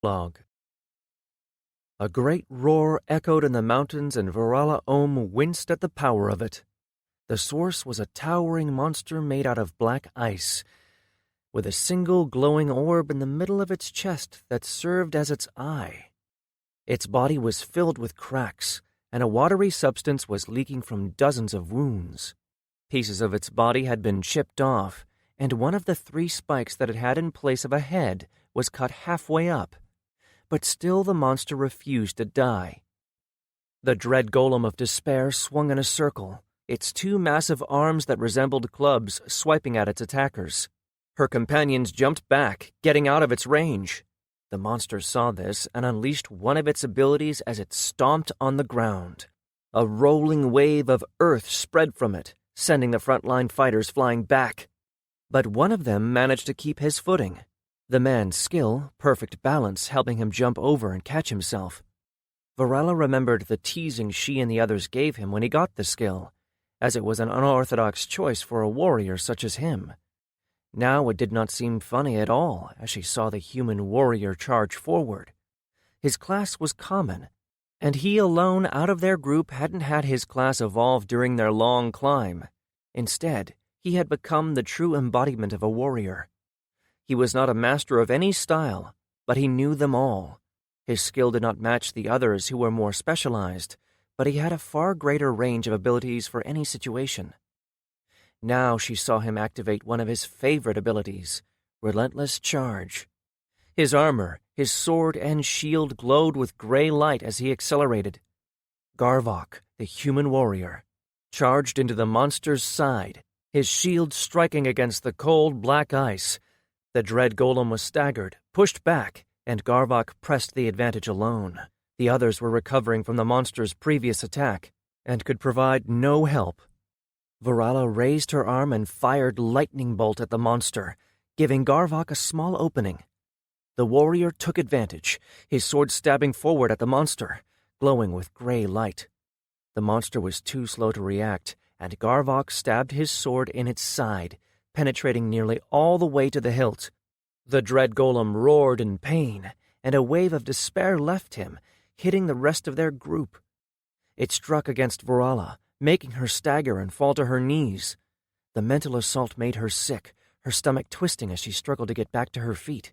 Log. A great roar echoed in the mountains, and Varala Om winced at the power of it. The source was a towering monster made out of black ice, with a single glowing orb in the middle of its chest that served as its eye. Its body was filled with cracks, and a watery substance was leaking from dozens of wounds. Pieces of its body had been chipped off, and one of the 3 spikes that it had in place of a head was cut halfway up. But still the monster refused to die. The dread golem of despair swung in a circle, its 2 massive arms that resembled clubs swiping at its attackers. Her companions jumped back, getting out of its range. The monster saw this and unleashed one of its abilities as it stomped on the ground. A rolling wave of earth spread from it, sending the frontline fighters flying back. But one of them managed to keep his footing. The man's skill, perfect balance, helping him jump over and catch himself. Varela remembered the teasing she and the others gave him when he got the skill, as it was an unorthodox choice for a warrior such as him. Now it did not seem funny at all as she saw the human warrior charge forward. His class was common, and he alone out of their group hadn't had his class evolve during their long climb. Instead, he had become the true embodiment of a warrior. He was not a master of any style, but he knew them all. His skill did not match the others who were more specialized, but he had a far greater range of abilities for any situation. Now she saw him activate one of his favorite abilities, Relentless Charge. His armor, his sword, and shield glowed with gray light as he accelerated. Garvok, the human warrior, charged into the monster's side, his shield striking against the cold black ice. The dread golem was staggered, pushed back, and Garvok pressed the advantage alone. The others were recovering from the monster's previous attack, and could provide no help. Varala raised her arm and fired lightning bolt at the monster, giving Garvok a small opening. The warrior took advantage, his sword stabbing forward at the monster, glowing with gray light. The monster was too slow to react, and Garvok stabbed his sword in its side, penetrating nearly all the way to the hilt. The dread golem roared in pain, and a wave of despair left him, hitting the rest of their group. It struck against Varala, making her stagger and fall to her knees. The mental assault made her sick, her stomach twisting as she struggled to get back to her feet.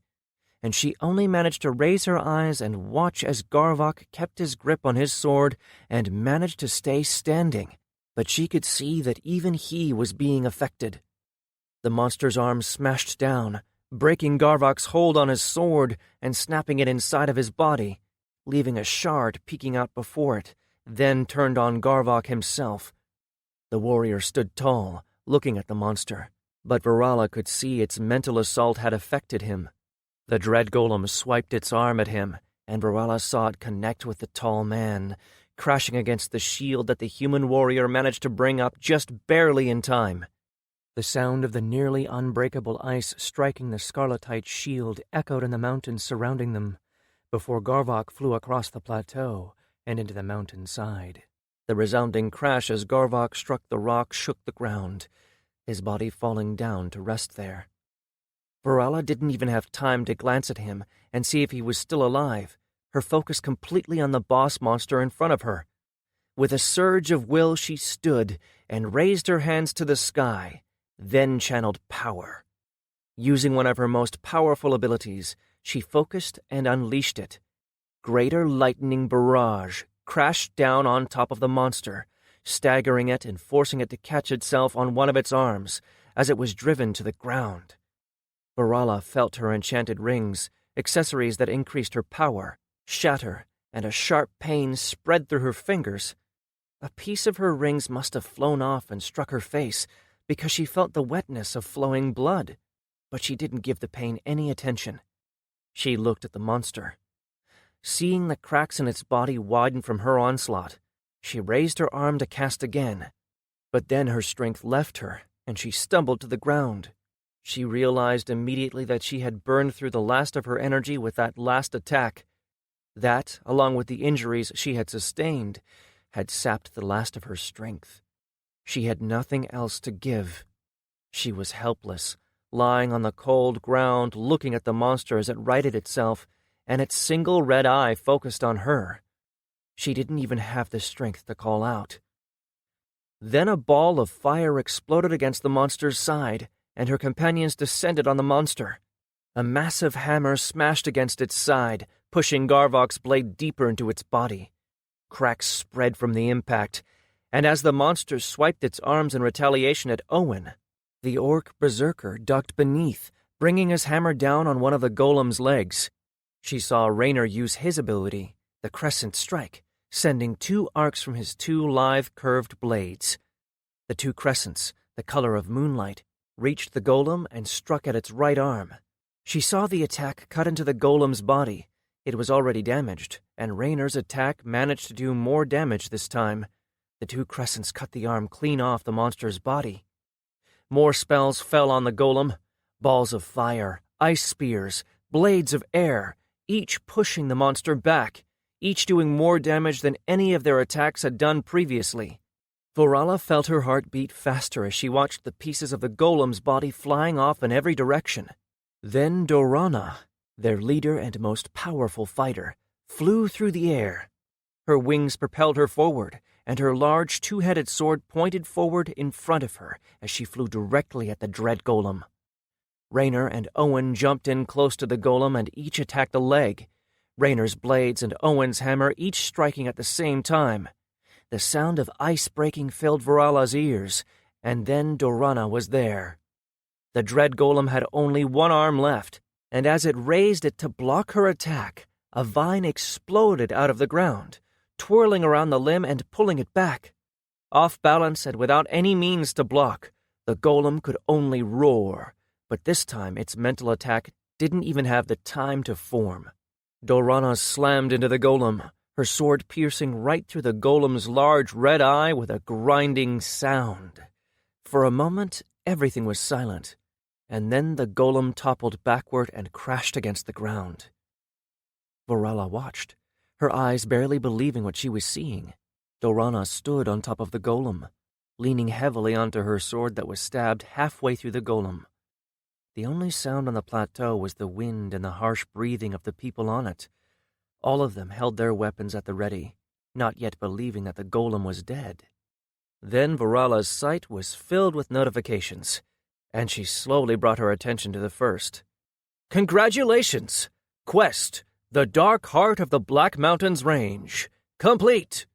And she only managed to raise her eyes and watch as Garvok kept his grip on his sword and managed to stay standing. But she could see that even he was being affected. The monster's arm smashed down, breaking Garvok's hold on his sword and snapping it inside of his body, leaving a shard peeking out before it, then turned on Garvok himself. The warrior stood tall, looking at the monster, but Varala could see its mental assault had affected him. The dread golem swiped its arm at him, and Varala saw it connect with the tall man, crashing against the shield that the human warrior managed to bring up just barely in time. The sound of the nearly unbreakable ice striking the scarletite shield echoed in the mountains surrounding them, before Garvok flew across the plateau and into the mountain side. The resounding crash as Garvok struck the rock shook the ground, his body falling down to rest there. Varala didn't even have time to glance at him and see if he was still alive, her focus completely on the boss monster in front of her. With a surge of will, she stood and raised her hands to the sky, then channeled power. Using one of her most powerful abilities, she focused and unleashed it. Greater lightning barrage crashed down on top of the monster, staggering it and forcing it to catch itself on one of its arms as it was driven to the ground. Varala felt her enchanted rings, accessories that increased her power, shatter, and a sharp pain spread through her fingers. A piece of her rings must have flown off and struck her face because she felt the wetness of flowing blood, but she didn't give the pain any attention. She looked at the monster. Seeing the cracks in its body widen from her onslaught, she raised her arm to cast again, but then her strength left her, and she stumbled to the ground. She realized immediately that she had burned through the last of her energy with that last attack. That, along with the injuries she had sustained, had sapped the last of her strength. She had nothing else to give. She was helpless, lying on the cold ground, looking at the monster as it righted itself, and its single red eye focused on her. She didn't even have the strength to call out. Then a ball of fire exploded against the monster's side, and her companions descended on the monster. A massive hammer smashed against its side, pushing Garvok's blade deeper into its body. Cracks spread from the impact, and as the monster swiped its arms in retaliation at Owen, the orc berserker ducked beneath, bringing his hammer down on one of the golem's legs. She saw Raynor use his ability, the Crescent Strike, sending 2 arcs from his 2 live curved blades. The 2 crescents, the color of moonlight, reached the golem and struck at its right arm. She saw the attack cut into the golem's body. It was already damaged, and Raynor's attack managed to do more damage this time. The 2 crescents cut the arm clean off the monster's body. More spells fell on the golem. Balls of fire, ice spears, blades of air, each pushing the monster back, each doing more damage than any of their attacks had done previously. Vorala felt her heart beat faster as she watched the pieces of the golem's body flying off in every direction. Then Dorana, their leader and most powerful fighter, flew through the air. Her wings propelled her forward, and her large 2-headed sword pointed forward in front of her as she flew directly at the dread golem. Raynor and Owen jumped in close to the golem and each attacked a leg, Raynor's blades and Owen's hammer each striking at the same time. The sound of ice breaking filled Vorala's ears, and then Dorana was there. The dread golem had only 1 arm left, and as it raised it to block her attack, a vine exploded out of the ground, twirling around the limb and pulling it back. Off balance and without any means to block, the golem could only roar, but this time its mental attack didn't even have the time to form. Dorana slammed into the golem, her sword piercing right through the golem's large red eye with a grinding sound. For a moment, everything was silent, and then the golem toppled backward and crashed against the ground. Vorala watched, her eyes barely believing what she was seeing. Dorana stood on top of the golem, leaning heavily onto her sword that was stabbed halfway through the golem. The only sound on the plateau was the wind and the harsh breathing of the people on it. All of them held their weapons at the ready, not yet believing that the golem was dead. Then Vorala's sight was filled with notifications, and she slowly brought her attention to the first. Congratulations! Quest, the Dark Heart of the Black Mountains Range, complete!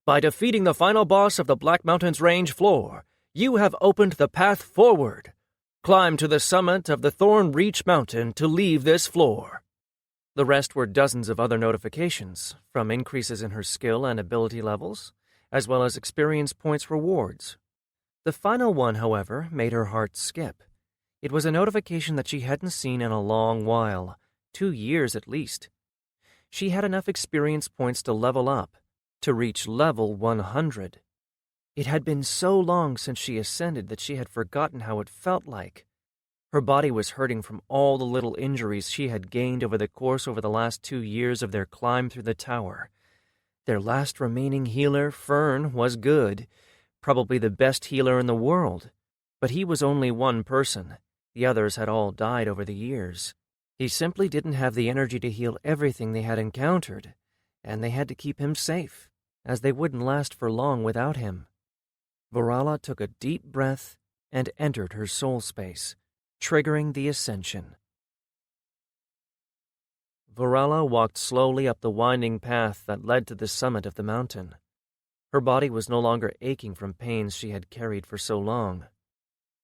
By defeating the final boss of the Black Mountains Range floor, you have opened the path forward. Climb to the summit of the Thorn Reach Mountain to leave this floor. The rest were dozens of other notifications, from increases in her skill and ability levels, as well as experience points rewards. The final one, however, made her heart skip. It was a notification that she hadn't seen in a long while, 2 years at least. She had enough experience points to level up, to reach level 100. It had been so long since she ascended that she had forgotten how it felt like. Her body was hurting from all the little injuries she had gained over the last 2 years of their climb through the tower. Their last remaining healer, Fern, was good, probably the best healer in the world, but he was only one person. The others had all died over the years. He simply didn't have the energy to heal everything they had encountered, and they had to keep him safe, as they wouldn't last for long without him. Vorala took a deep breath and entered her soul space, triggering the ascension. Vorala walked slowly up the winding path that led to the summit of the mountain. Her body was no longer aching from pains she had carried for so long.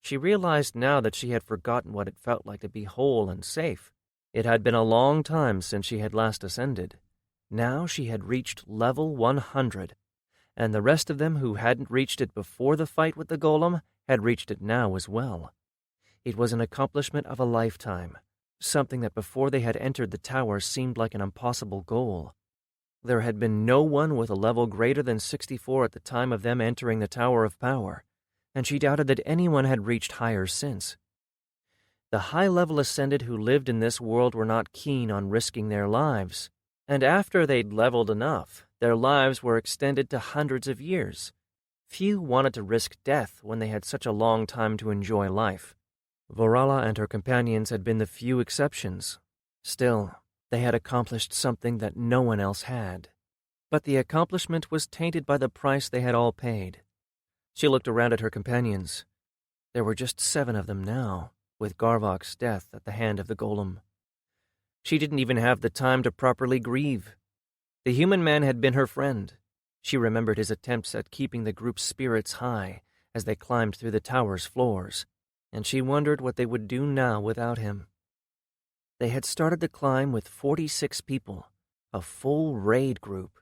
She realized now that she had forgotten what it felt like to be whole and safe. It had been a long time since she had last ascended. Now she had reached level 100, and the rest of them who hadn't reached it before the fight with the golem had reached it now as well. It was an accomplishment of a lifetime, something that before they had entered the tower seemed like an impossible goal. There had been no one with a level greater than 64 at the time of them entering the Tower of Power, and she doubted that anyone had reached higher since. The high-level ascended who lived in this world were not keen on risking their lives, and after they'd leveled enough, their lives were extended to hundreds of years. Few wanted to risk death when they had such a long time to enjoy life. Vorala and her companions had been the few exceptions. Still, They had accomplished something that no one else had. But the accomplishment was tainted by the price they had all paid. She looked around at her companions. There were just 7 of them now, with Garvok's death at the hand of the golem. She didn't even have the time to properly grieve. The human man had been her friend. She remembered his attempts at keeping the group's spirits high as they climbed through the tower's floors, and she wondered what they would do now without him. They had started the climb with 46 people, a full raid group.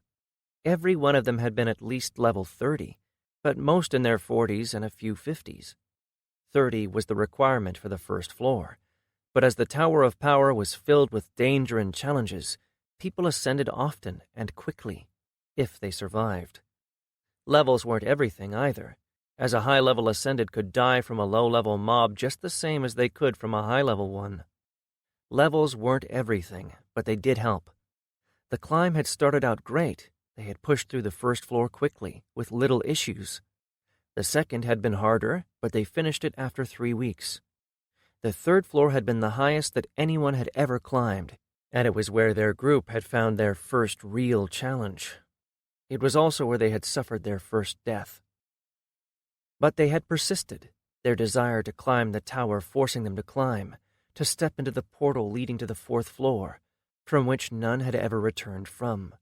Every one of them had been at least level 30, but most in their 40s and a few 50s. 30 was the requirement for the first floor, but as the Tower of Power was filled with danger and challenges, people ascended often and quickly, if they survived. Levels weren't everything either, as a high-level ascended could die from a low-level mob just the same as they could from a high-level one. Levels weren't everything, but they did help. The climb had started out great. They had pushed through the first floor quickly, with little issues. The second had been harder, but they finished it after 3 weeks. The third floor had been the highest that anyone had ever climbed, and it was where their group had found their first real challenge. It was also where they had suffered their first death. But they had persisted, their desire to climb the tower forcing them to climb, to step into the portal leading to the 4th floor, from which none had ever returned from.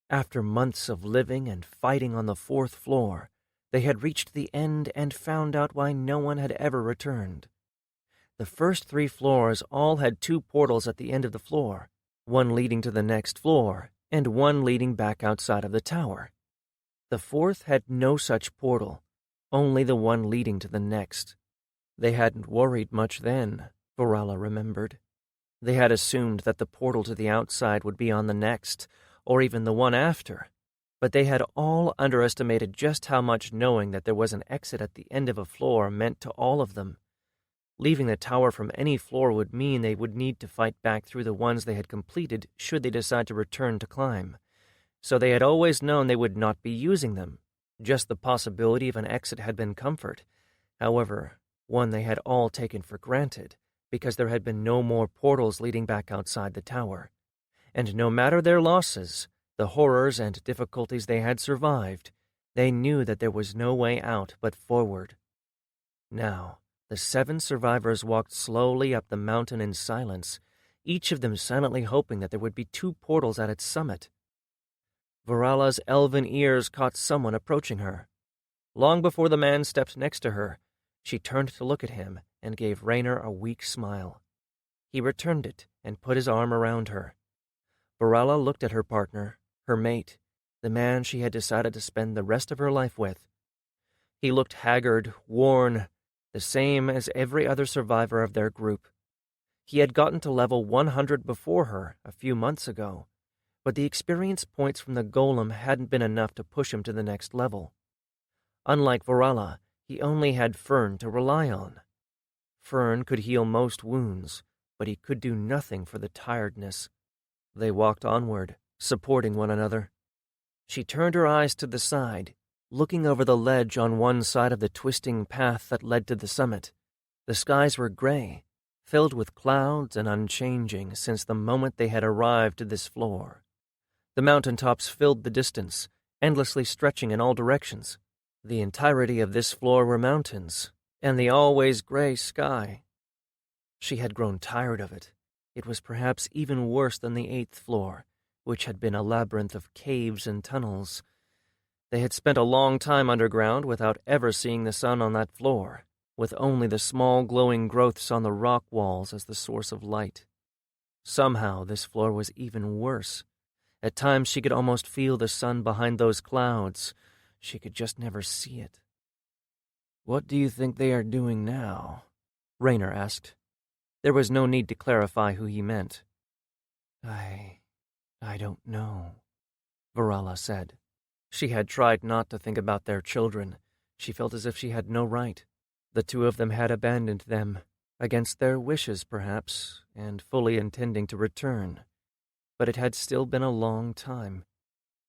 After months of living and fighting on the 4th floor, they had reached the end and found out why no one had ever returned. The first 3 floors all had 2 portals at the end of the floor, one leading to the next floor, and one leading back outside of the tower. The 4th had no such portal, only the one leading to the next. They hadn't worried much then, Varala remembered. They had assumed that the portal to the outside would be on the next, or even the one after, but they had all underestimated just how much knowing that there was an exit at the end of a floor meant to all of them. Leaving the tower from any floor would mean they would need to fight back through the ones they had completed should they decide to return to climb. So they had always known they would not be using them. Just the possibility of an exit had been comfort. However, one they had all taken for granted, because there had been no more portals leading back outside the tower. And no matter their losses, the horrors and difficulties they had survived, they knew that there was no way out but forward. Now, the 7 survivors walked slowly up the mountain in silence, each of them silently hoping that there would be 2 portals at its summit. Varala's elven ears caught someone approaching her. Long before the man stepped next to her, she turned to look at him and gave Raynor a weak smile. He returned it and put his arm around her. Varala looked at her partner, her mate, the man she had decided to spend the rest of her life with. He looked haggard, worn, the same as every other survivor of their group. He had gotten to level 100 before her a few months ago, but the experience points from the golem hadn't been enough to push him to the next level. Unlike Varala, he only had Fern to rely on. Fern could heal most wounds, but he could do nothing for the tiredness. They walked onward, supporting one another. She turned her eyes to the side, looking over the ledge on one side of the twisting path that led to the summit. The skies were gray, filled with clouds and unchanging since the moment they had arrived to this floor. The mountaintops filled the distance, endlessly stretching in all directions. The entirety of this floor were mountains, and the always gray sky. She had grown tired of it. It was perhaps even worse than the 8th floor, which had been a labyrinth of caves and tunnels. They had spent a long time underground without ever seeing the sun on that floor, with only the small glowing growths on the rock walls as the source of light. Somehow this floor was even worse. At times she could almost feel the sun behind those clouds. She could just never see it. "What do you think they are doing now?" Raynor asked. There was no need to clarify who he meant. I don't know," Varala said. She had tried not to think about their children. She felt as if she had no right. The 2 of them had abandoned them, against their wishes perhaps, and fully intending to return. But it had still been a long time.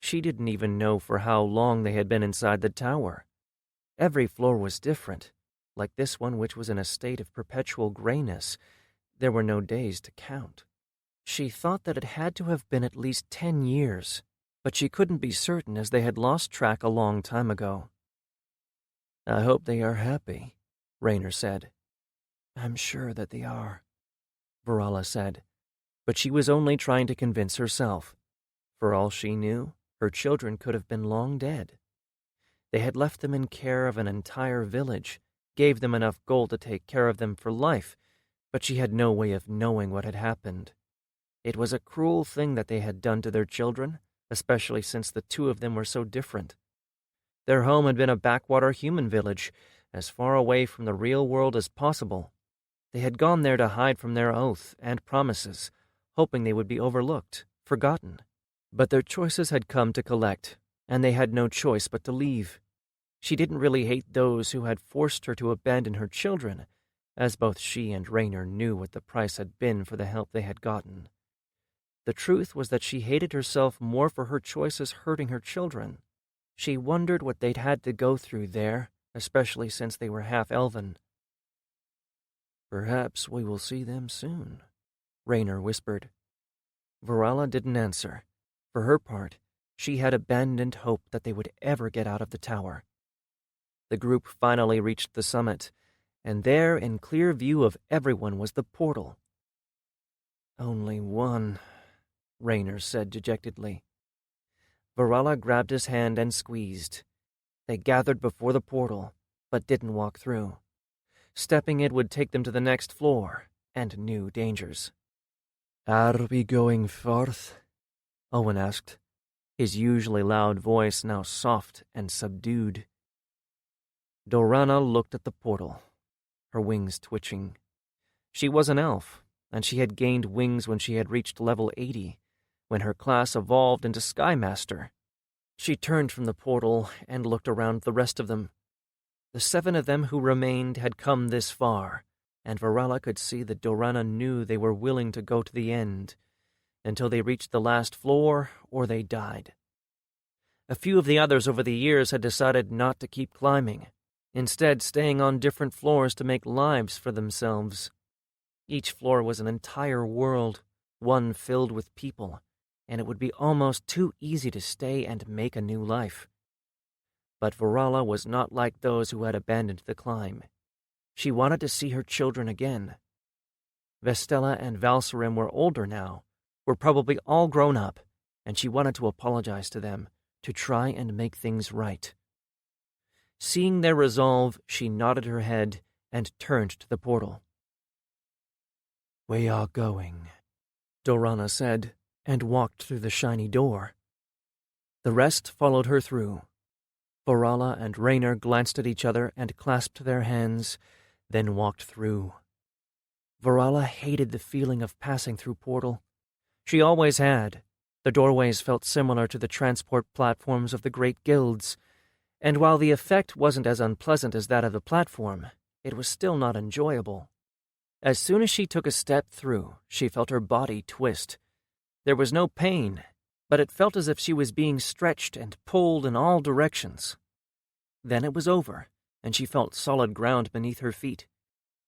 She didn't even know for how long they had been inside the tower. Every floor was different, like this one which was in a state of perpetual grayness. There were no days to count. She thought that it had to have been at least 10 years, but she couldn't be certain as they had lost track a long time ago. "I hope they are happy," Raynor said. "I'm sure that they are," Varala said, but she was only trying to convince herself. For all she knew, her children could have been long dead. They had left them in care of an entire village, gave them enough gold to take care of them for life, but she had no way of knowing what had happened. It was a cruel thing that they had done to their children, especially since the two of them were so different. Their home had been a backwater human village, as far away from the real world as possible. They had gone there to hide from their oath and promises, hoping they would be overlooked, forgotten. But their choices had come to collect, and they had no choice but to leave. She didn't really hate those who had forced her to abandon her children, as both she and Raynor knew what the price had been for the help they had gotten. The truth was that she hated herself more for her choices hurting her children. She wondered what they'd had to go through there, especially since they were half-elven. "Perhaps we will see them soon," Raynor whispered. Varala didn't answer. For her part, she had abandoned hope that they would ever get out of the tower. The group finally reached the summit, and there, in clear view of everyone, was the portal. "Only one," Raynor said dejectedly. Varala grabbed his hand and squeezed. They gathered before the portal, but didn't walk through. Stepping it would take them to the next floor, and new dangers. "Are we going forth?" Owen asked, his usually loud voice now soft and subdued. Dorana looked at the portal, her wings twitching. She was an elf, and she had gained wings when she had reached level 80, when her class evolved into Sky Master. She turned from the portal and looked around the rest of them. The 7 of them who remained had come this far, and Varala could see that Dorana knew they were willing to go to the end, until they reached the last floor or they died. A few of the others over the years had decided not to keep climbing, instead staying on different floors to make lives for themselves. Each floor was an entire world, one filled with people, and it would be almost too easy to stay and make a new life. But Varala was not like those who had abandoned the climb. She wanted to see her children again. Vestella and Valserim were older now, were probably all grown up, and she wanted to apologize to them, to try and make things right. Seeing their resolve, she nodded her head and turned to the portal. "We are going," Dorana said, and walked through the shiny door. The rest followed her through. Varala and Raynor glanced at each other and clasped their hands, then walked through. Varala hated the feeling of passing through portal. She always had. The doorways felt similar to the transport platforms of the great guilds, and while the effect wasn't as unpleasant as that of the platform, it was still not enjoyable. As soon as she took a step through, she felt her body twist. There was no pain, but it felt as if she was being stretched and pulled in all directions. Then it was over, and she felt solid ground beneath her feet.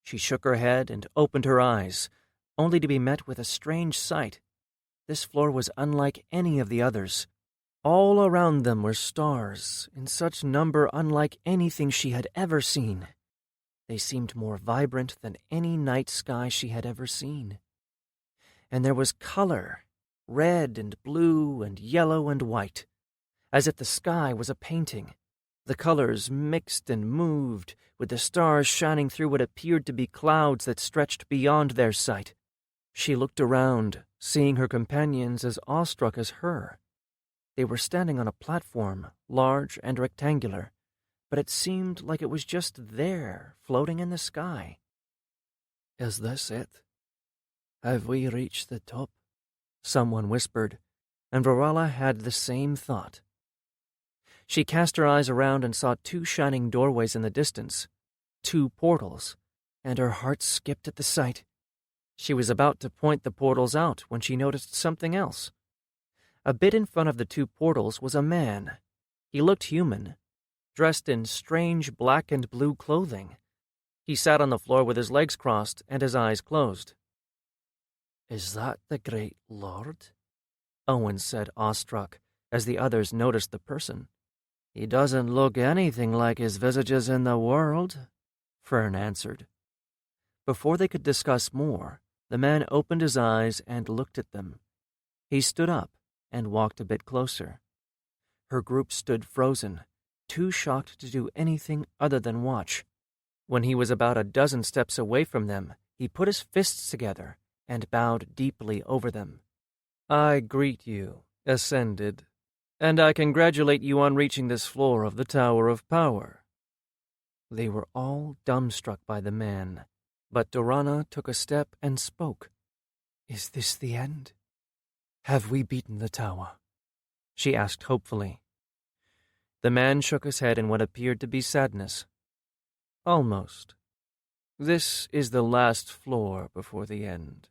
She shook her head and opened her eyes, only to be met with a strange sight. This floor was unlike any of the others. All around them were stars, in such number unlike anything she had ever seen. They seemed more vibrant than any night sky she had ever seen. And there was color, red and blue and yellow and white, as if the sky was a painting. The colors mixed and moved, with the stars shining through what appeared to be clouds that stretched beyond their sight. She looked around, seeing her companions as awestruck as her. They were standing on a platform, large and rectangular, but it seemed like it was just there, floating in the sky. "Is this it? Have we reached the top?" someone whispered, and Varala had the same thought. She cast her eyes around and saw 2 shining doorways in the distance, 2 portals, and her heart skipped at the sight. She was about to point the portals out when she noticed something else. A bit in front of the 2 portals was a man. He looked human, dressed in strange black and blue clothing. He sat on the floor with his legs crossed and his eyes closed. Is that the great lord? Owen said, awestruck, as the others noticed the person. He doesn't look anything like his visages in the world, Fern answered. Before they could discuss more, the man opened his eyes and looked at them. He stood up and walked a bit closer. Her group stood frozen, too shocked to do anything other than watch. When he was about a dozen steps away from them, he put his fists together and bowed deeply over them. I greet you, Ascended, and I congratulate you on reaching this floor of the Tower of Power. They were all dumbstruck by the man, but Dorana took a step and spoke. Is this the end? Have we beaten the tower? She asked hopefully. The man shook his head in what appeared to be sadness. Almost. This is the last floor before the end.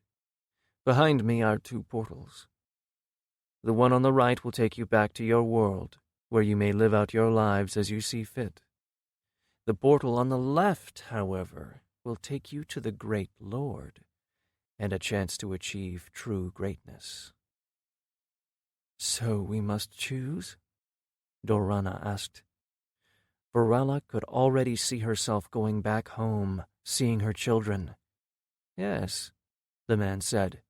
Behind me are 2 portals. The one on the right will take you back to your world, where you may live out your lives as you see fit. The portal on the left, however, will take you to the Great Lord, and a chance to achieve true greatness. So we must choose? Dorana asked. Varela could already see herself going back home, seeing her children. Yes, the man said.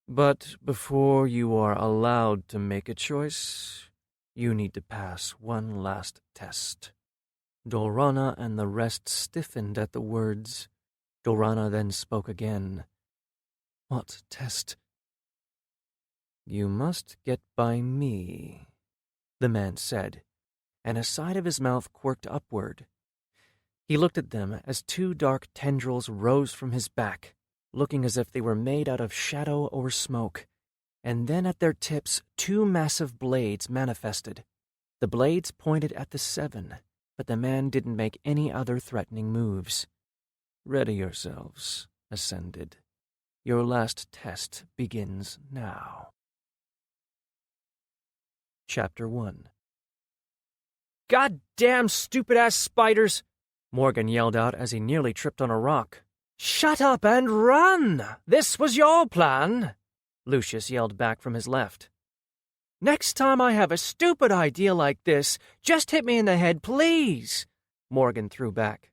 But before you are allowed to make a choice, you need to pass one last test. Dorana and the rest stiffened at the words. Dorana then spoke again. What test? You must get by me, the man said, and a side of his mouth quirked upward. He looked at them as 2 dark tendrils rose from his back, looking as if they were made out of shadow or smoke, and then at their tips 2 massive blades manifested. The blades pointed at the 7, but the man didn't make any other threatening moves. Ready yourselves, Ascended. Your last test begins now. Chapter 1. "Goddamn stupid-ass spiders!" Morgan yelled out as he nearly tripped on a rock. "Shut up and run! This was your plan!" Lucius yelled back from his left. "Next time I have a stupid idea like this, just hit me in the head, please!" Morgan threw back.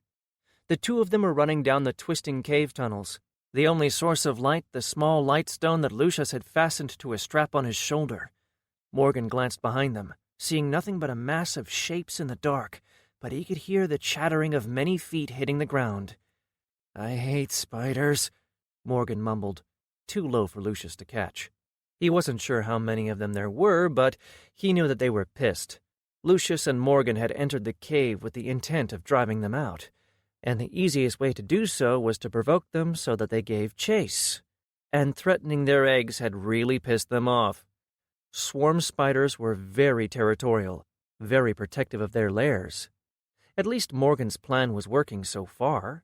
The 2 of them were running down the twisting cave tunnels, the only source of light the small lightstone that Lucius had fastened to a strap on his shoulder. Morgan glanced behind them, seeing nothing but a mass of shapes in the dark, but he could hear the chattering of many feet hitting the ground. "I hate spiders," Morgan mumbled, too low for Lucius to catch. He wasn't sure how many of them there were, but he knew that they were pissed. Lucius and Morgan had entered the cave with the intent of driving them out, and the easiest way to do so was to provoke them so that they gave chase. And threatening their eggs had really pissed them off. Swarm spiders were very territorial, very protective of their lairs. At least Morgan's plan was working so far.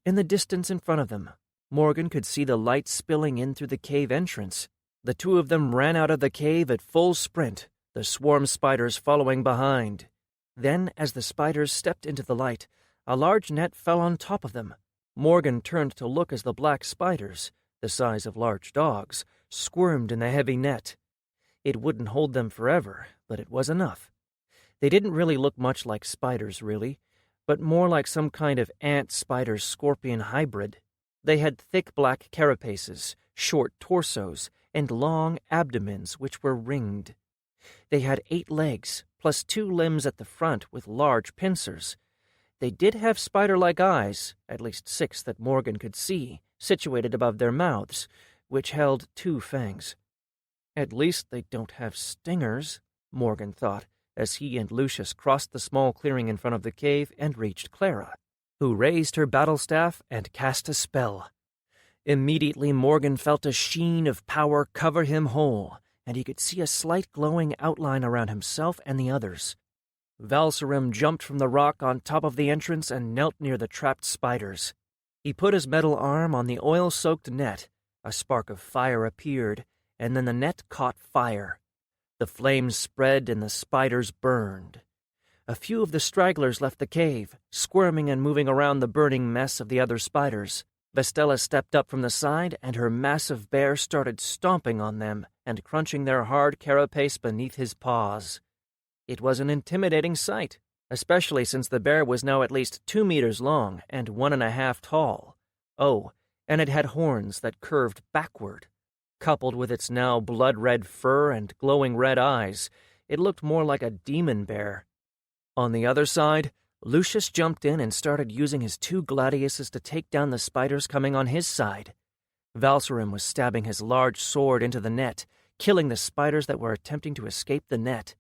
In the distance in front of them, Morgan could see the light spilling in through the cave entrance. The 2 of them ran out of the cave at full sprint, the swarm spiders following behind. Then, as the spiders stepped into the light, a large net fell on top of them. Morgan turned to look as the black spiders, the size of large dogs, squirmed in the heavy net. It wouldn't hold them forever, but it was enough. They didn't really look much like spiders, really, but more like some kind of ant-spider-scorpion hybrid. They had thick black carapaces, short torsos, and long abdomens which were ringed. They had 8 legs, plus 2 limbs at the front with large pincers. They did have spider-like eyes, at least 6 that Morgan could see, situated above their mouths, which held 2 fangs. At least they don't have stingers, Morgan thought, as he and Lucius crossed the small clearing in front of the cave and reached Clara, who raised her battle staff and cast a spell. Immediately Morgan felt a sheen of power cover him whole, and he could see a slight glowing outline around himself and the others. Valserim jumped from the rock on top of the entrance and knelt near the trapped spiders. He put his metal arm on the oil-soaked net. A spark of fire appeared, and then the net caught fire. The flames spread and the spiders burned. A few of the stragglers left the cave, squirming and moving around the burning mess of the other spiders. Vestella stepped up from the side, and her massive bear started stomping on them and crunching their hard carapace beneath his paws. It was an intimidating sight, especially since the bear was now at least 2 meters long and 1.5 tall. Oh, and it had horns that curved backward. Coupled with its now blood-red fur and glowing red eyes, it looked more like a demon bear. On the other side, Lucius jumped in and started using his 2 gladiuses to take down the spiders coming on his side. Valserim was stabbing his large sword into the net, killing the spiders that were attempting to escape the net.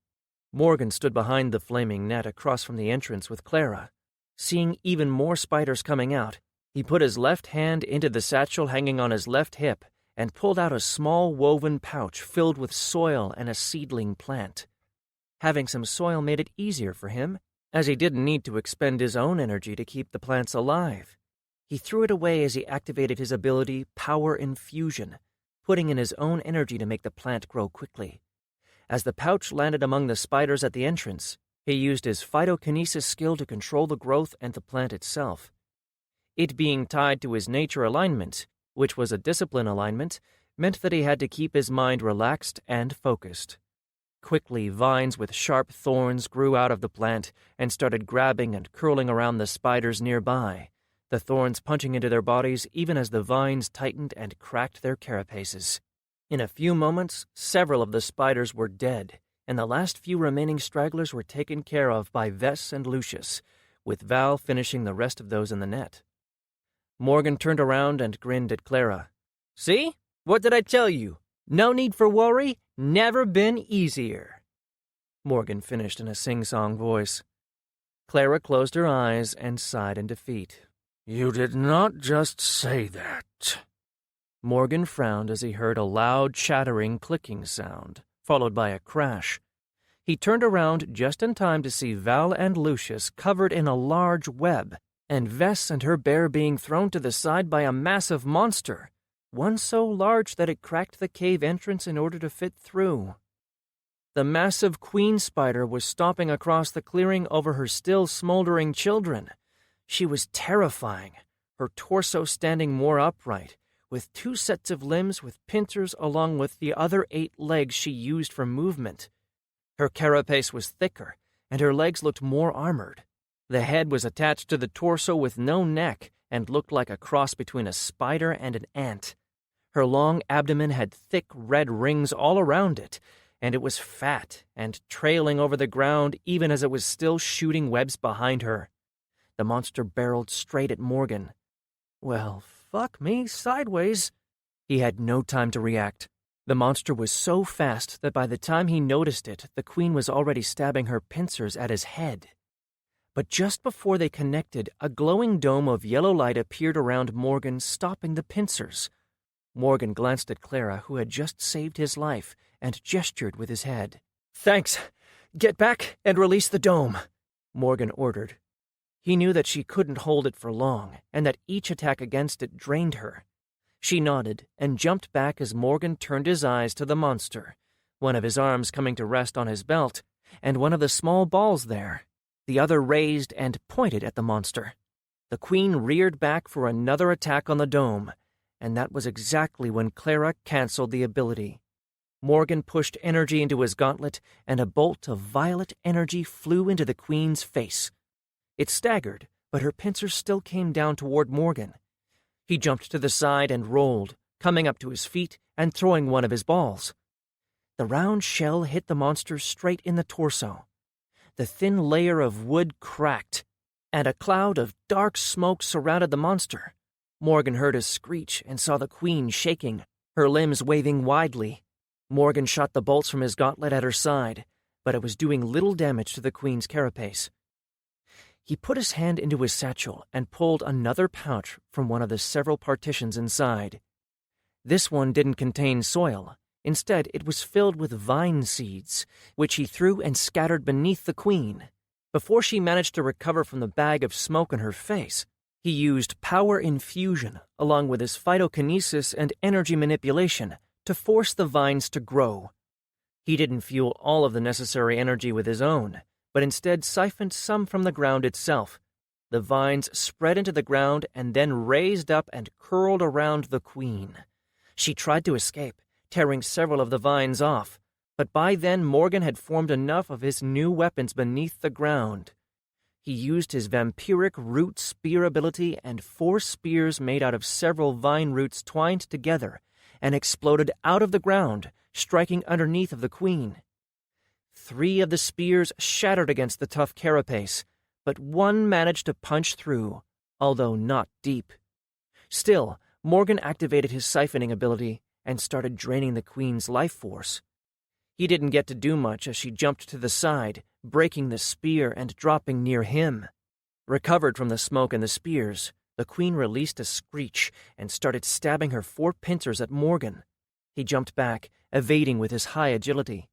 Morgan stood behind the flaming net across from the entrance with Clara. Seeing even more spiders coming out, he put his left hand into the satchel hanging on his left hip and pulled out a small woven pouch filled with soil and a seedling plant. Having some soil made it easier for him, as he didn't need to expend his own energy to keep the plants alive. He threw it away as he activated his ability Power Infusion, putting in his own energy to make the plant grow quickly. As the pouch landed among the spiders at the entrance, he used his phytokinesis skill to control the growth and the plant itself. It being tied to his nature alignment, which was a discipline alignment, meant that he had to keep his mind relaxed and focused. Quickly, vines with sharp thorns grew out of the plant and started grabbing and curling around the spiders nearby, the thorns punching into their bodies even as the vines tightened and cracked their carapaces. In a few moments, several of the spiders were dead, and the last few remaining stragglers were taken care of by Vess and Lucius, with Val finishing the rest of those in the net. Morgan turned around and grinned at Clara. "See? What did I tell you? No need for worry, never been easier," Morgan finished in a sing-song voice. Clara closed her eyes and sighed in defeat. "You did not just say that." Morgan frowned as he heard a loud, chattering, clicking sound, followed by a crash. He turned around just in time to see Val and Lucius covered in a large web, and Vess and her bear being thrown to the side by a massive monster, one so large that it cracked the cave entrance in order to fit through. The massive queen spider was stomping across the clearing over her still smoldering children. She was terrifying, her torso standing more upright, with 2 sets of limbs with pincers along with the other 8 legs she used for movement. Her carapace was thicker, and her legs looked more armored. The head was attached to the torso with no neck and looked like a cross between a spider and an ant. Her long abdomen had thick red rings all around it, and it was fat and trailing over the ground even as it was still shooting webs behind her. The monster barreled straight at Morgan. Well, fuck me sideways. He had no time to react. The monster was so fast that by the time he noticed it, the queen was already stabbing her pincers at his head. But just before they connected, a glowing dome of yellow light appeared around Morgan, stopping the pincers. Morgan glanced at Clara, who had just saved his life, and gestured with his head. "Thanks. Get back and release the dome," Morgan ordered. He knew that she couldn't hold it for long, and that each attack against it drained her. She nodded and jumped back as Morgan turned his eyes to the monster, one of his arms coming to rest on his belt, and one of the small balls there, the other raised and pointed at the monster. The queen reared back for another attack on the dome, and that was exactly when Clara canceled the ability. Morgan pushed energy into his gauntlet, and a bolt of violet energy flew into the queen's face. It staggered, but her pincers still came down toward Morgan. He jumped to the side and rolled, coming up to his feet and throwing one of his balls. The round shell hit the monster straight in the torso. The thin layer of wood cracked, and a cloud of dark smoke surrounded the monster. Morgan heard a screech and saw the queen shaking, her limbs waving widely. Morgan shot the bolts from his gauntlet at her side, but it was doing little damage to the queen's carapace. He put his hand into his satchel and pulled another pouch from one of the several partitions inside. This one didn't contain soil. Instead, it was filled with vine seeds, which he threw and scattered beneath the queen. Before she managed to recover from the bag of smoke in her face, he used Power Infusion, along with his phytokinesis and energy manipulation, to force the vines to grow. He didn't fuel all of the necessary energy with his own, but instead siphoned some from the ground itself. The vines spread into the ground and then raised up and curled around the queen. She tried to escape, tearing several of the vines off, but by then Morgan had formed enough of his new weapons beneath the ground. He used his vampiric root spear ability and 4 spears made out of several vine roots twined together and exploded out of the ground, striking underneath of the queen. 3 of the spears shattered against the tough carapace, but 1 managed to punch through, although not deep. Still, Morgan activated his siphoning ability and started draining the queen's life force. He didn't get to do much as she jumped to the side, breaking the spear and dropping near him. Recovered from the smoke and the spears, the queen released a screech and started stabbing her 4 pincers at Morgan. He jumped back, evading with his high agility.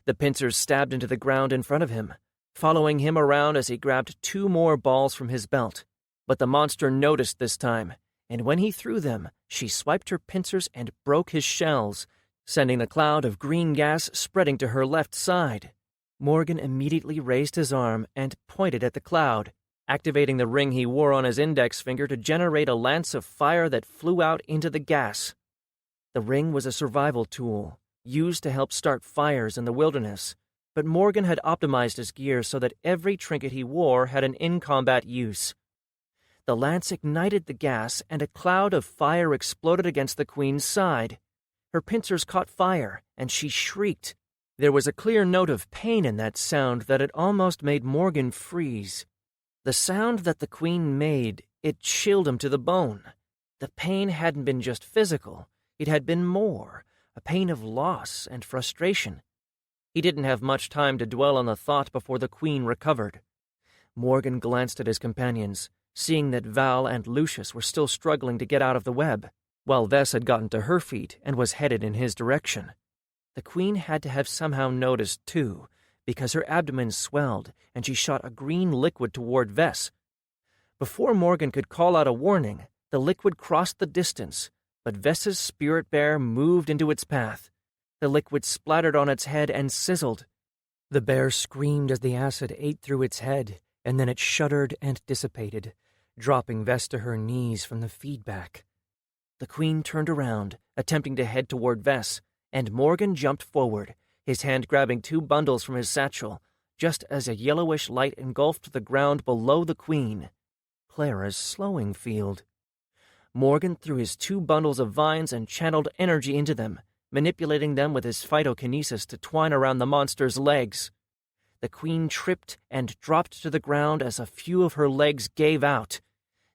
The pincers stabbed into the ground in front of him, following him around as he grabbed 2 more balls from his belt. But the monster noticed this time, and when he threw them, she swiped her pincers and broke his shells, sending a cloud of green gas spreading to her left side. Morgan immediately raised his arm and pointed at the cloud, activating the ring he wore on his index finger to generate a lance of fire that flew out into the gas. The ring was a survival tool, used to help start fires in the wilderness, but Morgan had optimized his gear so that every trinket he wore had an in-combat use. The lance ignited the gas, and a cloud of fire exploded against the queen's side. Her pincers caught fire, and she shrieked. There was a clear note of pain in that sound that it almost made Morgan freeze. The sound that the queen made, it chilled him to the bone. The pain hadn't been just physical. It had been more, a pain of loss and frustration. He didn't have much time to dwell on the thought before the queen recovered. Morgan glanced at his companions, seeing that Val and Lucius were still struggling to get out of the web, while Vess had gotten to her feet and was headed in his direction. The queen had to have somehow noticed, too, because her abdomen swelled and she shot a green liquid toward Vess. Before Morgan could call out a warning, the liquid crossed the distance, but Vess's spirit bear moved into its path. The liquid splattered on its head and sizzled. The bear screamed as the acid ate through its head, and then it shuddered and dissipated, dropping Vess to her knees from the feedback. The queen turned around, attempting to head toward Vess, and Morgan jumped forward, his hand grabbing 2 bundles from his satchel, just as a yellowish light engulfed the ground below the queen. Clara's slowing field. Morgan threw his 2 bundles of vines and channeled energy into them, manipulating them with his phytokinesis to twine around the monster's legs. The queen tripped and dropped to the ground as a few of her legs gave out.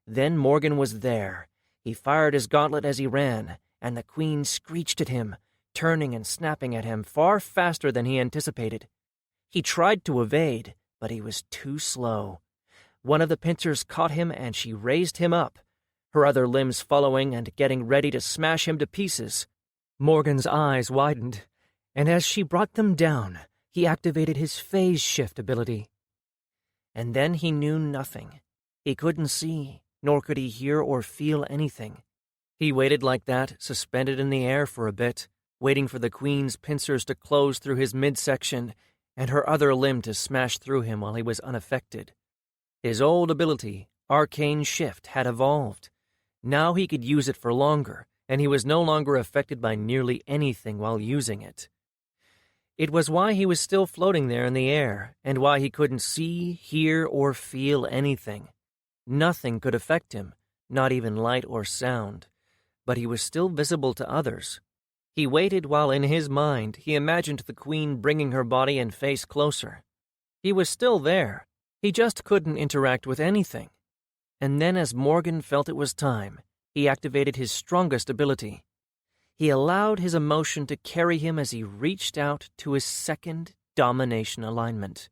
Then Morgan was there. He fired his gauntlet as he ran, and the queen screeched at him, turning and snapping at him far faster than he anticipated. He tried to evade, but he was too slow. One of the pincers caught him and she raised him up, her other limbs following and getting ready to smash him to pieces. Morgan's eyes widened, and as she brought them down, he activated his phase shift ability. And then he knew nothing. He couldn't see, nor could he hear or feel anything. He waited like that, suspended in the air for a bit, waiting for the queen's pincers to close through his midsection and her other limb to smash through him while he was unaffected. His old ability, Arcane Shift, had evolved. Now he could use it for longer, and he was no longer affected by nearly anything while using it. It was why he was still floating there in the air, and why he couldn't see, hear, or feel anything. Nothing could affect him, not even light or sound, but he was still visible to others. He waited while in his mind he imagined the queen bringing her body and face closer. He was still there. He just couldn't interact with anything. And then as Morgan felt it was time, he activated his strongest ability. He allowed his emotion to carry him as he reached out to his second domination alignment.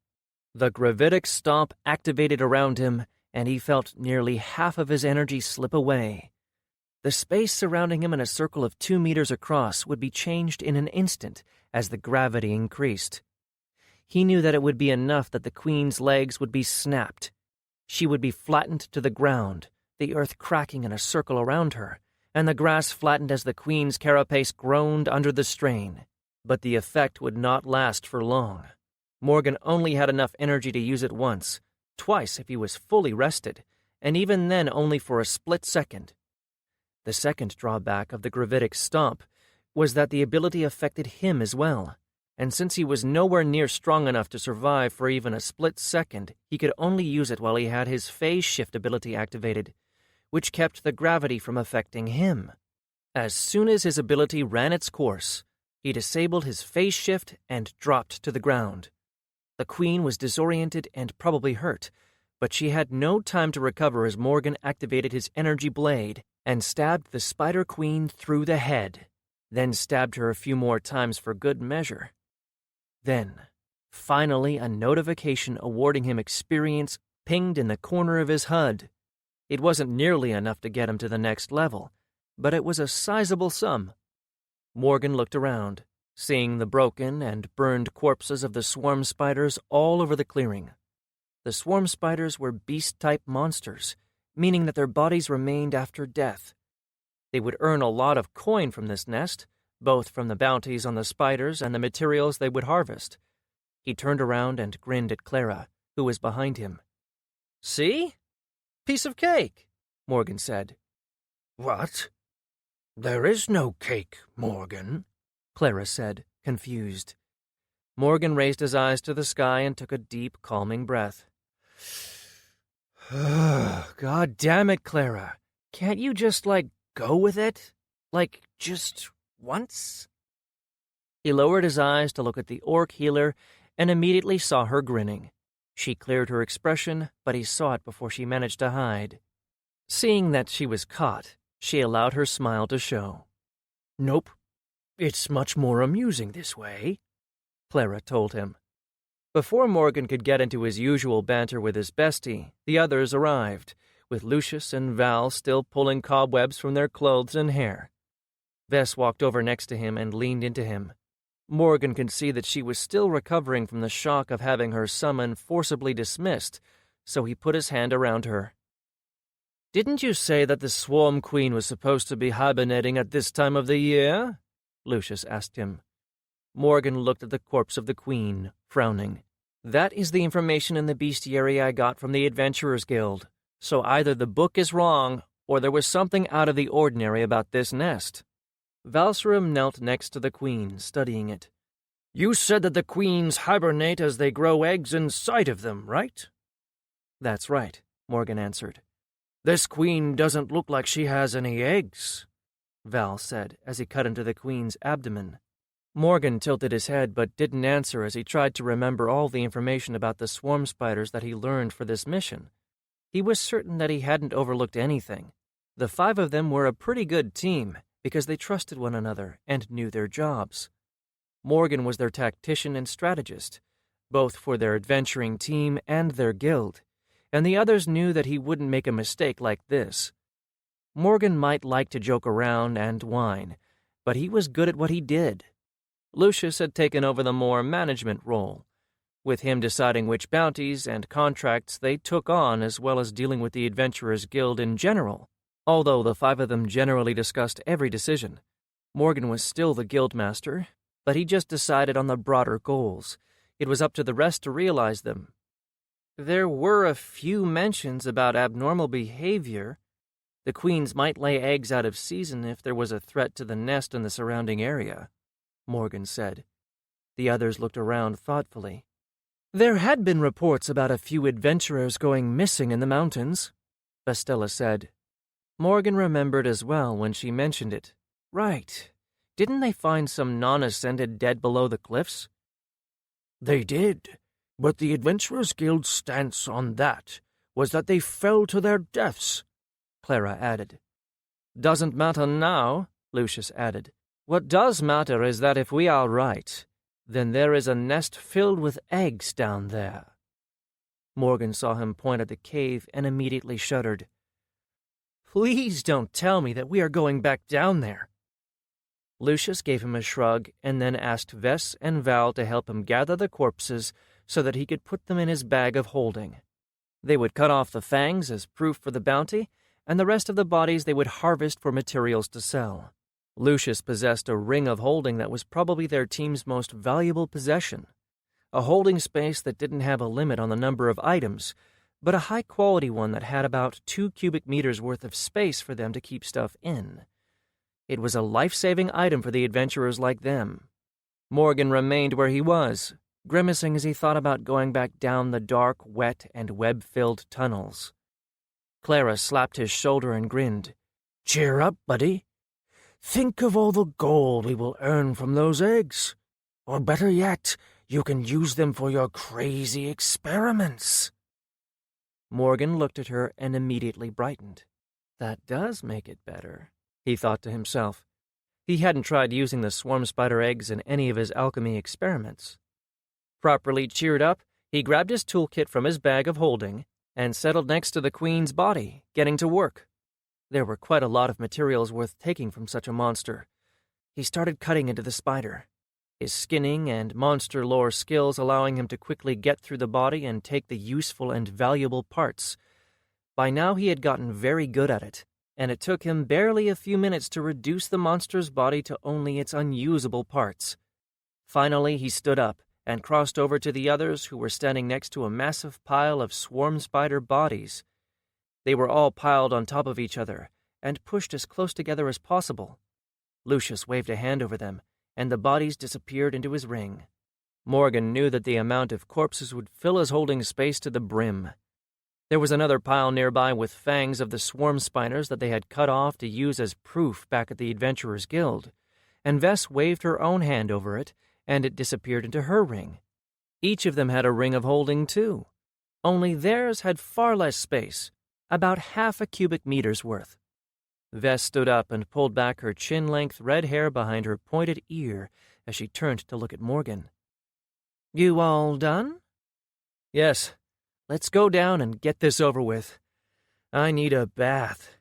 The gravitic stomp activated around him, and he felt nearly half of his energy slip away. The space surrounding him in a circle of 2 meters across would be changed in an instant as the gravity increased. He knew that it would be enough that the queen's legs would be snapped. She would be flattened to the ground, the earth cracking in a circle around her, and the grass flattened as the queen's carapace groaned under the strain. But the effect would not last for long. Morgan only had enough energy to use it once, twice if he was fully rested, and even then only for a split second. The second drawback of the gravitic stomp was that the ability affected him as well, and since he was nowhere near strong enough to survive for even a split second, he could only use it while he had his phase shift ability activated, which kept the gravity from affecting him. As soon as his ability ran its course, he disabled his phase shift and dropped to the ground. The queen was disoriented and probably hurt, but she had no time to recover as Morgan activated his energy blade and stabbed the spider queen through the head, then stabbed her a few more times for good measure. Then, finally, a notification awarding him experience pinged in the corner of his HUD. It wasn't nearly enough to get him to the next level, but it was a sizable sum. Morgan looked around, seeing the broken and burned corpses of the swarm spiders all over the clearing. The swarm spiders were beast-type monsters, meaning that their bodies remained after death. They would earn a lot of coin from this nest, both from the bounties on the spiders and the materials they would harvest. He turned around and grinned at Clara, who was behind him. "See? Piece of cake," Morgan said. "What? There is no cake, Morgan," Clara said, confused. Morgan raised his eyes to the sky and took a deep, calming breath. God damn it, Clara. Can't you just, go with it? Just once? He lowered his eyes to look at the orc healer and immediately saw her grinning. She cleared her expression, but he saw it before she managed to hide. Seeing that she was caught, she allowed her smile to show. "Nope. It's much more amusing this way," Clara told him. Before Morgan could get into his usual banter with his bestie, the others arrived, with Lucius and Val still pulling cobwebs from their clothes and hair. Vess walked over next to him and leaned into him. Morgan could see that she was still recovering from the shock of having her summon forcibly dismissed, so he put his hand around her. "Didn't you say that the Swarm Queen was supposed to be hibernating at this time of the year?" Lucius asked him. Morgan looked at the corpse of the queen, frowning. "That is the information in the bestiary I got from the Adventurers Guild, so either the book is wrong, or there was something out of the ordinary about this nest." Valserum knelt next to the queen, studying it. "You said that the queens hibernate as they grow eggs inside of them, right?" "That's right," Morgan answered. "This queen doesn't look like she has any eggs," Val said as he cut into the queen's abdomen. Morgan tilted his head but didn't answer as he tried to remember all the information about the swarm spiders that he learned for this mission. He was certain that he hadn't overlooked anything. The 5 of them were a pretty good team because they trusted one another and knew their jobs. Morgan was their tactician and strategist, both for their adventuring team and their guild, and the others knew that he wouldn't make a mistake like this. Morgan might like to joke around and whine, but he was good at what he did. Lucius had taken over the more management role, with him deciding which bounties and contracts they took on as well as dealing with the Adventurers Guild in general. Although the 5 of them generally discussed every decision, Morgan was still the guildmaster, but he just decided on the broader goals. It was up to the rest to realize them. There were a few mentions about abnormal behavior. The queens might lay eggs out of season if there was a threat to the nest in the surrounding area, Morgan said. The others looked around thoughtfully. There had been reports about a few adventurers going missing in the mountains, Bastella said. Morgan remembered as well when she mentioned it. Right. Didn't they find some non-ascended dead below the cliffs? "They did, but the Adventurers Guild's stance on that was that they fell to their deaths," Clara added. "Doesn't matter now," Lucius added. "What does matter is that if we are right, then there is a nest filled with eggs down there." Morgan saw him point at the cave and immediately shuddered. "Please don't tell me that we are going back down there." Lucius gave him a shrug and then asked Vess and Val to help him gather the corpses so that he could put them in his bag of holding. They would cut off the fangs as proof for the bounty, and the rest of the bodies they would harvest for materials to sell. Lucius possessed a ring of holding that was probably their team's most valuable possession, a holding space that didn't have a limit on the number of items, but a high-quality one that had about 2 cubic meters worth of space for them to keep stuff in. It was a life-saving item for the adventurers like them. Morgan remained where he was, grimacing as he thought about going back down the dark, wet, and web-filled tunnels. Clara slapped his shoulder and grinned. "Cheer up, buddy. Think of all the gold we will earn from those eggs. Or better yet, you can use them for your crazy experiments." Morgan looked at her and immediately brightened. That does make it better, he thought to himself. He hadn't tried using the swarm spider eggs in any of his alchemy experiments. Properly cheered up, he grabbed his toolkit from his bag of holding and settled next to the queen's body, getting to work. There were quite a lot of materials worth taking from such a monster. He started cutting into the spider, his skinning and monster lore skills allowing him to quickly get through the body and take the useful and valuable parts. By now he had gotten very good at it, and it took him barely a few minutes to reduce the monster's body to only its unusable parts. Finally, he stood up and crossed over to the others who were standing next to a massive pile of swarm spider bodies. They were all piled on top of each other and pushed as close together as possible. Lucius waved a hand over them, and the bodies disappeared into his ring. Morgan knew that the amount of corpses would fill his holding space to the brim. There was another pile nearby with fangs of the swarm spiders that they had cut off to use as proof back at the Adventurers Guild, and Vess waved her own hand over it, and it disappeared into her ring. Each of them had a ring of holding, too. Only theirs had far less space, about half a cubic meter's worth. Vess stood up and pulled back her chin-length red hair behind her pointed ear as she turned to look at Morgan. "You all done?" "Yes. Let's go down and get this over with. I need a bath,"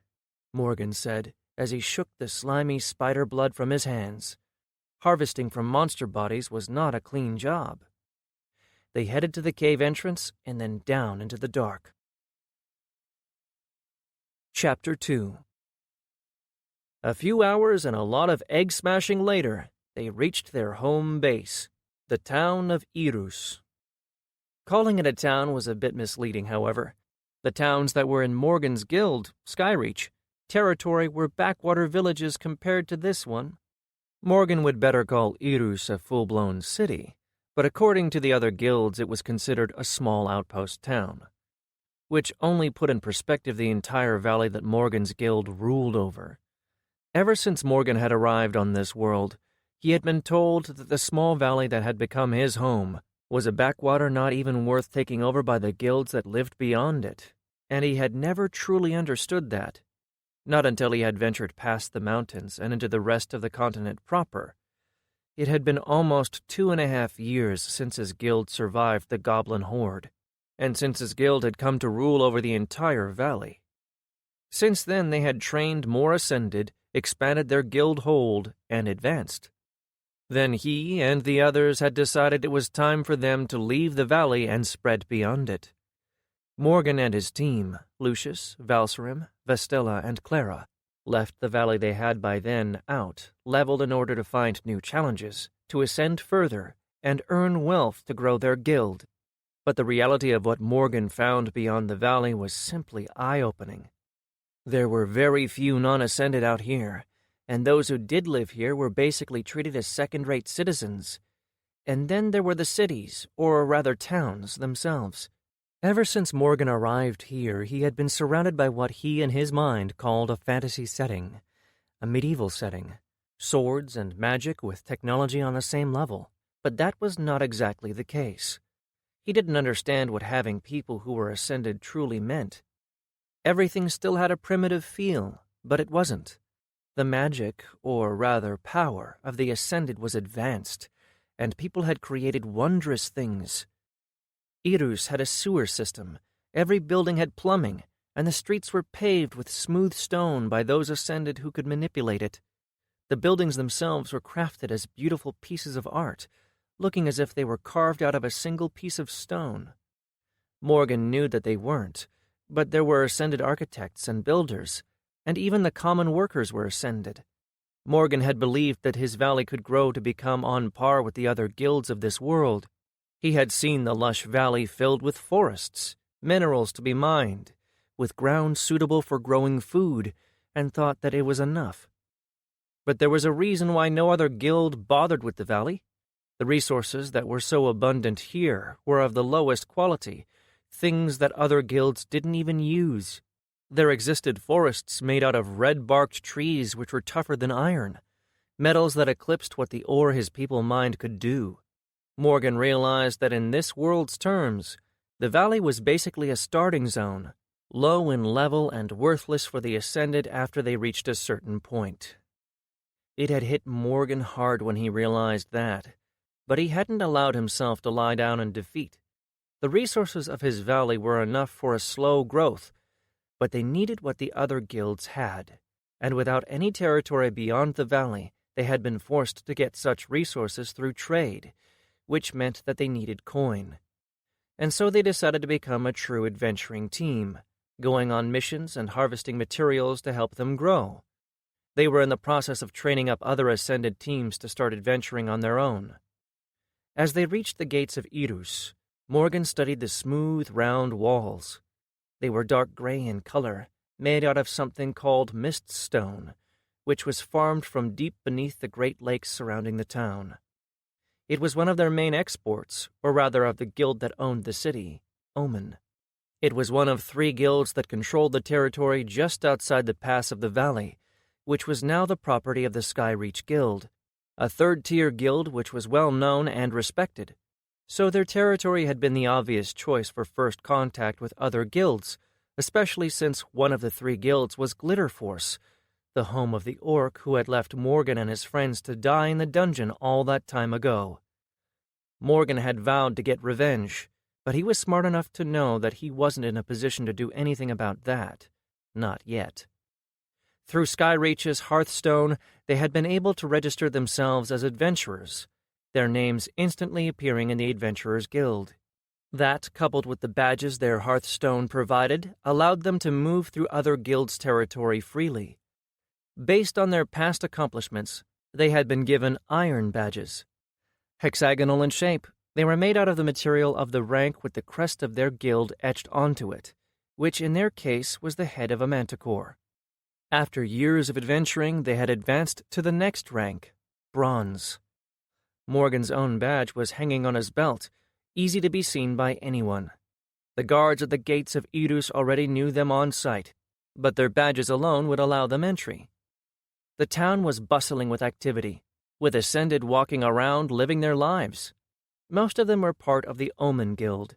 Morgan said as he shook the slimy spider blood from his hands. Harvesting from monster bodies was not a clean job. They headed to the cave entrance and then down into the dark. Chapter 2. A few hours and a lot of egg-smashing later, they reached their home base, the town of Irus. Calling it a town was a bit misleading, however. The towns that were in Morgan's guild, Skyreach, territory were backwater villages compared to this one. Morgan would better call Irus a full-blown city, but according to the other guilds it was considered a small outpost town, which only put in perspective the entire valley that Morgan's guild ruled over. Ever since Morgan had arrived on this world, he had been told that the small valley that had become his home was a backwater not even worth taking over by the guilds that lived beyond it, and he had never truly understood that. Not until he had ventured past the mountains and into the rest of the continent proper. It had been almost 2.5 years since his guild survived the goblin horde, and since his guild had come to rule over the entire valley. Since then they had trained more ascended, expanded their guild hold, and advanced. Then he and the others had decided it was time for them to leave the valley and spread beyond it. Morgan and his team, Lucius, Valserim, Vestella, and Clara, left the valley they had by then out, leveled in order to find new challenges, to ascend further, and earn wealth to grow their guild. But the reality of what Morgan found beyond the valley was simply eye-opening. There were very few non-ascended out here, and those who did live here were basically treated as second-rate citizens. And then there were the cities, or rather towns, themselves. Ever since Morgan arrived here, he had been surrounded by what he in his mind called a fantasy setting, a medieval setting, swords and magic with technology on the same level, but that was not exactly the case. He didn't understand what having people who were ascended truly meant. Everything still had a primitive feel, but it wasn't. The magic, or rather power, of the ascended was advanced, and people had created wondrous things. Irus had a sewer system, every building had plumbing, and the streets were paved with smooth stone by those ascended who could manipulate it. The buildings themselves were crafted as beautiful pieces of art, looking as if they were carved out of a single piece of stone. Morgan knew that they weren't, but there were ascended architects and builders, and even the common workers were ascended. Morgan had believed that his valley could grow to become on par with the other guilds of this world. He had seen the lush valley filled with forests, minerals to be mined, with ground suitable for growing food, and thought that it was enough. But there was a reason why no other guild bothered with the valley. The resources that were so abundant here were of the lowest quality, things that other guilds didn't even use. There existed forests made out of red-barked trees which were tougher than iron, metals that eclipsed what the ore his people mined could do. Morgan realized that in this world's terms, the valley was basically a starting zone, low in level and worthless for the Ascended after they reached a certain point. It had hit Morgan hard when he realized that, but he hadn't allowed himself to lie down in defeat. The resources of his valley were enough for a slow growth, but they needed what the other guilds had, and without any territory beyond the valley, they had been forced to get such resources through trade, which meant that they needed coin. And so they decided to become a true adventuring team, going on missions and harvesting materials to help them grow. They were in the process of training up other Ascended teams to start adventuring on their own. As they reached the gates of Irus, Morgan studied the smooth, round walls. They were dark gray in color, made out of something called mist stone, which was farmed from deep beneath the great lakes surrounding the town. It was one of their main exports, or rather of the guild that owned the city, Omen. It was one of 3 guilds that controlled the territory just outside the pass of the valley, which was now the property of the Skyreach Guild, a third-tier guild which was well known and respected. So their territory had been the obvious choice for first contact with other guilds, especially since one of the 3 guilds was Glitterforce, the home of the orc who had left Morgan and his friends to die in the dungeon all that time ago. Morgan had vowed to get revenge, but he was smart enough to know that he wasn't in a position to do anything about that. Not yet. Through Skyreach's Hearthstone, they had been able to register themselves as adventurers, their names instantly appearing in the Adventurers Guild. That, coupled with the badges their Hearthstone provided, allowed them to move through other guilds' territory freely. Based on their past accomplishments, they had been given iron badges. Hexagonal in shape, they were made out of the material of the rank with the crest of their guild etched onto it, which in their case was the head of a manticore. After years of adventuring, they had advanced to the next rank, bronze. Morgan's own badge was hanging on his belt, easy to be seen by anyone. The guards at the gates of Irus already knew them on sight, but their badges alone would allow them entry. The town was bustling with activity, with Ascended walking around living their lives. Most of them were part of the Omen Guild,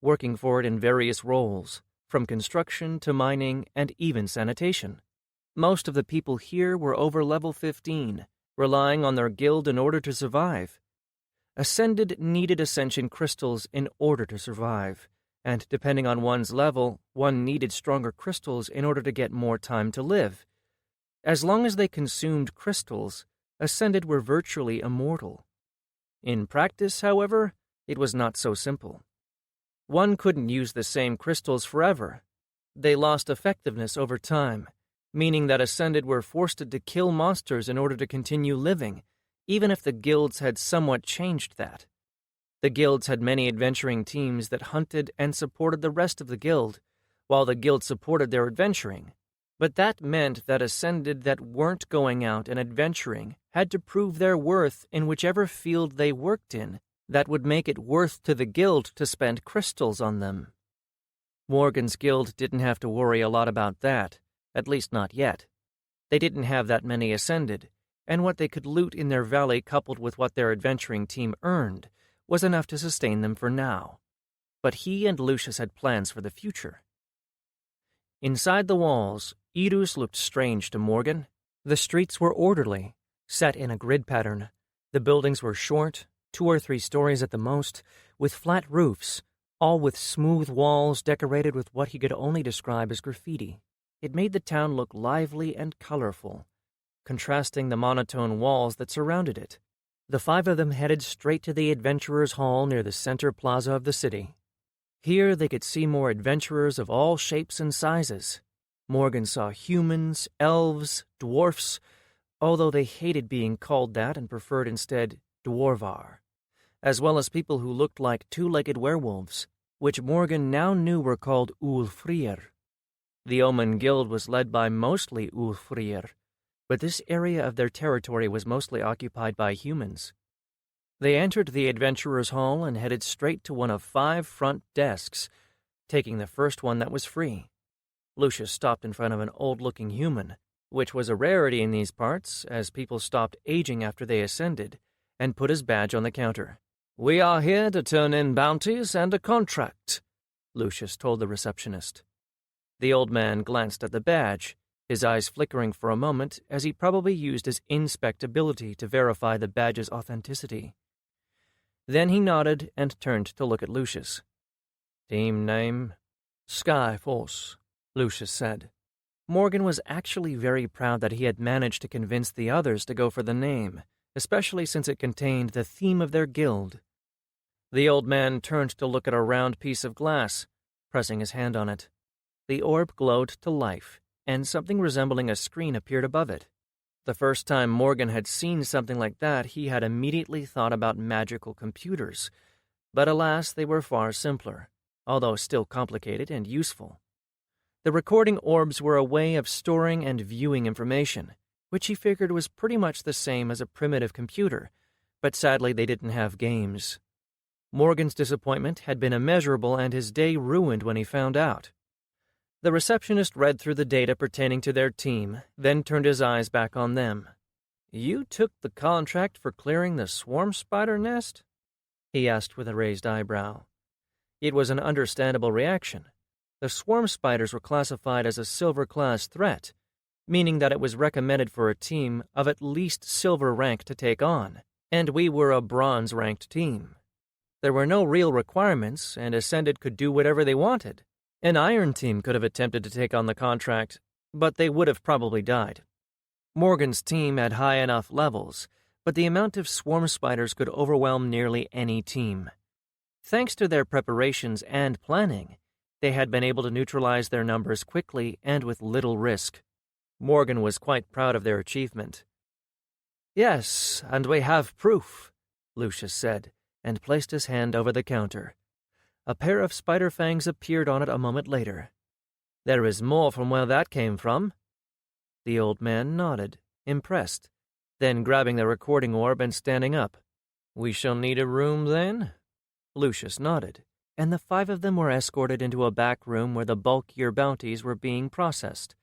working for it in various roles, from construction to mining and even sanitation. Most of the people here were over level 15, relying on their guild in order to survive. Ascended needed Ascension crystals in order to survive, and depending on one's level, one needed stronger crystals in order to get more time to live. As long as they consumed crystals, Ascended were virtually immortal. In practice, however, it was not so simple. One couldn't use the same crystals forever. They lost effectiveness over time, meaning that Ascended were forced to kill monsters in order to continue living, even if the guilds had somewhat changed that. The guilds had many adventuring teams that hunted and supported the rest of the guild, while the guild supported their adventuring. But that meant that Ascended that weren't going out and adventuring had to prove their worth in whichever field they worked in that would make it worth to the guild to spend crystals on them. Morgan's guild didn't have to worry a lot about that, at least not yet. They didn't have that many Ascended, and what they could loot in their valley coupled with what their adventuring team earned was enough to sustain them for now. But he and Lucius had plans for the future. Inside the walls, Irus looked strange to Morgan. The streets were orderly, set in a grid pattern. The buildings were short, 2 or 3 stories at the most, with flat roofs, all with smooth walls decorated with what he could only describe as graffiti. It made the town look lively and colorful, contrasting the monotone walls that surrounded it. The 5 of them headed straight to the Adventurers' Hall near the center plaza of the city. Here they could see more adventurers of all shapes and sizes. Morgan saw humans, elves, dwarfs, although they hated being called that and preferred instead dwarvar, as well as people who looked like 2-legged werewolves, which Morgan now knew were called Ulfrir. The Omen Guild was led by mostly Ulfrir, but this area of their territory was mostly occupied by humans. They entered the Adventurer's Hall and headed straight to one of 5 front desks, taking the first one that was free. Lucius stopped in front of an old-looking human, which was a rarity in these parts, as people stopped aging after they ascended, and put his badge on the counter. "We are here to turn in bounties and a contract," Lucius told the receptionist. The old man glanced at the badge, his eyes flickering for a moment as he probably used his inspect ability to verify the badge's authenticity. Then he nodded and turned to look at Lucius. "Team name?" "Skyforce," Lucius said. Morgan was actually very proud that he had managed to convince the others to go for the name, especially since it contained the theme of their guild. The old man turned to look at a round piece of glass, pressing his hand on it. The orb glowed to life, and something resembling a screen appeared above it. The first time Morgan had seen something like that, he had immediately thought about magical computers, but alas, they were far simpler, although still complicated and useful. The recording orbs were a way of storing and viewing information, which he figured was pretty much the same as a primitive computer, but sadly they didn't have games. Morgan's disappointment had been immeasurable and his day ruined when he found out. The receptionist read through the data pertaining to their team, then turned his eyes back on them. "You took the contract for clearing the swarm spider nest?" he asked with a raised eyebrow. It was an understandable reaction. The swarm spiders were classified as a silver-class threat, meaning that it was recommended for a team of at least silver rank to take on, and we were a bronze-ranked team. There were no real requirements, and Ascended could do whatever they wanted. An iron team could have attempted to take on the contract, but they would have probably died. Morgan's team had high enough levels, but the amount of swarm spiders could overwhelm nearly any team. Thanks to their preparations and planning, they had been able to neutralize their numbers quickly and with little risk. Morgan was quite proud of their achievement. "Yes, and we have proof," Lucius said, and placed his hand over the counter. A pair of spider fangs appeared on it a moment later. "There is more from where that came from." The old man nodded, impressed, then grabbing the recording orb and standing up. "We shall need a room, then?" Lucius nodded, and the 5 of them were escorted into a back room where the bulkier bounties were being processed.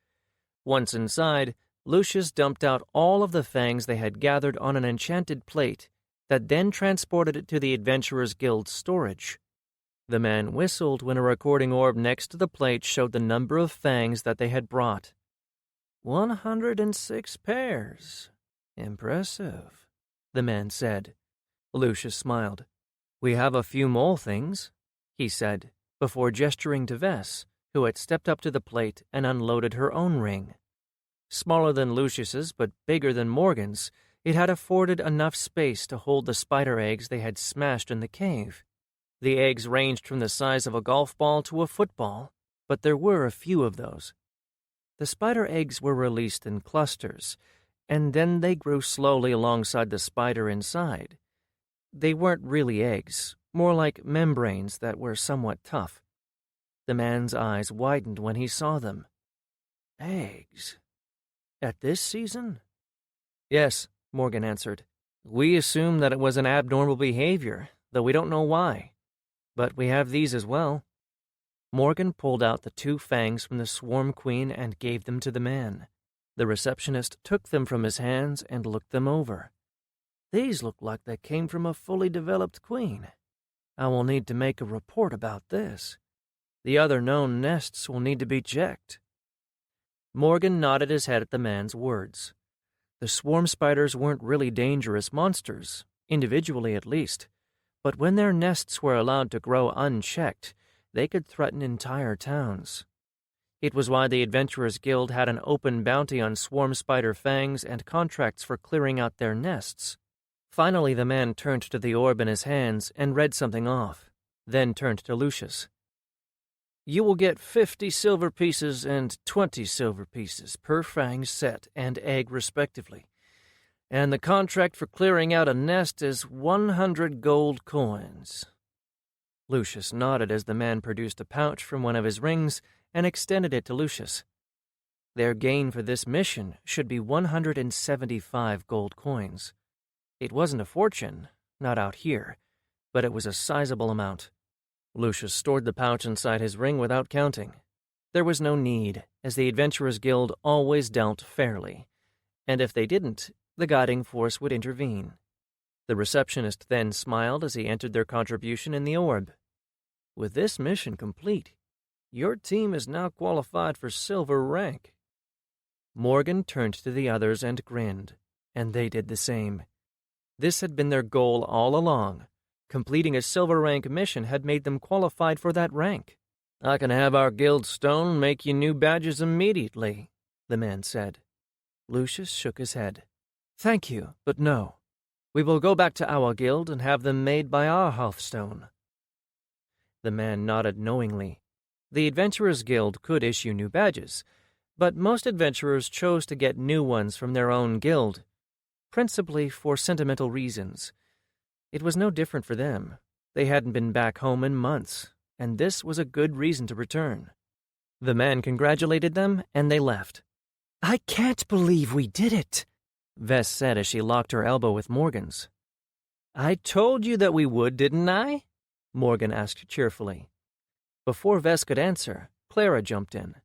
Once inside, Lucius dumped out all of the fangs they had gathered on an enchanted plate that then transported it to the Adventurers Guild's storage. The man whistled when a recording orb next to the plate showed the number of fangs that they had brought. 106 pairs. Impressive, the man said. Lucius smiled. "We have a few more things," he said, before gesturing to Vess, who had stepped up to the plate and unloaded her own ring. Smaller than Lucius's, but bigger than Morgan's, it had afforded enough space to hold the spider eggs they had smashed in the cave. The eggs ranged from the size of a golf ball to a football, but there were a few of those. The spider eggs were released in clusters, and then they grew slowly alongside the spider inside. They weren't really eggs, more like membranes that were somewhat tough. The man's eyes widened when he saw them. "Eggs? At this season?" "Yes," Morgan answered. "We assume that it was an abnormal behavior, though we don't know why. But we have these as well." Morgan pulled out the 2 fangs from the Swarm Queen and gave them to the man. The receptionist took them from his hands and looked them over. "These look like they came from a fully developed queen. I will need to make a report about this. The other known nests will need to be checked." Morgan nodded his head at the man's words. The swarm spiders weren't really dangerous monsters, individually at least, but when their nests were allowed to grow unchecked, they could threaten entire towns. It was why the Adventurers Guild had an open bounty on swarm spider fangs and contracts for clearing out their nests. Finally, the man turned to the orb in his hands and read something off, then turned to Lucius. "You will get 50 silver pieces and 20 silver pieces per fang set and egg respectively. And the contract for clearing out a nest is 100 gold coins." Lucius nodded as the man produced a pouch from one of his rings and extended it to Lucius. Their gain for this mission should be 175 gold coins. It wasn't a fortune, not out here, but it was a sizable amount. Lucius stored the pouch inside his ring without counting. There was no need, as the Adventurers Guild always dealt fairly, and if they didn't, the guiding force would intervene. The receptionist then smiled as he entered their contribution in the orb. With this mission complete, your team is now qualified for silver rank. Morgan turned to the others and grinned, and they did the same. This had been their goal all along. Completing a silver rank mission had made them qualified for that rank. "I can have our guild stone make you new badges immediately," the man said. Lucius shook his head. "Thank you, but no. We will go back to our guild and have them made by our hearthstone." The man nodded knowingly. The Adventurers Guild could issue new badges, but most adventurers chose to get new ones from their own guild, principally for sentimental reasons. It was no different for them. They hadn't been back home in months, and this was a good reason to return. The man congratulated them, and they left. "I can't believe we did it," Vess said as she locked her elbow with Morgan's. "I told you that we would, didn't I?" Morgan asked cheerfully. Before Vess could answer, Clara jumped in.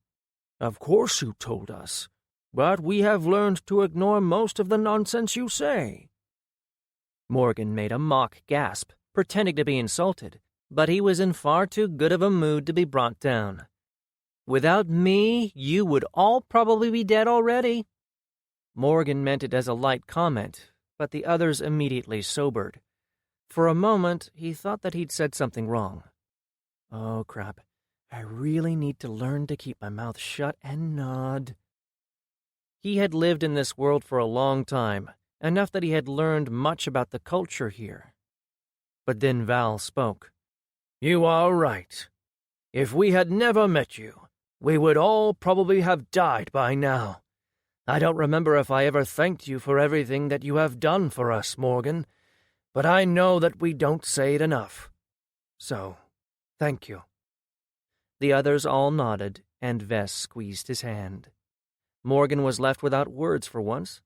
"Of course you told us, but we have learned to ignore most of the nonsense you say." Morgan made a mock gasp, pretending to be insulted, but he was in far too good of a mood to be brought down. "Without me, you would all probably be dead already." Morgan meant it as a light comment, but the others immediately sobered. For a moment, he thought that he'd said something wrong. Oh, crap. I really need to learn to keep my mouth shut and nod. He had lived in this world for a long time, enough that he had learned much about the culture here. But then Val spoke. "You are right. If we had never met you, we would all probably have died by now. I don't remember if I ever thanked you for everything that you have done for us, Morgan, but I know that we don't say it enough. So, thank you." The others all nodded, and Vess squeezed his hand. Morgan was left without words for once.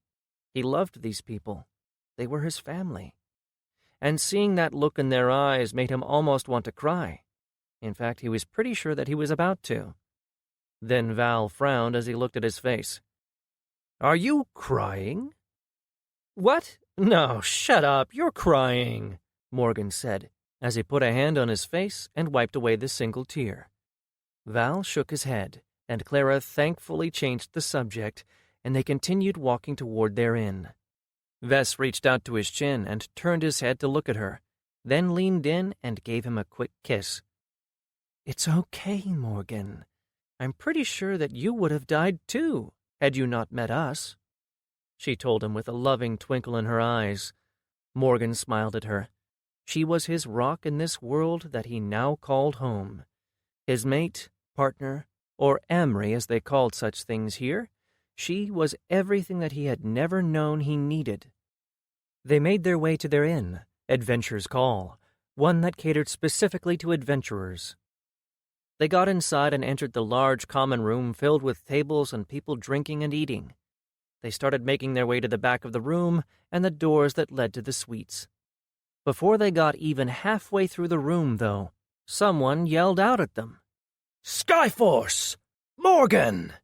He loved these people. They were his family. And seeing that look in their eyes made him almost want to cry. In fact, he was pretty sure that he was about to. Then Val frowned as he looked at his face. "Are you crying?" "What? No, shut up, you're crying," Morgan said, as he put a hand on his face and wiped away the single tear. Val shook his head, and Clara thankfully changed the subject, and they continued walking toward their inn. Vess reached out to his chin and turned his head to look at her, then leaned in and gave him a quick kiss. "It's okay, Morgan. I'm pretty sure that you would have died too, had you not met us," she told him with a loving twinkle in her eyes. Morgan smiled at her. She was his rock in this world that he now called home. His mate, partner, or Amory as they called such things here, she was everything that he had never known he needed. They made their way to their inn, Adventure's Call, one that catered specifically to adventurers. They got inside and entered the large common room filled with tables and people drinking and eating. They started making their way to the back of the room and the doors that led to the suites. Before they got even halfway through the room, though, someone yelled out at them. "Skyforce! Morgan!"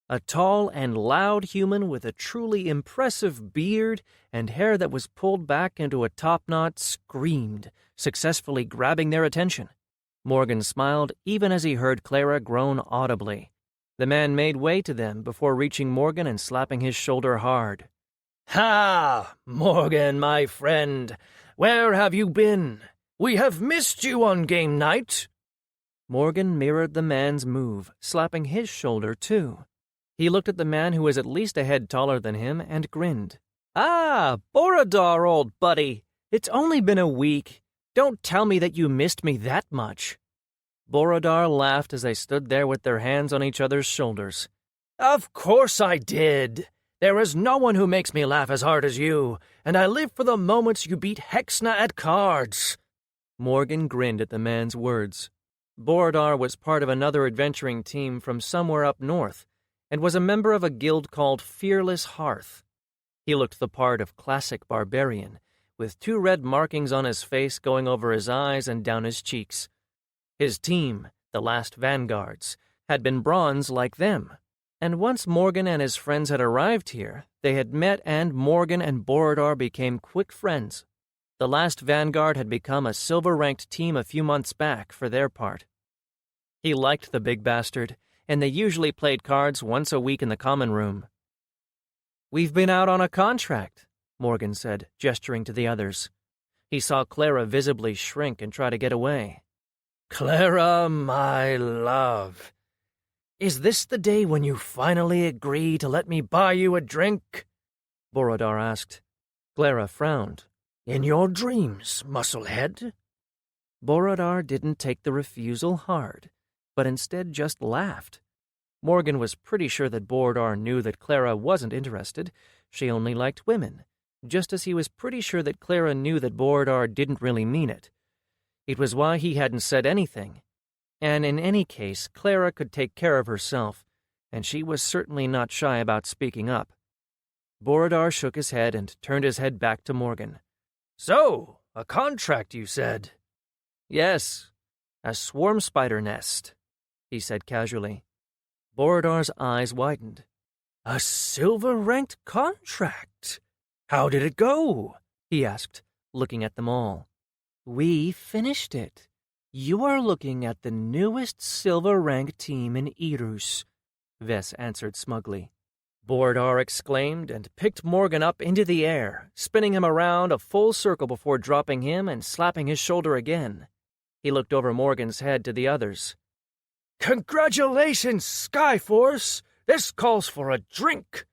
A tall and loud human with a truly impressive beard and hair that was pulled back into a topknot screamed, successfully grabbing their attention. Morgan smiled even as he heard Clara groan audibly. The man made way to them before reaching Morgan and slapping his shoulder hard. "Ha! Morgan, my friend! Where have you been? We have missed you on game night!" Morgan mirrored the man's move, slapping his shoulder too. He looked at the man who was at least a head taller than him and grinned. "Ah, Borodar, old buddy! It's only been a week. Don't tell me that you missed me that much." Borodar laughed as they stood there with their hands on each other's shoulders. "Of course I did. There is no one who makes me laugh as hard as you, and I live for the moments you beat Hexna at cards." Morgan grinned at the man's words. Borodar was part of another adventuring team from somewhere up north, and was a member of a guild called Fearless Hearth. He looked the part of classic barbarian, with 2 red markings on his face going over his eyes and down his cheeks. His team, the Last Vanguards, had been bronze like them, and once Morgan and his friends had arrived here, they had met and Morgan and Borodar became quick friends. The Last Vanguard had become a silver-ranked team a few months back for their part. He liked the big bastard, and they usually played cards once a week in the common room. "We've been out on a contract," Morgan said, gesturing to the others. He saw Clara visibly shrink and try to get away. "Clara, my love, is this the day when you finally agree to let me buy you a drink?" Borodar asked. Clara frowned. "In your dreams, musclehead?" Borodar didn't take the refusal hard, but instead just laughed. Morgan was pretty sure that Borodar knew that Clara wasn't interested. She only liked women, just as he was pretty sure that Clara knew that Borodar didn't really mean it. It was why he hadn't said anything. And in any case, Clara could take care of herself, and she was certainly not shy about speaking up. Borodar shook his head and turned his head back to Morgan. "So, a contract, you said?" "Yes, a swarm spider nest," he said casually. Borodar's eyes widened. "A silver-ranked contract? How did it go?" he asked, looking at them all. "We finished it. You are looking at the newest silver-ranked team in Irus," Vess answered smugly. Borodar exclaimed and picked Morgan up into the air, spinning him around a full circle before dropping him and slapping his shoulder again. He looked over Morgan's head to the others. "Congratulations, Skyforce! This calls for a drink!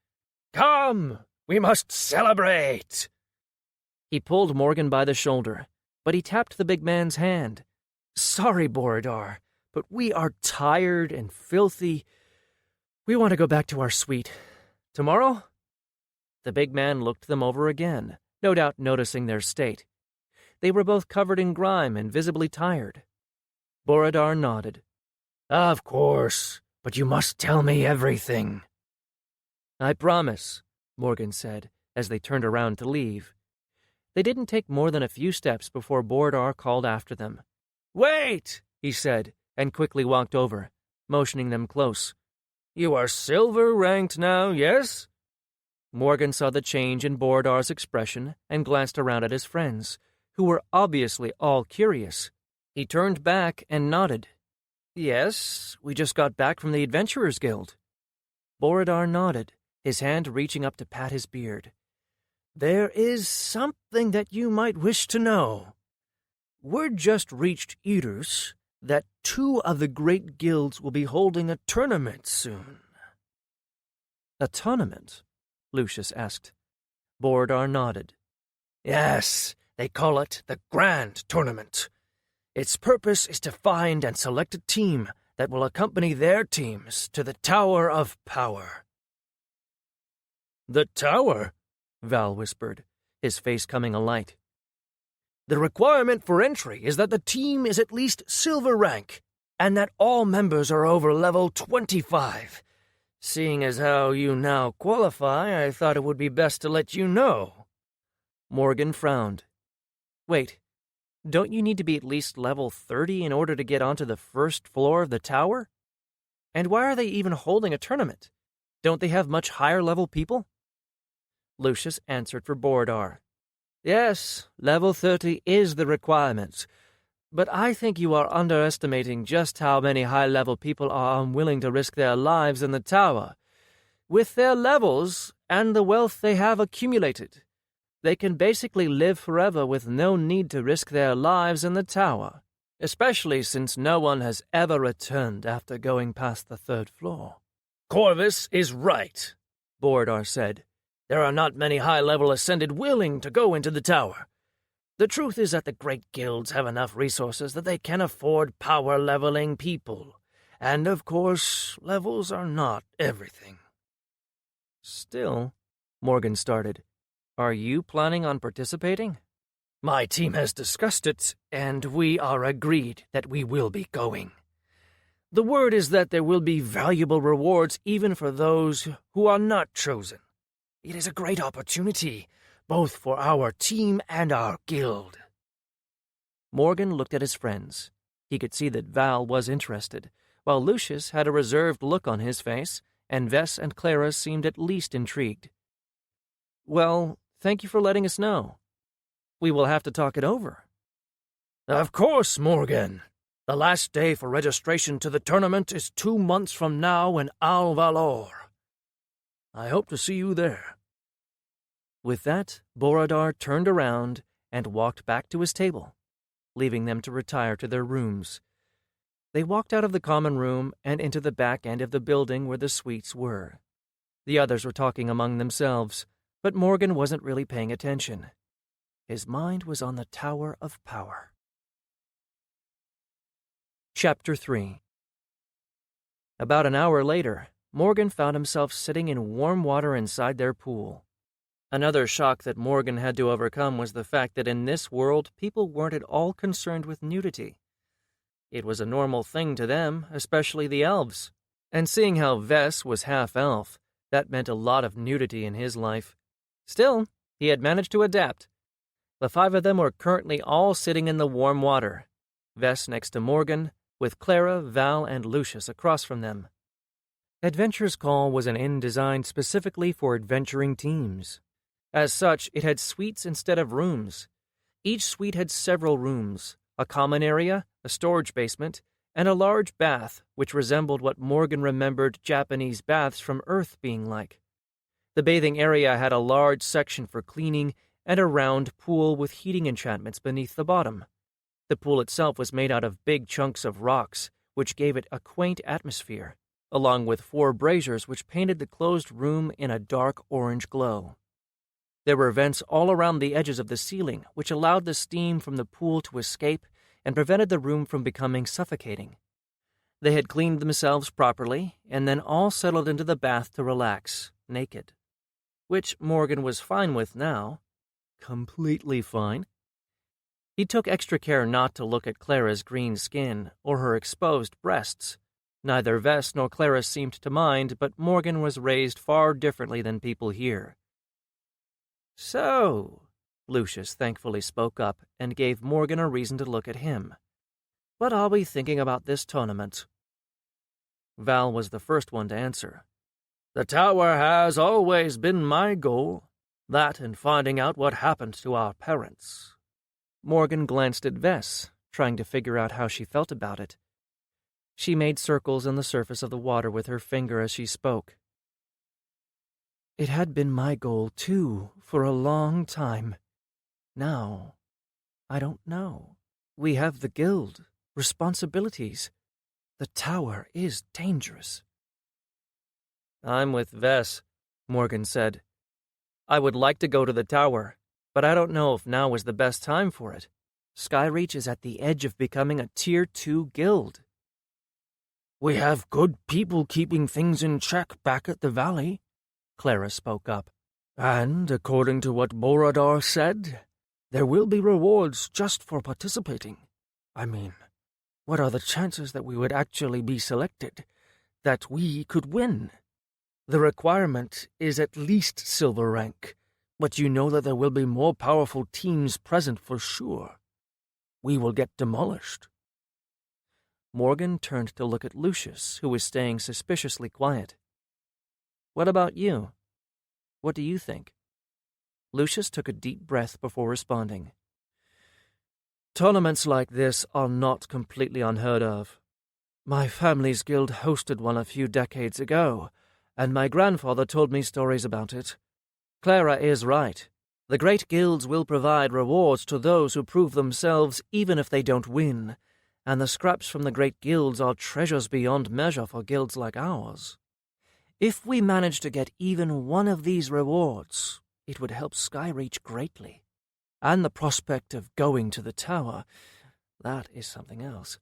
Come, we must celebrate!" He pulled Morgan by the shoulder, but he tapped the big man's hand. "Sorry, Borodar, but we are tired and filthy. We want to go back to our suite. Tomorrow?" The big man looked them over again, no doubt noticing their state. They were both covered in grime and visibly tired. Borodar nodded. "Of course, but you must tell me everything." "I promise," Morgan said, as they turned around to leave. They didn't take more than a few steps before Borodar called after them. "Wait!" he said, and quickly walked over, motioning them close. "You are silver-ranked now, yes?" Morgan saw the change in Borodar's expression and glanced around at his friends, who were obviously all curious. He turned back and nodded. "Yes, we just got back from the Adventurers Guild." Borodar nodded, his hand reaching up to pat his beard. "There is something that you might wish to know. Word just reached Irus that 2 of the great guilds will be holding a tournament soon." "A tournament?" Lucius asked. Borodar nodded. "Yes, they call it the Grand Tournament. Its purpose is to find and select a team that will accompany their teams to the Tower of Power." "The Tower?" Val whispered, his face coming alight. "The requirement for entry is that the team is at least silver rank, and that all members are over level 25. Seeing as how you now qualify, I thought it would be best to let you know." Morgan frowned. "Wait, don't you need to be at least level 30 in order to get onto the first floor of the tower? And why are they even holding a tournament? Don't they have much higher-level people?" Lucius answered for Borodar. "Yes, level 30 is the requirement, but I think you are underestimating just how many high-level people are unwilling to risk their lives in the tower. With their levels and the wealth they have accumulated, they can basically live forever with no need to risk their lives in the tower, especially since no one has ever returned after going past the 3rd floor." "Corvus is right," Borodar said. "There are not many high-level ascended willing to go into the tower. The truth is that the great guilds have enough resources that they can afford power-leveling people. And, of course, levels are not everything." "Still," Morgan started, "are you planning on participating?" My team has discussed it, and we are agreed that we will be going. The word is that there will be valuable rewards even for those who are not chosen. It is a great opportunity, both for our team and our guild. Morgan looked at his friends. He could see that Val was interested, while Lucius had a reserved look on his face, and Vess and Clara seemed at least intrigued. Well, thank you for letting us know. We will have to talk it over. Of course, Morgan. The last day for registration to the tournament is 2 months from now in Al Valor. I hope to see you there. With that, Borodar turned around and walked back to his table, leaving them to retire to their rooms. They walked out of the common room and into the back end of the building where the suites were. The others were talking among themselves, but Morgan wasn't really paying attention. His mind was on the Tower of Power. Chapter 3. About an hour later, Morgan found himself sitting in warm water inside their pool. Another shock that Morgan had to overcome was the fact that in this world people weren't at all concerned with nudity. It was a normal thing to them, especially the elves. And seeing how Vess was half-elf, that meant a lot of nudity in his life. Still, he had managed to adapt. The 5 of them were currently all sitting in the warm water, Vess next to Morgan, with Clara, Val, and Lucius across from them. Adventure's Call was an inn designed specifically for adventuring teams. As such, it had suites instead of rooms. Each suite had several rooms, a common area, a storage basement, and a large bath, which resembled what Morgan remembered Japanese baths from Earth being like. The bathing area had a large section for cleaning and a round pool with heating enchantments beneath the bottom. The pool itself was made out of big chunks of rocks, which gave it a quaint atmosphere, along with 4 braziers which painted the closed room in a dark orange glow. There were vents all around the edges of the ceiling, which allowed the steam from the pool to escape and prevented the room from becoming suffocating. They had cleaned themselves properly, and then all settled into the bath to relax, naked. Which Morgan was fine with now. Completely fine. He took extra care not to look at Clara's green skin or her exposed breasts. Neither Vess nor Clara seemed to mind, but Morgan was raised far differently than people here. So, Lucius thankfully spoke up and gave Morgan a reason to look at him. What are we thinking about this tournament? Val was the first one to answer. The tower has always been my goal, that and finding out what happened to our parents. Morgan glanced at Vess, trying to figure out how she felt about it. She made circles on the surface of the water with her finger as she spoke. It had been my goal, too, for a long time. Now, I don't know. We have the guild, responsibilities. The tower is dangerous. I'm with Vess, Morgan said. I would like to go to the tower, but I don't know if now is the best time for it. Skyreach is at the edge of becoming a Tier 2 guild. We have good people keeping things in check back at the valley, Clara spoke up. And, according to what Borodar said, there will be rewards just for participating. I mean, what are the chances that we would actually be selected, that we could win? The requirement is at least silver rank, but you know that there will be more powerful teams present for sure. We will get demolished. Morgan turned to look at Lucius, who was staying suspiciously quiet. What about you? What do you think? Lucius took a deep breath before responding. Tournaments like this are not completely unheard of. My family's guild hosted one a few decades ago, and my grandfather told me stories about it. Clara is right. The great guilds will provide rewards to those who prove themselves even if they don't win, and the scraps from the great guilds are treasures beyond measure for guilds like ours. If we manage to get even one of these rewards, it would help Skyreach greatly. And the prospect of going to the tower, that is something else.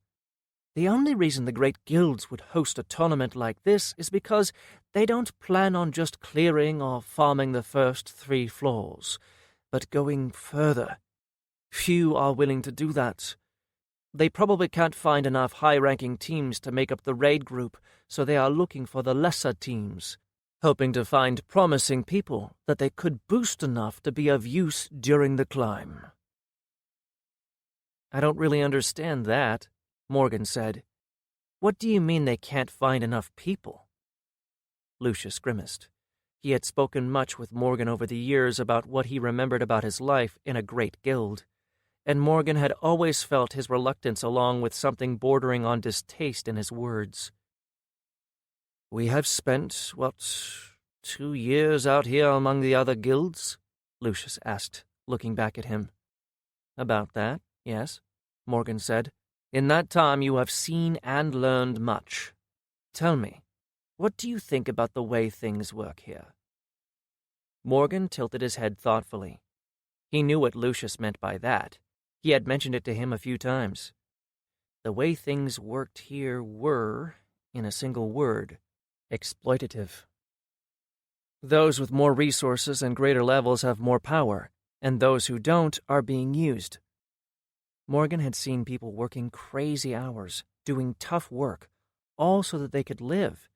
The only reason the great guilds would host a tournament like this is because they don't plan on just clearing or farming the first 3 floors, but going further. Few are willing to do that. They probably can't find enough high-ranking teams to make up the raid group, so they are looking for the lesser teams, hoping to find promising people that they could boost enough to be of use during the climb. I don't really understand that, Morgan said. What do you mean they can't find enough people? Lucius grimaced. He had spoken much with Morgan over the years about what he remembered about his life in a great guild, and Morgan had always felt his reluctance along with something bordering on distaste in his words. We have spent, 2 years out here among the other guilds? Lucius asked, looking back at him. About that, yes, Morgan said. In that time you have seen and learned much. Tell me, what do you think about the way things work here? Morgan tilted his head thoughtfully. He knew what Lucius meant by that. He had mentioned it to him a few times. The way things worked here were, in a single word, exploitative. Those with more resources and greater levels have more power, and those who don't are being used. Morgan had seen people working crazy hours, doing tough work, all so that they could live.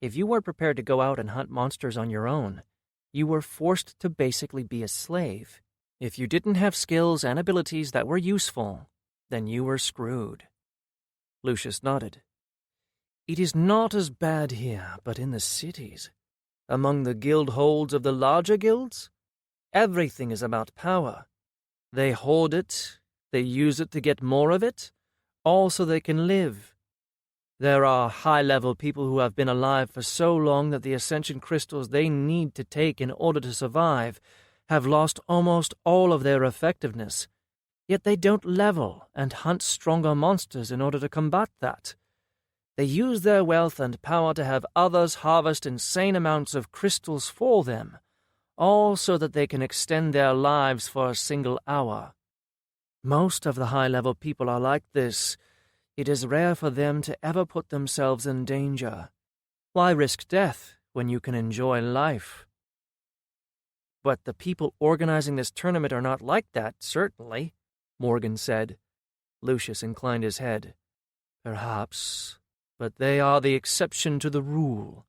If you weren't prepared to go out and hunt monsters on your own, you were forced to basically be a slave. If you didn't have skills and abilities that were useful, then you were screwed. Lucius nodded. It is not as bad here, but in the cities. Among the guild holds of the larger guilds, everything is about power. They hoard it, they use it to get more of it, all so they can live. There are high-level people who have been alive for so long that the ascension crystals they need to take in order to survive have lost almost all of their effectiveness, yet they don't level and hunt stronger monsters in order to combat that. They use their wealth and power to have others harvest insane amounts of crystals for them, all so that they can extend their lives for a single hour. Most of the high-level people are like this. It is rare for them to ever put themselves in danger. Why risk death when you can enjoy life? But the people organizing this tournament are not like that, certainly, Morgan said. Lucius inclined his head. Perhaps, but they are the exception to the rule.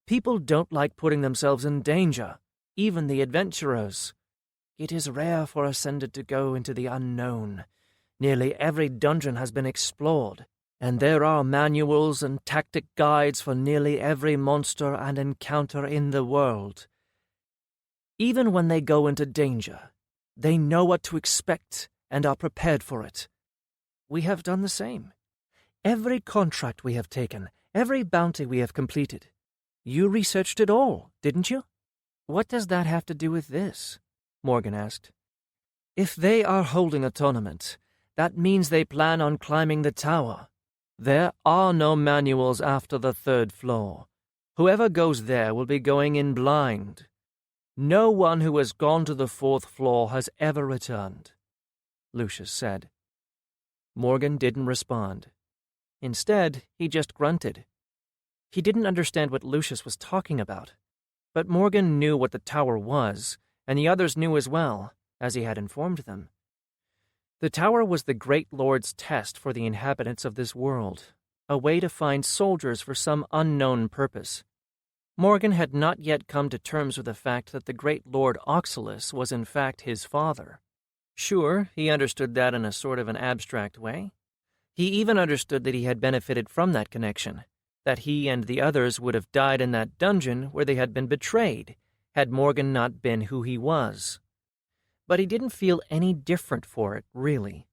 People don't like putting themselves in danger, even the adventurers. It is rare for Ascended to go into the unknown. Nearly every dungeon has been explored, and there are manuals and tactic guides for nearly every monster and encounter in the world. Even when they go into danger, they know what to expect and are prepared for it. We have done the same. Every contract we have taken, every bounty we have completed. You researched it all, didn't you? What does that have to do with this? Morgan asked. If they are holding a tournament, that means they plan on climbing the tower. There are no manuals after the 3rd floor. Whoever goes there will be going in blind. No one who has gone to the 4th floor has ever returned, Lucius said. Morgan didn't respond. Instead, he just grunted. He didn't understand what Lucius was talking about, but Morgan knew what the tower was, and the others knew as well, as he had informed them. The tower was the Great Lord's test for the inhabitants of this world, a way to find soldiers for some unknown purpose. Morgan had not yet come to terms with the fact that the Great Lord Oxalis was in fact his father. Sure, he understood that in a sort of an abstract way. He even understood that he had benefited from that connection, that he and the others would have died in that dungeon where they had been betrayed, had Morgan not been who he was. But he didn't feel any different for it, really.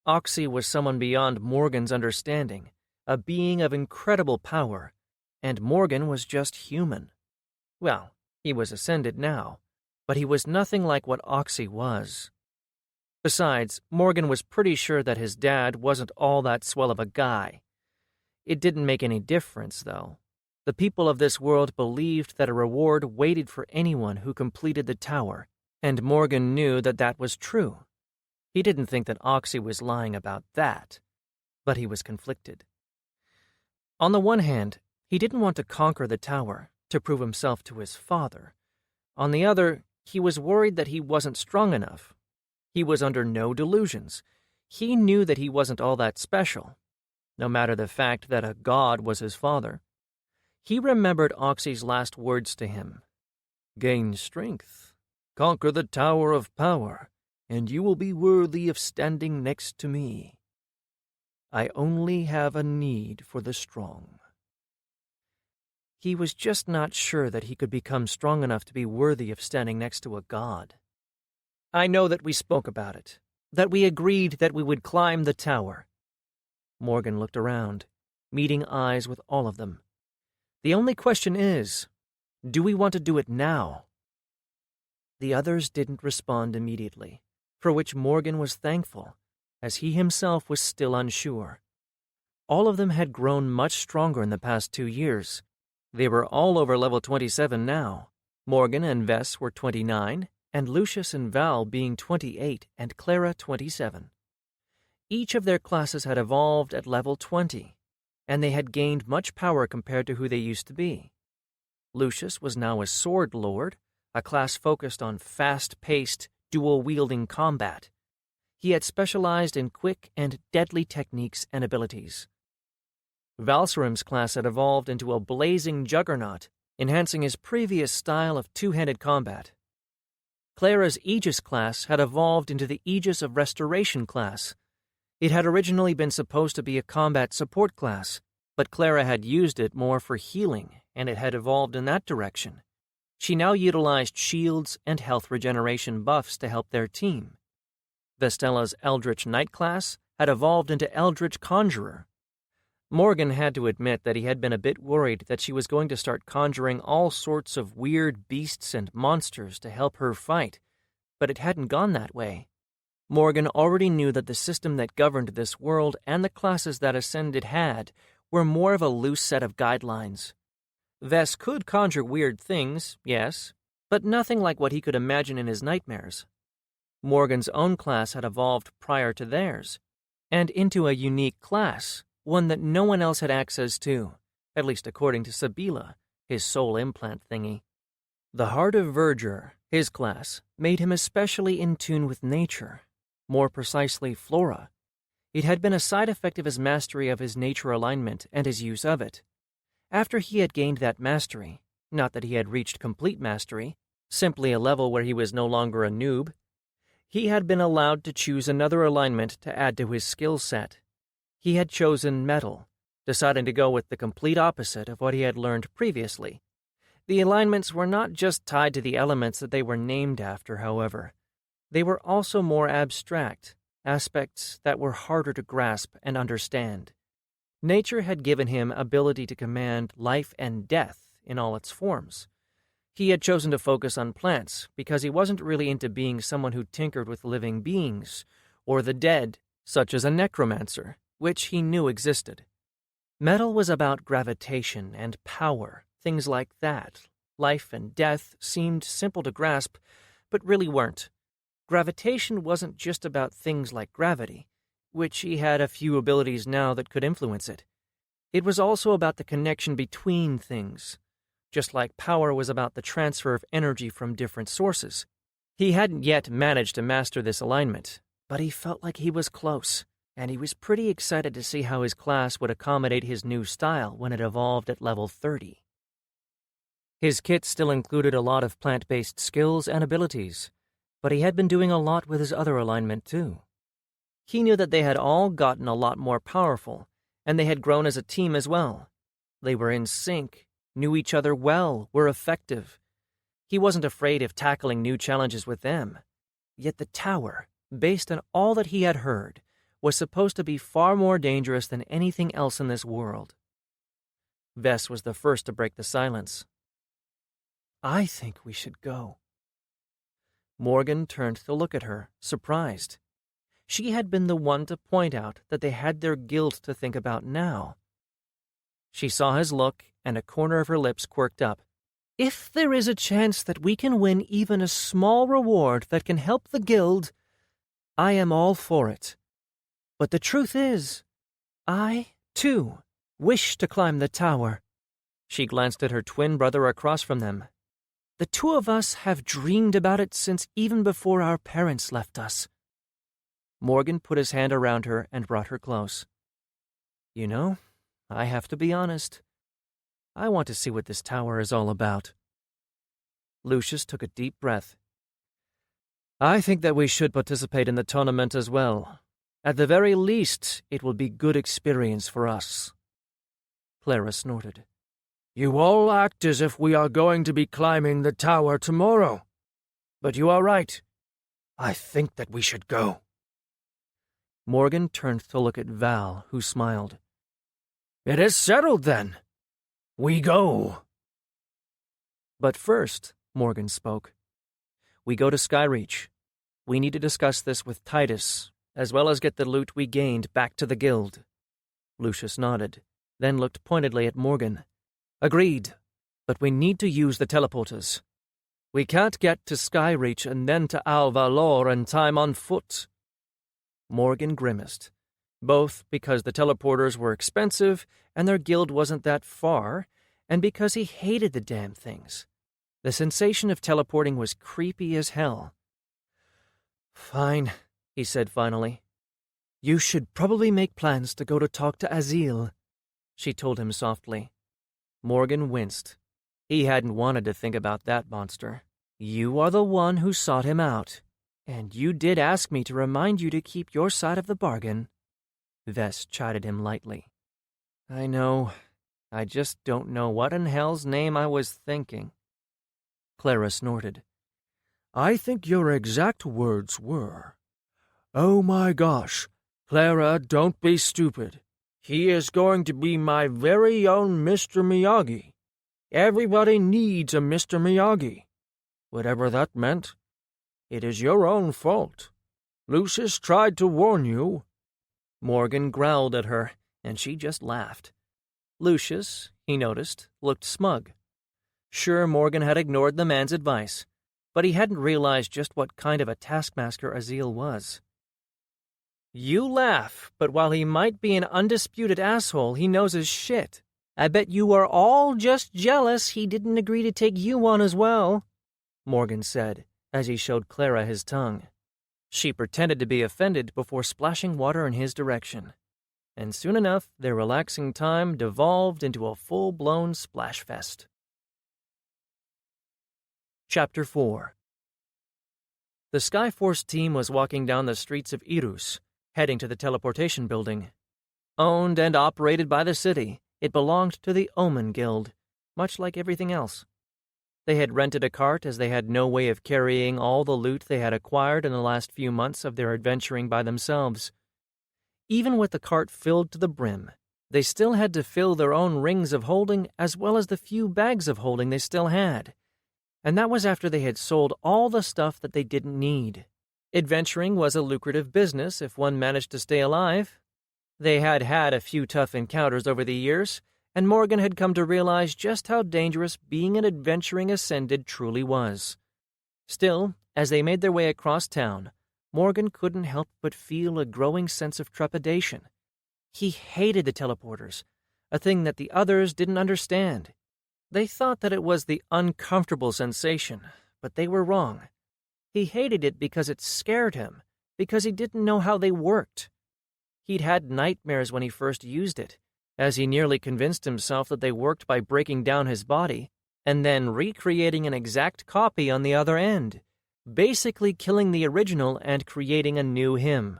Oxy was someone beyond Morgan's understanding, a being of incredible power, and Morgan was just human. Well, he was ascended now, but he was nothing like what Oxy was. Besides, Morgan was pretty sure that his dad wasn't all that swell of a guy. It didn't make any difference, though. The people of this world believed that a reward waited for anyone who completed the tower, and Morgan knew that that was true. He didn't think that Oxy was lying about that, but he was conflicted. On the one hand, he didn't want to conquer the tower, to prove himself to his father. On the other, he was worried that he wasn't strong enough. He was under no delusions. He knew that he wasn't all that special, no matter the fact that a god was his father. He remembered Oxy's last words to him. "Gain strength, conquer the Tower of Power, and you will be worthy of standing next to me. I only have a need for the strong." He was just not sure that he could become strong enough to be worthy of standing next to a god. "I know that we spoke about it, that we agreed that we would climb the tower." Morgan looked around, meeting eyes with all of them. "The only question is, do we want to do it now?" The others didn't respond immediately, for which Morgan was thankful, as he himself was still unsure. All of them had grown much stronger in the past 2 years. They were all over level 27 now. Morgan and Vess were 29, and Lucius and Val being 28 and Clara 27. Each of their classes had evolved at level 20, and they had gained much power compared to who they used to be. Lucius was now a sword lord, a class focused on fast-paced, dual-wielding combat. He had specialized in quick and deadly techniques and abilities. Valsarum's class had evolved into a blazing juggernaut, enhancing his previous style of two-handed combat. Clara's Aegis class had evolved into the Aegis of Restoration class. It had originally been supposed to be a combat support class, but Clara had used it more for healing, and it had evolved in that direction. She now utilized shields and health regeneration buffs to help their team. Vestella's Eldritch Knight class had evolved into Eldritch Conjurer. Morgan had to admit that he had been a bit worried that she was going to start conjuring all sorts of weird beasts and monsters to help her fight, but it hadn't gone that way. Morgan already knew that the system that governed this world and the classes that Ascended had were more of a loose set of guidelines. Vess could conjure weird things, yes, but nothing like what he could imagine in his nightmares. Morgan's own class had evolved prior to theirs, and into a unique class, one that no one else had access to, at least according to Sabila, his soul implant thingy. The Heart of Verdure, his class, made him especially in tune with nature, more precisely flora. It had been a side effect of his mastery of his nature alignment and his use of it. After he had gained that mastery, not that he had reached complete mastery, simply a level where he was no longer a noob, he had been allowed to choose another alignment to add to his skill set. He had chosen metal, deciding to go with the complete opposite of what he had learned previously. The alignments were not just tied to the elements that they were named after, however. They were also more abstract, aspects that were harder to grasp and understand. Nature had given him ability to command life and death in all its forms. He had chosen to focus on plants because he wasn't really into being someone who tinkered with living beings, or the dead, such as a necromancer, which he knew existed. Metal was about gravitation and power, things like that. Life and death seemed simple to grasp, but really weren't. Gravitation wasn't just about things like gravity, which he had a few abilities now that could influence it. It was also about the connection between things, just like power was about the transfer of energy from different sources. He hadn't yet managed to master this alignment, but he felt like he was close, and he was pretty excited to see how his class would accommodate his new style when it evolved at level 30. His kit still included a lot of plant-based skills and abilities, but he had been doing a lot with his other alignment too. He knew that they had all gotten a lot more powerful, and they had grown as a team as well. They were in sync, knew each other well, were effective. He wasn't afraid of tackling new challenges with them. Yet the tower, based on all that he had heard, was supposed to be far more dangerous than anything else in this world. Vess was the first to break the silence. "I think we should go." Morgan turned to look at her, surprised. She had been the one to point out that they had their guild to think about now. She saw his look, and a corner of her lips quirked up. "If there is a chance that we can win even a small reward that can help the guild, I am all for it. But the truth is, I, too, wish to climb the tower." She glanced at her twin brother across from them. "The two of us have dreamed about it since even before our parents left us." Morgan put his hand around her and brought her close. You know, I have to be honest. I want to see what this tower is all about. Lucius took a deep breath. I think that we should participate in the tournament as well. At the very least, it will be good experience for us. Clara snorted. You all act as if we are going to be climbing the tower tomorrow. But you are right. I think that we should go. Morgan turned to look at Val, who smiled. It is settled, then. We go. But first, Morgan spoke, we go to Skyreach. We need to discuss this with Titus, as well as get the loot we gained back to the guild. Lucius nodded, then looked pointedly at Morgan. Agreed, but we need to use the teleporters. We can't get to Skyreach and then to Al-Valor in time on foot. Morgan grimaced, both because the teleporters were expensive and their guild wasn't that far, and because he hated the damn things. The sensation of teleporting was creepy as hell. Fine, he said finally. You should probably make plans to go to talk to Azil, she told him softly. Morgan winced. He hadn't wanted to think about that monster. You are the one who sought him out, and you did ask me to remind you to keep your side of the bargain. Vess chided him lightly. I know. I just don't know what in hell's name I was thinking. Clara snorted. I think your exact words were, Oh my gosh, Clara, don't be stupid. He is going to be my very own Mr. Miyagi. Everybody needs a Mr. Miyagi. Whatever that meant. It is your own fault. Lucius tried to warn you. Morgan growled at her, and she just laughed. Lucius, he noticed, looked smug. Sure, Morgan had ignored the man's advice, but he hadn't realized just what kind of a taskmaster Azil was. You laugh, but while he might be an undisputed asshole, he knows his shit. I bet you are all just jealous he didn't agree to take you on as well, Morgan said, as he showed Clara his tongue. She pretended to be offended before splashing water in his direction. And soon enough, their relaxing time devolved into a full-blown splash fest. Chapter 4. The Skyforce team was walking down the streets of Irus, heading to the teleportation building. Owned and operated by the city, it belonged to the Omen Guild, much like everything else. They had rented a cart as they had no way of carrying all the loot they had acquired in the last few months of their adventuring by themselves. Even with the cart filled to the brim, they still had to fill their own rings of holding as well as the few bags of holding they still had. And that was after they had sold all the stuff that they didn't need. Adventuring was a lucrative business if one managed to stay alive. They had had a few tough encounters over the years, and Morgan had come to realize just how dangerous being an adventuring ascended truly was. Still, as they made their way across town, Morgan couldn't help but feel a growing sense of trepidation. He hated the teleporters, a thing that the others didn't understand. They thought that it was the uncomfortable sensation, but they were wrong. He hated it because it scared him, because he didn't know how they worked. He'd had nightmares when he first used it, as he nearly convinced himself that they worked by breaking down his body, and then recreating an exact copy on the other end, basically killing the original and creating a new him.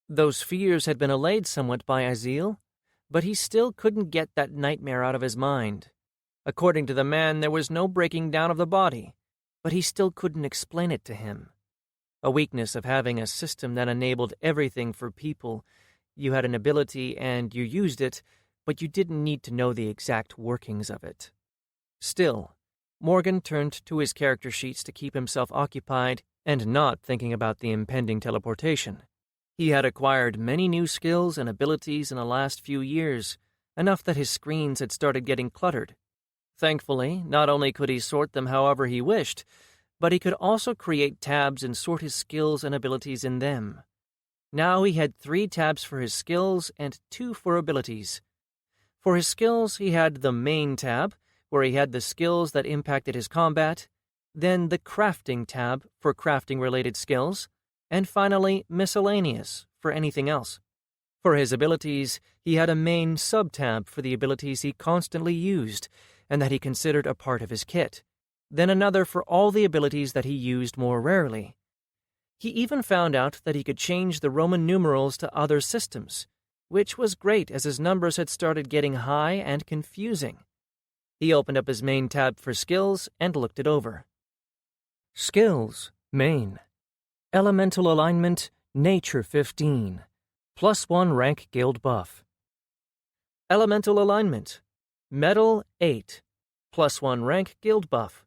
Those fears had been allayed somewhat by Azil, but he still couldn't get that nightmare out of his mind. According to the man, there was no breaking down of the body, but he still couldn't explain it to him. A weakness of having a system that enabled everything for people. You had an ability and you used it, but you didn't need to know the exact workings of it. Still, Morgan turned to his character sheets to keep himself occupied and not thinking about the impending teleportation. He had acquired many new skills and abilities in the last few years, enough that his screens had started getting cluttered. Thankfully, not only could he sort them however he wished, but he could also create tabs and sort his skills and abilities in them. Now he had 3 tabs for his skills and 2 for abilities. For his skills, he had the main tab, where he had the skills that impacted his combat, then the crafting tab for crafting-related skills, and finally miscellaneous for anything else. For his abilities, he had a main sub-tab for the abilities he constantly used and that he considered a part of his kit, then another for all the abilities that he used more rarely. He even found out that he could change the Roman numerals to other systems, which was great as his numbers had started getting high and confusing. He opened up his main tab for skills and looked it over. Skills, main. Elemental alignment, nature 15. +1 rank guild buff. Elemental alignment, metal 8. +1 rank guild buff.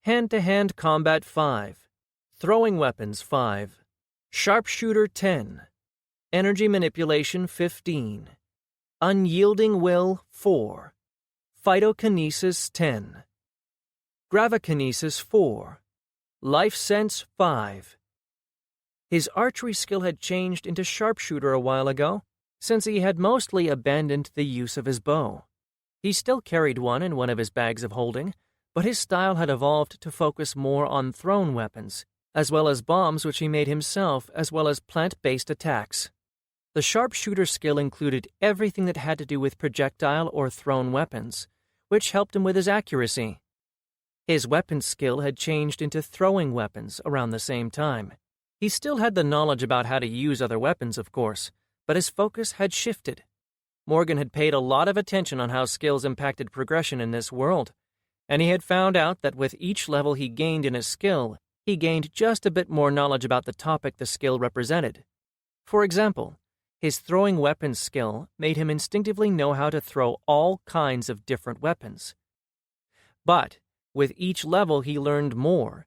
Hand-to-hand combat 5. Throwing weapons 5. Sharpshooter 10. Energy manipulation 15. Unyielding will 4. Phytokinesis 10. Gravikinesis 4. Life sense 5. His archery skill had changed into sharpshooter a while ago, since he had mostly abandoned the use of his bow. He still carried one in one of his bags of holding, but his style had evolved to focus more on thrown weapons, as well as bombs which he made himself, as well as plant-based attacks. The sharpshooter skill included everything that had to do with projectile or thrown weapons, which helped him with his accuracy. His weapons skill had changed into throwing weapons around the same time. He still had the knowledge about how to use other weapons, of course, but his focus had shifted. Morgan had paid a lot of attention on how skills impacted progression in this world, and he had found out that with each level he gained in his skill, he gained just a bit more knowledge about the topic the skill represented. For example, his throwing weapons skill made him instinctively know how to throw all kinds of different weapons. But with each level he learned more,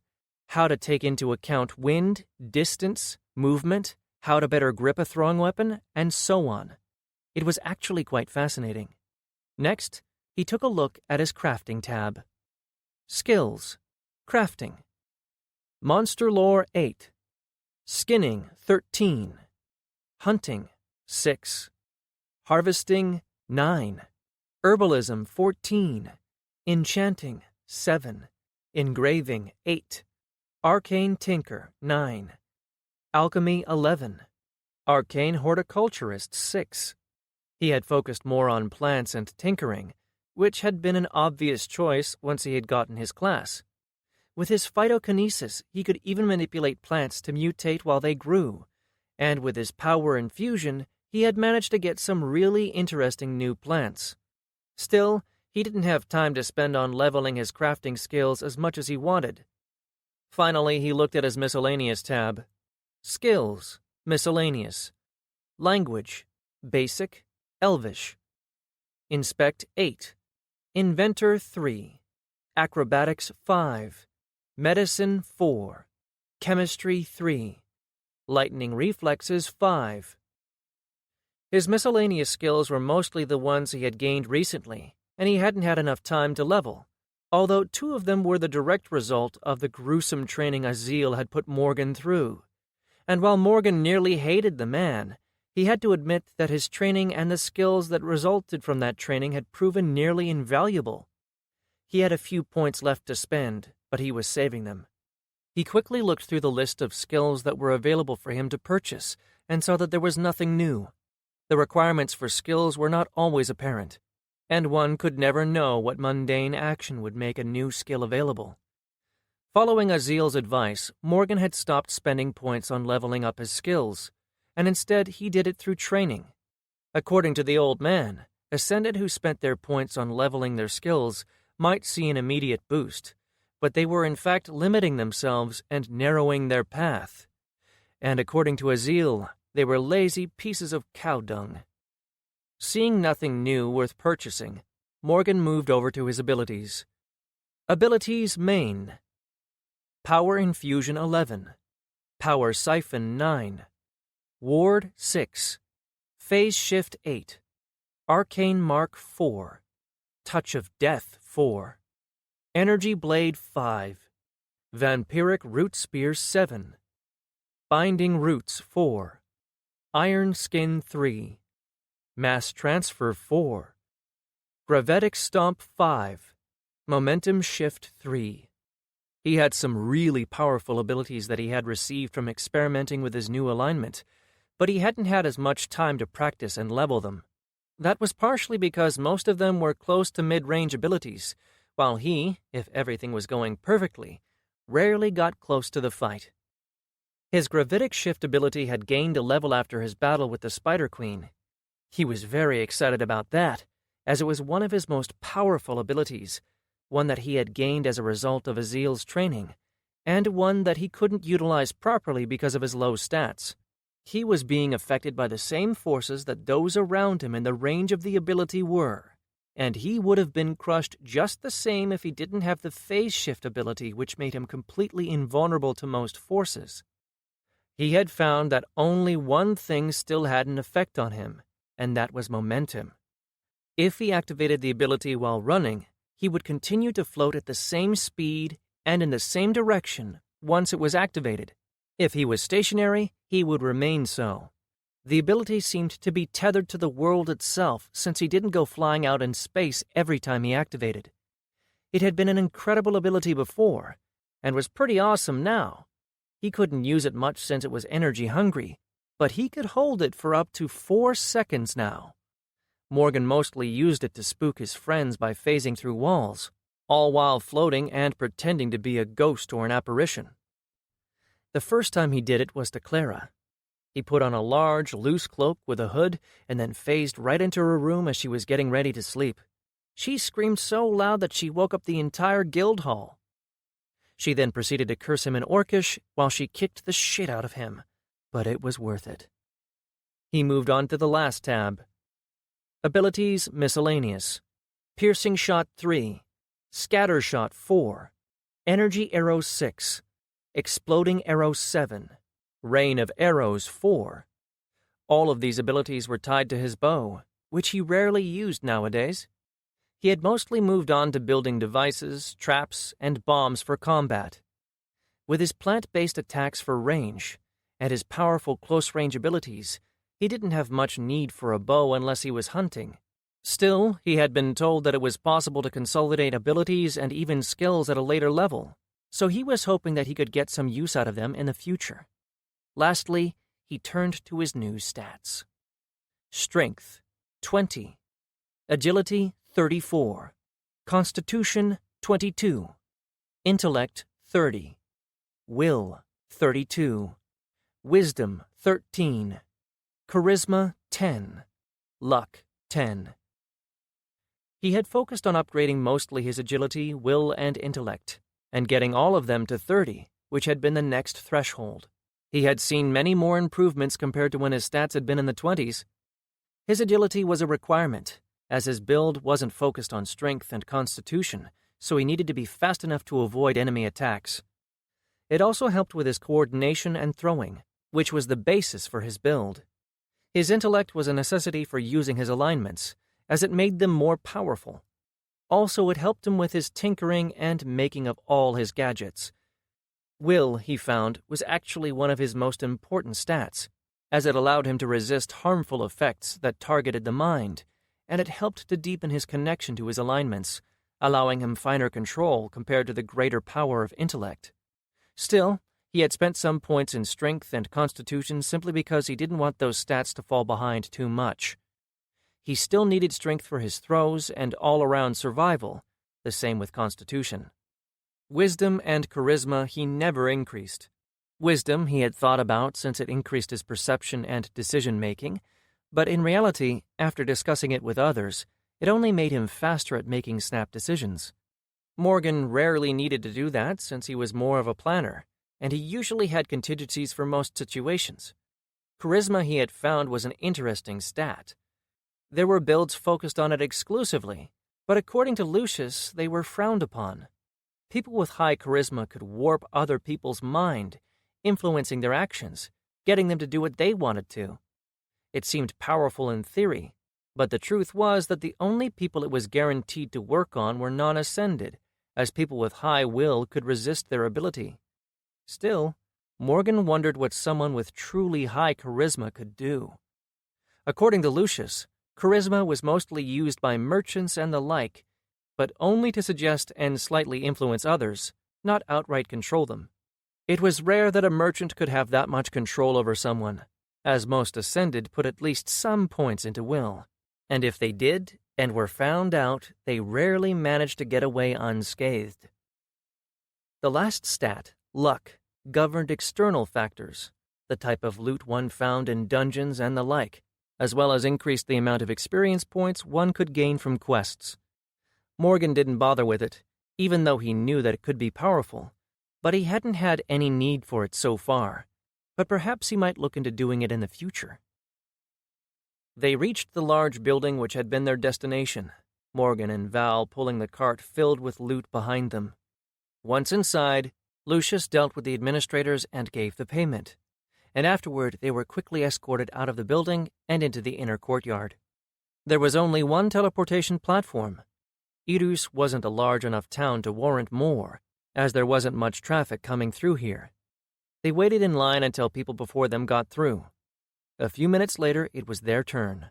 how to take into account wind, distance, movement, how to better grip a throwing weapon, and so on. It was actually quite fascinating. Next, he took a look at his crafting tab. Skills. Crafting. Monster Lore 8. Skinning 13. Hunting 6. Harvesting 9. Herbalism 14. Enchanting 7. Engraving 8. Arcane Tinker 9. Alchemy 11. Arcane Horticulturist 6. He had focused more on plants and tinkering, which had been an obvious choice once he had gotten his class. With his phytokinesis, he could even manipulate plants to mutate while they grew, and with his power infusion, he had managed to get some really interesting new plants. Still, he didn't have time to spend on leveling his crafting skills as much as he wanted. Finally, he looked at his miscellaneous tab. Skills, miscellaneous. Language, basic, Elvish. Inspect 8. Inventor 3. Acrobatics 5. Medicine 4. Chemistry 3. Lightning reflexes 5. His miscellaneous skills were mostly the ones he had gained recently, and he hadn't had enough time to level, although 2 of them were the direct result of the gruesome training Azil had put Morgan through. And while Morgan nearly hated the man, he had to admit that his training and the skills that resulted from that training had proven nearly invaluable. He had a few points left to spend, but he was saving them. He quickly looked through the list of skills that were available for him to purchase and saw that there was nothing new. The requirements for skills were not always apparent, and one could never know what mundane action would make a new skill available. Following Azil's advice, Morgan had stopped spending points on leveling up his skills, and instead he did it through training. According to the old man, Ascended who spent their points on leveling their skills might see an immediate boost, but they were in fact limiting themselves and narrowing their path. And according to Azil, they were lazy pieces of cow dung. Seeing nothing new worth purchasing, Morgan moved over to his abilities. Abilities main. Power Infusion 11. Power Siphon 9. Ward 6. Phase Shift 8. Arcane Mark 4. Touch of Death 4. Energy Blade 5. Vampiric Root Spear 7. Binding Roots 4. Iron Skin 3. Mass Transfer 4. Gravitic Stomp 5. Momentum Shift 3. He had some really powerful abilities that he had received from experimenting with his new alignment, but he hadn't had as much time to practice and level them. That was partially because most of them were close to mid-range abilities, while he, if everything was going perfectly, rarely got close to the fight. His gravitic shift ability had gained a level after his battle with the Spider Queen. He was very excited about that, as it was one of his most powerful abilities, one that he had gained as a result of Azil's training, and one that he couldn't utilize properly because of his low stats. He was being affected by the same forces that those around him in the range of the ability were, and he would have been crushed just the same if he didn't have the phase shift ability, which made him completely invulnerable to most forces. He had found that only one thing still had an effect on him, and that was momentum. If he activated the ability while running, he would continue to float at the same speed and in the same direction once it was activated. If he was stationary, he would remain so. The ability seemed to be tethered to the world itself, since he didn't go flying out in space every time he activated. It had been an incredible ability before, and was pretty awesome now. He couldn't use it much since it was energy hungry, but he could hold it for up to 4 seconds now. Morgan mostly used it to spook his friends by phasing through walls, all while floating and pretending to be a ghost or an apparition. The first time he did it was to Clara. He put on a large, loose cloak with a hood and then phased right into her room as she was getting ready to sleep. She screamed so loud that she woke up the entire guild hall. She then proceeded to curse him in Orcish while she kicked the shit out of him, but it was worth it. He moved on to the last tab. Abilities Miscellaneous. Piercing Shot 3. Scatter Shot 4. Energy Arrow 6. Exploding Arrow 7. Rain of Arrows 4. All of these abilities were tied to his bow, which he rarely used nowadays. He had mostly moved on to building devices, traps, and bombs for combat. With his plant-based attacks for range, and his powerful close-range abilities, he didn't have much need for a bow unless he was hunting. Still, he had been told that it was possible to consolidate abilities and even skills at a later level, so he was hoping that he could get some use out of them in the future. Lastly, he turned to his new stats. Strength, 20. Agility, 34. Constitution, 22. Intellect, 30. Will, 32. Wisdom, 13. Charisma, 10. Luck, 10. He had focused on upgrading mostly his agility, will, and intellect, and getting all of them to 30, which had been the next threshold. He had seen many more improvements compared to when his stats had been in the 20s. His agility was a requirement, as his build wasn't focused on strength and constitution, so he needed to be fast enough to avoid enemy attacks. It also helped with his coordination and throwing, which was the basis for his build. His intellect was a necessity for using his alignments, as it made them more powerful. Also, it helped him with his tinkering and making of all his gadgets. Will, he found, was actually one of his most important stats, as it allowed him to resist harmful effects that targeted the mind, and it helped to deepen his connection to his alignments, allowing him finer control compared to the greater power of intellect. Still, he had spent some points in strength and constitution simply because he didn't want those stats to fall behind too much. He still needed strength for his throws and all-around survival, the same with constitution. Wisdom and charisma he never increased. Wisdom he had thought about since it increased his perception and decision-making, but in reality, after discussing it with others, it only made him faster at making snap decisions. Morgan rarely needed to do that since he was more of a planner, and he usually had contingencies for most situations. Charisma he had found was an interesting stat. There were builds focused on it exclusively, but according to Lucius, they were frowned upon. People with high charisma could warp other people's mind, influencing their actions, getting them to do what they wanted to. It seemed powerful in theory, but the truth was that the only people it was guaranteed to work on were non-ascended, as people with high will could resist their ability. Still, Morgan wondered what someone with truly high charisma could do. According to Lucius, charisma was mostly used by merchants and the like, but only to suggest and slightly influence others, not outright control them. It was rare that a merchant could have that much control over someone, as most ascended put at least some points into will, and if they did and were found out, they rarely managed to get away unscathed. The last stat, luck, governed external factors, the type of loot one found in dungeons and the like, as well as increased the amount of experience points one could gain from quests. Morgan didn't bother with it, even though he knew that it could be powerful, but he hadn't had any need for it so far, but perhaps he might look into doing it in the future. They reached the large building which had been their destination, Morgan and Val pulling the cart filled with loot behind them. Once inside, Lucius dealt with the administrators and gave the payment, and afterward they were quickly escorted out of the building and into the inner courtyard. There was only one teleportation platform. Irus wasn't a large enough town to warrant more, as there wasn't much traffic coming through here. They waited in line until people before them got through. A few minutes later, it was their turn.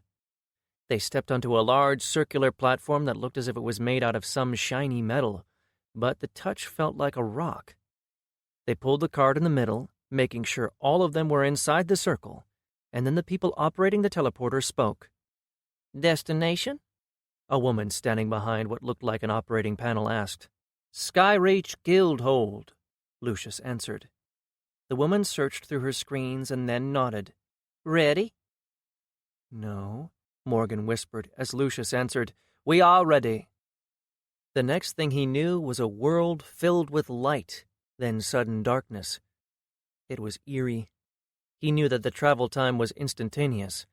They stepped onto a large circular platform that looked as if it was made out of some shiny metal, but the touch felt like a rock. They pulled the cart in the middle, making sure all of them were inside the circle, and then the people operating the teleporter spoke. "Destination?" A woman standing behind what looked like an operating panel asked. "Skyreach Guildhold," Lucius answered. The woman searched through her screens and then nodded. "Ready?" "No," Morgan whispered as Lucius answered, "We are ready." The next thing he knew was a world filled with light, then sudden darkness. It was eerie. He knew that the travel time was instantaneous,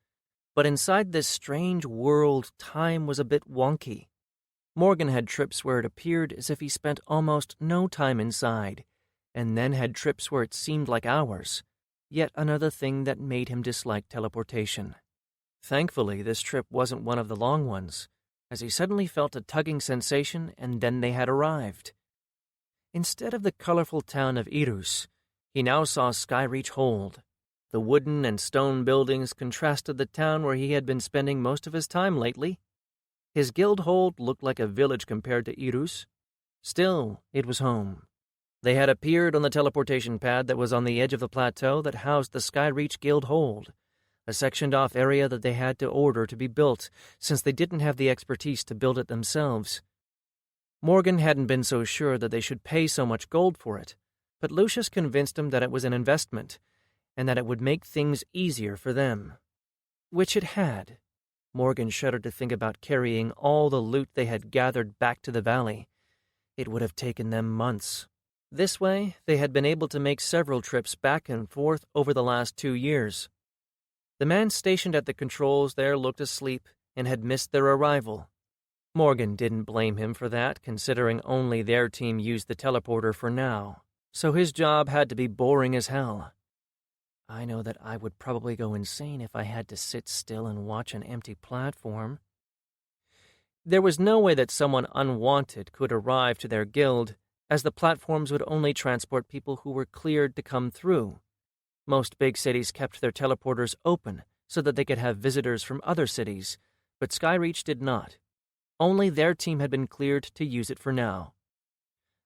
but inside this strange world, time was a bit wonky. Morgan had trips where it appeared as if he spent almost no time inside, and then had trips where it seemed like hours, yet another thing that made him dislike teleportation. Thankfully, this trip wasn't one of the long ones, as he suddenly felt a tugging sensation, and then they had arrived. Instead of the colorful town of Irus, he now saw Skyreach Hold. The wooden and stone buildings contrasted the town where he had been spending most of his time lately. His guild hold looked like a village compared to Irus. Still, it was home. They had appeared on the teleportation pad that was on the edge of the plateau that housed the Skyreach Guild Hold, a sectioned-off area that they had to order to be built, since they didn't have the expertise to build it themselves. Morgan hadn't been so sure that they should pay so much gold for it, but Lucius convinced him that it was an investment, and that it would make things easier for them. Which it had. Morgan shuddered to think about carrying all the loot they had gathered back to the valley. It would have taken them months. This way, they had been able to make several trips back and forth over the last 2 years. The man stationed at the controls there looked asleep and had missed their arrival. Morgan didn't blame him for that, considering only their team used the teleporter for now, so his job had to be boring as hell. I know that I would probably go insane if I had to sit still and watch an empty platform. There was no way that someone unwanted could arrive to their guild, as the platforms would only transport people who were cleared to come through. Most big cities kept their teleporters open so that they could have visitors from other cities, but Skyreach did not. Only their team had been cleared to use it for now.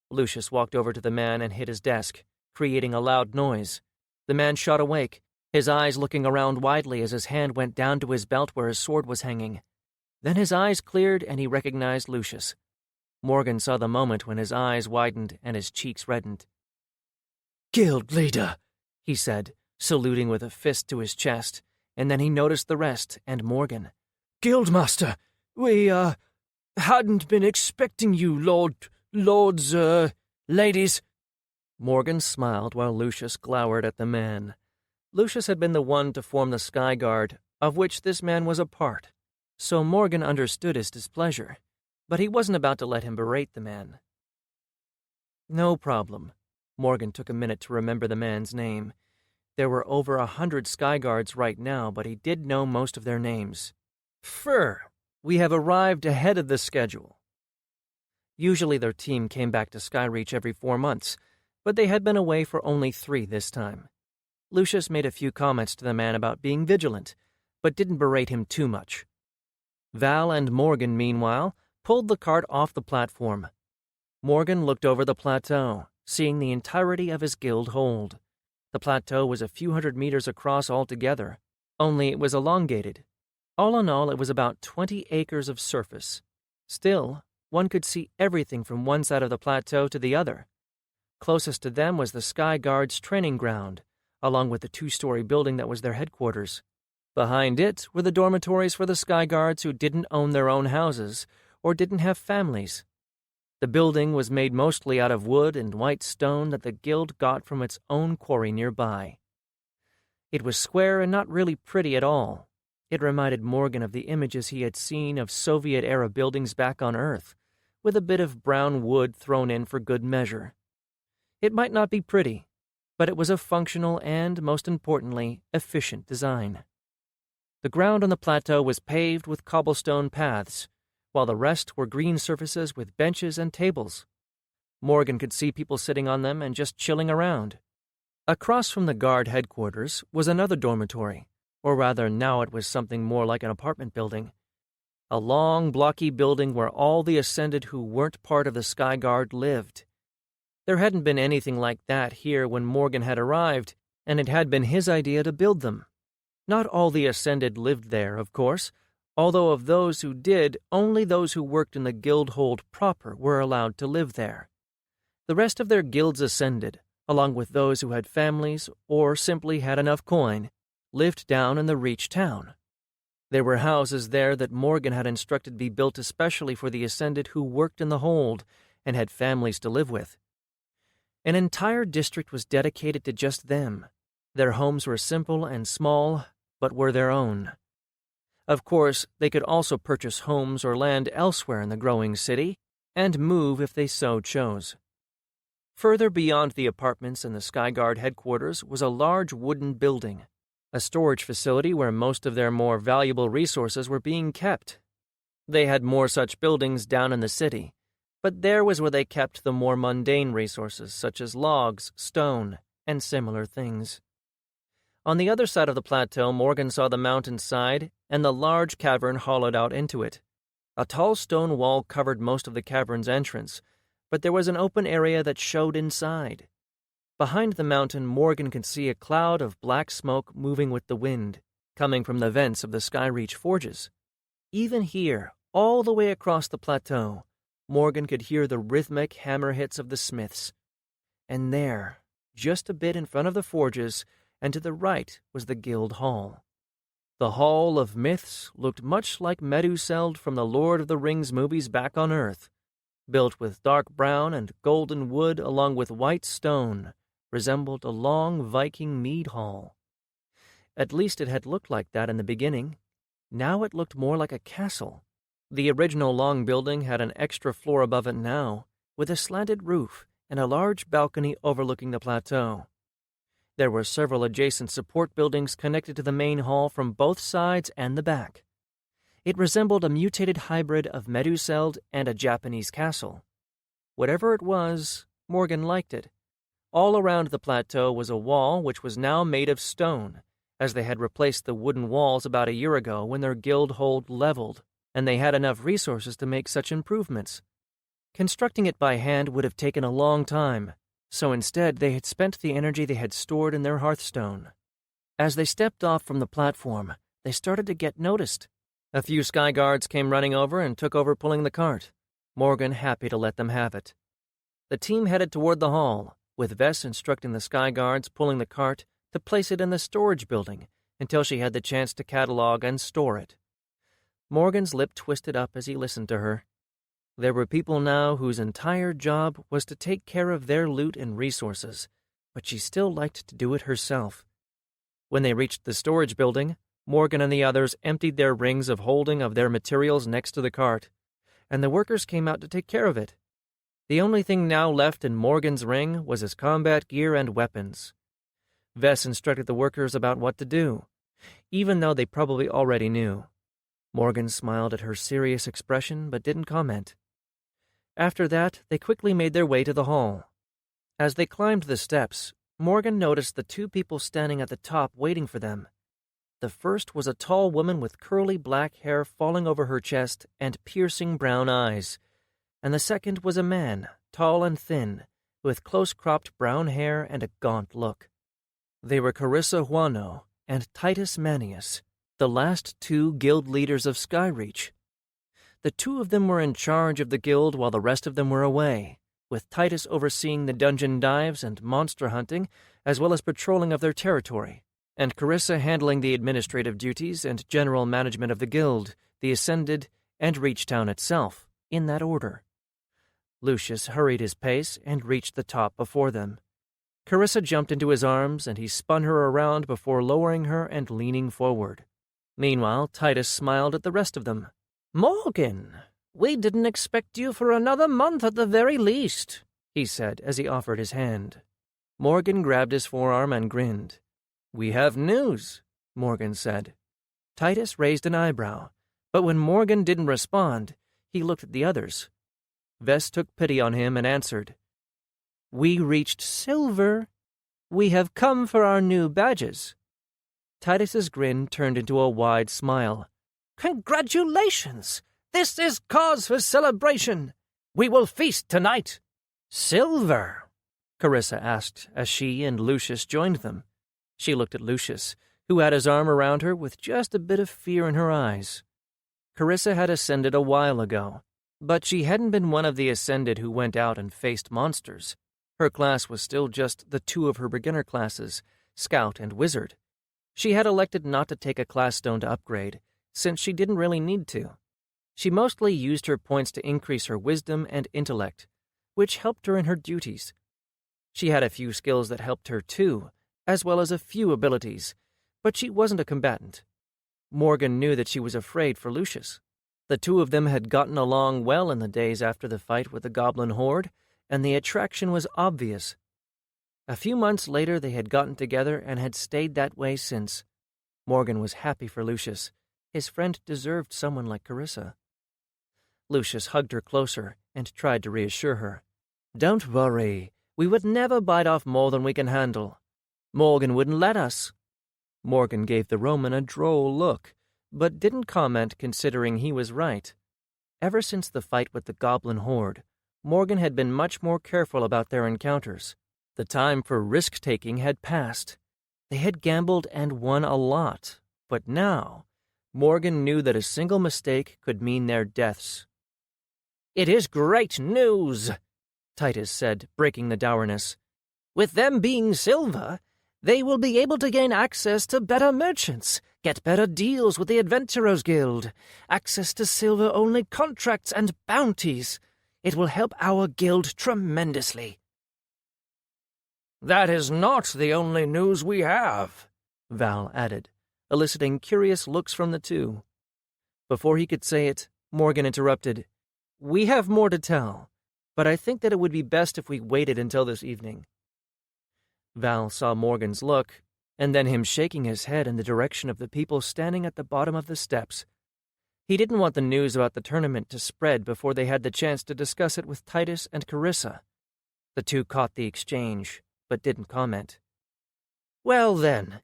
Lucius walked over to the man and hit his desk, creating a loud noise. The man shot awake, his eyes looking around widely as his hand went down to his belt where his sword was hanging. Then his eyes cleared and he recognized Lucius. Morgan saw the moment when his eyes widened and his cheeks reddened. "Guild leader," he said, saluting with a fist to his chest, and then he noticed the rest and Morgan. "Guildmaster, we, hadn't been expecting you, lords, ladies." Morgan smiled while Lucius glowered at the man. Lucius had been the one to form the Sky Guard, of which this man was a part, so Morgan understood his displeasure, but he wasn't about to let him berate the man. No problem. Morgan took a minute to remember the man's name. There were over 100 Sky Guards right now, but he did know most of their names. "Fur, we have arrived ahead of the schedule." Usually their team came back to Skyreach every 4 months, but they had been away for only 3 this time. Lucius made a few comments to the man about being vigilant, but didn't berate him too much. Val and Morgan, meanwhile, pulled the cart off the platform. Morgan looked over the plateau, seeing the entirety of his guild hold. The plateau was a few hundred meters across altogether, only it was elongated. All in all, it was about 20 acres of surface. Still, one could see everything from one side of the plateau to the other. Closest to them was the Sky Guard's training ground, along with the 2-story building that was their headquarters. Behind it were the dormitories for the Sky Guards who didn't own their own houses or didn't have families. The building was made mostly out of wood and white stone that the guild got from its own quarry nearby. It was square and not really pretty at all. It reminded Morgan of the images he had seen of Soviet-era buildings back on Earth, with a bit of brown wood thrown in for good measure. It might not be pretty, but it was a functional and, most importantly, efficient design. The ground on the plateau was paved with cobblestone paths, while the rest were green surfaces with benches and tables. Morgan could see people sitting on them and just chilling around. Across from the guard headquarters was another dormitory, or rather now it was something more like an apartment building. A long, blocky building where all the Ascended who weren't part of the Sky Guard lived. There hadn't been anything like that here when Morgan had arrived, and it had been his idea to build them. Not all the Ascended lived there, of course, although of those who did, only those who worked in the guild hold proper were allowed to live there. The rest of their guilds Ascended, along with those who had families or simply had enough coin, lived down in the Reach town. There were houses there that Morgan had instructed be built especially for the Ascended who worked in the hold and had families to live with. An entire district was dedicated to just them. Their homes were simple and small, but were their own. Of course, they could also purchase homes or land elsewhere in the growing city and move if they so chose. Further beyond the apartments and the Sky Guard headquarters was a large wooden building, a storage facility where most of their more valuable resources were being kept. They had more such buildings down in the city, but there was where they kept the more mundane resources such as logs, stone, and similar things. On the other side of the plateau, Morgan saw the mountainside and the large cavern hollowed out into it. A tall stone wall covered most of the cavern's entrance, but there was an open area that showed inside. Behind the mountain, Morgan could see a cloud of black smoke moving with the wind, coming from the vents of the Skyreach forges. Even here, all the way across the plateau, Morgan could hear the rhythmic hammer hits of the smiths. And there, just a bit in front of the forges, and to the right was the guild hall. The Hall of Myths looked much like Meduseld from the Lord of the Rings movies back on Earth, built with dark brown and golden wood along with white stone, resembled a long Viking mead hall. At least it had looked like that in the beginning. Now it looked more like a castle. The original long building had an extra floor above it now, with a slanted roof and a large balcony overlooking the plateau. There were several adjacent support buildings connected to the main hall from both sides and the back. It resembled a mutated hybrid of Meduseld and a Japanese castle. Whatever it was, Morgan liked it. All around the plateau was a wall which was now made of stone, as they had replaced the wooden walls about a year ago when their guild hold leveled, and they had enough resources to make such improvements. Constructing it by hand would have taken a long time, so instead they had spent the energy they had stored in their hearthstone. As they stepped off from the platform, they started to get noticed. A few Sky Guards came running over and took over pulling the cart, Morgan happy to let them have it. The team headed toward the hall, with Vess instructing the Sky Guards pulling the cart to place it in the storage building until she had the chance to catalog and store it. Morgan's lip twisted up as he listened to her. There were people now whose entire job was to take care of their loot and resources, but she still liked to do it herself. When they reached the storage building, Morgan and the others emptied their rings of holding of their materials next to the cart, and the workers came out to take care of it. The only thing now left in Morgan's ring was his combat gear and weapons. Vess instructed the workers about what to do, even though they probably already knew. Morgan smiled at her serious expression but didn't comment. After that, they quickly made their way to the hall. As they climbed the steps, Morgan noticed the two people standing at the top waiting for them. The first was a tall woman with curly black hair falling over her chest and piercing brown eyes, and the second was a man, tall and thin, with close-cropped brown hair and a gaunt look. They were Carissa Huano and Titus Manius, the last two guild leaders of Skyreach. The two of them were in charge of the guild while the rest of them were away, with Titus overseeing the dungeon dives and monster hunting, as well as patrolling of their territory, and Carissa handling the administrative duties and general management of the guild, the Ascended, and Reachtown itself, in that order. Lucius hurried his pace and reached the top before them. Carissa jumped into his arms, and he spun her around before lowering her and leaning forward. Meanwhile, Titus smiled at the rest of them. "Morgan, we didn't expect you for another month at the very least," he said as he offered his hand. Morgan grabbed his forearm and grinned. "We have news," Morgan said. Titus raised an eyebrow, but when Morgan didn't respond, he looked at the others. Vess took pity on him and answered, "We reached silver. We have come for our new badges." Titus's grin turned into a wide smile. "Congratulations! This is cause for celebration. We will feast tonight." "Silver?" Carissa asked as she and Lucius joined them. She looked at Lucius, who had his arm around her with just a bit of fear in her eyes. Carissa had ascended a while ago, but she hadn't been one of the Ascended who went out and faced monsters. Her class was still just the two of her beginner classes, Scout and Wizard. She had elected not to take a class stone to upgrade, since she didn't really need to. She mostly used her points to increase her wisdom and intellect, which helped her in her duties. She had a few skills that helped her too, as well as a few abilities, but she wasn't a combatant. Morgan knew that she was afraid for Lucius. The two of them had gotten along well in the days after the fight with the goblin horde, and the attraction was obvious. A few months later they had gotten together and had stayed that way since. Morgan was happy for Lucius. His friend deserved someone like Carissa. Lucius hugged her closer and tried to reassure her. "Don't worry. We would never bite off more than we can handle. Morgan wouldn't let us." Morgan gave the Roman a droll look, but didn't comment considering he was right. Ever since the fight with the goblin horde, Morgan had been much more careful about their encounters. The time for risk-taking had passed. They had gambled and won a lot, but now Morgan knew that a single mistake could mean their deaths. "It is great news," Titus said, breaking the dourness. "With them being silver, they will be able to gain access to better merchants, get better deals with the Adventurers Guild, access to silver-only contracts and bounties. It will help our guild tremendously." "That is not the only news we have," Val added, eliciting curious looks from the two. Before he could say it, Morgan interrupted. "We have more to tell, but I think that it would be best if we waited until this evening." Val saw Morgan's look, and then him shaking his head in the direction of the people standing at the bottom of the steps. He didn't want the news about the tournament to spread before they had the chance to discuss it with Titus and Carissa. The two caught the exchange, but didn't comment. "Well then,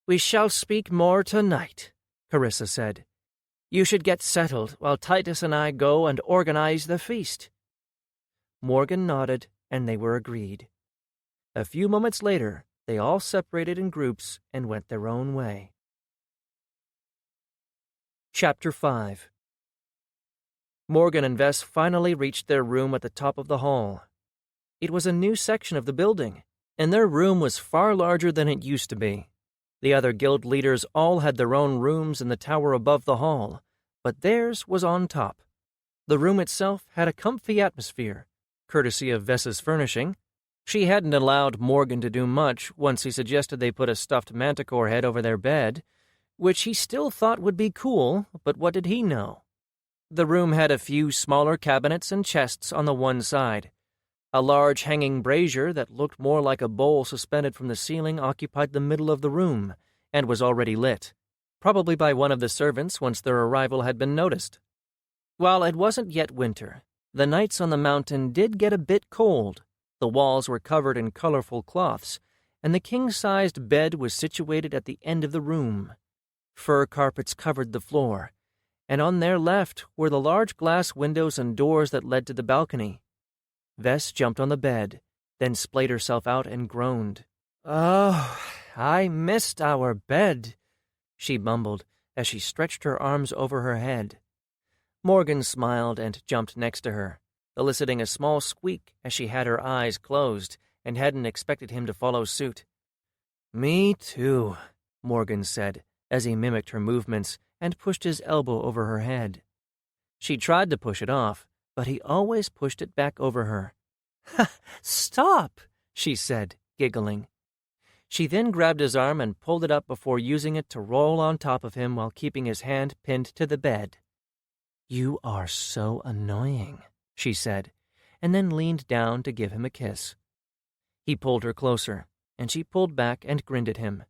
we shall speak more tonight," Carissa said. "You should get settled while Titus and I go and organize the feast." Morgan nodded, and they were agreed. A few moments later, they all separated in groups and went their own way. Chapter 5. Morgan and Vess finally reached their room at the top of the hall. It was a new section of the building, and their room was far larger than it used to be. The other guild leaders all had their own rooms in the tower above the hall, but theirs was on top. The room itself had a comfy atmosphere, courtesy of Vess's furnishing. She hadn't allowed Morgan to do much once he suggested they put a stuffed manticore head over their bed, which he still thought would be cool, but what did he know? The room had a few smaller cabinets and chests on the one side. A large hanging brazier that looked more like a bowl suspended from the ceiling occupied the middle of the room and was already lit, probably by one of the servants once their arrival had been noticed. While it wasn't yet winter, the nights on the mountain did get a bit cold. The walls were covered in colorful cloths, and the king-sized bed was situated at the end of the room. Fur carpets covered the floor, and on their left were the large glass windows and doors that led to the balcony. Vess jumped on the bed, then splayed herself out and groaned. "Oh, I missed our bed," she mumbled as she stretched her arms over her head. Morgan smiled and jumped next to her, eliciting a small squeak as she had her eyes closed and hadn't expected him to follow suit. "Me too," Morgan said as he mimicked her movements and pushed his elbow over her head. She tried to push it off, but he always pushed it back over her. "Stop," she said, giggling. She then grabbed his arm and pulled it up before using it to roll on top of him while keeping his hand pinned to the bed. "You are so annoying," she said, and then leaned down to give him a kiss. He pulled her closer, and she pulled back and grinned at him.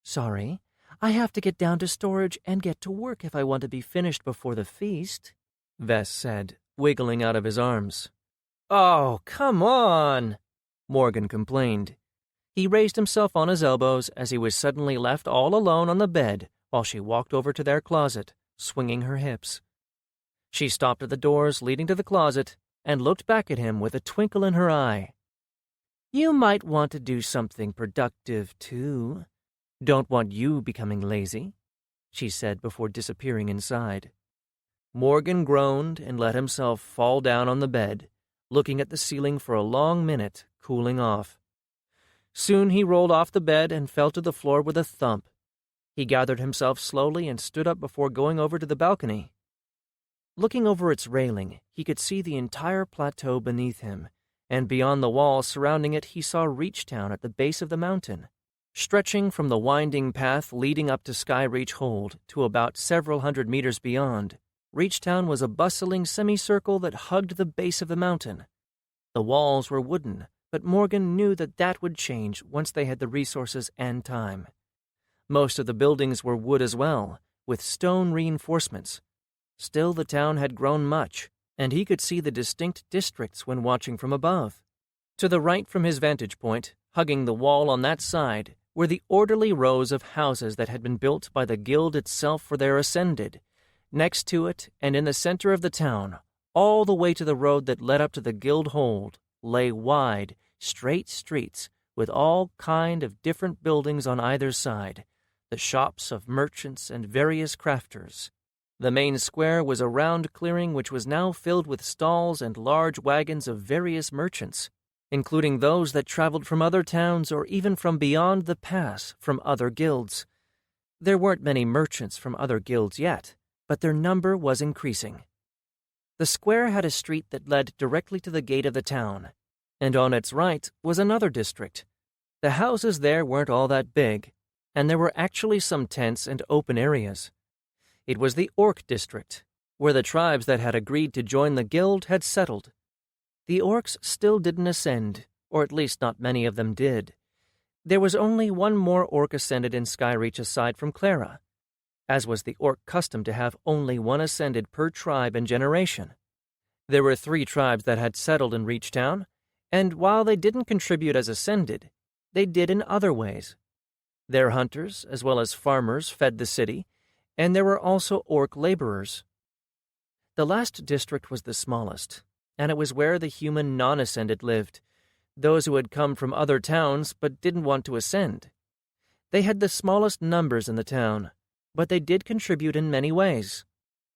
"Sorry, I have to get down to storage and get to work if I want to be finished before the feast," Vess said, wiggling out of his arms. "Oh, come on," Morgan complained. He raised himself on his elbows as he was suddenly left all alone on the bed while she walked over to their closet, swinging her hips. She stopped at the doors leading to the closet and looked back at him with a twinkle in her eye. "You might want to do something productive, too. Don't want you becoming lazy," she said before disappearing inside. Morgan groaned and let himself fall down on the bed, looking at the ceiling for a long minute, cooling off. Soon he rolled off the bed and fell to the floor with a thump. He gathered himself slowly and stood up before going over to the balcony. Looking over its railing, he could see the entire plateau beneath him, and beyond the walls surrounding it he saw Reachtown at the base of the mountain. Stretching from the winding path leading up to Skyreach Hold to about several hundred meters beyond, Reachtown was a bustling semicircle that hugged the base of the mountain. The walls were wooden, but Morgan knew that would change once they had the resources and time. Most of the buildings were wood as well, with stone reinforcements. Still, the town had grown much, and he could see the distinct districts when watching from above. To the right from his vantage point, hugging the wall on that side, were the orderly rows of houses that had been built by the guild itself for their ascended. Next to it, and in the center of the town, all the way to the road that led up to the guild hold, lay wide, straight streets with all kind of different buildings on either side, the shops of merchants and various crafters. The main square was a round clearing which was now filled with stalls and large wagons of various merchants, including those that traveled from other towns or even from beyond the pass from other guilds. There weren't many merchants from other guilds yet, but their number was increasing. The square had a street that led directly to the gate of the town, and on its right was another district. The houses there weren't all that big, and there were actually some tents and open areas. It was the Orc district, where the tribes that had agreed to join the guild had settled. The Orcs still didn't ascend, or at least not many of them did. There was only one more Orc ascended in Skyreach aside from Clara, as was the Orc custom to have only one ascended per tribe and generation. There were 3 tribes that had settled in Reachtown, and while they didn't contribute as ascended, they did in other ways. Their hunters, as well as farmers, fed the city, and there were also Orc laborers. The last district was the smallest, and it was where the human non-ascended lived, those who had come from other towns but didn't want to ascend. They had the smallest numbers in the town, but they did contribute in many ways.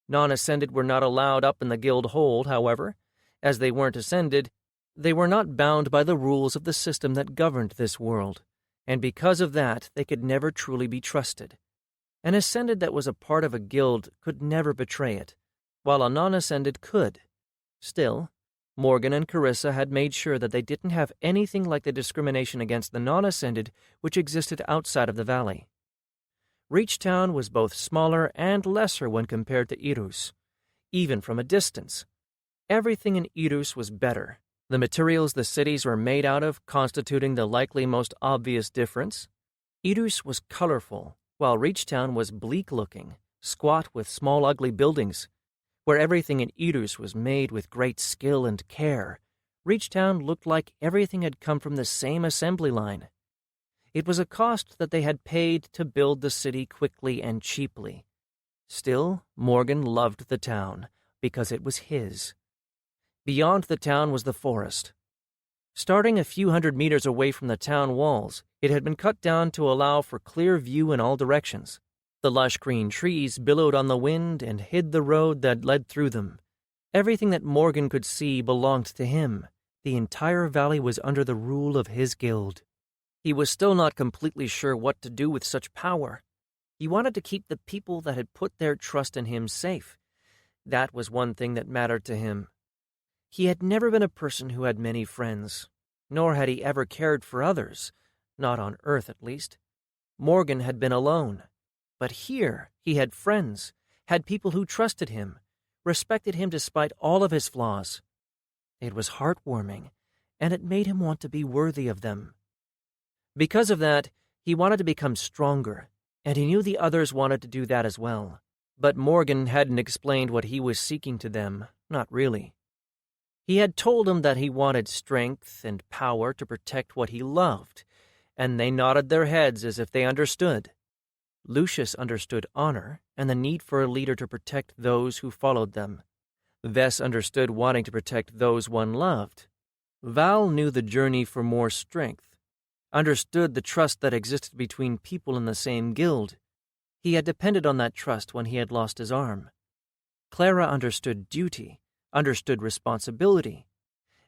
Non-ascended were not allowed up in the guild hold, however. As they weren't ascended, they were not bound by the rules of the system that governed this world, and because of that they could never truly be trusted. An ascended that was a part of a guild could never betray it, while a non-ascended could. Still, Morgan and Carissa had made sure that they didn't have anything like the discrimination against the non-ascended which existed outside of the valley. Reachtown was both smaller and lesser when compared to Irus, even from a distance. Everything in Irus was better, the materials the cities were made out of constituting the likely most obvious difference. Irus was colorful, while Reachtown was bleak-looking, squat with small ugly buildings. Where everything in Irus was made with great skill and care, Reachtown looked like everything had come from the same assembly line. It was a cost that they had paid to build the city quickly and cheaply. Still, Morgan loved the town, because it was his. Beyond the town was the forest. Starting a few hundred meters away from the town walls, it had been cut down to allow for clear view in all directions. The lush green trees billowed on the wind and hid the road that led through them. Everything that Morgan could see belonged to him. The entire valley was under the rule of his guild. He was still not completely sure what to do with such power. He wanted to keep the people that had put their trust in him safe. That was one thing that mattered to him. He had never been a person who had many friends, nor had he ever cared for others, not on Earth at least. Morgan had been alone. But here he had friends, had people who trusted him, respected him despite all of his flaws. It was heartwarming, and it made him want to be worthy of them. Because of that, he wanted to become stronger, and he knew the others wanted to do that as well. But Morgan hadn't explained what he was seeking to them, not really. He had told them that he wanted strength and power to protect what he loved, and they nodded their heads as if they understood. Lucius understood honor and the need for a leader to protect those who followed them. Vess understood wanting to protect those one loved. Val knew the journey for more strength, understood the trust that existed between people in the same guild. He had depended on that trust when he had lost his arm. Clara understood duty, understood responsibility,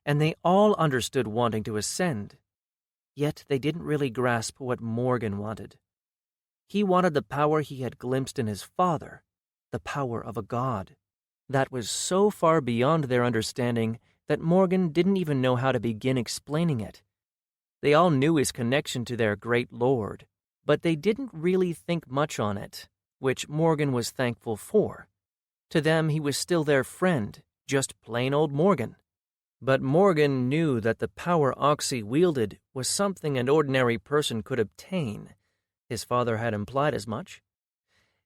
and they all understood wanting to ascend. Yet they didn't really grasp what Morgan wanted. He wanted the power he had glimpsed in his father, the power of a god. That was so far beyond their understanding that Morgan didn't even know how to begin explaining it. They all knew his connection to their great lord, but they didn't really think much on it, which Morgan was thankful for. To them, he was still their friend, just plain old Morgan. But Morgan knew that the power Oxy wielded was something an ordinary person could obtain. His father had implied as much.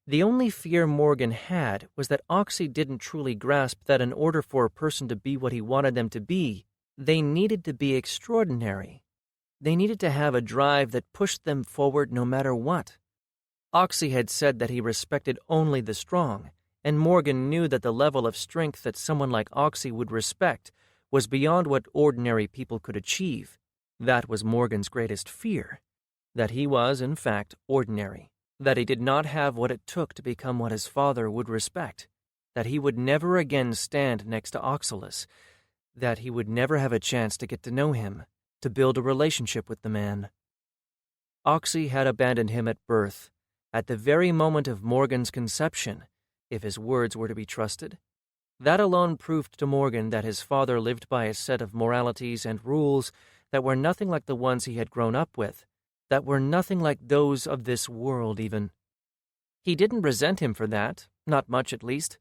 The only fear Morgan had was that Oxy didn't truly grasp that in order for a person to be what he wanted them to be, they needed to be extraordinary. They needed to have a drive that pushed them forward no matter what. Oxy had said that he respected only the strong, and Morgan knew that the level of strength that someone like Oxy would respect was beyond what ordinary people could achieve. That was Morgan's greatest fear, that he was, in fact, ordinary, that he did not have what it took to become what his father would respect, that he would never again stand next to Oxylus, that he would never have a chance to get to know him, to build a relationship with the man. Oxy had abandoned him at birth, at the very moment of Morgan's conception, if his words were to be trusted. That alone proved to Morgan that his father lived by a set of moralities and rules that were nothing like the ones he had grown up with, that were nothing like those of this world even. He didn't resent him for that, not much at least.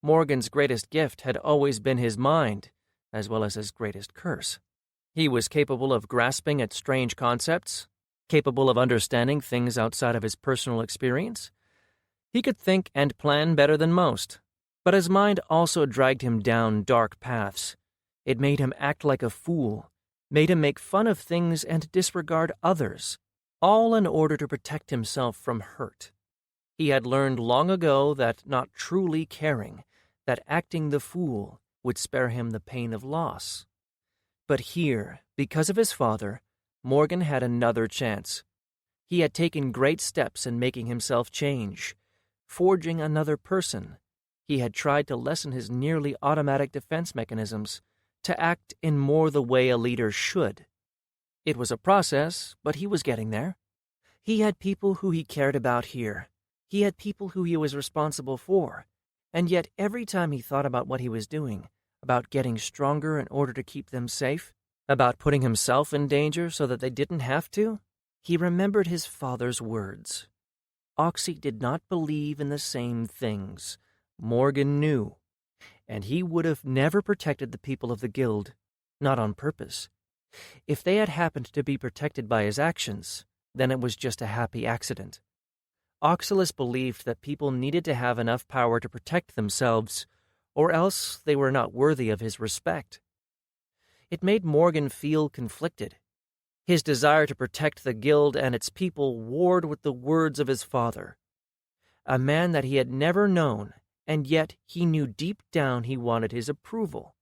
Morgan's greatest gift had always been his mind, as well as his greatest curse. He was capable of grasping at strange concepts, capable of understanding things outside of his personal experience. He could think and plan better than most, but his mind also dragged him down dark paths. It made him act like a fool, made him make fun of things and disregard others, all in order to protect himself from hurt. He had learned long ago that not truly caring, that acting the fool, would spare him the pain of loss. But here, because of his father, Morgan had another chance. He had taken great steps in making himself change, forging another person. He had tried to lessen his nearly automatic defense mechanisms, to act in more the way a leader should. It was a process, but he was getting there. He had people who he cared about here. He had people who he was responsible for. And yet every time he thought about what he was doing, about getting stronger in order to keep them safe, about putting himself in danger so that they didn't have to, he remembered his father's words. Oxy did not believe in the same things. Morgan knew. And he would have never protected the people of the guild, not on purpose. If they had happened to be protected by his actions, then it was just a happy accident. Oxylus believed that people needed to have enough power to protect themselves, or else they were not worthy of his respect. It made Morgan feel conflicted. His desire to protect the guild and its people warred with the words of his father, a man that he had never known, and yet he knew deep down he wanted his approval.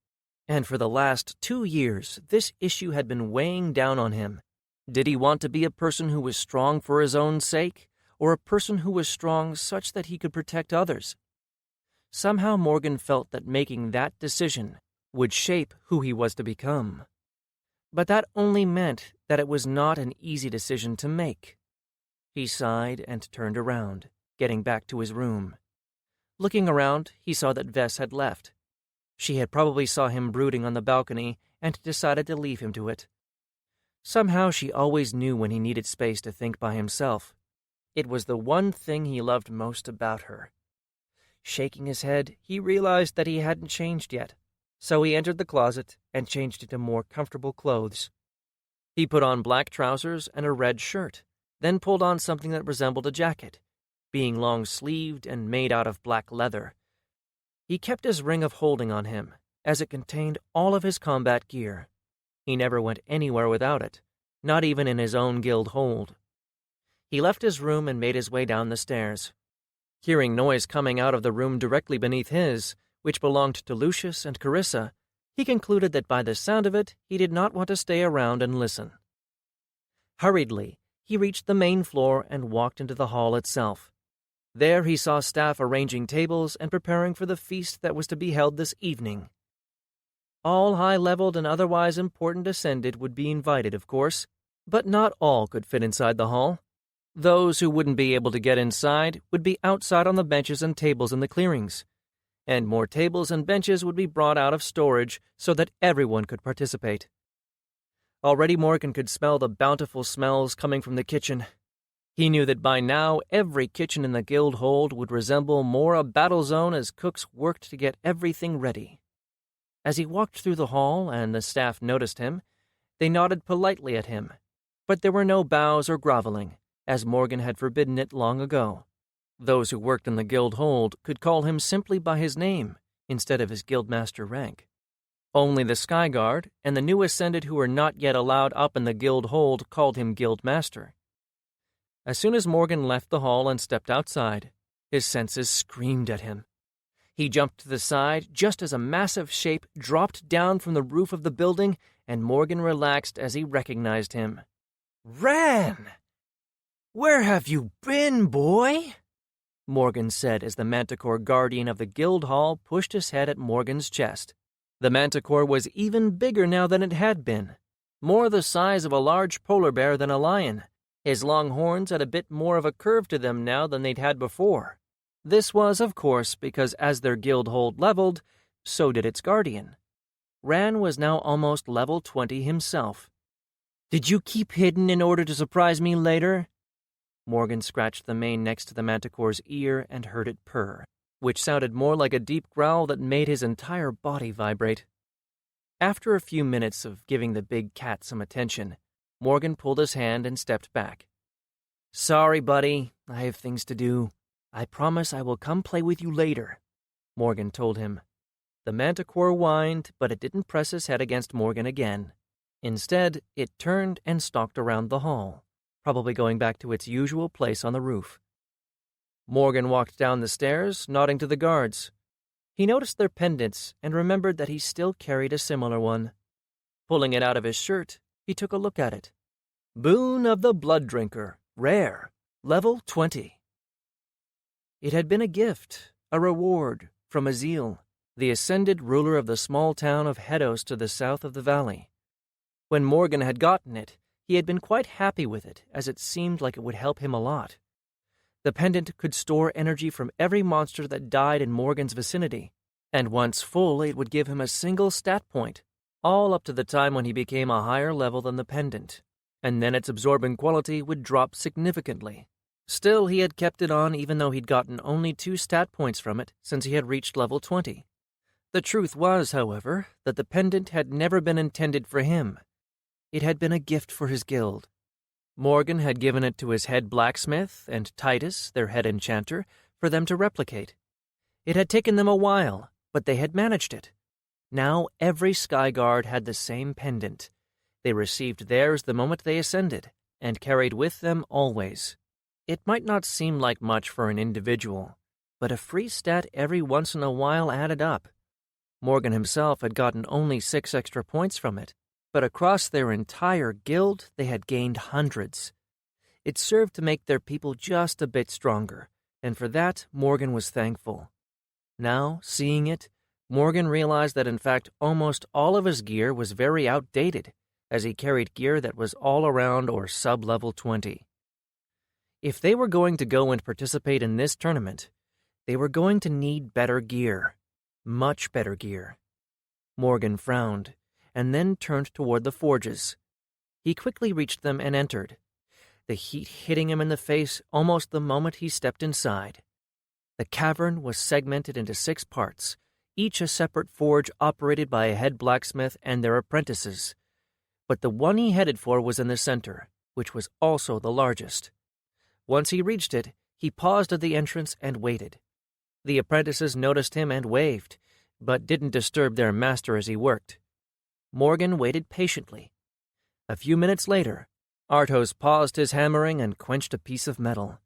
And for the last 2 years, this issue had been weighing down on him. Did he want to be a person who was strong for his own sake, or a person who was strong such that he could protect others? Somehow Morgan felt that making that decision would shape who he was to become. But that only meant that it was not an easy decision to make. He sighed and turned around, getting back to his room. Looking around, he saw that Vess had left. She had probably saw him brooding on the balcony and decided to leave him to it. Somehow she always knew when he needed space to think by himself. It was the one thing he loved most about her. Shaking his head, he realized that he hadn't changed yet, so he entered the closet and changed into more comfortable clothes. He put on black trousers and a red shirt, then pulled on something that resembled a jacket, being long-sleeved and made out of black leather. He kept his ring of holding on him, as it contained all of his combat gear. He never went anywhere without it, not even in his own guild hold. He left his room and made his way down the stairs. Hearing noise coming out of the room directly beneath his, which belonged to Lucius and Carissa, he concluded that by the sound of it, he did not want to stay around and listen. Hurriedly, he reached the main floor and walked into the hall itself. There he saw staff arranging tables and preparing for the feast that was to be held this evening. All high-leveled and otherwise important ascended would be invited, of course, but not all could fit inside the hall. Those who wouldn't be able to get inside would be outside on the benches and tables in the clearings, and more tables and benches would be brought out of storage so that everyone could participate. Already Morgan could smell the bountiful smells coming from the kitchen. He knew that by now every kitchen in the guild hold would resemble more a battle zone as cooks worked to get everything ready. As he walked through the hall and the staff noticed him, they nodded politely at him, but there were no bows or groveling, as Morgan had forbidden it long ago. Those who worked in the guild hold could call him simply by his name instead of his guildmaster rank. Only the Skyguard and the new ascended who were not yet allowed up in the guild hold called him guildmaster. As soon as Morgan left the hall and stepped outside, his senses screamed at him. He jumped to the side just as a massive shape dropped down from the roof of the building, and Morgan relaxed as he recognized him. Ran! Where have you been, boy? Morgan said as the Manticore guardian of the guild hall pushed his head at Morgan's chest. The Manticore was even bigger now than it had been, more the size of a large polar bear than a lion. His long horns had a bit more of a curve to them now than they'd had before. This was, of course, because as their guild hold leveled, so did its guardian. Ran was now almost level 20 himself. Did you keep hidden in order to surprise me later? Morgan scratched the mane next to the Manticore's ear and heard it purr, which sounded more like a deep growl that made his entire body vibrate. After a few minutes of giving the big cat some attention, Morgan pulled his hand and stepped back. Sorry, buddy. I have things to do. I promise I will come play with you later, Morgan told him. The Manticore whined, but it didn't press his head against Morgan again. Instead, it turned and stalked around the hall, probably going back to its usual place on the roof. Morgan walked down the stairs, nodding to the guards. He noticed their pendants and remembered that he still carried a similar one. Pulling it out of his shirt, he took a look at it. Boon of the Blood Drinker, rare, level 20. It had been a gift, a reward, from Azil, the ascended ruler of the small town of Hedos to the south of the valley. When Morgan had gotten it, he had been quite happy with it, as it seemed like it would help him a lot. The pendant could store energy from every monster that died in Morgan's vicinity, and once full it would give him a single stat point, all up to the time when he became a higher level than the pendant, and then its absorbing quality would drop significantly. Still, he had kept it on even though he'd gotten only 2 stat points from it since he had reached level 20. The truth was, however, that the pendant had never been intended for him. It had been a gift for his guild. Morgan had given it to his head blacksmith and Titus, their head enchanter, for them to replicate. It had taken them a while, but they had managed it. Now every Skyguard had the same pendant. They received theirs the moment they ascended, and carried with them always. It might not seem like much for an individual, but a free stat every once in a while added up. Morgan himself had gotten only 6 extra points from it, but across their entire guild they had gained hundreds. It served to make their people just a bit stronger, and for that Morgan was thankful. Now, seeing it, Morgan realized that in fact almost all of his gear was very outdated, as he carried gear that was all around or sub-level 20. If they were going to go and participate in this tournament, they were going to need better gear. Much better gear. Morgan frowned, and then turned toward the forges. He quickly reached them and entered, the heat hitting him in the face almost the moment he stepped inside. The cavern was segmented into 6 parts, each a separate forge operated by a head blacksmith and their apprentices. But the one he headed for was in the center, which was also the largest. Once he reached it, he paused at the entrance and waited. The apprentices noticed him and waved, but didn't disturb their master as he worked. Morgan waited patiently. A few minutes later, Artos paused his hammering and quenched a piece of metal.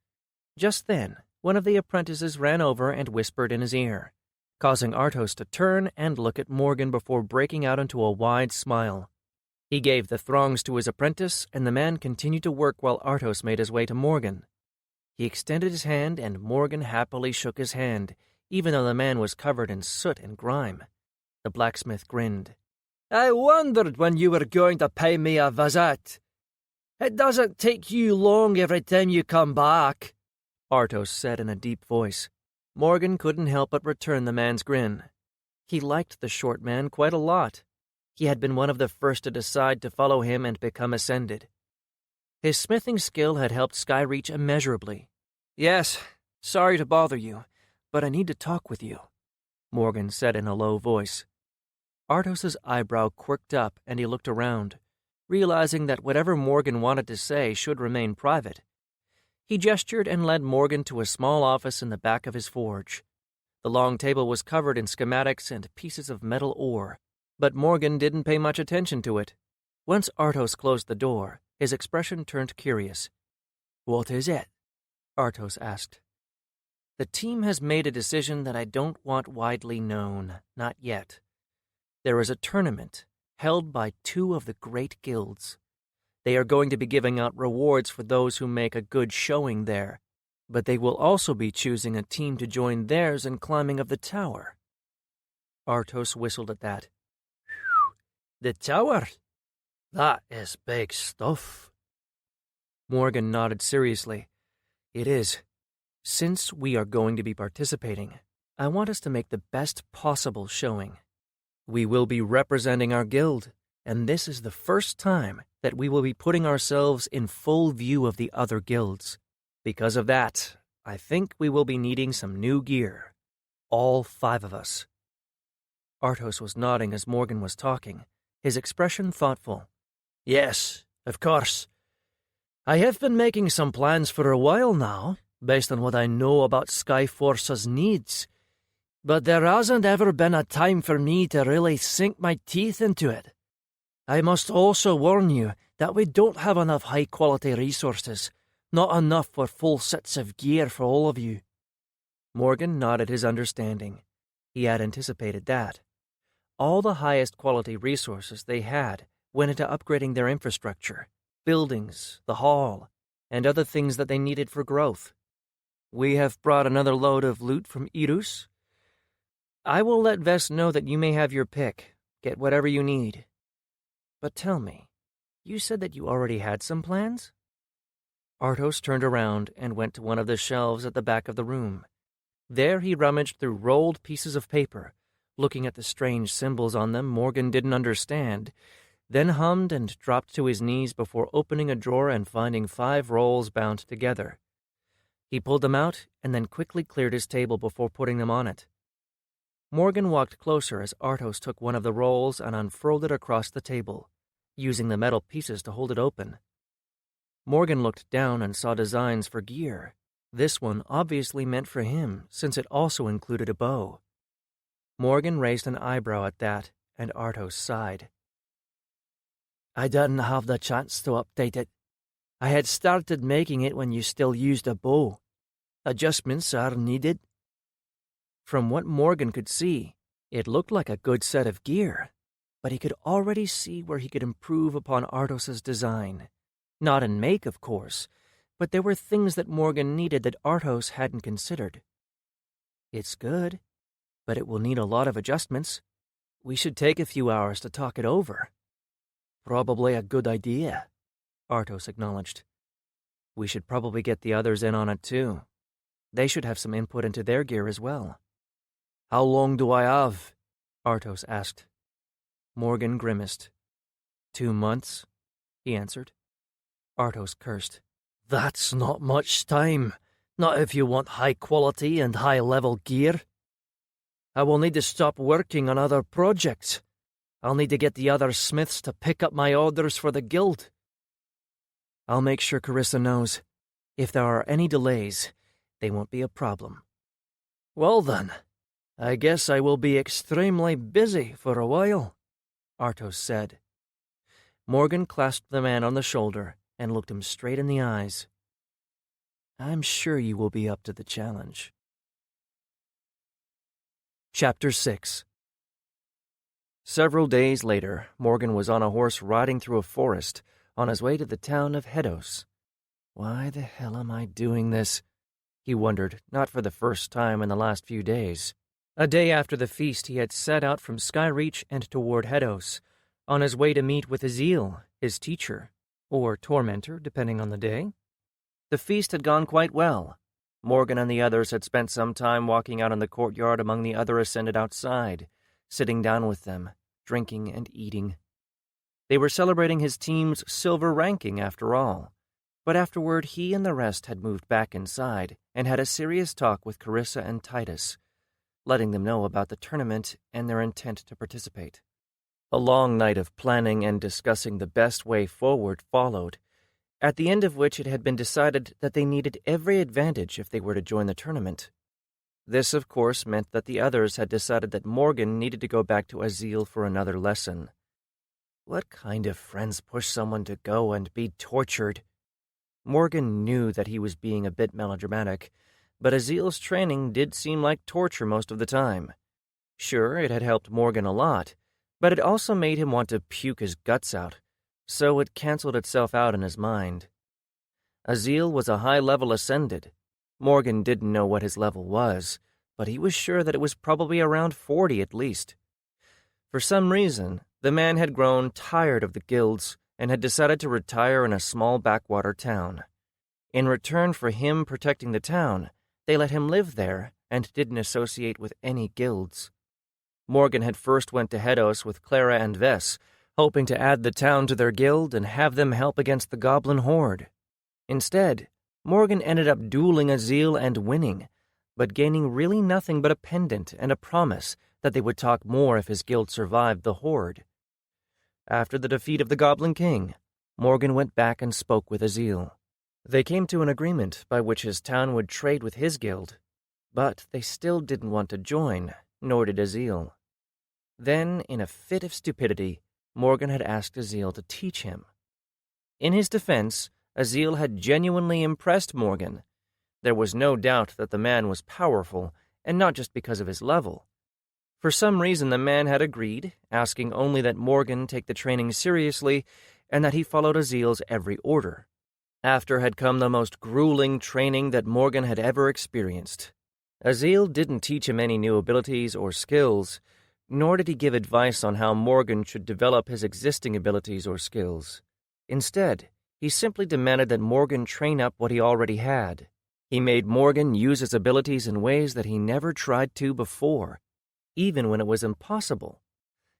Just then, one of the apprentices ran over and whispered in his ear, causing Artos to turn and look at Morgan before breaking out into a wide smile. He gave the thongs to his apprentice, and the man continued to work while Artos made his way to Morgan. He extended his hand, and Morgan happily shook his hand, even though the man was covered in soot and grime. The blacksmith grinned. I wondered when you were going to pay me a visit. It doesn't take you long every time you come back, Artos said in a deep voice. Morgan couldn't help but return the man's grin. He liked the short man quite a lot. He had been one of the first to decide to follow him and become ascended. His smithing skill had helped Skyreach immeasurably. Yes, sorry to bother you, but I need to talk with you, Morgan said in a low voice. Artos's eyebrow quirked up and he looked around, realizing that whatever Morgan wanted to say should remain private. He gestured and led Morgan to a small office in the back of his forge. The long table was covered in schematics and pieces of metal ore, but Morgan didn't pay much attention to it. Once Artos closed the door, his expression turned curious. What is it? Artos asked. The team has made a decision that I don't want widely known, not yet. There is a tournament held by 2 of the great guilds. They are going to be giving out rewards for those who make a good showing there, but they will also be choosing a team to join theirs in climbing of the tower. Artos whistled at that. The tower? That is big stuff. Morgan nodded seriously. It is. Since we are going to be participating, I want us to make the best possible showing. We will be representing our guild, and this is the first time that we will be putting ourselves in full view of the other guilds. Because of that, I think we will be needing some new gear. All 5 of us. Artos was nodding as Morgan was talking, his expression thoughtful. Yes, of course. I have been making some plans for a while now, based on what I know about Skyforce's needs, but there hasn't ever been a time for me to really sink my teeth into it. I must also warn you that we don't have enough high-quality resources, not enough for full sets of gear for all of you. Morgan nodded his understanding. He had anticipated that. All the highest quality resources they had went into upgrading their infrastructure, buildings, the hall, and other things that they needed for growth. We have brought another load of loot from Irus. I will let Vess know that you may have your pick. Get whatever you need. But tell me, you said that you already had some plans? Artos turned around and went to one of the shelves at the back of the room. There he rummaged through rolled pieces of paper, looking at the strange symbols on them Morgan didn't understand, then hummed and dropped to his knees before opening a drawer and finding 5 rolls bound together. He pulled them out and then quickly cleared his table before putting them on it. Morgan walked closer as Artos took one of the rolls and unfurled it across the table, using the metal pieces to hold it open. Morgan looked down and saw designs for gear. This one obviously meant for him, since it also included a bow. Morgan raised an eyebrow at that, and Artos sighed. I didn't have the chance to update it. I had started making it when you still used a bow. Adjustments are needed. From what Morgan could see, It looked like a good set of gear, but he could already see where he could improve upon Artos's design. Not in make, of course, but there were things that Morgan needed that Artos hadn't considered. It's good, but it will need a lot of adjustments. We should take a few hours to talk it over. Probably a good idea, Artos acknowledged. We should probably get the others in on it too. They should have some input into their gear as well. How long do I have? Artos asked. Morgan grimaced. 2 months, he answered. Artos cursed. That's not much time, not if you want high quality and high level gear. I will need to stop working on other projects. I'll need to get the other smiths to pick up my orders for the guild. I'll make sure Carissa knows. If there are any delays, they won't be a problem. Well then, I guess I will be extremely busy for a while, Artos said. Morgan clasped the man on the shoulder and looked him straight in the eyes. I'm sure you will be up to the challenge. Chapter 6. Several days later, Morgan was on a horse riding through a forest on his way to the town of Hedos. Why the hell am I doing this? He wondered, not for the first time in the last few days. A day after the feast, he had set out from Skyreach and toward Hedos, on his way to meet with Azil, his teacher, or tormentor, depending on the day. The feast had gone quite well. Morgan and the others had spent some time walking out in the courtyard among the other Ascended outside, sitting down with them, drinking and eating. They were celebrating his team's silver ranking, after all. But afterward, he and the rest had moved back inside and had a serious talk with Carissa and Titus, letting them know about the tournament and their intent to participate. A long night of planning and discussing the best way forward followed, at the end of which it had been decided that they needed every advantage if they were to join the tournament. This, of course, meant that the others had decided that Morgan needed to go back to Azil for another lesson. What kind of friends push someone to go and be tortured? Morgan knew that he was being a bit melodramatic, but Azil's training did seem like torture most of the time. Sure, it had helped Morgan a lot, but it also made him want to puke his guts out, so it canceled itself out in his mind. Azil was a high-level Ascended. Morgan didn't know what his level was, but he was sure that it was probably around 40 at least. For some reason, the man had grown tired of the guilds and had decided to retire in a small backwater town. In return for him protecting the town, they let him live there and didn't associate with any guilds. Morgan had first went to Hedos with Clara and Vess, hoping to add the town to their guild and have them help against the goblin horde. Instead, Morgan ended up dueling Azil and winning, but gaining really nothing but a pendant and a promise that they would talk more if his guild survived the horde. After the defeat of the Goblin King, Morgan went back and spoke with Azil. They came to an agreement by which his town would trade with his guild, but they still didn't want to join, nor did Azil. Then, in a fit of stupidity, Morgan had asked Azil to teach him. In his defense, Azil had genuinely impressed Morgan. There was no doubt that the man was powerful, and not just because of his level. For some reason the man had agreed, asking only that Morgan take the training seriously and that he followed Azil's every order. After had come the most grueling training that Morgan had ever experienced. Azil didn't teach him any new abilities or skills, nor did he give advice on how Morgan should develop his existing abilities or skills. Instead, he simply demanded that Morgan train up what he already had. He made Morgan use his abilities in ways that he never tried to before, even when it was impossible.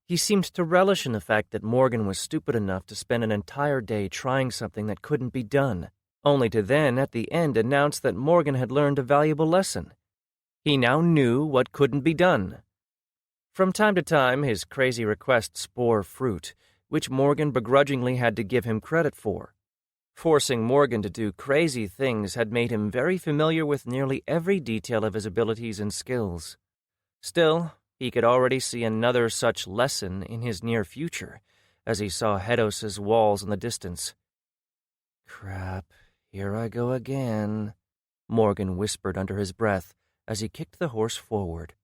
He seemed to relish in the fact that Morgan was stupid enough to spend an entire day trying something that couldn't be done, only to then, at the end, announce that Morgan had learned a valuable lesson. He now knew what couldn't be done. From time to time, his crazy requests bore fruit, which Morgan begrudgingly had to give him credit for. Forcing Morgan to do crazy things had made him very familiar with nearly every detail of his abilities and skills. Still, he could already see another such lesson in his near future, as he saw Hedos's walls in the distance. "Crap, here I go again," Morgan whispered under his breath as he kicked the horse forward.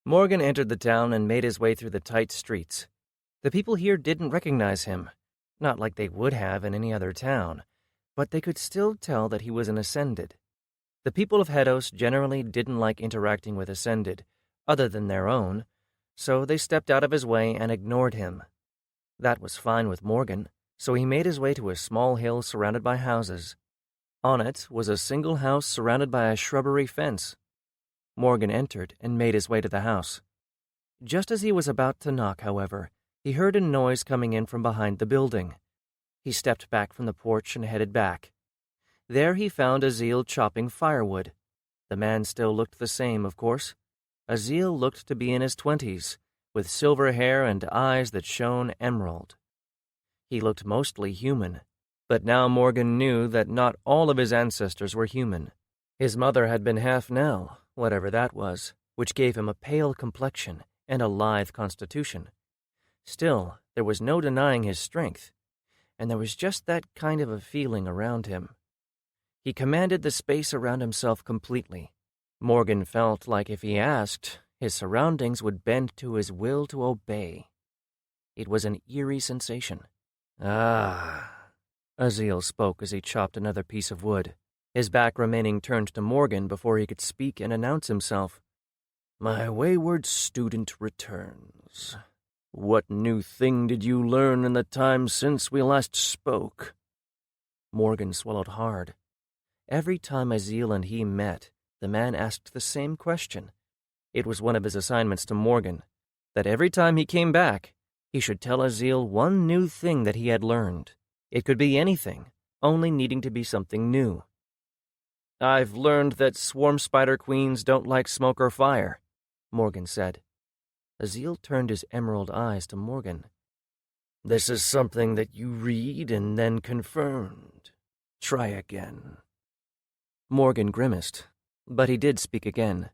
Morgan entered the town and made his way through the tight streets. The people here didn't recognize him, not like they would have in any other town, but they could still tell that he was an Ascended. The people of Hedos generally didn't like interacting with Ascended, other than their own, so they stepped out of his way and ignored him. That was fine with Morgan, so he made his way to a small hill surrounded by houses. On it was a single house surrounded by a shrubbery fence. Morgan entered and made his way to the house. Just as he was about to knock, however, he heard a noise coming in from behind the building. He stepped back from the porch and headed back. There he found Azil chopping firewood. The man still looked the same, of course. Azil looked to be in his 20s, with silver hair and eyes that shone emerald. He looked mostly human, but now Morgan knew that not all of his ancestors were human. His mother had been half Nell, whatever that was, which gave him a pale complexion and a lithe constitution. Still, there was no denying his strength, and there was just that kind of a feeling around him. He commanded the space around himself completely. Morgan felt like if he asked, his surroundings would bend to his will to obey. It was an eerie sensation. "Ah," Azil spoke as he chopped another piece of wood, his back remaining turned to Morgan before he could speak and announce himself. "My wayward student returns. What new thing did you learn in the time since we last spoke?" Morgan swallowed hard. Every time Azil and he met, the man asked the same question. It was one of his assignments to Morgan, that every time he came back, he should tell Azil one new thing that he had learned. It could be anything, only needing to be something new. "I've learned that swarm spider queens don't like smoke or fire," Morgan said. Azil turned his emerald eyes to Morgan. "This is something that you read and then confirmed. Try again." Morgan grimaced, but he did speak again.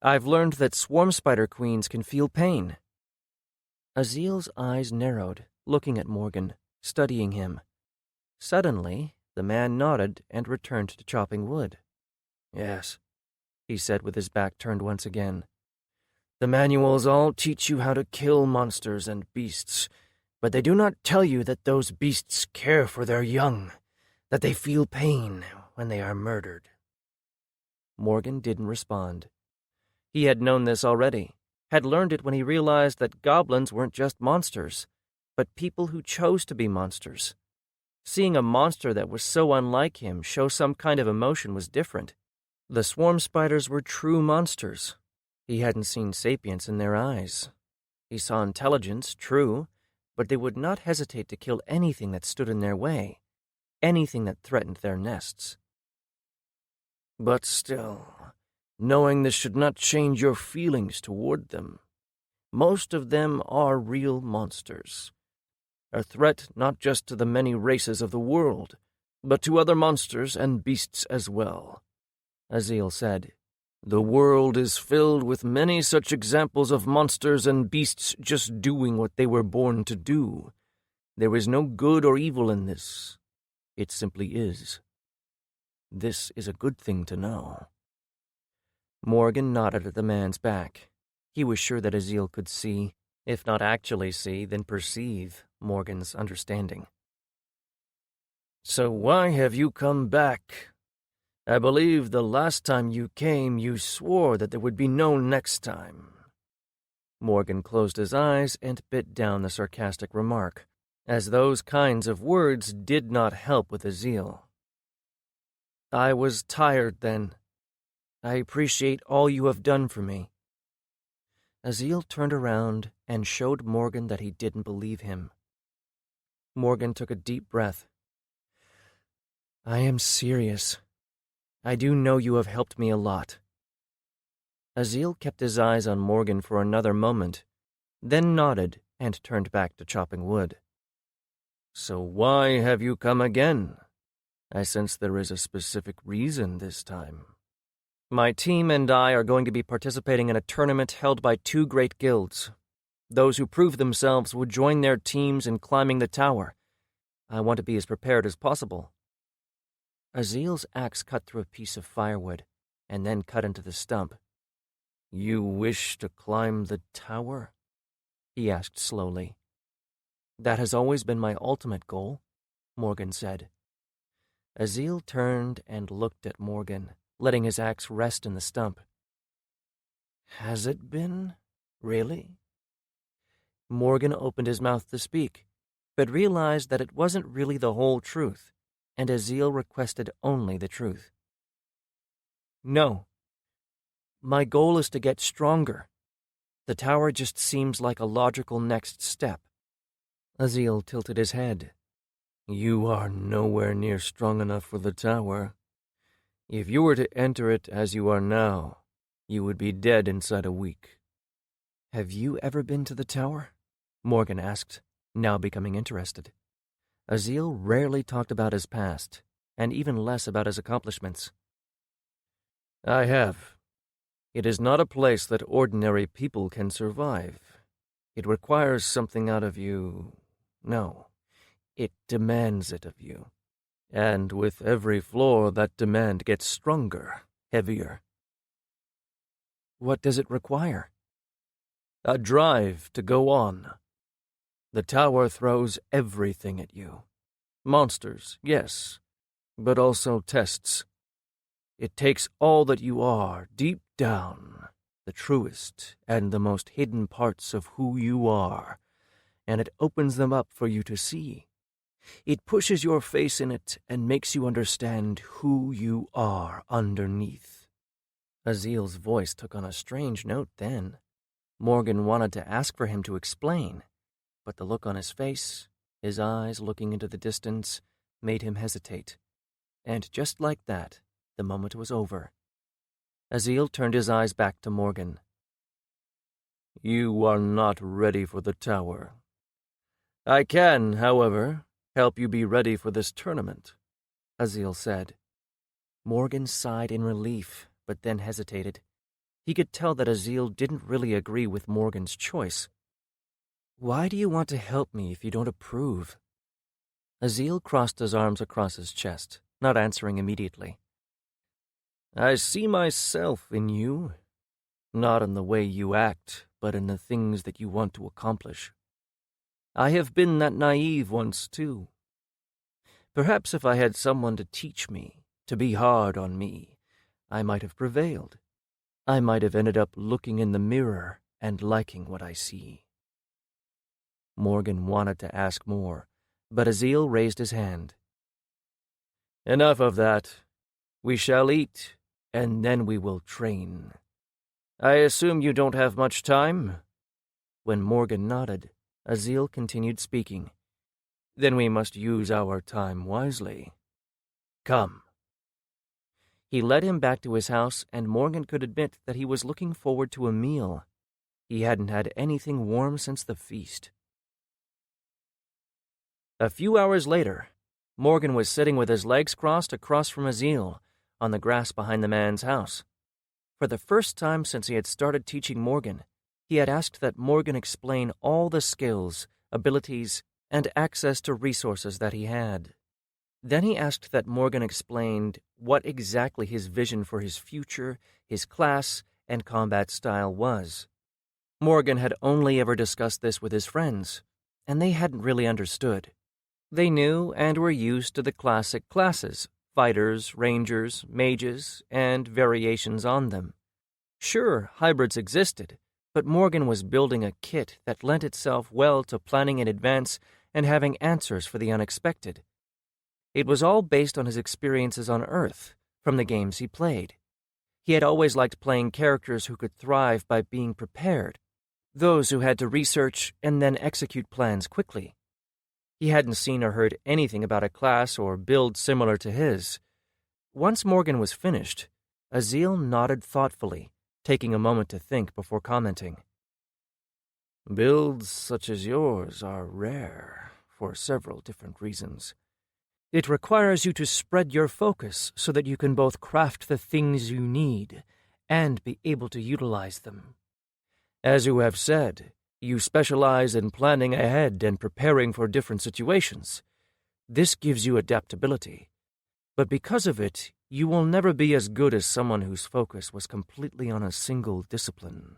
"I've learned that swarm spider queens can feel pain." Azil's eyes narrowed, looking at Morgan, studying him. Suddenly, the man nodded and returned to chopping wood. "Yes," he said with his back turned once again. "The manuals all teach you how to kill monsters and beasts, but they do not tell you that those beasts care for their young, that they feel pain when they are murdered." Morgan didn't respond. He had known this already, had learned it when he realized that goblins weren't just monsters, but people who chose to be monsters. Seeing a monster that was so unlike him show some kind of emotion was different. The swarm spiders were true monsters. He hadn't seen sapience in their eyes. He saw intelligence, true, but they would not hesitate to kill anything that stood in their way, anything that threatened their nests. "But still, knowing this should not change your feelings toward them. Most of them are real monsters. A threat not just to the many races of the world, but to other monsters and beasts as well," Azil said. "The world is filled with many such examples of monsters and beasts just doing what they were born to do. There is no good or evil in this. It simply is. This is a good thing to know." Morgan nodded at the man's back. He was sure that Azil could see, if not actually see, then perceive, Morgan's understanding. "So why have you come back? I believe the last time you came you swore that there would be no next time." Morgan closed his eyes and bit down the sarcastic remark, as those kinds of words did not help with Azil. "I was tired then. I appreciate all you have done for me." Azil turned around and showed Morgan that he didn't believe him. Morgan took a deep breath. "I am serious. I do know you have helped me a lot." Azil kept his eyes on Morgan for another moment, then nodded and turned back to chopping wood. "So why have you come again? I sense there is a specific reason this time." "My team and I are going to be participating in a tournament held by 2 great guilds. Those who prove themselves will join their teams in climbing the tower. I want to be as prepared as possible." Azil's axe cut through a piece of firewood, and then cut into the stump. You wish to climb the tower? He asked slowly. That has always been my ultimate goal, Morgan said. Azil turned and looked at Morgan, letting his axe rest in the stump. Has it been? Really? Morgan opened his mouth to speak, but realized that it wasn't really the whole truth, and Azil requested only the truth. No. My goal is to get stronger. The tower just seems like a logical next step. Azil tilted his head. You are nowhere near strong enough for the tower. If you were to enter it as you are now, you would be dead inside a week. Have you ever been to the tower? Morgan asked, now becoming interested. Azil rarely talked about his past, and even less about his accomplishments. I have. It is not a place that ordinary people can survive. It requires something out of you. No, it demands it of you. And with every floor, that demand gets stronger, heavier. What does it require? A drive to go on. The tower throws everything at you. Monsters, yes, but also tests. It takes all that you are, deep down, the truest and the most hidden parts of who you are, and it opens them up for you to see. It pushes your face in it and makes you understand who you are underneath. Azil's voice took on a strange note then. Morgan wanted to ask for him to explain, but the look on his face, his eyes looking into the distance, made him hesitate. And just like that, the moment was over. Azil turned his eyes back to Morgan. You are not ready for the tower. I can, however, help you be ready for this tournament, Azil said. Morgan sighed in relief, but then hesitated. He could tell that Azil didn't really agree with Morgan's choice. Why do you want to help me if you don't approve? Azil crossed his arms across his chest, not answering immediately. I see myself in you, not in the way you act, but in the things that you want to accomplish. I have been that naive once, too. Perhaps if I had someone to teach me, to be hard on me, I might have prevailed. I might have ended up looking in the mirror and liking what I see. Morgan wanted to ask more, but Azil raised his hand. Enough of that. We shall eat, and then we will train. I assume you don't have much time? When Morgan nodded, Azil continued speaking. Then we must use our time wisely. Come. He led him back to his house, and Morgan could admit that he was looking forward to a meal. He hadn't had anything warm since the feast. A few hours later, Morgan was sitting with his legs crossed across from Azil, on the grass behind the man's house. For the first time since he had started teaching Morgan, he had asked that Morgan explain all the skills, abilities, and access to resources that he had. Then he asked that Morgan explained what exactly his vision for his future, his class, and combat style was. Morgan had only ever discussed this with his friends, and they hadn't really understood. They knew and were used to the classic classes, fighters, rangers, mages, and variations on them. Sure, hybrids existed, but Morgan was building a kit that lent itself well to planning in advance and having answers for the unexpected. It was all based on his experiences on Earth, from the games he played. He had always liked playing characters who could thrive by being prepared, those who had to research and then execute plans quickly. He hadn't seen or heard anything about a class or build similar to his. Once Morgan was finished, Azil nodded thoughtfully, taking a moment to think before commenting. Builds such as yours are rare for several different reasons. It requires you to spread your focus so that you can both craft the things you need and be able to utilize them. As you have said, you specialize in planning ahead and preparing for different situations. This gives you adaptability, but because of it, you will never be as good as someone whose focus was completely on a single discipline.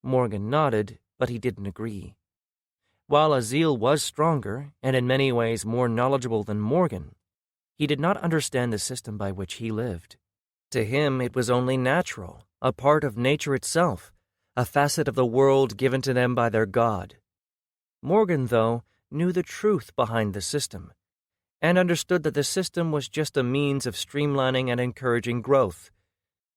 Morgan nodded, but he didn't agree. While Azil was stronger, and in many ways more knowledgeable than Morgan, he did not understand the system by which he lived. To him, it was only natural, a part of nature itself, a facet of the world given to them by their god. Morgan, though, knew the truth behind the system, and understood that the system was just a means of streamlining and encouraging growth,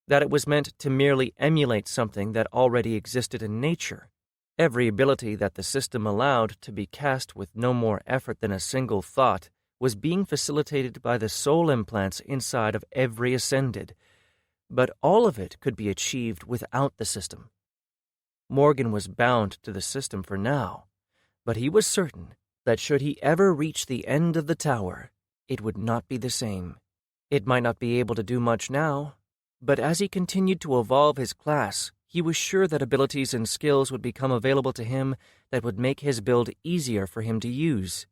that it was meant to merely emulate something that already existed in nature. Every ability that the system allowed to be cast with no more effort than a single thought was being facilitated by the soul implants inside of every Ascended, but all of it could be achieved without the system. Morgan was bound to the system for now, but he was certain that should he ever reach the end of the tower, it would not be the same. It might not be able to do much now, but as he continued to evolve his class, he was sure that abilities and skills would become available to him that would make his build easier for him to use.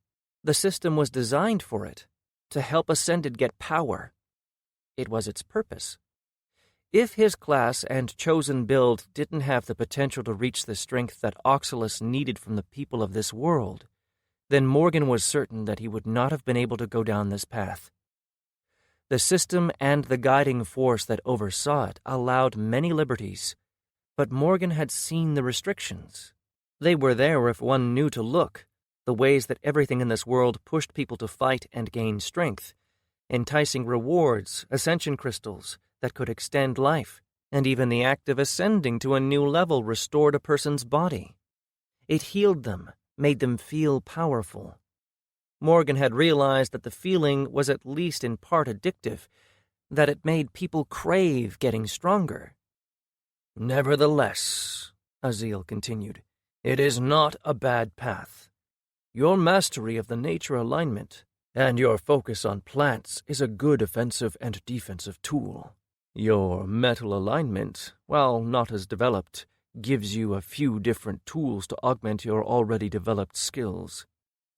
The system was designed for it, to help Ascended get power. It was its purpose. If his class and chosen build didn't have the potential to reach the strength that Oxalis needed from the people of this world, then Morgan was certain that he would not have been able to go down this path. The system and the guiding force that oversaw it allowed many liberties, but Morgan had seen the restrictions. They were there if one knew to look, the ways that everything in this world pushed people to fight and gain strength, enticing rewards, ascension crystals that could extend life, and even the act of ascending to a new level restored a person's body. It healed them, made them feel powerful. Morgan had realized that the feeling was at least in part addictive, that it made people crave getting stronger. "Nevertheless," Azil continued, "it is not a bad path. Your mastery of the nature alignment and your focus on plants is a good offensive and defensive tool. Your metal alignment, while not as developed, gives you a few different tools to augment your already developed skills.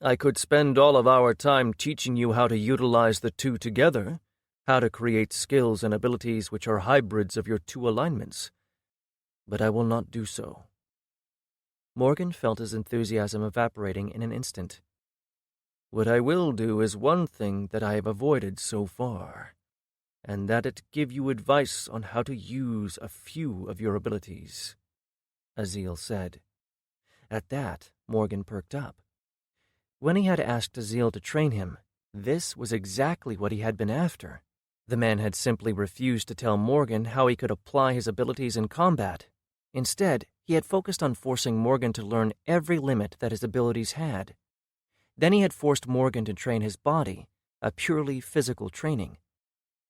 I could spend all of our time teaching you how to utilize the two together, how to create skills and abilities which are hybrids of your two alignments, but I will not do so." Morgan felt his enthusiasm evaporating in an instant. "What I will do is one thing that I have avoided so far, and that it give you advice on how to use a few of your abilities," Azil said. At that, Morgan perked up. When he had asked Azil to train him, this was exactly what he had been after. The man had simply refused to tell Morgan how he could apply his abilities in combat. Instead, he had focused on forcing Morgan to learn every limit that his abilities had. Then he had forced Morgan to train his body, a purely physical training.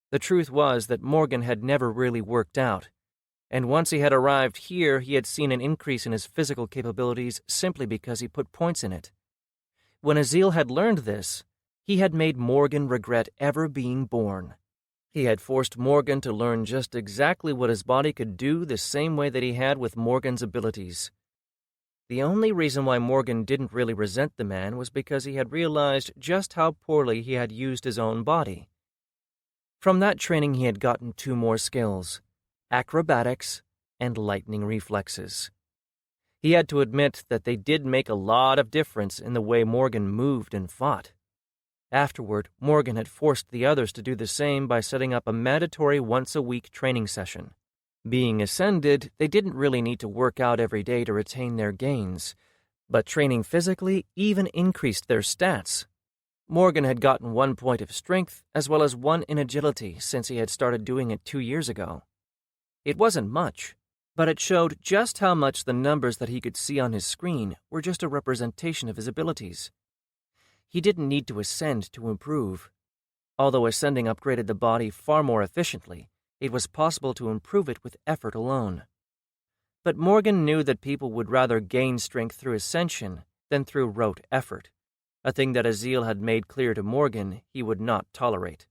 The truth was that Morgan had never really worked out, and once he had arrived here, he had seen an increase in his physical capabilities simply because he put points in it. When Azil had learned this, he had made Morgan regret ever being born. He had forced Morgan to learn just exactly what his body could do the same way that he had with Morgan's abilities. The only reason why Morgan didn't really resent the man was because he had realized just how poorly he had used his own body. From that training he had gotten two more skills, acrobatics and lightning reflexes. He had to admit that they did make a lot of difference in the way Morgan moved and fought. Afterward, Morgan had forced the others to do the same by setting up a mandatory once-a-week training session. Being ascended, they didn't really need to work out every day to retain their gains, but training physically even increased their stats. Morgan had gotten 1 point of strength as well as 1 in agility since he had started doing it 2 years ago. It wasn't much, but it showed just how much the numbers that he could see on his screen were just a representation of his abilities. He didn't need to ascend to improve. Although ascending upgraded the body far more efficiently, it was possible to improve it with effort alone. But Morgan knew that people would rather gain strength through ascension than through rote effort, a thing that Azil had made clear to Morgan he would not tolerate.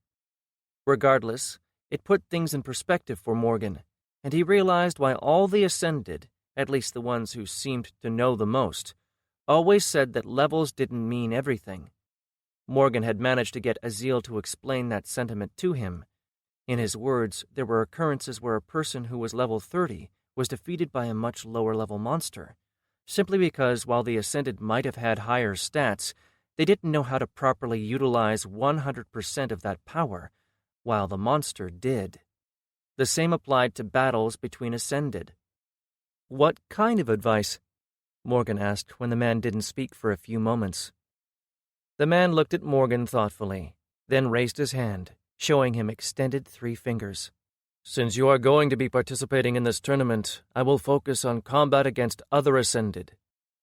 Regardless, it put things in perspective for Morgan, and he realized why all the Ascended, at least the ones who seemed to know the most, always said that levels didn't mean everything. Morgan had managed to get Azil to explain that sentiment to him. In his words, there were occurrences where a person who was level 30 was defeated by a much lower-level monster, simply because while the Ascended might have had higher stats, they didn't know how to properly utilize 100% of that power, while the monster did. The same applied to battles between Ascended. "What kind of advice?" Morgan asked when the man didn't speak for a few moments. The man looked at Morgan thoughtfully, then raised his hand, showing him extended 3 fingers. "Since you are going to be participating in this tournament, I will focus on combat against other Ascended.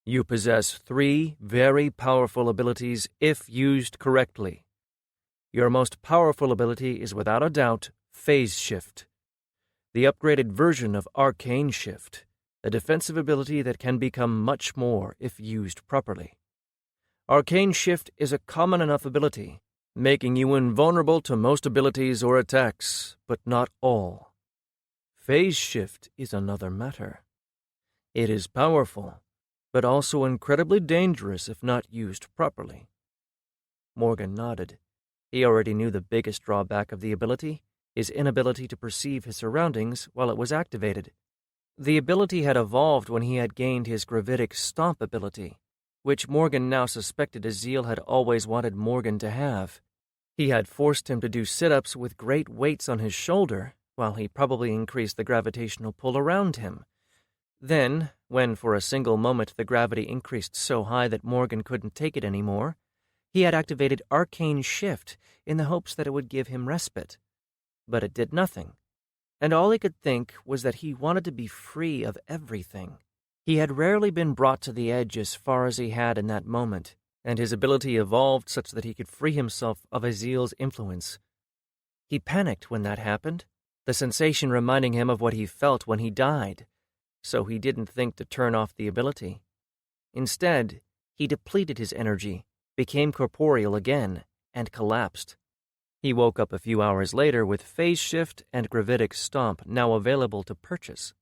You possess 3 very powerful abilities if used correctly. Your most powerful ability is without a doubt Phase Shift, the upgraded version of Arcane Shift, a defensive ability that can become much more if used properly. Arcane Shift is a common enough ability, making you invulnerable to most abilities or attacks, but not all. Phase Shift is another matter. It is powerful, but also incredibly dangerous if not used properly." Morgan nodded. He already knew the biggest drawback of the ability, his inability to perceive his surroundings while it was activated. The ability had evolved when he had gained his gravitic stomp ability, which Morgan now suspected Azil had always wanted Morgan to have. He had forced him to do sit-ups with great weights on his shoulder, while he probably increased the gravitational pull around him. Then, when for a single moment the gravity increased so high that Morgan couldn't take it anymore, he had activated Arcane Shift in the hopes that it would give him respite. But it did nothing, and all he could think was that he wanted to be free of everything. He had rarely been brought to the edge as far as he had in that moment, and his ability evolved such that he could free himself of Azil's influence. He panicked when that happened, the sensation reminding him of what he felt when he died, so he didn't think to turn off the ability. Instead, he depleted his energy, became corporeal again, and collapsed. He woke up a few hours later with Phase Shift and Gravitic Stomp now available to purchase.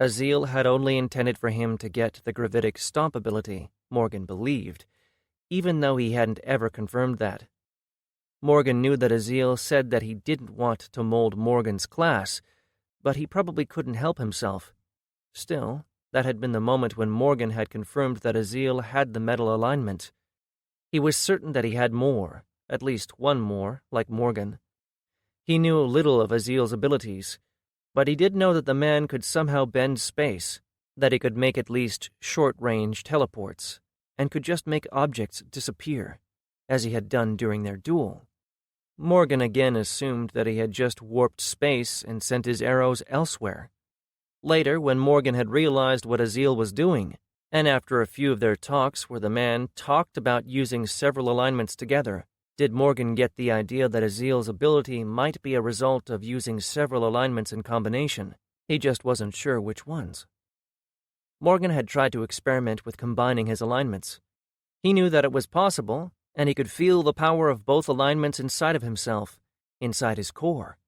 Azil had only intended for him to get the Gravitic Stomp ability, Morgan believed, even though he hadn't ever confirmed that. Morgan knew that Azil said that he didn't want to mold Morgan's class, but he probably couldn't help himself. Still, that had been the moment when Morgan had confirmed that Azil had the metal alignment. He was certain that he had more, at least one more, like Morgan. He knew little of Azil's abilities, but he did know that the man could somehow bend space, that he could make at least short-range teleports, and could just make objects disappear, as he had done during their duel. Morgan again assumed that he had just warped space and sent his arrows elsewhere. Later, when Morgan had realized what Azil was doing, and after a few of their talks where the man talked about using several alignments together, did Morgan get the idea that Azil's ability might be a result of using several alignments in combination. He just wasn't sure which ones. Morgan had tried to experiment with combining his alignments. He knew that it was possible, and he could feel the power of both alignments inside of himself, inside his core.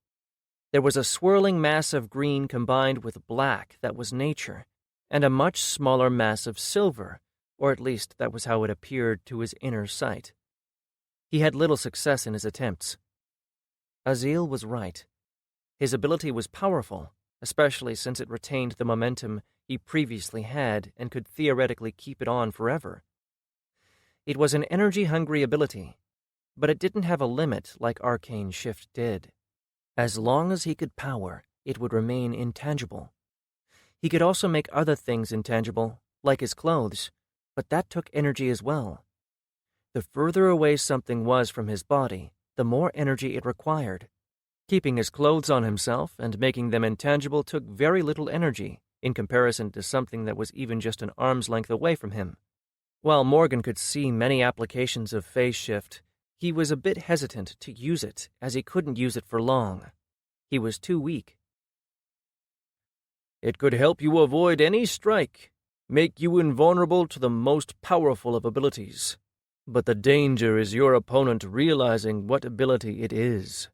There was a swirling mass of green combined with black that was nature, and a much smaller mass of silver, or at least that was how it appeared to his inner sight. He had little success in his attempts. Azil was right. His ability was powerful, especially since it retained the momentum he previously had and could theoretically keep it on forever. It was an energy-hungry ability, but it didn't have a limit like Arcane Shift did. As long as he could power, it would remain intangible. He could also make other things intangible, like his clothes, but that took energy as well. The further away something was from his body, the more energy it required. Keeping his clothes on himself and making them intangible took very little energy in comparison to something that was even just an arm's length away from him. While Morgan could see many applications of Phase Shift, he was a bit hesitant to use it as he couldn't use it for long. He was too weak. "It could help you avoid any strike, make you invulnerable to the most powerful of abilities. But the danger is your opponent realizing what ability it is,"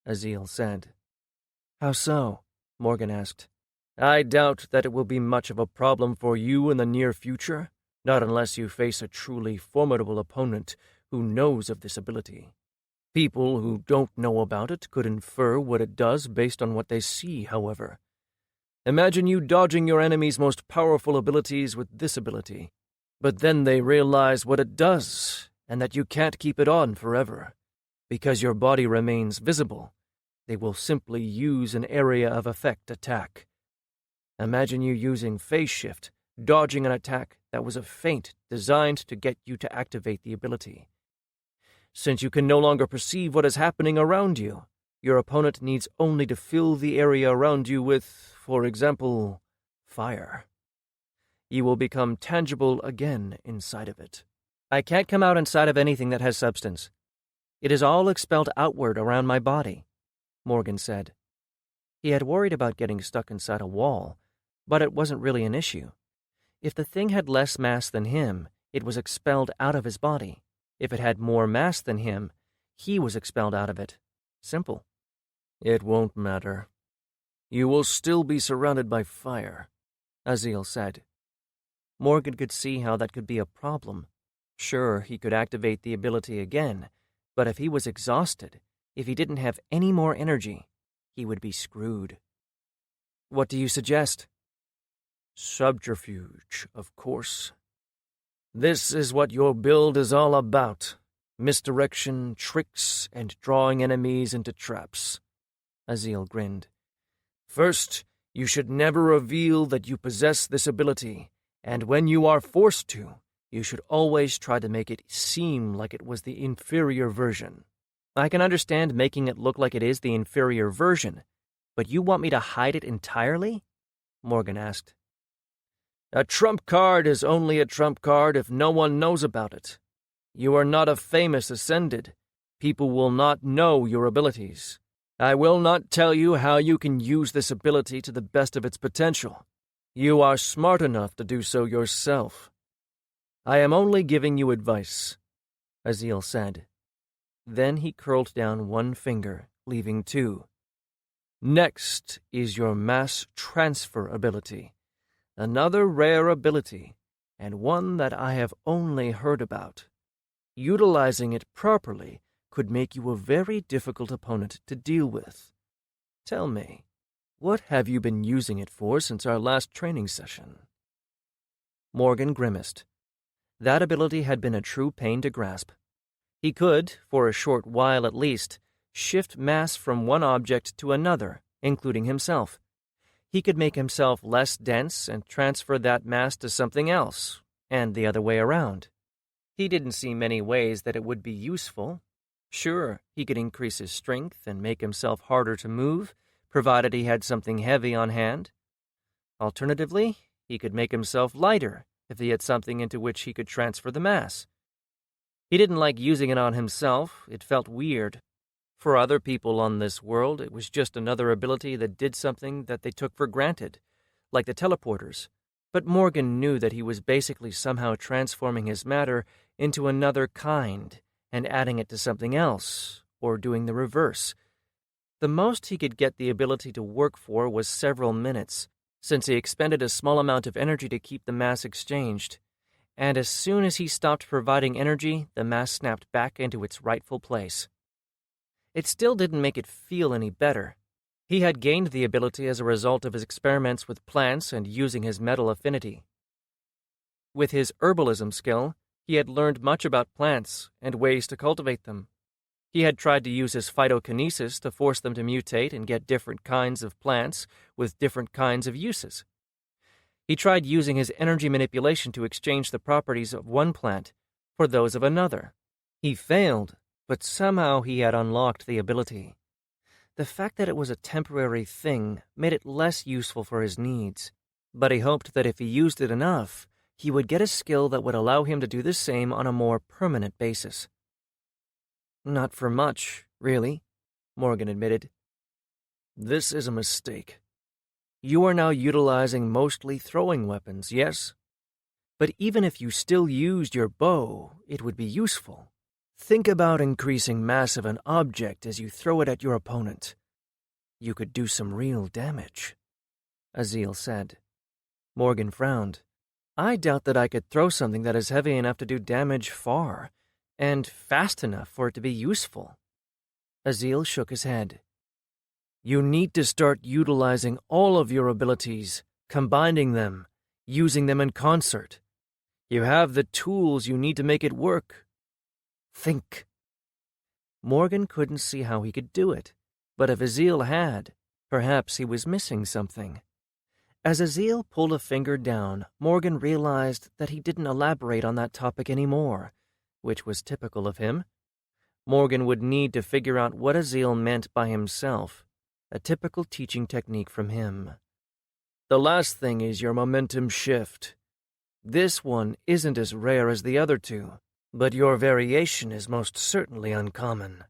Azil said. "How so?" Morgan asked. "I doubt that it will be much of a problem for you in the near future, not unless you face a truly formidable opponent who knows of this ability. People who don't know about it could infer what it does based on what they see, however. Imagine you dodging your enemy's most powerful abilities with this ability, but then they realize what it does, and that you can't keep it on forever. Because your body remains visible, they will simply use an area of effect attack. Imagine you using phase shift, dodging an attack that was a feint designed to get you to activate the ability. Since you can no longer perceive what is happening around you, your opponent needs only to fill the area around you with, for example, fire. You will become tangible again inside of it. I can't come out inside of anything that has substance. It is all expelled outward around my body, Morgan said. He had worried about getting stuck inside a wall, but it wasn't really an issue. If the thing had less mass than him, it was expelled out of his body. If it had more mass than him, he was expelled out of it. Simple. It won't matter. You will still be surrounded by fire, Azil said. Morgan could see how that could be a problem. Sure, he could activate the ability again, but if he was exhausted, if he didn't have any more energy, he would be screwed. What do you suggest? Subterfuge, of course. This is what your build is all about. Misdirection, tricks, and drawing enemies into traps. Azil grinned. First, you should never reveal that you possess this ability, and when you are forced to, you should always try to make it seem like it was the inferior version. I can understand making it look like it is the inferior version, but you want me to hide it entirely? Morgan asked. A trump card is only a trump card if no one knows about it. You are not a famous ascended. People will not know your abilities. I will not tell you how you can use this ability to the best of its potential. You are smart enough to do so yourself. I am only giving you advice, Azil said. Then he curled down one finger, leaving two. Next is your mass transfer ability. Another rare ability, and one that I have only heard about. Utilizing it properly could make you a very difficult opponent to deal with. Tell me, what have you been using it for since our last training session? Morgan grimaced. That ability had been a true pain to grasp. He could, for a short while at least, shift mass from one object to another, including himself. He could make himself less dense and transfer that mass to something else, and the other way around. He didn't see many ways that it would be useful. Sure, he could increase his strength and make himself harder to move, provided he had something heavy on hand. Alternatively, he could make himself lighter if he had something into which he could transfer the mass. He didn't like using it on himself. It felt weird. For other people on this world, it was just another ability that did something that they took for granted, like the teleporters. But Morgan knew that he was basically somehow transforming his matter into another kind and adding it to something else, or doing the reverse. The most he could get the ability to work for was several minutes, since he expended a small amount of energy to keep the mass exchanged. And as soon as he stopped providing energy, the mass snapped back into its rightful place. It still didn't make it feel any better. He had gained the ability as a result of his experiments with plants and using his metal affinity. With his herbalism skill, he had learned much about plants and ways to cultivate them. He had tried to use his phytokinesis to force them to mutate and get different kinds of plants with different kinds of uses. He tried using his energy manipulation to exchange the properties of one plant for those of another. He failed, but somehow he had unlocked the ability. The fact that it was a temporary thing made it less useful for his needs, but he hoped that if he used it enough, he would get a skill that would allow him to do the same on a more permanent basis. Not for much, really, Morgan admitted. This is a mistake. You are now utilizing mostly throwing weapons, yes? But even if you still used your bow, it would be useful. Think about increasing mass of an object as you throw it at your opponent. You could do some real damage, Azil said. Morgan frowned. I doubt that I could throw something that is heavy enough to do damage far, and fast enough for it to be useful. Azil shook his head. You need to start utilizing all of your abilities, combining them, using them in concert. You have the tools you need to make it work. Think. Morgan couldn't see how he could do it, but if Azil had, perhaps he was missing something. As Azil pulled a finger down, Morgan realized that he didn't elaborate on that topic anymore, which was typical of him. Morgan would need to figure out what Azil meant by himself, a typical teaching technique from him. The last thing is your momentum shift. This one isn't as rare as the other two, but your variation is most certainly uncommon.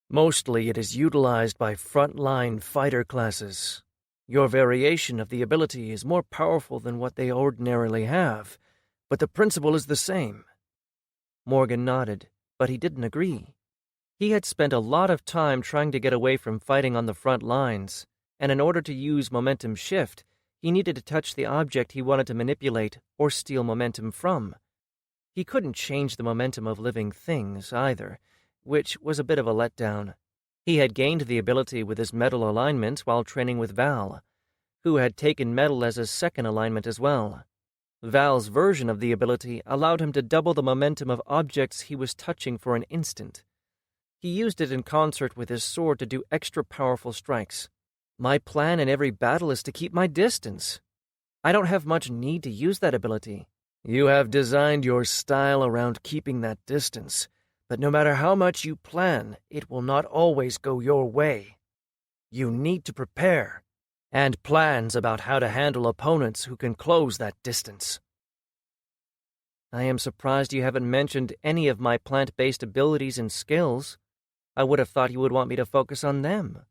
Mostly it is utilized by frontline fighter classes. Your variation of the ability is more powerful than what they ordinarily have, but the principle is the same. Morgan nodded, but he didn't agree. He had spent a lot of time trying to get away from fighting on the front lines, and in order to use momentum shift, he needed to touch the object he wanted to manipulate or steal momentum from. He couldn't change the momentum of living things, either, which was a bit of a letdown. He had gained the ability with his metal alignment while training with Val, who had taken metal as his second alignment as well. Val's version of the ability allowed him to double the momentum of objects he was touching for an instant. He used it in concert with his sword to do extra powerful strikes. My plan in every battle is to keep my distance. I don't have much need to use that ability. You have designed your style around keeping that distance, but no matter how much you plan, it will not always go your way. You need to prepare, and plans about how to handle opponents who can close that distance. I am surprised you haven't mentioned any of my plant-based abilities and skills. I would have thought you would want me to focus on them,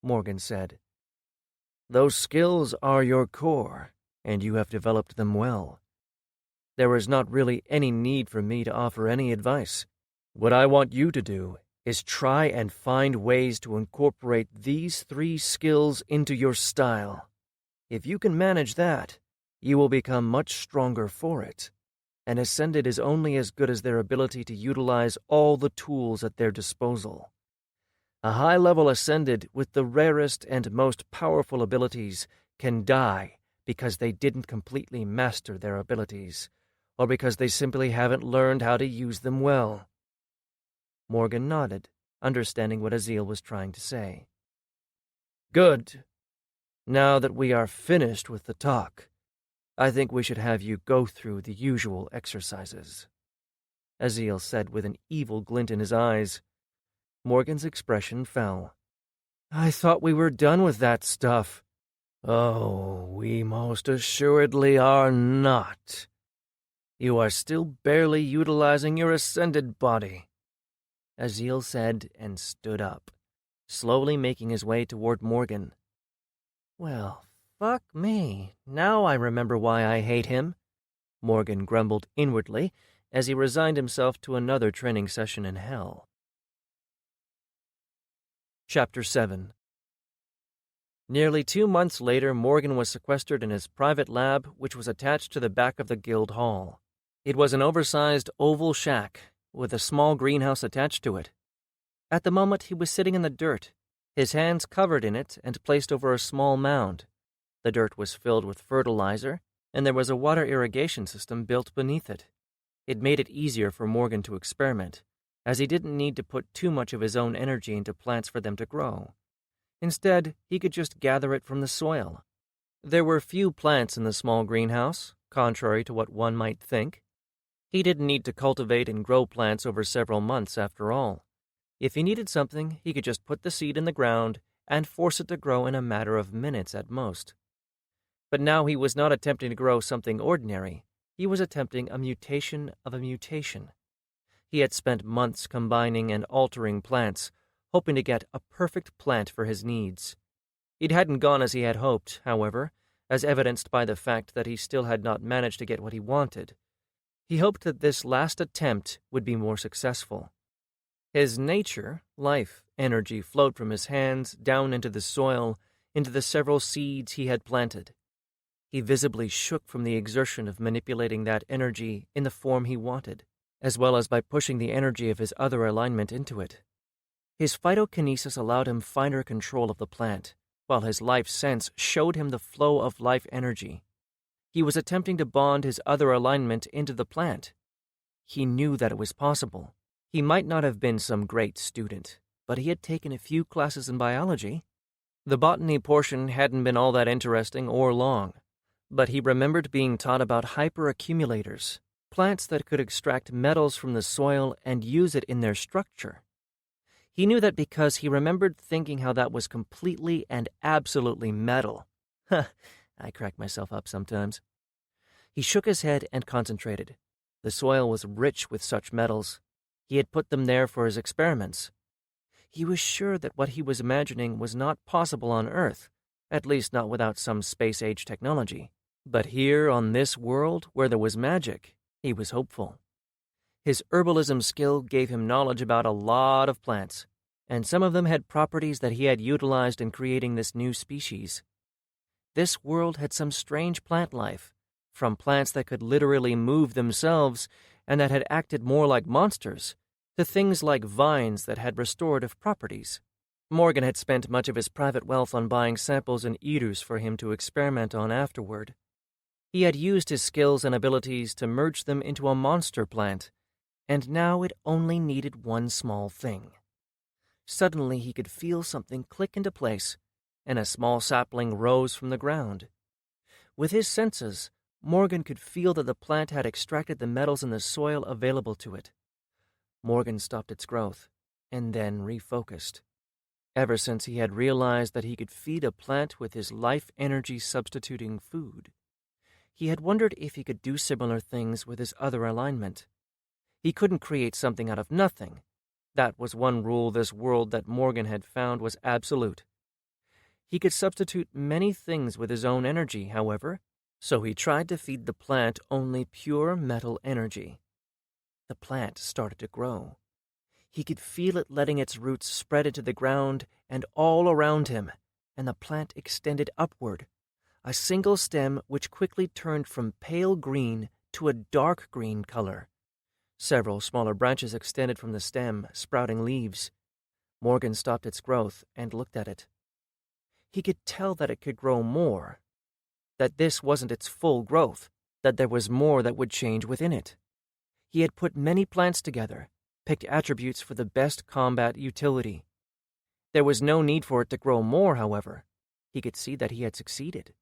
Morgan said. Those skills are your core, and you have developed them well. There is not really any need for me to offer any advice. What I want you to do is try and find ways to incorporate these 3 skills into your style. If you can manage that, you will become much stronger for it. An Ascended is only as good as their ability to utilize all the tools at their disposal. A high-level Ascended with the rarest and most powerful abilities can die because they didn't completely master their abilities, or because they simply haven't learned how to use them well. Morgan nodded, understanding what Azil was trying to say. Good. Now that we are finished with the talk, I think we should have you go through the usual exercises, Azil said with an evil glint in his eyes. Morgan's expression fell. I thought we were done with that stuff. Oh, we most assuredly are not. You are still barely utilizing your Ascended body, Azil said and stood up, slowly making his way toward Morgan. Well, fuck me. Now I remember why I hate him, Morgan grumbled inwardly as he resigned himself to another training session in hell. Chapter 7. Nearly 2 months later, Morgan was sequestered in his private lab, which was attached to the back of the guild hall. It was an oversized oval shack with a small greenhouse attached to it. At the moment, he was sitting in the dirt, his hands covered in it and placed over a small mound. The dirt was filled with fertilizer, and there was a water irrigation system built beneath it. It made it easier for Morgan to experiment, as he didn't need to put too much of his own energy into plants for them to grow. Instead, he could just gather it from the soil. There were few plants in the small greenhouse, contrary to what one might think. He didn't need to cultivate and grow plants over several months, after all. If he needed something, he could just put the seed in the ground and force it to grow in a matter of minutes at most. But now he was not attempting to grow something ordinary. He was attempting a mutation of a mutation. He had spent months combining and altering plants, hoping to get a perfect plant for his needs. It hadn't gone as he had hoped, however, as evidenced by the fact that he still had not managed to get what he wanted. He hoped that this last attempt would be more successful. His nature, life, energy flowed from his hands down into the soil, into the several seeds he had planted. He visibly shook from the exertion of manipulating that energy in the form he wanted, as well as by pushing the energy of his other alignment into it. His phytokinesis allowed him finer control of the plant, while his life sense showed him the flow of life energy. He was attempting to bond his other alignment into the plant. He knew that it was possible. He might not have been some great student, but he had taken a few classes in biology. The botany portion hadn't been all that interesting or long, but he remembered being taught about hyperaccumulators, plants that could extract metals from the soil and use it in their structure. He knew that because he remembered thinking how that was completely and absolutely metal. I crack myself up sometimes. He shook his head and concentrated. The soil was rich with such metals. He had put them there for his experiments. He was sure that what he was imagining was not possible on Earth, at least not without some space-age technology. But here on this world, where there was magic, he was hopeful. His herbalism skill gave him knowledge about a lot of plants, and some of them had properties that he had utilized in creating this new species. This world had some strange plant life, from plants that could literally move themselves and that had acted more like monsters, to things like vines that had restorative properties. Morgan had spent much of his private wealth on buying samples and eaters for him to experiment on afterward. He had used his skills and abilities to merge them into a monster plant, and now it only needed one small thing. Suddenly he could feel something click into place, and a small sapling rose from the ground. With his senses, Morgan could feel that the plant had extracted the metals in the soil available to it. Morgan stopped its growth, and then refocused. Ever since he had realized that he could feed a plant with his life energy substituting food, he had wondered if he could do similar things with his other alignment. He couldn't create something out of nothing. That was one rule this world that Morgan had found was absolute. He could substitute many things with his own energy, however, so he tried to feed the plant only pure metal energy. The plant started to grow. He could feel it letting its roots spread into the ground and all around him, and the plant extended upward, a single stem which quickly turned from pale green to a dark green color. Several smaller branches extended from the stem, sprouting leaves. Morgan stopped its growth and looked at it. He could tell that it could grow more, that this wasn't its full growth, that there was more that would change within it. He had put many plants together, picked attributes for the best combat utility. There was no need for it to grow more, however. He could see that he had succeeded.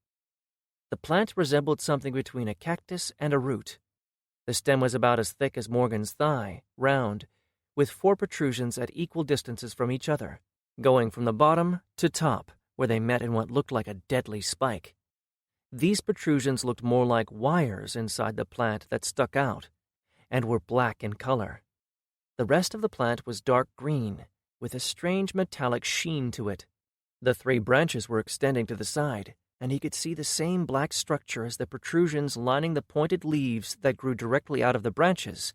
The plant resembled something between a cactus and a root. The stem was about as thick as Morgan's thigh, round, with 4 protrusions at equal distances from each other, going from the bottom to top, where they met in what looked like a deadly spike. These protrusions looked more like wires inside the plant that stuck out, and were black in color. The rest of the plant was dark green, with a strange metallic sheen to it. The 3 branches were extending to the side, and he could see the same black structure as the protrusions lining the pointed leaves that grew directly out of the branches,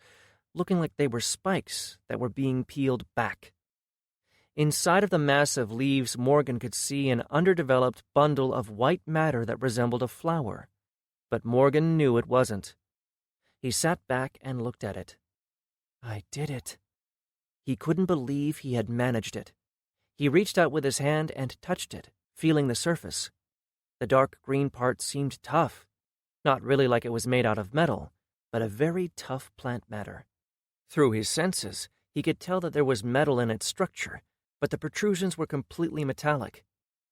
looking like they were spikes that were being peeled back. Inside of the mass of leaves, Morgan could see an underdeveloped bundle of white matter that resembled a flower, but Morgan knew it wasn't. He sat back and looked at it. I did it. He couldn't believe he had managed it. He reached out with his hand and touched it, feeling the surface. The dark green part seemed tough, not really like it was made out of metal, but a very tough plant matter. Through his senses, he could tell that there was metal in its structure, but the protrusions were completely metallic.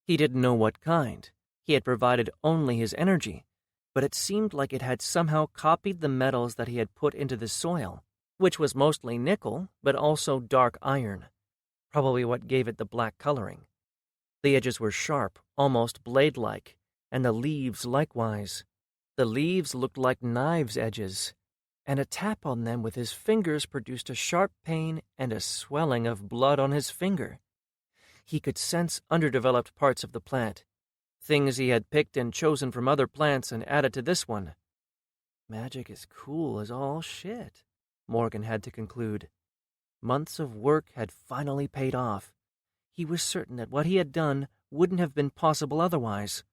He didn't know what kind. He had provided only his energy, but it seemed like it had somehow copied the metals that he had put into the soil, which was mostly nickel, but also dark iron, probably what gave it the black coloring. The edges were sharp, almost blade-like, and the leaves likewise. The leaves looked like knives' edges, and a tap on them with his fingers produced a sharp pain and a swelling of blood on his finger. He could sense underdeveloped parts of the plant, things he had picked and chosen from other plants and added to this one. Magic is cool as all shit, Morgan had to conclude. Months of work had finally paid off. He was certain that what he had done wouldn't have been possible otherwise.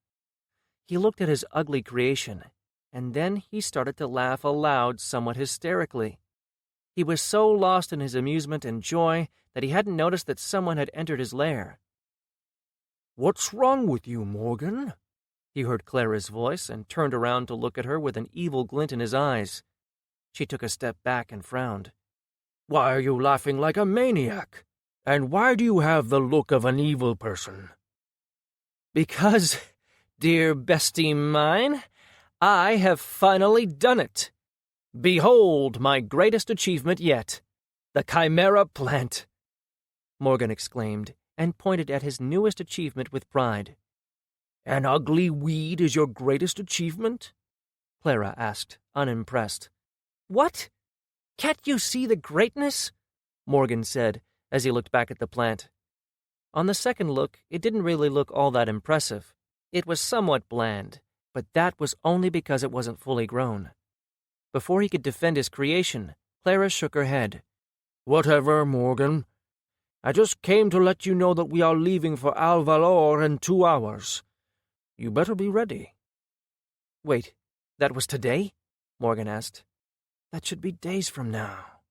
He looked at his ugly creation, and then he started to laugh aloud somewhat hysterically. He was so lost in his amusement and joy that he hadn't noticed that someone had entered his lair. "What's wrong with you, Morgan?" He heard Clara's voice and turned around to look at her with an evil glint in his eyes. She took a step back and frowned. "Why are you laughing like a maniac? And why do you have the look of an evil person?" "Because, dear bestie mine, I have finally done it. Behold my greatest achievement yet, the Chimera plant," Morgan exclaimed, and pointed at his newest achievement with pride. "An ugly weed is your greatest achievement?" Clara asked, unimpressed. "What? Can't you see the greatness?" Morgan said, as he looked back at the plant. On the second look, it didn't really look all that impressive. It was somewhat bland, but that was only because it wasn't fully grown. Before he could defend his creation, Clara shook her head. "Whatever, Morgan. I just came to let you know that we are leaving for Alvalor in 2 hours. You better be ready." "Wait, that was today?" Morgan asked. "That should be days from now."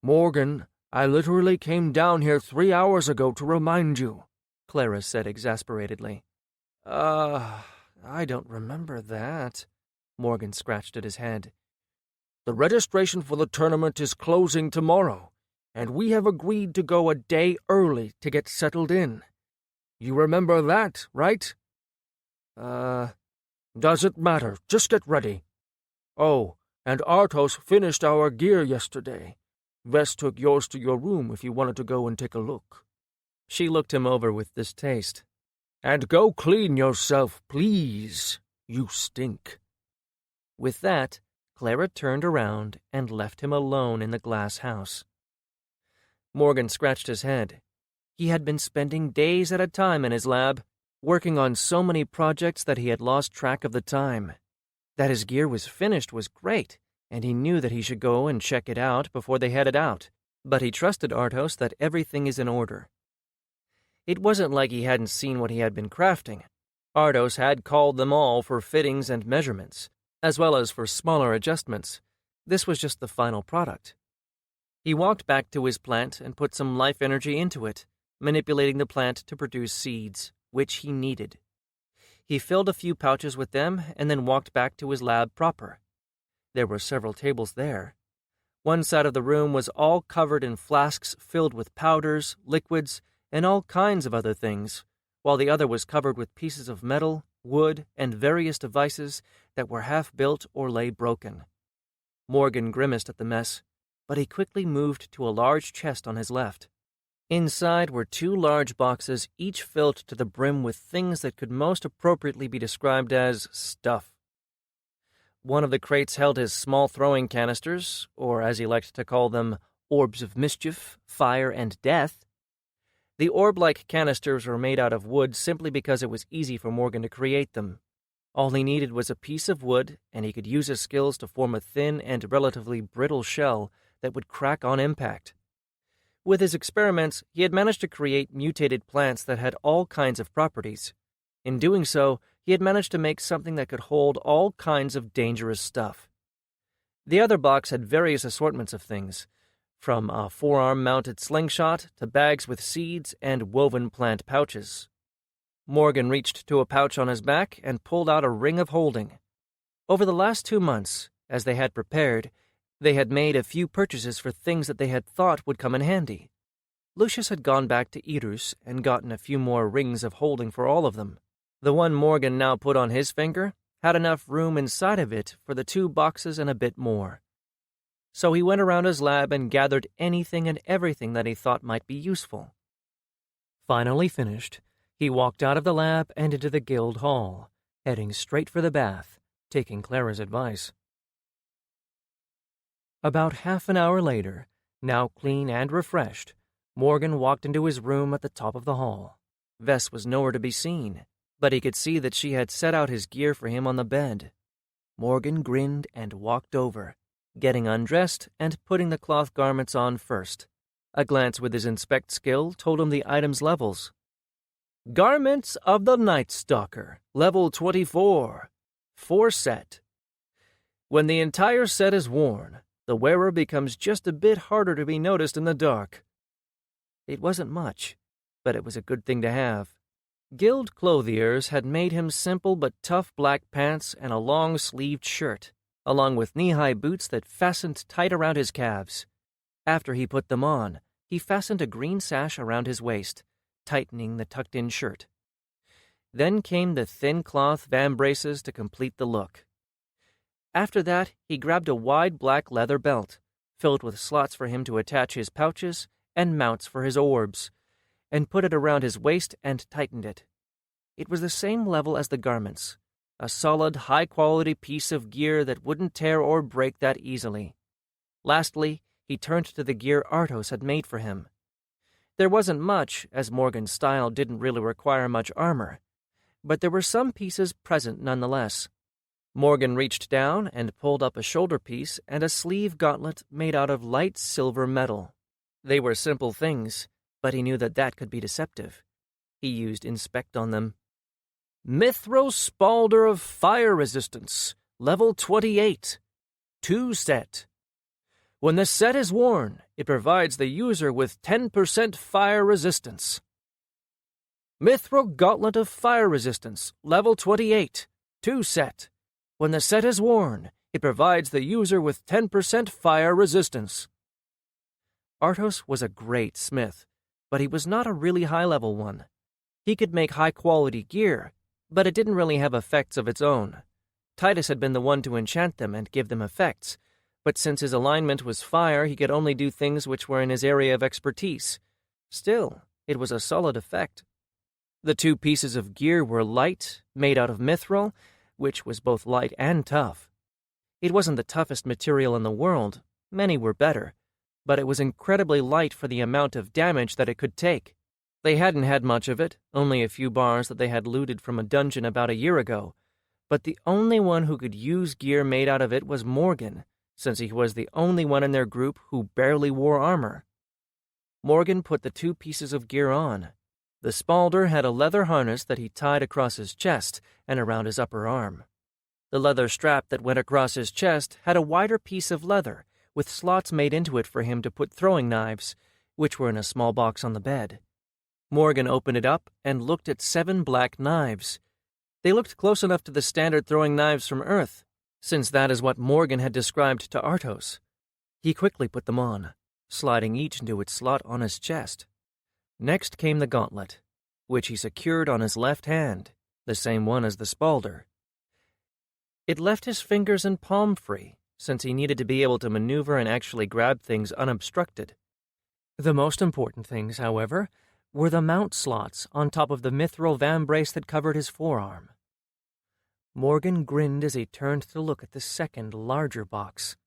"Morgan, I literally came down here 3 hours ago to remind you," Clara said exasperatedly. I don't remember that." Morgan scratched at his head. "The registration for the tournament is closing tomorrow, and we have agreed to go a day early to get settled in. You remember that, right?" Doesn't matter. Just get ready. Oh, and Artos finished our gear yesterday. Vess took yours to your room if you wanted to go and take a look." She looked him over with distaste. "And go clean yourself, please. You stink." With that, Clara turned around and left him alone in the glass house. Morgan scratched his head. He had been spending days at a time in his lab, working on so many projects that he had lost track of the time. That his gear was finished was great, and he knew that he should go and check it out before they headed out, but he trusted Artos that everything is in order. It wasn't like he hadn't seen what he had been crafting. Artos had called them all for fittings and measurements, as well as for smaller adjustments. This was just the final product. He walked back to his plant and put some life energy into it, manipulating the plant to produce seeds, which he needed. He filled a few pouches with them and then walked back to his lab proper. There were several tables there. One side of the room was all covered in flasks filled with powders, liquids, and all kinds of other things, while the other was covered with pieces of metal, wood, and various devices that were half-built or lay broken. Morgan grimaced at the mess, but he quickly moved to a large chest on his left. Inside were 2 large boxes, each filled to the brim with things that could most appropriately be described as stuff. One of the crates held his small throwing canisters, or as he liked to call them, orbs of mischief, fire, and death. The orb-like canisters were made out of wood simply because it was easy for Morgan to create them. All he needed was a piece of wood, and he could use his skills to form a thin and relatively brittle shell that would crack on impact. With his experiments, he had managed to create mutated plants that had all kinds of properties. In doing so, he had managed to make something that could hold all kinds of dangerous stuff. The other box had various assortments of things, from a forearm-mounted slingshot to bags with seeds and woven plant pouches. Morgan reached to a pouch on his back and pulled out a ring of holding. Over the last 2 months, as they had prepared, they had made a few purchases for things that they had thought would come in handy. Lucius had gone back to Irus and gotten a few more rings of holding for all of them. The one Morgan now put on his finger had enough room inside of it for the 2 boxes and a bit more. So he went around his lab and gathered anything and everything that he thought might be useful. Finally finished, he walked out of the lab and into the guild hall, heading straight for the bath, taking Clara's advice. About half an hour later, now clean and refreshed, Morgan walked into his room at the top of the hall. Vess was nowhere to be seen, but he could see that she had set out his gear for him on the bed. Morgan grinned and walked over, getting undressed and putting the cloth garments on first. A glance with his inspect skill told him the item's levels. Garments of the Night Stalker, level 24, 4 set. When the entire set is worn, The wearer becomes just a bit harder to be noticed in the dark. It wasn't much, but it was a good thing to have. Guild clothiers had made him simple but tough black pants and a long-sleeved shirt, along with knee-high boots that fastened tight around his calves. After he put them on, he fastened a green sash around his waist, tightening the tucked-in shirt. Then came the thin cloth vambraces to complete the look. After that, he grabbed a wide black leather belt, filled with slots for him to attach his pouches and mounts for his orbs, and put it around his waist and tightened it. It was the same level as the garments, a solid, high-quality piece of gear that wouldn't tear or break that easily. Lastly, he turned to the gear Artos had made for him. There wasn't much, as Morgan's style didn't really require much armor, but there were some pieces present nonetheless. Morgan reached down and pulled up a shoulder piece and a sleeve gauntlet made out of light silver metal. They were simple things, but he knew that could be deceptive. He used Inspect on them. Mithril Spalder of Fire Resistance, level 28. 2 set. When the set is worn, it provides the user with 10% fire resistance. Mithril Gauntlet of Fire Resistance, level 28. 2 set. When the set is worn, it provides the user with 10% fire resistance. Artos was a great smith, but he was not a really high-level one. He could make high-quality gear, but it didn't really have effects of its own. Titus had been the one to enchant them and give them effects, but since his alignment was fire, he could only do things which were in his area of expertise. Still, it was a solid effect. The 2 pieces of gear were light, made out of mithril, which was both light and tough. It wasn't the toughest material in the world, many were better, but it was incredibly light for the amount of damage that it could take. They hadn't had much of it, only a few bars that they had looted from a dungeon about a year ago, but the only one who could use gear made out of it was Morgan, since he was the only one in their group who barely wore armor. Morgan put the 2 pieces of gear on. The Spalder had a leather harness that he tied across his chest and around his upper arm. The leather strap that went across his chest had a wider piece of leather, with slots made into it for him to put throwing knives, which were in a small box on the bed. Morgan opened it up and looked at 7 black knives. They looked close enough to the standard throwing knives from Earth, since that is what Morgan had described to Artos. He quickly put them on, sliding each into its slot on his chest. Next came the gauntlet, which he secured on his left hand, the same one as the Spalder. It left his fingers and palm free, since he needed to be able to maneuver and actually grab things unobstructed. The most important things, however, were the mount slots on top of the mithril vambrace that covered his forearm. Morgan grinned as he turned to look at the second, larger box.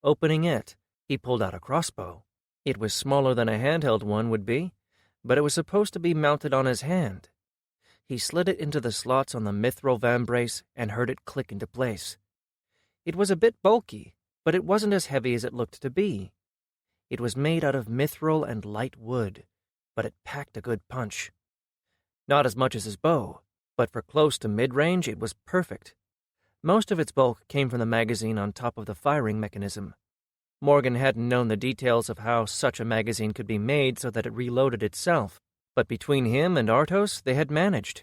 Opening it, he pulled out a crossbow. It was smaller than a handheld one would be, but it was supposed to be mounted on his hand. He slid it into the slots on the mithril vambrace and heard it click into place. It was a bit bulky, but it wasn't as heavy as it looked to be. It was made out of mithril and light wood, but it packed a good punch. Not as much as his bow, but for close to mid-range it was perfect. Most of its bulk came from the magazine on top of the firing mechanism. Morgan hadn't known the details of how such a magazine could be made so that it reloaded itself, but between him and Artos they had managed.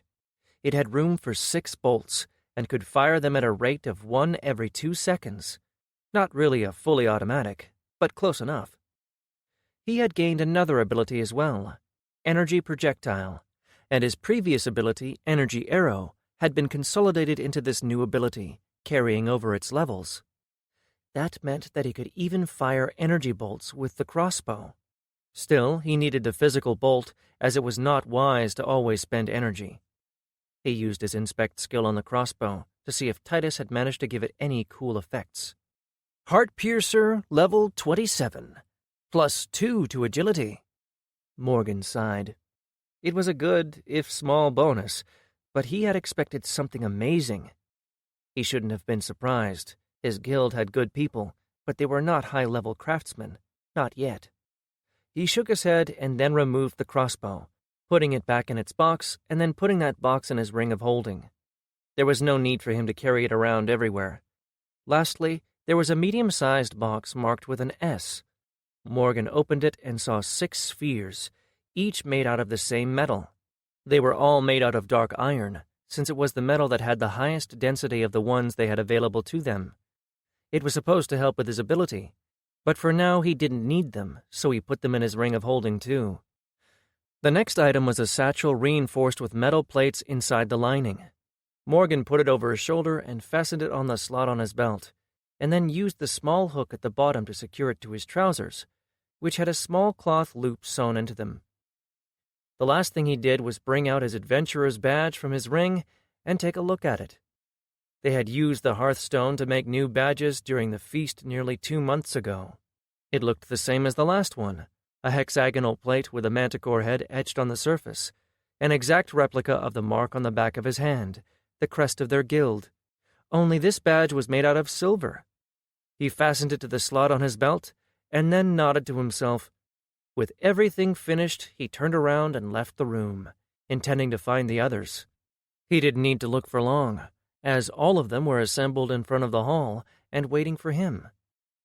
It had room for 6 bolts, and could fire them at a rate of 1 every 2 seconds. Not really a fully automatic, but close enough. He had gained another ability as well, Energy Projectile, and his previous ability, Energy Arrow, had been consolidated into this new ability, carrying over its levels. That meant that he could even fire energy bolts with the crossbow. Still, he needed the physical bolt, as it was not wise to always spend energy. He used his Inspect skill on the crossbow to see if Titus had managed to give it any cool effects. Heart Piercer, level 27, +2 to agility. Morgan sighed. It was a good, if small, bonus, but he had expected something amazing. He shouldn't have been surprised. His guild had good people, but they were not high-level craftsmen, not yet. He shook his head and then removed the crossbow, putting it back in its box and then putting that box in his ring of holding. There was no need for him to carry it around everywhere. Lastly, There was a medium-sized box marked with an S. Morgan opened it and saw 6 spheres, each made out of the same metal. They were all made out of dark iron, since it was the metal that had the highest density of the ones they had available to them. It was supposed to help with his ability, but for now he didn't need them, so he put them in his ring of holding too. The next item was a satchel reinforced with metal plates inside the lining. Morgan put it over his shoulder and fastened it on the slot on his belt, and then used the small hook at the bottom to secure it to his trousers, which had a small cloth loop sewn into them. The last thing he did was bring out his adventurer's badge from his ring and take a look at it. They had used the hearthstone to make new badges during the feast nearly 2 months ago. It looked the same as the last one, a hexagonal plate with a manticore head etched on the surface, an exact replica of the mark on the back of his hand, the crest of their guild. Only this badge was made out of silver. He fastened it to the slot on his belt, and then nodded to himself. With everything finished, he turned around and left the room, intending to find the others. He didn't need to look for long, as all of them were assembled in front of the hall and waiting for him.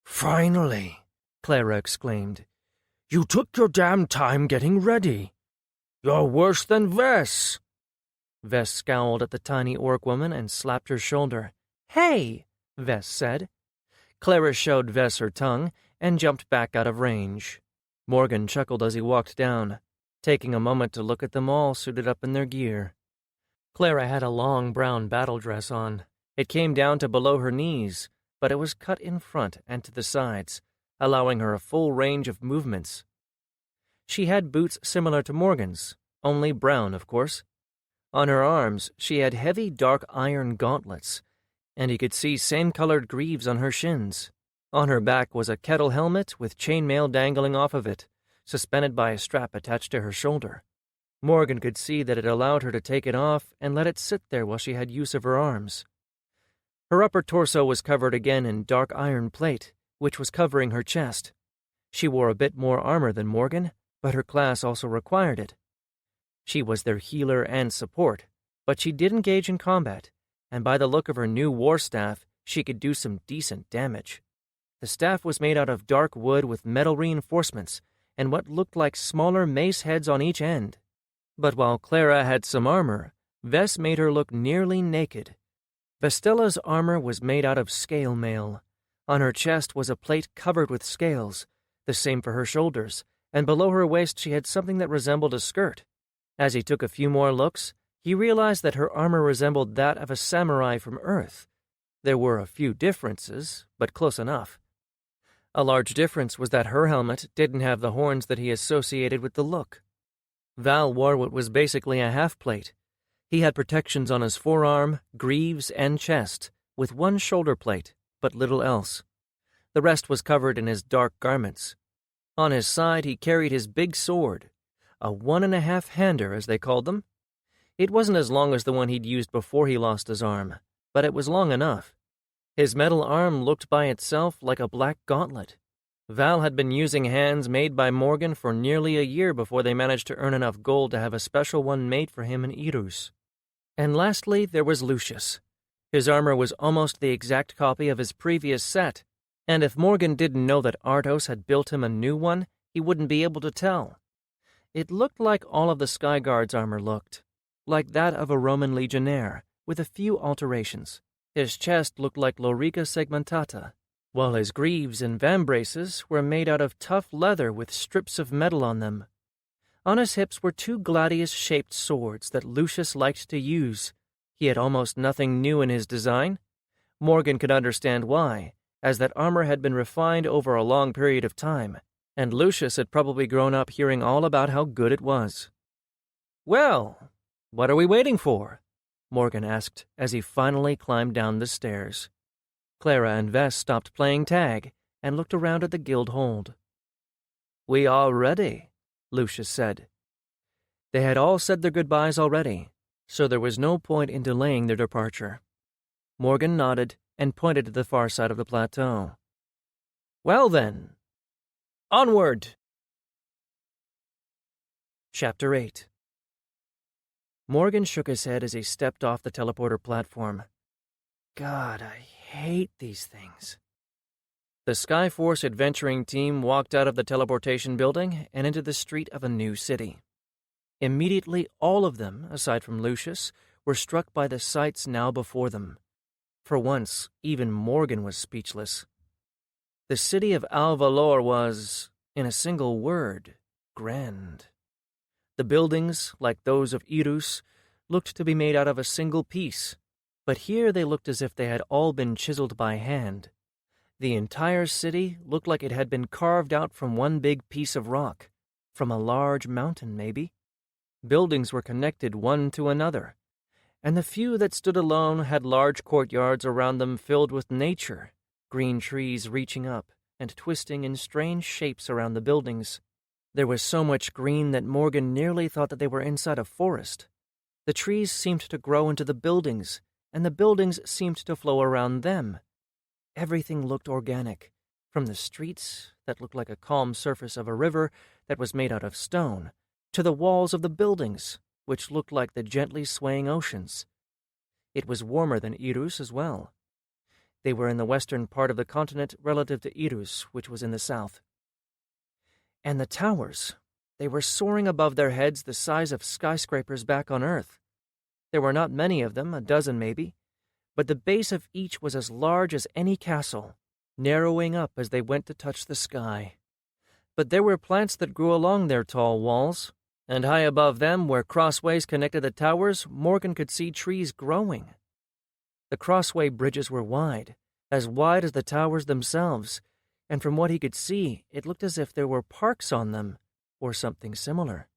"Finally," Clara exclaimed. "You took your damn time getting ready. You're worse than Vess." Vess scowled at the tiny orc woman and slapped her shoulder. "Hey," Vess said. Clara showed Vess her tongue and jumped back out of range. Morgan chuckled as he walked down, taking a moment to look at them all suited up in their gear. Clara had a long brown battle dress on. It came down to below her knees, but it was cut in front and to the sides, allowing her a full range of movements. She had boots similar to Morgan's, only brown, of course. On her arms, she had heavy dark iron gauntlets, and he could see same-colored greaves on her shins. On her back was a kettle helmet with chainmail dangling off of it, suspended by a strap attached to her shoulder. Morgan could see that it allowed her to take it off and let it sit there while she had use of her arms. Her upper torso was covered again in dark iron plate, which was covering her chest. She wore a bit more armor than Morgan, but her class also required it. She was their healer and support, but she did engage in combat, and by the look of her new war staff, she could do some decent damage. The staff was made out of dark wood with metal reinforcements and what looked like smaller mace heads on each end. But while Clara had some armor, Vess made her look nearly naked. Vestella's armor was made out of scale mail. On her chest was a plate covered with scales, the same for her shoulders, and below her waist she had something that resembled a skirt. As he took a few more looks, he realized that her armor resembled that of a samurai from Earth. There were a few differences, but close enough. A large difference was that her helmet didn't have the horns that he associated with the look. Val wore what was basically a half-plate. He had protections on his forearm, greaves, and chest, with one shoulder plate, but little else. The rest was covered in his dark garments. On his side he carried his big sword, a 1.5-hander as they called them. It wasn't as long as the one he'd used before he lost his arm, but it was long enough. His metal arm looked by itself like a black gauntlet. Val had been using hands made by Morgan for nearly a year before they managed to earn enough gold to have a special one made for him in Irus. And lastly, there was Lucius. His armor was almost the exact copy of his previous set, and if Morgan didn't know that Artos had built him a new one, he wouldn't be able to tell. It looked like all of the Skyguard's armor looked, like that of a Roman legionnaire, with a few alterations. His chest looked like Lorica segmentata, while his greaves and vambraces were made out of tough leather with strips of metal on them. On his hips were 2 gladius-shaped swords that Lucius liked to use. He had almost nothing new in his design. Morgan could understand why, as that armor had been refined over a long period of time, and Lucius had probably grown up hearing all about how good it was. "Well, what are we waiting for?" Morgan asked as he finally climbed down the stairs. Clara and Vess stopped playing tag and looked around at the guild hold. "We are ready," Lucius said. They had all said their goodbyes already, so there was no point in delaying their departure. Morgan nodded and pointed to the far side of the plateau. "Well then, onward!" Chapter 8. Morgan shook his head as he stepped off the teleporter platform. "God, I hate these things." The Skyforce adventuring team walked out of the teleportation building and into the street of a new city. Immediately, all of them, aside from Lucius, were struck by the sights now before them. For once, even Morgan was speechless. The city of Alvalor was, in a single word, grand. The buildings, like those of Irus, looked to be made out of a single piece, but here they looked as if they had all been chiseled by hand. The entire city looked like it had been carved out from one big piece of rock, from a large mountain, maybe. Buildings were connected one to another, and the few that stood alone had large courtyards around them filled with nature, green trees reaching up and twisting in strange shapes around the buildings. There was so much green that Morgan nearly thought that they were inside a forest. The trees seemed to grow into the buildings, and the buildings seemed to flow around them. Everything looked organic, from the streets that looked like a calm surface of a river that was made out of stone, to the walls of the buildings, which looked like the gently swaying oceans. It was warmer than Irus as well. They were in the western part of the continent relative to Irus, which was in the south. And the towers, they were soaring above their heads the size of skyscrapers back on Earth. There were not many of them, a dozen maybe, but the base of each was as large as any castle, narrowing up as they went to touch the sky. But there were plants that grew along their tall walls, and high above them, where crossways connected the towers, Morgan could see trees growing. The crossway bridges were wide as the towers themselves, and from what he could see, it looked as if there were parks on them, or something similar.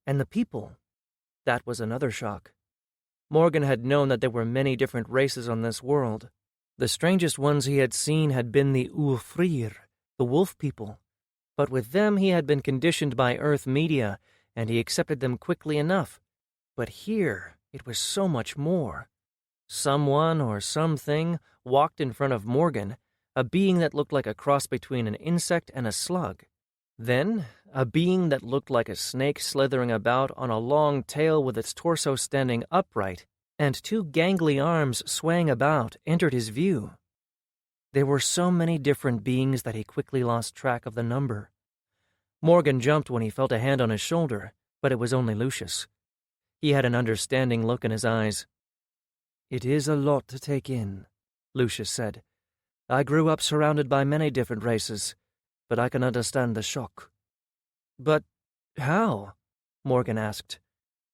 And the people, that was another shock. Morgan had known that there were many different races on this world. The strangest ones he had seen had been the Ulfrir, the wolf people. But with them he had been conditioned by Earth media, and he accepted them quickly enough. But here it was so much more. Someone or something walked in front of Morgan, a being that looked like a cross between an insect and a slug. Then, a being that looked like a snake slithering about on a long tail with its torso standing upright, and two gangly arms swaying about, entered his view. There were so many different beings that he quickly lost track of the number. Morgan jumped when he felt a hand on his shoulder, but it was only Lucius. He had an understanding look in his eyes. "It is a lot to take in," Lucius said. "I grew up surrounded by many different races, but I can understand the shock." "But how?" Morgan asked,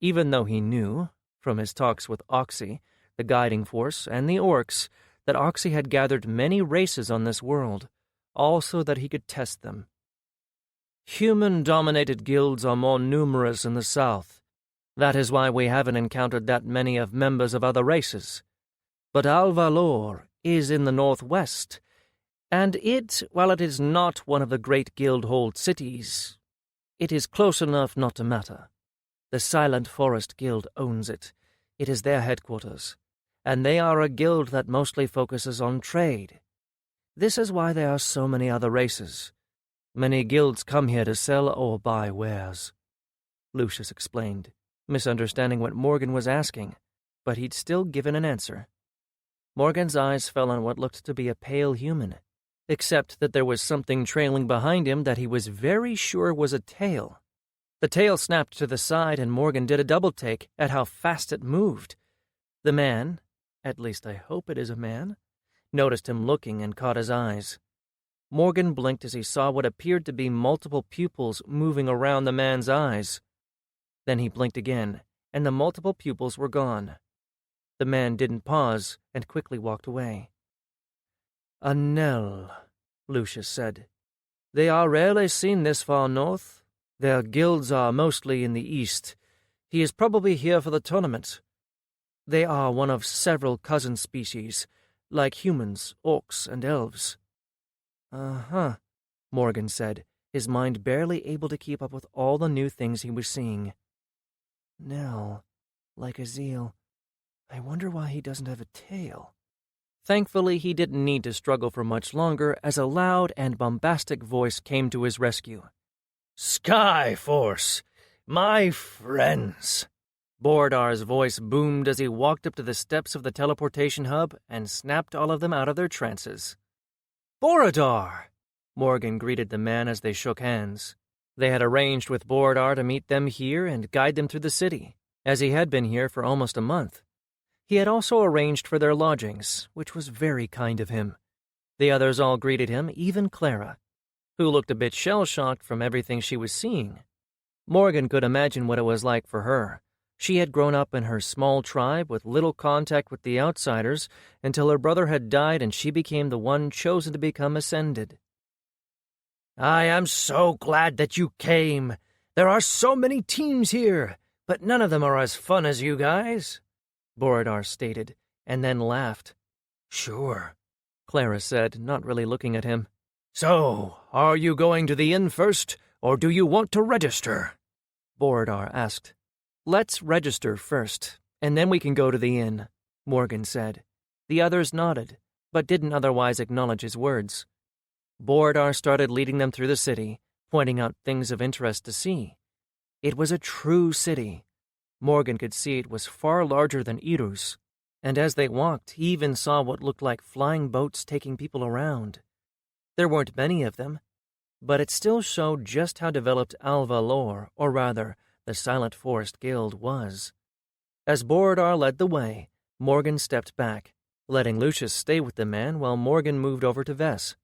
even though he knew, from his talks with Oxy, the guiding force, and the orcs, that Oxy had gathered many races on this world, all so that he could test them. "Human-dominated guilds are more numerous in the south. That is why we haven't encountered that many of members of other races. But Alvalor is in the northwest, and it, while it is not one of the great guild-hold cities, it is close enough not to matter. The Silent Forest Guild owns it. It is their headquarters, and they are a guild that mostly focuses on trade. This is why there are so many other races. Many guilds come here to sell or buy wares," Lucius explained, misunderstanding what Morgan was asking, but he'd still given an answer. Morgan's eyes fell on what looked to be a pale human, except that there was something trailing behind him that he was very sure was a tail. The tail snapped to the side, and Morgan did a double-take at how fast it moved. The man, at least I hope it is a man, noticed him looking and caught his eyes. Morgan blinked as he saw what appeared to be multiple pupils moving around the man's eyes. Then he blinked again, and the multiple pupils were gone. The man didn't pause and quickly walked away. "A Nell," Lucius said. "They are rarely seen this far north. Their guilds are mostly in the east. He is probably here for the tournament. They are one of several cousin species, like humans, orcs, and elves." "Uh-huh," Morgan said, his mind barely able to keep up with all the new things he was seeing. "Nell, like a seal. I wonder why he doesn't have a tail." Thankfully, he didn't need to struggle for much longer as a loud and bombastic voice came to his rescue. "Skyforce, my friends!" Bordar's voice boomed as he walked up to the steps of the teleportation hub and snapped all of them out of their trances. Borodar! Morgan greeted the man as they shook hands. They had arranged with Borodar to meet them here and guide them through the city, as he had been here for almost a month. He had also arranged for their lodgings, which was very kind of him. The others all greeted him, even Clara, who looked a bit shell-shocked from everything she was seeing. Morgan could imagine what it was like for her. She had grown up in her small tribe with little contact with the outsiders until her brother had died and she became the one chosen to become ascended. I am so glad that you came. There are so many teams here, but none of them are as fun as you guys, Borodar stated, and then laughed. Sure, Clara said, not really looking at him. So, are you going to the inn first, or do you want to register? Borodar asked. Let's register first, and then we can go to the inn, Morgan said. The others nodded, but didn't otherwise acknowledge his words. Borodar started leading them through the city, pointing out things of interest to see. It was a true city. Morgan could see it was far larger than Irus, and as they walked, he even saw what looked like flying boats taking people around. There weren't many of them, but it still showed just how developed Al-Valor, or rather, the Silent Forest Guild, was. As Borodar led the way, Morgan stepped back, letting Lucius stay with the man while Morgan moved over to Vess.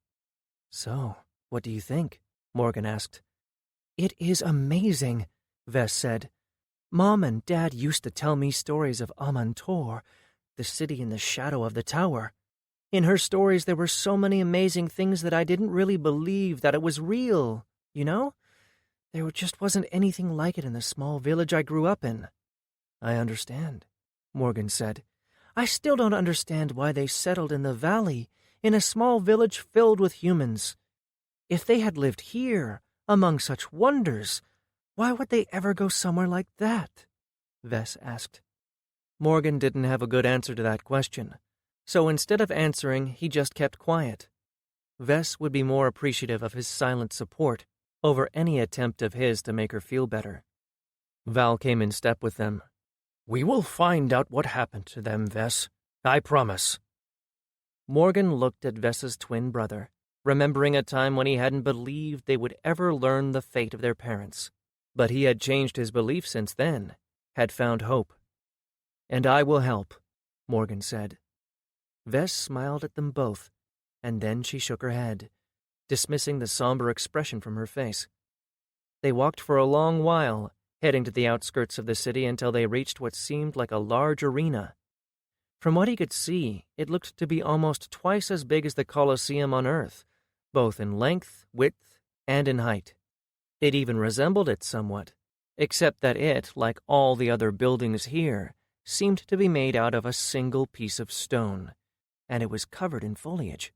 So, what do you think? Morgan asked. It is amazing, Vess said. Mom and Dad used to tell me stories of Amantor, the city in the shadow of the tower. In her stories there were so many amazing things that I didn't really believe that it was real, you know? There just wasn't anything like it in the small village I grew up in. I understand, Morgan said. I still don't understand why they settled in the valley, in a small village filled with humans. If they had lived here, among such wonders, why would they ever go somewhere like that? Vess asked. Morgan didn't have a good answer to that question, so instead of answering, he just kept quiet. Vess would be more appreciative of his silent support over any attempt of his to make her feel better. Val came in step with them. We will find out what happened to them, Vess. I promise. Morgan looked at Vess's twin brother, remembering a time when he hadn't believed they would ever learn the fate of their parents. But he had changed his belief since then, had found hope. And I will help, Morgan said. Vess smiled at them both, and then she shook her head, dismissing the somber expression from her face. They walked for a long while, heading to the outskirts of the city until they reached what seemed like a large arena. From what he could see, it looked to be almost twice as big as the Colosseum on Earth, both in length, width, and in height. It even resembled it somewhat, except that it, like all the other buildings here, seemed to be made out of a single piece of stone, and it was covered in foliage.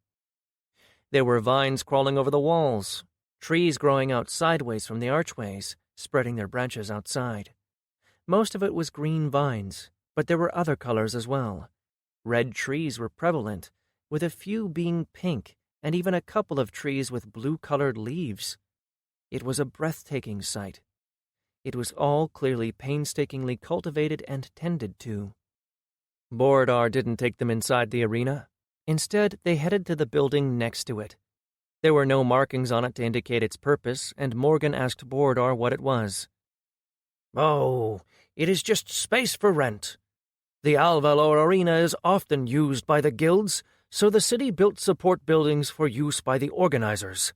There were vines crawling over the walls, trees growing out sideways from the archways, spreading their branches outside. Most of it was green vines, but there were other colors as well. Red trees were prevalent, with a few being pink and even a couple of trees with blue-colored leaves. It was a breathtaking sight. It was all clearly painstakingly cultivated and tended to. Borodar didn't take them inside the arena. Instead, they headed to the building next to it. There were no markings on it to indicate its purpose, and Morgan asked Borodar what it was. Oh, it is just space for rent. The Al-Valor Arena is often used by the guilds, so the city built support buildings for use by the organizers.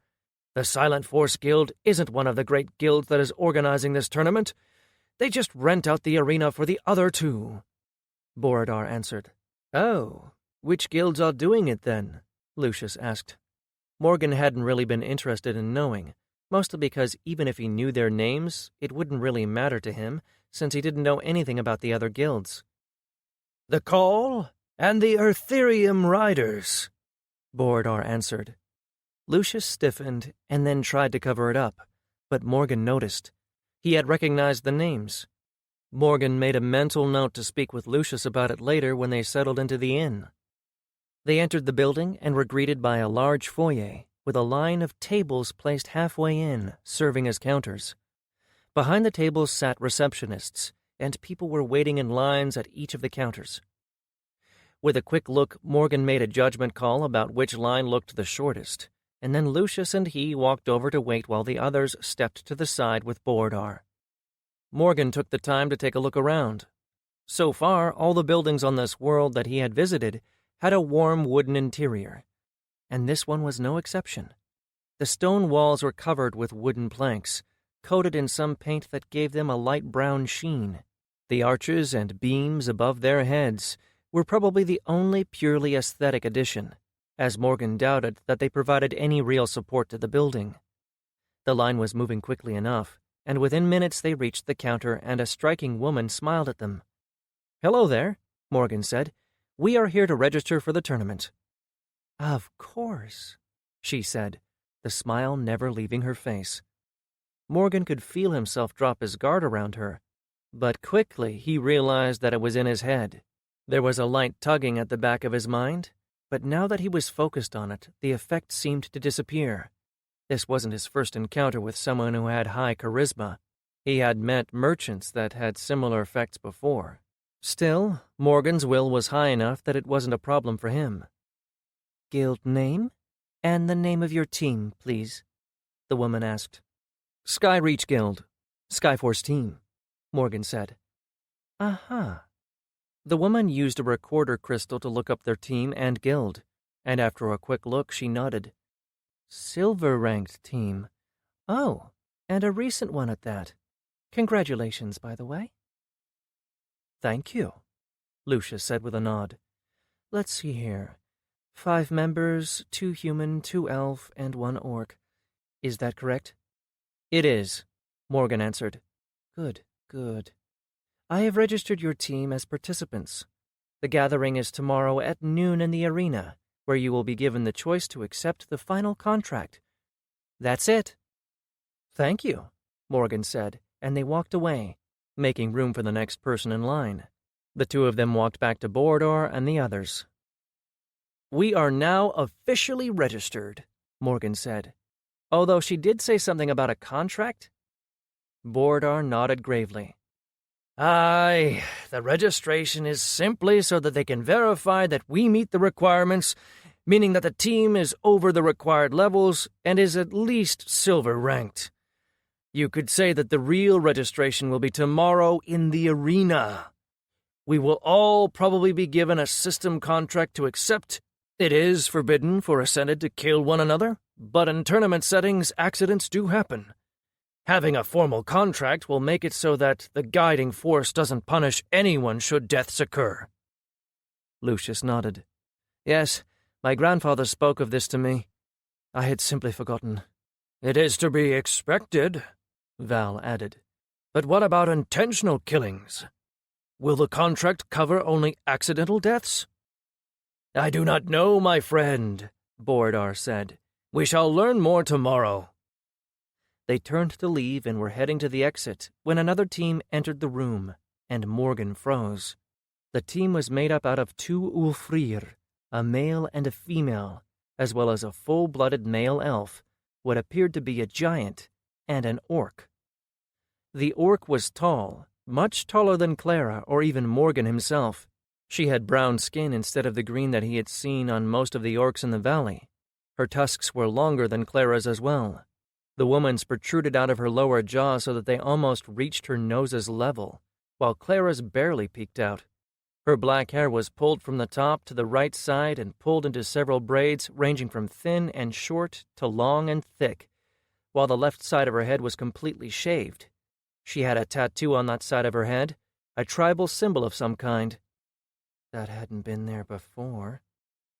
The Silent Force Guild isn't one of the great guilds that is organizing this tournament. They just rent out the arena for the other two. Borodar answered. Oh, which guilds are doing it then? Lucius asked. Morgan hadn't really been interested in knowing, mostly because even if he knew their names, it wouldn't really matter to him, since he didn't know anything about the other guilds. The Call and the Eartherium Riders, Borodar answered. Lucius stiffened and then tried to cover it up, but Morgan noticed. He had recognized the names. Morgan made a mental note to speak with Lucius about it later when they settled into the inn. They entered the building and were greeted by a large foyer with a line of tables placed halfway in, serving as counters. Behind the tables sat receptionists, and people were waiting in lines at each of the counters. With a quick look, Morgan made a judgment call about which line looked the shortest, and then Lucius and he walked over to wait while the others stepped to the side with Bordar. Morgan took the time to take a look around. So far, all the buildings on this world that he had visited had a warm wooden interior, and this one was no exception. The stone walls were covered with wooden planks, coated in some paint that gave them a light brown sheen. The arches and beams above their heads were probably the only purely aesthetic addition, as Morgan doubted that they provided any real support to the building. The line was moving quickly enough, and within minutes they reached the counter and a striking woman smiled at them. "Hello there," Morgan said. "We are here to register for the tournament." "Of course," she said, the smile never leaving her face. Morgan could feel himself drop his guard around her, but quickly he realized that it was in his head. There was a light tugging at the back of his mind, but now that he was focused on it, the effect seemed to disappear. This wasn't his first encounter with someone who had high charisma. He had met merchants that had similar effects before. Still, Morgan's will was high enough that it wasn't a problem for him. "Guild name? And the name of your team, please," the woman asked. "Skyreach Guild. Skyforce team," Morgan said. "Uh-huh." The woman used a recorder crystal to look up their team and guild, and after a quick look, she nodded. "Silver-ranked team. Oh, and a recent one at that. Congratulations, by the way." "Thank you," Lucius said with a nod. "Let's see here. 5 members, 2 human, 2 elf, and 1 orc. Is that correct?" "It is," Morgan answered. "Good, good. I have registered your team as participants. The gathering is tomorrow at noon in the arena, where you will be given the choice to accept the final contract. That's it." "Thank you," Morgan said, and they walked away, making room for the next person in line. The two of them walked back to Bordar and the others. "We are now officially registered," Morgan said, although she did say something about a contract. Bordar nodded gravely. "Aye, the registration is simply so that they can verify that we meet the requirements, meaning that the team is over the required levels and is at least silver-ranked. You could say that the real registration will be tomorrow in the arena. We will all probably be given a system contract to accept. It is forbidden for Ascended to kill one another, but in tournament settings, accidents do happen. Having a formal contract will make it so that the guiding force doesn't punish anyone should deaths occur." Lucius nodded. "Yes, my grandfather spoke of this to me. I had simply forgotten." "It is to be expected," Val added. "But what about intentional killings? Will the contract cover only accidental deaths?" "I do not know, my friend," Bordar said. "We shall learn more tomorrow." They turned to leave and were heading to the exit when another team entered the room, and Morgan froze. The team was made up out of 2 Ulfrir, a male and a female, as well as a full-blooded male elf, what appeared to be a giant, and an orc. The orc was tall, much taller than Clara or even Morgan himself. She had brown skin instead of the green that he had seen on most of the orcs in the valley. Her tusks were longer than Clara's as well. The woman's protruded out of her lower jaw so that they almost reached her nose's level, while Clara's barely peeked out. Her black hair was pulled from the top to the right side and pulled into several braids ranging from thin and short to long and thick, while the left side of her head was completely shaved. She had a tattoo on that side of her head, a tribal symbol of some kind. That hadn't been there before,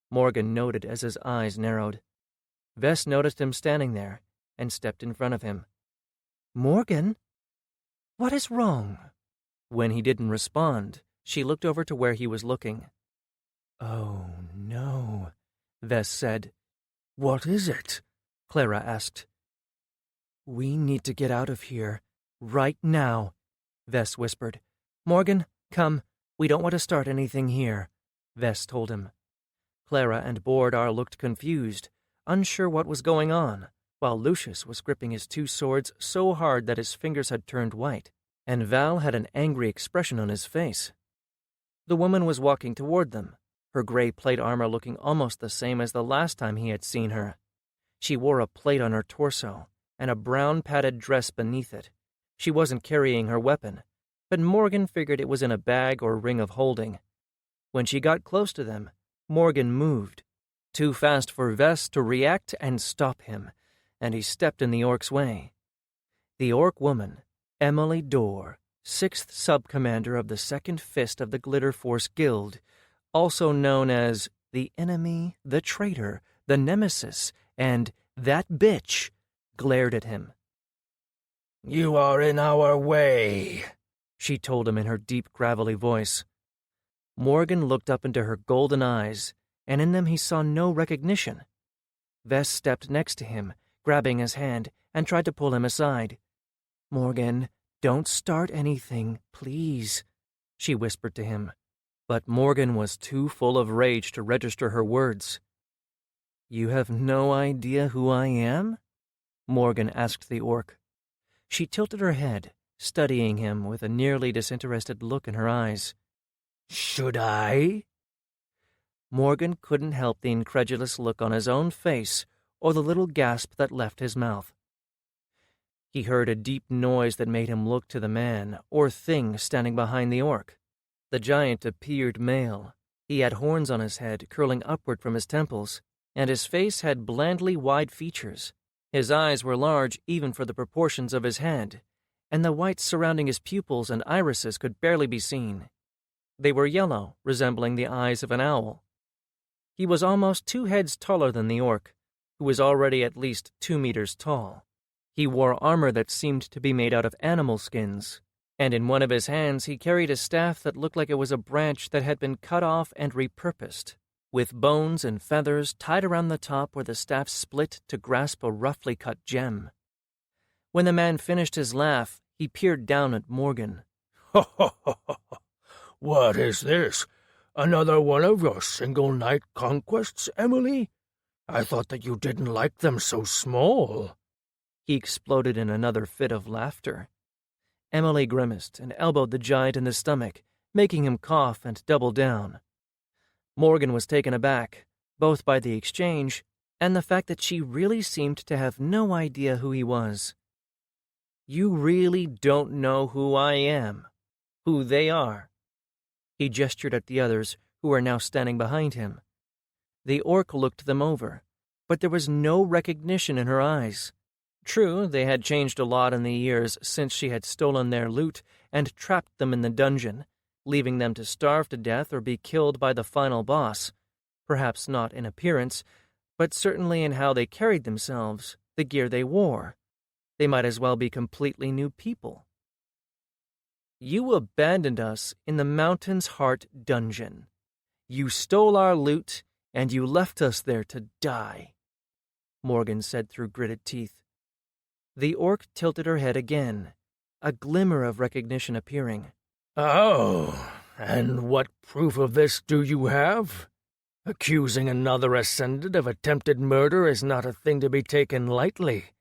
Morgan noted as his eyes narrowed. Vess noticed him standing there and stepped in front of him. "Morgan? What is wrong?" When he didn't respond, she looked over to where he was looking. "Oh, no," Vess said. "What is it?" Clara asked. "We need to get out of here, right now," Vess whispered. "Morgan, come. We don't want to start anything here," Vess told him. Clara and Bordar looked confused, unsure what was going on, while Lucius was gripping his 2 swords so hard that his fingers had turned white, and Val had an angry expression on his face. The woman was walking toward them, her gray plate armor looking almost the same as the last time he had seen her. She wore a plate on her torso and a brown padded dress beneath it. She wasn't carrying her weapon, but Morgan figured it was in a bag or ring of holding. When she got close to them, Morgan moved, too fast for Vess to react and stop him, and he stepped in the orc's way. The orc woman, Emily Dorr, 6th sub-commander of the 2nd Fist of the Glitter Force Guild, also known as the Enemy, the Traitor, the Nemesis, and that bitch, glared at him. "You are in our way," she told him in her deep, gravelly voice. Morgan looked up into her golden eyes, and in them he saw no recognition. Vess stepped next to him, grabbing his hand, and tried to pull him aside. "Morgan, don't start anything, please," she whispered to him. But Morgan was too full of rage to register her words. "You have no idea who I am?" Morgan asked the orc. She tilted her head, studying him with a nearly disinterested look in her eyes. "Should I?" Morgan couldn't help the incredulous look on his own face or the little gasp that left his mouth. He heard a deep noise that made him look to the man or thing standing behind the orc. The giant appeared male. He had horns on his head curling upward from his temples, and his face had blandly wide features. His eyes were large even for the proportions of his head, and the whites surrounding his pupils and irises could barely be seen. They were yellow, resembling the eyes of an owl. He was almost 2 heads taller than the orc, who was already at least 2 meters tall. He wore armor that seemed to be made out of animal skins, and in one of his hands he carried a staff that looked like it was a branch that had been cut off and repurposed, with bones and feathers tied around the top where the staff split to grasp a roughly cut gem. When the man finished his laugh, he peered down at Morgan. "Ho, ho, ho, ho. What is this? Another one of your single-night conquests, Emily? I thought that you didn't like them so small." He exploded in another fit of laughter. Emily grimaced and elbowed the giant in the stomach, making him cough and double down. Morgan was taken aback, both by the exchange and the fact that she really seemed to have no idea who he was. "You really don't know who I am, who they are." He gestured at the others, who were now standing behind him. The orc looked them over, but there was no recognition in her eyes. True, they had changed a lot in the years since she had stolen their loot and trapped them in the dungeon, leaving them to starve to death or be killed by the final boss. Perhaps not in appearance, but certainly in how they carried themselves, the gear they wore. They might as well be completely new people. "You abandoned us in the Mountain's Heart dungeon. You stole our loot, and you left us there to die," Morgan said through gritted teeth. The orc tilted her head again, a glimmer of recognition appearing. "Oh, and what proof of this do you have? Accusing another Ascended of attempted murder is not a thing to be taken lightly.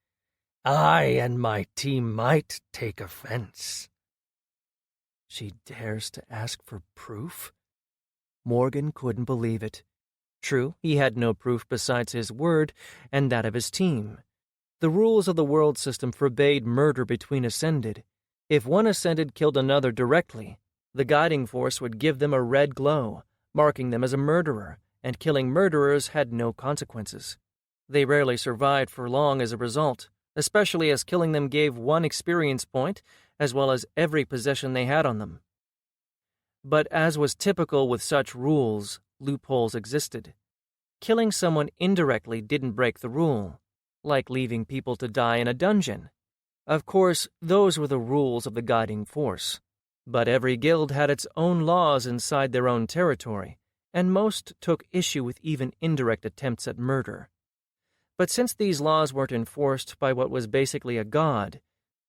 I and my team might take offense." She dares to ask for proof? Morgan couldn't believe it. True, he had no proof besides his word and that of his team. The rules of the world system forbade murder between Ascended. If one Ascended killed another directly, the guiding force would give them a red glow, marking them as a murderer, and killing murderers had no consequences. They rarely survived for long as a result, especially as killing them gave 1 experience point, as well as every possession they had on them. But as was typical with such rules, loopholes existed. Killing someone indirectly didn't break the rule, like leaving people to die in a dungeon. Of course, those were the rules of the guiding force. But every guild had its own laws inside their own territory, and most took issue with even indirect attempts at murder. But since these laws weren't enforced by what was basically a god,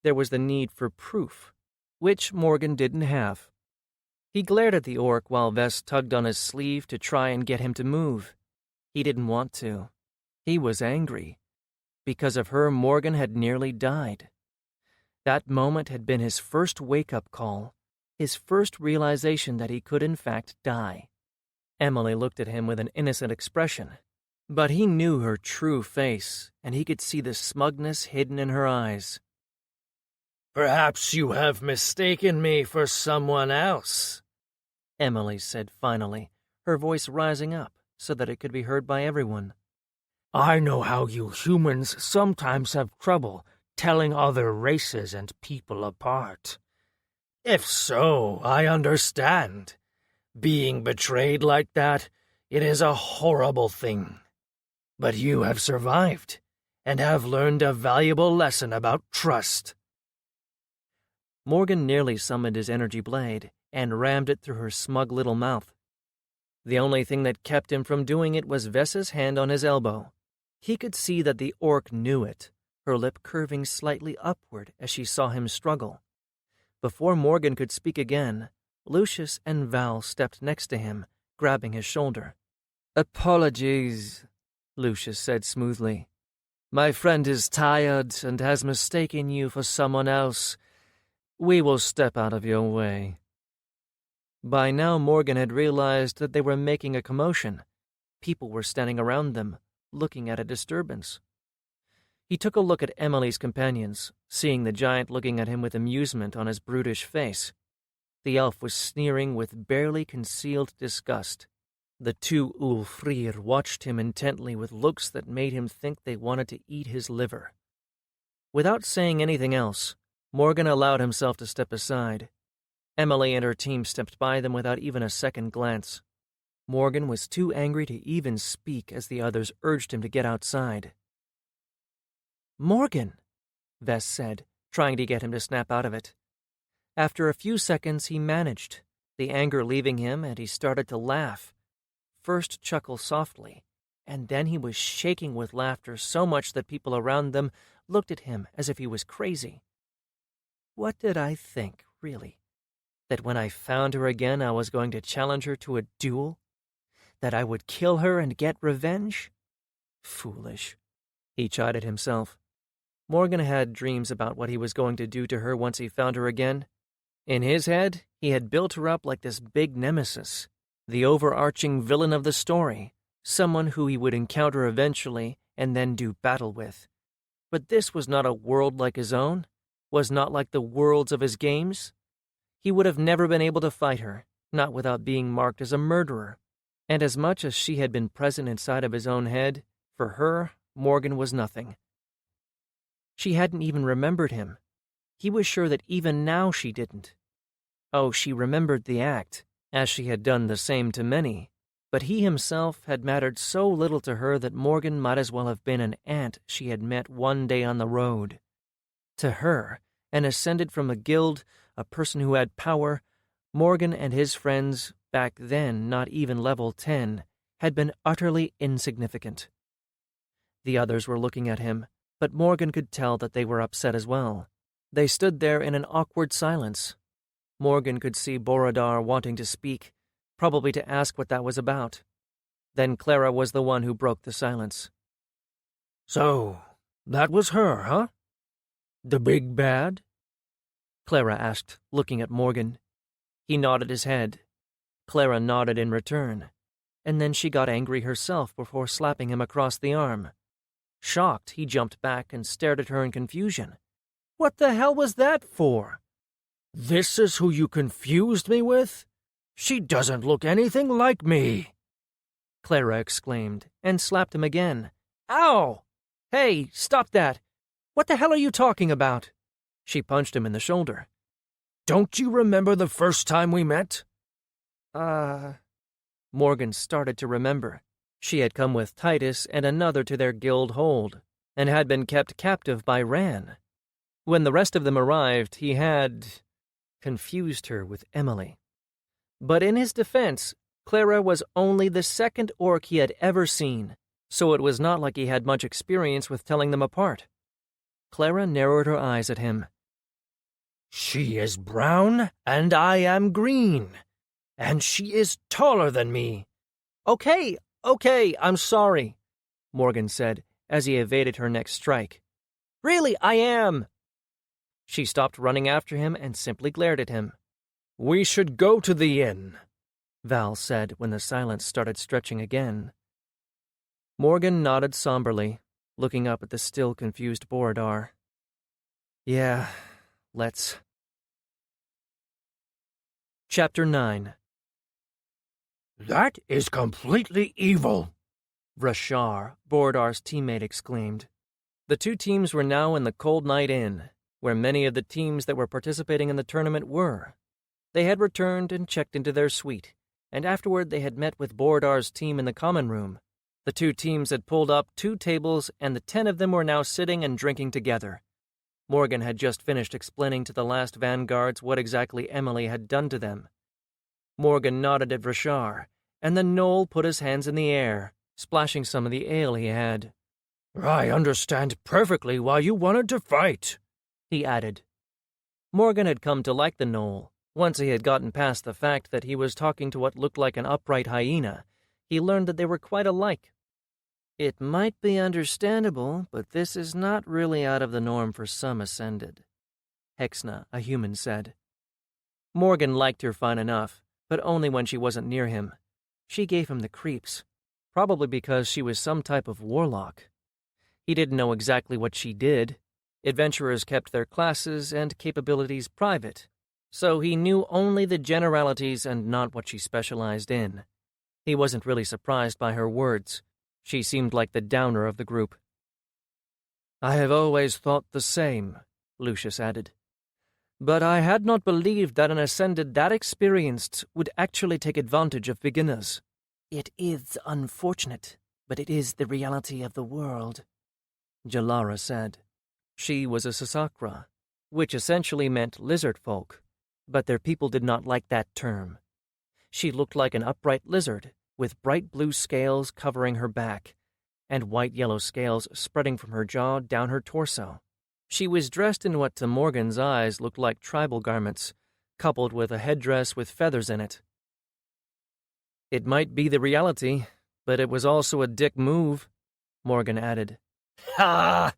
there was the need for proof, which Morgan didn't have. He glared at the orc while Vess tugged on his sleeve to try and get him to move. He didn't want to. He was angry. Because of her, Morgan had nearly died. That moment had been his first wake-up call, his first realization that he could in fact die. Emily looked at him with an innocent expression, but he knew her true face, and he could see the smugness hidden in her eyes. "Perhaps you have mistaken me for someone else," Emily said finally, her voice rising up so that it could be heard by everyone. "I know how you humans sometimes have trouble telling other races and people apart. If so, I understand. Being betrayed like that, it is a horrible thing. But you have survived, and have learned a valuable lesson about trust." Morgan nearly summoned his energy blade and rammed it through her smug little mouth. The only thing that kept him from doing it was Vessa's hand on his elbow. He could see that the orc knew it, her lip curving slightly upward as she saw him struggle. Before Morgan could speak again, Lucius and Val stepped next to him, grabbing his shoulder. "Apologies," Lucius said smoothly. "My friend is tired and has mistaken you for someone else. We will step out of your way." By now Morgan had realized that they were making a commotion. People were standing around them, looking at a disturbance. He took a look at Emily's companions, seeing the giant looking at him with amusement on his brutish face. The elf was sneering with barely concealed disgust. The two Ulfrir watched him intently with looks that made him think they wanted to eat his liver. Without saying anything else, Morgan allowed himself to step aside. Emily and her team stepped by them without even a second glance. Morgan was too angry to even speak as the others urged him to get outside. "Morgan," Vess said, trying to get him to snap out of it. After a few seconds, he managed, the anger leaving him, and he started to laugh. First chuckle softly, and then he was shaking with laughter so much that people around them looked at him as if he was crazy. What did I think, really? That when I found her again I was going to challenge her to a duel? That I would kill her and get revenge? Foolish. He chided himself. Morgan had dreams about what he was going to do to her once he found her again. In his head, he had built her up like this big nemesis, the overarching villain of the story, someone who he would encounter eventually and then do battle with. But this was not a world like his own, was not like the worlds of his games. He would have never been able to fight her, not without being marked as a murderer. And as much as she had been present inside of his own head, for her, Morgan was nothing. She hadn't even remembered him. He was sure that even now she didn't. Oh, she remembered the act, as she had done the same to many, but he himself had mattered so little to her that Morgan might as well have been an ant she had met one day on the road. To her, an ascended from a guild, a person who had power, Morgan and his friends, back then not even level 10, had been utterly insignificant. The others were looking at him, but Morgan could tell that they were upset as well. They stood there in an awkward silence. Morgan could see Borodar wanting to speak, probably to ask what that was about. Then Clara was the one who broke the silence. "So, that was her, huh? The big bad?" Clara asked, looking at Morgan. He nodded his head. Clara nodded in return, and then she got angry herself before slapping him across the arm. Shocked, he jumped back and stared at her in confusion. "What the hell was that for? This is who you confused me with? She doesn't look anything like me!" Clara exclaimed, and slapped him again. "Ow! Hey, stop that! What the hell are you talking about?" She punched him in the shoulder. "Don't you remember the first time we met?" Morgan started to remember. She had come with Titus and another to their guild hold, and had been kept captive by Ran. When the rest of them arrived, he had confused her with Emily. But in his defense, Clara was only the second orc he had ever seen, so it was not like he had much experience with telling them apart. Clara narrowed her eyes at him. "She is brown, and I am green. And she is taller than me." Okay, I'm sorry," Morgan said, as he evaded her next strike. "Really, I am." She stopped running after him and simply glared at him. "We should go to the inn." Val said when the silence started stretching again. Morgan nodded somberly, looking up at the still confused Borodar. Yeah, let's. Chapter 9. That is completely evil, Vrashar, Borodar's teammate, exclaimed. The two teams were now in the Cold Night Inn, where many of the teams that were participating in the tournament were. They had returned and checked into their suite, and afterward they had met with Borodar's team in the common room. The two teams had pulled up 2 tables, and the 10 of them were now sitting and drinking together. Morgan had just finished explaining to the last vanguards what exactly Emily had done to them. Morgan nodded at Vrashar, and then Noel put his hands in the air, splashing some of the ale he had. I understand perfectly why you wanted to fight, he added. Morgan had come to like the Noel. Once he had gotten past the fact that he was talking to what looked like an upright hyena, he learned that they were quite alike. It might be understandable, but this is not really out of the norm for some Ascended, Hexna, a human, said. Morgan liked her fine enough, but only when she wasn't near him. She gave him the creeps, probably because she was some type of warlock. He didn't know exactly what she did. Adventurers kept their classes and capabilities private, so he knew only the generalities and not what she specialized in. He wasn't really surprised by her words. She seemed like the downer of the group. I have always thought the same, Lucius added. But I had not believed that an Ascended that experienced would actually take advantage of beginners. It is unfortunate, but it is the reality of the world, Jalara said. She was a Sasakra, which essentially meant lizard folk, but their people did not like that term. She looked like an upright lizard, with bright blue scales covering her back, and white-yellow scales spreading from her jaw down her torso. She was dressed in what to Morgan's eyes looked like tribal garments, coupled with a headdress with feathers in it. It might be the reality, but it was also a dick move, Morgan added. Ha!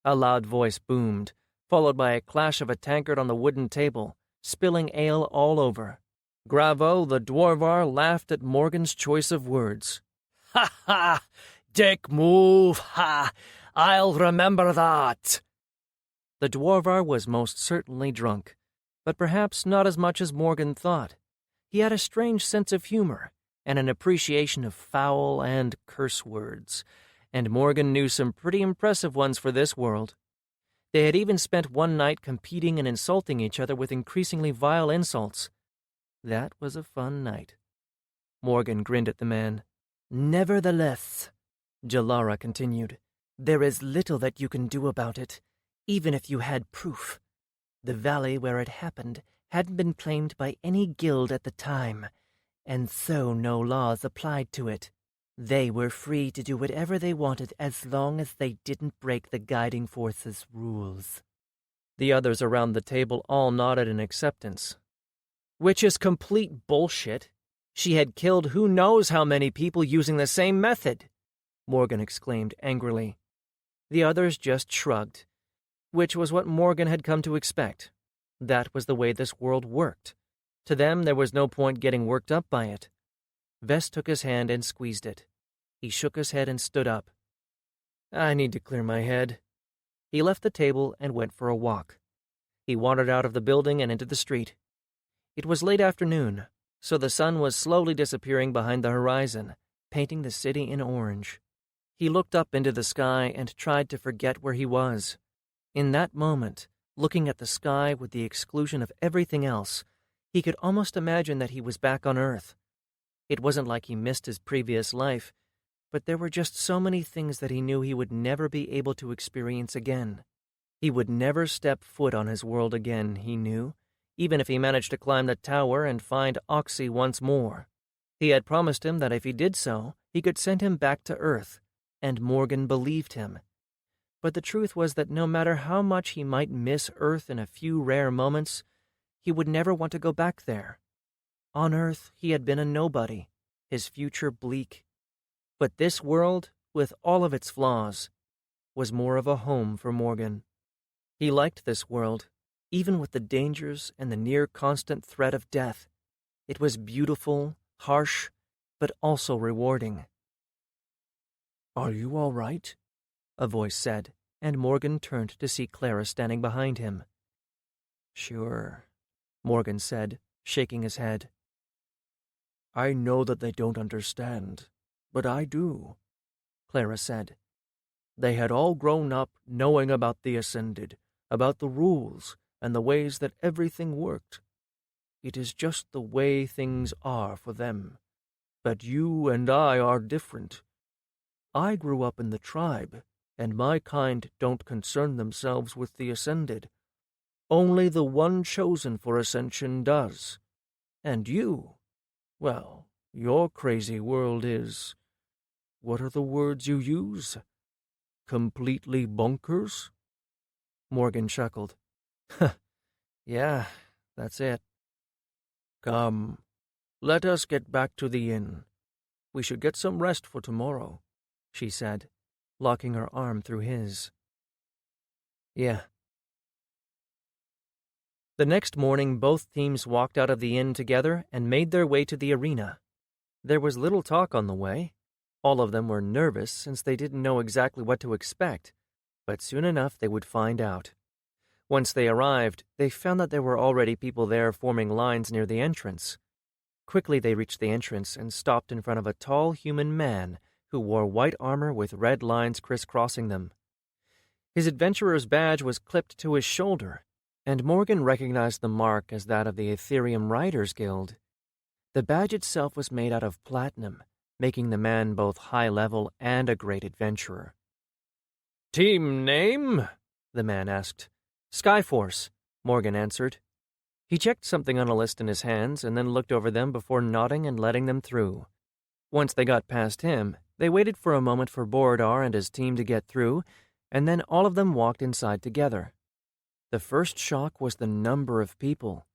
A loud voice boomed, followed by a clash of a tankard on the wooden table, spilling ale all over. Gravo the Dwarvar laughed at Morgan's choice of words. Ha ha! Dick move! Ha! I'll remember that! The Dwarvar was most certainly drunk, but perhaps not as much as Morgan thought. He had a strange sense of humor and an appreciation of foul and curse words, and Morgan knew some pretty impressive ones for this world. They had even spent one night competing and insulting each other with increasingly vile insults. That was a fun night. Morgan grinned at the man. Nevertheless, Jalara continued, there is little that you can do about it, even if you had proof. The valley where it happened hadn't been claimed by any guild at the time, and so no laws applied to it. They were free to do whatever they wanted as long as they didn't break the guiding force's rules. The others around the table all nodded in acceptance. Which is complete bullshit. She had killed who knows how many people using the same method, Morgan exclaimed angrily. The others just shrugged, which was what Morgan had come to expect. That was the way this world worked. To them, there was no point getting worked up by it. Vest took his hand and squeezed it. He shook his head and stood up. I need to clear my head. He left the table and went for a walk. He wandered out of the building and into the street. It was late afternoon, so the sun was slowly disappearing behind the horizon, painting the city in orange. He looked up into the sky and tried to forget where he was. In that moment, looking at the sky with the exclusion of everything else, he could almost imagine that he was back on Earth. It wasn't like he missed his previous life, but there were just so many things that he knew he would never be able to experience again. He would never step foot on his world again, he knew, even if he managed to climb the tower and find Oxy once more. He had promised him that if he did so, he could send him back to Earth, and Morgan believed him. But the truth was that no matter how much he might miss Earth in a few rare moments, he would never want to go back there. On Earth, he had been a nobody, his future bleak. But this world, with all of its flaws, was more of a home for Morgan. He liked this world, even with the dangers and the near-constant threat of death. It was beautiful, harsh, but also rewarding. "Are you all right?" a voice said, and Morgan turned to see Clara standing behind him. "Sure," Morgan said, shaking his head. "I know that they don't understand, but I do," Clara said. "They had all grown up knowing about the Ascended, about the rules, and the ways that everything worked. It is just the way things are for them. But you and I are different. I grew up in the tribe, and my kind don't concern themselves with the Ascended. Only the one chosen for ascension does. And you, well, your crazy world is, what are the words you use? Completely bonkers?" Morgan chuckled. "Yeah, that's it. Come, let us get back to the inn. We should get some rest for tomorrow," she said, locking her arm through his. "Yeah." The next morning, both teams walked out of the inn together and made their way to the arena. There was little talk on the way. All of them were nervous since they didn't know exactly what to expect, but soon enough they would find out. Once they arrived, they found that there were already people there forming lines near the entrance. Quickly they reached the entrance and stopped in front of a tall human man who wore white armor with red lines crisscrossing them. His adventurer's badge was clipped to his shoulder, and Morgan recognized the mark as that of the Ethereum Riders Guild. The badge itself was made out of platinum, making the man both high-level and a great adventurer. "Team name?" the man asked. "Skyforce," Morgan answered. He checked something on a list in his hands and then looked over them before nodding and letting them through. Once they got past him, they waited for a moment for Borodar and his team to get through, and then all of them walked inside together. The first shock was the number of people.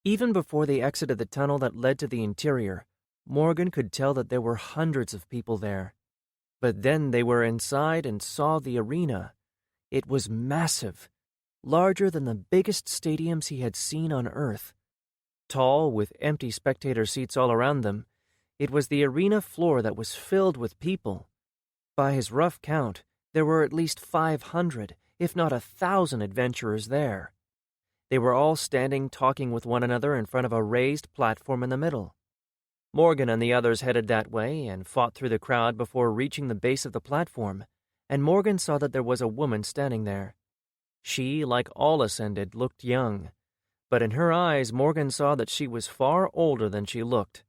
Even before they exited the tunnel that led to the interior, Morgan could tell that there were hundreds of people there. But then they were inside and saw the arena. It was massive, larger than the biggest stadiums he had seen on Earth. Tall, with empty spectator seats all around them, it was the arena floor that was filled with people. By his rough count, there were at least 500, if not 1,000 adventurers there. They were all standing talking with one another in front of a raised platform in the middle. Morgan and the others headed that way and fought through the crowd before reaching the base of the platform, and Morgan saw that there was a woman standing there. She, like all Ascended, looked young, but in her eyes Morgan saw that she was far older than she looked.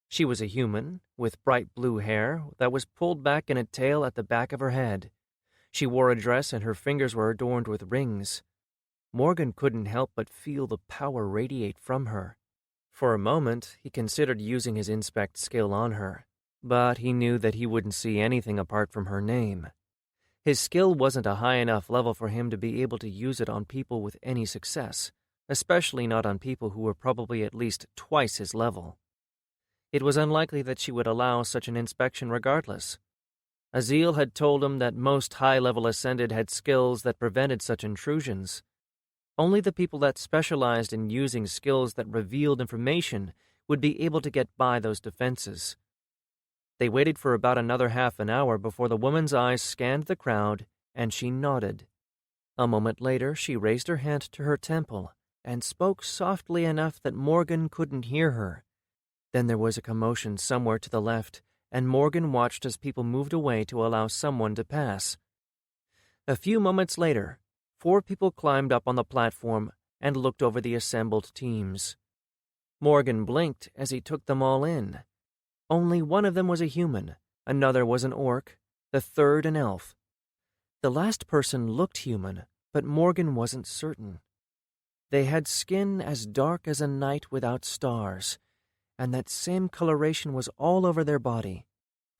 She was a human, with bright blue hair that was pulled back in a tail at the back of her head. She wore a dress and her fingers were adorned with rings. Morgan couldn't help but feel the power radiate from her. For a moment, he considered using his inspect skill on her, but he knew that he wouldn't see anything apart from her name. His skill wasn't a high enough level for him to be able to use it on people with any success, especially not on people who were probably at least twice his level. It was unlikely that she would allow such an inspection regardless. Azil had told him that most high-level Ascended had skills that prevented such intrusions. Only the people that specialized in using skills that revealed information would be able to get by those defenses. They waited for about another half an hour before the woman's eyes scanned the crowd, and she nodded. A moment later, she raised her hand to her temple and spoke softly enough that Morgan couldn't hear her. Then there was a commotion somewhere to the left, and Morgan watched as people moved away to allow someone to pass. A few moments later, 4 people climbed up on the platform and looked over the assembled teams. Morgan blinked as he took them all in. Only one of them was a human, another was an orc, the third an elf. The last person looked human, but Morgan wasn't certain. They had skin as dark as a night without stars, and that same coloration was all over their body.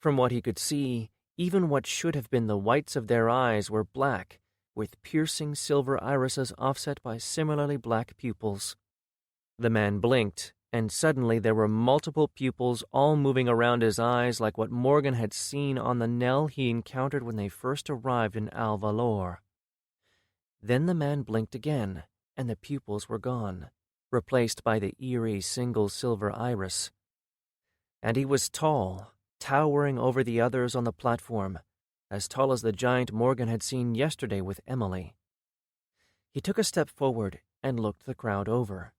From what he could see, even what should have been the whites of their eyes were black, with piercing silver irises offset by similarly black pupils. The man blinked, and suddenly there were multiple pupils all moving around his eyes like what Morgan had seen on the Nell he encountered when they first arrived in Al-Valor. Then the man blinked again, and the pupils were gone, replaced by the eerie single silver iris. And he was tall, towering over the others on the platform, as tall as the giant Morgan had seen yesterday with Emily. He took a step forward and looked the crowd over.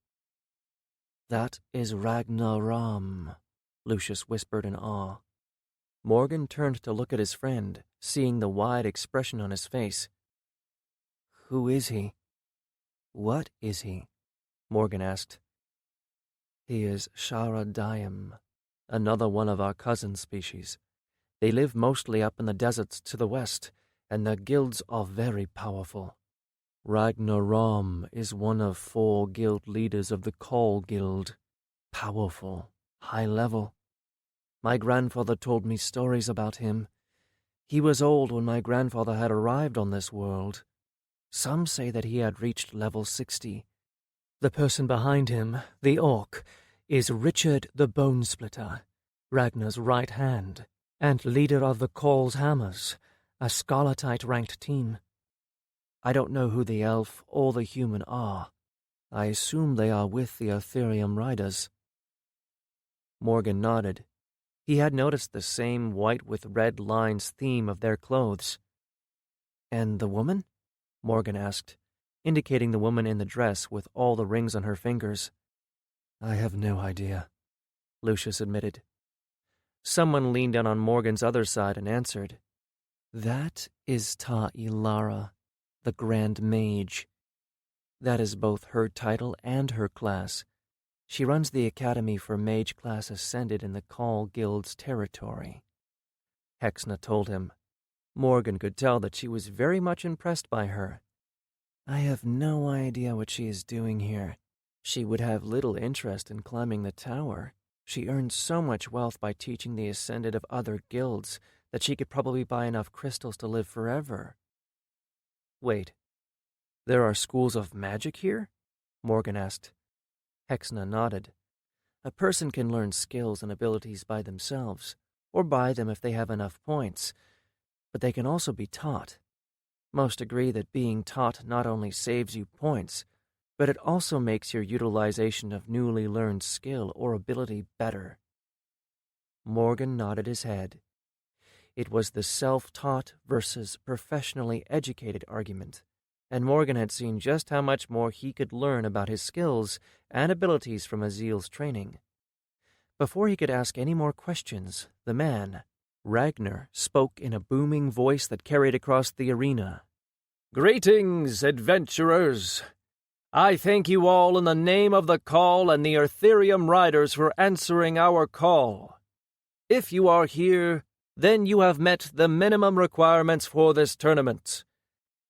"That is Ragnar Ram," Lucius whispered in awe. Morgan turned to look at his friend, seeing the wide expression on his face. "Who is he?" "What is he?" Morgan asked. "He is Sharadayam, another one of our cousin species. They live mostly up in the deserts to the west, and their guilds are very powerful. Ragnar Ram is one of 4 guild leaders of the Call Guild. Powerful, high level. My grandfather told me stories about him. He was old when my grandfather had arrived on this world. Some say that he had reached level 60. The person behind him, the orc, is Richard the Bone Splitter, Ragnar's right hand, and leader of the Call's Hammers, a Scarletite-ranked team. I don't know who the elf or the human are. I assume they are with the Ethereum Riders." Morgan nodded. He had noticed the same white with red lines theme of their clothes. "And the woman?" Morgan asked, indicating the woman in the dress with all the rings on her fingers. "I have no idea," Lucius admitted. Someone leaned down on Morgan's other side and answered. "That is Ta Ilara, the Grand Mage. That is both her title and her class. She runs the Academy for Mage Class Ascended in the Call Guild's territory." Hexna told him. Morgan could tell that she was very much impressed by her. "I have no idea what she is doing here. She would have little interest in climbing the tower. She earns so much wealth by teaching the Ascended of other guilds that she could probably buy enough crystals to live forever." "Wait, there are schools of magic here?" Morgan asked. Hexna nodded. "A person can learn skills and abilities by themselves, or buy them if they have enough points, but they can also be taught. Most agree that being taught not only saves you points, but it also makes your utilization of newly learned skill or ability better." Morgan nodded his head. It was the self-taught versus professionally educated argument, and Morgan had seen just how much more he could learn about his skills and abilities from Azil's training. Before he could ask any more questions, the man, Ragnar, spoke in a booming voice that carried across the arena. "Greetings, adventurers! I thank you all in the name of the Call and the Ethereum Riders for answering our call. If you are here, then you have met the minimum requirements for this tournament.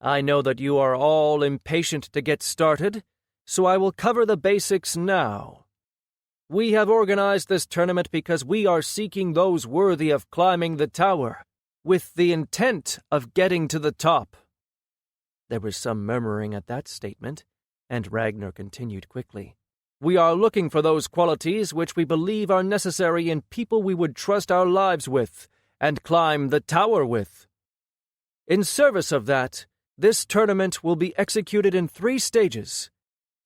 I know that you are all impatient to get started, so I will cover the basics now. We have organized this tournament because we are seeking those worthy of climbing the tower, with the intent of getting to the top." There was some murmuring at that statement, and Ragnar continued quickly. "We are looking for those qualities which we believe are necessary in people we would trust our lives with and climb the tower with. In service of that, this tournament will be executed in 3 stages.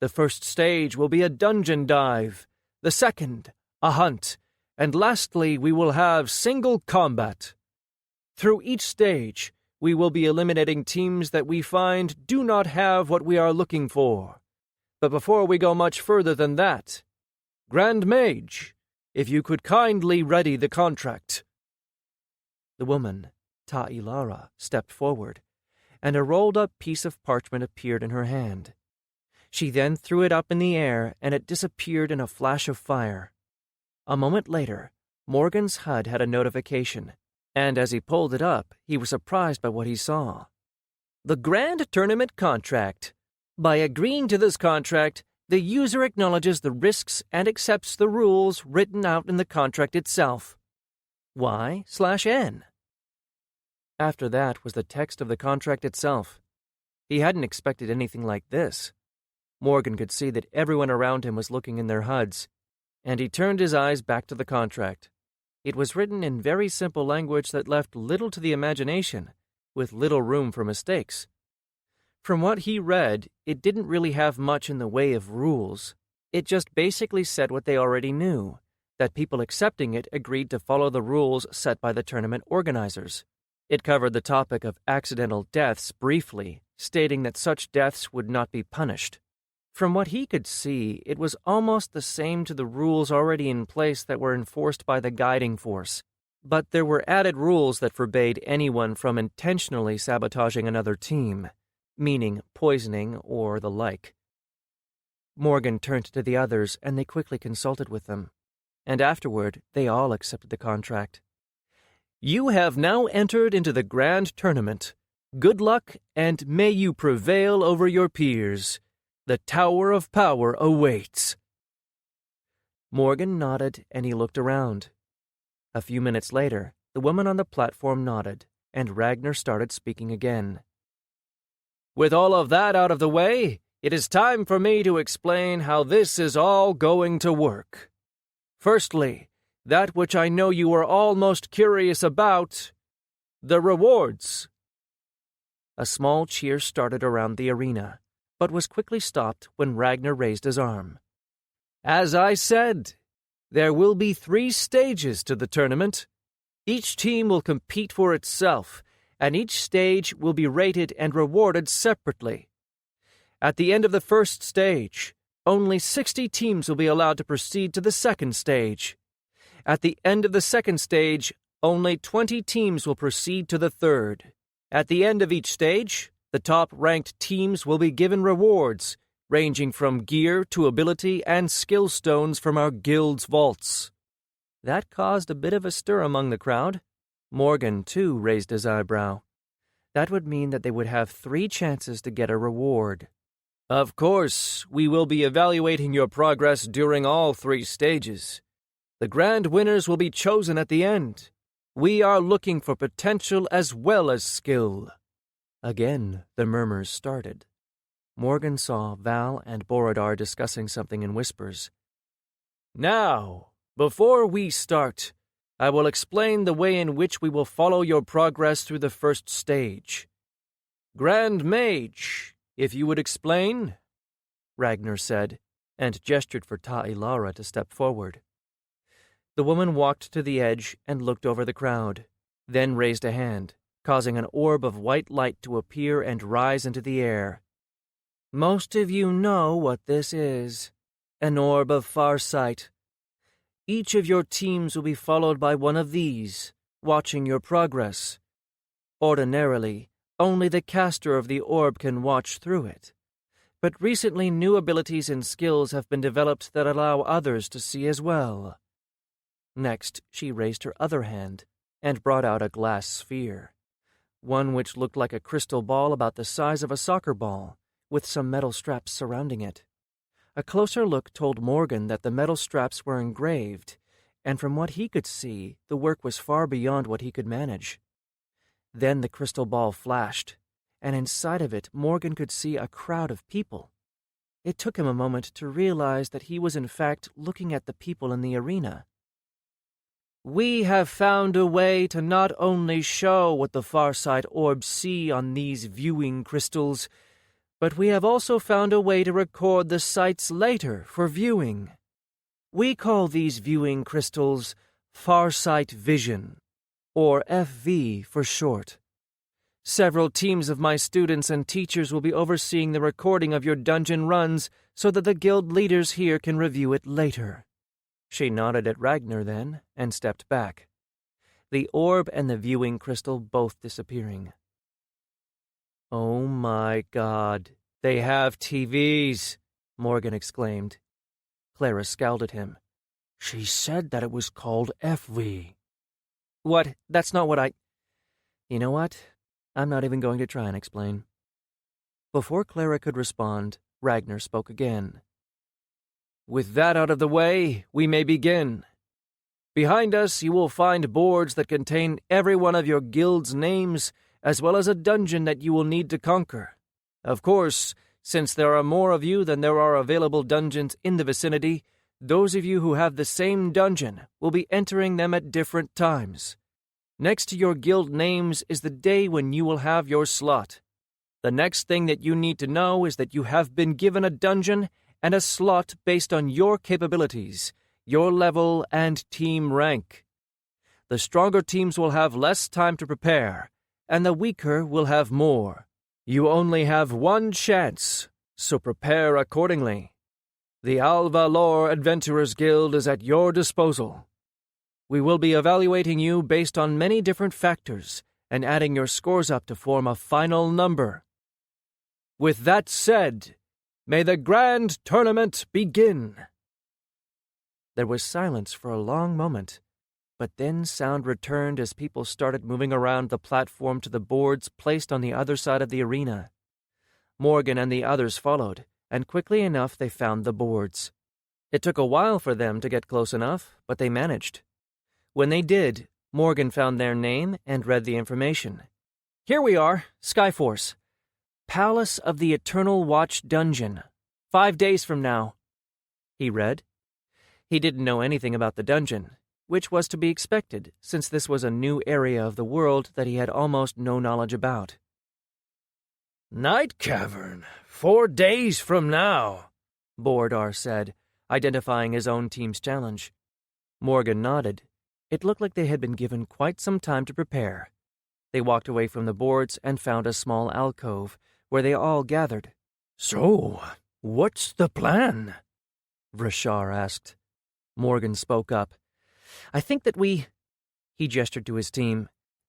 The first stage will be a dungeon dive, the second, a hunt, and lastly we will have single combat. Through each stage, we will be eliminating teams that we find do not have what we are looking for. But before we go much further than that, Grand Mage, if you could kindly ready the contract." The woman, Ta Ilara, stepped forward, and a rolled-up piece of parchment appeared in her hand. She then threw it up in the air, and it disappeared in a flash of fire. A moment later, Morgan's HUD had a notification, and as he pulled it up, he was surprised by what he saw. "The Grand Tournament Contract. By agreeing to this contract, the user acknowledges the risks and accepts the rules written out in the contract itself. Y/N." After that was the text of the contract itself. He hadn't expected anything like this. Morgan could see that everyone around him was looking in their HUDs, and he turned his eyes back to the contract. It was written in very simple language that left little to the imagination, with little room for mistakes. From what he read, it didn't really have much in the way of rules. It just basically said what they already knew, that people accepting it agreed to follow the rules set by the tournament organizers. It covered the topic of accidental deaths briefly, stating that such deaths would not be punished. From what he could see, it was almost the same to the rules already in place that were enforced by the guiding force, but there were added rules that forbade anyone from intentionally sabotaging another team, meaning poisoning or the like. Morgan turned to the others, and they quickly consulted with them, and afterward they all accepted the contract. "You have now entered into the grand tournament. Good luck, and may you prevail over your peers. The Tower of Power awaits." Morgan nodded, and he looked around. A few minutes later, the woman on the platform nodded, and Ragnar started speaking again. "With all of that out of the way, it is time for me to explain how this is all going to work. Firstly, that which I know you are all most curious about, the rewards." A small cheer started around the arena, but was quickly stopped when Ragnar raised his arm. "As I said, there will be 3 stages to the tournament. Each team will compete for itself, and each stage will be rated and rewarded separately. At the end of the first stage, only 60 teams will be allowed to proceed to the second stage. At the end of the second stage, only 20 teams will proceed to the third. At the end of each stage, the top-ranked teams will be given rewards, ranging from gear to ability and skill stones from our guild's vaults." That caused a bit of a stir among the crowd. Morgan, too, raised his eyebrow. That would mean that they would have 3 chances to get a reward. "Of course, we will be evaluating your progress during all 3 stages. The grand winners will be chosen at the end. We are looking for potential as well as skill." Again, the murmurs started. Morgan saw Val and Borodar discussing something in whispers. "Now, before we start, I will explain the way in which we will follow your progress through the first stage. Grand Mage, if you would explain," Ragnar said, and gestured for Ta'ilara to step forward. The woman walked to the edge and looked over the crowd, then raised a hand, causing an orb of white light to appear and rise into the air. "Most of you know what this is, an orb of farsight. Each of your teams will be followed by one of these, watching your progress. Ordinarily, only the caster of the orb can watch through it, but recently new abilities and skills have been developed that allow others to see as well." Next, she raised her other hand and brought out a glass sphere, one which looked like a crystal ball about the size of a soccer ball, with some metal straps surrounding it. A closer look told Morgan that the metal straps were engraved, and from what he could see, the work was far beyond what he could manage. Then the crystal ball flashed, and inside of it Morgan could see a crowd of people. It took him a moment to realize that he was in fact looking at the people in the arena. "We have found a way to not only show what the farsight orbs see on these viewing crystals, but we have also found a way to record the sights later for viewing. We call these viewing crystals Farsight Vision, or FV for short. Several teams of my students and teachers will be overseeing the recording of your dungeon runs so that the guild leaders here can review it later." She nodded at Ragnar then, and stepped back, the orb and the viewing crystal both disappearing. "Oh my God, they have TVs!" Morgan exclaimed. Clara scowled at him. "She said that it was called FV." "What? That's not what I—" "You know what? I'm not even going to try and explain." Before Clara could respond, Ragnar spoke again. "With that out of the way, we may begin. Behind us you will find boards that contain every one of your guild's names, as well as a dungeon that you will need to conquer. Of course, since there are more of you than there are available dungeons in the vicinity, those of you who have the same dungeon will be entering them at different times. Next to your guild names is the day when you will have your slot. The next thing that you need to know is that you have been given a dungeon and a slot based on your capabilities, your level, and team rank. The stronger teams will have less time to prepare, and the weaker will have more. You only have one chance, so prepare accordingly. The Al-Valor Adventurers Guild is at your disposal. We will be evaluating you based on many different factors and adding your scores up to form a final number. With that said, may the grand tournament begin." There was silence for a long moment, but then sound returned as people started moving around the platform to the boards placed on the other side of the arena. Morgan and the others followed, and quickly enough they found the boards. It took a while for them to get close enough, but they managed. When they did, Morgan found their name and read the information. "Here we are, Skyforce. Palace of the Eternal Watch Dungeon. 5 days from now," he read. He didn't know anything about the dungeon, which was to be expected since this was a new area of the world that he had almost no knowledge about. "Night Cavern, 4 days from now," Bordar said, identifying his own team's challenge. Morgan nodded. It looked like they had been given quite some time to prepare. They walked away from the boards and found a small alcove where they all gathered. "So, what's the plan?" Vrashar asked. Morgan spoke up. "I think that he gestured to his team,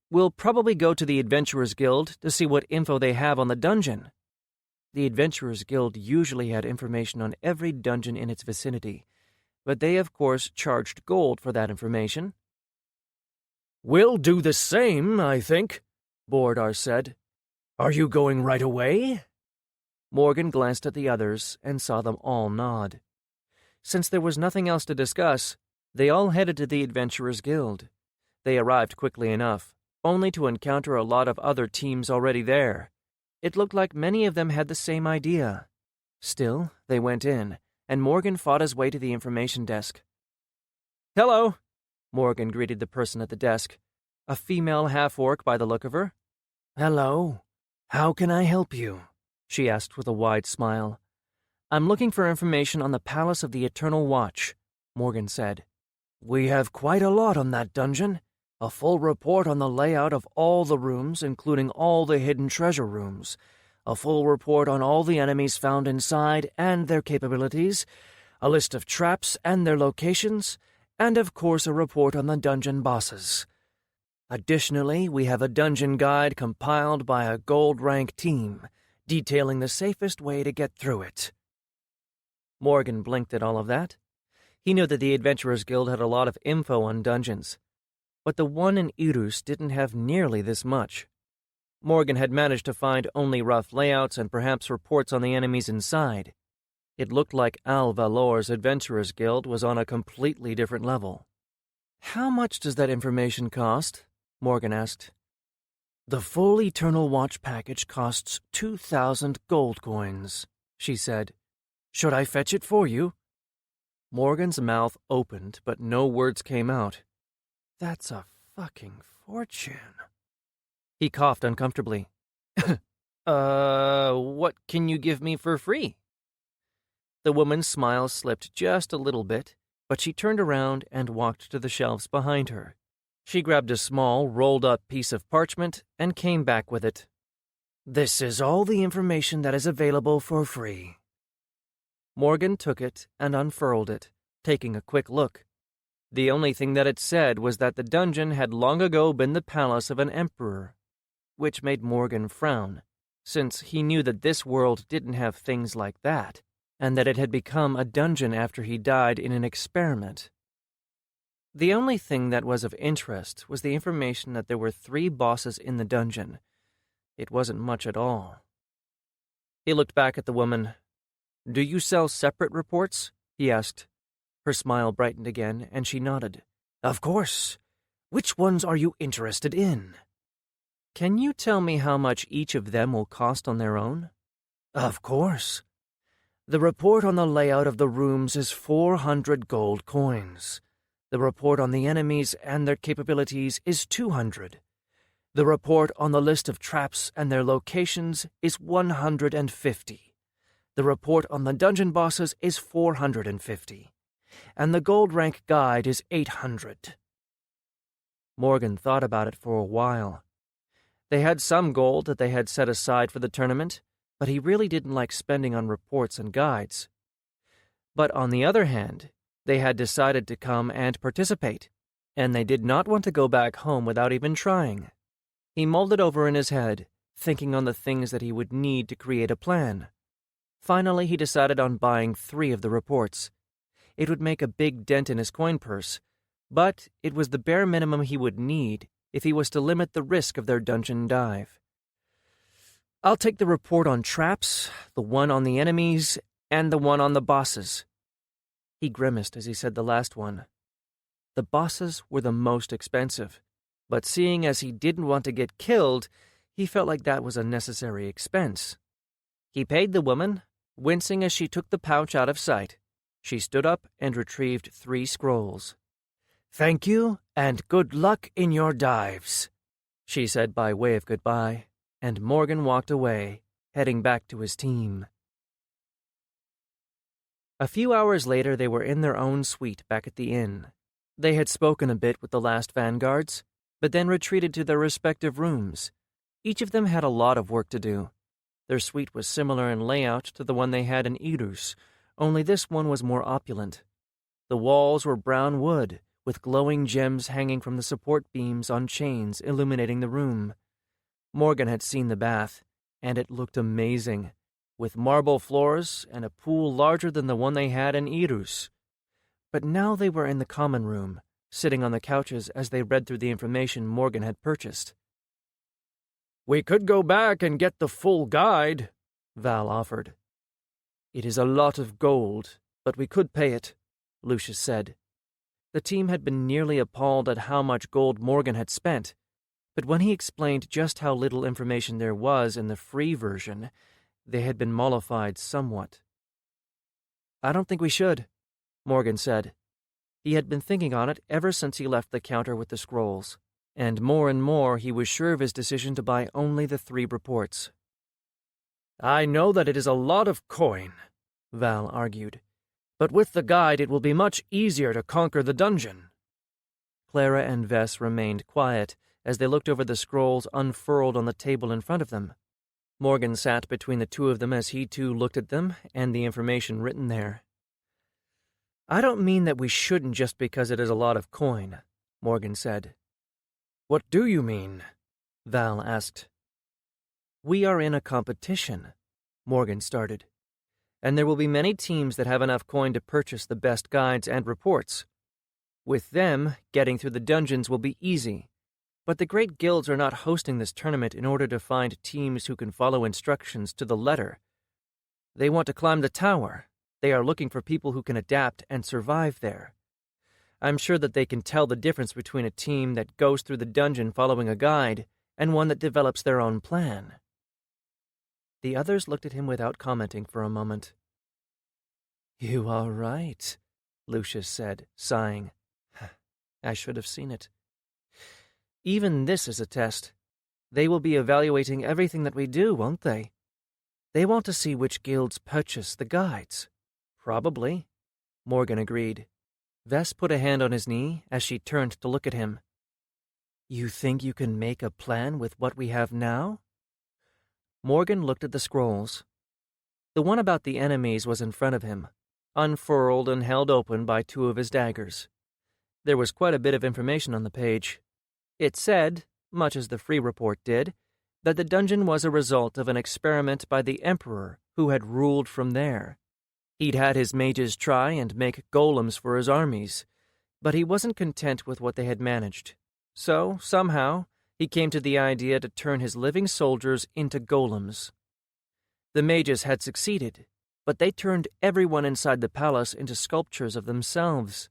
"will probably go to the Adventurers Guild to see what info they have on the dungeon." The Adventurers Guild usually had information on every dungeon in its vicinity, but they of course charged gold for that information. "We'll do the same, I think," Bordar said. "Are you going right away?" Morgan glanced at the others and saw them all nod. Since there was nothing else to discuss, they all headed to the Adventurers Guild. They arrived quickly enough, only to encounter a lot of other teams already there. It looked like many of them had the same idea. Still, they went in, and Morgan fought his way to the information desk. "Hello," Morgan greeted the person at the desk, a female half-orc by the look of her. "Hello. How can I help you?" she asked with a wide smile. "I'm looking for information on the Palace of the Eternal Watch," Morgan said. "We have quite a lot on that dungeon. A full report on the layout of all the rooms, including all the hidden treasure rooms. A full report on all the enemies found inside and their capabilities. A list of traps and their locations. And of course a report on the dungeon bosses. Additionally, we have a dungeon guide compiled by a gold-rank team, detailing the safest way to get through it." Morgan blinked at all of that. He knew that the Adventurers Guild had a lot of info on dungeons, but the one in Irus didn't have nearly this much. Morgan had managed to find only rough layouts and perhaps reports on the enemies inside. It looked like Al-Valor's Adventurers Guild was on a completely different level. "How much does that information cost?" Morgan asked. "The full Eternal Watch package costs 2,000 gold coins," she said. "Should I fetch it for you?" Morgan's mouth opened, but no words came out. "That's a fucking fortune." He coughed uncomfortably. What can you give me for free?" The woman's smile slipped just a little bit, but she turned around and walked to the shelves behind her. She grabbed a small, rolled-up piece of parchment and came back with it. "This is all the information that is available for free." Morgan took it and unfurled it, taking a quick look. The only thing that it said was that the dungeon had long ago been the palace of an emperor, which made Morgan frown, since he knew that this world didn't have things like that, and that it had become a dungeon after he died in an experiment. The only thing that was of interest was the information that there were 3 bosses in the dungeon. It wasn't much at all. He looked back at the woman. "Do you sell separate reports?" he asked. Her smile brightened again, and she nodded. "Of course. Which ones are you interested in?" "Can you tell me how much each of them will cost on their own?" "Of course. The report on the layout of the rooms is 400 gold coins. The report on the enemies and their capabilities is 200. The report on the list of traps and their locations is 150. The report on the dungeon bosses is 450. and the gold rank guide is 800. Morgan thought about it for a while. They had some gold that they had set aside for the tournament, but he really didn't like spending on reports and guides. But on the other hand, they had decided to come and participate, and they did not want to go back home without even trying. He mulled it over in his head, thinking on the things that he would need to create a plan. Finally, he decided on buying 3 of the reports. It would make a big dent in his coin purse, but it was the bare minimum he would need if he was to limit the risk of their dungeon dive. I'll take the report on traps, the one on the enemies, and the one on the bosses. He grimaced as he said the last one. The bosses were the most expensive, but seeing as he didn't want to get killed, he felt like that was a necessary expense. He paid the woman, wincing as she took the pouch out of sight. She stood up and retrieved 3 scrolls. "Thank you, and good luck in your dives," she said by way of goodbye, and Morgan walked away, heading back to his team. A few hours later, they were in their own suite back at the inn. They had spoken a bit with the last vanguards, but then retreated to their respective rooms. Each of them had a lot of work to do. Their suite was similar in layout to the one they had in Irus, only this one was more opulent. The walls were brown wood, with glowing gems hanging from the support beams on chains illuminating the room. Morgan had seen the bath, and it looked amazing, with marble floors and a pool larger than the one they had in Irus. But now they were in the common room, sitting on the couches as they read through the information Morgan had purchased. "We could go back and get the full guide," Val offered. "It is a lot of gold, but we could pay it," Lucius said. The team had been nearly appalled at how much gold Morgan had spent, but when he explained just how little information there was in the free version, they had been mollified somewhat. "I don't think we should," Morgan said. He had been thinking on it ever since he left the counter with the scrolls, and more he was sure of his decision to buy only the 3 reports. "I know that it is a lot of coin," Val argued, "but with the guide it will be much easier to conquer the dungeon." Clara and Vess remained quiet as they looked over the scrolls unfurled on the table in front of them. Morgan sat between the 2 of them as he too looked at them and the information written there. "I don't mean that we shouldn't just because it is a lot of coin," Morgan said. "What do you mean?" Val asked. "We are in a competition," Morgan started, "and there will be many teams that have enough coin to purchase the best guides and reports. With them, getting through the dungeons will be easy, but the great guilds are not hosting this tournament in order to find teams who can follow instructions to the letter. They want to climb the tower. They are looking for people who can adapt and survive there. I'm sure that they can tell the difference between a team that goes through the dungeon following a guide and one that develops their own plan." The others looked at him without commenting for a moment. "You are right," Lucius said, sighing. "I should have seen it. Even this is a test. They will be evaluating everything that we do, won't they? They want to see which guilds purchase the guides." "Probably," Morgan agreed. Vess put a hand on his knee as she turned to look at him. "You think you can make a plan with what we have now?" Morgan looked at the scrolls. The one about the enemies was in front of him, unfurled and held open by 2 of his daggers. There was quite a bit of information on the page. It said, much as the free report did, that the dungeon was a result of an experiment by the Emperor who had ruled from there. He'd had his mages try and make golems for his armies, but he wasn't content with what they had managed. So, somehow, he came to the idea to turn his living soldiers into golems. The mages had succeeded, but they turned everyone inside the palace into sculptures of themselves.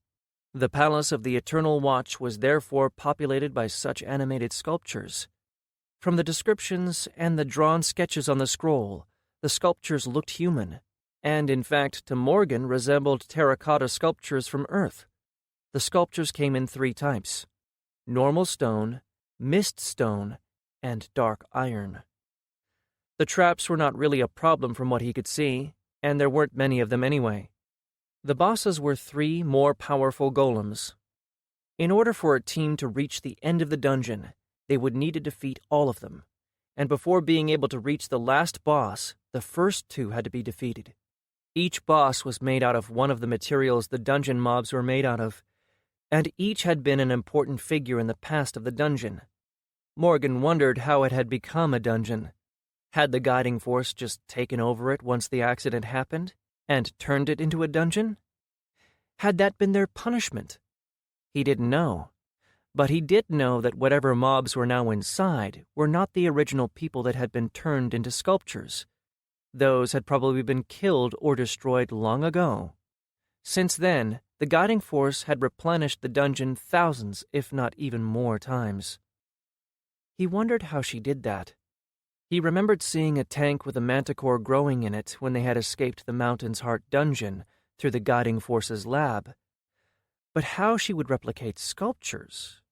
The Palace of the Eternal Watch was therefore populated by such animated sculptures. From the descriptions and the drawn sketches on the scroll, the sculptures looked human, and in fact to Morgan resembled terracotta sculptures from Earth. The sculptures came in 3 types: normal stone, mist stone, and dark iron. The traps were not really a problem from what he could see, and there weren't many of them anyway. The bosses were 3 more powerful golems. In order for a team to reach the end of the dungeon, they would need to defeat all of them, and before being able to reach the last boss, the first 2 had to be defeated. Each boss was made out of one of the materials the dungeon mobs were made out of, and each had been an important figure in the past of the dungeon. Morgan wondered how it had become a dungeon. Had the guiding force just taken over it once the accident happened, and turned it into a dungeon? Had that been their punishment? He didn't know. But he did know that whatever mobs were now inside were not the original people that had been turned into sculptures. Those had probably been killed or destroyed long ago. Since then, the guiding force had replenished the dungeon thousands, if not even more times. He wondered how she did that. He remembered seeing a tank with a manticore growing in it when they had escaped the Mountain's Heart dungeon through the guiding force's lab. But how she would replicate sculptures?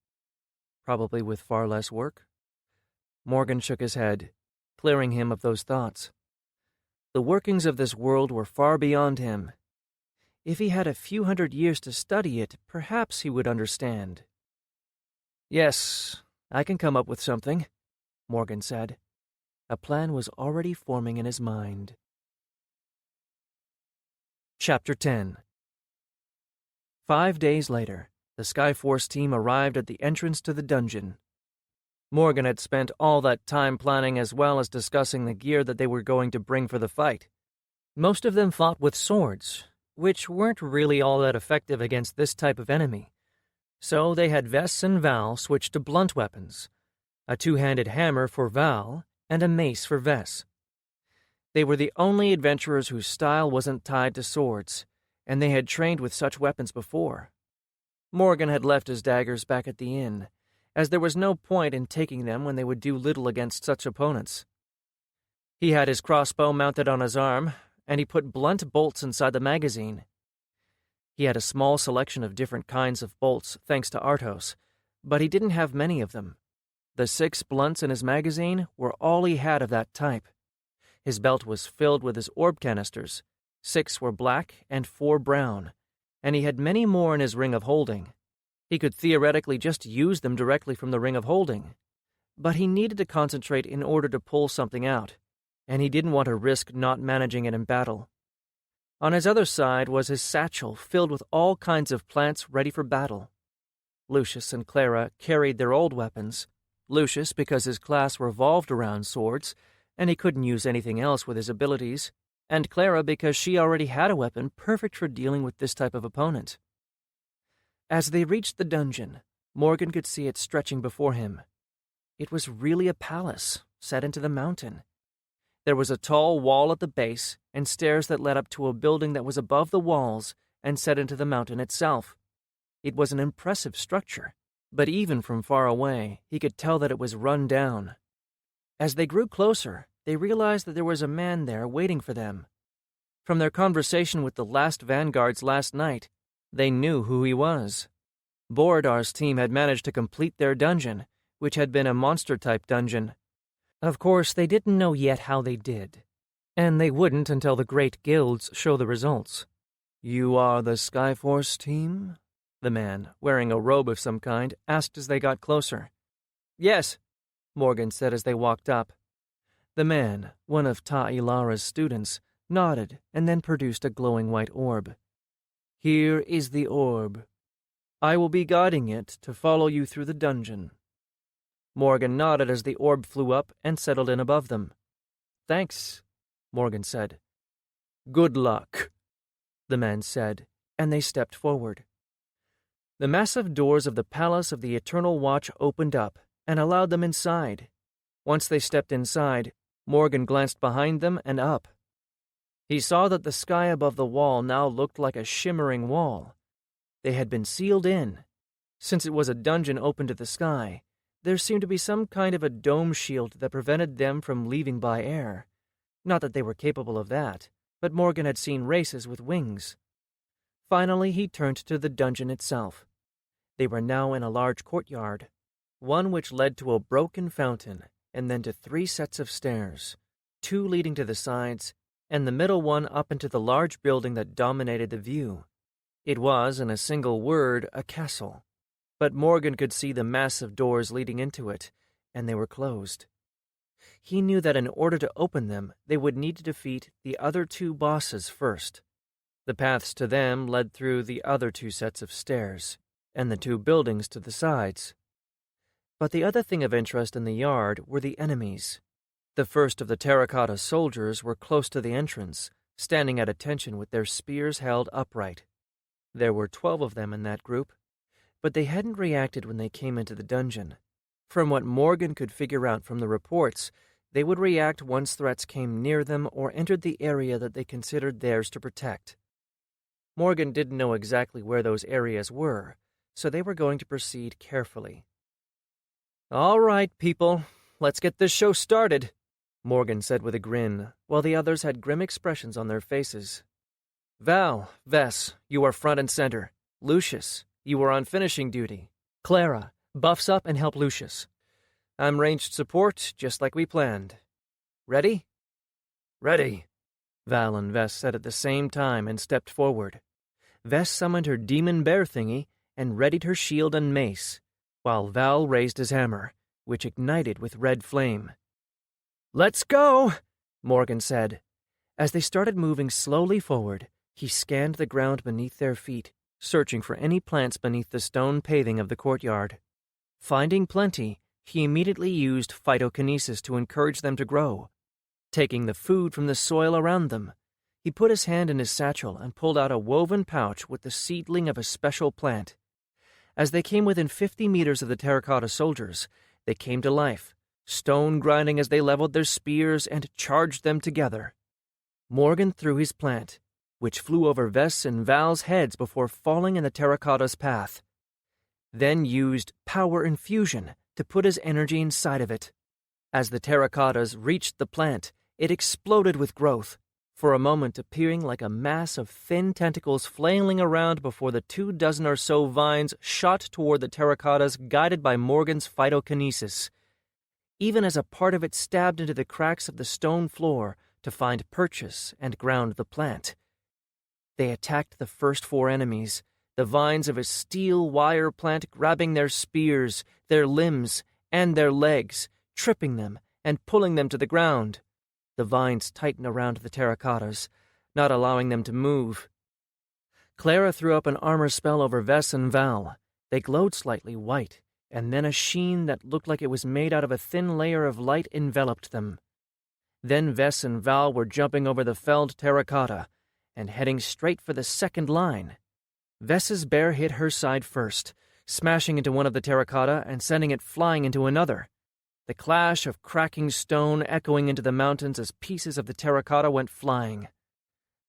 Probably with far less work. Morgan shook his head, clearing him of those thoughts. The workings of this world were far beyond him. If he had a few hundred years to study it, perhaps he would understand. "Yes, I can come up with something," Morgan said. A plan was already forming in his mind. Chapter 10. 5 days later, the Skyforce team arrived at the entrance to the dungeon. Morgan had spent all that time planning as well as discussing the gear that they were going to bring for the fight. Most of them fought with swords, which weren't really all that effective against this type of enemy. So they had Vess and Val switch to blunt weapons, a 2-handed hammer for Val and a mace for Vess. They were the only adventurers whose style wasn't tied to swords, and they had trained with such weapons before. Morgan had left his daggers back at the inn, as there was no point in taking them when they would do little against such opponents. He had his crossbow mounted on his arm, and he put blunt bolts inside the magazine. He had a small selection of different kinds of bolts, thanks to Artos, but he didn't have many of them. The 6 blunts in his magazine were all he had of that type. His belt was filled with his orb canisters. 6 were black and 4 brown, and he had many more in his ring of holding. He could theoretically just use them directly from the ring of holding, but he needed to concentrate in order to pull something out, and he didn't want to risk not managing it in battle. On his other side was his satchel filled with all kinds of plants ready for battle. Lucius and Clara carried their old weapons, Lucius because his class revolved around swords, and he couldn't use anything else with his abilities, and Clara because she already had a weapon perfect for dealing with this type of opponent. As they reached the dungeon, Morgan could see it stretching before him. It was really a palace, set into the mountain. There was a tall wall at the base and stairs that led up to a building that was above the walls and set into the mountain itself. It was an impressive structure, but even from far away, he could tell that it was run down. As they grew closer, they realized that there was a man there waiting for them. From their conversation with the last vanguards last night, they knew who he was. Borodar's team had managed to complete their dungeon, which had been a monster-type dungeon. Of course, they didn't know yet how they did, and they wouldn't until the great guilds show the results. "You are the Skyforce team?" the man, wearing a robe of some kind, asked as they got closer. "Yes," Morgan said as they walked up. The man, one of Ta Ilara's students, nodded and then produced a glowing white orb. "Here is the orb. I will be guiding it to follow you through the dungeon." Morgan nodded as the orb flew up and settled in above them. "Thanks," Morgan said. "Good luck," the man said, and they stepped forward. The massive doors of the Palace of the Eternal Watch opened up and allowed them inside. Once they stepped inside, Morgan glanced behind them and up. He saw that the sky above the wall now looked like a shimmering wall. They had been sealed in. Since it was a dungeon open to the sky, there seemed to be some kind of a dome shield that prevented them from leaving by air. Not that they were capable of that, but Morgan had seen races with wings. Finally, he turned to the dungeon itself. They were now in a large courtyard, one which led to a broken fountain, and then to 3 sets of stairs, 2 leading to the sides, and the middle one up into the large building that dominated the view. It was, in a single word, a castle, but Morgan could see the massive doors leading into it, and they were closed. He knew that in order to open them, they would need to defeat the other two bosses first. The paths to them led through the other two sets of stairs, and the two buildings to the sides. But the other thing of interest in the yard were the enemies. The first of the terracotta soldiers were close to the entrance, standing at attention with their spears held upright. There were 12 of them in that group, but they hadn't reacted when they came into the dungeon. From what Morgan could figure out from the reports, they would react once threats came near them or entered the area that they considered theirs to protect. Morgan didn't know exactly where those areas were, so they were going to proceed carefully. "All right, people, let's get this show started," Morgan said with a grin, while the others had grim expressions on their faces. "Val, Vess, you are front and center. Lucius, you are on finishing duty. Clara, buffs up and help Lucius. I'm ranged support, just like we planned. Ready?" "Ready," Val and Vess said at the same time and stepped forward. Vess summoned her demon bear thingy and readied her shield and mace, while Val raised his hammer, which ignited with red flame. "Let's go," Morgan said. As they started moving slowly forward, he scanned the ground beneath their feet, searching for any plants beneath the stone paving of the courtyard. Finding plenty, he immediately used phytokinesis to encourage them to grow. Taking the food from the soil around them, he put his hand in his satchel and pulled out a woven pouch with the seedling of a special plant. As they came within 50 meters of the terracotta soldiers, they came to life, stone grinding as they leveled their spears and charged them together. Morgan threw his plant, which flew over Vess and Val's heads before falling in the terracotta's path, then used power infusion to put his energy inside of it. As the terracottas reached the plant, it exploded with growth, for a moment appearing like a mass of thin tentacles flailing around before the 24 or so vines shot toward the terracottas guided by Morgan's phytokinesis. Even as a part of it stabbed into the cracks of the stone floor to find purchase and ground the plant. They attacked the first 4 enemies, the vines of a steel wire plant grabbing their spears, their limbs, and their legs, tripping them and pulling them to the ground. The vines tightened around the terracottas, not allowing them to move. Clara threw up an armor spell over Vess and Val. They glowed slightly white, and then a sheen that looked like it was made out of a thin layer of light enveloped them. Then Vess and Val were jumping over the felled terracotta and heading straight for the second line. Vess's bear hit her side first, smashing into one of the terracotta and sending it flying into another. The clash of cracking stone echoing into the mountains as pieces of the terracotta went flying.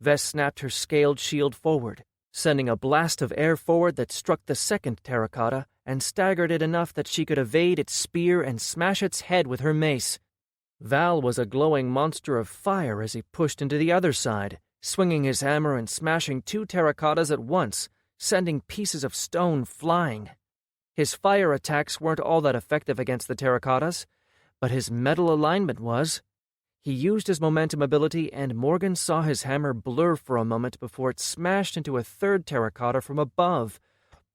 Vess snapped her scaled shield forward, sending a blast of air forward that struck the second terracotta and staggered it enough that she could evade its spear and smash its head with her mace. Val was a glowing monster of fire as he pushed into the other side, swinging his hammer and smashing 2 terracottas at once, sending pieces of stone flying. His fire attacks weren't all that effective against the terracottas, but his metal alignment was. He used his momentum ability, and Morgan saw his hammer blur for a moment before it smashed into a third terracotta from above,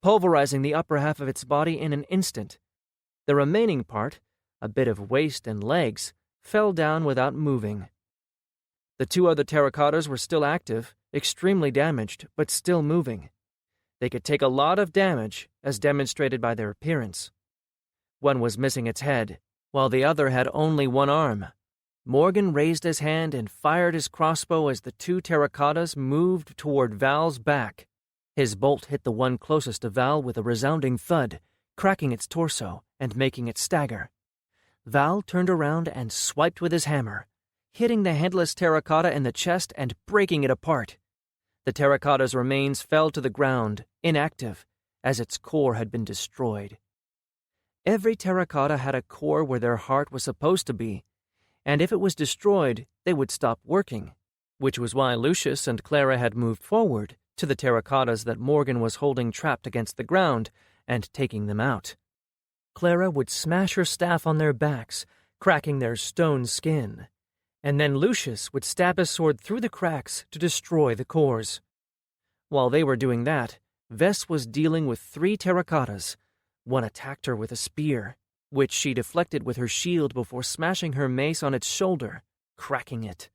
pulverizing the upper half of its body in an instant. The remaining part, a bit of waist and legs, fell down without moving. The 2 other terracottas were still active, extremely damaged, but still moving. They could take a lot of damage, as demonstrated by their appearance. One was missing its head, while the other had only one arm. Morgan raised his hand and fired his crossbow as the 2 terracottas moved toward Val's back. His bolt hit the one closest to Val with a resounding thud, cracking its torso and making it stagger. Val turned around and swiped with his hammer, hitting the headless terracotta in the chest and breaking it apart. The terracotta's remains fell to the ground, inactive, as its core had been destroyed. Every terracotta had a core where their heart was supposed to be, and if it was destroyed, they would stop working, which was why Lucius and Clara had moved forward to the terracottas that Morgan was holding trapped against the ground and taking them out. Clara would smash her staff on their backs, cracking their stone skin, and then Lucius would stab his sword through the cracks to destroy the cores. While they were doing that, Vess was dealing with 3 terracottas. One attacked her with a spear, which she deflected with her shield before smashing her mace on its shoulder, cracking it.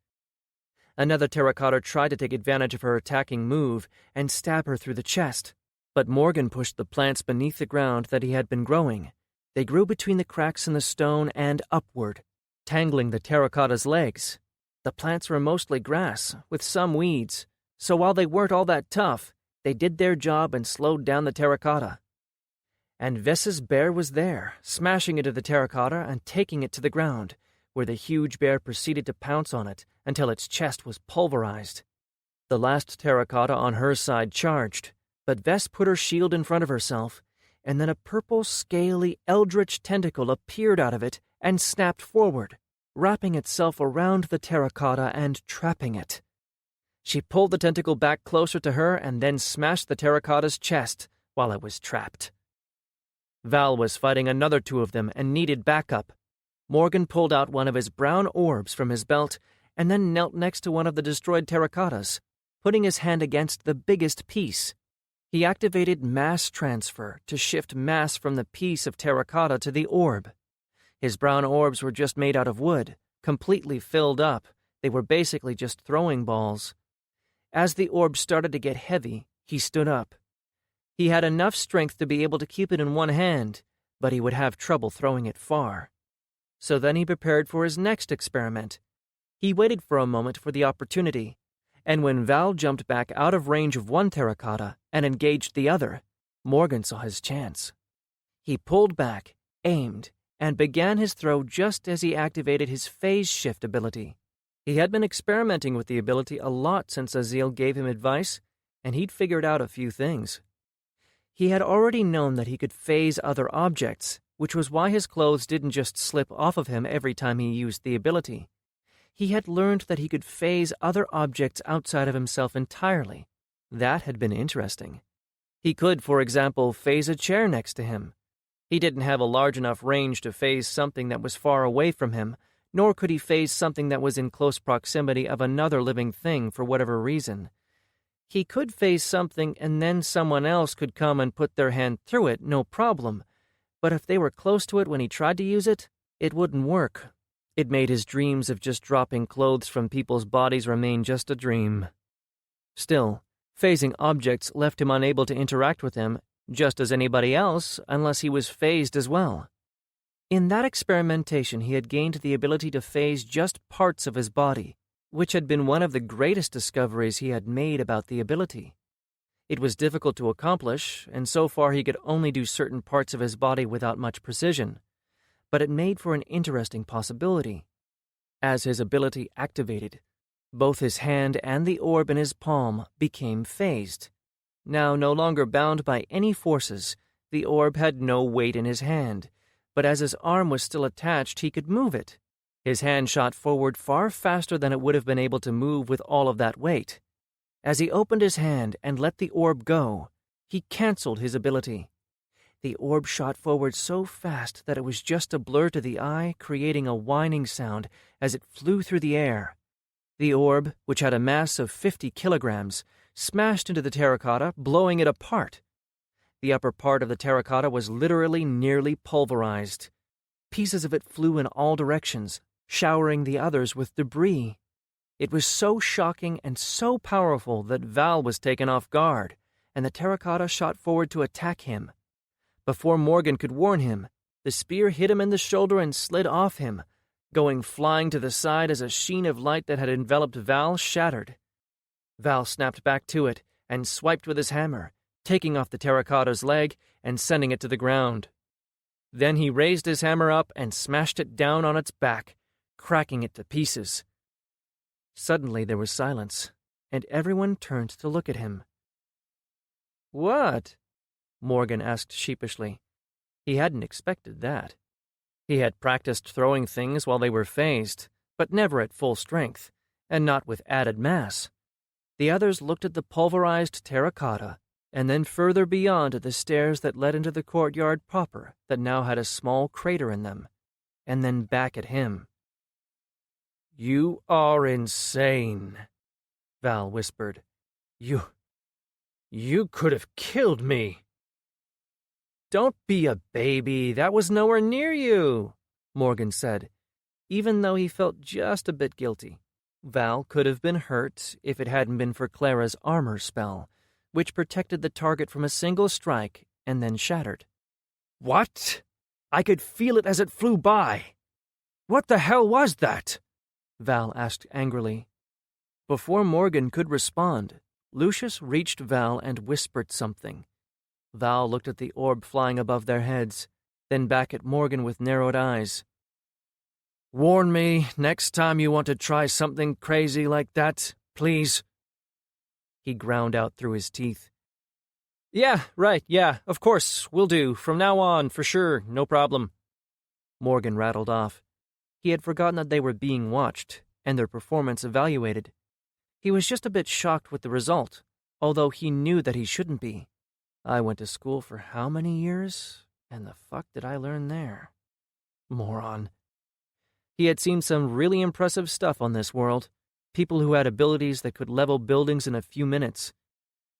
Another terracotta tried to take advantage of her attacking move and stab her through the chest, but Morgan pushed the plants beneath the ground that he had been growing. They grew between the cracks in the stone and upward, tangling the terracotta's legs. The plants were mostly grass, with some weeds, so while they weren't all that tough, they did their job and slowed down the terracotta. And Vess's bear was there, smashing into the terracotta and taking it to the ground, where the huge bear proceeded to pounce on it until its chest was pulverized. The last terracotta on her side charged, but Vess put her shield in front of herself, and then a purple, scaly, eldritch tentacle appeared out of it and snapped forward, wrapping itself around the terracotta and trapping it. She pulled the tentacle back closer to her and then smashed the terracotta's chest while it was trapped. Val was fighting another 2 of them and needed backup. Morgan pulled out one of his brown orbs from his belt and then knelt next to one of the destroyed terracottas, putting his hand against the biggest piece. He activated mass transfer to shift mass from the piece of terracotta to the orb. His brown orbs were just made out of wood, completely filled up. They were basically just throwing balls. As the orb started to get heavy, he stood up. He had enough strength to be able to keep it in one hand, but he would have trouble throwing it far. So then he prepared for his next experiment. He waited for a moment for the opportunity, and when Val jumped back out of range of one terracotta and engaged the other, Morgan saw his chance. He pulled back, aimed, and began his throw just as he activated his phase shift ability. He had been experimenting with the ability a lot since Azil gave him advice, and he'd figured out a few things. He had already known that he could phase other objects, which was why his clothes didn't just slip off of him every time he used the ability. He had learned that he could phase other objects outside of himself entirely. That had been interesting. He could, for example, phase a chair next to him. He didn't have a large enough range to phase something that was far away from him, nor could he phase something that was in close proximity of another living thing for whatever reason. He could phase something and then someone else could come and put their hand through it, no problem. But if they were close to it when he tried to use it, it wouldn't work. It made his dreams of just dropping clothes from people's bodies remain just a dream. Still, phasing objects left him unable to interact with them, just as anybody else, unless he was phased as well. In that experimentation, he had gained the ability to phase just parts of his body, which had been one of the greatest discoveries he had made about the ability. It was difficult to accomplish, and so far he could only do certain parts of his body without much precision, but it made for an interesting possibility. As his ability activated, both his hand and the orb in his palm became phased. Now no longer bound by any forces, the orb had no weight in his hand, but as his arm was still attached, he could move it. His hand shot forward far faster than it would have been able to move with all of that weight. As he opened his hand and let the orb go, he canceled his ability. The orb shot forward so fast that it was just a blur to the eye, creating a whining sound as it flew through the air. The orb, which had a mass of 50 kilograms, smashed into the terracotta, blowing it apart. The upper part of the terracotta was literally nearly pulverized. Pieces of it flew in all directions, showering the others with debris. It was so shocking and so powerful that Val was taken off guard, and the terracotta shot forward to attack him. Before Morgan could warn him, the spear hit him in the shoulder and slid off him, going flying to the side as a sheen of light that had enveloped Val shattered. Val snapped back to it and swiped with his hammer, taking off the terracotta's leg and sending it to the ground. Then he raised his hammer up and smashed it down on its back, cracking it to pieces. Suddenly there was silence, and everyone turned to look at him. "What?" Morgan asked sheepishly. He hadn't expected that. He had practiced throwing things while they were phased, but never at full strength, and not with added mass. The others looked at the pulverized terracotta, and then further beyond at the stairs that led into the courtyard proper that now had a small crater in them, and then back at him. You are insane, Val whispered. You could have killed me. Don't be a baby, that was nowhere near you, Morgan said, even though he felt just a bit guilty. Val could have been hurt if it hadn't been for Clara's armor spell, which protected the target from a single strike and then shattered. What? I could feel it as it flew by. What the hell was that? Val asked angrily. Before Morgan could respond, Lucius reached Val and whispered something. Val looked at the orb flying above their heads, then back at Morgan with narrowed eyes. Warn me next time you want to try something crazy like that, please. He ground out through his teeth. Yeah, right, yeah, of course, will do. From now on, for sure, no problem. Morgan rattled off. He had forgotten that they were being watched, and their performance evaluated. He was just a bit shocked with the result, although he knew that he shouldn't be. I went to school for how many years? And the fuck did I learn there? Moron. He had seen some really impressive stuff on this world, people who had abilities that could level buildings in a few minutes.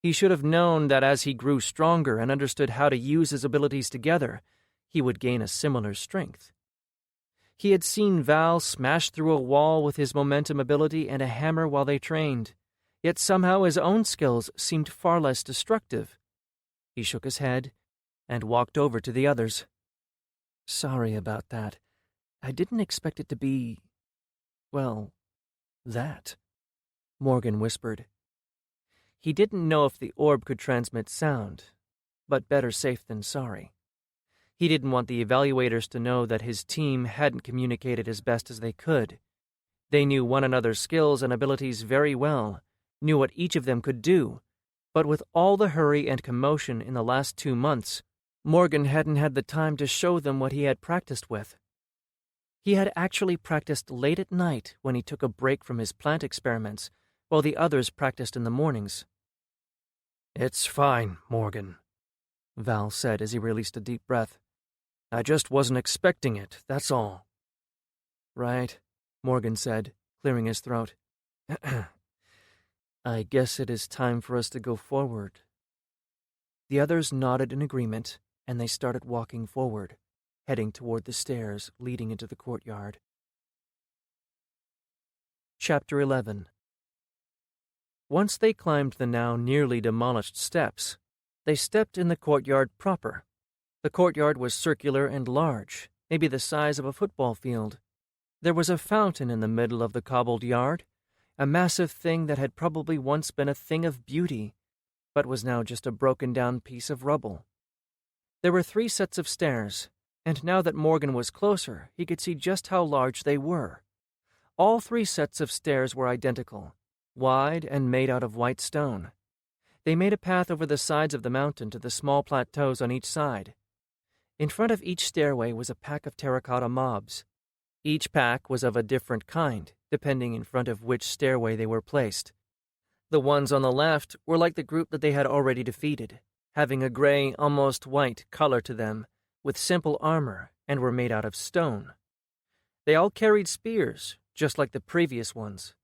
He should have known that as he grew stronger and understood how to use his abilities together, he would gain a similar strength. He had seen Val smash through a wall with his momentum ability and a hammer while they trained, yet somehow his own skills seemed far less destructive. He shook his head and walked over to the others. Sorry about that. I didn't expect it to be, well, that, Morgan whispered. He didn't know if the orb could transmit sound, but better safe than sorry. He didn't want the evaluators to know that his team hadn't communicated as best as they could. They knew one another's skills and abilities very well, knew what each of them could do, but with all the hurry and commotion in the last 2 months, Morgan hadn't had the time to show them what he had practiced with. He had actually practiced late at night when he took a break from his plant experiments, while the others practiced in the mornings. It's fine, Morgan, Val said as he released a deep breath. I just wasn't expecting it, that's all. Right, Morgan said, clearing his throat. I guess it is time for us to go forward. The others nodded in agreement, and they started walking forward, heading toward the stairs leading into the courtyard. Chapter 11. Once they climbed the now nearly demolished steps, they stepped in the courtyard proper. The courtyard was circular and large, maybe the size of a football field. There was a fountain in the middle of the cobbled yard, a massive thing that had probably once been a thing of beauty, but was now just a broken-down piece of rubble. There were 3 sets of stairs, and now that Morgan was closer, he could see just how large they were. All 3 sets of stairs were identical, wide and made out of white stone. They made a path over the sides of the mountain to the small plateaus on each side. In front of each stairway was a pack of terracotta mobs. Each pack was of a different kind, depending in front of which stairway they were placed. The ones on the left were like the group that they had already defeated, having a gray, almost white color to them, with simple armor, and were made out of stone. They all carried spears, just like the previous ones.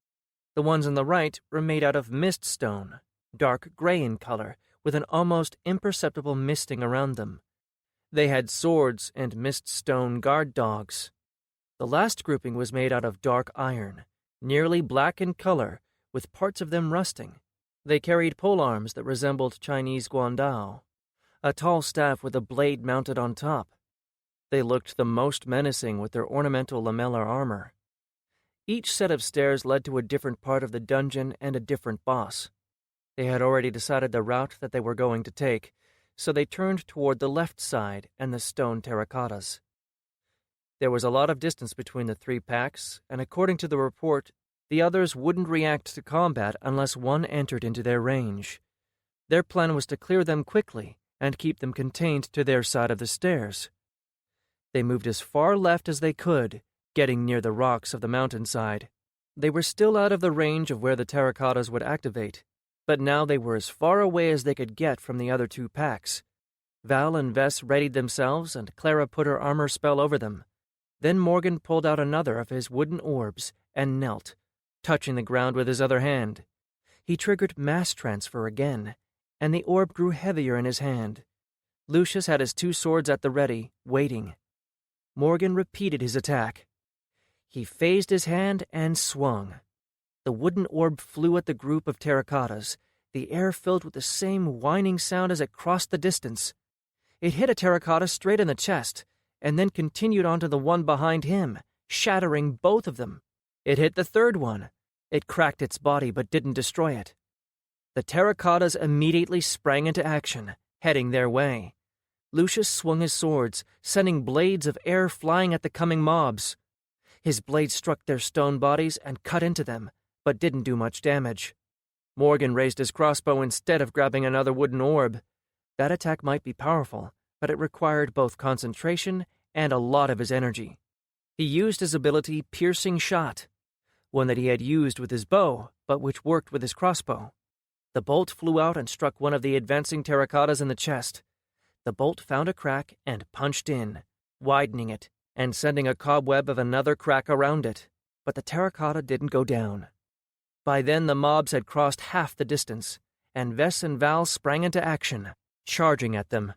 The ones on the right were made out of mist stone, dark gray in color, with an almost imperceptible misting around them. They had swords and mist stone guard dogs. The last grouping was made out of dark iron, nearly black in color, with parts of them rusting. They carried polearms that resembled Chinese guandao, a tall staff with a blade mounted on top. They looked the most menacing with their ornamental lamellar armor. Each set of stairs led to a different part of the dungeon and a different boss. They had already decided the route that they were going to take, so they turned toward the left side and the stone terracottas. There was a lot of distance between the 3 packs, and according to the report, the others wouldn't react to combat unless one entered into their range. Their plan was to clear them quickly and keep them contained to their side of the stairs. They moved as far left as they could, getting near the rocks of the mountainside. They were still out of the range of where the terracottas would activate, but now they were as far away as they could get from the other 2 packs. Val and Vess readied themselves, and Clara put her armor spell over them. Then Morgan pulled out another of his wooden orbs and knelt, touching the ground with his other hand. He triggered mass transfer again, and the orb grew heavier in his hand. Lucius had his 2 swords at the ready, waiting. Morgan repeated his attack. He phased his hand and swung. The wooden orb flew at the group of terracottas, the air filled with the same whining sound as it crossed the distance. It hit a terracotta straight in the chest, and then continued on to the one behind him, shattering both of them. It hit the third one. It cracked its body but didn't destroy it. The terracottas immediately sprang into action, heading their way. Lucius swung his swords, sending blades of air flying at the coming mobs. His blades struck their stone bodies and cut into them, but didn't do much damage. Morgan raised his crossbow instead of grabbing another wooden orb. That attack might be powerful, but it required both concentration and a lot of his energy. He used his ability Piercing Shot, one that he had used with his bow, but which worked with his crossbow. The bolt flew out and struck one of the advancing terracottas in the chest. The bolt found a crack and punched in, widening it and sending a cobweb of another crack around it, but the terracotta didn't go down. By then the mobs had crossed half the distance, and Vess and Val sprang into action, charging at them.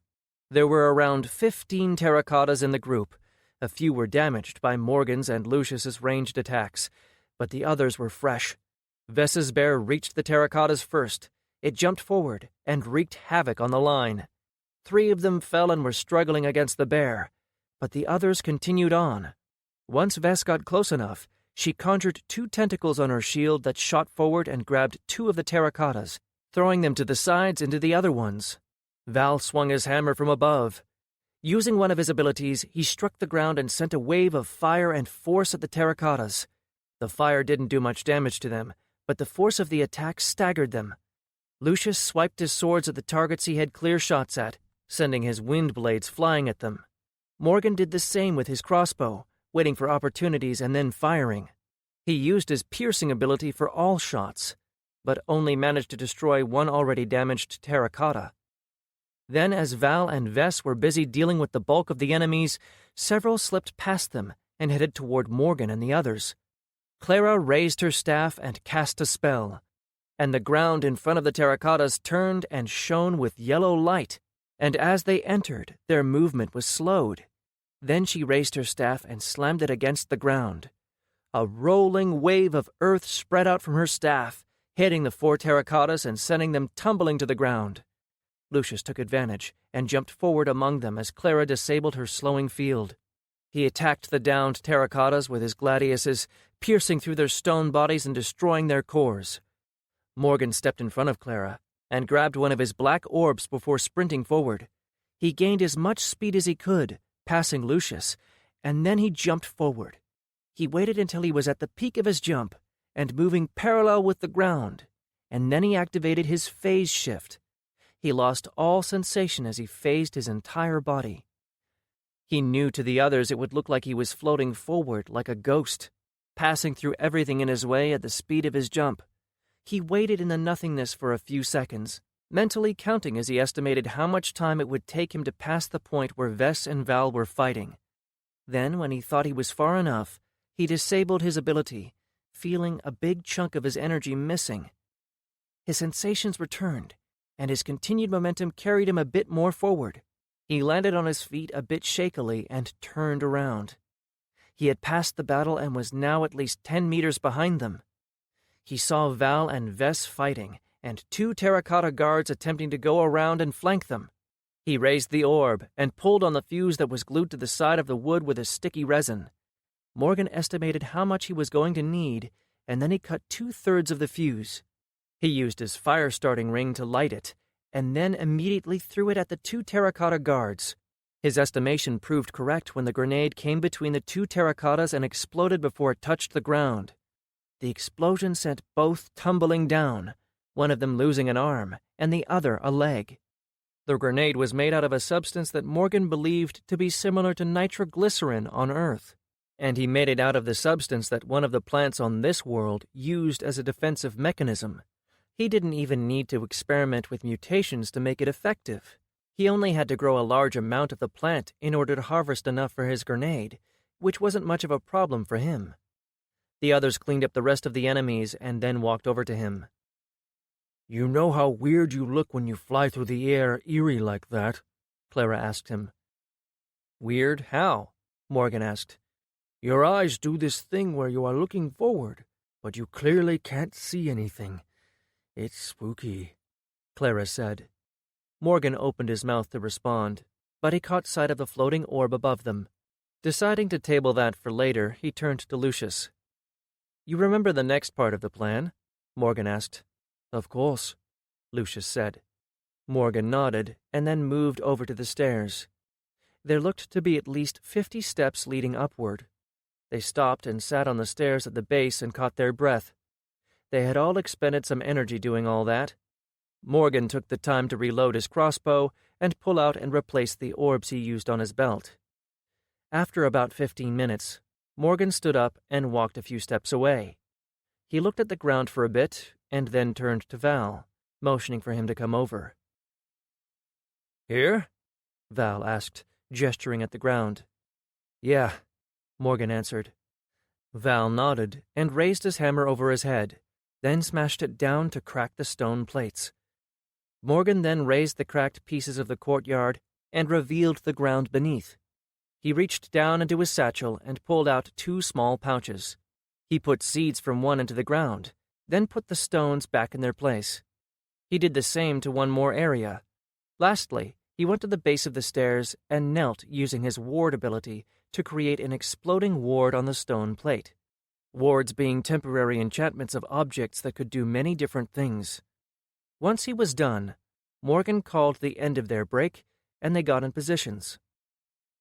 There were around 15 terracottas in the group. A few were damaged by Morgan's and Lucius's ranged attacks, but the others were fresh. Vess's bear reached the terracottas first. It jumped forward and wreaked havoc on the line. 3 of them fell and were struggling against the bear, but the others continued on. Once Vess got close enough, she conjured 2 tentacles on her shield that shot forward and grabbed 2 of the terracottas, throwing them to the sides into the other ones. Val swung his hammer from above. Using one of his abilities, he struck the ground and sent a wave of fire and force at the terracottas. The fire didn't do much damage to them, but the force of the attack staggered them. Lucius swiped his swords at the targets he had clear shots at, sending his wind blades flying at them. Morgan did the same with his crossbow, waiting for opportunities and then firing. He used his piercing ability for all shots, but only managed to destroy one already damaged terracotta. Then, as Val and Vess were busy dealing with the bulk of the enemies, several slipped past them and headed toward Morgan and the others. Clara raised her staff and cast a spell, and the ground in front of the terracottas turned and shone with yellow light, and as they entered, their movement was slowed. Then she raised her staff and slammed it against the ground. A rolling wave of earth spread out from her staff, hitting the 4 terracottas and sending them tumbling to the ground. Lucius took advantage and jumped forward among them as Clara disabled her slowing field. He attacked the downed terracottas with his gladiuses, piercing through their stone bodies and destroying their cores. Morgan stepped in front of Clara and grabbed one of his black orbs before sprinting forward. He gained as much speed as he could, passing Lucius, and then he jumped forward. He waited until he was at the peak of his jump and moving parallel with the ground, and then he activated his phase shift. He lost all sensation as he phased his entire body. He knew to the others it would look like he was floating forward like a ghost, passing through everything in his way at the speed of his jump. He waited in the nothingness for a few seconds, mentally counting as he estimated how much time it would take him to pass the point where Vess and Val were fighting. Then, when he thought he was far enough, he disabled his ability, feeling a big chunk of his energy missing. His sensations returned, and his continued momentum carried him a bit more forward. He landed on his feet a bit shakily and turned around. He had passed the battle and was now at least 10 meters behind them. He saw Val and Vess fighting, and 2 terracotta guards attempting to go around and flank them. He raised the orb and pulled on the fuse that was glued to the side of the wood with a sticky resin. Morgan estimated how much he was going to need, and then he cut 2/3 of the fuse. He used his fire-starting ring to light it, and then immediately threw it at the 2 terracotta guards. His estimation proved correct when the grenade came between the 2 terracottas and exploded before it touched the ground. The explosion sent both tumbling down, one of them losing an arm, and the other a leg. The grenade was made out of a substance that Morgan believed to be similar to nitroglycerin on Earth, and he made it out of the substance that one of the plants on this world used as a defensive mechanism. He didn't even need to experiment with mutations to make it effective. He only had to grow a large amount of the plant in order to harvest enough for his grenade, which wasn't much of a problem for him. The others cleaned up the rest of the enemies and then walked over to him. You know how weird you look when you fly through the air eerie like that? Clara asked him. Weird? How? Morgan asked. Your eyes do this thing where you are looking forward, but you clearly can't see anything. It's spooky, Clara said. Morgan opened his mouth to respond, but he caught sight of the floating orb above them. Deciding to table that for later, he turned to Lucius. You remember the next part of the plan? Morgan asked. Of course, Lucius said. Morgan nodded and then moved over to the stairs. There looked to be at least 50 steps leading upward. They stopped and sat on the stairs at the base and caught their breath. They had all expended some energy doing all that. Morgan took the time to reload his crossbow and pull out and replace the orbs he used on his belt. After about 15 minutes, Morgan stood up and walked a few steps away. He looked at the ground for a bit and then turned to Val, motioning for him to come over. Here? Val asked, gesturing at the ground. Yeah, Morgan answered. Val nodded and raised his hammer over his head, then smashed it down to crack the stone plates. Morgan then raised the cracked pieces of the courtyard and revealed the ground beneath. He reached down into his satchel and pulled out 2 small pouches. He put seeds from one into the ground, then put the stones back in their place. He did the same to one more area. Lastly, he went to the base of the stairs and knelt using his ward ability to create an exploding ward on the stone plate. Wards being temporary enchantments of objects that could do many different things. Once he was done, Morgan called the end of their break, and they got in positions.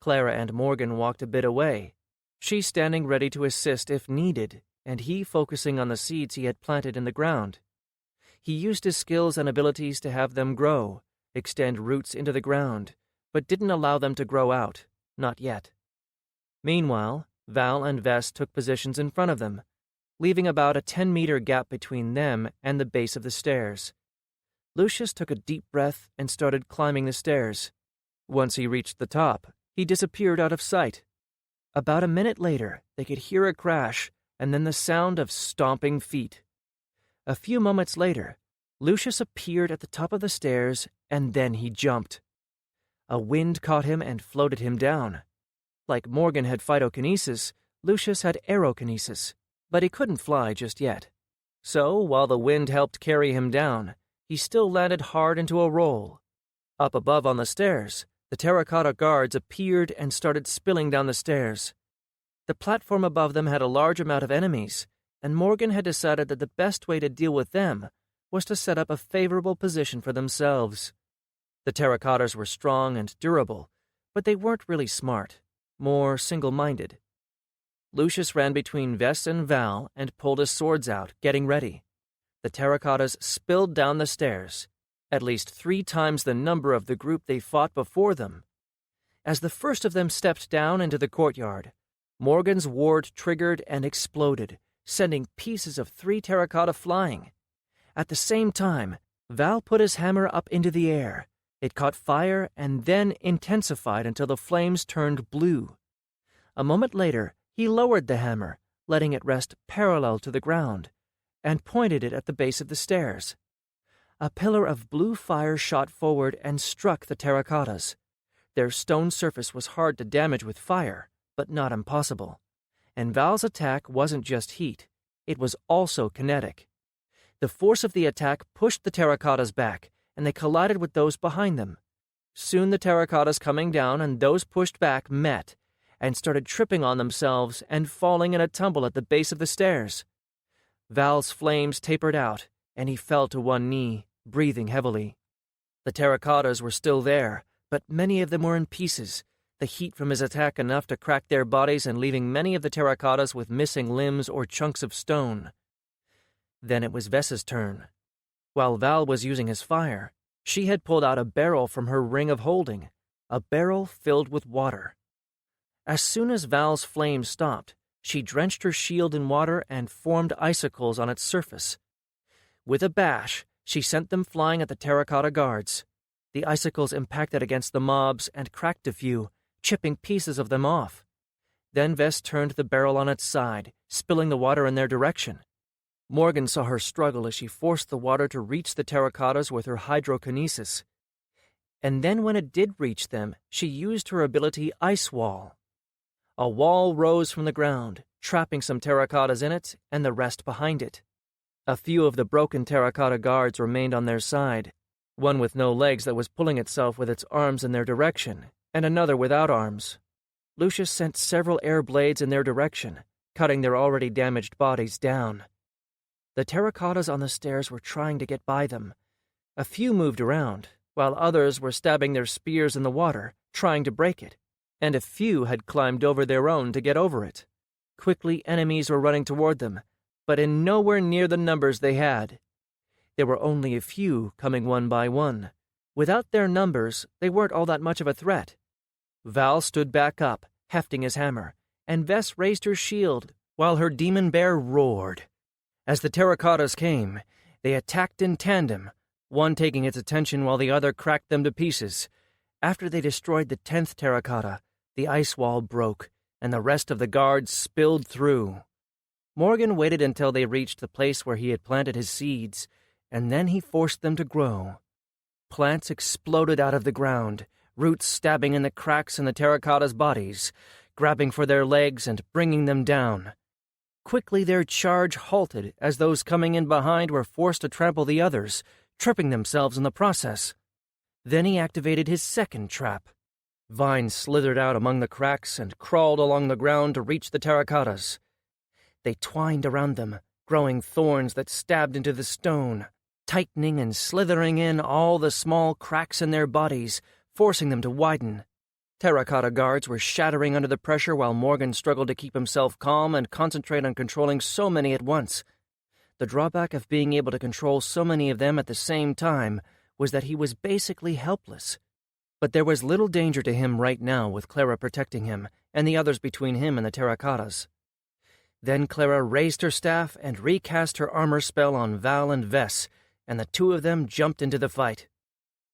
Clara and Morgan walked a bit away, she standing ready to assist if needed, and he focusing on the seeds he had planted in the ground. He used his skills and abilities to have them grow, extend roots into the ground, but didn't allow them to grow out, not yet. Meanwhile, Val and Vess took positions in front of them, leaving about a 10-meter gap between them and the base of the stairs. Lucius took a deep breath and started climbing the stairs. Once he reached the top, he disappeared out of sight. About a minute later, they could hear a crash and then the sound of stomping feet. A few moments later, Lucius appeared at the top of the stairs and then he jumped. A wind caught him and floated him down. Like Morgan had phytokinesis, Lucius had aerokinesis, but he couldn't fly just yet. So, while the wind helped carry him down, he still landed hard into a roll. Up above on the stairs, the terracotta guards appeared and started spilling down the stairs. The platform above them had a large amount of enemies, and Morgan had decided that the best way to deal with them was to set up a favorable position for themselves. The terracottas were strong and durable, but they weren't really smart, more single-minded. Lucius ran between Vess and Val and pulled his swords out, getting ready. The terracottas spilled down the stairs, at least 3 times the number of the group they fought before them. As the first of them stepped down into the courtyard, Morgan's ward triggered and exploded, sending pieces of 3 terracotta flying. At the same time, Val put his hammer up into the air. It caught fire and then intensified until the flames turned blue. A moment later, he lowered the hammer, letting it rest parallel to the ground, and pointed it at the base of the stairs. A pillar of blue fire shot forward and struck the terracottas. Their stone surface was hard to damage with fire, but not impossible. And Val's attack wasn't just heat, it was also kinetic. The force of the attack pushed the terracottas back, and they collided with those behind them. Soon the terracottas coming down and those pushed back met, and started tripping on themselves and falling in a tumble at the base of the stairs. Val's flames tapered out, and he fell to one knee, breathing heavily. The terracottas were still there, but many of them were in pieces, the heat from his attack enough to crack their bodies and leaving many of the terracottas with missing limbs or chunks of stone. Then it was Vess's turn. While Val was using his fire, she had pulled out a barrel from her ring of holding, a barrel filled with water. As soon as Val's flame stopped, she drenched her shield in water and formed icicles on its surface. With a bash, she sent them flying at the terracotta guards. The icicles impacted against the mobs and cracked a few, chipping pieces of them off. Then Vess turned the barrel on its side, spilling the water in their direction. Morgan saw her struggle as she forced the water to reach the terracottas with her hydrokinesis. And then when it did reach them, she used her ability Ice Wall. A wall rose from the ground, trapping some terracottas in it and the rest behind it. A few of the broken terracotta guards remained on their side, one with no legs that was pulling itself with its arms in their direction, and another without arms. Lucius sent several air blades in their direction, cutting their already damaged bodies down. The terracottas on the stairs were trying to get by them. A few moved around, while others were stabbing their spears in the water, trying to break it, and a few had climbed over their own to get over it. Quickly, enemies were running toward them, but in nowhere near the numbers they had. There were only a few coming one by one. Without their numbers, they weren't all that much of a threat. Val stood back up, hefting his hammer, and Vess raised her shield while her demon bear roared. As the terracottas came, they attacked in tandem, one taking its attention while the other cracked them to pieces. After they destroyed the 10th terracotta, the ice wall broke, and the rest of the guards spilled through. Morgan waited until they reached the place where he had planted his seeds, and then he forced them to grow. Plants exploded out of the ground, roots stabbing in the cracks in the terracottas' bodies, grabbing for their legs and bringing them down. Quickly their charge halted as those coming in behind were forced to trample the others, tripping themselves in the process. Then he activated his second trap. Vines slithered out among the cracks and crawled along the ground to reach the terracottas. They twined around them, growing thorns that stabbed into the stone, tightening and slithering in all the small cracks in their bodies, forcing them to widen. Terracotta guards were shattering under the pressure while Morgan struggled to keep himself calm and concentrate on controlling so many at once. The drawback of being able to control so many of them at the same time was that he was basically helpless. But there was little danger to him right now with Clara protecting him and the others between him and the terracottas. Then Clara raised her staff and recast her armor spell on Val and Vess, and the two of them jumped into the fight.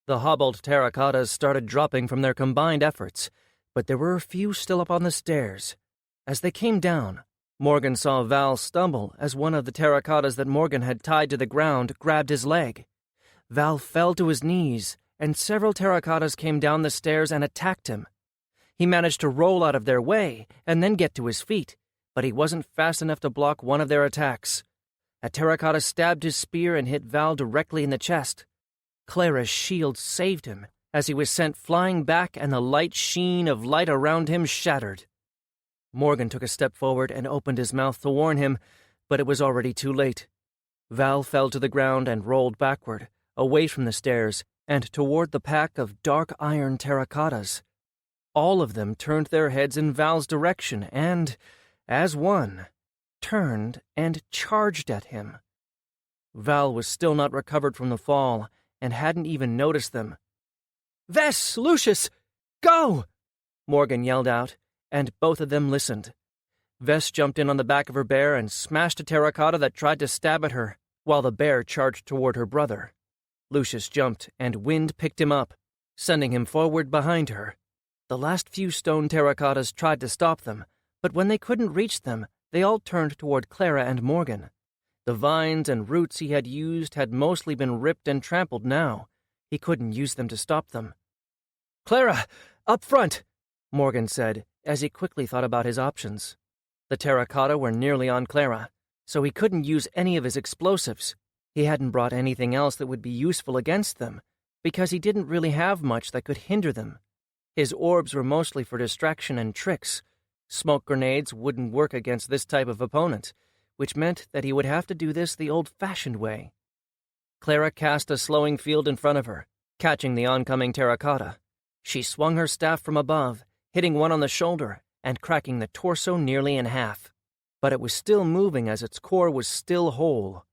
The hobbled terracottas started dropping from their combined efforts, but there were a few still up on the stairs. As they came down, Morgan saw Val stumble as one of the terracottas that Morgan had tied to the ground grabbed his leg. Val fell to his knees, and several terracottas came down the stairs and attacked him. He managed to roll out of their way and then get to his feet, but he wasn't fast enough to block one of their attacks. A terracotta stabbed his spear and hit Val directly in the chest. Clara's shield saved him as he was sent flying back and the light sheen of light around him shattered. Morgan took a step forward and opened his mouth to warn him, but it was already too late. Val fell to the ground and rolled backward, away from the stairs and toward the pack of dark iron terracottas. All of them turned their heads in Val's direction and, as one, turned and charged at him. Val was still not recovered from the fall and hadn't even noticed them. "Vess, Lucius, go!" Morgan yelled out, and both of them listened. Vess jumped in on the back of her bear and smashed a terracotta that tried to stab at her, while the bear charged toward her brother. Lucius jumped, and wind picked him up, sending him forward behind her. The last few stone terracottas tried to stop them, but when they couldn't reach them, they all turned toward Clara and Morgan. The vines and roots he had used had mostly been ripped and trampled now. He couldn't use them to stop them. "Clara, up front," Morgan said, as he quickly thought about his options. The terracotta were nearly on Clara, so he couldn't use any of his explosives. He hadn't brought anything else that would be useful against them, because he didn't really have much that could hinder them. His orbs were mostly for distraction and tricks. Smoke grenades wouldn't work against this type of opponent, which meant that he would have to do this the old-fashioned way. Clara cast a slowing field in front of her, catching the oncoming terracotta. She swung her staff from above, hitting one on the shoulder and cracking the torso nearly in half. But it was still moving as its core was still whole.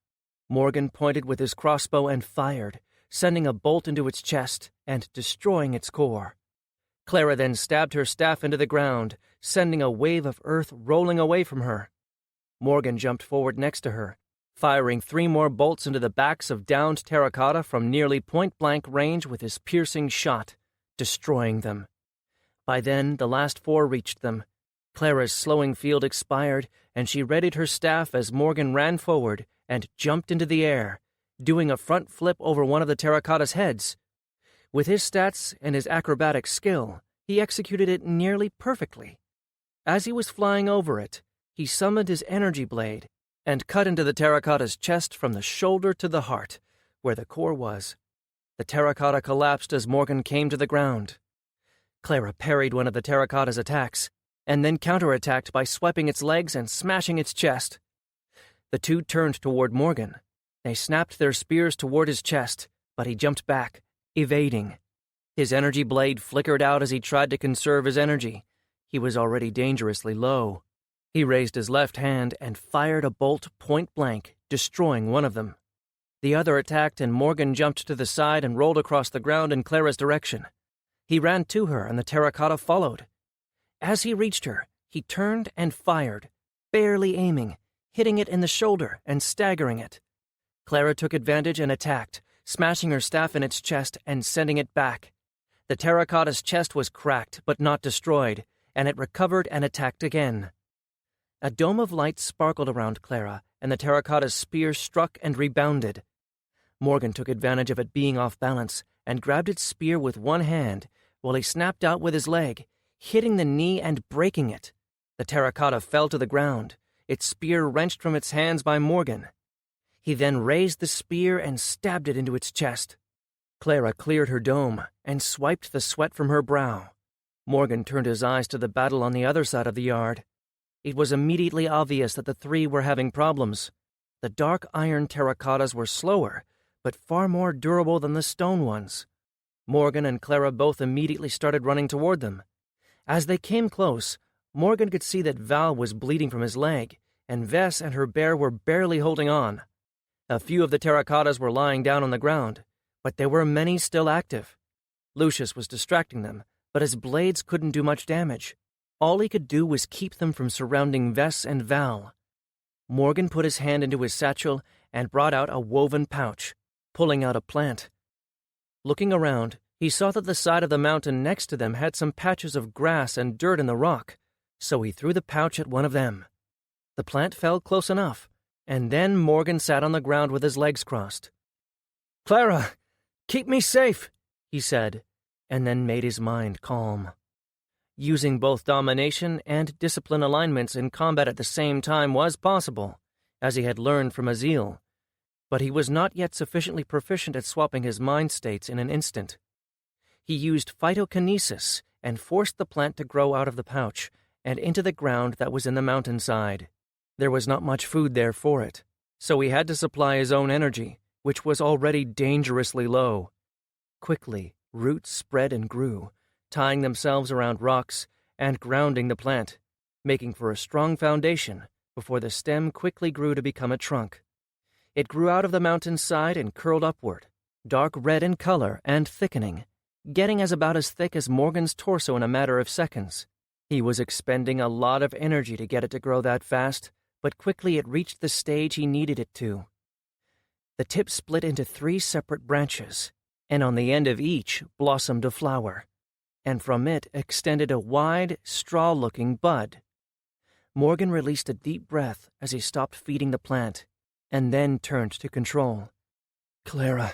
Morgan pointed with his crossbow and fired, sending a bolt into its chest and destroying its core. Clara then stabbed her staff into the ground, sending a wave of earth rolling away from her. Morgan jumped forward next to her, firing 3 more bolts into the backs of downed terracotta from nearly point-blank range with his piercing shot, destroying them. By then, the last 4 reached them. Clara's slowing field expired, and she readied her staff as Morgan ran forward and jumped into the air, doing a front flip over one of the terracotta's heads. With his stats and his acrobatic skill, he executed it nearly perfectly. As he was flying over it, he summoned his energy blade and cut into the terracotta's chest from the shoulder to the heart, where the core was. The terracotta collapsed as Morgan came to the ground. Clara parried one of the terracotta's attacks, and then counterattacked by swiping its legs and smashing its chest. The two turned toward Morgan. They snapped their spears toward his chest, but he jumped back, evading. His energy blade flickered out as he tried to conserve his energy. He was already dangerously low. He raised his left hand and fired a bolt point blank, destroying one of them. The other attacked, and Morgan jumped to the side and rolled across the ground in Clara's direction. He ran to her, and the terracotta followed. As he reached her, he turned and fired, barely aiming, hitting it in the shoulder and staggering it. Clara took advantage and attacked, smashing her staff in its chest and sending it back. The terracotta's chest was cracked but not destroyed, and it recovered and attacked again. A dome of light sparkled around Clara, and the terracotta's spear struck and rebounded. Morgan took advantage of it being off balance and grabbed its spear with one hand while he snapped out with his leg, hitting the knee and breaking it. The terracotta fell to the ground, its spear wrenched from its hands by Morgan. He then raised the spear and stabbed it into its chest. Clara cleared her dome and swiped the sweat from her brow. Morgan turned his eyes to the battle on the other side of the yard. It was immediately obvious that the three were having problems. The dark iron terracottas were slower, but far more durable than the stone ones. Morgan and Clara both immediately started running toward them. As they came close, Morgan could see that Val was bleeding from his leg, and Vess and her bear were barely holding on. A few of the terracottas were lying down on the ground, but there were many still active. Lucius was distracting them, but his blades couldn't do much damage. All he could do was keep them from surrounding Vess and Val. Morgan put his hand into his satchel and brought out a woven pouch, pulling out a plant. Looking around, he saw that the side of the mountain next to them had some patches of grass and dirt in the rock, so he threw the pouch at one of them. The plant fell close enough, and then Morgan sat on the ground with his legs crossed. "Clara, keep me safe," he said, and then made his mind calm. Using both domination and discipline alignments in combat at the same time was possible, as he had learned from Azil, but he was not yet sufficiently proficient at swapping his mind states in an instant. He used phytokinesis and forced the plant to grow out of the pouch and into the ground that was in the mountainside. There was not much food there for it, so he had to supply his own energy, which was already dangerously low. Quickly, roots spread and grew, tying themselves around rocks and grounding the plant, making for a strong foundation before the stem quickly grew to become a trunk. It grew out of the mountainside and curled upward, dark red in color and thickening, getting about as thick as Morgan's torso in a matter of seconds. He was expending a lot of energy to get it to grow that fast, but quickly it reached the stage he needed it to. The tip split into 3 separate branches, and on the end of each blossomed a flower, and from it extended a wide, straw-looking bud. Morgan released a deep breath as he stopped feeding the plant, and then turned to control. "Clara,"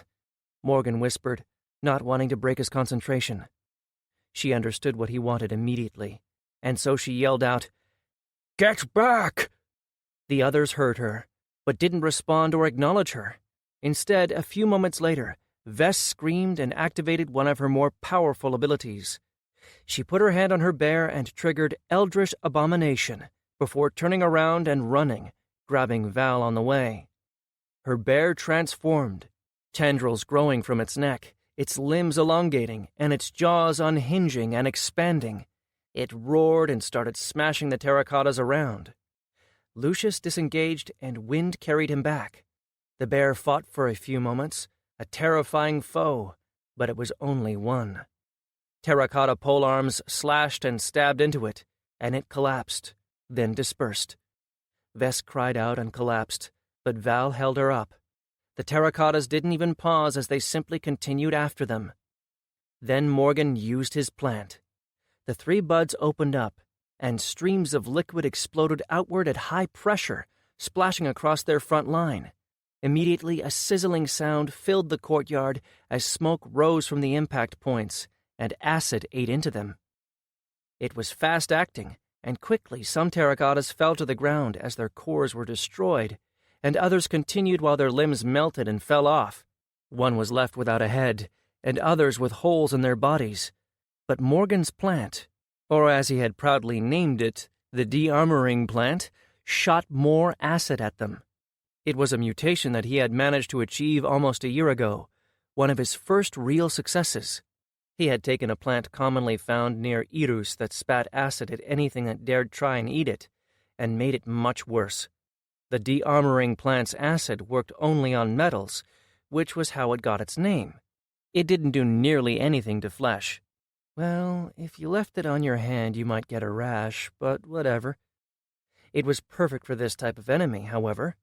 Morgan whispered, not wanting to break his concentration. She understood what he wanted immediately, and so she yelled out, "Get back!" The others heard her, but didn't respond or acknowledge her. Instead, a few moments later, Vess screamed and activated one of her more powerful abilities. She put her hand on her bear and triggered Eldritch Abomination before turning around and running, grabbing Val on the way. Her bear transformed, tendrils growing from its neck, its limbs elongating, and its jaws unhinging and expanding. It roared and started smashing the terracottas around. Lucius disengaged and wind carried him back. The bear fought for a few moments, a terrifying foe, but it was only one. Terracotta polearms slashed and stabbed into it, and it collapsed, then dispersed. Vess cried out and collapsed, but Val held her up. The terracottas didn't even pause as they simply continued after them. Then Morgan used his plant. The 3 buds opened up, and streams of liquid exploded outward at high pressure, splashing across their front line. Immediately, a sizzling sound filled the courtyard as smoke rose from the impact points, and acid ate into them. It was fast-acting, and quickly some terracottas fell to the ground as their cores were destroyed, and others continued while their limbs melted and fell off. One was left without a head, and others with holes in their bodies. But Morgan's plant, or as he had proudly named it, the de-armoring plant, shot more acid at them. It was a mutation that he had managed to achieve almost a year ago, one of his first real successes. He had taken a plant commonly found near Irus that spat acid at anything that dared try and eat it, and made it much worse. The de-armoring plant's acid worked only on metals, which was how it got its name. It didn't do nearly anything to flesh. Well, if you left it on your hand, you might get a rash, but whatever. It was perfect for this type of enemy, however.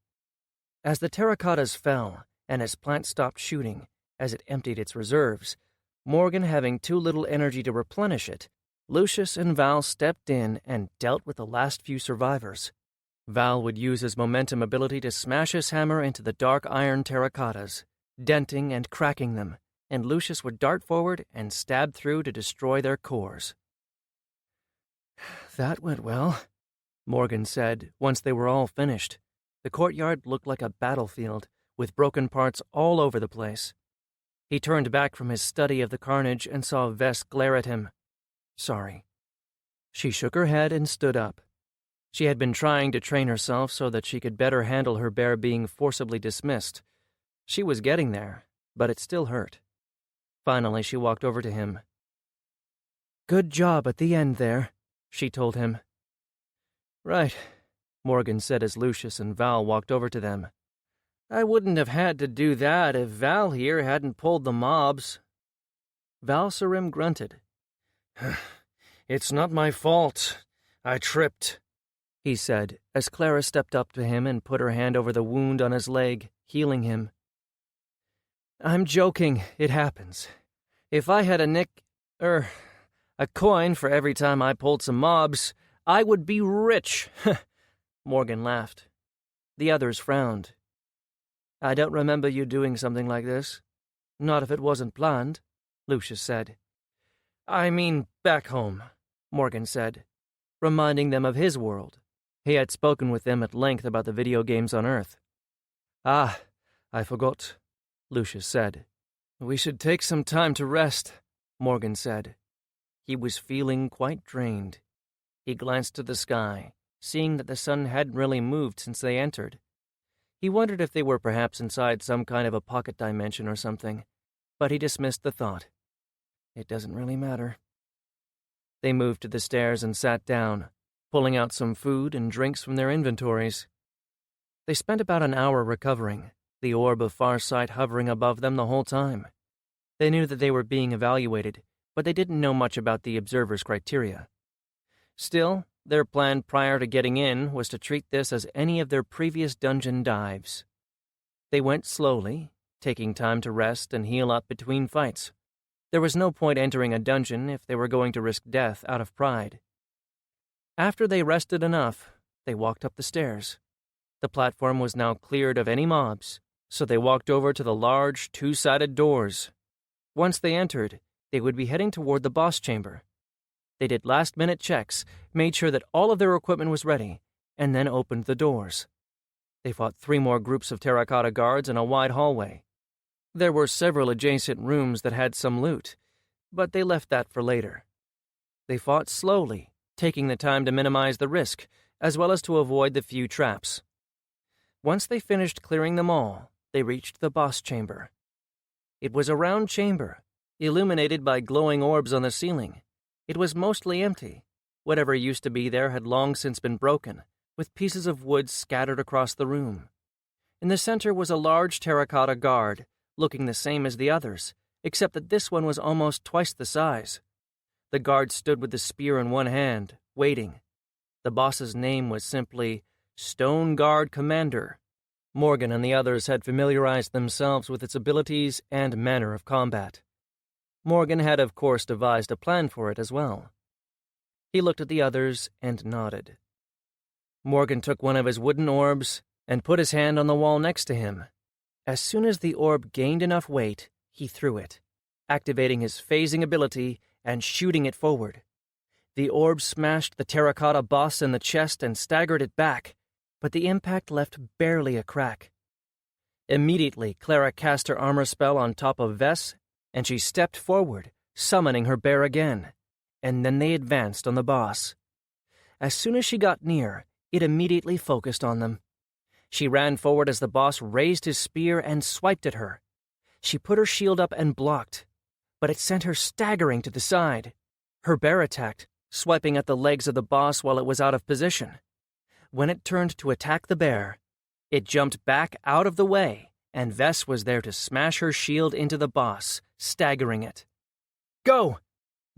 As the terracottas fell, and his plant stopped shooting, as it emptied its reserves, Morgan having too little energy to replenish it, Lucius and Val stepped in and dealt with the last few survivors. Val would use his momentum ability to smash his hammer into the dark iron terracottas, denting and cracking them, and Lucius would dart forward and stab through to destroy their cores. "That went well," Morgan said once they were all finished. The courtyard looked like a battlefield, with broken parts all over the place. He turned back from his study of the carnage and saw Vess glare at him. "Sorry." She shook her head and stood up. She had been trying to train herself so that she could better handle her bear being forcibly dismissed. She was getting there, but it still hurt. Finally, she walked over to him. "Good job at the end there," she told him. "Right," Morgan said as Lucius and Val walked over to them. "I wouldn't have had to do that if Val here hadn't pulled the mobs." Val Sarim grunted. "It's not my fault. I tripped," he said, as Clara stepped up to him and put her hand over the wound on his leg, healing him. "I'm joking. It happens. If I had a coin for every time I pulled some mobs, I would be rich." Morgan laughed. The others frowned. "I don't remember you doing something like this. Not if it wasn't planned," Lucius said. "I mean back home," Morgan said, reminding them of his world. He had spoken with them at length about the video games on Earth. "Ah, I forgot," Lucius said. "We should take some time to rest," Morgan said. He was feeling quite drained. He glanced to the sky, seeing that the sun hadn't really moved since they entered. He wondered if they were perhaps inside some kind of a pocket dimension or something, but he dismissed the thought. It doesn't really matter. They moved to the stairs and sat down, pulling out some food and drinks from their inventories. They spent about an hour recovering, the orb of Farsight hovering above them the whole time. They knew that they were being evaluated, but they didn't know much about the observer's criteria. Still, their plan prior to getting in was to treat this as any of their previous dungeon dives. They went slowly, taking time to rest and heal up between fights. There was no point entering a dungeon if they were going to risk death out of pride. After they rested enough, they walked up the stairs. The platform was now cleared of any mobs, so they walked over to the large, two-sided doors. Once they entered, they would be heading toward the boss chamber. They did last-minute checks, made sure that all of their equipment was ready, and then opened the doors. They fought 3 more groups of terracotta guards in a wide hallway. There were several adjacent rooms that had some loot, but they left that for later. They fought slowly, taking the time to minimize the risk, as well as to avoid the few traps. Once they finished clearing them all, they reached the boss chamber. It was a round chamber, illuminated by glowing orbs on the ceiling. It was mostly empty. Whatever used to be there had long since been broken, with pieces of wood scattered across the room. In the center was a large terracotta guard, looking the same as the others, except that this one was almost twice the size. The guard stood with the spear in one hand, waiting. The boss's name was simply Stone Guard Commander. Morgan and the others had familiarized themselves with its abilities and manner of combat. Morgan had, of course, devised a plan for it as well. He looked at the others and nodded. Morgan took one of his wooden orbs and put his hand on the wall next to him. As soon as the orb gained enough weight, he threw it, activating his phasing ability and shooting it forward. The orb smashed the terracotta boss in the chest and staggered it back, but the impact left barely a crack. Immediately, Clara cast her armor spell on top of Vess, and she stepped forward, summoning her bear again, and then they advanced on the boss. As soon as she got near, it immediately focused on them. She ran forward as the boss raised his spear and swiped at her. She put her shield up and blocked, but it sent her staggering to the side. Her bear attacked, swiping at the legs of the boss while it was out of position. When it turned to attack the bear, it jumped back out of the way, and Vess was there to smash her shield into the boss, staggering it. "Go!"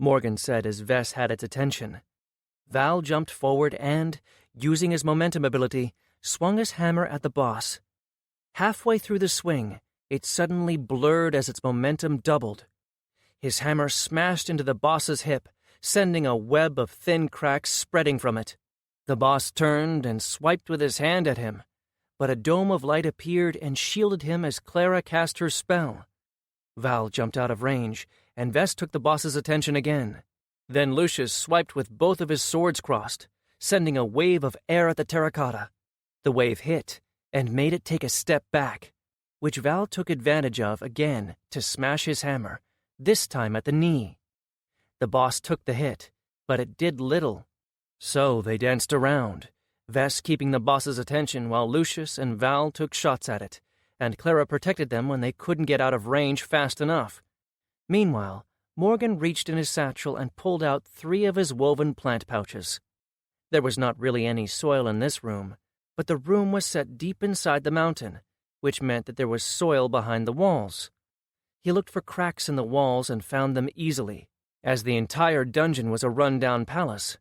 Morgan said as Vess had its attention. Val jumped forward and, using his momentum ability, swung his hammer at the boss. Halfway through the swing, it suddenly blurred as its momentum doubled. His hammer smashed into the boss's hip, sending a web of thin cracks spreading from it. The boss turned and swiped with his hand at him, but a dome of light appeared and shielded him as Clara cast her spell. Val jumped out of range, and Vess took the boss's attention again. Then Lucius swiped with both of his swords crossed, sending a wave of air at the terracotta. The wave hit and made it take a step back, which Val took advantage of again to smash his hammer, this time at the knee. The boss took the hit, but it did little. So they danced around, Vess keeping the boss's attention while Lucius and Val took shots at it, and Clara protected them when they couldn't get out of range fast enough. Meanwhile, Morgan reached in his satchel and pulled out 3 of his woven plant pouches. There was not really any soil in this room, but the room was set deep inside the mountain, which meant that there was soil behind the walls. He looked for cracks in the walls and found them easily, as the entire dungeon was a run-down palace.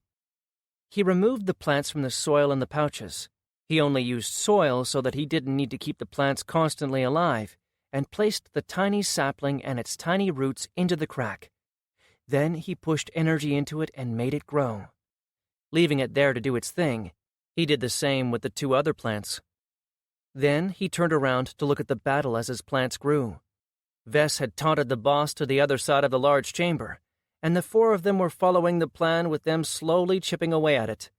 He removed the plants from the soil in the pouches. He only used soil so that he didn't need to keep the plants constantly alive, and placed the tiny sapling and its tiny roots into the crack. Then he pushed energy into it and made it grow. Leaving it there to do its thing, he did the same with the 2 other plants. Then he turned around to look at the battle as his plants grew. Vess had taunted the boss to the other side of the large chamber, and the 4 of them were following the plan with them slowly chipping away at it.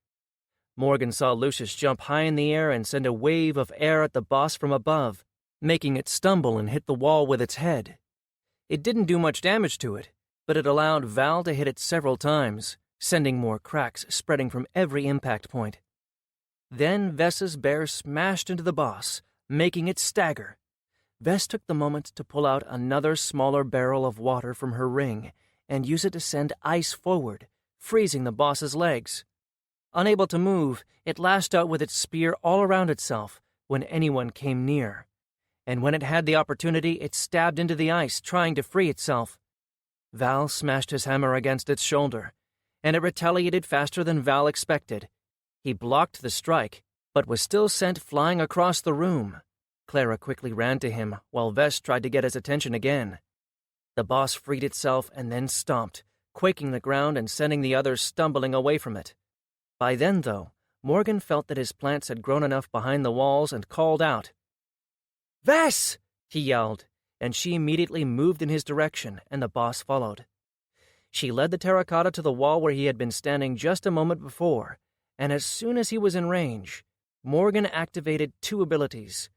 Morgan saw Lucius jump high in the air and send a wave of air at the boss from above, making it stumble and hit the wall with its head. It didn't do much damage to it, but it allowed Val to hit it several times, sending more cracks spreading from every impact point. Then Vess's bear smashed into the boss, making it stagger. Vess took the moment to pull out another smaller barrel of water from her ring and use it to send ice forward, freezing the boss's legs. Unable to move, it lashed out with its spear all around itself when anyone came near, and when it had the opportunity, it stabbed into the ice, trying to free itself. Val smashed his hammer against its shoulder, and it retaliated faster than Val expected. He blocked the strike, but was still sent flying across the room. Clara quickly ran to him, while Vess tried to get his attention again. The boss freed itself and then stomped, quaking the ground and sending the others stumbling away from it. By then, though, Morgan felt that his plants had grown enough behind the walls and called out. "Vess!" he yelled, and she immediately moved in his direction, and the boss followed. She led the terracotta to the wall where he had been standing just a moment before, and as soon as he was in range, Morgan activated 2 abilities.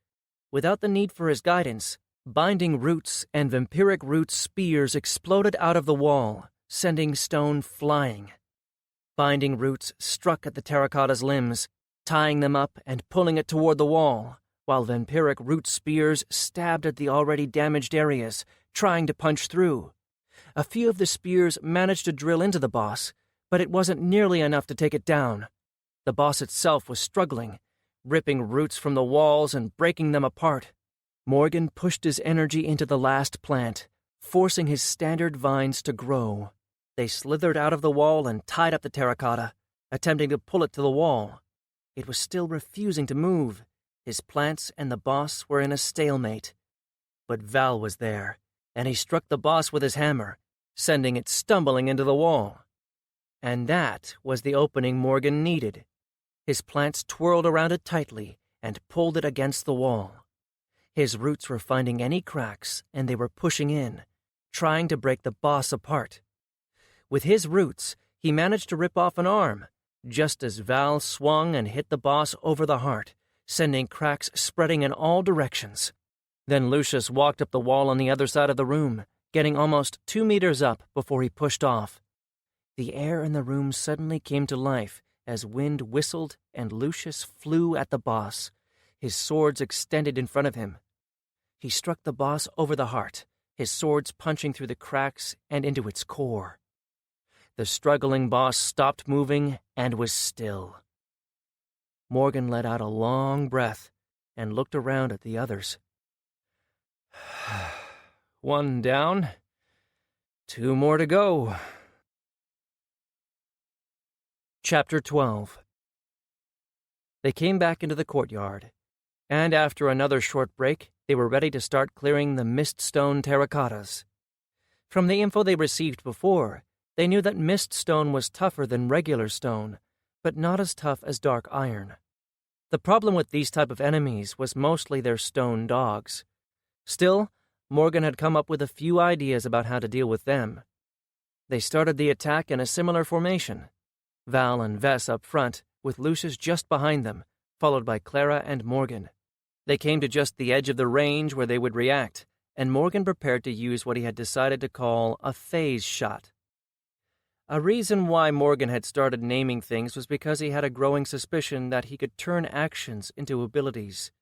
Without the need for his guidance, Binding Roots and Vampiric Roots spears exploded out of the wall, sending stone flying. Binding Roots struck at the terracotta's limbs, tying them up and pulling it toward the wall, while Vampiric Root spears stabbed at the already damaged areas, trying to punch through. A few of the spears managed to drill into the boss, but it wasn't nearly enough to take it down. The boss itself was struggling, ripping roots from the walls and breaking them apart. Morgan pushed his energy into the last plant, forcing his standard vines to grow. They slithered out of the wall and tied up the terracotta, attempting to pull it to the wall. It was still refusing to move. His plants and the boss were in a stalemate. But Val was there, and he struck the boss with his hammer, sending it stumbling into the wall. And that was the opening Morgan needed. His plants twirled around it tightly and pulled it against the wall. His roots were finding any cracks, and they were pushing in, trying to break the boss apart. With his roots, he managed to rip off an arm, just as Val swung and hit the boss over the heart, sending cracks spreading in all directions. Then Lucius walked up the wall on the other side of the room, getting almost 2 meters up before he pushed off. The air in the room suddenly came to life as wind whistled and Lucius flew at the boss, his swords extended in front of him. He struck the boss over the heart, his swords punching through the cracks and into its core. The struggling boss stopped moving and was still. Morgan let out a long breath and looked around at the others. 1 down, 2 more to go. Chapter 12. They came back into the courtyard, and after another short break, they were ready to start clearing the miststone terracottas. From the info they received before, they knew that miststone was tougher than regular stone, but not as tough as dark iron. The problem with these type of enemies was mostly their stone dogs. Still, Morgan had come up with a few ideas about how to deal with them. They started the attack in a similar formation. Val and Vess up front, with Lucius just behind them, followed by Clara and Morgan. They came to just the edge of the range where they would react, and Morgan prepared to use what he had decided to call a phase shot. A reason why Morgan had started naming things was because he had a growing suspicion that he could turn actions into abilities.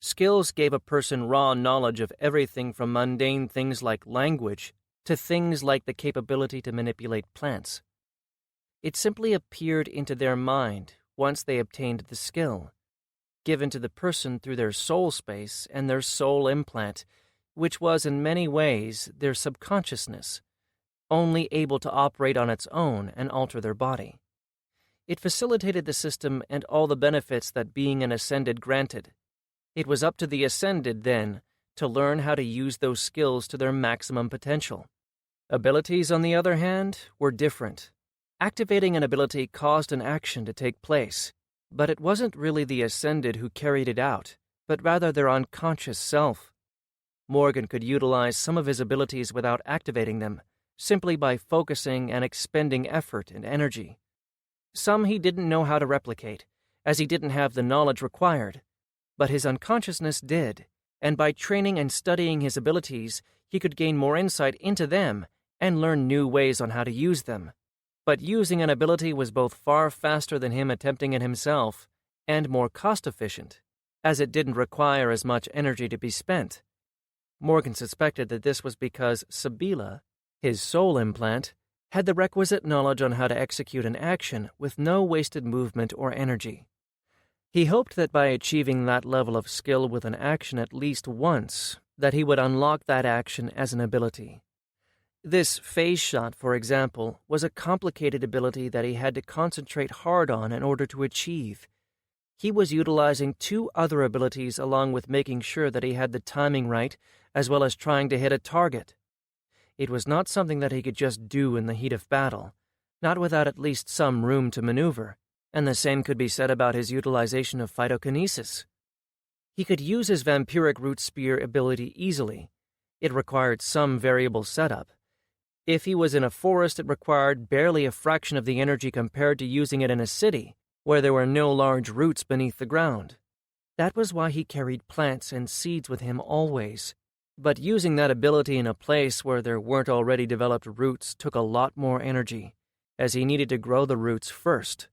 Skills gave a person raw knowledge of everything from mundane things like language to things like the capability to manipulate plants. It simply appeared into their mind once they obtained the skill, given to the person through their soul space and their soul implant, which was in many ways their subconsciousness, only able to operate on its own and alter their body. It facilitated the system and all the benefits that being an Ascended granted. It was up to the Ascended, then, to learn how to use those skills to their maximum potential. Abilities, on the other hand, were different. Activating an ability caused an action to take place, but it wasn't really the Ascended who carried it out, but rather their unconscious self. Morgan could utilize some of his abilities without activating them, simply by focusing and expending effort and energy. Some he didn't know how to replicate, as he didn't have the knowledge required, but his unconsciousness did, and by training and studying his abilities, he could gain more insight into them and learn new ways on how to use them. But using an ability was both far faster than him attempting it himself and more cost-efficient, as it didn't require as much energy to be spent. Morgan suspected that this was because Sabila, his soul implant, had the requisite knowledge on how to execute an action with no wasted movement or energy. He hoped that by achieving that level of skill with an action at least once, that he would unlock that action as an ability. This phase shot, for example, was a complicated ability that he had to concentrate hard on in order to achieve. He was utilizing 2 other abilities along with making sure that he had the timing right, as well as trying to hit a target. It was not something that he could just do in the heat of battle, not without at least some room to maneuver, and the same could be said about his utilization of phytokinesis. He could use his vampiric root spear ability easily. It required some variable setup. If he was in a forest, it required barely a fraction of the energy compared to using it in a city, where there were no large roots beneath the ground. That was why he carried plants and seeds with him always. But using that ability in a place where there weren't already developed roots took a lot more energy, as he needed to grow the roots first.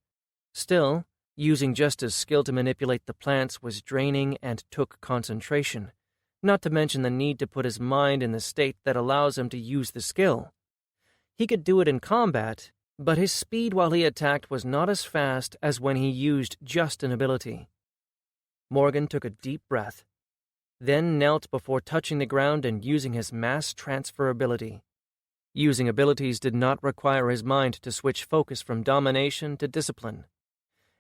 Still, using just his skill to manipulate the plants was draining and took concentration, not to mention the need to put his mind in the state that allows him to use the skill. He could do it in combat, but his speed while he attacked was not as fast as when he used just an ability. Morgan took a deep breath, then knelt before touching the ground and using his mass transfer ability. Using abilities did not require his mind to switch focus from domination to discipline,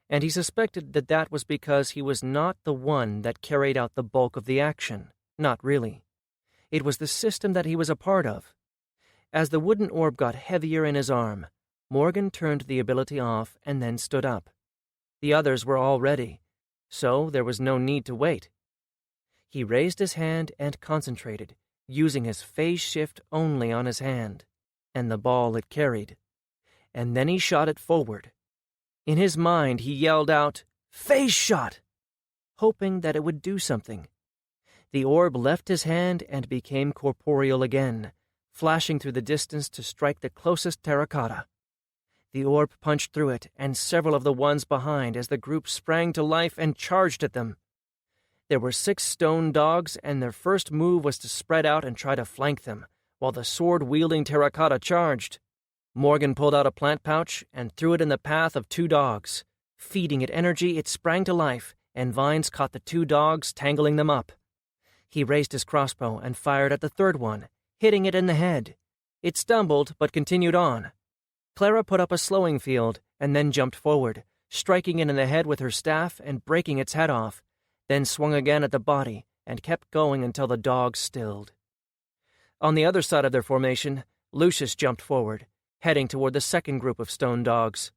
and he suspected that that was because he was not the one that carried out the bulk of the action. Not really. It was the system that he was a part of. As the wooden orb got heavier in his arm, Morgan turned the ability off and then stood up. The others were all ready, so there was no need to wait. He raised his hand and concentrated, using his phase shift only on his hand, and the ball it carried. And then he shot it forward. In his mind, he yelled out, "Phase shot!" hoping that it would do something. The orb left his hand and became corporeal again, flashing through the distance to strike the closest terracotta. The orb punched through it and several of the ones behind as the group sprang to life and charged at them. There were 6 stone dogs, and their first move was to spread out and try to flank them, while the sword-wielding terracotta charged. Morgan pulled out a plant pouch and threw it in the path of 2 dogs. Feeding it energy, it sprang to life, and vines caught the 2 dogs, tangling them up. He raised his crossbow and fired at the 3rd one, hitting it in the head. It stumbled, but continued on. Clara put up a slowing field and then jumped forward, striking it in the head with her staff and breaking its head off, then swung again at the body and kept going until the dog stilled. On the other side of their formation, Lucius jumped forward, heading toward the second group of stone dogs,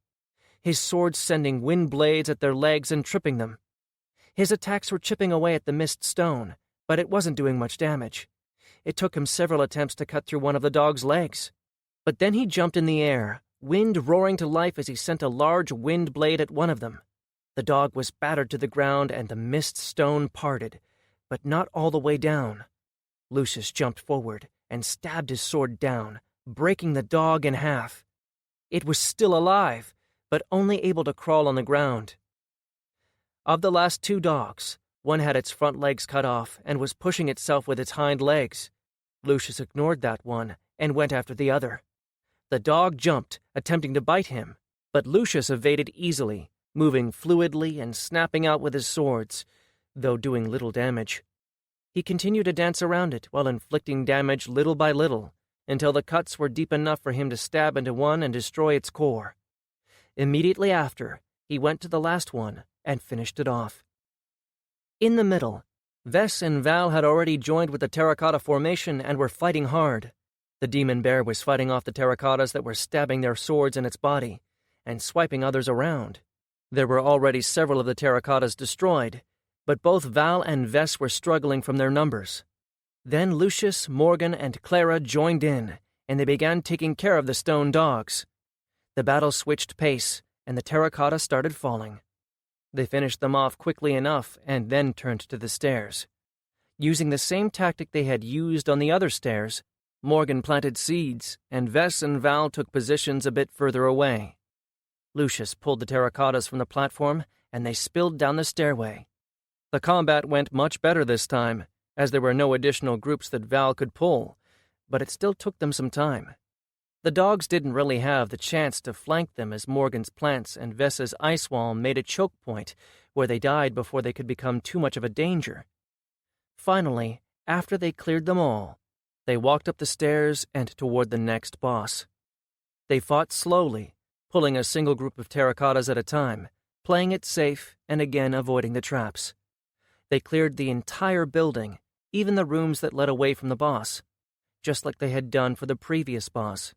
his sword sending wind blades at their legs and tripping them. His attacks were chipping away at the mist stone, but it wasn't doing much damage. It took him several attempts to cut through one of the dog's legs. But then he jumped in the air, wind roaring to life as he sent a large wind blade at one of them. The dog was battered to the ground and the mist stone parted, but not all the way down. Lucius jumped forward and stabbed his sword down, breaking the dog in half. It was still alive, but only able to crawl on the ground. Of the last 2 dogs, one had its front legs cut off and was pushing itself with its hind legs. Lucius ignored that one and went after the other. The dog jumped, attempting to bite him, but Lucius evaded easily, moving fluidly and snapping out with his swords, though doing little damage. He continued to dance around it while inflicting damage little by little, until the cuts were deep enough for him to stab into one and destroy its core. Immediately after, he went to the last one and finished it off. In the middle, Vess and Val had already joined with the terracotta formation and were fighting hard. The demon bear was fighting off the terracottas that were stabbing their swords in its body, and swiping others around. There were already several of the terracottas destroyed, but both Val and Vess were struggling from their numbers. Then Lucius, Morgan, and Clara joined in, and they began taking care of the stone dogs. The battle switched pace, and the terracotta started falling. They finished them off quickly enough and then turned to the stairs. Using the same tactic they had used on the other stairs, Morgan planted seeds, and Vess and Val took positions a bit further away. Lucius pulled the terracottas from the platform, and they spilled down the stairway. The combat went much better this time, as there were no additional groups that Val could pull, but it still took them some time. The dogs didn't really have the chance to flank them as Morgan's plants and Vess's ice wall made a choke point where they died before they could become too much of a danger. Finally, after they cleared them all, they walked up the stairs and toward the next boss. They fought slowly, pulling a single group of terracottas at a time, playing it safe and again avoiding the traps. They cleared the entire building, even the rooms that led away from the boss, just like they had done for the previous boss.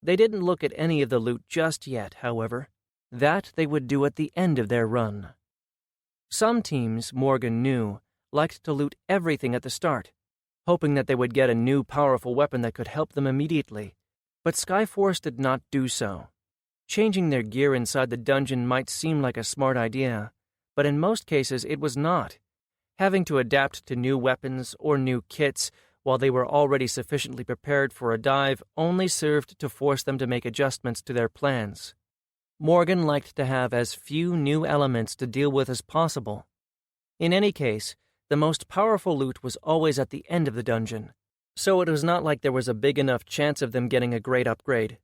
They didn't look at any of the loot just yet, however. That they would do at the end of their run. Some teams, Morgan knew, liked to loot everything at the start, hoping that they would get a new powerful weapon that could help them immediately. But Skyforce did not do so. Changing their gear inside the dungeon might seem like a smart idea, but in most cases it was not. Having to adapt to new weapons or new kits while they were already sufficiently prepared for a dive only served to force them to make adjustments to their plans. Morgan liked to have as few new elements to deal with as possible. In any case, the most powerful loot was always at the end of the dungeon, so it was not like there was a big enough chance of them getting a great upgrade.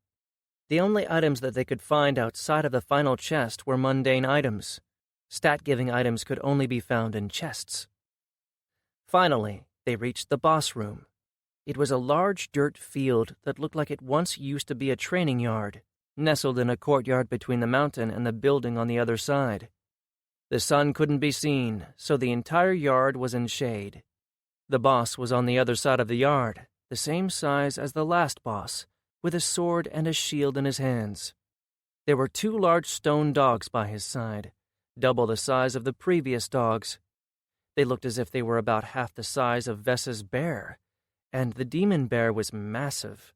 The only items that they could find outside of the final chest were mundane items. Stat-giving items could only be found in chests. Finally, they reached the boss room. It was a large dirt field that looked like it once used to be a training yard, nestled in a courtyard between the mountain and the building on the other side. The sun couldn't be seen, so the entire yard was in shade. The boss was on the other side of the yard, the same size as the last boss, with a sword and a shield in his hands. There were 2 large stone dogs by his side, double the size of the previous dogs. They looked as if they were about half the size of Vess's bear, and the demon bear was massive.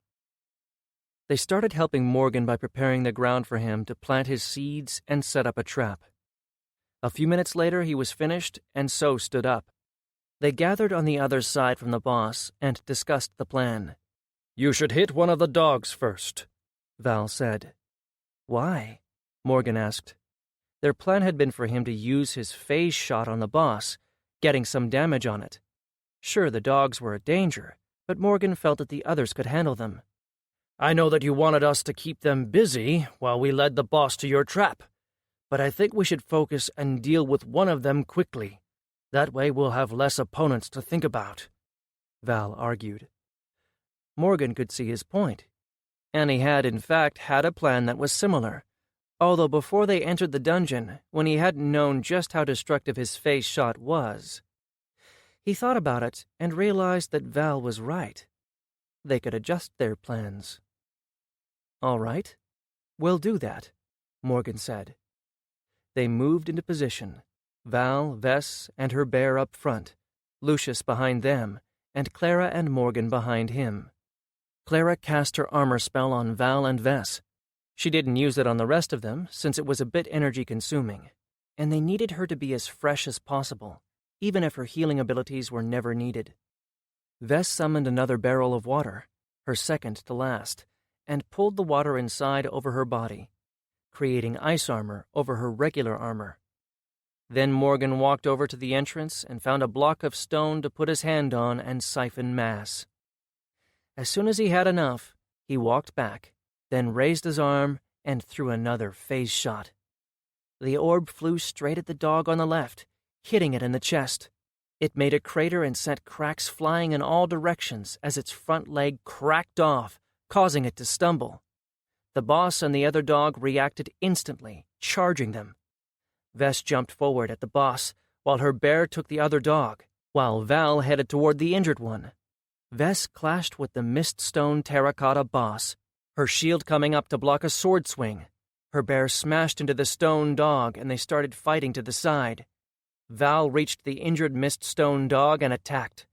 They started helping Morgan by preparing the ground for him to plant his seeds and set up a trap. A few minutes later he was finished and so stood up. They gathered on the other side from the boss and discussed the plan. "You should hit one of the dogs first," Val said. "Why?" Morgan asked. Their plan had been for him to use his phase shot on the boss, getting some damage on it. Sure, the dogs were a danger, but Morgan felt that the others could handle them. "I know that you wanted us to keep them busy while we led the boss to your trap, but I think we should focus and deal with one of them quickly. That way we'll have less opponents to think about," Val argued. Morgan could see his point, and he had in fact had a plan that was similar, although before they entered the dungeon, when he hadn't known just how destructive his phase shot was. He thought about it and realized that Val was right. They could adjust their plans. "All right, we'll do that," Morgan said. They moved into position, Val, Vess, and her bear up front, Lucius behind them, and Clara and Morgan behind him. Clara cast her armor spell on Val and Vess. She didn't use it on the rest of them, since it was a bit energy-consuming, and they needed her to be as fresh as possible, even if her healing abilities were never needed. Vess summoned another barrel of water, her second to last, and pulled the water inside over her body, creating ice armor over her regular armor. Then Morgan walked over to the entrance and found a block of stone to put his hand on and siphon mass. As soon as he had enough, he walked back, then raised his arm and threw another phase shot. The orb flew straight at the dog on the left, hitting it in the chest. It made a crater and sent cracks flying in all directions as its front leg cracked off, causing it to stumble. The boss and the other dog reacted instantly, charging them. Vess jumped forward at the boss, while her bear took the other dog, while Val headed toward the injured one. Vess clashed with the mist-stone terracotta boss, her shield coming up to block a sword swing. Her bear smashed into the stone dog, and they started fighting to the side. Val reached the injured mist-stone dog and attacked.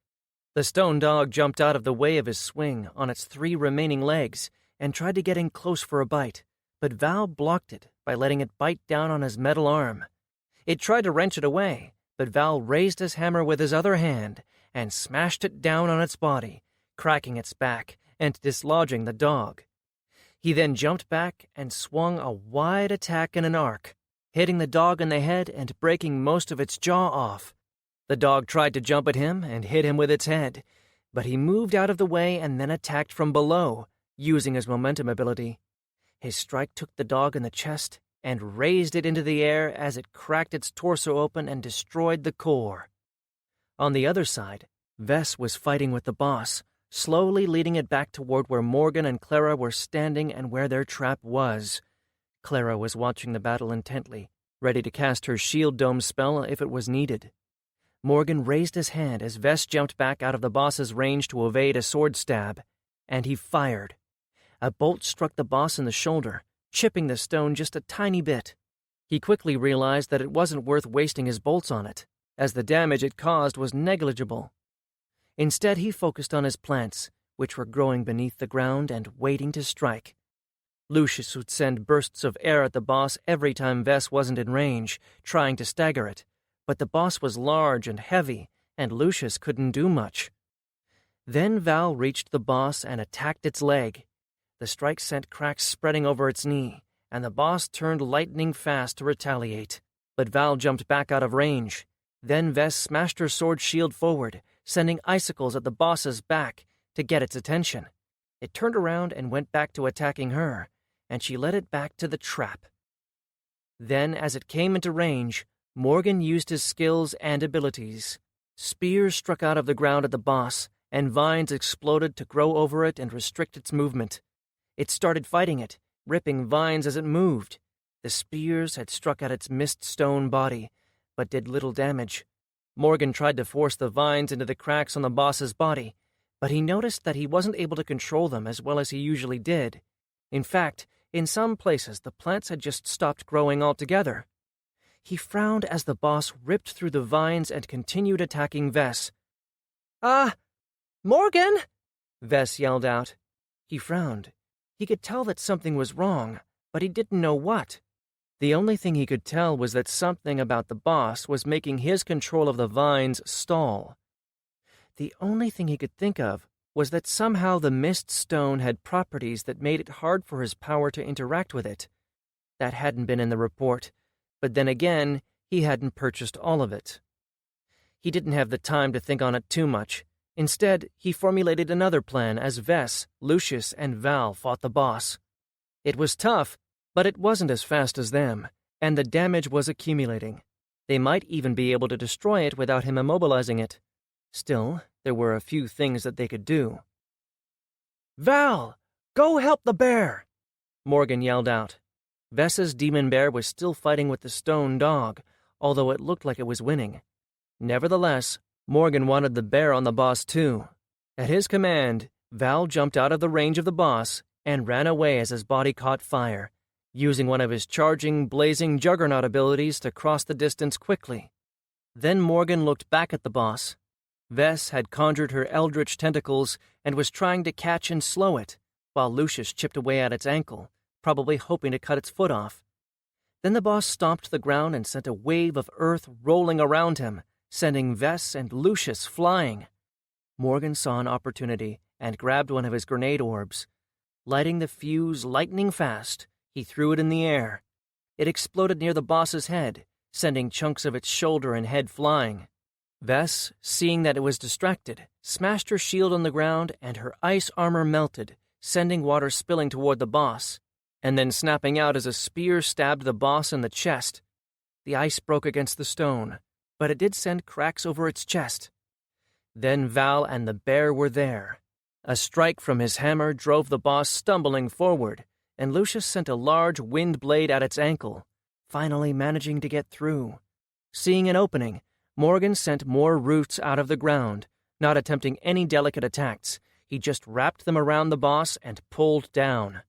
The stone dog jumped out of the way of his swing on its 3 remaining legs and tried to get in close for a bite, but Val blocked it by letting it bite down on his metal arm. It tried to wrench it away, but Val raised his hammer with his other hand and smashed it down on its body, cracking its back and dislodging the dog. He then jumped back and swung a wide attack in an arc, hitting the dog in the head and breaking most of its jaw off. The dog tried to jump at him and hit him with its head, but he moved out of the way and then attacked from below, using his momentum ability. His strike took the dog in the chest and raised it into the air as it cracked its torso open and destroyed the core. On the other side, Vess was fighting with the boss, slowly leading it back toward where Morgan and Clara were standing and where their trap was. Clara was watching the battle intently, ready to cast her shield dome spell if it was needed. Morgan raised his hand as Vess jumped back out of the boss's range to evade a sword stab, and he fired. A bolt struck the boss in the shoulder, chipping the stone just a tiny bit. He quickly realized that it wasn't worth wasting his bolts on it, as the damage it caused was negligible. Instead, he focused on his plants, which were growing beneath the ground and waiting to strike. Lucius would send bursts of air at the boss every time Vess wasn't in range, trying to stagger it, but the boss was large and heavy, and Lucius couldn't do much. Then Val reached the boss and attacked its leg. The strike sent cracks spreading over its knee, and the boss turned lightning fast to retaliate. But Val jumped back out of range. Then Vess smashed her sword shield forward, sending icicles at the boss's back to get its attention. It turned around and went back to attacking her, and she led it back to the trap. Then, as it came into range, Morgan used his skills and abilities. Spears struck out of the ground at the boss, and vines exploded to grow over it and restrict its movement. It started fighting it, ripping vines as it moved. The spears had struck at its mist-stone body, but did little damage. Morgan tried to force the vines into the cracks on the boss's body, but he noticed that he wasn't able to control them as well as he usually did. In fact, In some places, the plants had just stopped growing altogether. He frowned as the boss ripped through the vines and continued attacking Vess. Morgan! Vess yelled out. He frowned. He could tell that something was wrong, but he didn't know what. The only thing he could tell was that something about the boss was making his control of the vines stall. The only thing he could think of was that somehow the mist stone had properties that made it hard for his power to interact with it. That hadn't been in the report, but then again, he hadn't purchased all of it. He didn't have the time to think on it too much. Instead, he formulated another plan as Vess, Lucius, and Val fought the boss. It was tough, but it wasn't as fast as them, and the damage was accumulating. They might even be able to destroy it without him immobilizing it. Still, there were a few things that they could do. "Val, go help the bear!" Morgan yelled out. Vess's demon bear was still fighting with the stone dog, although it looked like it was winning. Nevertheless, Morgan wanted the bear on the boss too. At his command, Val jumped out of the range of the boss and ran away as his body caught fire, using one of his charging, blazing juggernaut abilities to cross the distance quickly. Then Morgan looked back at the boss. Vess had conjured her eldritch tentacles and was trying to catch and slow it, while Lucius chipped away at its ankle, probably hoping to cut its foot off. Then the boss stomped the ground and sent a wave of earth rolling around him, sending Vess and Lucius flying. Morgan saw an opportunity and grabbed one of his grenade orbs. Lighting the fuse lightning fast, he threw it in the air. It exploded near the boss's head, sending chunks of its shoulder and head flying. Vess, seeing that it was distracted, smashed her shield on the ground and her ice armor melted, sending water spilling toward the boss, and then snapping out as a spear stabbed the boss in the chest. The ice broke against the stone, but it did send cracks over its chest. Then Val and the bear were there. A strike from his hammer drove the boss stumbling forward, and Lucius sent a large wind blade at its ankle, finally managing to get through. Seeing an opening, Morgan sent more roots out of the ground, not attempting any delicate attacks. He just wrapped them around the boss and pulled down.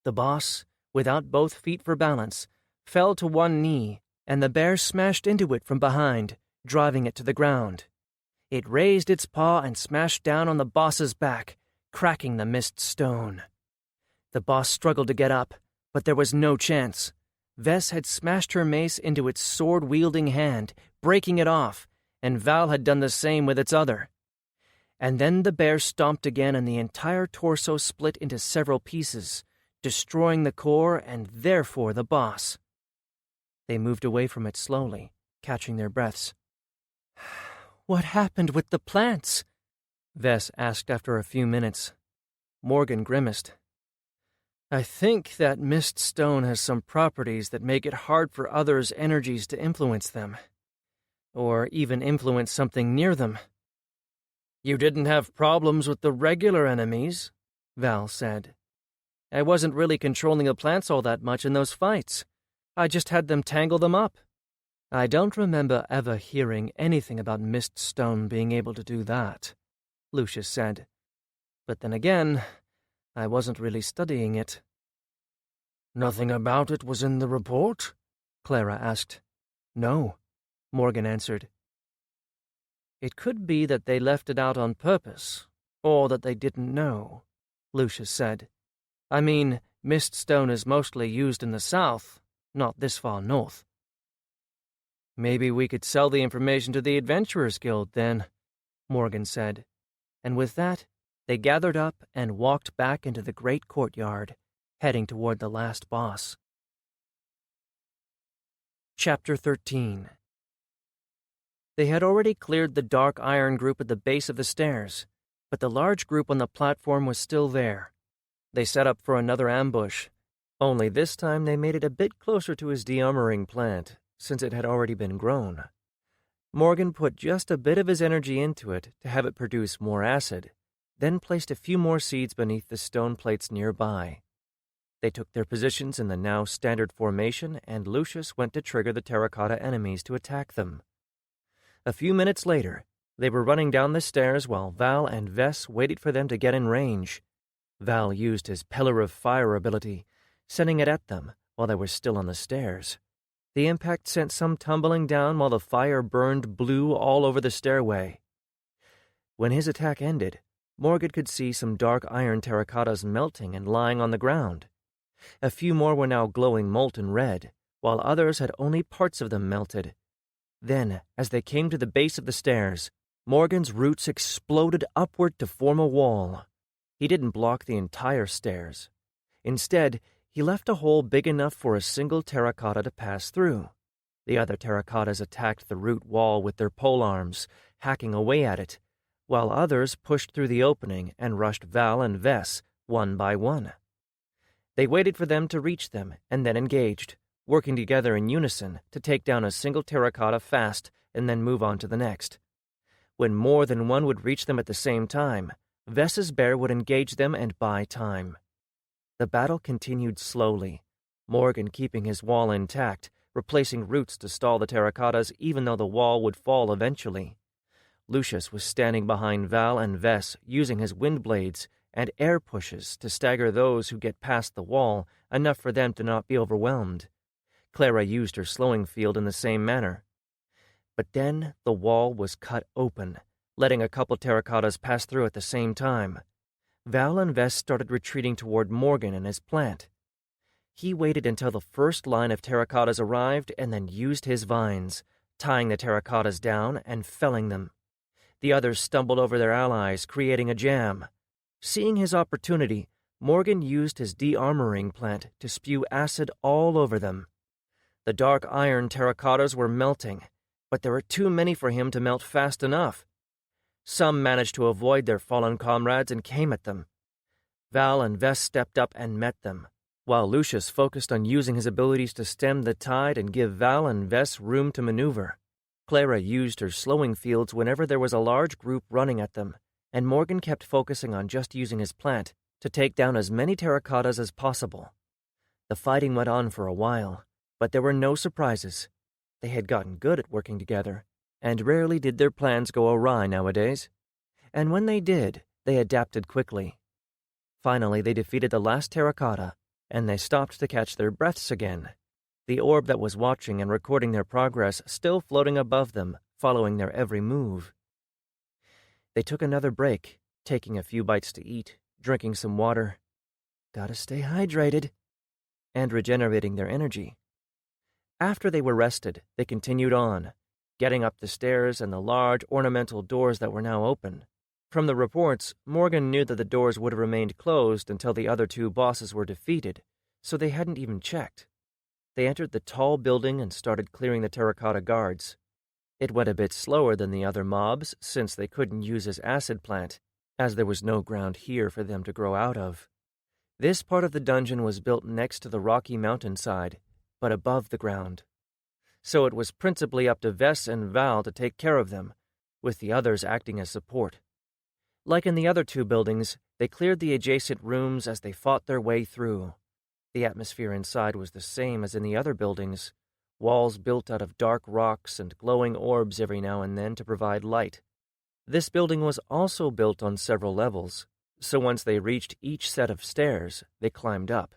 The boss, without both feet for balance, fell to one knee, and the bear smashed into it from behind, driving it to the ground. It raised its paw and smashed down on the boss's back, cracking the mist stone. The boss struggled to get up, but there was no chance. Vess had smashed her mace into its sword-wielding hand, breaking it off, and Val had done the same with its other. And then the bear stomped again and the entire torso split into several pieces, destroying the core and therefore the boss. They moved away from it slowly, catching their breaths. "What happened with the plants?" Vess asked after a few minutes. Morgan grimaced. "I think that mist stone has some properties that make it hard for others' energies to influence them, or even influence something near them." "You didn't have problems with the regular enemies," Val said. "I wasn't really controlling the plants all that much in those fights. I just had them tangle them up." "I don't remember ever hearing anything about mist stone being able to do that," Lucius said. "But then again, I wasn't really studying it." "Nothing about it was in the report?" Clara asked. "No," Morgan answered. "It could be that they left it out on purpose, or that they didn't know," Lucius said. "I mean, mist stone is mostly used in the south, not this far north." "Maybe we could sell the information to the Adventurers Guild, then," Morgan said. And with that, they gathered up and walked back into the great courtyard, heading toward the last boss. Chapter 13. They had already cleared the dark iron group at the base of the stairs, but the large group on the platform was still there. They set up for another ambush, only this time they made it a bit closer to his de-armoring plant, since it had already been grown. Morgan put just a bit of his energy into it to have it produce more acid, then placed a few more seeds beneath the stone plates nearby. They took their positions in the now standard formation, and Lucius went to trigger the terracotta enemies to attack them. A few minutes later, they were running down the stairs while Val and Vess waited for them to get in range. Val used his Pillar of Fire ability, sending it at them while they were still on the stairs. The impact sent some tumbling down while the fire burned blue all over the stairway. When his attack ended, Morgan could see some dark iron terracottas melting and lying on the ground. A few more were now glowing molten red, while others had only parts of them melted. Then, as they came to the base of the stairs, Morgan's roots exploded upward to form a wall. He didn't block the entire stairs. Instead, he left a hole big enough for a single terracotta to pass through. The other terracottas attacked the root wall with their polearms, hacking away at it, while others pushed through the opening and rushed Val and Vess one by one. They waited for them to reach them and then engaged, working together in unison to take down a single terracotta fast and then move on to the next. When more than one would reach them at the same time, Vess's bear would engage them and buy time. The battle continued slowly, Morgan keeping his wall intact, replacing roots to stall the terracottas even though the wall would fall eventually. Lucius was standing behind Val and Vess, using his wind blades and air pushes to stagger those who get past the wall, enough for them to not be overwhelmed. Clara used her slowing field in the same manner. But then the wall was cut open, letting a couple terracottas pass through at the same time. Val and Vess started retreating toward Morgan and his plant. He waited until the first line of terracottas arrived and then used his vines, tying the terracottas down and felling them. The others stumbled over their allies, creating a jam. Seeing his opportunity, Morgan used his de-armoring plant to spew acid all over them. The dark iron terracottas were melting, but there were too many for him to melt fast enough. Some managed to avoid their fallen comrades and came at them. Val and Vess stepped up and met them, while Lucius focused on using his abilities to stem the tide and give Val and Vess room to maneuver. Clara used her slowing fields whenever there was a large group running at them, and Morgan kept focusing on just using his plant to take down as many terracottas as possible. The fighting went on for a while, but there were no surprises. They had gotten good at working together, and rarely did their plans go awry nowadays. And when they did, they adapted quickly. Finally, they defeated the last terracotta, and they stopped to catch their breaths again, the orb that was watching and recording their progress still floating above them, following their every move. They took another break, taking a few bites to eat, drinking some water, gotta stay hydrated, and regenerating their energy. After they were rested, they continued on, getting up the stairs and the large ornamental doors that were now open. From the reports, Morgan knew that the doors would have remained closed until the other two bosses were defeated, so they hadn't even checked. They entered the tall building and started clearing the terracotta guards. It went a bit slower than the other mobs, since they couldn't use his acid plant, as there was no ground here for them to grow out of. This part of the dungeon was built next to the rocky mountainside, but above the ground. So it was principally up to Vess and Val to take care of them, with the others acting as support. Like in the other two buildings, they cleared the adjacent rooms as they fought their way through. The atmosphere inside was the same as in the other buildings, walls built out of dark rocks and glowing orbs every now and then to provide light. This building was also built on several levels, so once they reached each set of stairs, they climbed up.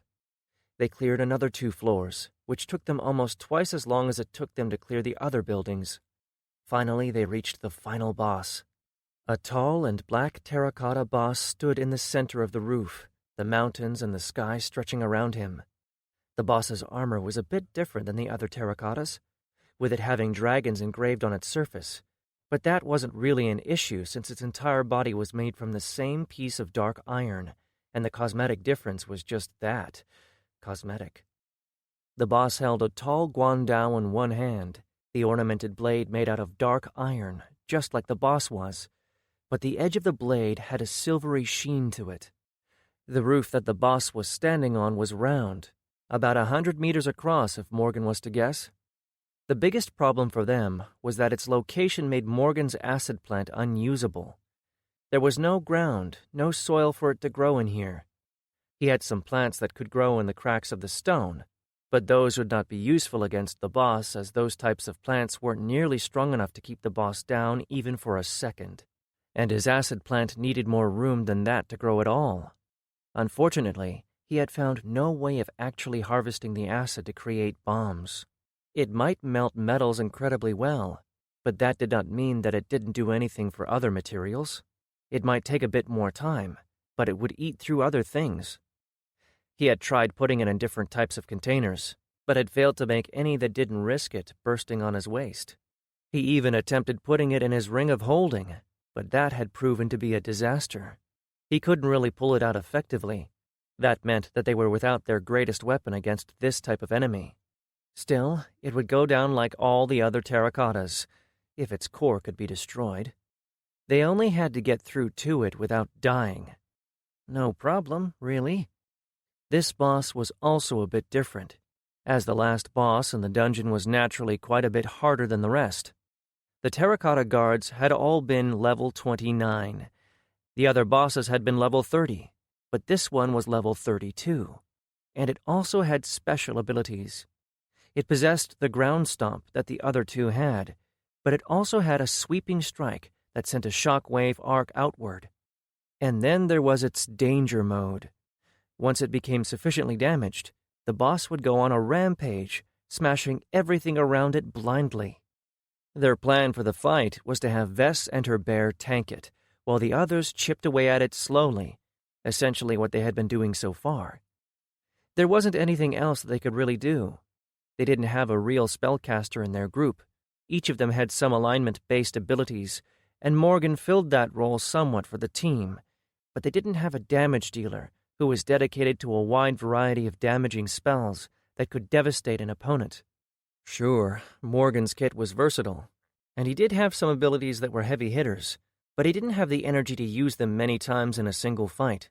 They cleared another 2 floors, which took them almost twice as long as it took them to clear the other buildings. Finally, they reached the final boss. A tall and black terracotta boss stood in the center of the roof, the mountains and the sky stretching around him. The boss's armor was a bit different than the other terracottas, with it having dragons engraved on its surface, but that wasn't really an issue since its entire body was made from the same piece of dark iron, and the cosmetic difference was just that, cosmetic. The boss held a tall guandao in one hand, the ornamented blade made out of dark iron, just like the boss was, but the edge of the blade had a silvery sheen to it. The roof that the boss was standing on was round, about 100 meters across if Morgan was to guess. The biggest problem for them was that its location made Morgan's acid plant unusable. There was no ground, no soil for it to grow in here. He had some plants that could grow in the cracks of the stone, but those would not be useful against the boss as those types of plants weren't nearly strong enough to keep the boss down even for a second. And his acid plant needed more room than that to grow at all. Unfortunately, he had found no way of actually harvesting the acid to create bombs. It might melt metals incredibly well, but that did not mean that it didn't do anything for other materials. It might take a bit more time, but it would eat through other things. He had tried putting it in different types of containers, but had failed to make any that didn't risk it bursting on his waist. He even attempted putting it in his ring of holding, but that had proven to be a disaster. He couldn't really pull it out effectively. That meant that they were without their greatest weapon against this type of enemy. Still, it would go down like all the other terracottas, if its core could be destroyed. They only had to get through to it without dying. No problem, really. This boss was also a bit different, as the last boss in the dungeon was naturally quite a bit harder than the rest. The terracotta guards had all been level 29. The other bosses had been level 30, but this one was level 32, and it also had special abilities. It possessed the ground stomp that the other two had, but it also had a sweeping strike that sent a shockwave arc outward. And then there was its danger mode. Once it became sufficiently damaged, the boss would go on a rampage, smashing everything around it blindly. Their plan for the fight was to have Vess and her bear tank it, while the others chipped away at it slowly, essentially what they had been doing so far. There wasn't anything else that they could really do. They didn't have a real spellcaster in their group. Each of them had some alignment-based abilities, and Morgan filled that role somewhat for the team, but they didn't have a damage dealer who was dedicated to a wide variety of damaging spells that could devastate an opponent. Sure, Morgan's kit was versatile, and he did have some abilities that were heavy hitters, but he didn't have the energy to use them many times in a single fight.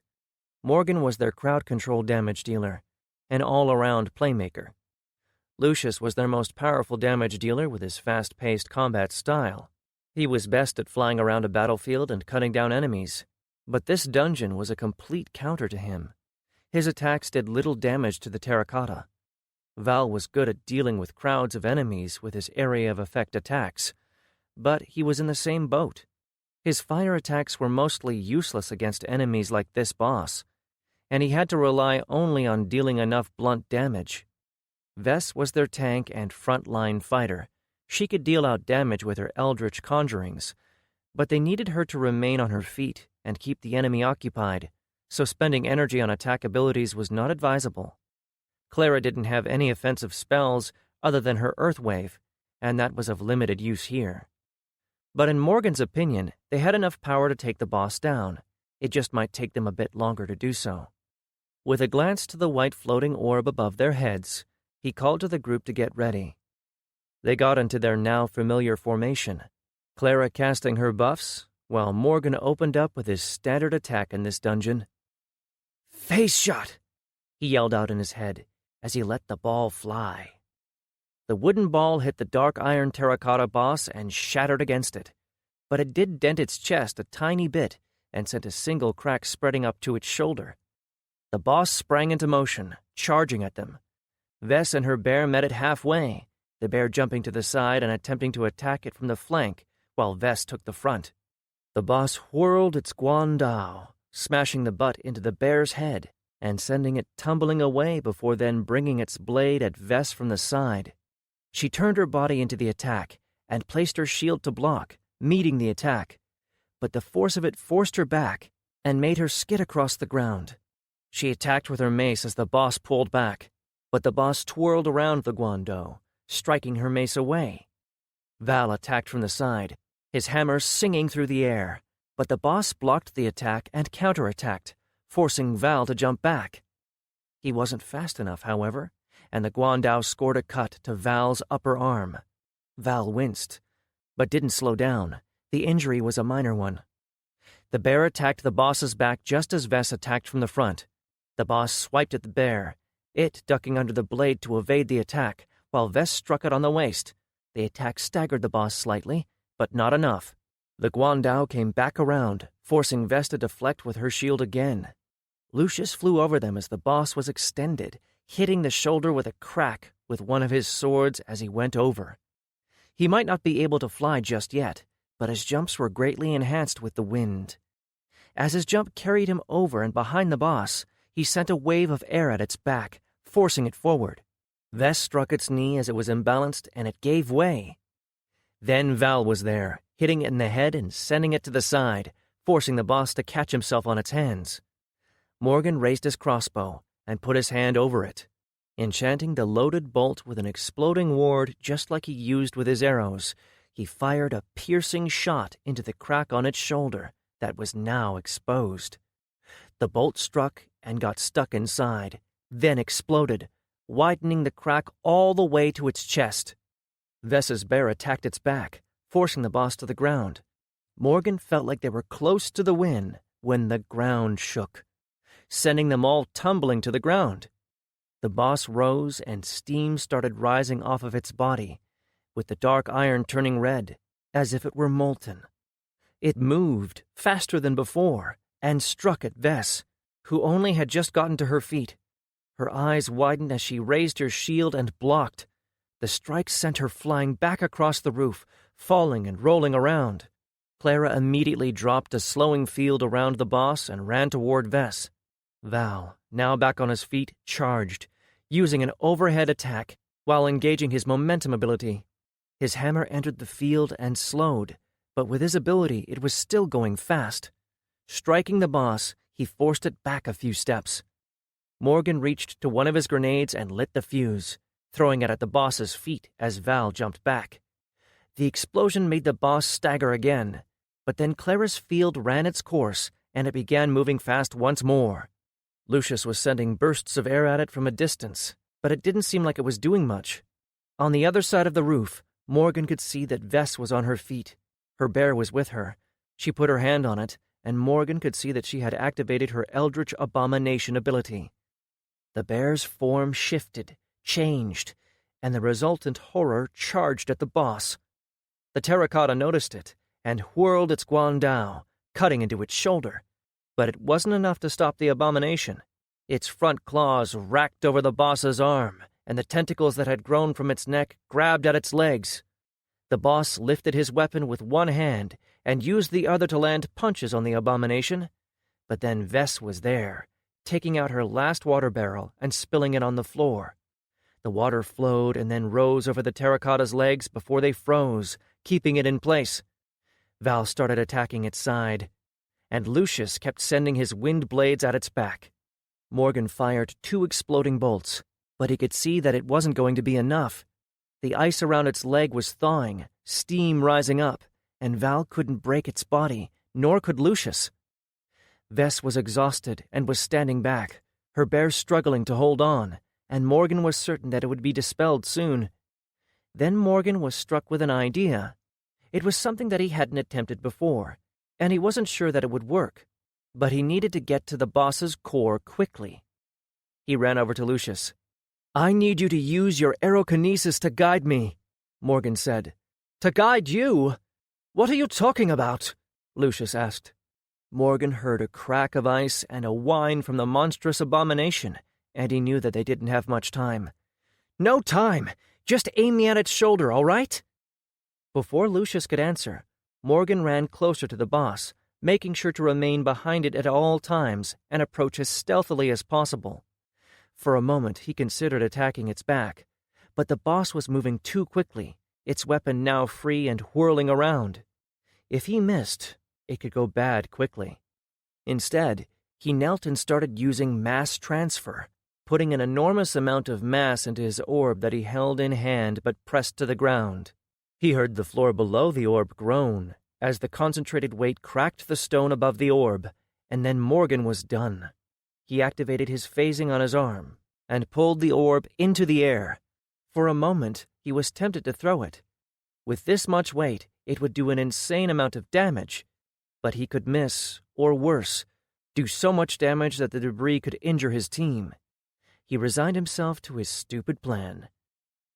Morgan was their crowd-control damage dealer, an all-around playmaker. Lucius was their most powerful damage dealer with his fast-paced combat style. He was best at flying around a battlefield and cutting down enemies, but this dungeon was a complete counter to him. His attacks did little damage to the terracotta. Val was good at dealing with crowds of enemies with his area of effect attacks, but he was in the same boat. His fire attacks were mostly useless against enemies like this boss, and he had to rely only on dealing enough blunt damage. Vess was their tank and front-line fighter. She could deal out damage with her eldritch conjurings, but they needed her to remain on her feet and keep the enemy occupied, so spending energy on attack abilities was not advisable. Clara didn't have any offensive spells other than her Earth Wave, and that was of limited use here. But in Morgan's opinion, they had enough power to take the boss down. It just might take them a bit longer to do so. With a glance to the white floating orb above their heads, he called to the group to get ready. They got into their now familiar formation, Clara casting her buffs, while Morgan opened up with his standard attack in this dungeon. "Face shot!" he yelled out in his head as he let the ball fly. The wooden ball hit the dark iron terracotta boss and shattered against it, but it did dent its chest a tiny bit and sent a single crack spreading up to its shoulder. The boss sprang into motion, charging at them. Vess and her bear met it halfway, the bear jumping to the side and attempting to attack it from the flank, while Vess took the front. The boss whirled its guandao, smashing the butt into the bear's head and sending it tumbling away before then bringing its blade at Vess from the side. She turned her body into the attack and placed her shield to block, meeting the attack, but the force of it forced her back and made her skid across the ground. She attacked with her mace as the boss pulled back, but the boss twirled around the guando, striking her mace away. Val attacked from the side, his hammer singing through the air, but the boss blocked the attack and counterattacked, forcing Val to jump back. He wasn't fast enough, however, and the guandao scored a cut to Val's upper arm. Val winced, but didn't slow down. The injury was a minor one. The bear attacked the boss's back just as Vess attacked from the front. The boss swiped at the bear, it ducking under the blade to evade the attack, while Vess struck it on the waist. The attack staggered the boss slightly, but not enough. The guandao came back around, forcing Vess to deflect with her shield again. Lucius flew over them as the boss was extended, hitting the shoulder with a crack with one of his swords as he went over. He might not be able to fly just yet, but his jumps were greatly enhanced with the wind. As his jump carried him over and behind the boss, he sent a wave of air at its back, forcing it forward. Vess struck its knee as it was imbalanced, and it gave way. Then Val was there, hitting it in the head and sending it to the side, forcing the boss to catch himself on its hands. Morgan raised his crossbow and put his hand over it, enchanting the loaded bolt with an exploding ward just like he used with his arrows. He fired a piercing shot into the crack on its shoulder that was now exposed. The bolt struck and got stuck inside, then exploded, widening the crack all the way to its chest. Vess's bear attacked its back, forcing the boss to the ground. Morgan felt like they were close to the win when the ground shook, sending them all tumbling to the ground. The boss rose and steam started rising off of its body, with the dark iron turning red, as if it were molten. It moved faster than before and struck at Vess, who only had just gotten to her feet. Her eyes widened as she raised her shield and blocked. The strike sent her flying back across the roof, falling and rolling around. Clara immediately dropped a slowing field around the boss and ran toward Vess. Val, now back on his feet, charged, using an overhead attack while engaging his momentum ability. His hammer entered the field and slowed, but with his ability it was still going fast. Striking the boss, he forced it back a few steps. Morgan reached to one of his grenades and lit the fuse, throwing it at the boss's feet as Val jumped back. The explosion made the boss stagger again, but then Clara's field ran its course and it began moving fast once more. Lucius was sending bursts of air at it from a distance, but it didn't seem like it was doing much. On the other side of the roof, Morgan could see that Vess was on her feet. Her bear was with her. She put her hand on it, and Morgan could see that she had activated her Eldritch Abomination ability. The bear's form shifted, changed, and the resultant horror charged at the boss. The terracotta noticed it and whirled its guandao, cutting into its shoulder. But it wasn't enough to stop the abomination. Its front claws racked over the boss's arm, and the tentacles that had grown from its neck grabbed at its legs. The boss lifted his weapon with one hand and used the other to land punches on the abomination. But then Vess was there, taking out her last water barrel and spilling it on the floor. The water flowed and then rose over the terracotta's legs before they froze, keeping it in place. Val started attacking its side, and Lucius kept sending his wind blades at its back. Morgan fired 2 exploding bolts, but he could see that it wasn't going to be enough. The ice around its leg was thawing, steam rising up, and Val couldn't break its body, nor could Lucius. Vess was exhausted and was standing back, her bear struggling to hold on, and Morgan was certain that it would be dispelled soon. Then Morgan was struck with an idea. It was something that he hadn't attempted before, and he wasn't sure that it would work, but he needed to get to the boss's core quickly. He ran over to Lucius. "I need you to use your aerokinesis to guide me," Morgan said. "To guide you? What are you talking about?" Lucius asked. Morgan heard a crack of ice and a whine from the monstrous abomination, and he knew that they didn't have much time. "No time! Just aim me at its shoulder, all right?" Before Lucius could answer, Morgan ran closer to the boss, making sure to remain behind it at all times and approach as stealthily as possible. For a moment he considered attacking its back, but the boss was moving too quickly, its weapon now free and whirling around. If he missed, it could go bad quickly. Instead, he knelt and started using mass transfer, putting an enormous amount of mass into his orb that he held in hand but pressed to the ground. He heard the floor below the orb groan as the concentrated weight cracked the stone above the orb, and then Morgan was done. He activated his phasing on his arm and pulled the orb into the air. For a moment, he was tempted to throw it. With this much weight, it would do an insane amount of damage, but he could miss, or worse, do so much damage that the debris could injure his team. He resigned himself to his stupid plan.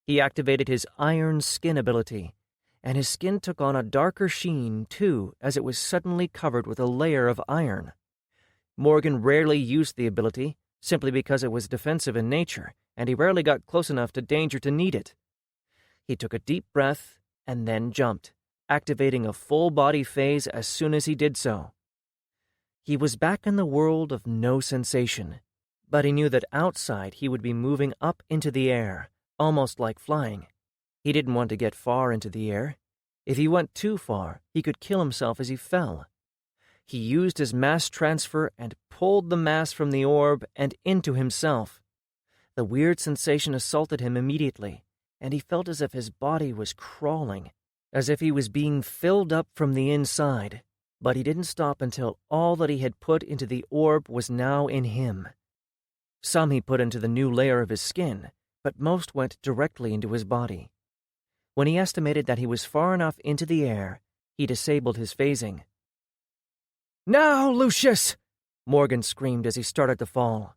He activated his Iron Skin ability, and his skin took on a darker sheen, too, as it was suddenly covered with a layer of iron. Morgan rarely used the ability, simply because it was defensive in nature, and he rarely got close enough to danger to need it. He took a deep breath and then jumped, activating a full-body phase as soon as he did so. He was back in the world of no sensation, but he knew that outside he would be moving up into the air, almost like flying. He didn't want to get far into the air. If he went too far, he could kill himself as he fell. He used his mass transfer and pulled the mass from the orb and into himself. The weird sensation assaulted him immediately, and he felt as if his body was crawling, as if he was being filled up from the inside. But he didn't stop until all that he had put into the orb was now in him. Some he put into the new layer of his skin, but most went directly into his body. When he estimated that he was far enough into the air, he disabled his phasing. "Now, Lucius!" Morgan screamed as he started to fall.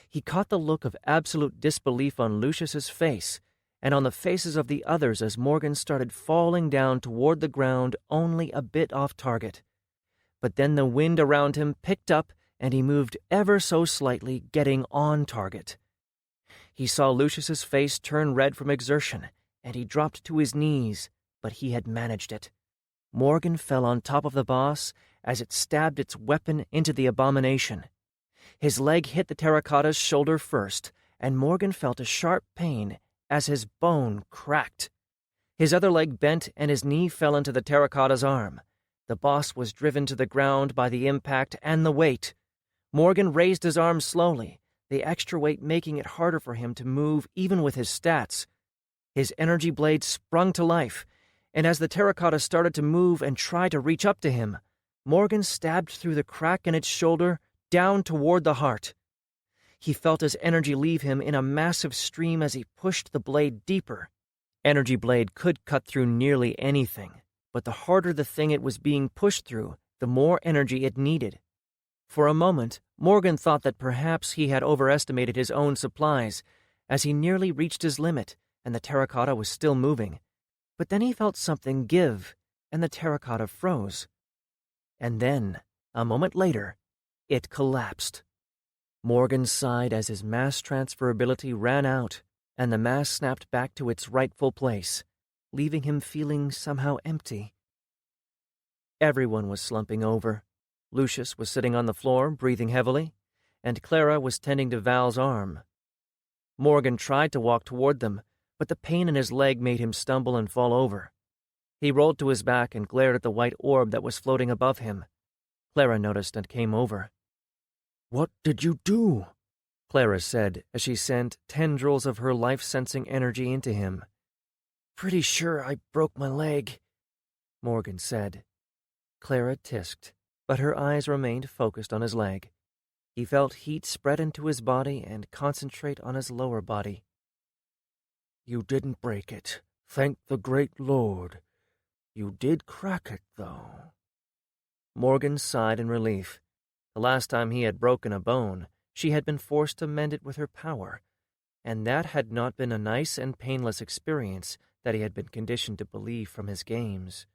He caught the look of absolute disbelief on Lucius's face and on the faces of the others as Morgan started falling down toward the ground only a bit off target. But then the wind around him picked up and he moved ever so slightly, getting on target. He saw Lucius's face turn red from exertion, and he dropped to his knees, but he had managed it. Morgan fell on top of the boss as it stabbed its weapon into the abomination. His leg hit the terracotta's shoulder first, and Morgan felt a sharp pain as his bone cracked. His other leg bent and his knee fell into the terracotta's arm. The boss was driven to the ground by the impact and the weight. Morgan raised his arm slowly, the extra weight making it harder for him to move even with his stats. His energy blade sprung to life, and as the terracotta started to move and try to reach up to him, Morgan stabbed through the crack in its shoulder down toward the heart. He felt his energy leave him in a massive stream as he pushed the blade deeper. Energy blade could cut through nearly anything, but the harder the thing it was being pushed through, the more energy it needed. For a moment, Morgan thought that perhaps he had overestimated his own supplies, as he nearly reached his limit, and the terracotta was still moving. But then he felt something give, and the terracotta froze. And then, a moment later, it collapsed. Morgan sighed as his mass transferability ran out, and the mass snapped back to its rightful place, leaving him feeling somehow empty. Everyone was slumping over. Lucius was sitting on the floor, breathing heavily, and Clara was tending to Val's arm. Morgan tried to walk toward them, but the pain in his leg made him stumble and fall over. He rolled to his back and glared at the white orb that was floating above him. Clara noticed and came over. "What did you do?" Clara said as she sent tendrils of her life-sensing energy into him. "Pretty sure I broke my leg," Morgan said. Clara tisked, but her eyes remained focused on his leg. He felt heat spread into his body and concentrate on his lower body. "You didn't break it. Thank the great Lord. You did crack it, though." Morgan sighed in relief. The last time he had broken a bone, she had been forced to mend it with her power, and that had not been a nice and painless experience that he had been conditioned to believe from his games.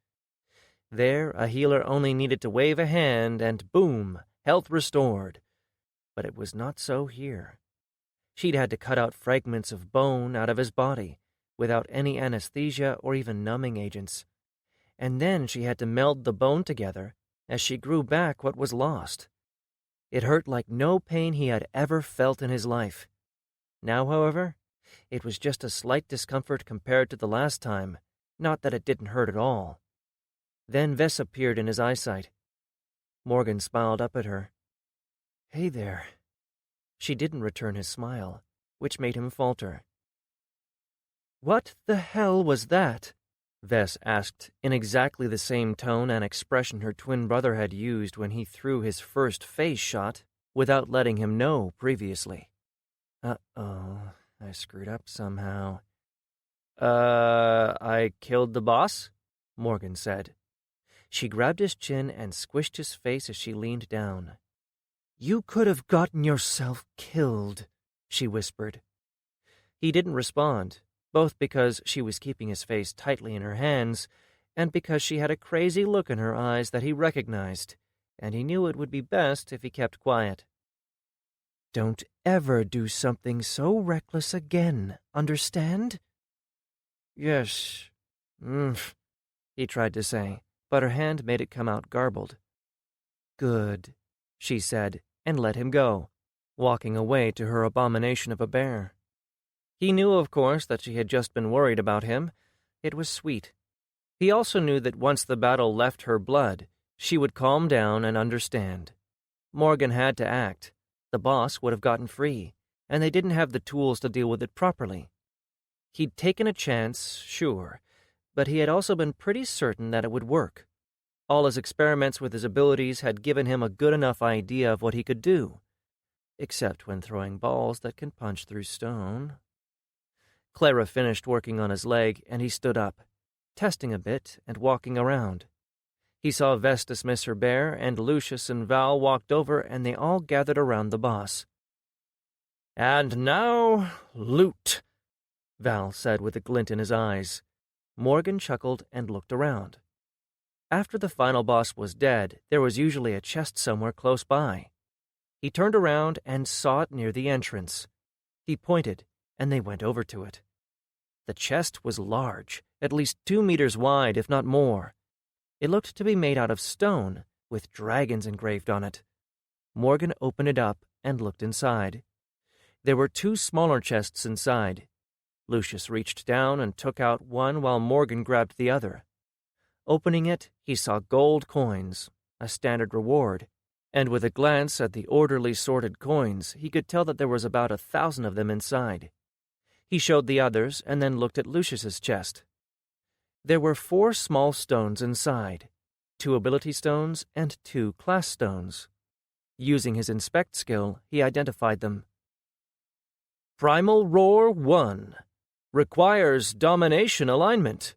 There, a healer only needed to wave a hand and boom, health restored. But it was not so here. She'd had to cut out fragments of bone out of his body, without any anesthesia or even numbing agents. And then she had to meld the bone together as she grew back what was lost. It hurt like no pain he had ever felt in his life. Now, however, it was just a slight discomfort compared to the last time, not that it didn't hurt at all. Then Vess appeared in his eyesight. Morgan smiled up at her. "Hey there." She didn't return his smile, which made him falter. "What the hell was that?" Vess asked in exactly the same tone and expression her twin brother had used when he threw his first phase shot, without letting him know previously. "Uh-oh, I screwed up somehow." I killed the boss?" Morgan said. She grabbed his chin and squished his face as she leaned down. "You could have gotten yourself killed," she whispered. He didn't respond, both because she was keeping his face tightly in her hands, and because she had a crazy look in her eyes that he recognized, and he knew it would be best if he kept quiet. "Don't ever do something so reckless again, understand?" "Yes. He tried to say, but her hand made it come out garbled. "Good," she said, and let him go, walking away to her abomination of a bear. He knew, of course, that she had just been worried about him. It was sweet. He also knew that once the battle left her blood, she would calm down and understand. Morgan had to act. The boss would have gotten free, and they didn't have the tools to deal with it properly. He'd taken a chance, sure, but he had also been pretty certain that it would work. All his experiments with his abilities had given him a good enough idea of what he could do, except when throwing balls that can punch through stone. Clara finished working on his leg, and he stood up, testing a bit and walking around. He saw Vestus miss her bear, and Lucius and Val walked over, and they all gathered around the boss. "And now, loot," Val said with a glint in his eyes. Morgan chuckled and looked around. After the final boss was dead, there was usually a chest somewhere close by. He turned around and saw it near the entrance. He pointed, and they went over to it. The chest was large, at least 2 meters wide, if not more. It looked to be made out of stone, with dragons engraved on it. Morgan opened it up and looked inside. There were 2 smaller chests inside. Lucius reached down and took out one while Morgan grabbed the other. Opening it, he saw gold coins, a standard reward, and with a glance at the orderly sorted coins, he could tell that there was about 1,000 of them inside. He showed the others and then looked at Lucius's chest. There were 4 small stones inside, 2 ability stones and 2 class stones. Using his inspect skill, he identified them. Primal Roar 1. Requires Domination Alignment.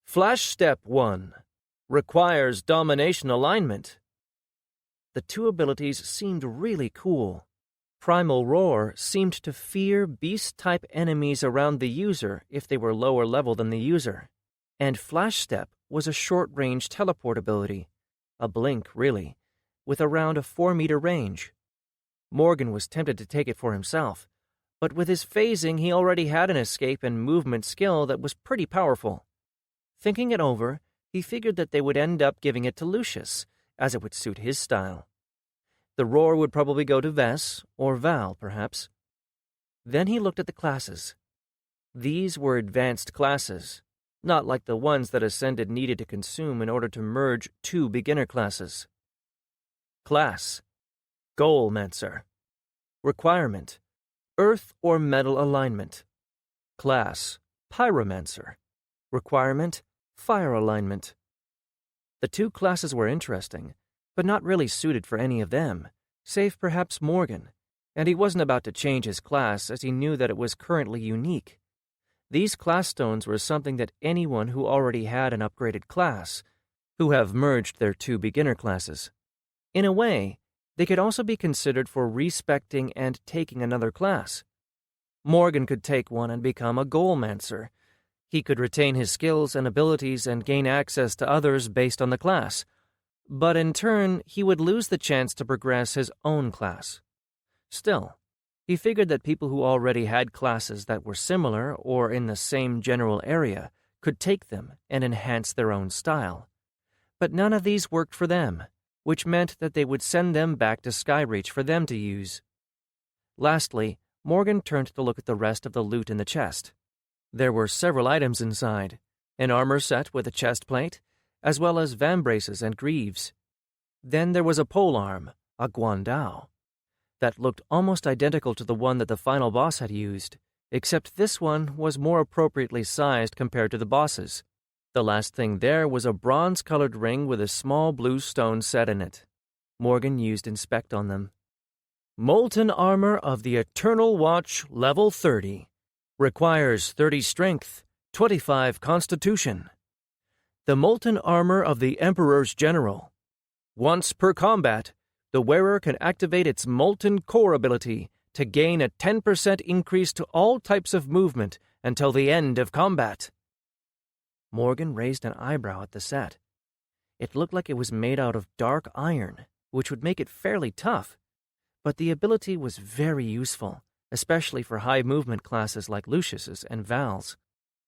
Flash Step 1. Requires Domination Alignment. The 2 abilities seemed really cool. Primal Roar seemed to fear beast-type enemies around the user if they were lower level than the user. And Flash Step was a short-range teleport ability, a blink, really, with around a 4-meter range. Morgan was tempted to take it for himself, but with his phasing he already had an escape and movement skill that was pretty powerful. Thinking it over, he figured that they would end up giving it to Lucius, as it would suit his style. The roar would probably go to Vess, or Val, perhaps. Then he looked at the classes. These were advanced classes, not like the ones that Ascended needed to consume in order to merge 2 beginner classes. Class: Goalmancer. Requirement: Earth or Metal Alignment. Class: Pyromancer. Requirement: Fire Alignment. The 2 classes were interesting, but not really suited for any of them, save perhaps Morgan, and he wasn't about to change his class as he knew that it was currently unique. These class stones were something that anyone who already had an upgraded class, who have merged their 2 beginner classes. In a way, they could also be considered for respecting and taking another class. Morgan could take one and become a Goalmancer. He could retain his skills and abilities and gain access to others based on the class, but in turn, he would lose the chance to progress his own class. Still, he figured that people who already had classes that were similar or in the same general area could take them and enhance their own style. But none of these worked for them, which meant that they would send them back to Skyreach for them to use. Lastly, Morgan turned to look at the rest of the loot in the chest. There were several items inside, an armor set with a chest plate, as well as vambraces and greaves. Then there was a polearm, a guandao, that looked almost identical to the one that the final boss had used, except this one was more appropriately sized compared to the boss's. The last thing there was a bronze-colored ring with a small blue stone set in it. Morgan used Inspect on them. Molten Armor of the Eternal Watch, Level 30. Requires 30 Strength, 25 Constitution. The Molten Armor of the Emperor's General. Once per combat, the wearer can activate its Molten Core ability to gain a 10% increase to all types of movement until the end of combat. Morgan raised an eyebrow at the set. It looked like it was made out of dark iron, which would make it fairly tough, but the ability was very useful, especially for high movement classes like Lucius's and Val's.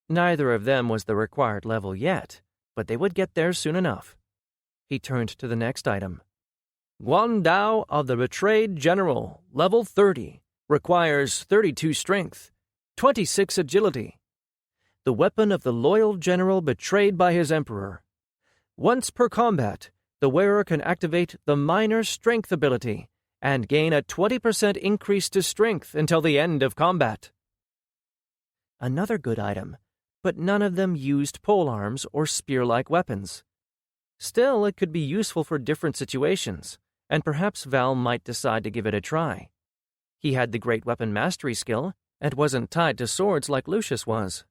Neither of them was the required level yet, but they would get there soon enough. He turned to the next item. Guandao of the Betrayed General, level 30, requires 32 strength, 26 agility. The weapon of the loyal general betrayed by his emperor. Once per combat, the wearer can activate the minor strength ability and gain a 20% increase to strength until the end of combat. Another good item, but none of them used polearms or spear-like weapons. Still, it could be useful for different situations, and perhaps Val might decide to give it a try. He had the great weapon mastery skill and wasn't tied to swords like Lucius was.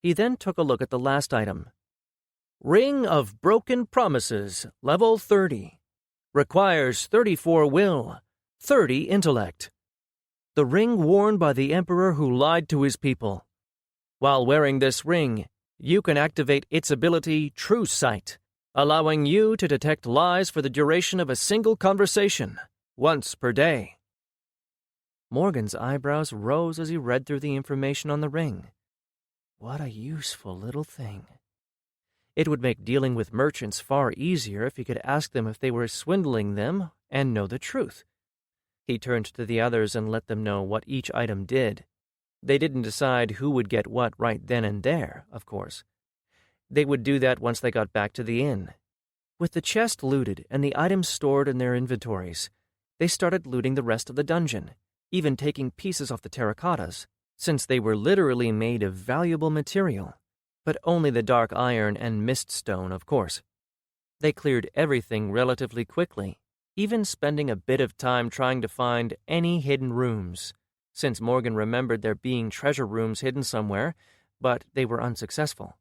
He then took a look at the last item. Ring of Broken Promises, level 30. Requires 34 will, 30 intellect. The ring worn by the emperor who lied to his people. While wearing this ring, you can activate its ability True Sight, allowing you to detect lies for the duration of a single conversation, once per day. Morgan's eyebrows rose as he read through the information on the ring. What a useful little thing. It would make dealing with merchants far easier if he could ask them if they were swindling them and know the truth. He turned to the others and let them know what each item did. They didn't decide who would get what right then and there, of course. They would do that once they got back to the inn. With the chest looted and the items stored in their inventories, they started looting the rest of the dungeon, even taking pieces off the terracottas, since they were literally made of valuable material, but only the dark iron and mist stone, of course. They cleared everything relatively quickly, even spending a bit of time trying to find any hidden rooms, since Morgan remembered there being treasure rooms hidden somewhere, but they were unsuccessful.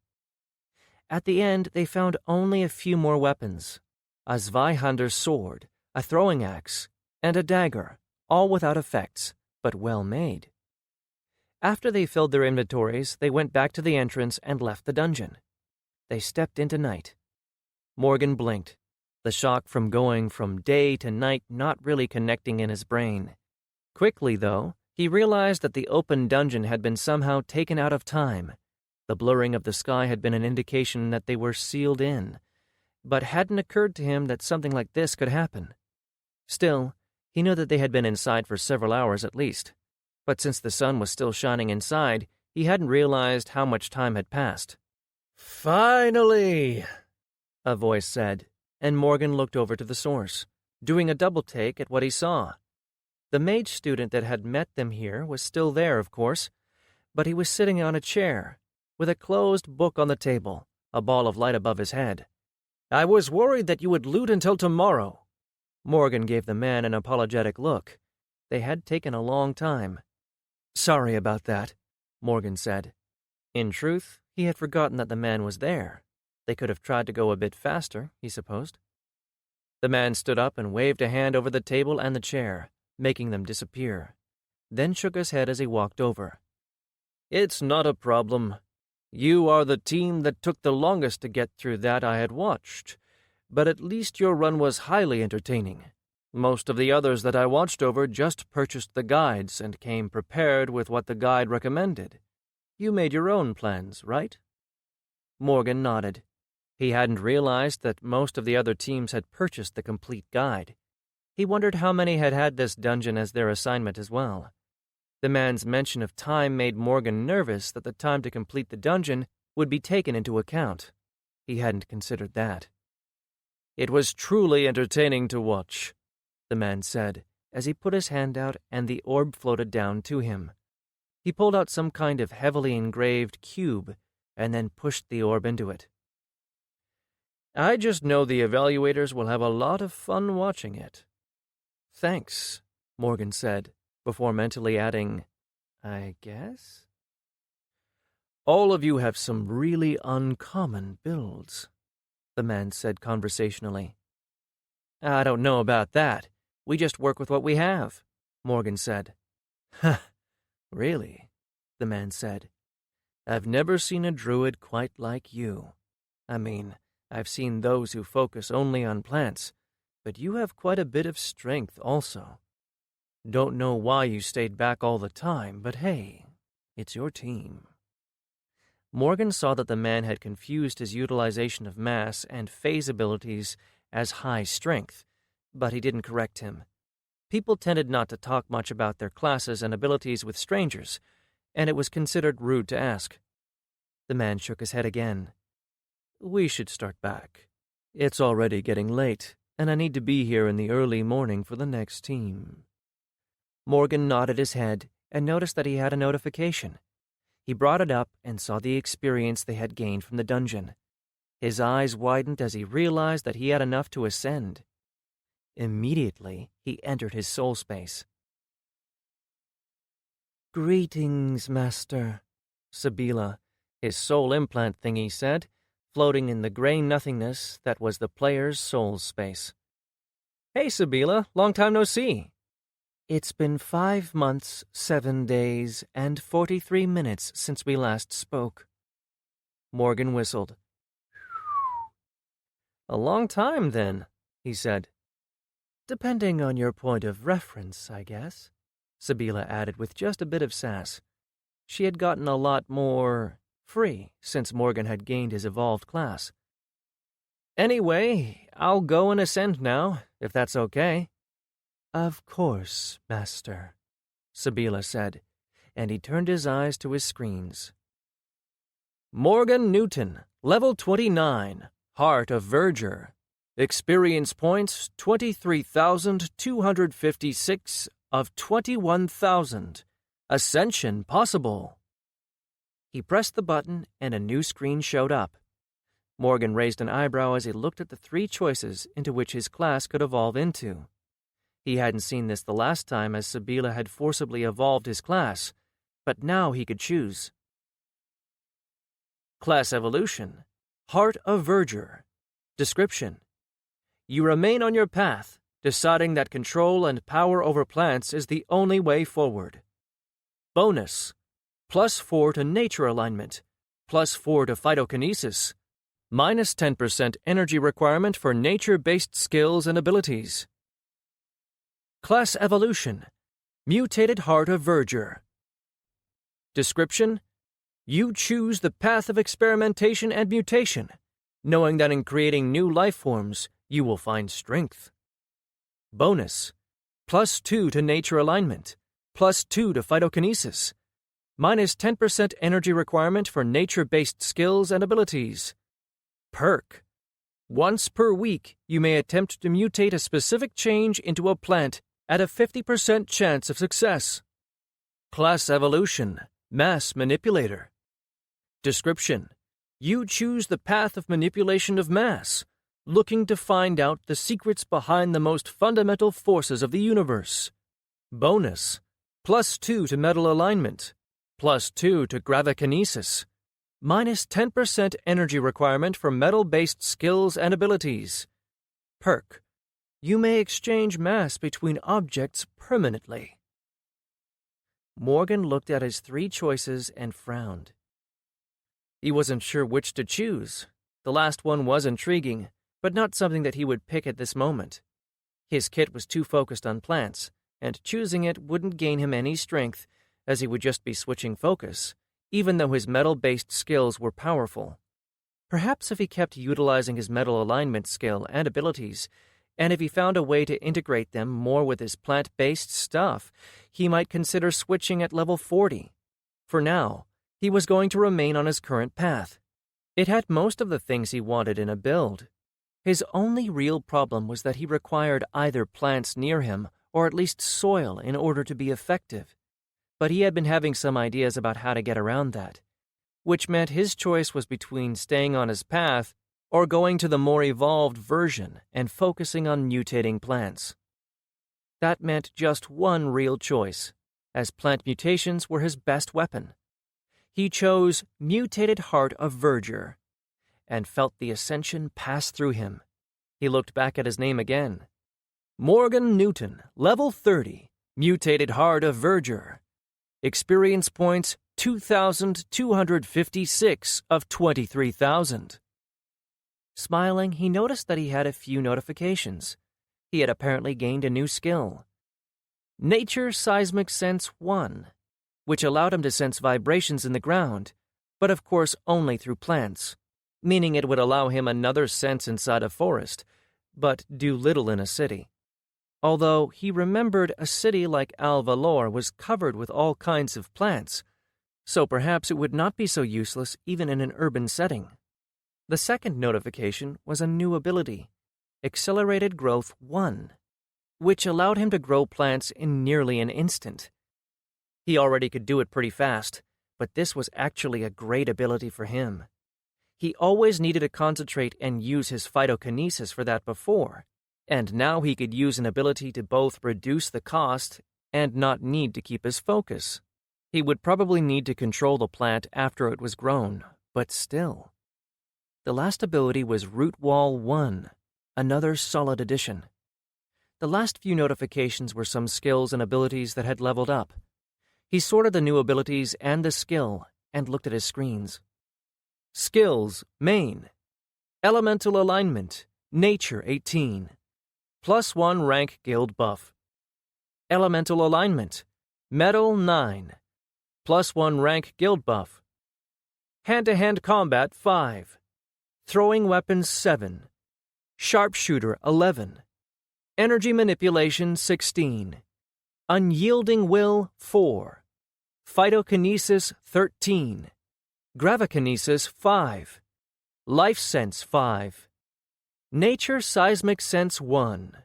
At the end, they found only a few more weapons: a Zweihander's sword, a throwing axe, and a dagger, all without effects, but well made. After they filled their inventories, they went back to the entrance and left the dungeon. They stepped into night. Morgan blinked, the shock from going from day to night not really connecting in his brain. Quickly, though, he realized that the open dungeon had been somehow taken out of time. The blurring of the sky had been an indication that they were sealed in, but hadn't occurred to him that something like this could happen. Still, he knew that they had been inside for several hours at least, but since the sun was still shining inside, he hadn't realized how much time had passed. "Finally," a voice said, and Morgan looked over to the source, doing a double take at what he saw. The mage student that had met them here was still there, of course, but he was sitting on a chair, with a closed book on the table, a ball of light above his head. "I was worried that you would loot until tomorrow." Morgan gave the man an apologetic look. They had taken a long time. "Sorry about that," Morgan said. In truth, he had forgotten that the man was there. They could have tried to go a bit faster, he supposed. The man stood up and waved a hand over the table and the chair, making them disappear, then shook his head as he walked over. "It's not a problem. You are the team that took the longest to get through that I had watched, but at least your run was highly entertaining. Most of the others that I watched over just purchased the guides and came prepared with what the guide recommended. You made your own plans, right?" Morgan nodded. He hadn't realized that most of the other teams had purchased the complete guide. He wondered how many had had this dungeon as their assignment as well. The man's mention of time made Morgan nervous that the time to complete the dungeon would be taken into account. He hadn't considered that. "It was truly entertaining to watch," the man said, as he put his hand out and the orb floated down to him. He pulled out some kind of heavily engraved cube and then pushed the orb into it. "I just know the evaluators will have a lot of fun watching it." "Thanks," Morgan said, before mentally adding, "I guess?" "All of you have some really uncommon builds," the man said conversationally. "I don't know about that. We just work with what we have," Morgan said. "Huh, really?" the man said. "I've never seen a druid quite like you. I mean, I've seen those who focus only on plants, but you have quite a bit of strength also. Don't know why you stayed back all the time, but hey, it's your team." Morgan saw that the man had confused his utilization of mass and phase abilities as high strength, but he didn't correct him. People tended not to talk much about their classes and abilities with strangers, and it was considered rude to ask. The man shook his head again. "We should start back. It's already getting late, and I need to be here in the early morning for the next team." Morgan nodded his head and noticed that he had a notification. He brought it up and saw the experience they had gained from the dungeon. His eyes widened as he realized that he had enough to ascend. Immediately, he entered his soul space. "Greetings, Master," Sabila, his soul implant thingy said, floating in the gray nothingness that was the player's soul space. "Hey, Sabila, long time no see." "It's been 5 months, 7 days, and 43 minutes since we last spoke." Morgan whistled. "A long time, then," he said. "Depending on your point of reference, I guess," Sabila added with just a bit of sass. She had gotten a lot more free since Morgan had gained his evolved class. "Anyway, I'll go and ascend now, if that's okay." "Of course, Master," Sabila said, and he turned his eyes to his screens. Morgan Newton, level 29, Heart of Verdure. Experience points 23,256 of 21,000. Ascension possible. He pressed the button and a new screen showed up. Morgan raised an eyebrow as he looked at the 3 choices into which his class could evolve into. He hadn't seen this the last time as Sabila had forcibly evolved his class, but now he could choose. Class Evolution. Heart of Verdure. Description. You remain on your path, deciding that control and power over plants is the only way forward. Bonus. +4 to nature alignment, +4 to phytokinesis, minus 10% energy requirement for nature-based skills and abilities. Class Evolution. Mutated Heart of Verdure. Description. You choose the path of experimentation and mutation, knowing that in creating new life forms, you will find strength. Bonus. +2 to nature alignment, +2 to phytokinesis, minus 10% energy requirement for nature-based skills and abilities. Perk. Once per week, you may attempt to mutate a specific change into a plant at a 50% chance of success. Class Evolution. Mass Manipulator. Description. You choose the path of manipulation of mass, looking to find out the secrets behind the most fundamental forces of the universe. Bonus. +2 to metal alignment, +2 to gravikinesis, minus 10% energy requirement for metal-based skills and abilities. Perk. You may exchange mass between objects permanently. Morgan looked at his 3 choices and frowned. He wasn't sure which to choose. The last one was intriguing, but not something that he would pick at this moment. His kit was too focused on plants, and choosing it wouldn't gain him any strength, as he would just be switching focus, even though his metal-based skills were powerful. Perhaps if he kept utilizing his metal alignment skill and abilities, and if he found a way to integrate them more with his plant-based stuff, he might consider switching at level 40. For now, he was going to remain on his current path. It had most of the things he wanted in a build. His only real problem was that he required either plants near him or at least soil in order to be effective. But he had been having some ideas about how to get around that, which meant his choice was between staying on his path or going to the more evolved version and focusing on mutating plants. That meant just one real choice, as plant mutations were his best weapon. He chose Mutated Heart of Verdure, and felt the ascension pass through him. He looked back at his name again. Morgan Newton, level 30, Mutated Heart of Verdure. Experience points 2,256 of 23,000. Smiling, he noticed that he had a few notifications. He had apparently gained a new skill. Nature Seismic Sense 1, which allowed him to sense vibrations in the ground, but of course only through plants, meaning it would allow him another sense inside a forest, but do little in a city. although he remembered a city like Al-Valor was covered with all kinds of plants, so perhaps it would not be so useless even in an urban setting. The second notification was a new ability, Accelerated Growth 1, which allowed him to grow plants in nearly an instant. He already could do it pretty fast, but this was actually a great ability for him. He always needed to concentrate and use his phytokinesis for that before, and now he could use an ability to both reduce the cost and not need to keep his focus. He would probably need to control the plant after it was grown, but still. The last ability was Root Wall 1, another solid addition. The last few notifications were some skills and abilities that had leveled up. He sorted the new abilities and the skill and looked at his screens. Skills, Main. Elemental Alignment, Nature 18. +1 rank guild buff. Elemental Alignment, Metal 9. +1 rank guild buff. Hand-to-hand combat 5. Throwing weapons 7. Sharpshooter 11. Energy manipulation 16. Unyielding will 4. Phytokinesis 13. Gravikinesis 5. Life sense 5. Nature seismic sense 1.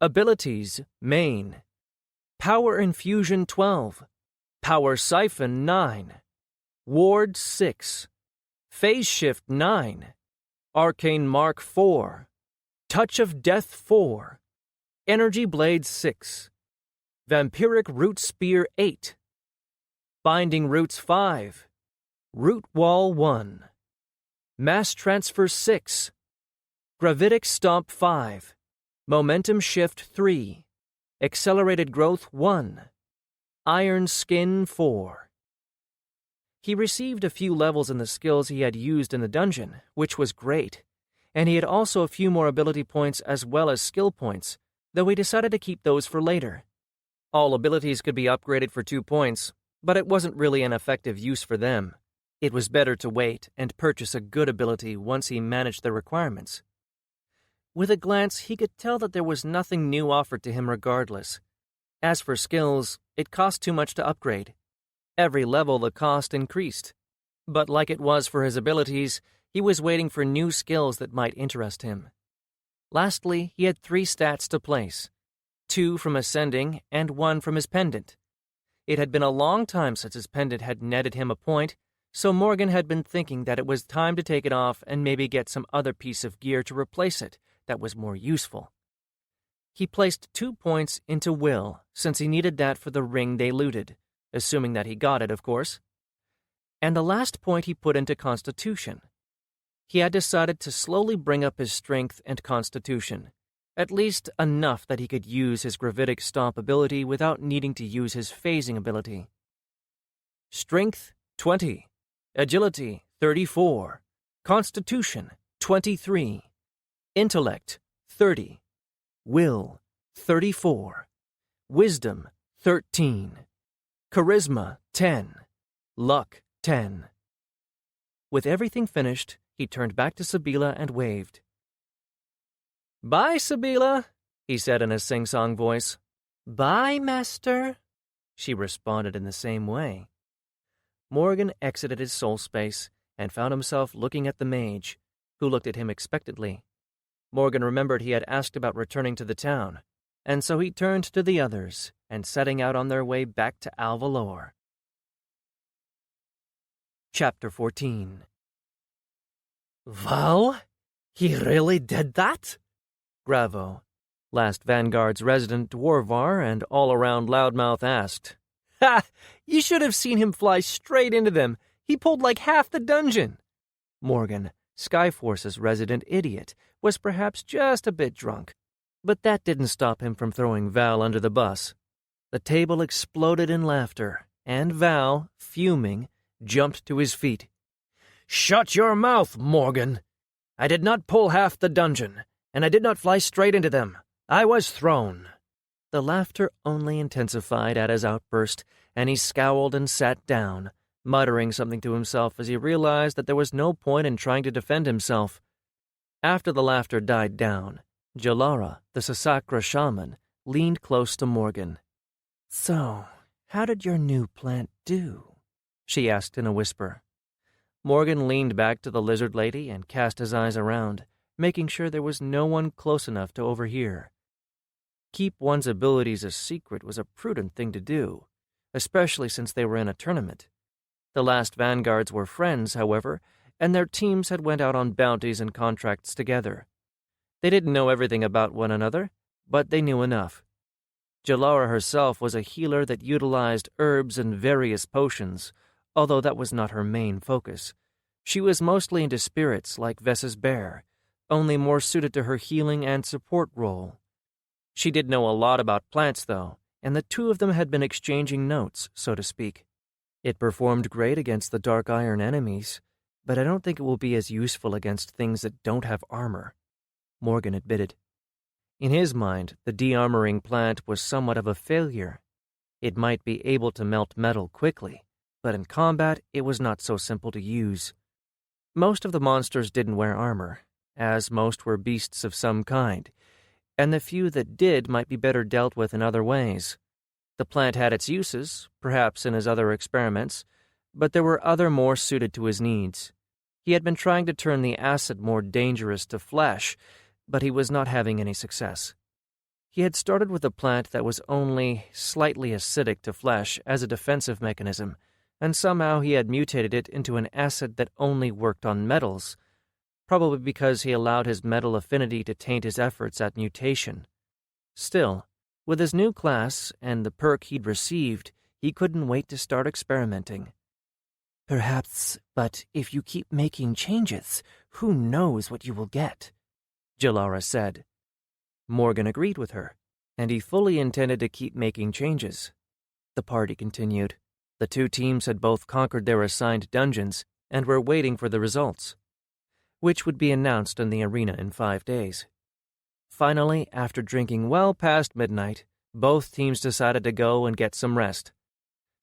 Abilities Main. Power infusion 12. Power siphon 9. Ward 6. Phase shift 9. Arcane mark 4. Touch of death 4. Energy blade 6. Vampiric root spear 8. Binding roots 5. Root wall 1. Mass transfer 6. Gravitic stomp 5. Momentum shift 3. Accelerated growth 1. Iron skin 4. He received a few levels in the skills he had used in the dungeon, which was great, and he had also a few more ability points as well as skill points, though he decided to keep those for later. All abilities could be upgraded for 2 points, but it wasn't really an effective use for them. It was better to wait and purchase a good ability once he managed the requirements. With a glance, he could tell that there was nothing new offered to him regardless. As for skills, it cost too much to upgrade. Every level the cost increased. But like it was for his abilities, he was waiting for new skills that might interest him. Lastly, he had 3 stats to place, 2 from ascending and 1 from his pendant. It had been a long time since his pendant had netted him a point, so Morgan had been thinking that it was time to take it off and maybe get some other piece of gear to replace it that was more useful. He placed 2 points into will, since he needed that for the ring they looted, assuming that he got it, of course. And the last point he put into constitution. He had decided to slowly bring up his strength and constitution, at least enough that he could use his gravitic stomp ability without needing to use his phasing ability. Strength 20, agility 34, constitution 23, intellect 30, will 34, wisdom 13, charisma 10, luck 10. With everything finished, he turned back to Sabila and waved. "Bye, Sabila," he said in a sing-song voice. "Bye, master," she responded in the same way. Morgan exited his soul space and found himself looking at the mage, who looked at him expectantly. Morgan remembered he had asked about returning to the town, and so he turned to the others and setting out on their way back to Al-Valor. Chapter 14. "Wow, he really did that?" Gravo, last Vanguard's resident dwarvar and all-around loudmouth, asked. "Ha! You should have seen him fly straight into them. He pulled like half the dungeon." Morgan, Skyforce's resident idiot, was perhaps just a bit drunk, but that didn't stop him from throwing Val under the bus. The table exploded in laughter, and Val, fuming, jumped to his feet. "Shut your mouth, Morgan. I did not pull half the dungeon, and I did not fly straight into them. I was thrown." The laughter only intensified at his outburst, and he scowled and sat down, muttering something to himself as he realized that there was no point in trying to defend himself. After the laughter died down, Jalara, the Sasakra shaman, leaned close to Morgan. "So, how did your new plant do?" she asked in a whisper. Morgan leaned back to the lizard lady and cast his eyes around, making sure there was no one close enough to overhear. Keep one's abilities a secret was a prudent thing to do, especially since they were in a tournament. The last vanguards were friends, however, and their teams had went out on bounties and contracts together. They didn't know everything about one another, but they knew enough. Jalara herself was a healer that utilized herbs and various potions, although that was not her main focus. She was mostly into spirits like Vess's bear, only more suited to her healing and support role. She did know a lot about plants, though, and the two of them had been exchanging notes, so to speak. It performed great against the dark iron enemies, but I don't think it will be as useful against things that don't have armor, Morgan admitted. In his mind, the de-armoring plant was somewhat of a failure. It might be able to melt metal quickly, but in combat it was not so simple to use. Most of the monsters didn't wear armor, as most were beasts of some kind, and the few that did might be better dealt with in other ways. The plant had its uses, perhaps in his other experiments, but there were other more suited to his needs. He had been trying to turn the acid more dangerous to flesh, but he was not having any success. He had started with a plant that was only slightly acidic to flesh as a defensive mechanism, and somehow he had mutated it into an acid that only worked on metals, probably because he allowed his metal affinity to taint his efforts at mutation. Still, with his new class and the perk he'd received, he couldn't wait to start experimenting. "Perhaps, but if you keep making changes, who knows what you will get," Jalara said. Morgan agreed with her, and he fully intended to keep making changes. The party continued. The two teams had both conquered their assigned dungeons and were waiting for the results, which would be announced in the arena in 5 days. Finally, after drinking well past midnight, both teams decided to go and get some rest.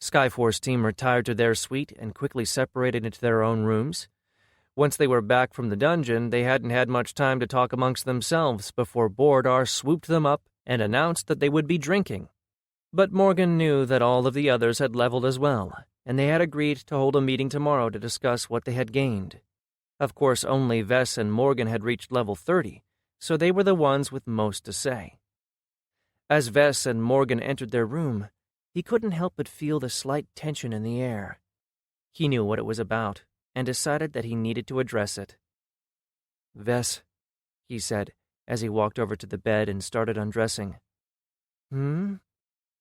Skyforce team retired to their suite and quickly separated into their own rooms. Once they were back from the dungeon, they hadn't had much time to talk amongst themselves before Bordar swooped them up and announced that they would be drinking. But Morgan knew that all of the others had leveled as well, and they had agreed to hold a meeting tomorrow to discuss what they had gained. Of course, only Vess and Morgan had reached level 30, so they were the ones with most to say. As Vess and Morgan entered their room, he couldn't help but feel the slight tension in the air. He knew what it was about, and decided that he needed to address it. "Vess," he said, as he walked over to the bed and started undressing. "Hmm?"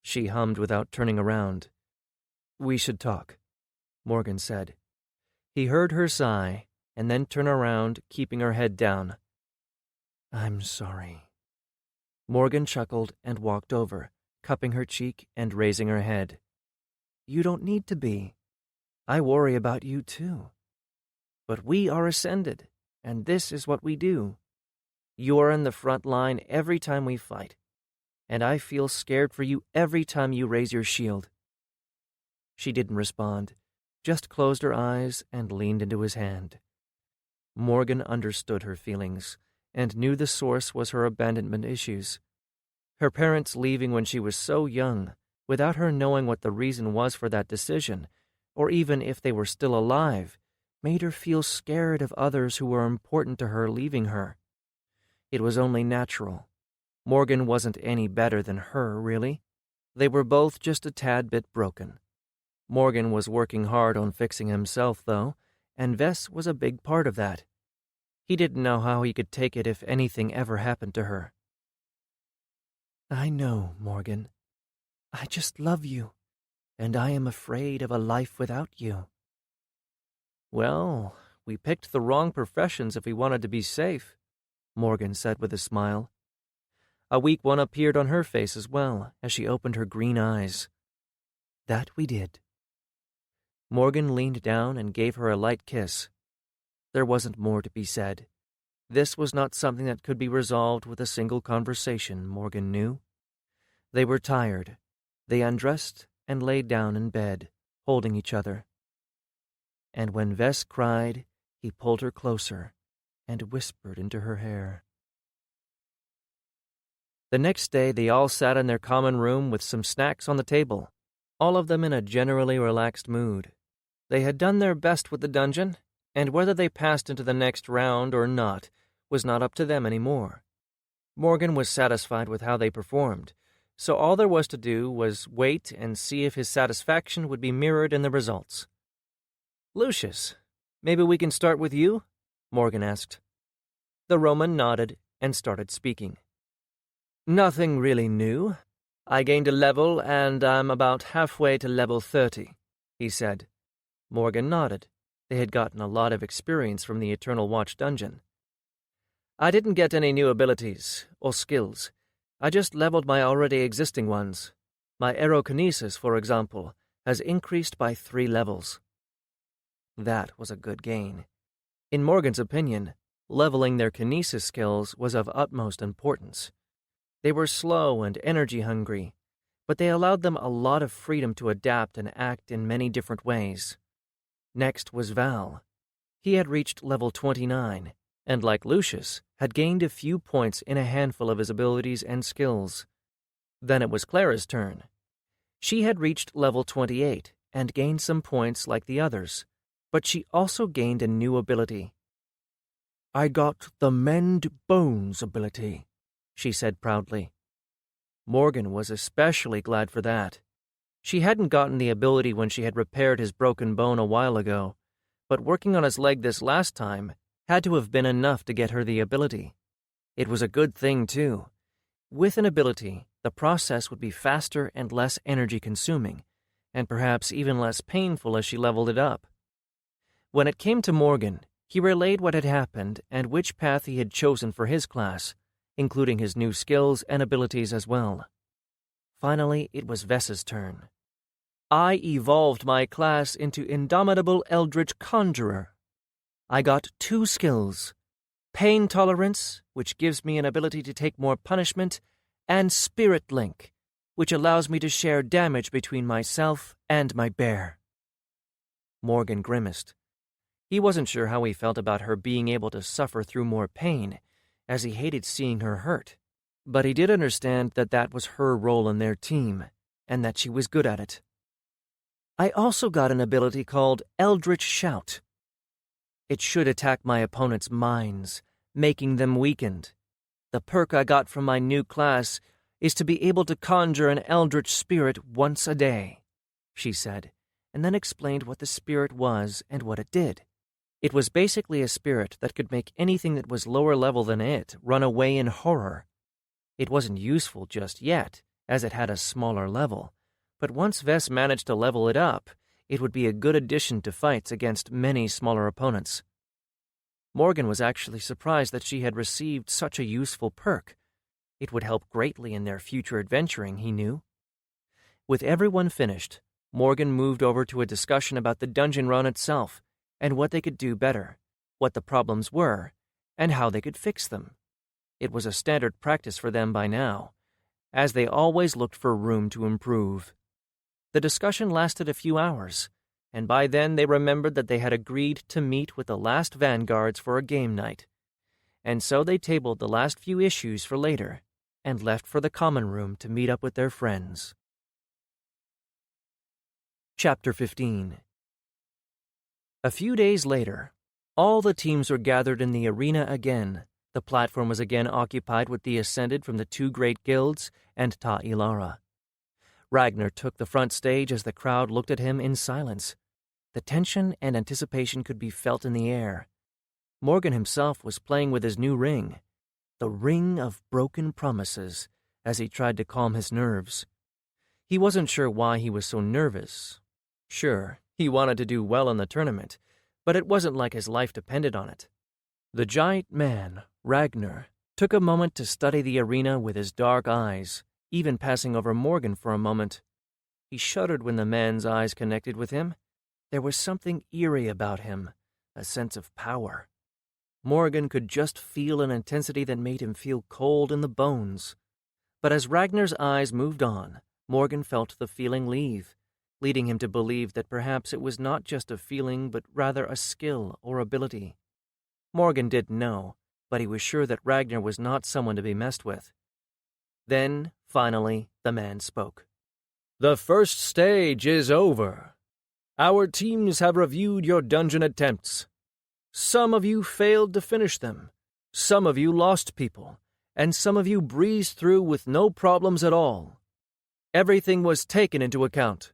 she hummed without turning around. "We should talk," Morgan said. He heard her sigh, and then turn around, keeping her head down. "I'm sorry." Morgan chuckled and walked over, cupping her cheek and raising her head. "You don't need to be. I worry about you too. But we are ascended, and this is what we do. You are in the front line every time we fight, and I feel scared for you every time you raise your shield." She didn't respond, just closed her eyes and leaned into his hand. Morgan understood her feelings, and knew the source was her abandonment issues. Her parents leaving when she was so young, without her knowing what the reason was for that decision, or even if they were still alive, made her feel scared of others who were important to her leaving her. It was only natural. Morgan wasn't any better than her, really. They were both just a tad bit broken. Morgan was working hard on fixing himself, though, and Vess was a big part of that. He didn't know how he could take it if anything ever happened to her. "I know, Morgan. I just love you, and I am afraid of a life without you." "Well, we picked the wrong professions if we wanted to be safe," Morgan said with a smile. A weak one appeared on her face as well, as she opened her green eyes. "That we did." Morgan leaned down and gave her a light kiss. There wasn't more to be said. This was not something that could be resolved with a single conversation, Morgan knew. They were tired. They undressed and laid down in bed, holding each other. And when Vess cried, he pulled her closer and whispered into her hair. The next day, they all sat in their common room with some snacks on the table, all of them in a generally relaxed mood. They had done their best with the dungeon, and whether they passed into the next round or not was not up to them anymore. Morgan was satisfied with how they performed, so all there was to do was wait and see if his satisfaction would be mirrored in the results. "Lucius, maybe we can start with you?" Morgan asked. The Roman nodded and started speaking. "Nothing really new. I gained a level and I'm about halfway to level 30, he said. Morgan nodded. They had gotten a lot of experience from the Eternal Watch dungeon. "I didn't get any new abilities or skills. I just leveled my already existing ones. My aerokinesis, for example, has increased by 3 levels. That was a good gain. In Morgan's opinion, leveling their kinesis skills was of utmost importance. They were slow and energy-hungry, but they allowed them a lot of freedom to adapt and act in many different ways. Next was Val. He had reached level 29, and like Lucius, had gained a few points in a handful of his abilities and skills. Then it was Clara's turn. She had reached level 28 and gained some points like the others, but she also gained a new ability. "I got the Mend Bones ability," she said proudly. Morgan was especially glad for that. She hadn't gotten the ability when she had repaired his broken bone a while ago, but working on his leg this last time had to have been enough to get her the ability. It was a good thing, too. With an ability, the process would be faster and less energy-consuming, and perhaps even less painful as she leveled it up. When it came to Morgan, he relayed what had happened and which path he had chosen for his class, including his new skills and abilities as well. Finally, it was Vessa's turn. "I evolved my class into Indomitable Eldritch Conjurer. I got 2 skills, Pain Tolerance, which gives me an ability to take more punishment, and Spirit Link, which allows me to share damage between myself and my bear." Morgan grimaced. He wasn't sure how he felt about her being able to suffer through more pain, as he hated seeing her hurt, but he did understand that that was her role in their team, and that she was good at it. "I also got an ability called Eldritch Shout. It should attack my opponent's minds, making them weakened. The perk I got from my new class is to be able to conjure an eldritch spirit once a day," she said, and then explained what the spirit was and what it did. It was basically a spirit that could make anything that was lower level than it run away in horror. It wasn't useful just yet, as it had a smaller level, but once Vess managed to level it up, it would be a good addition to fights against many smaller opponents. Morgan was actually surprised that she had received such a useful perk. It would help greatly in their future adventuring, he knew. With everyone finished, Morgan moved over to a discussion about the dungeon run itself, and what they could do better, what the problems were, and how they could fix them. It was a standard practice for them by now, as they always looked for room to improve. The discussion lasted a few hours, and by then they remembered that they had agreed to meet with the last vanguards for a game night, and so they tabled the last few issues for later, and left for the common room to meet up with their friends. Chapter 15. A few days later, all the teams were gathered in the arena again. The platform was again occupied with the ascended from the 2 great guilds and Ta Ilara. Ragnar took the front stage as the crowd looked at him in silence. The tension and anticipation could be felt in the air. Morgan himself was playing with his new ring, the Ring of Broken Promises, as he tried to calm his nerves. He wasn't sure why he was so nervous. Sure, he wanted to do well in the tournament, but it wasn't like his life depended on it. The giant man, Ragnar, took a moment to study the arena with his dark eyes, even passing over Morgan for a moment. He shuddered when the man's eyes connected with him. There was something eerie about him, a sense of power. Morgan could just feel an intensity that made him feel cold in the bones. But as Ragnar's eyes moved on, Morgan felt the feeling leave, leading him to believe that perhaps it was not just a feeling but rather a skill or ability. Morgan didn't know, but he was sure that Ragnar was not someone to be messed with. Then, finally, the man spoke. The first stage is over. Our teams have reviewed your dungeon attempts. Some of you failed to finish them, some of you lost people, and some of you breezed through with no problems at all. Everything was taken into account.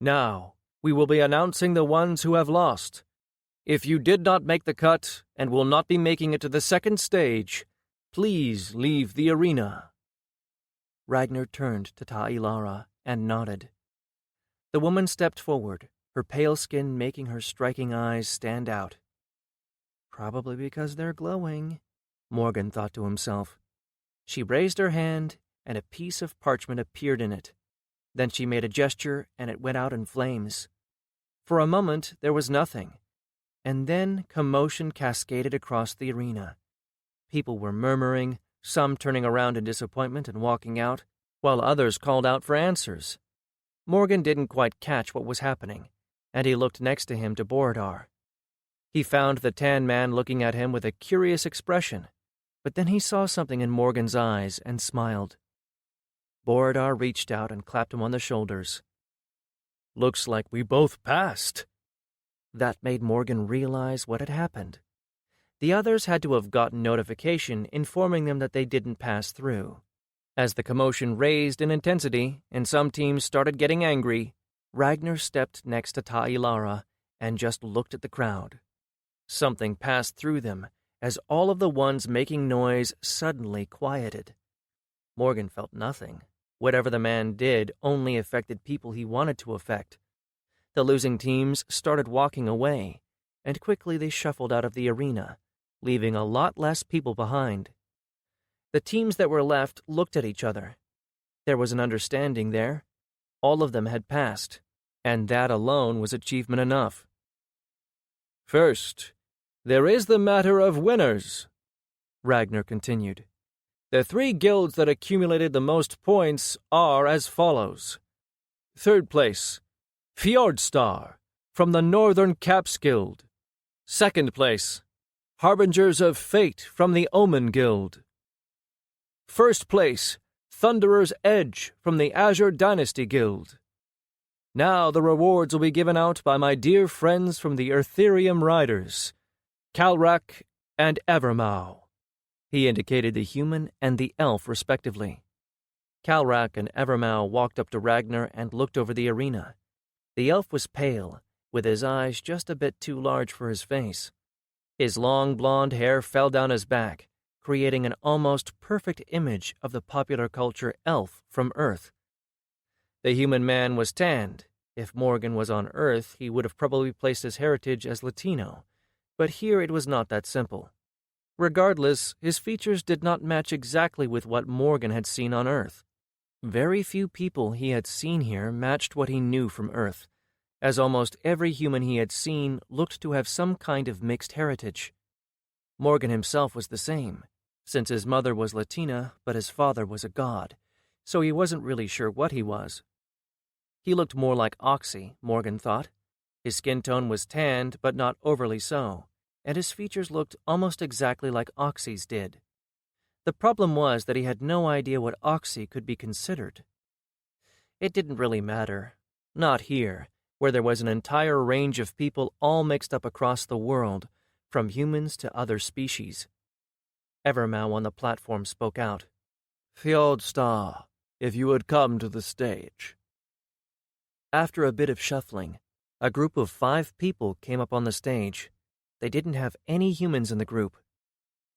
Now, we will be announcing the ones who have lost. If you did not make the cut and will not be making it to the second stage, please leave the arena. Ragnar turned to Ta'ilara and nodded. The woman stepped forward, her pale skin making her striking eyes stand out. Probably because they're glowing, Morgan thought to himself. She raised her hand, and a piece of parchment appeared in it. Then she made a gesture, and it went out in flames. For a moment, there was nothing, and then commotion cascaded across the arena. People were murmuring, some turning around in disappointment and walking out, while others called out for answers. Morgan didn't quite catch what was happening, and he looked next to him to Borodar. He found the tan man looking at him with a curious expression, but then he saw something in Morgan's eyes and smiled. Borodar reached out and clapped him on the shoulders. Looks like we both passed. That made Morgan realize what had happened. The others had to have gotten notification informing them that they didn't pass through. As the commotion raised in intensity and some teams started getting angry, Ragnar stepped next to Ta'ilara and just looked at the crowd. Something passed through them as all of the ones making noise suddenly quieted. Morgan felt nothing. Whatever the man did only affected people he wanted to affect. The losing teams started walking away, and quickly they shuffled out of the arena, leaving a lot less people behind. The teams that were left looked at each other. There was an understanding there. All of them had passed, and that alone was achievement enough. First, there is the matter of winners, Ragnar continued. The 3 guilds that accumulated the most points are as follows. Third place, Fjordstar, from the Northern Caps Guild. Second place, Harbingers of Fate from the Omen Guild. First place, Thunderer's Edge from the Azure Dynasty Guild. Now the rewards will be given out by my dear friends from the Eartherium Riders, Kalrak and Evermau. He indicated the human and the elf respectively. Kalrak and Evermau walked up to Ragnar and looked over the arena. The elf was pale, with his eyes just a bit too large for his face. His long blonde hair fell down his back, creating an almost perfect image of the popular culture elf from Earth. The human man was tanned. If Morgan was on Earth, he would have probably placed his heritage as Latino, but here it was not that simple. Regardless, his features did not match exactly with what Morgan had seen on Earth. Very few people he had seen here matched what he knew from Earth, as almost every human he had seen looked to have some kind of mixed heritage. Morgan himself was the same, since his mother was Latina but his father was a god, so he wasn't really sure what he was. He looked more like Oxy, Morgan thought. His skin tone was tanned but not overly so, and his features looked almost exactly like Oxy's did. The problem was that he had no idea what Oxy could be considered. It didn't really matter. Not here, where there was an entire range of people all mixed up across the world, from humans to other species. Evermau on the platform spoke out. Fjordstar, if you would come to the stage. After a bit of shuffling, a group of 5 people came up on the stage. They didn't have any humans in the group.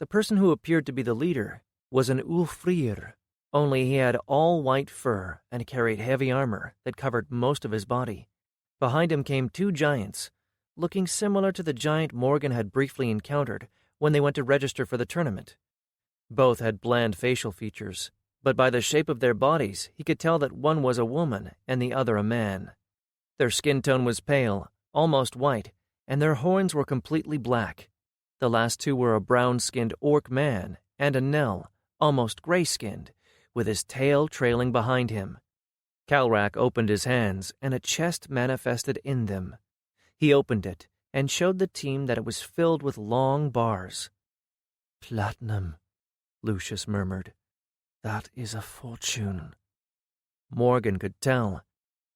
The person who appeared to be the leader was an Ulfrir, only he had all white fur and carried heavy armor that covered most of his body. Behind him came 2 giants, looking similar to the giant Morgan had briefly encountered when they went to register for the tournament. Both had bland facial features, but by the shape of their bodies he could tell that one was a woman and the other a man. Their skin tone was pale, almost white, and their horns were completely black. The last 2 were a brown-skinned orc man and a Nell, almost gray-skinned, with his tail trailing behind him. Kalrak opened his hands, and a chest manifested in them. He opened it and showed the team that it was filled with long bars. Platinum, Lucius murmured. That is a fortune. Morgan could tell.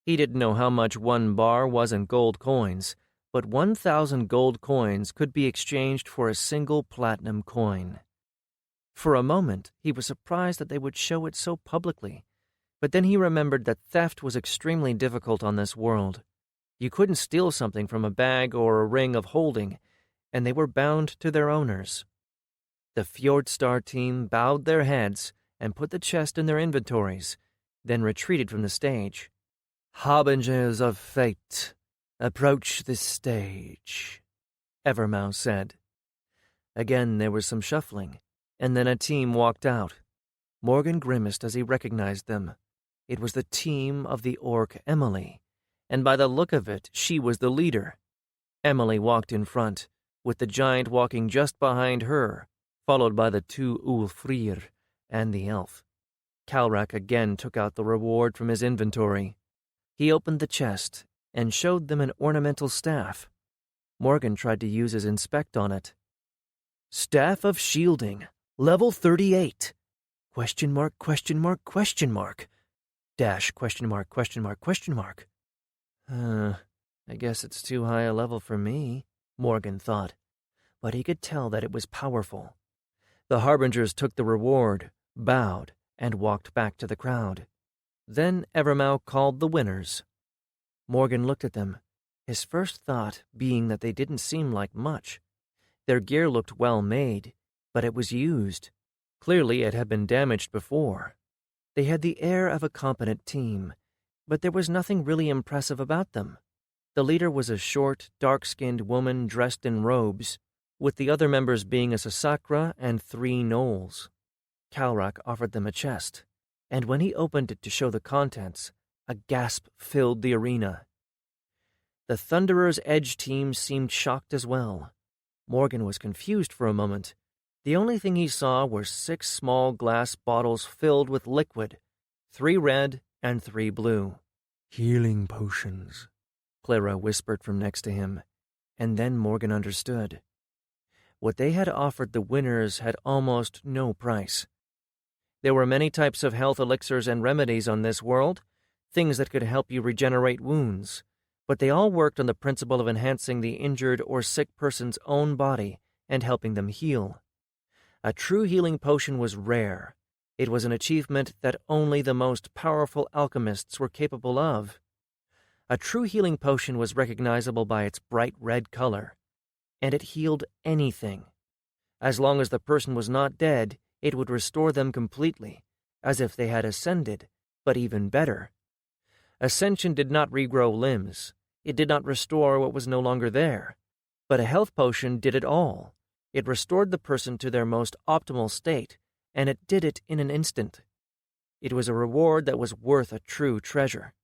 He didn't know how much 1 bar was in gold coins, but 1,000 gold coins could be exchanged for a single platinum coin. For a moment, he was surprised that they would show it so publicly, but then he remembered that theft was extremely difficult on this world. You couldn't steal something from a bag or a ring of holding, and they were bound to their owners. The Fjordstar team bowed their heads and put the chest in their inventories, then retreated from the stage. "Harbingers of fate, approach this stage," Evermouse said. Again there was some shuffling, and then a team walked out. Morgan grimaced as he recognized them. It was the team of the orc Emily, and by the look of it, she was the leader. Emily walked in front, with the giant walking just behind her, followed by the 2 Ulfrir and the elf. Kalrak again took out the reward from his inventory. He opened the chest and showed them an ornamental staff. Morgan tried to use his inspect on it. "Staff of Shielding, level 38. Question mark, question mark, question mark. Dash, question mark, question mark, question mark. I guess it's too high a level for me," Morgan thought, but he could tell that it was powerful. The Harbingers took the reward, bowed, and walked back to the crowd. Then Evermow called the winners. Morgan looked at them, his first thought being that they didn't seem like much. Their gear looked well made, but it was used. Clearly it had been damaged before. They had the air of a competent team, but there was nothing really impressive about them. The leader was a short, dark-skinned woman dressed in robes, with the other members being a Sasakra and 3 gnolls. Kalrak offered them a chest, and when he opened it to show the contents, a gasp filled the arena. The Thunderer's Edge team seemed shocked as well. Morgan was confused for a moment. The only thing he saw were 6 small glass bottles filled with liquid, 3 red and 3 blue. "Healing potions," Clara whispered from next to him, and then Morgan understood. What they had offered the winners had almost no price. There were many types of health elixirs and remedies on this world, things that could help you regenerate wounds, but they all worked on the principle of enhancing the injured or sick person's own body and helping them heal. A true healing potion was rare. It was an achievement that only the most powerful alchemists were capable of. A true healing potion was recognizable by its bright red color, and it healed anything. As long as the person was not dead, it would restore them completely, as if they had ascended, but even better. Ascension did not regrow limbs. It did not restore what was no longer there. But a health potion did it all. It restored the person to their most optimal state, and it did it in an instant. It was a reward that was worth a true treasure.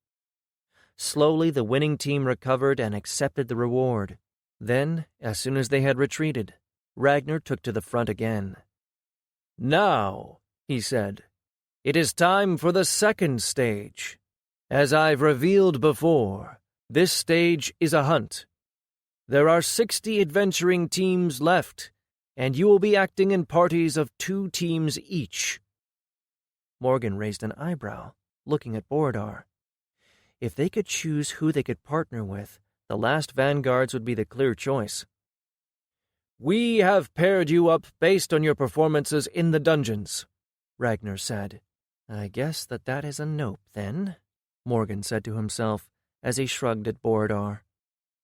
Slowly the winning team recovered and accepted the reward. Then, as soon as they had retreated, Ragnar took to the front again. "Now," he said, "it is time for the second stage. As I've revealed before, this stage is a hunt. There are 60 adventuring teams left, and you will be acting in parties of 2 teams each." Morgan raised an eyebrow, looking at Borodar. If they could choose who they could partner with, the last vanguards would be the clear choice. "We have paired you up based on your performances in the dungeons," Ragnar said. "I guess that is a nope, then," Morgan said to himself as he shrugged at Borodar.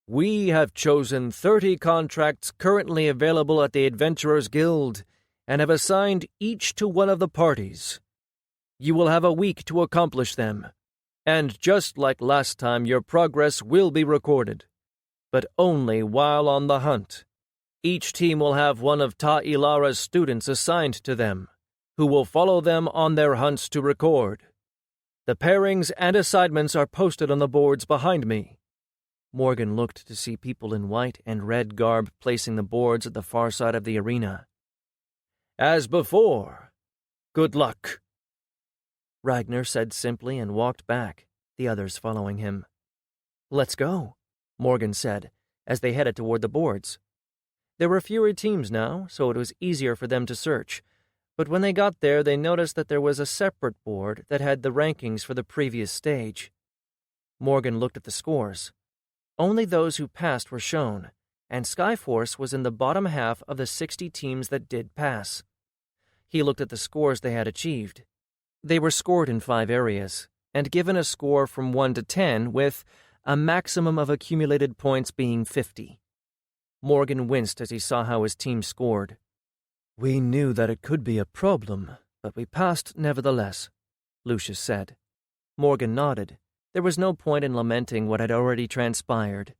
"We have chosen 30 contracts currently available at the Adventurers Guild and have assigned each to one of the parties. You will have a week to accomplish them, and just like last time, your progress will be recorded, but only while on the hunt. Each team will have one of Ta Ilara's students assigned to them, who will follow them on their hunts to record. The pairings and assignments are posted on the boards behind me." Morgan looked to see people in white and red garb placing the boards at the far side of the arena. "As before, good luck," Ragnar said simply and walked back, the others following him. "Let's go," Morgan said, as they headed toward the boards. There were fewer teams now, so it was easier for them to search, But when they got there, they noticed that there was a separate board that had the rankings for the previous stage. Morgan looked at the scores. Only those who passed were shown, and Skyforce was in the bottom half of the 60 teams that did pass. He looked at the scores they had achieved. They were scored in 5 areas, and given a score from 1 to 10 with a maximum of accumulated points being 50. Morgan winced as he saw how his team scored. "We knew that it could be a problem, but we passed nevertheless," Lucius said. Morgan nodded. There was no point in lamenting what had already transpired.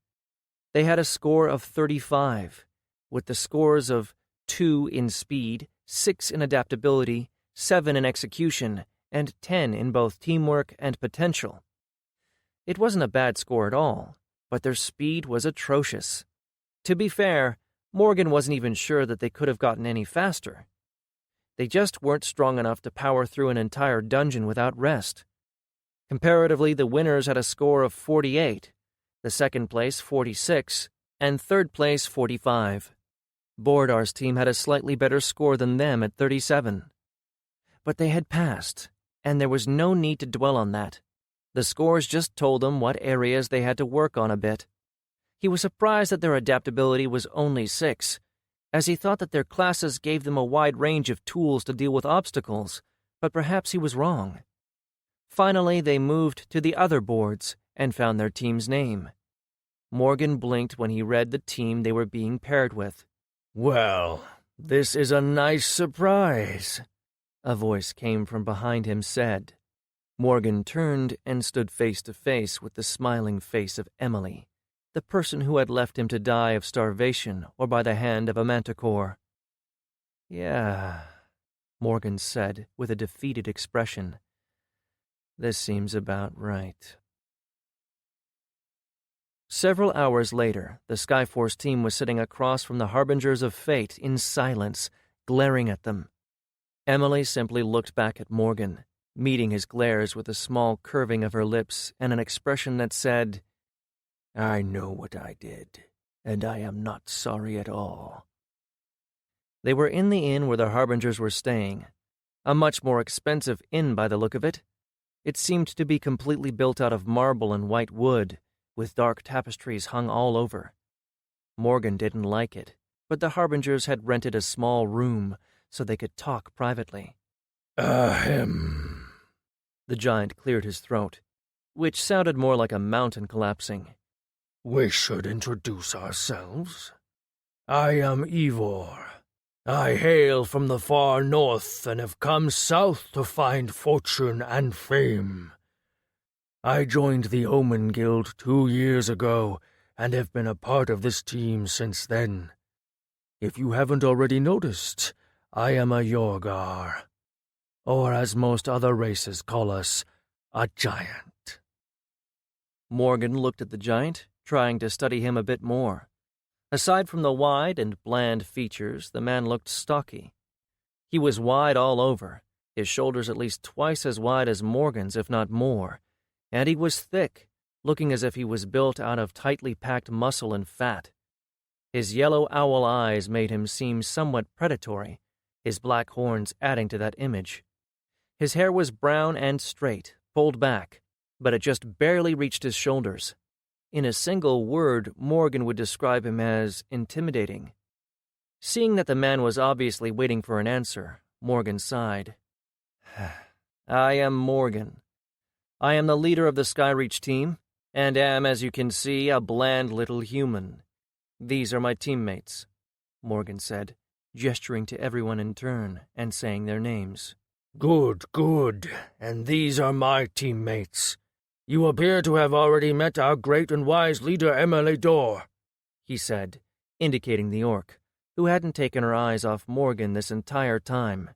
They had a score of 35, with the scores of 2 in speed, 6 in adaptability, 7 in execution, and 10 in both teamwork and potential. It wasn't a bad score at all, but their speed was atrocious. To be fair, Morgan wasn't even sure that they could have gotten any faster. They just weren't strong enough to power through an entire dungeon without rest. Comparatively, the winners had a score of 48, the second place 46, and third place 45. Bordar's team had a slightly better score than them at 37. But they had passed, and there was no need to dwell on that. The scores just told them what areas they had to work on a bit. He was surprised that their adaptability was only 6, as he thought that their classes gave them a wide range of tools to deal with obstacles, but perhaps he was wrong. Finally, they moved to the other boards and found their team's name. Morgan blinked when he read the team they were being paired with. "Well, this is a nice surprise," a voice came from behind him said. Morgan turned and stood face to face with the smiling face of Emily, the person who had left him to die of starvation or by the hand of a manticore. "Yeah," Morgan said with a defeated expression. "This seems about right." Several hours later, the Skyforce team was sitting across from the Harbingers of Fate in silence, glaring at them. Emily simply looked back at Morgan, meeting his glares with a small curving of her lips and an expression that said, "I know what I did, and I am not sorry at all." They were in the inn where the Harbingers were staying, a much more expensive inn by the look of it. It seemed to be completely built out of marble and white wood, with dark tapestries hung all over. Morgan didn't like it, but the Harbingers had rented a small room so they could talk privately. Ahem. The giant cleared his throat, which sounded more like a mountain collapsing. "We should introduce ourselves. I am Ivor. I hail from the far north and have come south to find fortune and fame. I joined the Omen Guild 2 years ago and have been a part of this team since then. If you haven't already noticed, I am a Yorgar, or as most other races call us, a giant." Morgan looked at the giant, trying to study him a bit more. Aside from the wide and bland features, the man looked stocky. He was wide all over, his shoulders at least twice as wide as Morgan's, if not more, and he was thick, looking as if he was built out of tightly packed muscle and fat. His yellow owl eyes made him seem somewhat predatory, his black horns adding to that image. His hair was brown and straight, pulled back, but it just barely reached his shoulders. In a single word, Morgan would describe him as intimidating. Seeing that the man was obviously waiting for an answer, Morgan sighed. "I am Morgan. I am the leader of the Skyreach team, and am, as you can see, a bland little human. These are my teammates," Morgan said, gesturing to everyone in turn and saying their names. Good, good. And these are my teammates. You appear to have already met our great and wise leader Emily Dor," he said, indicating the orc, who hadn't taken her eyes off Morgan this entire time.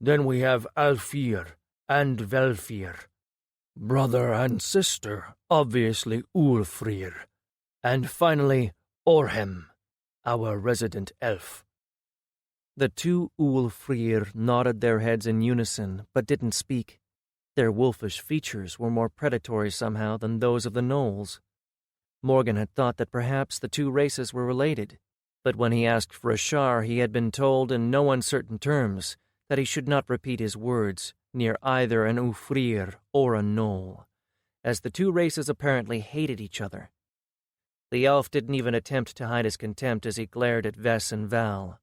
"Then we have Alfir and Velfir, brother and sister, obviously Ulfrir, and finally Orhem, our resident elf." The 2 Ulfrir nodded their heads in unison, but didn't speak. Their wolfish features were more predatory somehow than those of the gnolls. Morgan had thought that perhaps the 2 races were related, but when he asked for a Shar, he had been told in no uncertain terms that he should not repeat his words near either an Ufrir or a Knoll, as the two races apparently hated each other. The elf didn't even attempt to hide his contempt as he glared at Vess and Val.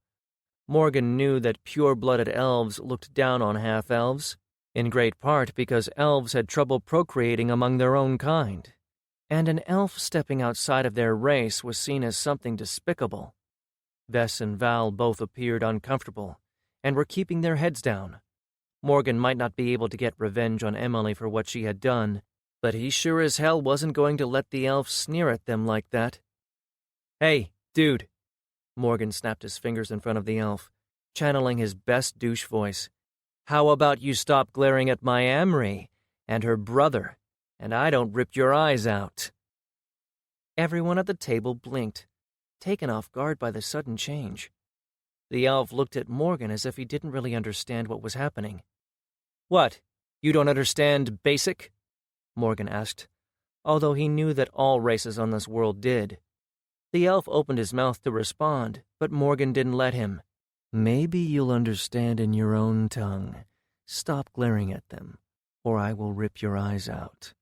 Morgan knew that pure-blooded elves looked down on half-elves, in great part because elves had trouble procreating among their own kind, and an elf stepping outside of their race was seen as something despicable. Vess and Val both appeared uncomfortable, and were keeping their heads down. Morgan might not be able to get revenge on Emily for what she had done, but he sure as hell wasn't going to let the elf sneer at them like that. "Hey, dude," Morgan snapped his fingers in front of the elf, channeling his best douche voice. "How about you stop glaring at my Amri and her brother, and I don't rip your eyes out?" Everyone at the table blinked, taken off guard by the sudden change. The elf looked at Morgan as if he didn't really understand what was happening. "What, you don't understand basic?" Morgan asked, although he knew that all races on this world did. The elf opened his mouth to respond, but Morgan didn't let him. "Maybe you'll understand in your own tongue. Stop glaring at them, or I will rip your eyes out,"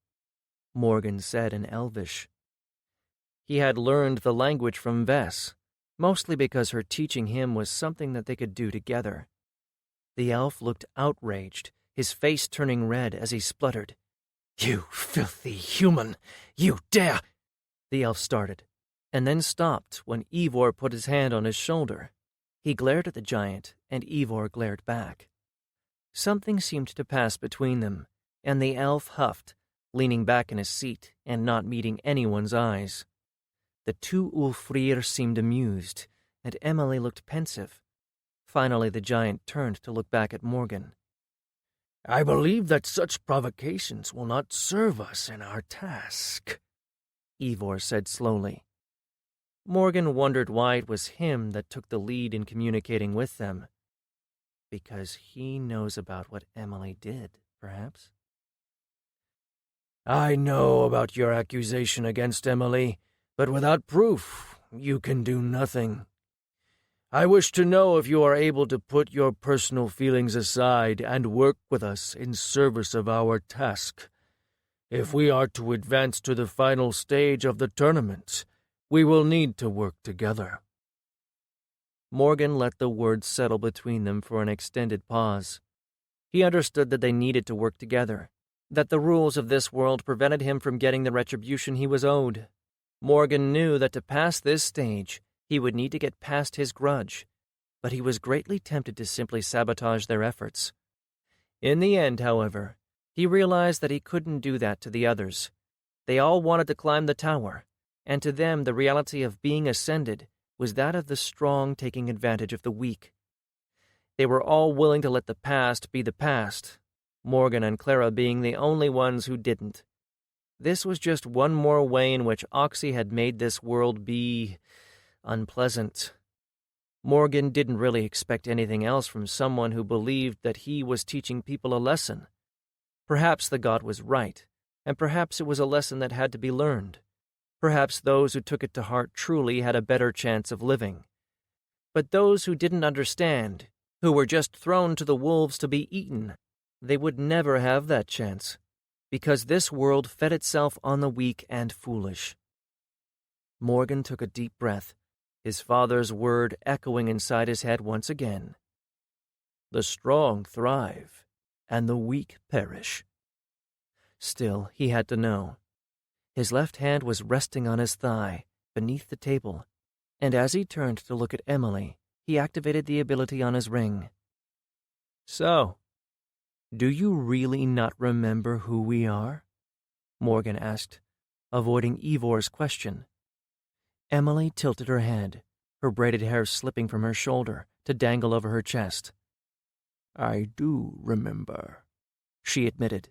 Morgan said in Elvish. He had learned the language from Vess, mostly because her teaching him was something that they could do together. The elf looked outraged, his face turning red as he spluttered. "You filthy human! You dare—" The elf started, and then stopped when Ivor put his hand on his shoulder. He glared at the giant, and Ivor glared back. Something seemed to pass between them, and the elf huffed, leaning back in his seat and not meeting anyone's eyes. The two Ulfrir seemed amused, and Emily looked pensive. Finally, the giant turned to look back at Morgan. "I believe that such provocations will not serve us in our task," Ivor said slowly. Morgan wondered why it was him that took the lead in communicating with them. Because he knows about what Emily did, perhaps? "I know about your accusation against Emily, but without proof, you can do nothing. I wish to know if you are able to put your personal feelings aside and work with us in service of our task. If we are to advance to the final stage of the tournament, we will need to work together." Morgan let the words settle between them for an extended pause. He understood that they needed to work together, that the rules of this world prevented him from getting the retribution he was owed. Morgan knew that to pass this stage, he would need to get past his grudge, but he was greatly tempted to simply sabotage their efforts. In the end, however, he realized that he couldn't do that to the others. They all wanted to climb the tower, and to them the reality of being ascended was that of the strong taking advantage of the weak. They were all willing to let the past be the past, Morgan and Clara being the only ones who didn't. This was just one more way in which Oxy had made this world be unpleasant. Morgan didn't really expect anything else from someone who believed that he was teaching people a lesson. Perhaps the god was right, and perhaps it was a lesson that had to be learned. Perhaps those who took it to heart truly had a better chance of living. But those who didn't understand, who were just thrown to the wolves to be eaten, they would never have that chance, because this world fed itself on the weak and foolish. Morgan took a deep breath, his father's word echoing inside his head once again. "The strong thrive, and the weak perish." Still, he had to know. His left hand was resting on his thigh, beneath the table, and as he turned to look at Emily, he activated the ability on his ring. "So, do you really not remember who we are?" Morgan asked, avoiding Ivor's question. Emily tilted her head, her braided hair slipping from her shoulder to dangle over her chest. "I do remember," she admitted.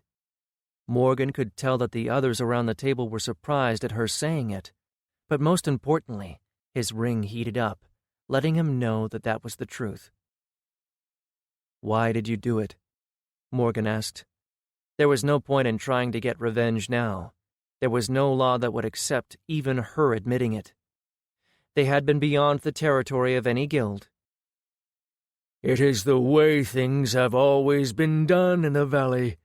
Morgan could tell that the others around the table were surprised at her saying it, but most importantly, his ring heated up, letting him know that that was the truth. "Why did you do it?" Morgan asked. There was no point in trying to get revenge now. There was no law that would accept even her admitting it. They had been beyond the territory of any guild. It is the way things have always been done in the valley.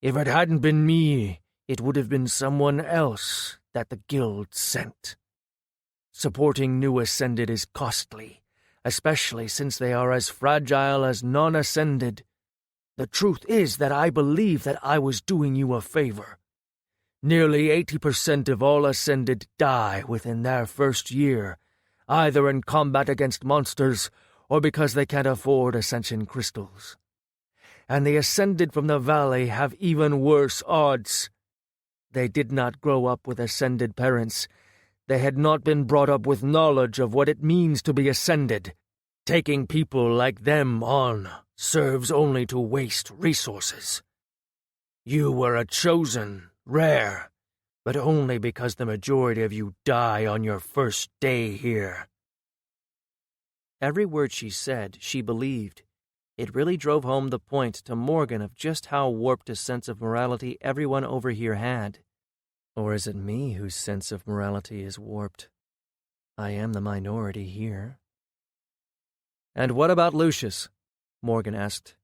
If it hadn't been me, it would have been someone else that the guild sent. Supporting new Ascended is costly, especially since they are as fragile as non-Ascended. The truth is that I believe that I was doing you a favor. Nearly 80% of all Ascended die within their first year, either in combat against monsters or because they can't afford Ascension crystals. And the Ascended from the valley have even worse odds. They did not grow up with Ascended parents. They had not been brought up with knowledge of what it means to be Ascended. Taking people like them on serves only to waste resources. You were a chosen, rare, but only because the majority of you die on your first day here. Every word she said, she believed. It really drove home the point to Morgan of just how warped a sense of morality everyone over here had. Or is it me whose sense of morality is warped? I am the minority here. And what about Lucius? Morgan asked.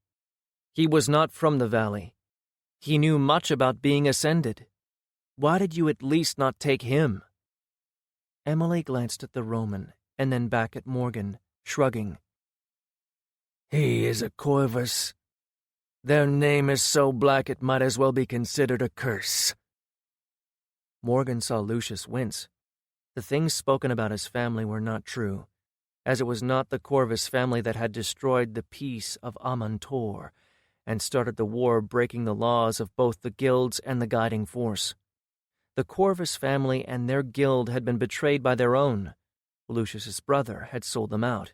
He was not from the valley. He knew much about being Ascended. Why did you at least not take him? Emily glanced at the Roman and then back at Morgan, shrugging. He is a Corvus. Their name is so black it might as well be considered a curse. Morgan saw Lucius wince. The things spoken about his family were not true, as it was not the Corvus family that had destroyed the peace of Amantor and started the war breaking the laws of both the guilds and the guiding force. The Corvus family and their guild had been betrayed by their own. Lucius's brother had sold them out.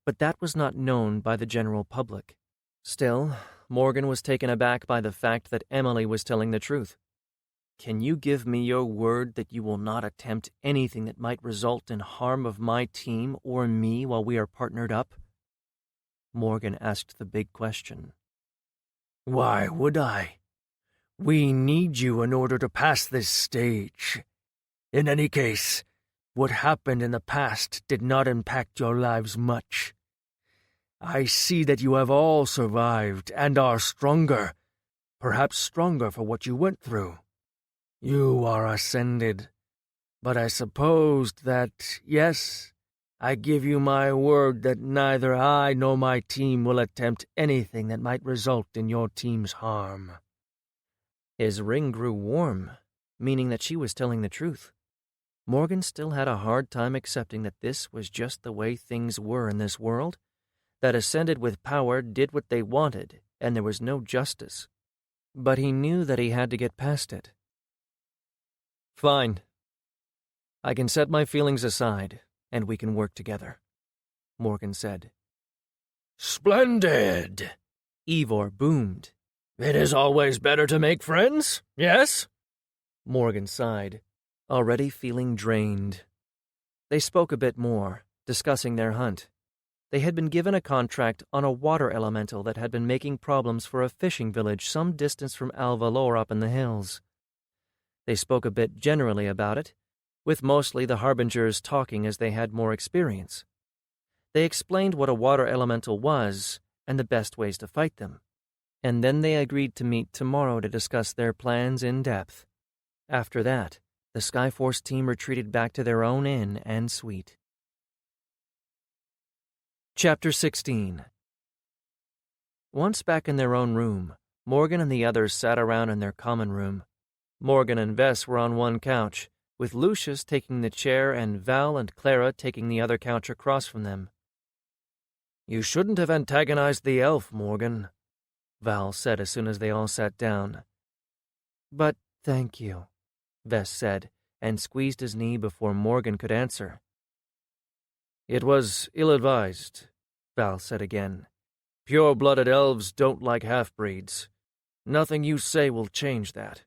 But that was not known by the general public. Still, Morgan was taken aback by the fact that Emily was telling the truth. Can you give me your word that you will not attempt anything that might result in harm of my team or me while we are partnered up? Morgan asked the big question. Why would I? We need you in order to pass this stage. In any case, what happened in the past did not impact your lives much. I see that you have all survived and are stronger, perhaps stronger for what you went through. You are Ascended, but I supposed that, yes, I give you my word that neither I nor my team will attempt anything that might result in your team's harm. His ring grew warm, meaning that she was telling the truth. Morgan still had a hard time accepting that this was just the way things were in this world, that Ascended with power did what they wanted, and there was no justice. But he knew that he had to get past it. Fine. I can set my feelings aside, and we can work together, Morgan said. Splendid! Ivor boomed. It is always better to make friends, yes? Morgan sighed, already feeling drained. They spoke a bit more, discussing their hunt. They had been given a contract on a water elemental that had been making problems for a fishing village some distance from Alvalor up in the hills. They spoke a bit generally about it, with mostly the Harbingers talking as they had more experience. They explained what a water elemental was and the best ways to fight them, and then they agreed to meet tomorrow to discuss their plans in depth. After that, the Skyforce team retreated back to their own inn and suite. Chapter 16. Once back in their own room, Morgan and the others sat around in their common room. Morgan and Vess were on one couch, with Lucius taking the chair and Val and Clara taking the other couch across from them. You shouldn't have antagonized the elf, Morgan, Val said as soon as they all sat down. But thank you, Vess said, and squeezed his knee before Morgan could answer. It was ill-advised, Val said again. Pure-blooded elves don't like half-breeds. Nothing you say will change that.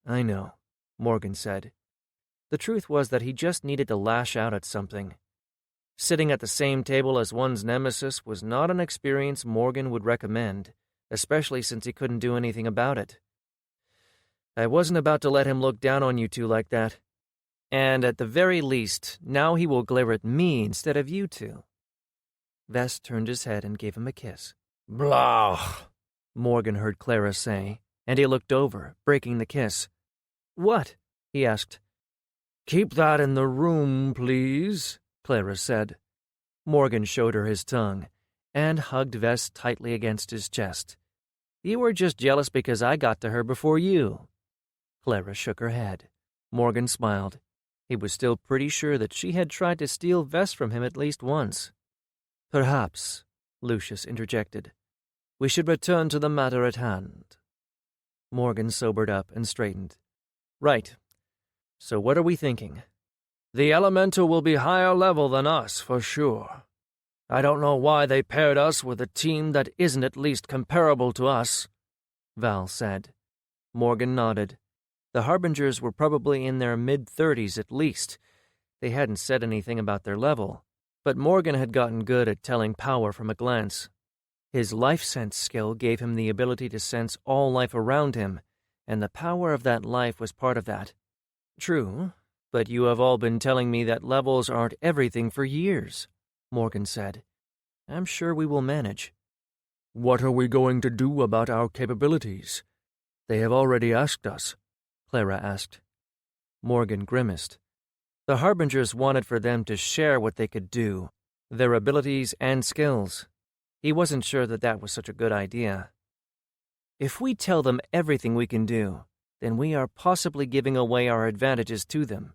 I know, Morgan said. The truth was that he just needed to lash out at something. Sitting at the same table as one's nemesis was not an experience Morgan would recommend, especially since he couldn't do anything about it. I wasn't about to let him look down on you two like that. And at the very least, now he will glare at me instead of you two. Vess turned his head and gave him a kiss. Blah, Morgan heard Clara say, and he looked over, breaking the kiss. What? He asked. Keep that in the room, please, Clara said. Morgan showed her his tongue, and hugged Vess tightly against his chest. You were just jealous because I got to her before you. Clara shook her head. Morgan smiled. He was still pretty sure that she had tried to steal Vess from him at least once. Perhaps, Lucius interjected, we should return to the matter at hand. Morgan sobered up and straightened. Right. So what are we thinking? The elemental will be higher level than us, for sure. I don't know why they paired us with a team that isn't at least comparable to us, Val said. Morgan nodded. The Harbingers were probably in their mid-30s at least. They hadn't said anything about their level, but Morgan had gotten good at telling power from a glance. His life sense skill gave him the ability to sense all life around him, and the power of that life was part of that. True, but you have all been telling me that levels aren't everything for years, Morgan said. I'm sure we will manage. What are we going to do about our capabilities? They have already asked us, Clara asked. Morgan grimaced. The Harbingers wanted for them to share what they could do, their abilities and skills. He wasn't sure that that was such a good idea. If we tell them everything we can do, then we are possibly giving away our advantages to them.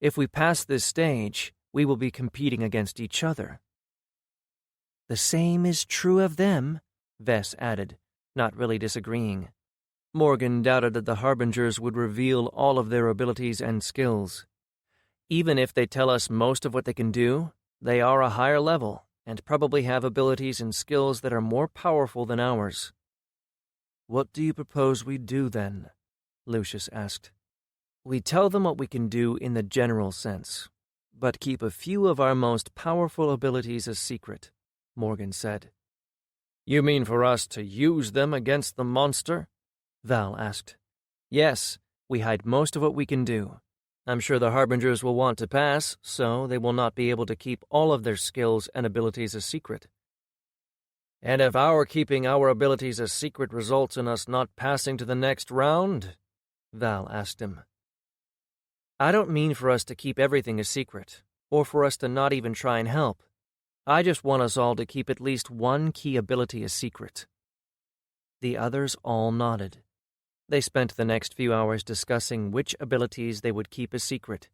If we pass this stage, we will be competing against each other. The same is true of them, Vess added, not really disagreeing. Morgan doubted that the Harbingers would reveal all of their abilities and skills. Even if they tell us most of what they can do, they are a higher level and probably have abilities and skills that are more powerful than ours. What do you propose we do then? Lucius asked. We tell them what we can do in the general sense, but keep a few of our most powerful abilities a secret, Morgan said. You mean for us to use them against the monster? Val asked. Yes, we hide most of what we can do. I'm sure the Harbingers will want to pass, so they will not be able to keep all of their skills and abilities a secret. And if our keeping our abilities a secret results in us not passing to the next round? Val asked him. I don't mean for us to keep everything a secret, or for us to not even try and help. I just want us all to keep at least one key ability a secret. The others all nodded. They spent the next few hours discussing which abilities they would keep a secret,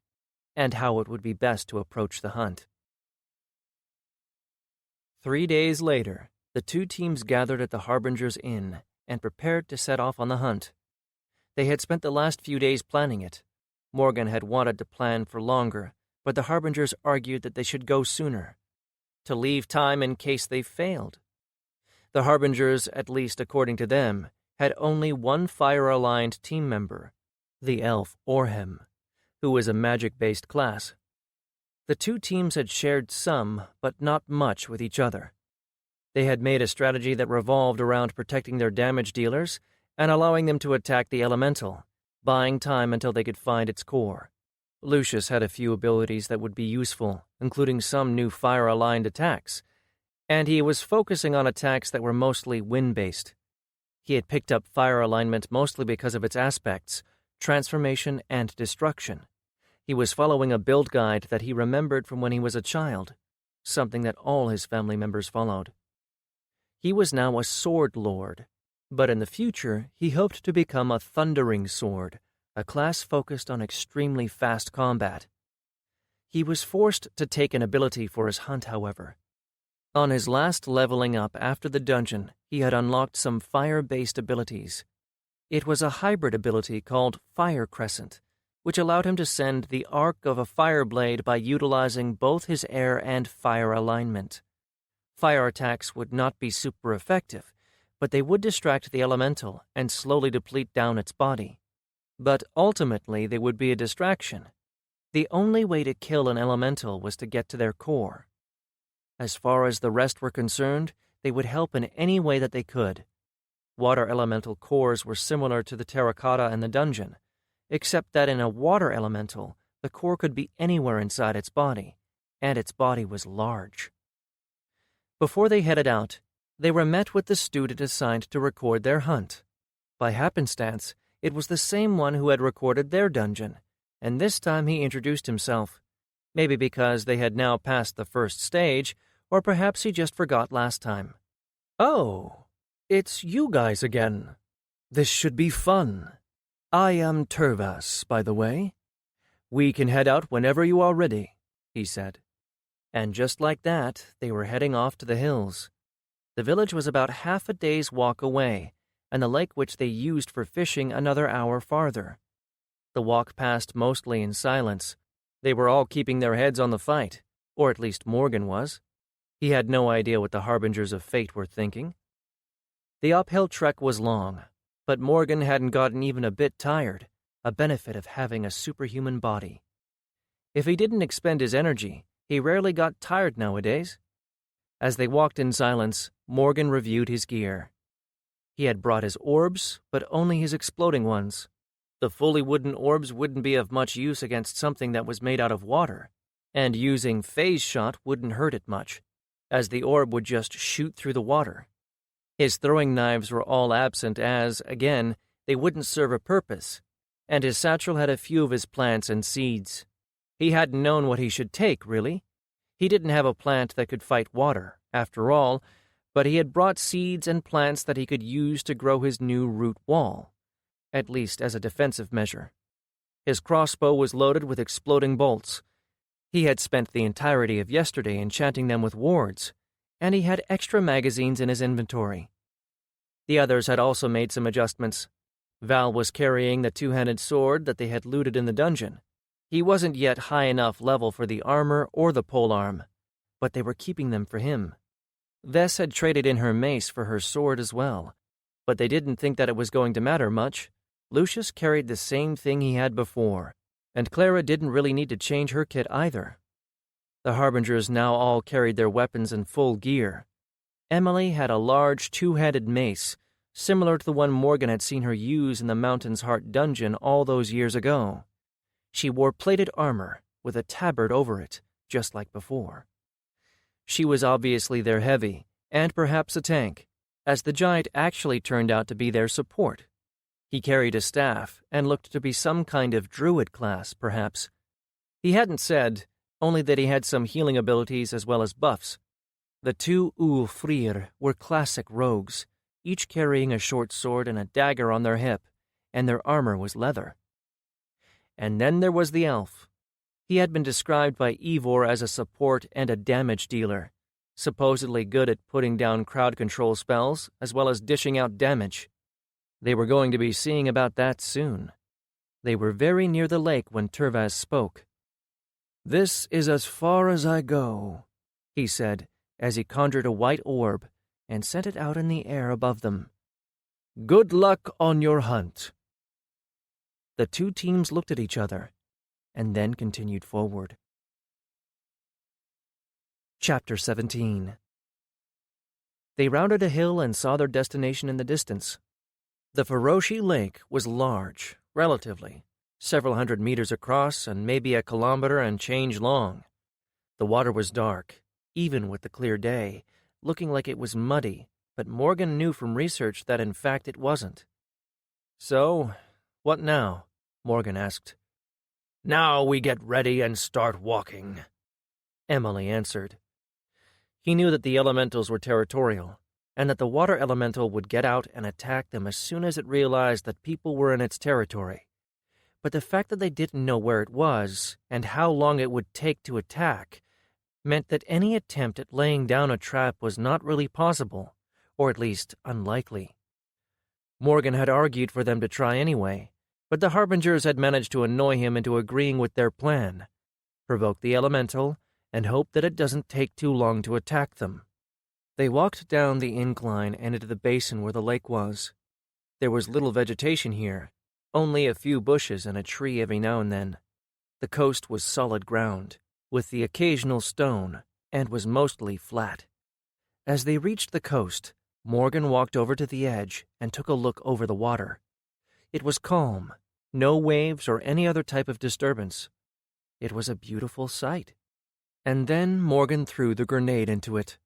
and how it would be best to approach the hunt. 3 days later, the two teams gathered at the Harbinger's Inn and prepared to set off on the hunt. They had spent the last few days planning it. Morgan had wanted to plan for longer, but the Harbingers argued that they should go sooner, to leave time in case they failed. The Harbingers, at least according to them, had only one fire-aligned team member, the elf Orhem, who was a magic-based class. The two teams had shared some, but not much, with each other. They had made a strategy that revolved around protecting their damage dealers and allowing them to attack the elemental, buying time until they could find its core. Lucius had a few abilities that would be useful, including some new fire-aligned attacks, and he was focusing on attacks that were mostly wind-based. He had picked up fire alignment mostly because of its aspects, transformation and destruction. He was following a build guide that he remembered from when he was a child, something that all his family members followed. He was now a sword lord, but in the future he hoped to become a thundering sword, a class focused on extremely fast combat. He was forced to take an ability for his hunt, however. On his last leveling up after the dungeon, he had unlocked some fire-based abilities. It was a hybrid ability called Fire Crescent, which allowed him to send the arc of a fire blade by utilizing both his air and fire alignment. Fire attacks would not be super effective, but they would distract the elemental and slowly deplete down its body. But ultimately they would be a distraction. The only way to kill an elemental was to get to their core. As far as the rest were concerned, they would help in any way that they could. Water elemental cores were similar to the terracotta in the dungeon, except that in a water elemental, the core could be anywhere inside its body, and its body was large. Before they headed out, they were met with the student assigned to record their hunt. By happenstance, it was the same one who had recorded their dungeon, and this time he introduced himself, maybe because they had now passed the first stage, or perhaps he just forgot last time. "Oh, it's you guys again. This should be fun. I am Tervas, by the way. We can head out whenever you are ready," he said. And just like that, they were heading off to the hills. The village was about half a day's walk away, and the lake which they used for fishing another hour farther. The walk passed mostly in silence. They were all keeping their heads on the fight, or at least Morgan was. He had no idea what the harbingers of fate were thinking. The uphill trek was long, but Morgan hadn't gotten even a bit tired, a benefit of having a superhuman body. If he didn't expend his energy, he rarely got tired nowadays. As they walked in silence, Morgan reviewed his gear. He had brought his orbs, but only his exploding ones. The fully wooden orbs wouldn't be of much use against something that was made out of water, and using phase shot wouldn't hurt it much, as the orb would just shoot through the water. His throwing knives were all absent as, again, they wouldn't serve a purpose, and his satchel had a few of his plants and seeds. He hadn't known what he should take, really. He didn't have a plant that could fight water, after all, but he had brought seeds and plants that he could use to grow his new root wall, at least as a defensive measure. His crossbow was loaded with exploding bolts. He had spent the entirety of yesterday enchanting them with wards, and he had extra magazines in his inventory. The others had also made some adjustments. Val was carrying the two-handed sword that they had looted in the dungeon. He wasn't yet high enough level for the armor or the polearm, but they were keeping them for him. Vess had traded in her mace for her sword as well, but they didn't think that it was going to matter much. Lucius carried the same thing he had before, and Clara didn't really need to change her kit either. The harbingers now all carried their weapons in full gear. Emily had a large two-handed mace, similar to the one Morgan had seen her use in the Mountain's Heart dungeon all those years ago. She wore plated armor, with a tabard over it, just like before. She was obviously their heavy, and perhaps a tank, as the giant actually turned out to be their support. He carried a staff, and looked to be some kind of druid class, perhaps. He hadn't said, only that he had some healing abilities as well as buffs. The two Ulfrir were classic rogues, each carrying a short sword and a dagger on their hip, and their armor was leather. And then there was the elf. He had been described by Ivor as a support and a damage dealer, supposedly good at putting down crowd control spells as well as dishing out damage. They were going to be seeing about that soon. They were very near the lake when Tervas spoke. "This is as far as I go," he said, as he conjured a white orb and sent it out in the air above them. "Good luck on your hunt." The two teams looked at each other, and then continued forward. Chapter 17. They rounded a hill and saw their destination in the distance. The Feroci Lake was large, relatively, several hundred meters across and maybe a kilometer and change long. The water was dark, even with the clear day, looking like it was muddy, but Morgan knew from research that in fact it wasn't. "So, what now?" Morgan asked. "Now we get ready and start walking," Emily answered. He knew that the elementals were territorial, and that the water elemental would get out and attack them as soon as it realized that people were in its territory. But the fact that they didn't know where it was, and how long it would take to attack, meant that any attempt at laying down a trap was not really possible, or at least unlikely. Morgan had argued for them to try anyway, but the Harbingers had managed to annoy him into agreeing with their plan: provoke the elemental, and hope that it doesn't take too long to attack them. They walked down the incline and into the basin where the lake was. There was little vegetation here, only a few bushes and a tree every now and then. The coast was solid ground, with the occasional stone, and was mostly flat. As they reached the coast, Morgan walked over to the edge and took a look over the water. It was calm, no waves or any other type of disturbance. It was a beautiful sight. And then Morgan threw the grenade into it.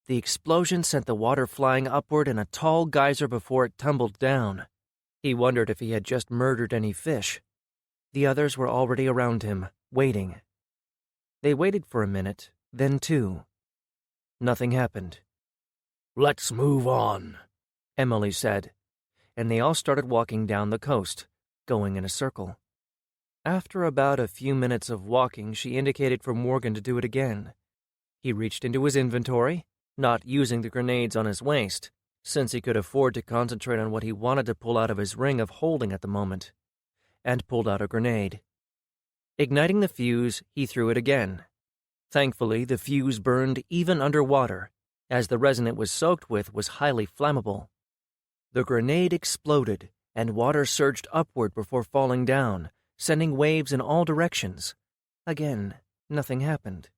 The explosion sent the water flying upward in a tall geyser before it tumbled down. He wondered if he had just murdered any fish. The others were already around him, waiting. They waited for a minute, then 2. Nothing happened. "Let's move on," Emily said, and they all started walking down the coast, going in a circle. After about a few minutes of walking, she indicated for Morgan to do it again. He reached into his inventory, not using the grenades on his waist, since he could afford to concentrate on what he wanted to pull out of his ring of holding at the moment, and pulled out a grenade. Igniting the fuse, he threw it again. Thankfully, the fuse burned even underwater, as the resin it was soaked with was highly flammable. The grenade exploded, and water surged upward before falling down, sending waves in all directions. Again, nothing happened.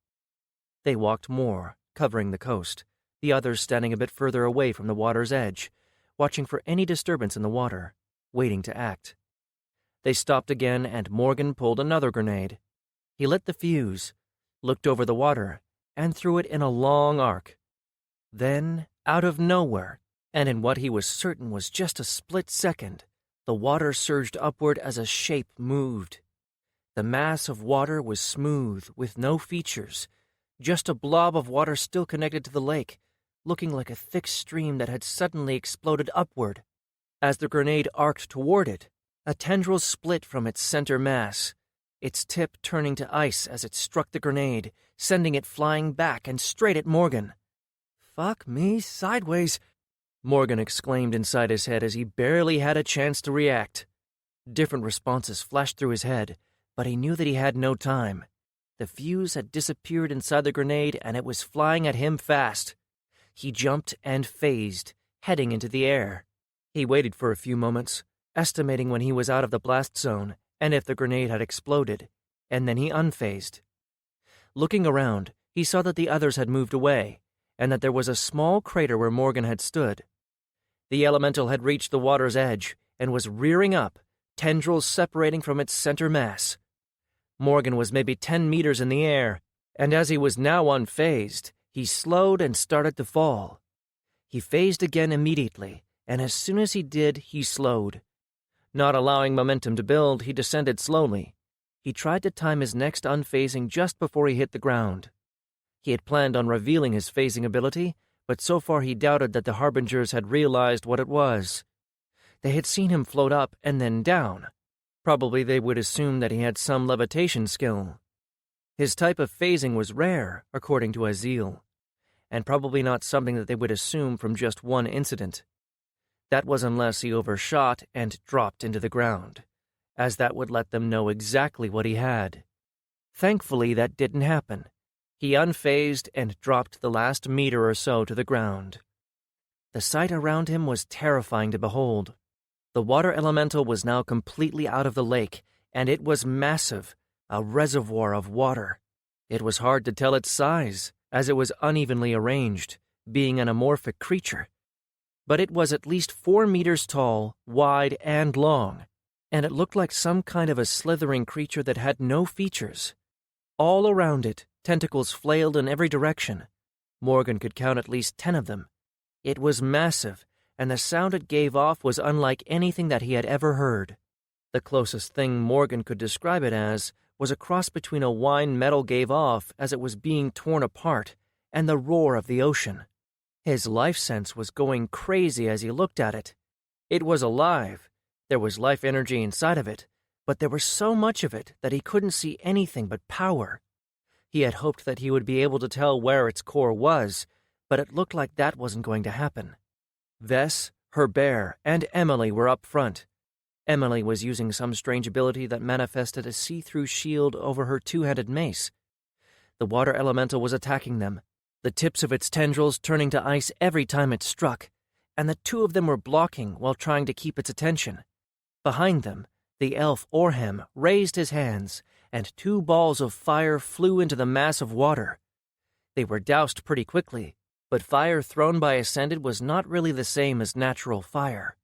They walked more, covering the coast, the others standing a bit further away from the water's edge, watching for any disturbance in the water, waiting to act. They stopped again, and Morgan pulled another grenade. He lit the fuse, looked over the water, and threw it in a long arc. Then, out of nowhere, and in what he was certain was just a split second, the water surged upward as a shape moved. The mass of water was smooth, with no features, just a blob of water still connected to the lake, looking like a thick stream that had suddenly exploded upward. As the grenade arced toward it, a tendril split from its center mass, its tip turning to ice as it struck the grenade, sending it flying back and straight at Morgan. "Fuck me sideways," Morgan exclaimed inside his head as he barely had a chance to react. Different responses flashed through his head, but he knew that he had no time. The fuse had disappeared inside the grenade, and it was flying at him fast. He jumped and phased, heading into the air. He waited for a few moments, estimating when he was out of the blast zone and if the grenade had exploded, and then he unphased. Looking around, he saw that the others had moved away, and that there was a small crater where Morgan had stood. The elemental had reached the water's edge and was rearing up, tendrils separating from its center mass. Morgan was maybe 10 meters in the air, and as he was now unfazed, he slowed and started to fall. He phased again immediately, and as soon as he did, he slowed. Not allowing momentum to build, he descended slowly. He tried to time his next unphasing just before he hit the ground. He had planned on revealing his phasing ability, but so far he doubted that the Harbingers had realized what it was. They had seen him float up and then down. Probably they would assume that he had some levitation skill. His type of phasing was rare, according to Azil, and probably not something that they would assume from just one incident. That was unless he overshot and dropped into the ground, as that would let them know exactly what he had. Thankfully, that didn't happen. He unfazed and dropped the last meter or so to the ground. The sight around him was terrifying to behold. The water elemental was now completely out of the lake, and it was massive, a reservoir of water. It was hard to tell its size, as it was unevenly arranged, being an amorphic creature. But it was at least 4 meters tall, wide, and long, and it looked like some kind of a slithering creature that had no features. All around it, tentacles flailed in every direction. Morgan could count at least 10 of them. It was massive, and the sound it gave off was unlike anything that he had ever heard. The closest thing Morgan could describe it as was a cross between a whine metal gave off as it was being torn apart and the roar of the ocean. His life sense was going crazy as he looked at it. It was alive. There was life energy inside of it, but there was so much of it that he couldn't see anything but power. He had hoped that he would be able to tell where its core was, but it looked like that wasn't going to happen. Vess, her bear, and Emily were up front. Emily was using some strange ability that manifested a see-through shield over her two-handed mace. The water elemental was attacking them, the tips of its tendrils turning to ice every time it struck, and the two of them were blocking while trying to keep its attention. Behind them, the elf Orhem raised his hands, and 2 balls of fire flew into the mass of water. They were doused pretty quickly, but fire thrown by Ascended was not really the same as natural fire.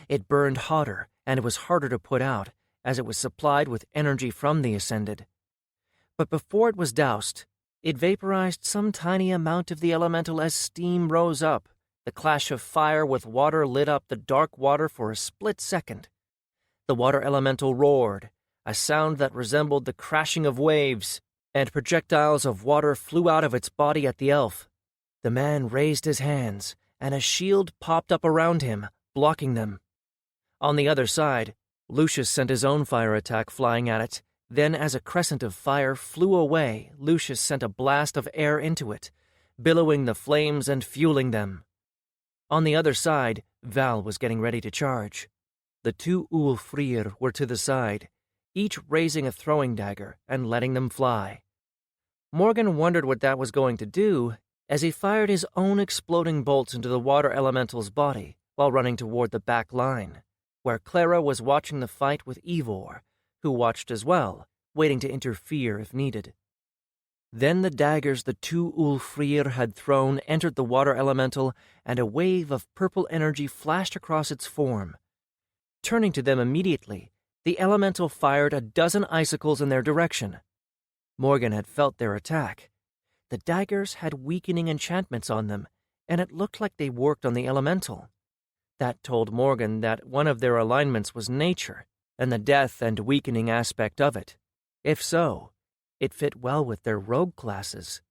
It burned hotter, and it was harder to put out, as it was supplied with energy from the Ascended. But before it was doused, It vaporized some tiny amount of the elemental as steam rose up. The clash of fire with water lit up the dark water for a split second. The water elemental roared, a sound that resembled the crashing of waves, and projectiles of water flew out of its body at the elf. The man raised his hands, and a shield popped up around him, blocking them. On the other side, Lucius sent his own fire attack flying at it. Then, as a crescent of fire flew away, Lucius sent a blast of air into it, billowing the flames and fueling them. On the other side, Val was getting ready to charge. The two Ulfrir were to the side, each raising a throwing dagger and letting them fly. Morgan wondered what that was going to do as he fired his own exploding bolts into the water elemental's body while running toward the back line, where Clara was watching the fight with Ivor, who watched as well, waiting to interfere if needed. Then the daggers the two Ulfrir had thrown entered the water elemental, and a wave of purple energy flashed across its form. Turning to them immediately, the elemental fired a dozen icicles in their direction. Morgan had felt their attack. The daggers had weakening enchantments on them, and it looked like they worked on the elemental. That told Morgan that one of their alignments was nature, and the death and weakening aspect of it. If so, it fit well with their rogue classes.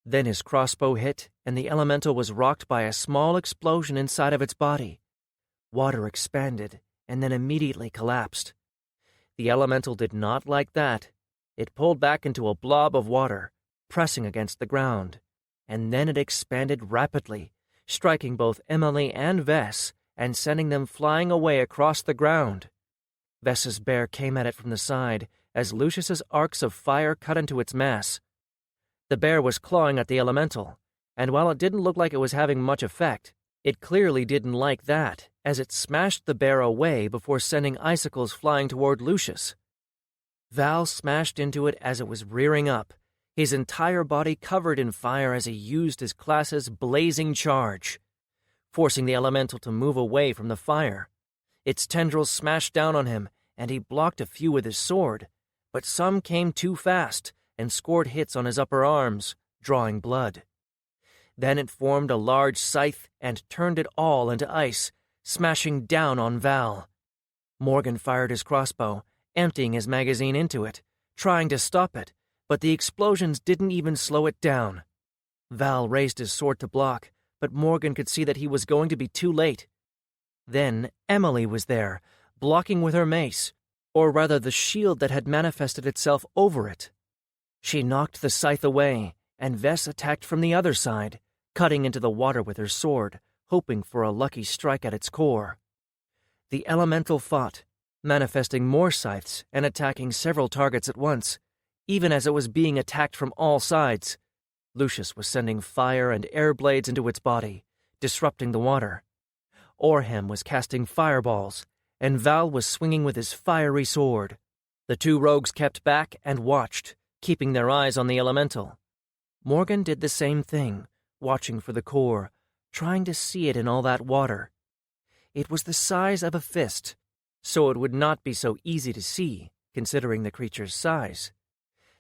Then his crossbow hit, and the elemental was rocked by a small explosion inside of its body. Water expanded, and then immediately collapsed. The elemental did not like that. It pulled back into a blob of water, pressing against the ground, and then it expanded rapidly, striking both Emily and Vess, and sending them flying away across the ground. Vess's bear came at it from the side, as Lucius's arcs of fire cut into its mass. The bear was clawing at the elemental, and while it didn't look like it was having much effect, it clearly didn't like that, as it smashed the bear away before sending icicles flying toward Lucius. Val smashed into it as it was rearing up, his entire body covered in fire as he used his class's blazing charge, forcing the elemental to move away from the fire. Its tendrils smashed down on him, and he blocked a few with his sword, but some came too fast and scored hits on his upper arms, drawing blood. Then it formed a large scythe and turned it all into ice, smashing down on Val. Morgan fired his crossbow, emptying his magazine into it, trying to stop it, but the explosions didn't even slow it down. Val raised his sword to block, but Morgan could see that he was going to be too late. Then Emily was there, blocking with her mace, or rather the shield that had manifested itself over it. She knocked the scythe away, and Vess attacked from the other side, cutting into the water with her sword, hoping for a lucky strike at its core. The elemental fought, manifesting more scythes and attacking several targets at once, even as it was being attacked from all sides. Lucius was sending fire and air blades into its body, disrupting the water. Orhem was casting fireballs, and Val was swinging with his fiery sword. The two rogues kept back and watched, keeping their eyes on the elemental. Morgan did the same thing, watching for the core, trying to see it in all that water. It was the size of a fist, so it would not be so easy to see, considering the creature's size.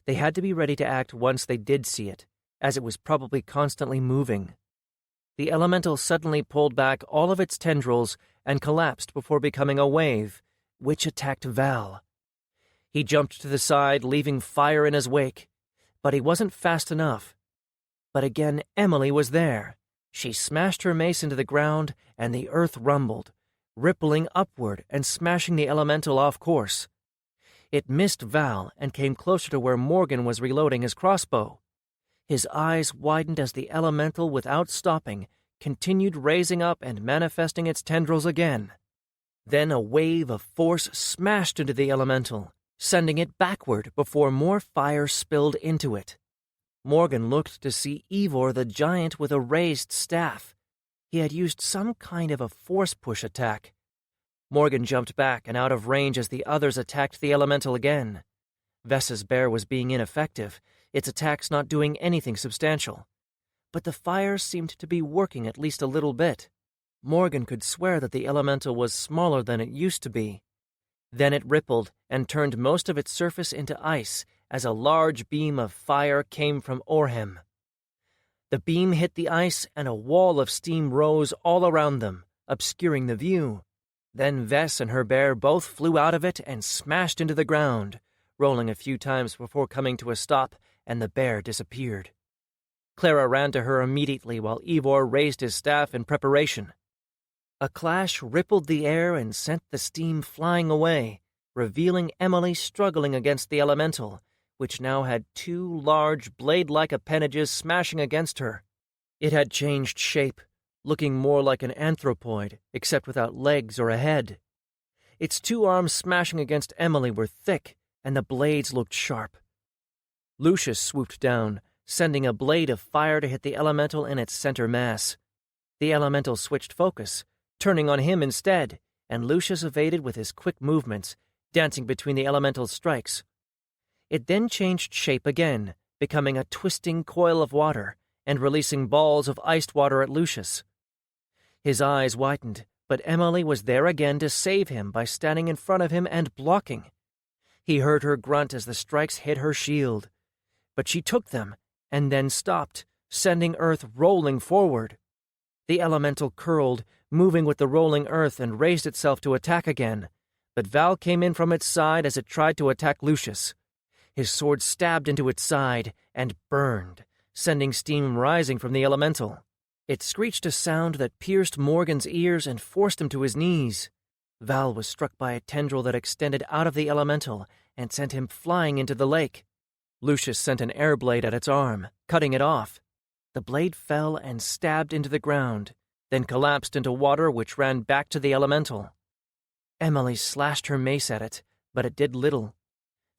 They had to be ready to act once they did see it, as it was probably constantly moving. The elemental suddenly pulled back all of its tendrils and collapsed before becoming a wave, which attacked Val. He jumped to the side, leaving fire in his wake, but he wasn't fast enough. But again, Emily was there. She smashed her mace into the ground, and the earth rumbled, rippling upward and smashing the elemental off course. It missed Val and came closer to where Morgan was reloading his crossbow. His eyes widened as the elemental, without stopping, continued raising up and manifesting its tendrils again. Then a wave of force smashed into the elemental, sending it backward before more fire spilled into it. Morgan looked to see Ivor the giant with a raised staff. He had used some kind of a force push attack. Morgan jumped back and out of range as the others attacked the elemental again. Vess's bear was being ineffective, its attacks not doing anything substantial. But the fire seemed to be working at least a little bit. Morgan could swear that the elemental was smaller than it used to be. Then it rippled and turned most of its surface into ice as a large beam of fire came from o'er him. The beam hit the ice, and a wall of steam rose all around them, obscuring the view. Then Vess and her bear both flew out of it and smashed into the ground, rolling a few times before coming to a stop, and the bear disappeared. Clara ran to her immediately while Ivor raised his staff in preparation. A clash rippled the air and sent the steam flying away, revealing Emily struggling against the elemental, which now had two large blade-like appendages smashing against her. It had changed shape, looking more like an anthropoid, except without legs or a head. Its two arms smashing against Emily were thick, and the blades looked sharp. Lucius swooped down, sending a blade of fire to hit the elemental in its center mass. The elemental switched focus, turning on him instead, and Lucius evaded with his quick movements, dancing between the elemental's strikes. It then changed shape again, becoming a twisting coil of water, and releasing balls of iced water at Lucius. His eyes widened, but Emily was there again to save him by standing in front of him and blocking. He heard her grunt as the strikes hit her shield, but she took them, and then stopped, sending earth rolling forward. The elemental curled, moving with the rolling earth, and raised itself to attack again, but Val came in from its side as it tried to attack Lucius. His sword stabbed into its side and burned, sending steam rising from the elemental. It screeched a sound that pierced Morgan's ears and forced him to his knees. Val was struck by a tendril that extended out of the elemental and sent him flying into the lake. Lucius sent an air blade at its arm, cutting it off. The blade fell and stabbed into the ground, then collapsed into water which ran back to the elemental. Emily slashed her mace at it, but it did little.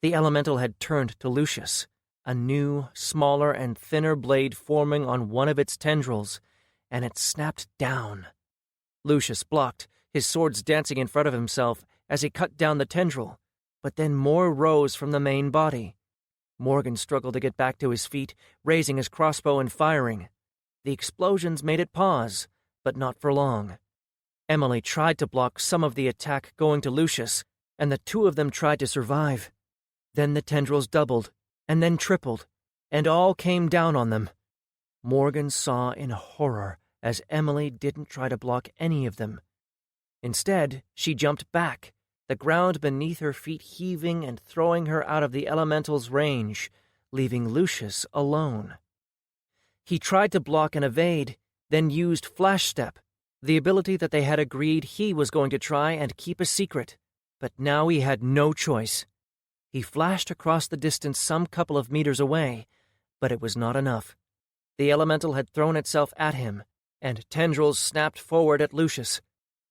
The elemental had turned to Lucius, a new, smaller, and thinner blade forming on one of its tendrils, and it snapped down. Lucius blocked, his swords dancing in front of himself as he cut down the tendril, but then more rose from the main body. Morgan struggled to get back to his feet, raising his crossbow and firing. The explosions made it pause, but not for long. Emily tried to block some of the attack going to Lucius, and the two of them tried to survive. Then the tendrils doubled, and then tripled, and all came down on them. Morgan saw in horror as Emily didn't try to block any of them. Instead, she jumped back, the ground beneath her feet heaving and throwing her out of the elemental's range, leaving Lucius alone. He tried to block and evade, then used Flash Step, the ability that they had agreed he was going to try and keep a secret, but now he had no choice. He flashed across the distance some couple of meters away, but it was not enough. The elemental had thrown itself at him, and tendrils snapped forward at Lucius.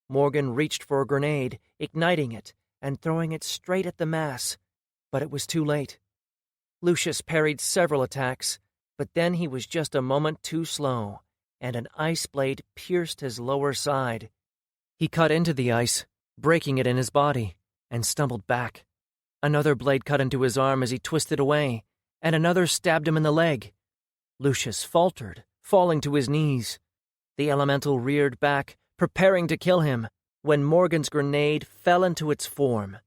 Morgan reached for a grenade, igniting it, and throwing it straight at the mass, but it was too late. Lucius parried several attacks, but then he was just a moment too slow, and an ice blade pierced his lower side. He cut into the ice, breaking it in his body, and stumbled back. Another blade cut into his arm as he twisted away, and another stabbed him in the leg. Lucius faltered, falling to his knees. The elemental reared back, preparing to kill him, when Morgan's grenade fell into its form.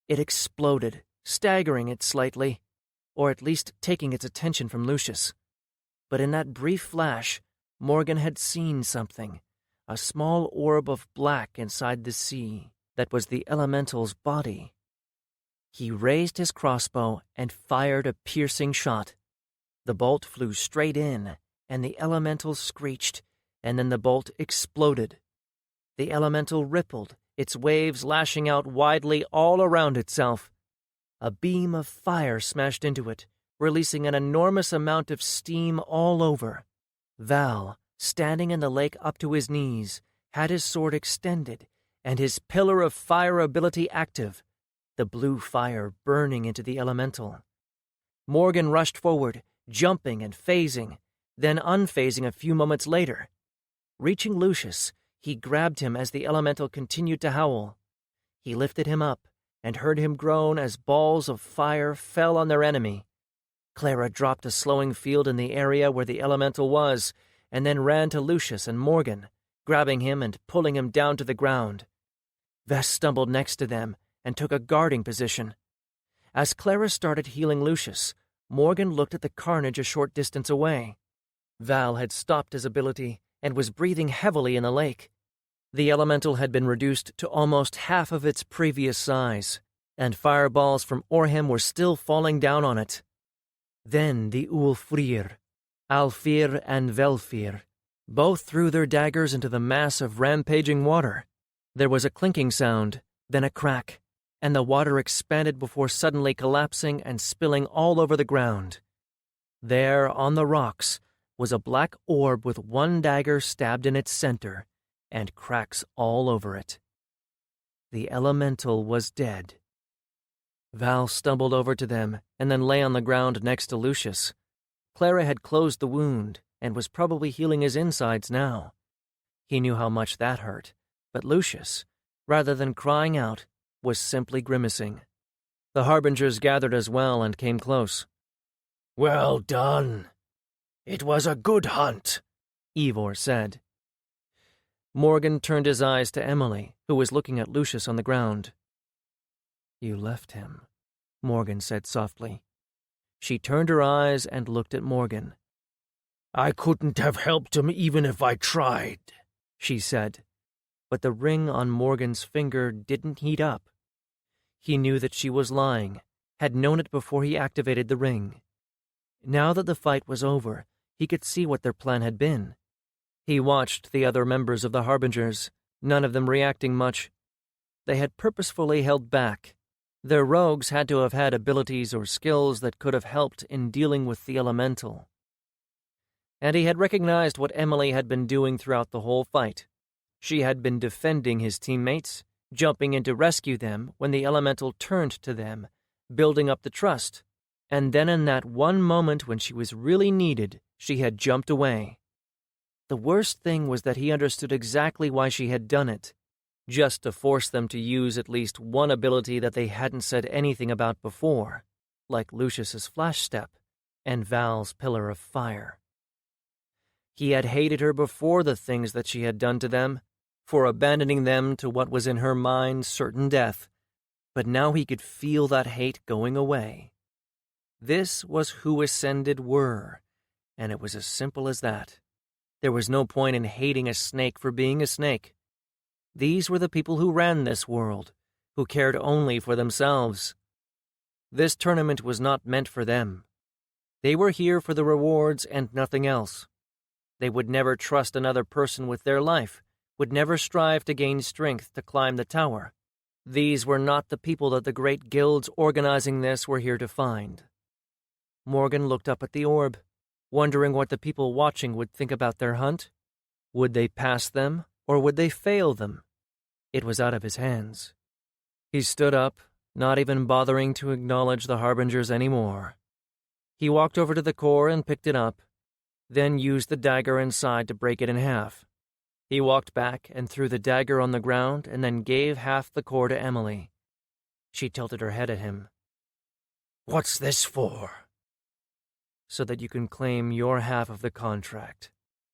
It exploded, staggering it slightly, or at least taking its attention from Lucius. But in that brief flash, Morgan had seen something, a small orb of black inside the sea that was the elemental's body. He raised his crossbow and fired a piercing shot. The bolt flew straight in, and the elemental screeched, and then the bolt exploded. The elemental rippled, its waves lashing out widely all around itself. A beam of fire smashed into it, releasing an enormous amount of steam all over. Val, standing in the lake up to his knees, had his sword extended and his pillar of fire ability active, the blue fire burning into the elemental. Morgan rushed forward, jumping and phasing, then unphasing a few moments later. Reaching Lucius, he grabbed him as the elemental continued to howl. He lifted him up and heard him groan as balls of fire fell on their enemy. Clara dropped a slowing field in the area where the elemental was, and then ran to Lucius and Morgan, grabbing him and pulling him down to the ground. Vess stumbled next to them and took a guarding position. As Clara started healing Lucius, Morgan looked at the carnage a short distance away. Val had stopped his ability and was breathing heavily in the lake. The elemental had been reduced to almost half of its previous size, and fireballs from Orhem were still falling down on it. Then the Ulfrir, Alfir and Velfir, both threw their daggers into the mass of rampaging water. There was a clinking sound, then a crack, and the water expanded before suddenly collapsing and spilling all over the ground. There, on the rocks, was a black orb with one dagger stabbed in its center, and cracks all over it. The elemental was dead. Val stumbled over to them and then lay on the ground next to Lucius. Clara had closed the wound and was probably healing his insides now. He knew how much that hurt, but Lucius, rather than crying out, was simply grimacing. The Harbingers gathered as well and came close. "Well done. It was a good hunt," Ivor said. Morgan turned his eyes to Emily, who was looking at Lucius on the ground. "You left him," Morgan said softly. She turned her eyes and looked at Morgan. "I couldn't have helped him even if I tried," she said, but the ring on Morgan's finger didn't heat up. He knew that she was lying, had known it before he activated the ring. Now that the fight was over, he could see what their plan had been. He watched the other members of the Harbingers, none of them reacting much. They had purposefully held back. Their rogues had to have had abilities or skills that could have helped in dealing with the elemental. And he had recognized what Emily had been doing throughout the whole fight. She had been defending his teammates, jumping in to rescue them when the elemental turned to them, building up the trust, and then in that one moment when she was really needed, she had jumped away. The worst thing was that he understood exactly why she had done it, just to force them to use at least one ability that they hadn't said anything about before, like Lucius's flash step and Val's pillar of fire. He had hated her before the things that she had done to them, for abandoning them to what was in her mind certain death, but now he could feel that hate going away. This was who Ascended were, and it was as simple as that. There was no point in hating a snake for being a snake. These were the people who ran this world, who cared only for themselves. This tournament was not meant for them. They were here for the rewards and nothing else. They would never trust another person with their life, would never strive to gain strength to climb the tower. These were not the people that the great guilds organizing this were here to find. Morgan looked up at the orb, wondering what the people watching would think about their hunt. Would they pass them, or would they fail them? It was out of his hands. He stood up, not even bothering to acknowledge the Harbingers anymore. He walked over to the core and picked it up, then used the dagger inside to break it in half. He walked back and threw the dagger on the ground and then gave half the core to Emily. She tilted her head at him. "What's this for?" "So that you can claim your half of the contract,"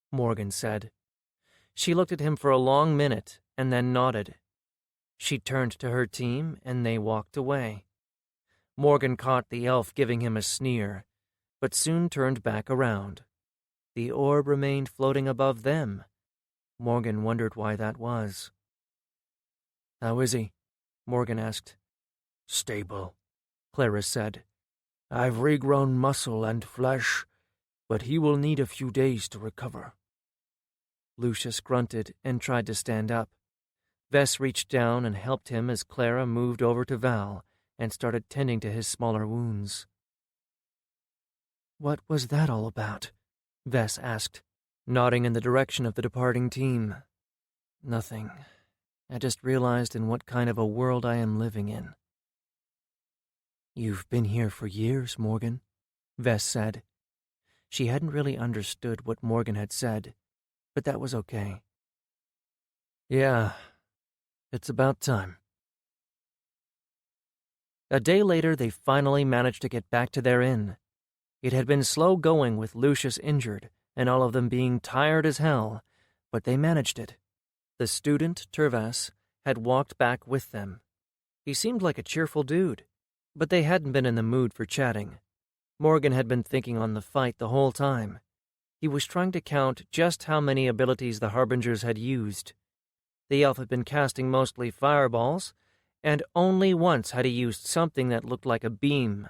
Morgan said. She looked at him for a long minute and then nodded. She turned to her team and they walked away. Morgan caught the elf giving him a sneer, but soon turned back around. The orb remained floating above them. Morgan wondered why that was. "How is he?" Morgan asked. "Stable," Clara said. "I've regrown muscle and flesh, but he will need a few days to recover." Lucius grunted and tried to stand up. Vess reached down and helped him as Clara moved over to Val and started tending to his smaller wounds. "What was that all about?" Vess asked, nodding in the direction of the departing team. "Nothing. I just realized in what kind of a world I am living in." "You've been here for years, Morgan," Vess said. She hadn't really understood what Morgan had said, but that was okay. "Yeah, it's about time." A day later, they finally managed to get back to their inn. It had been slow going with Lucius injured and all of them being tired as hell, but they managed it. The student, Tervas, had walked back with them. He seemed like a cheerful dude. But they hadn't been in the mood for chatting. Morgan had been thinking on the fight the whole time. He was trying to count just how many abilities the Harbingers had used. The elf had been casting mostly fireballs, and only once had he used something that looked like a beam.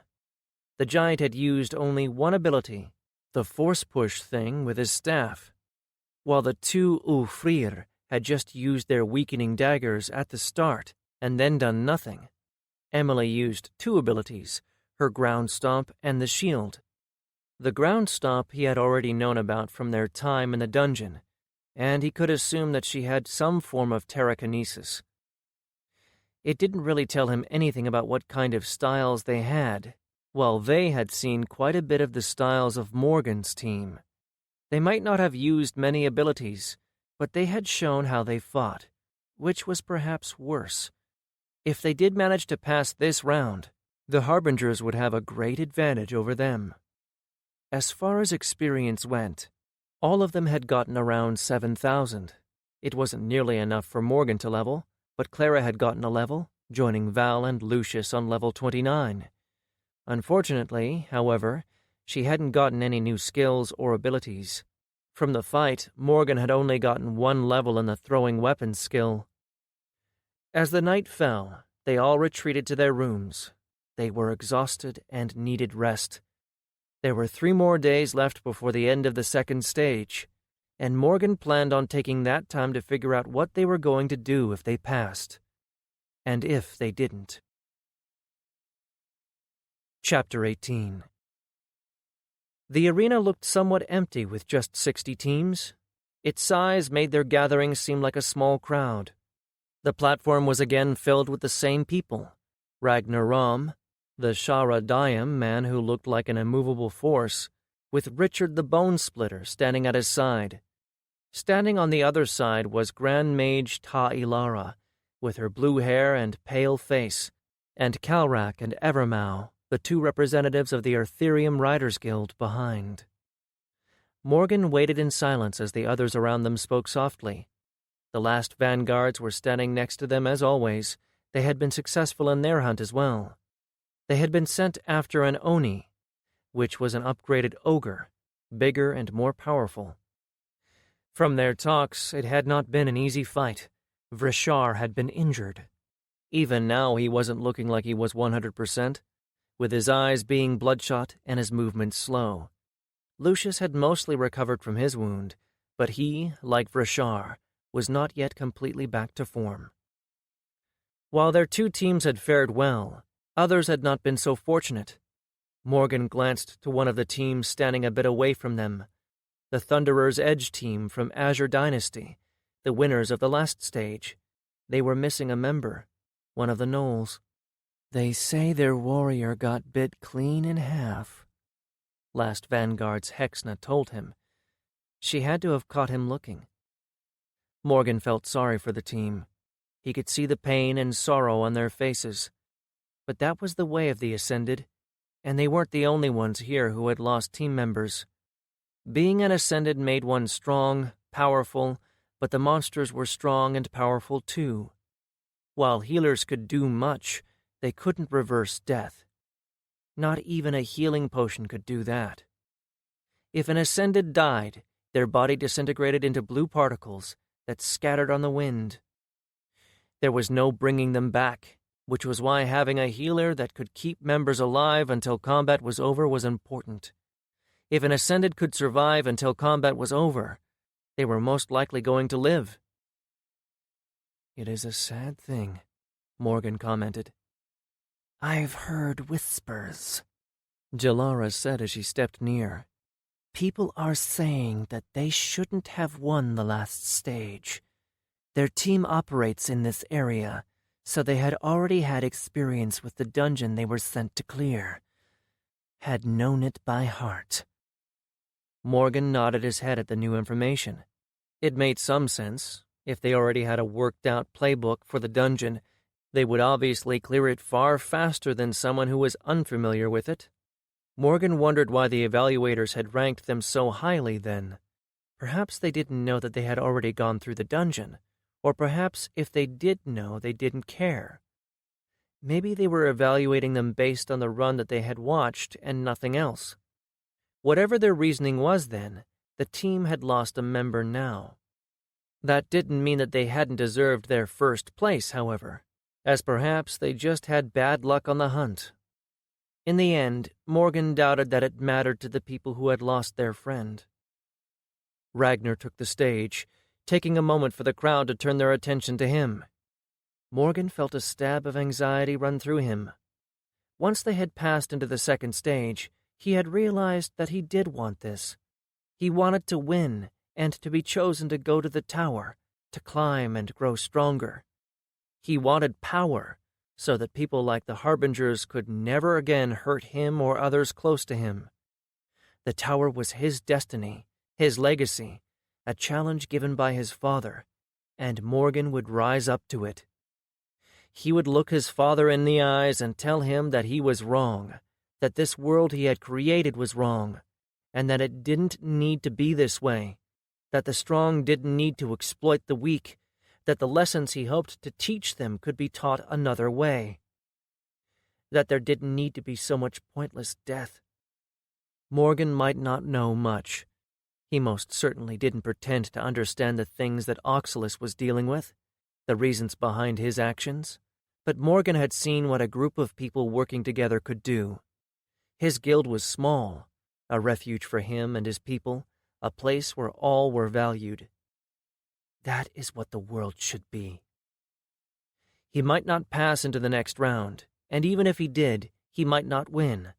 The giant had used only one ability, the force push thing with his staff, while the two Ulfrir had just used their weakening daggers at the start and then done nothing. Emily used two abilities, her ground stomp and the shield. The ground stomp he had already known about from their time in the dungeon, and he could assume that she had some form of telekinesis. It didn't really tell him anything about what kind of styles they had, while they had seen quite a bit of the styles of Morgan's team. They might not have used many abilities, but they had shown how they fought, which was perhaps worse. If they did manage to pass this round, the Harbingers would have a great advantage over them. As far as experience went, all of them had gotten around 7,000. It wasn't nearly enough for Morgan to level, but Clara had gotten a level, joining Val and Lucius on level 29. Unfortunately, however, she hadn't gotten any new skills or abilities. From the fight, Morgan had only gotten one level in the throwing weapons skill. As the night fell, they all retreated to their rooms. They were exhausted and needed rest. There were 3 more days left before the end of the second stage, and Morgan planned on taking that time to figure out what they were going to do if they passed, and if they didn't. Chapter 18. The arena looked somewhat empty with just 60 teams. Its size made their gathering seem like a small crowd. The platform was again filled with the same people. Ragnar Rom, the Shara Dayam man who looked like an immovable force, with Richard the Bone Splitter standing at his side. Standing on the other side was Grand Mage Ta Ilara, with her blue hair and pale face, and Kalrak and Evermau, the 2 representatives of the Arthurium Riders Guild, behind. Morgan waited in silence as the others around them spoke softly. The last vanguards were standing next to them as always. They had been successful in their hunt as well. They had been sent after an Oni, which was an upgraded ogre, bigger and more powerful. From their talks, it had not been an easy fight. Vrishar had been injured. Even now he wasn't looking like he was 100%, with his eyes being bloodshot and his movements slow. Lucius had mostly recovered from his wound, but he, like Vrishar, was not yet completely back to form. While their 2 teams had fared well, others had not been so fortunate. Morgan glanced to one of the teams standing a bit away from them, the Thunderer's Edge team from Azure Dynasty, the winners of the last stage. They were missing a member, one of the gnolls. "They say their warrior got bit clean in half," last Vanguard's Hexna told him. She had to have caught him looking. Morgan felt sorry for the team. He could see the pain and sorrow on their faces. But that was the way of the Ascended, and they weren't the only ones here who had lost team members. Being an Ascended made one strong, powerful, but the monsters were strong and powerful too. While healers could do much, they couldn't reverse death. Not even a healing potion could do that. If an Ascended died, their body disintegrated into blue particles that scattered on the wind. There was no bringing them back, which was why having a healer that could keep members alive until combat was over was important. If an Ascended could survive until combat was over, they were most likely going to live. "It is a sad thing," Morgan commented. "I've heard whispers," Jalara said as she stepped near. "People are saying that they shouldn't have won the last stage. Their team operates in this area, so they had already had experience with the dungeon they were sent to clear. Had known it by heart." Morgan nodded his head at the new information. It made some sense. If they already had a worked-out playbook for the dungeon, they would obviously clear it far faster than someone who was unfamiliar with it. Morgan wondered why the evaluators had ranked them so highly then. Perhaps they didn't know that they had already gone through the dungeon, or perhaps if they did know, they didn't care. Maybe they were evaluating them based on the run that they had watched and nothing else. Whatever their reasoning was then, the team had lost a member now. That didn't mean that they hadn't deserved their first place, however, as perhaps they just had bad luck on the hunt. In the end, Morgan doubted that it mattered to the people who had lost their friend. Ragnar took the stage, taking a moment for the crowd to turn their attention to him. Morgan felt a stab of anxiety run through him. Once they had passed into the second stage, he had realized that he did want this. He wanted to win and to be chosen to go to the tower, to climb and grow stronger. He wanted power, so that people like the Harbingers could never again hurt him or others close to him. The tower was his destiny, his legacy, a challenge given by his father, and Morgan would rise up to it. He would look his father in the eyes and tell him that he was wrong, that this world he had created was wrong, and that it didn't need to be this way, that the strong didn't need to exploit the weak, that the lessons he hoped to teach them could be taught another way, that there didn't need to be so much pointless death. Morgan might not know much. He most certainly didn't pretend to understand the things that Oxalis was dealing with, the reasons behind his actions, but Morgan had seen what a group of people working together could do. His guild was small, a refuge for him and his people, a place where all were valued. That is what the world should be. He might not pass into the next round, and even if he did, he might not win,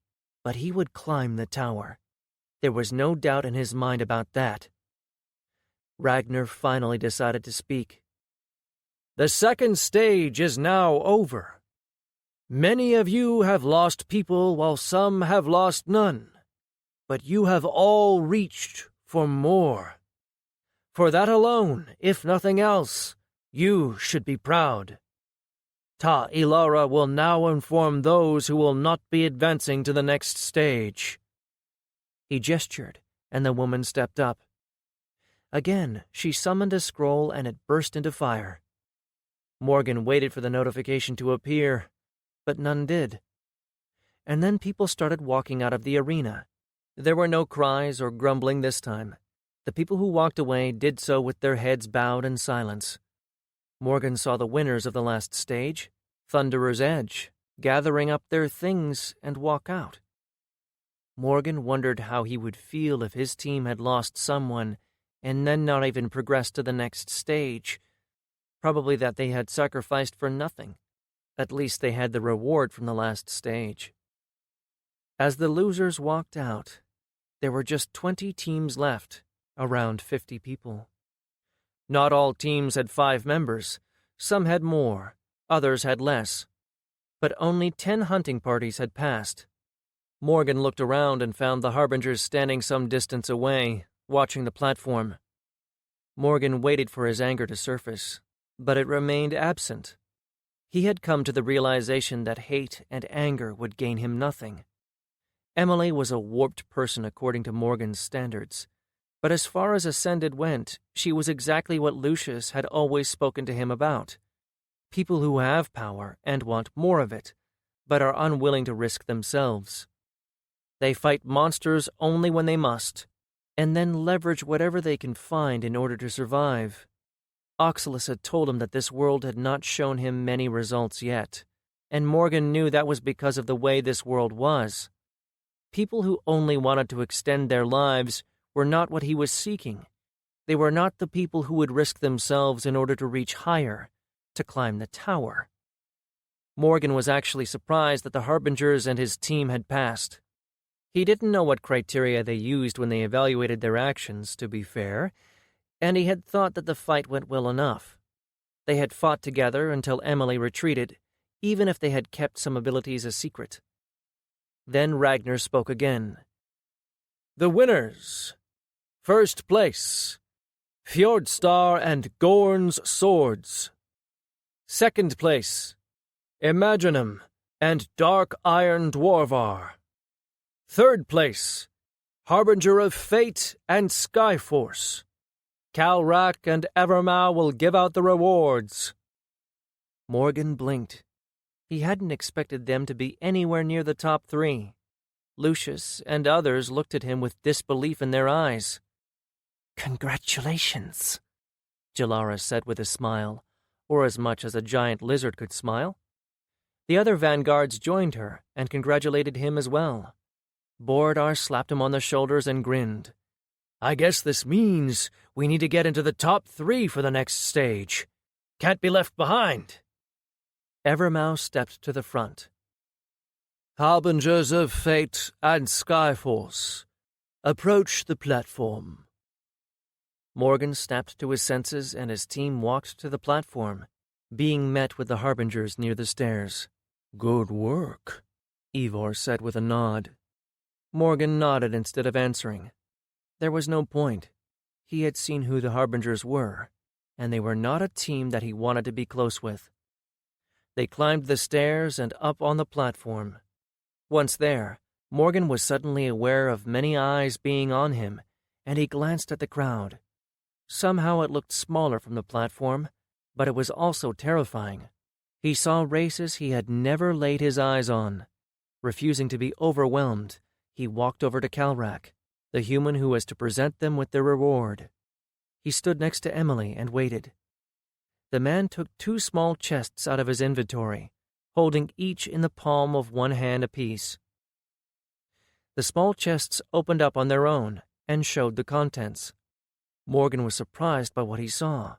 but he would climb the tower. There was no doubt in his mind about that. Ragnar finally decided to speak. The second stage is now over. Many of you have lost people while some have lost none, but you have all reached for more. For that alone, if nothing else, you should be proud. Ta Ilara will now inform those who will not be advancing to the next stage. He gestured, and the woman stepped up. Again, she summoned a scroll and it burst into fire. Morgan waited for the notification to appear, but none did. And then people started walking out of the arena. There were no cries or grumbling this time. The people who walked away did so with their heads bowed in silence. Morgan saw the winners of the last stage, Thunderer's Edge, gathering up their things and walk out. Morgan wondered how he would feel if his team had lost someone and then not even progressed to the next stage. Probably that they had sacrificed for nothing. At least they had the reward from the last stage. As the losers walked out, there were just 20 teams left, around 50 people. Not all teams had 5 members. Some had more, others had less. But only 10 hunting parties had passed. Morgan looked around and found the Harbingers standing some distance away, watching the platform. Morgan waited for his anger to surface, but it remained absent. He had come to the realization that hate and anger would gain him nothing. Emily was a warped person according to Morgan's standards, but as far as Ascended went, she was exactly what Lucius had always spoken to him about. People who have power and want more of it, but are unwilling to risk themselves. They fight monsters only when they must, and then leverage whatever they can find in order to survive. Oxalis had told him that this world had not shown him many results yet, and Morgan knew that was because of the way this world was. People who only wanted to extend their lives were not what he was seeking. They were not the people who would risk themselves in order to reach higher, to climb the tower. Morgan was actually surprised that the Harbingers and his team had passed. He didn't know what criteria they used when they evaluated their actions, to be fair, and he had thought that the fight went well enough. They had fought together until Emily retreated, even if they had kept some abilities a secret. Then Ragnar spoke again. The winners. First place, Fjordstar and Gorn's Swords. Second place, Imaginum and Dark Iron Dwarvar. Third place, Harbinger of Fate and Skyforce. Calrak and Evermau will give out the rewards. Morgan blinked. He hadn't expected them to be anywhere near the top 3. Lucius and others looked at him with disbelief in their eyes. "Congratulations," Jalara said with a smile, or as much as a giant lizard could smile. The other vanguards joined her and congratulated him as well. Borodar slapped him on the shoulders and grinned. "I guess this means we need to get into the top 3 for the next stage. Can't be left behind." Evermouse stepped to the front. "Harbingers of Fate and Skyforce, approach the platform." Morgan snapped to his senses and his team walked to the platform, being met with the Harbingers near the stairs. "Good work," Ivor said with a nod. Morgan nodded instead of answering. There was no point. He had seen who the Harbingers were, and they were not a team that he wanted to be close with. They climbed the stairs and up on the platform. Once there, Morgan was suddenly aware of many eyes being on him, and he glanced at the crowd. Somehow it looked smaller from the platform, but it was also terrifying. He saw races he had never laid his eyes on. Refusing to be overwhelmed, he walked over to Calrac, the human who was to present them with their reward. He stood next to Emily and waited. The man took 2 small chests out of his inventory, holding each in the palm of one hand apiece. The small chests opened up on their own and showed the contents. Morgan was surprised by what he saw.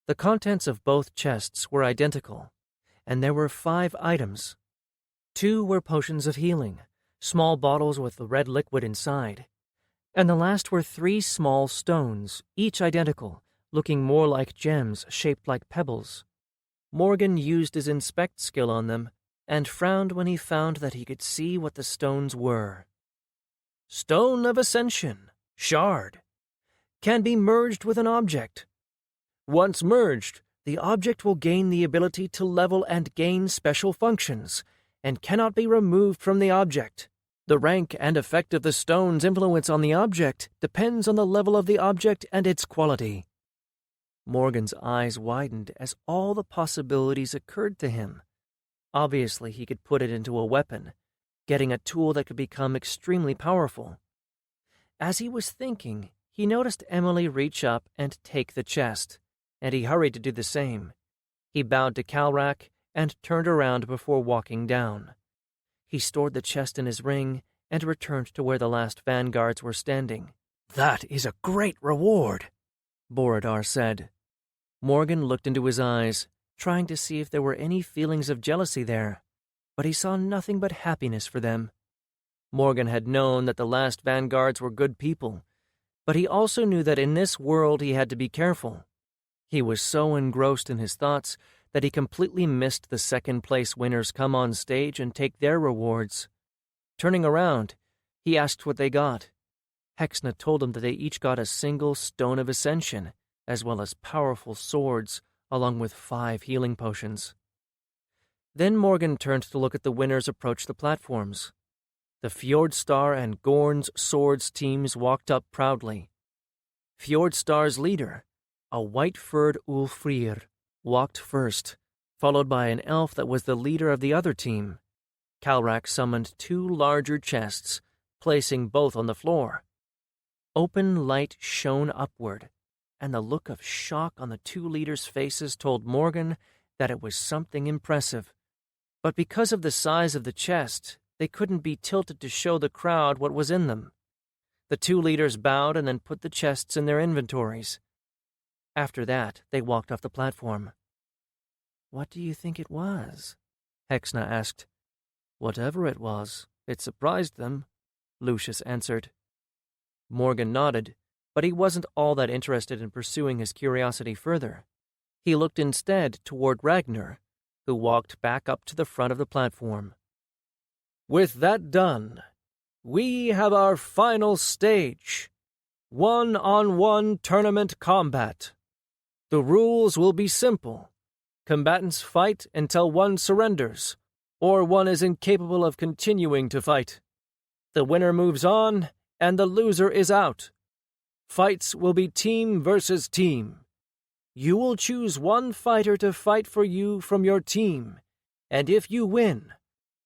The contents of both chests were identical, and there were 5 items. 2 were potions of healing, small bottles with the red liquid inside, and the last were 3 small stones, each identical, looking more like gems shaped like pebbles. Morgan used his inspect skill on them and frowned when he found that he could see what the stones were. Stone of Ascension, Shard. Can be merged with an object. Once merged, the object will gain the ability to level and gain special functions, and cannot be removed from the object. The rank and effect of the stone's influence on the object depends on the level of the object and its quality. Morgan's eyes widened as all the possibilities occurred to him. Obviously, he could put it into a weapon, getting a tool that could become extremely powerful. As he was thinking, he noticed Emily reach up and take the chest, and he hurried to do the same. He bowed to Calrac and turned around before walking down. He stored the chest in his ring and returned to where the last vanguards were standing. "That is a great reward," Borodar said. Morgan looked into his eyes, trying to see if there were any feelings of jealousy there, but he saw nothing but happiness for them. Morgan had known that the last vanguards were good people, but he also knew that in this world he had to be careful. He was so engrossed in his thoughts that he completely missed the second-place winners come on stage and take their rewards. Turning around, he asked what they got. Hexna told him that they each got a single Stone of Ascension, as well as powerful swords, along with 5 healing potions. Then Morgan turned to look at the winners approach the platforms. The Fjordstar and Gorn's Swords teams walked up proudly. Fjordstar's leader, a white-furred Ulfrir, walked first, followed by an elf that was the leader of the other team. Calrac summoned 2 larger chests, placing both on the floor. Open light shone upward, and the look of shock on the 2 leaders' faces told Morgan that it was something impressive. But because of the size of the chest, they couldn't be tilted to show the crowd what was in them. The 2 leaders bowed and then put the chests in their inventories. After that, they walked off the platform. "What do you think it was?" Hexna asked. "Whatever it was, it surprised them," Lucius answered. Morgan nodded, but he wasn't all that interested in pursuing his curiosity further. He looked instead toward Ragnar, who walked back up to the front of the platform. "With that done, we have our final stage, 1-on-1 tournament combat. The rules will be simple. Combatants fight until one surrenders, or one is incapable of continuing to fight. The winner moves on, and the loser is out. Fights will be team versus team. You will choose one fighter to fight for you from your team, and if you win,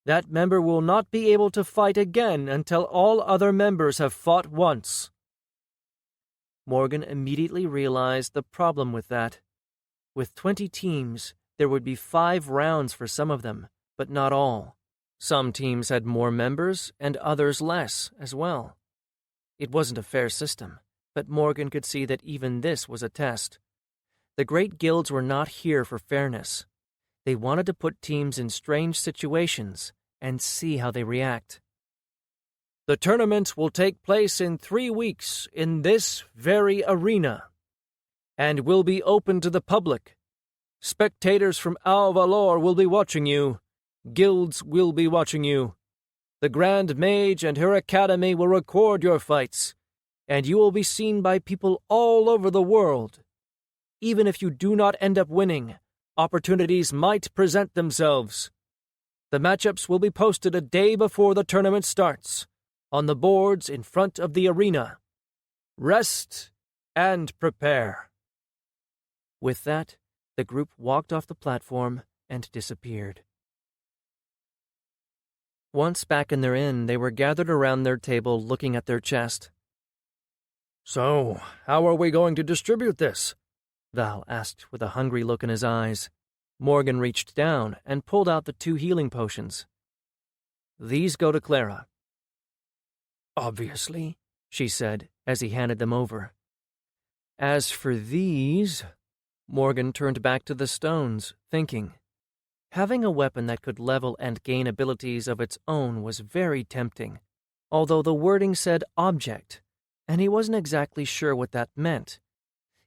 that member will not be able to fight again until all other members have fought once. Morgan immediately realized the problem with that. With 20 teams, there would be 5 rounds for some of them, but not all. Some teams had more members and others less as well. It wasn't a fair system, but Morgan could see that even this was a test. The great guilds were not here for fairness. They wanted to put teams in strange situations and see how they react. The tournament will take place in 3 weeks in this very arena, and will be open to the public. Spectators from Al Valor will be watching you. Guilds will be watching you. The Grand Mage and her academy will record your fights, and you will be seen by people all over the world. Even if you do not end up winning, opportunities might present themselves. The matchups will be posted a day before the tournament starts, on the boards in front of the arena. Rest and prepare. With that, the group walked off the platform and disappeared. Once back in their inn, they were gathered around their table looking at their chest. So, how are we going to distribute this? Val asked with a hungry look in his eyes. Morgan reached down and pulled out the 2 healing potions. These go to Clara. Obviously, she said as he handed them over. As for these... Morgan turned back to the stones, thinking. Having a weapon that could level and gain abilities of its own was very tempting, although the wording said object, and he wasn't exactly sure what that meant.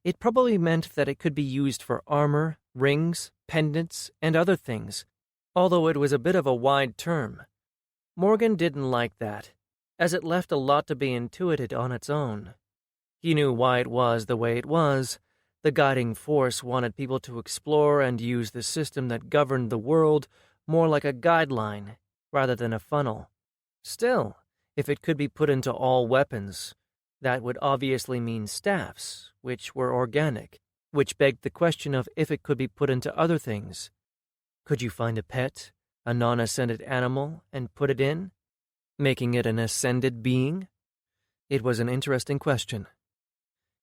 It probably meant that it could be used for armor, rings, pendants, and other things, although it was a bit of a wide term. Morgan didn't like that, as it left a lot to be intuited on its own. He knew why it was the way it was. The guiding force wanted people to explore and use the system that governed the world more like a guideline rather than a funnel. Still, if it could be put into all weapons, that would obviously mean staffs, which were organic, which begged the question of if it could be put into other things. Could you find a pet, a non-ascended animal, and put it in, making it an ascended being? It was an interesting question.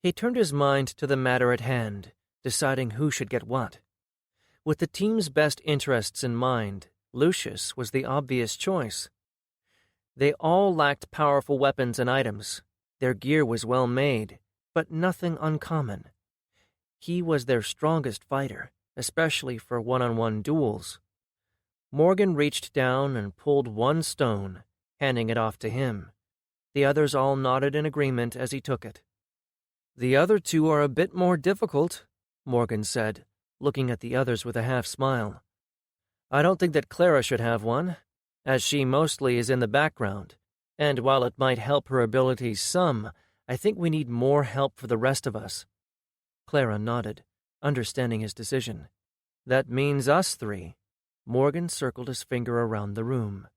He turned his mind to the matter at hand, deciding who should get what. With the team's best interests in mind, Lucius was the obvious choice. They all lacked powerful weapons and items. Their gear was well made, but nothing uncommon. He was their strongest fighter, especially for one-on-one duels. Morgan reached down and pulled 1 stone, handing it off to him. The others all nodded in agreement as he took it. The other 2 are a bit more difficult, Morgan said, looking at the others with a half-smile. I don't think that Clara should have one, as she mostly is in the background, and while it might help her abilities some, I think we need more help for the rest of us. Clara nodded, understanding his decision. That means us 3. Morgan circled his finger around the room.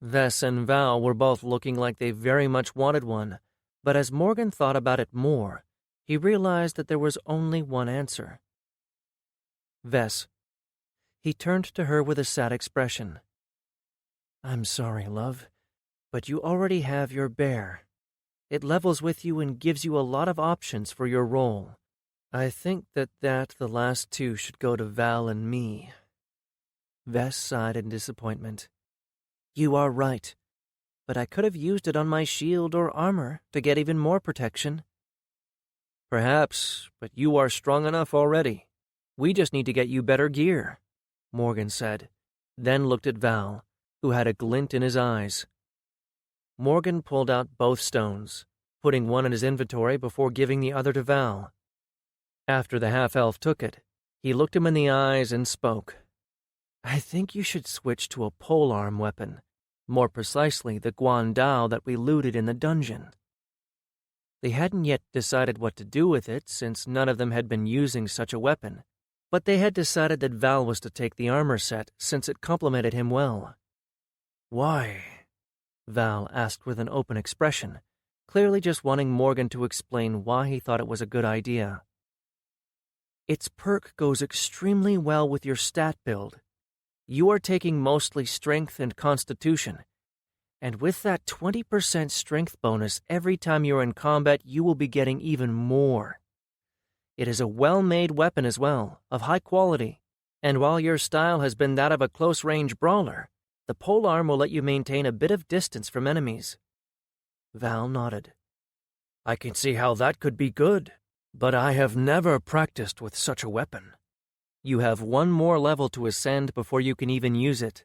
Vess and Val were both looking like they very much wanted one, but as Morgan thought about it more, he realized that there was only one answer. Vess. He turned to her with a sad expression. I'm sorry, love, but you already have your bear. It levels with you and gives you a lot of options for your role. I think that the last 2 should go to Val and me. Vess sighed in disappointment. You are right, but I could have used it on my shield or armor to get even more protection. Perhaps, but you are strong enough already. We just need to get you better gear, Morgan said, then looked at Val, who had a glint in his eyes. Morgan pulled out both stones, putting one in his inventory before giving the other to Val. After the half-elf took it, he looked him in the eyes and spoke. I think you should switch to a polearm weapon, more precisely the guandao that we looted in the dungeon. They hadn't yet decided what to do with it since none of them had been using such a weapon, but they had decided that Val was to take the armor set since it complemented him well. Why? Val asked with an open expression, clearly just wanting Morgan to explain why he thought it was a good idea. Its perk goes extremely well with your stat build. You are taking mostly strength and constitution, and with that 20% strength bonus every time you're in combat, you will be getting even more. It is a well-made weapon as well, of high quality, and while your style has been that of a close-range brawler, the polearm will let you maintain a bit of distance from enemies. Val nodded. I can see how that could be good, but I have never practiced with such a weapon. You have one more level to ascend before you can even use it.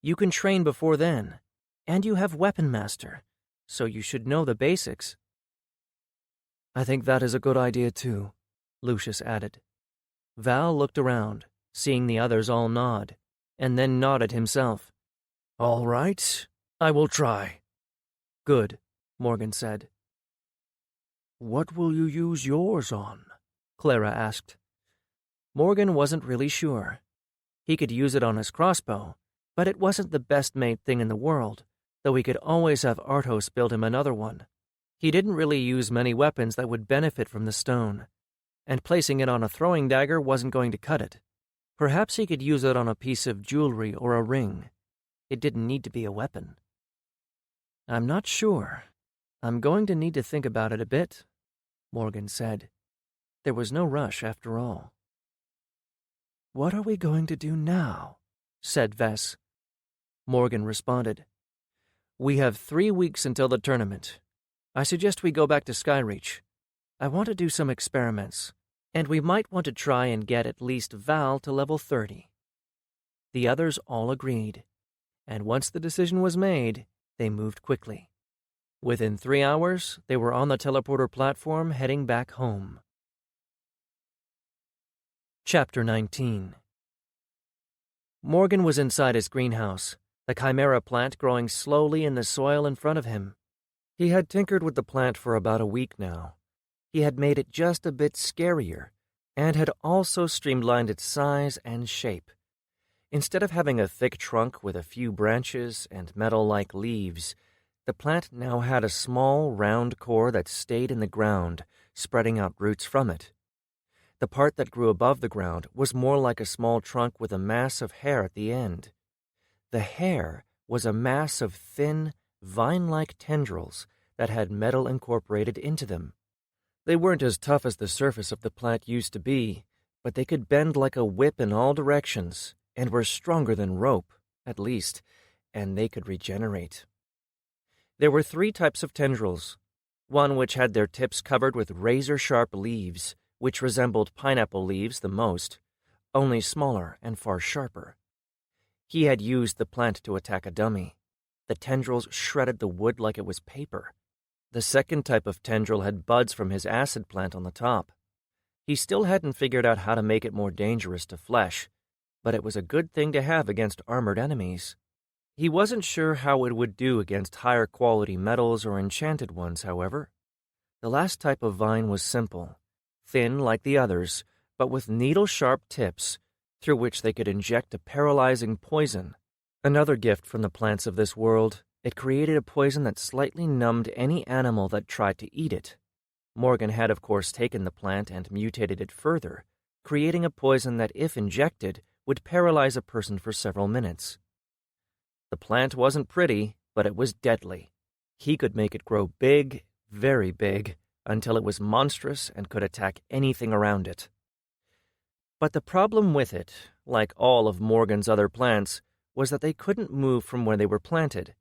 You can train before then, and you have Weapon Master, so you should know the basics. I think that is a good idea too, Lucius added. Val looked around, seeing the others all nod, and then nodded himself. All right, I will try. Good, Morgan said. What will you use yours on? Clara asked. Morgan wasn't really sure. He could use it on his crossbow, but it wasn't the best-made thing in the world, though he could always have Arthos build him another one. He didn't really use many weapons that would benefit from the stone, and placing it on a throwing dagger wasn't going to cut it. Perhaps he could use it on a piece of jewelry or a ring. It didn't need to be a weapon. I'm not sure. I'm going to need to think about it a bit, Morgan said. There was no rush after all. What are we going to do now? Said Vess. Morgan responded. We have 3 weeks until the tournament. I suggest we go back to Skyreach. I want to do some experiments, and we might want to try and get at least Val to level 30. The others all agreed, and once the decision was made, they moved quickly. Within 3 hours, they were on the teleporter platform heading back home. Chapter 19. Morgan was inside his greenhouse, the chimera plant growing slowly in the soil in front of him. He had tinkered with the plant for about a week now. He had made it just a bit scarier, and had also streamlined its size and shape. Instead of having a thick trunk with a few branches and metal-like leaves, the plant now had a small, round core that stayed in the ground, spreading out roots from it. The part that grew above the ground was more like a small trunk with a mass of hair at the end. The hair was a mass of thin, vine-like tendrils that had metal incorporated into them. They weren't as tough as the surface of the plant used to be, but they could bend like a whip in all directions, and were stronger than rope, at least, and they could regenerate. There were 3 types of tendrils, one which had their tips covered with razor-sharp leaves, which resembled pineapple leaves the most, only smaller and far sharper. He had used the plant to attack a dummy. The tendrils shredded the wood like it was paper. The second type of tendril had buds from his acid plant on the top. He still hadn't figured out how to make it more dangerous to flesh, but it was a good thing to have against armored enemies. He wasn't sure how it would do against higher quality metals or enchanted ones, however. The last type of vine was simple, thin like the others, but with needle-sharp tips, through which they could inject a paralyzing poison. Another gift from the plants of this world, it created a poison that slightly numbed any animal that tried to eat it. Morgan had, of course, taken the plant and mutated it further, creating a poison that, if injected, would paralyze a person for several minutes. The plant wasn't pretty, but it was deadly. He could make it grow big, very big, until it was monstrous and could attack anything around it. But the problem with it, like all of Morgan's other plants, was that they couldn't move from where they were planted.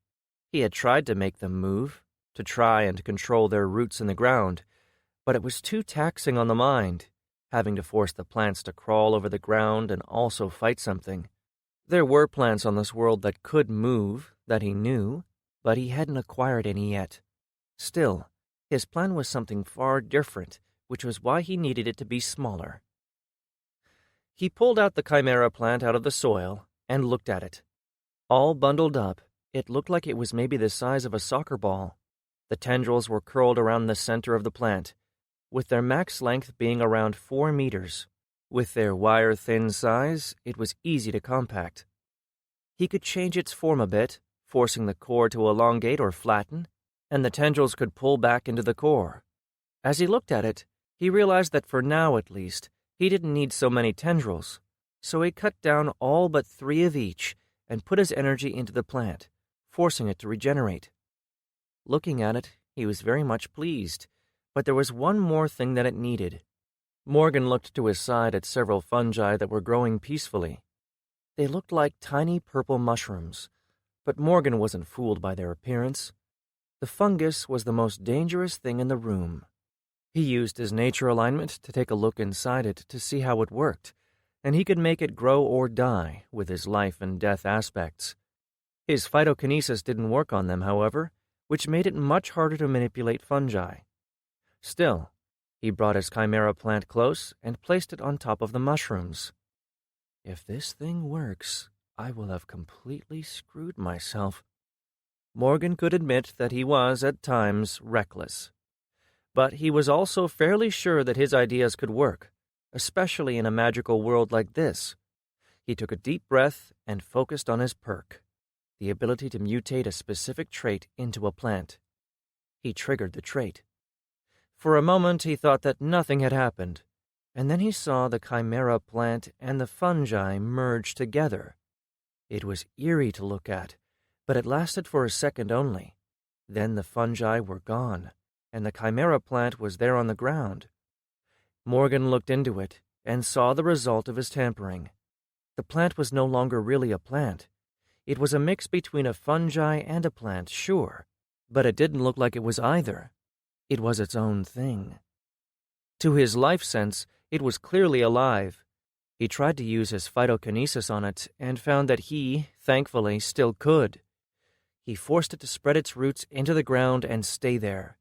He had tried to make them move, to try and control their roots in the ground, but it was too taxing on the mind, having to force the plants to crawl over the ground and also fight something. There were plants on this world that could move, that he knew, but he hadn't acquired any yet. Still, his plan was something far different, which was why he needed it to be smaller. He pulled out the chimera plant out of the soil and looked at it. All bundled up, it looked like it was maybe the size of a soccer ball. The tendrils were curled around the center of the plant, with their max length being around 4 meters. With their wire-thin size, it was easy to compact. He could change its form a bit, forcing the core to elongate or flatten, and the tendrils could pull back into the core. As he looked at it, he realized that for now at least, he didn't need so many tendrils. so he cut down all but 3 of each and put his energy into the plant, forcing it to regenerate. Looking at it, he was very much pleased, but there was one more thing that it needed. Morgan looked to his side at several fungi that were growing peacefully. They looked like tiny purple mushrooms, but Morgan wasn't fooled by their appearance. The fungus was the most dangerous thing in the room. He used his nature alignment to take a look inside it to see how it worked, and he could make it grow or die with his life and death aspects. His phytokinesis didn't work on them, however, which made it much harder to manipulate fungi. Still, he brought his chimera plant close and placed it on top of the mushrooms. If this thing works, I will have completely screwed myself. Morgan could admit that he was, at times, reckless. But he was also fairly sure that his ideas could work, especially in a magical world like this. He took a deep breath and focused on his perk, the ability to mutate a specific trait into a plant. He triggered the trait. For a moment he thought that nothing had happened, and then he saw the chimera plant and the fungi merge together. It was eerie to look at, but it lasted for a second only. Then the fungi were gone, and the chimera plant was there on the ground. Morgan looked into it and saw the result of his tampering. The plant was no longer really a plant. It was a mix between a fungi and a plant, sure, but it didn't look like it was either. It was its own thing. To his life sense, it was clearly alive. He tried to use his phytokinesis on it and found that he, thankfully, still could. He forced it to spread its roots into the ground and stay there.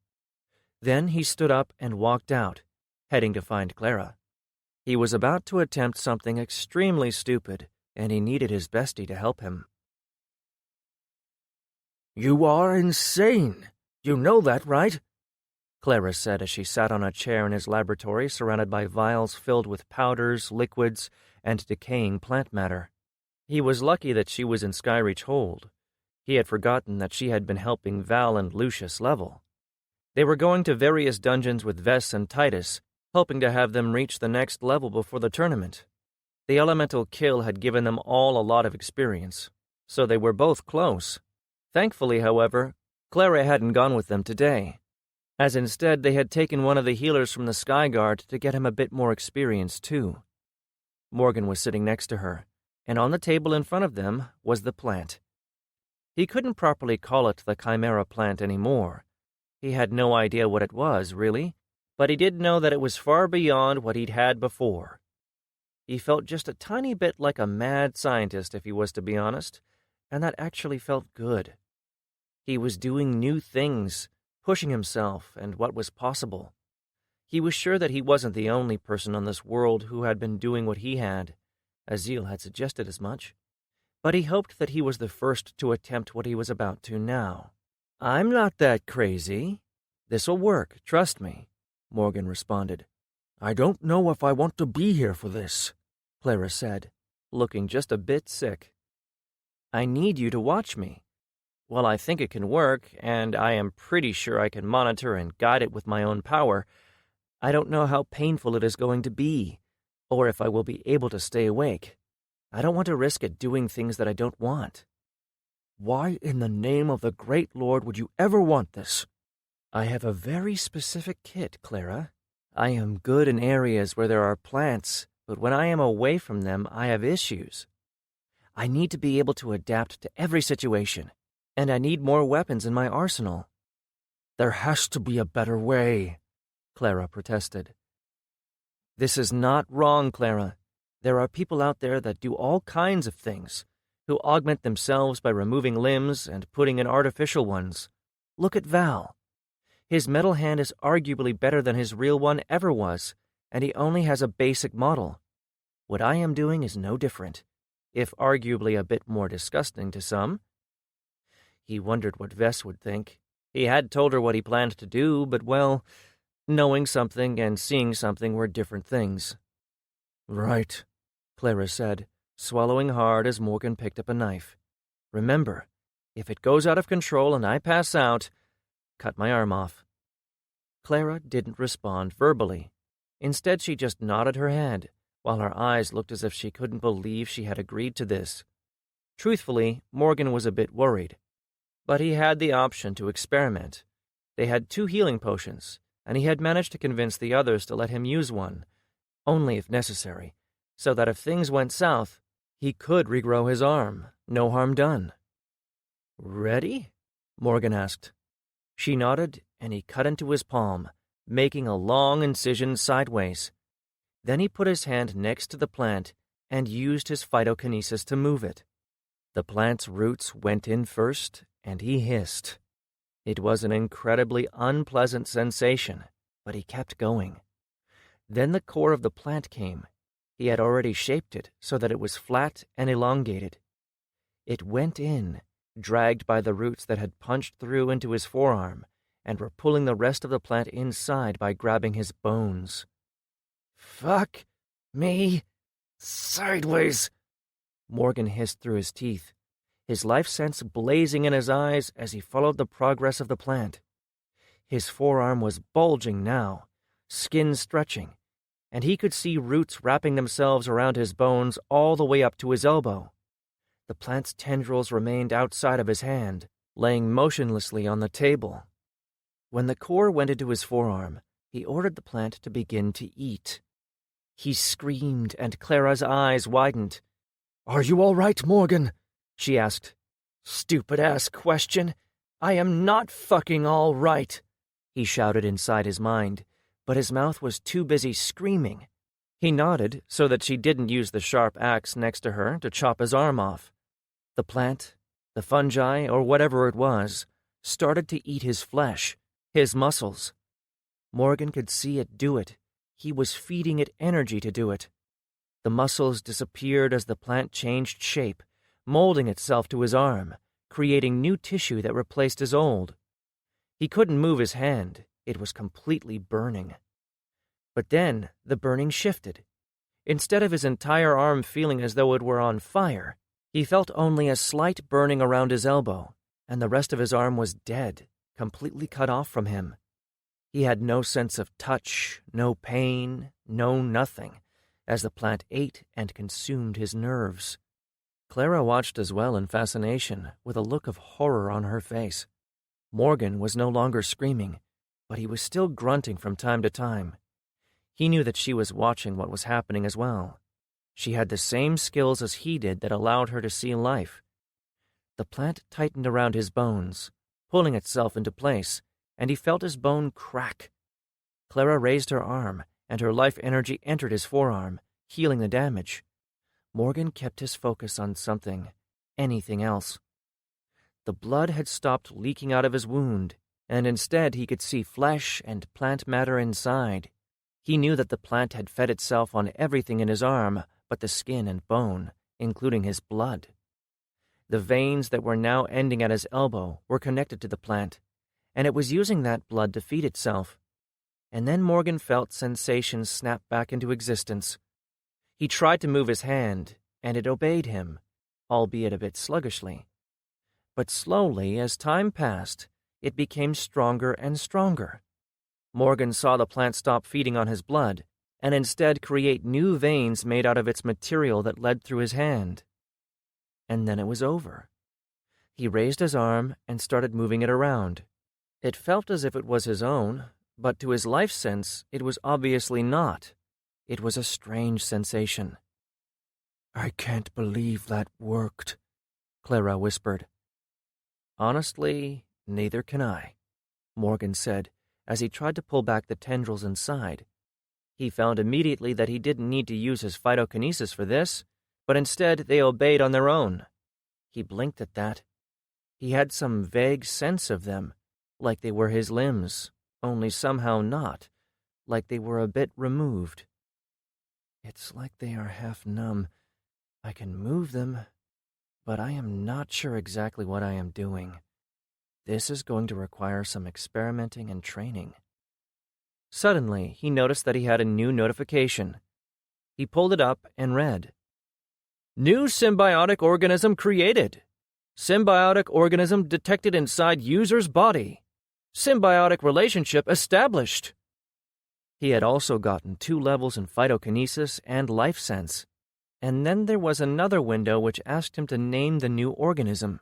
Then he stood up and walked out, heading to find Clara. He was about to attempt something extremely stupid, and he needed his bestie to help him. "You are insane. You know that, right?" Clara said as she sat on a chair in his laboratory surrounded by vials filled with powders, liquids, and decaying plant matter. He was lucky that she was in Skyreach Hold. He had forgotten that she had been helping Val and Lucius level. They were going to various dungeons with Vess and Titus, hoping to have them reach the next level before the tournament. The elemental kill had given them all a lot of experience, so they were both close. Thankfully, however, Clara hadn't gone with them today, as instead they had taken one of the healers from the Skyguard to get him a bit more experience too. Morgan was sitting next to her, and on the table in front of them was the plant. He couldn't properly call it the chimera plant anymore. He had no idea what it was, really, but he did know that it was far beyond what he'd had before. He felt just a tiny bit like a mad scientist, if he was to be honest, and that actually felt good. He was doing new things, pushing himself and what was possible. He was sure that he wasn't the only person on this world who had been doing what he had. Azil had suggested as much. But he hoped that he was the first to attempt what he was about to now. "I'm not that crazy. This'll work, trust me," Morgan responded. "I don't know if I want to be here for this," Clara said, looking just a bit sick. "I need you to watch me. While I think it can work, and I am pretty sure I can monitor and guide it with my own power, I don't know how painful it is going to be, or if I will be able to stay awake. I don't want to risk it doing things that I don't want." "Why in the name of the Great Lord would you ever want this?" "I have a very specific kit, Clara. I am good in areas where there are plants, but when I am away from them, I have issues. I need to be able to adapt to every situation, and I need more weapons in my arsenal." "There has to be a better way," Clara protested. "This is not wrong, Clara. There are people out there that do all kinds of things, who augment themselves by removing limbs and putting in artificial ones. Look at Val. His metal hand is arguably better than his real one ever was, and he only has a basic model. What I am doing is no different, if arguably a bit more disgusting to some." He wondered what Vess would think. He had told her what he planned to do, but, well, knowing something and seeing something were different things. "Right," Clara said, swallowing hard as Morgan picked up a knife. "Remember, if it goes out of control and I pass out, cut my arm off." Clara didn't respond verbally. Instead, she just nodded her head, while her eyes looked as if she couldn't believe she had agreed to this. Truthfully, Morgan was a bit worried. But he had the option to experiment. They had 2 healing potions, and he had managed to convince the others to let him use one, only if necessary, so that if things went south, he could regrow his arm, no harm done. "Ready?" Morgan asked. She nodded, and he cut into his palm, making a long incision sideways. Then he put his hand next to the plant and used his phytokinesis to move it. The plant's roots went in first, and he hissed. It was an incredibly unpleasant sensation, but he kept going. Then the core of the plant came. He had already shaped it so that it was flat and elongated. It went in, dragged by the roots that had punched through into his forearm and were pulling the rest of the plant inside by grabbing his bones. "Fuck me sideways," Morgan hissed through his teeth, his life sense blazing in his eyes as he followed the progress of the plant. His forearm was bulging now, skin stretching, and he could see roots wrapping themselves around his bones all the way up to his elbow. The plant's tendrils remained outside of his hand, laying motionlessly on the table. When the core went into his forearm, he ordered the plant to begin to eat. He screamed, and Clara's eyes widened. "Are you all right, Morgan?" she asked. "Stupid-ass question. I am not fucking all right," he shouted inside his mind, but his mouth was too busy screaming. He nodded so that she didn't use the sharp axe next to her to chop his arm off. The plant, the fungi, or whatever it was, started to eat his flesh, his muscles. Morgan could see it do it. He was feeding it energy to do it. The muscles disappeared as the plant changed shape, molding itself to his arm, creating new tissue that replaced his old. He couldn't move his hand. It was completely burning. But then the burning shifted. Instead of his entire arm feeling as though it were on fire, he felt only a slight burning around his elbow, and the rest of his arm was dead, completely cut off from him. He had no sense of touch, no pain, no nothing, as the plant ate and consumed his nerves. Clara watched as well in fascination, with a look of horror on her face. Morgan was no longer screaming, but he was still grunting from time to time. He knew that she was watching what was happening as well. She had the same skills as he did that allowed her to see life. The plant tightened around his bones, pulling itself into place, and he felt his bone crack. Clara raised her arm, and her life energy entered his forearm, healing the damage. Morgan kept his focus on something, anything else. The blood had stopped leaking out of his wound, and instead he could see flesh and plant matter inside. He knew that the plant had fed itself on everything in his arm but the skin and bone, including his blood. The veins that were now ending at his elbow were connected to the plant, and it was using that blood to feed itself. And then Morgan felt sensations snap back into existence. He tried to move his hand, and it obeyed him, albeit a bit sluggishly. But slowly, as time passed, it became stronger and stronger. Morgan saw the plant stop feeding on his blood, and instead create new veins made out of its material that led through his hand. And then it was over. He raised his arm and started moving it around. It felt as if it was his own, but to his life sense, it was obviously not. It was a strange sensation. "I can't believe that worked," Clara whispered. "Honestly, neither can I," Morgan said, as he tried to pull back the tendrils inside. He found immediately that he didn't need to use his phytokinesis for this, but instead they obeyed on their own. He blinked at that. He had some vague sense of them, like they were his limbs, only somehow not, like they were a bit removed. "It's like they are half numb. I can move them, but I am not sure exactly what I am doing. This is going to require some experimenting and training." Suddenly, he noticed that he had a new notification. He pulled it up and read, "New symbiotic organism created. Symbiotic organism detected inside user's body. Symbiotic relationship established." He had also gotten 2 levels in phytokinesis and life sense. And then there was another window which asked him to name the new organism.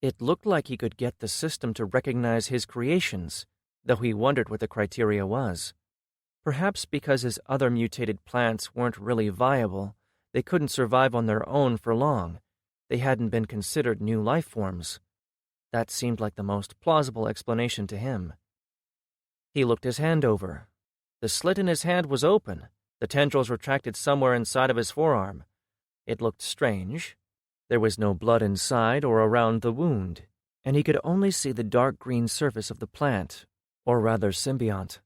It looked like he could get the system to recognize his creations, though he wondered what the criteria was. Perhaps because his other mutated plants weren't really viable, they couldn't survive on their own for long. They hadn't been considered new life forms. That seemed like the most plausible explanation to him. He looked his hand over. The slit in his hand was open, the tendrils retracted somewhere inside of his forearm. It looked strange. There was no blood inside or around the wound, and he could only see the dark green surface of the plant, or rather symbiont.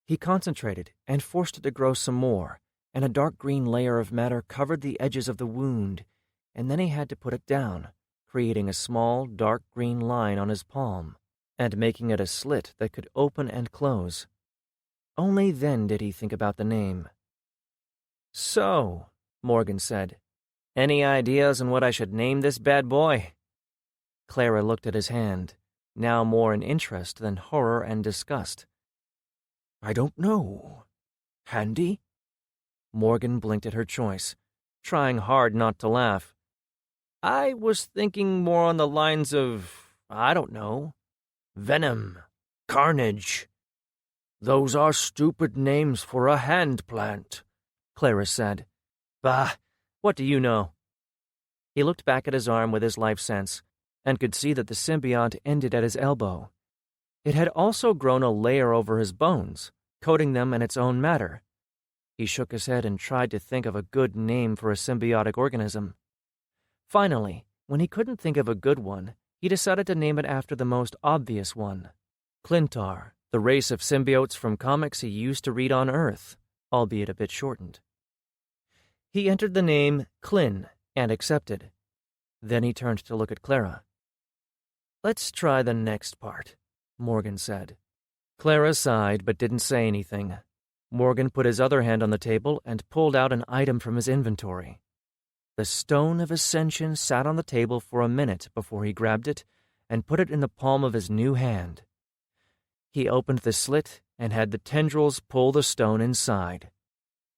He concentrated and forced it to grow some more, and a dark green layer of matter covered the edges of the wound, and then he had to put it down, creating a small, dark green line on his palm, and making it a slit that could open and close. Only then did he think about the name. "So," Morgan said, "any ideas on what I should name this bad boy?" Clara looked at his hand, now more in interest than horror and disgust. "I don't know. Handy?" Morgan blinked at her choice, trying hard not to laugh. "I was thinking more on the lines of, I don't know, Venom, Carnage. Those are stupid names for a hand plant," Clara said. "Bah, what do you know?" He looked back at his arm with his life sense, and could see that the symbiont ended at his elbow. It had also grown a layer over his bones, coating them in its own matter. He shook his head and tried to think of a good name for a symbiotic organism. Finally, when he couldn't think of a good one, he decided to name it after the most obvious one. Clintar, the race of symbiotes from comics he used to read on Earth, albeit a bit shortened. He entered the name Clin and accepted. Then he turned to look at Clara. "Let's try the next part," Morgan said. Clara sighed but didn't say anything. Morgan put his other hand on the table and pulled out an item from his inventory. The Stone of Ascension sat on the table for a minute before he grabbed it and put it in the palm of his new hand. He opened the slit and had the tendrils pull the stone inside.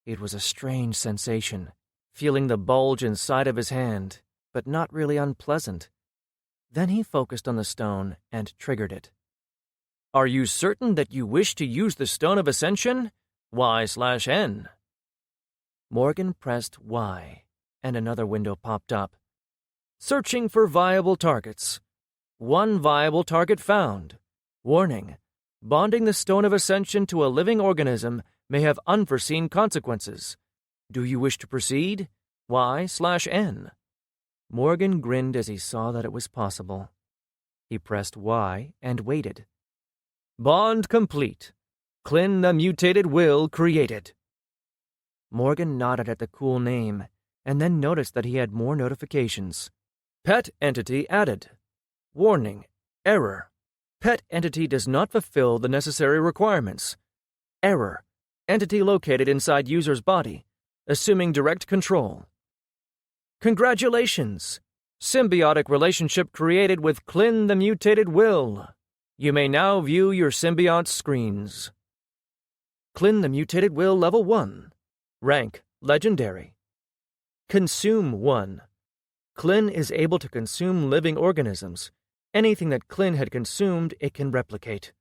It was a strange sensation, feeling the bulge inside of his hand, but not really unpleasant. Then he focused on the stone and triggered it. "Are you certain that you wish to use the Stone of Ascension? Y/N." Morgan pressed Y, and another window popped up. "Searching for viable targets. 1 viable target found. Warning: bonding the Stone of Ascension to a living organism may have unforeseen consequences. Do you wish to proceed? Y/N." Morgan grinned as he saw that it was possible. He pressed Y and waited. "Bond complete. Clin the mutated will created." Morgan nodded at the cool name, and then noticed that he had more notifications. "Pet entity added. Warning: error. Pet entity does not fulfill the necessary requirements. Error: entity located inside user's body, assuming direct control. Congratulations! Symbiotic relationship created with Clin the mutated will. You may now view your symbiont screens. Clin the mutated will level 1. Rank: legendary. Consume 1. Clin is able to consume living organisms. Anything that Clin had consumed, it can replicate.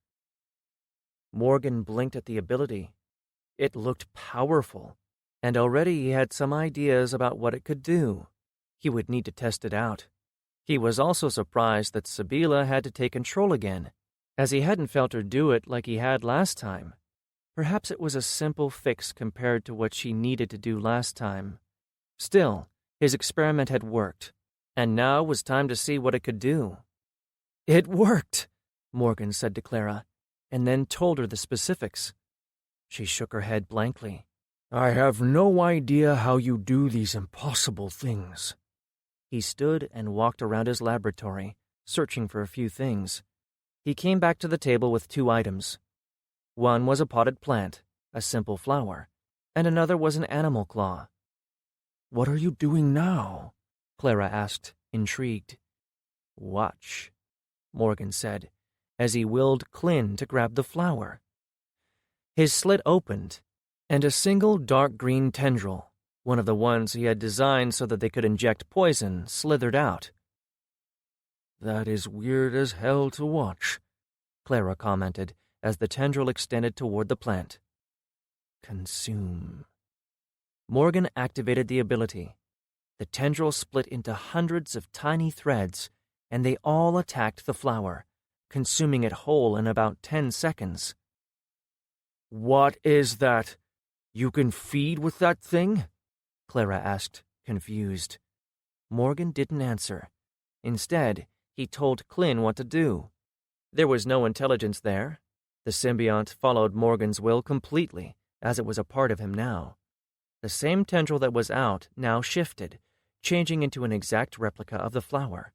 Morgan blinked at the ability. It looked powerful, and already he had some ideas about what it could do. He would need to test it out. He was also surprised that Sabila had to take control again, as he hadn't felt her do it like he had last time. Perhaps it was a simple fix compared to what she needed to do last time. Still, his experiment had worked, and now was time to see what it could do. "It worked," Morgan said to Clara, and then told her the specifics. She shook her head blankly. "I have no idea how you do these impossible things." He stood and walked around his laboratory, searching for a few things. He came back to the table with 2 items. One was a potted plant, a simple flower, and another was an animal claw. "What are you doing now?" Clara asked, intrigued. "Watch," Morgan said, as he willed Clin to grab the flower. His slit opened, and a single dark green tendril, one of the ones he had designed so that they could inject poison, slithered out. "That is weird as hell to watch," Clara commented as the tendril extended toward the plant. "Consume." Morgan activated the ability. The tendril split into hundreds of tiny threads, and they all attacked the flower, consuming it whole in about 10 seconds. "What is that? You can feed with that thing?" Clara asked, confused. Morgan didn't answer. Instead, he told Clin what to do. There was no intelligence there. The symbiont followed Morgan's will completely, as it was a part of him now. The same tendril that was out now shifted, changing into an exact replica of the flower.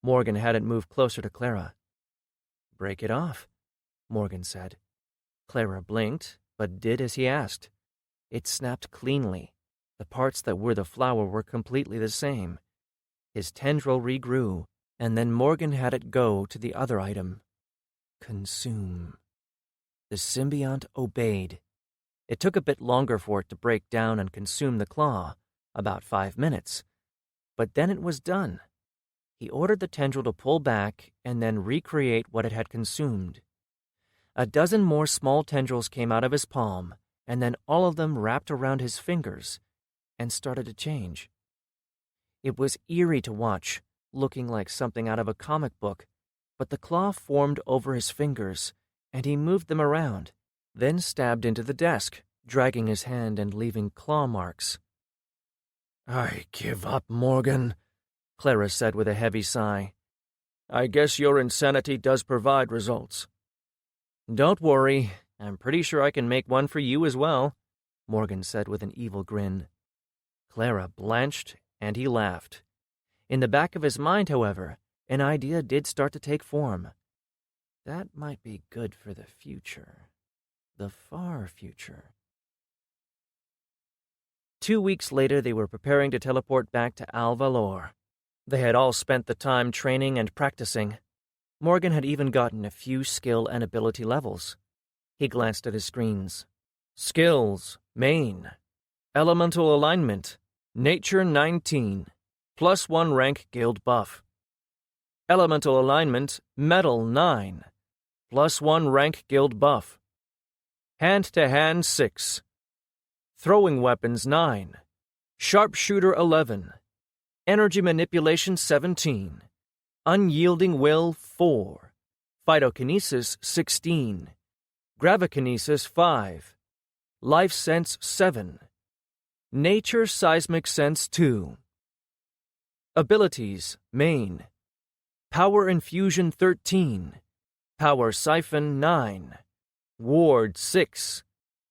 Morgan had it move closer to Clara. "Break it off," Morgan said. Clara blinked, but did as he asked. It snapped cleanly. The parts that were the flower were completely the same. His tendril regrew, and then Morgan had it go to the other item. Consume. The symbiont obeyed. It took a bit longer for it to break down and consume the claw, about 5 minutes. But then it was done. He ordered the tendril to pull back and then recreate what it had consumed. A dozen more small tendrils came out of his palm, and then all of them wrapped around his fingers and started to change. It was eerie to watch, looking like something out of a comic book, but the claw formed over his fingers, and he moved them around, then stabbed into the desk, dragging his hand and leaving claw marks. "I give up, Morgan," Clara said with a heavy sigh. "I guess your insanity does provide results." "Don't worry, I'm pretty sure I can make one for you as well," Morgan said with an evil grin. Clara blanched, and he laughed. In the back of his mind, however, an idea did start to take form. That might be good for the future. The far future. 2 weeks later, they were preparing to teleport back to Al Valor. They had all spent the time training and practicing. Morgan had even gotten a few skill and ability levels. He glanced at his screens. Skills, main. Elemental alignment, nature 19, +1 rank guild buff. Elemental alignment, metal 9, +1 rank guild buff. Hand-to-hand 6. Throwing weapons 9. Sharpshooter 11. Energy manipulation 17. Unyielding will 4. Phytokinesis 16. Gravikinesis 5. Life sense 7. Nature seismic sense 2. Abilities main. Power infusion 13. Power siphon 9. Ward 6.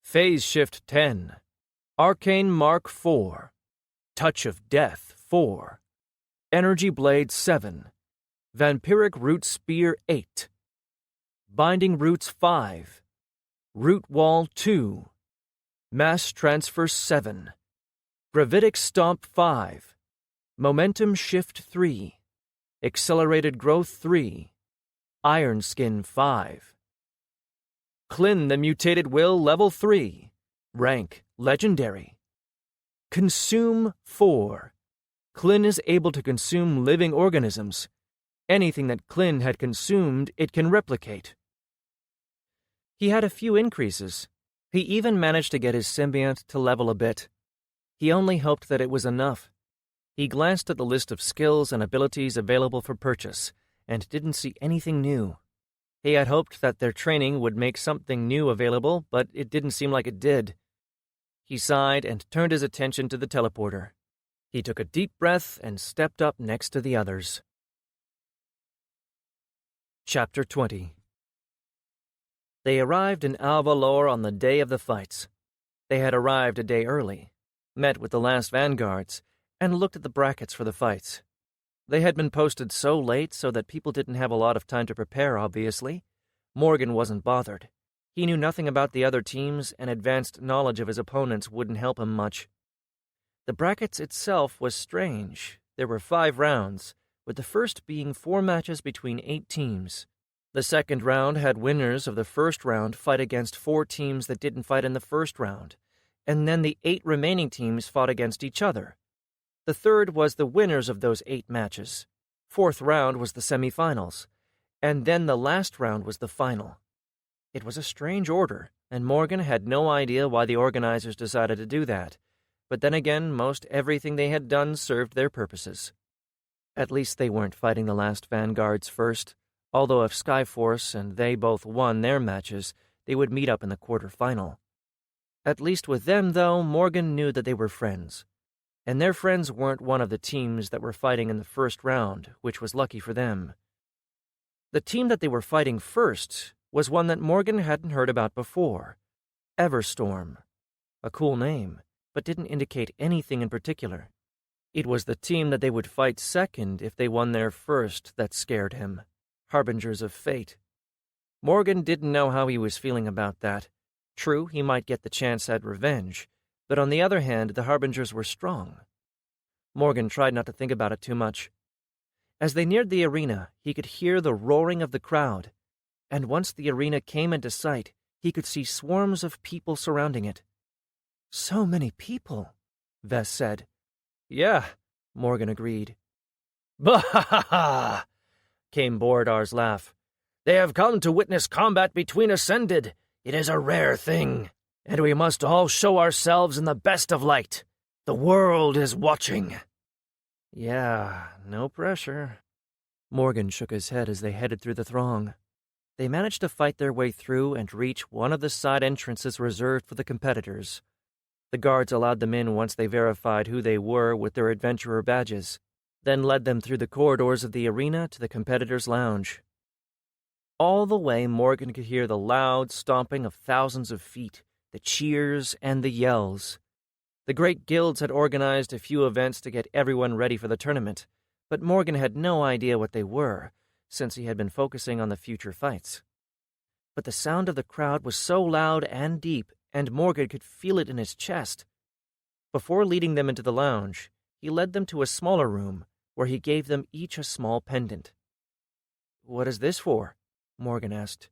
Phase shift 10. Arcane mark 4. Touch of death 4. Energy blade 7. Vampiric root spear 8. Binding roots 5. Root wall 2. Mass transfer 7. Gravitic stomp 5. Momentum shift 3. Accelerated growth 3. Iron skin 5. Clin the mutated will level 3. Rank legendary. Consume 4. Clin is able to consume living organisms. Anything that Clin had consumed, it can replicate. He had a few increases. He even managed to get his symbiont to level a bit. He only hoped that it was enough. He glanced at the list of skills and abilities available for purchase, and didn't see anything new. He had hoped that their training would make something new available, but it didn't seem like it did. He sighed and turned his attention to the teleporter. He took a deep breath and stepped up next to the others. Chapter 20. They arrived in Al Valor on the day of the fights. They had arrived a day early, met with the last vanguards, and looked at the brackets for the fights. They had been posted so late so that people didn't have a lot of time to prepare, obviously. Morgan wasn't bothered. He knew nothing about the other teams, and advanced knowledge of his opponents wouldn't help him much. The brackets itself was strange. There were 5 rounds, with the first being 4 matches between 8 teams. The second round had winners of the first round fight against 4 teams that didn't fight in the first round, and then the 8 remaining teams fought against each other. The third was the winners of those 8 matches. Fourth round was the semifinals, and then the last round was the final. It was a strange order, and Morgan had no idea why the organizers decided to do that, but then again, most everything they had done served their purposes. At least they weren't fighting the last vanguards first, although if Skyforce and they both won their matches, they would meet up in the quarter-final. At least with them, though, Morgan knew that they were friends. And their friends weren't one of the teams that were fighting in the first round, which was lucky for them. The team that they were fighting first was one that Morgan hadn't heard about before, Everstorm. A cool name, but didn't indicate anything in particular. It was the team that they would fight second if they won their first that scared him, harbingers of fate. Morgan didn't know how he was feeling about that. True, he might get the chance at revenge, but on the other hand, the harbingers were strong. Morgan tried not to think about it too much. As they neared the arena, he could hear the roaring of the crowd, and once the arena came into sight, he could see swarms of people surrounding it. "So many people," Vess said. "Yeah," Morgan agreed. "Bah-ha-ha-ha!" came Bordar's laugh. "They have come to witness combat between Ascended. It is a rare thing, and we must all show ourselves in the best of light. The world is watching." "Yeah, no pressure." Morgan shook his head as they headed through the throng. They managed to fight their way through and reach one of the side entrances reserved for the competitors. The guards allowed them in once they verified who they were with their adventurer badges, then led them through the corridors of the arena to the competitors' lounge. All the way, Morgan could hear the loud stomping of thousands of feet, the cheers and the yells. The great guilds had organized a few events to get everyone ready for the tournament, but Morgan had no idea what they were, since he had been focusing on the future fights. But the sound of the crowd was so loud and deep, and Morgan could feel it in his chest. Before leading them into the lounge, he led them to a smaller room, where he gave them each a small pendant. "What is this for?" Morgan asked.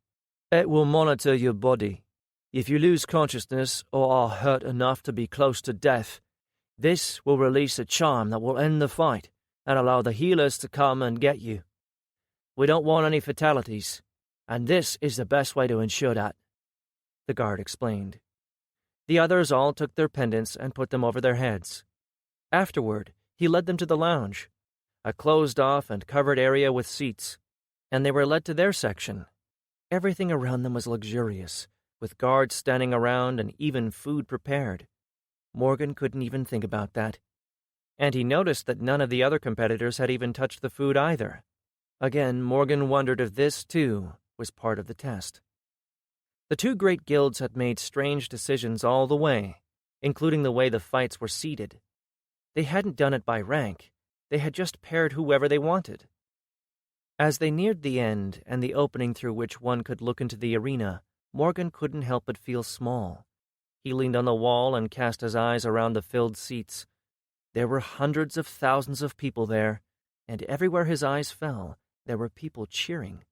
"It will monitor your body. If you lose consciousness or are hurt enough to be close to death, this will release a charm that will end the fight and allow the healers to come and get you. We don't want any fatalities, and this is the best way to ensure that," the guard explained. The others all took their pendants and put them over their heads. Afterward, he led them to the lounge, a closed-off and covered area with seats, and they were led to their section. Everything around them was luxurious, with guards standing around and even food prepared. Morgan couldn't even think about that. And he noticed that none of the other competitors had even touched the food either. Again, Morgan wondered if this, too, was part of the test. The 2 great guilds had made strange decisions all the way, including the way the fights were seeded. They hadn't done it by rank. They had just paired whoever they wanted. As they neared the end and the opening through which one could look into the arena, Morgan couldn't help but feel small. He leaned on the wall and cast his eyes around the filled seats. There were hundreds of thousands of people there, and everywhere his eyes fell, there were people cheering.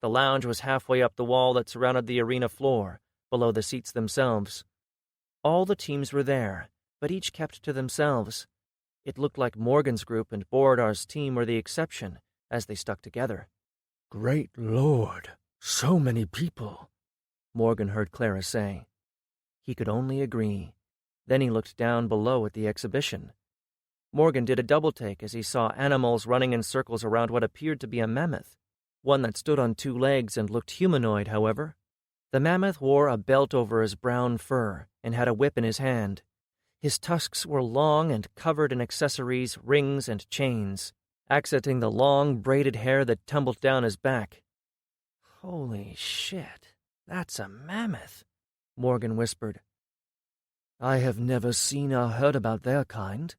The lounge was halfway up the wall that surrounded the arena floor, below the seats themselves. All the teams were there, but each kept to themselves. It looked like Morgan's group and Bordar's team were the exception, as they stuck together. "Great Lord, so many people," Morgan heard Clara say. He could only agree. Then he looked down below at the exhibition. Morgan did a double-take as he saw animals running in circles around what appeared to be a mammoth, one that stood on 2 legs and looked humanoid, however. The mammoth wore a belt over his brown fur and had a whip in his hand. His tusks were long and covered in accessories, rings, and chains, accenting the long, braided hair that tumbled down his back. "Holy shit, that's a mammoth," Morgan whispered. "I have never seen or heard about their kind,"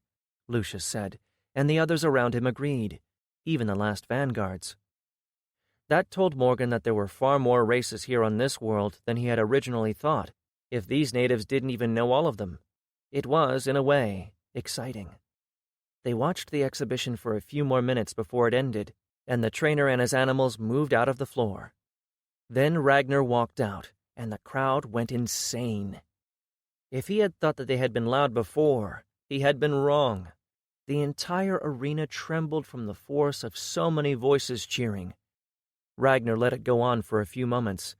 Lucius said, and the others around him agreed, even the last vanguards. That told Morgan that there were far more races here on this world than he had originally thought, if these natives didn't even know all of them. It was, in a way, exciting. They watched the exhibition for a few more minutes before it ended, and the trainer and his animals moved out of the floor. Then Ragnar walked out, and the crowd went insane. If he had thought that they had been loud before, he had been wrong. The entire arena trembled from the force of so many voices cheering. Ragnar let it go on for a few moments,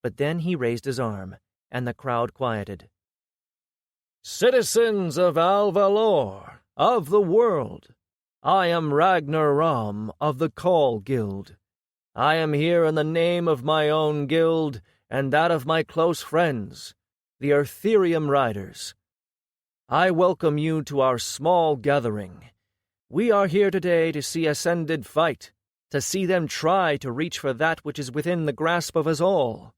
but then he raised his arm, and the crowd quieted. Citizens of Alvalor, of the world, I am Ragnar Ram of the Call Guild. I am here in the name of my own guild and that of my close friends, the Eartherium Riders. I welcome you to our small gathering. We are here today to see Ascended fight, to see them try to reach for that which is within the grasp of us all,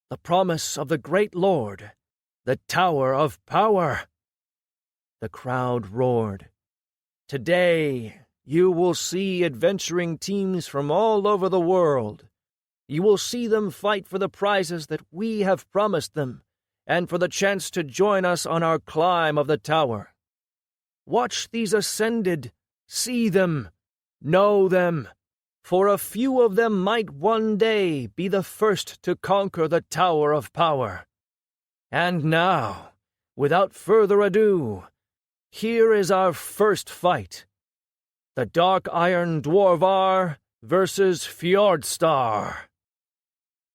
the promise of the great Lord, the Tower of Power. The crowd roared. Today, you will see adventuring teams from all over the world. You will see them fight for the prizes that we have promised them, and for the chance to join us on our climb of the tower. Watch these Ascended, see them, know them, for a few of them might one day be the first to conquer the Tower of Power. And now, without further ado, here is our first fight. The Dark Iron Dwarvar versus Fjordstar.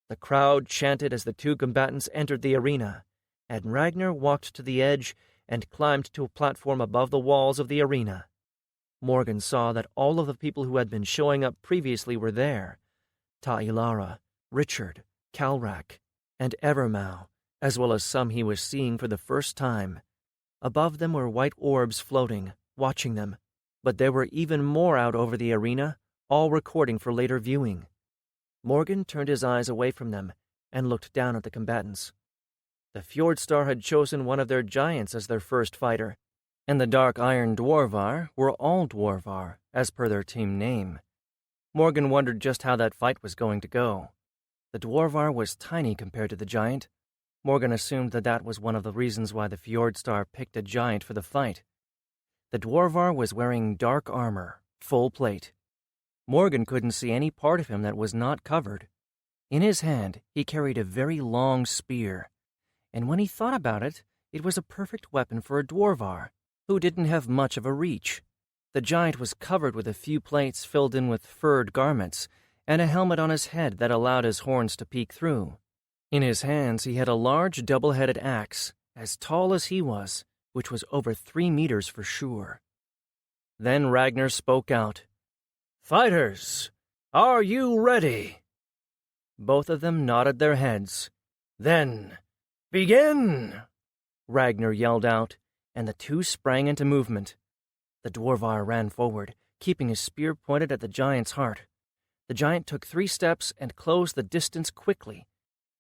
The crowd chanted as the two combatants entered the arena, and Ragnar walked to the edge and climbed to a platform above the walls of the arena. Morgan saw that all of the people who had been showing up previously were there. Ta'ilara, Richard, Kalrak, and Evermau, as well as some he was seeing for the first time. Above them were white orbs floating, watching them, but there were even more out over the arena, all recording for later viewing. Morgan turned his eyes away from them and looked down at the combatants. The Fjordstar had chosen one of their giants as their first fighter, and the Dark Iron Dwarvar were all Dwarvar, as per their team name. Morgan wondered just how that fight was going to go. The Dwarvar was tiny compared to the giant. Morgan assumed that that was one of the reasons why the Fjordstar picked a giant for the fight. The Dwarvar was wearing dark armor, full plate. Morgan couldn't see any part of him that was not covered. In his hand, he carried a very long spear, and when he thought about it, it was a perfect weapon for a Dwarvar, who didn't have much of a reach. The giant was covered with a few plates filled in with furred garments, and a helmet on his head that allowed his horns to peek through. In his hands he had a large double-headed axe, as tall as he was, which was over 3 meters for sure. Then Ragnar spoke out. "Fighters, are you ready?" Both of them nodded their heads. "Then, begin!" Ragnar yelled out, and the two sprang into movement. The Dwarvar ran forward, keeping his spear pointed at the giant's heart. The giant took 3 steps and closed the distance quickly.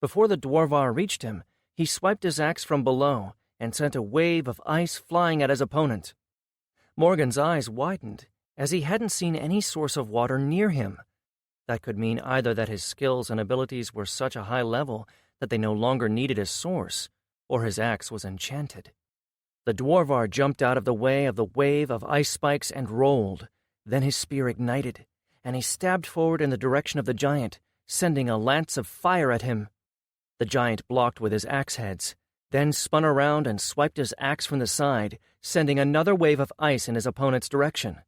Before the Dwarvar reached him, he swiped his axe from below and sent a wave of ice flying at his opponent. Morgan's eyes widened, as he hadn't seen any source of water near him. That could mean either that his skills and abilities were such a high level that they no longer needed a source, or his axe was enchanted. The Dwarvar jumped out of the way of the wave of ice spikes and rolled. Then his spear ignited, and he stabbed forward in the direction of the giant, sending a lance of fire at him. The giant blocked with his axe heads, then spun around and swiped his axe from the side, sending another wave of ice in his opponent's direction.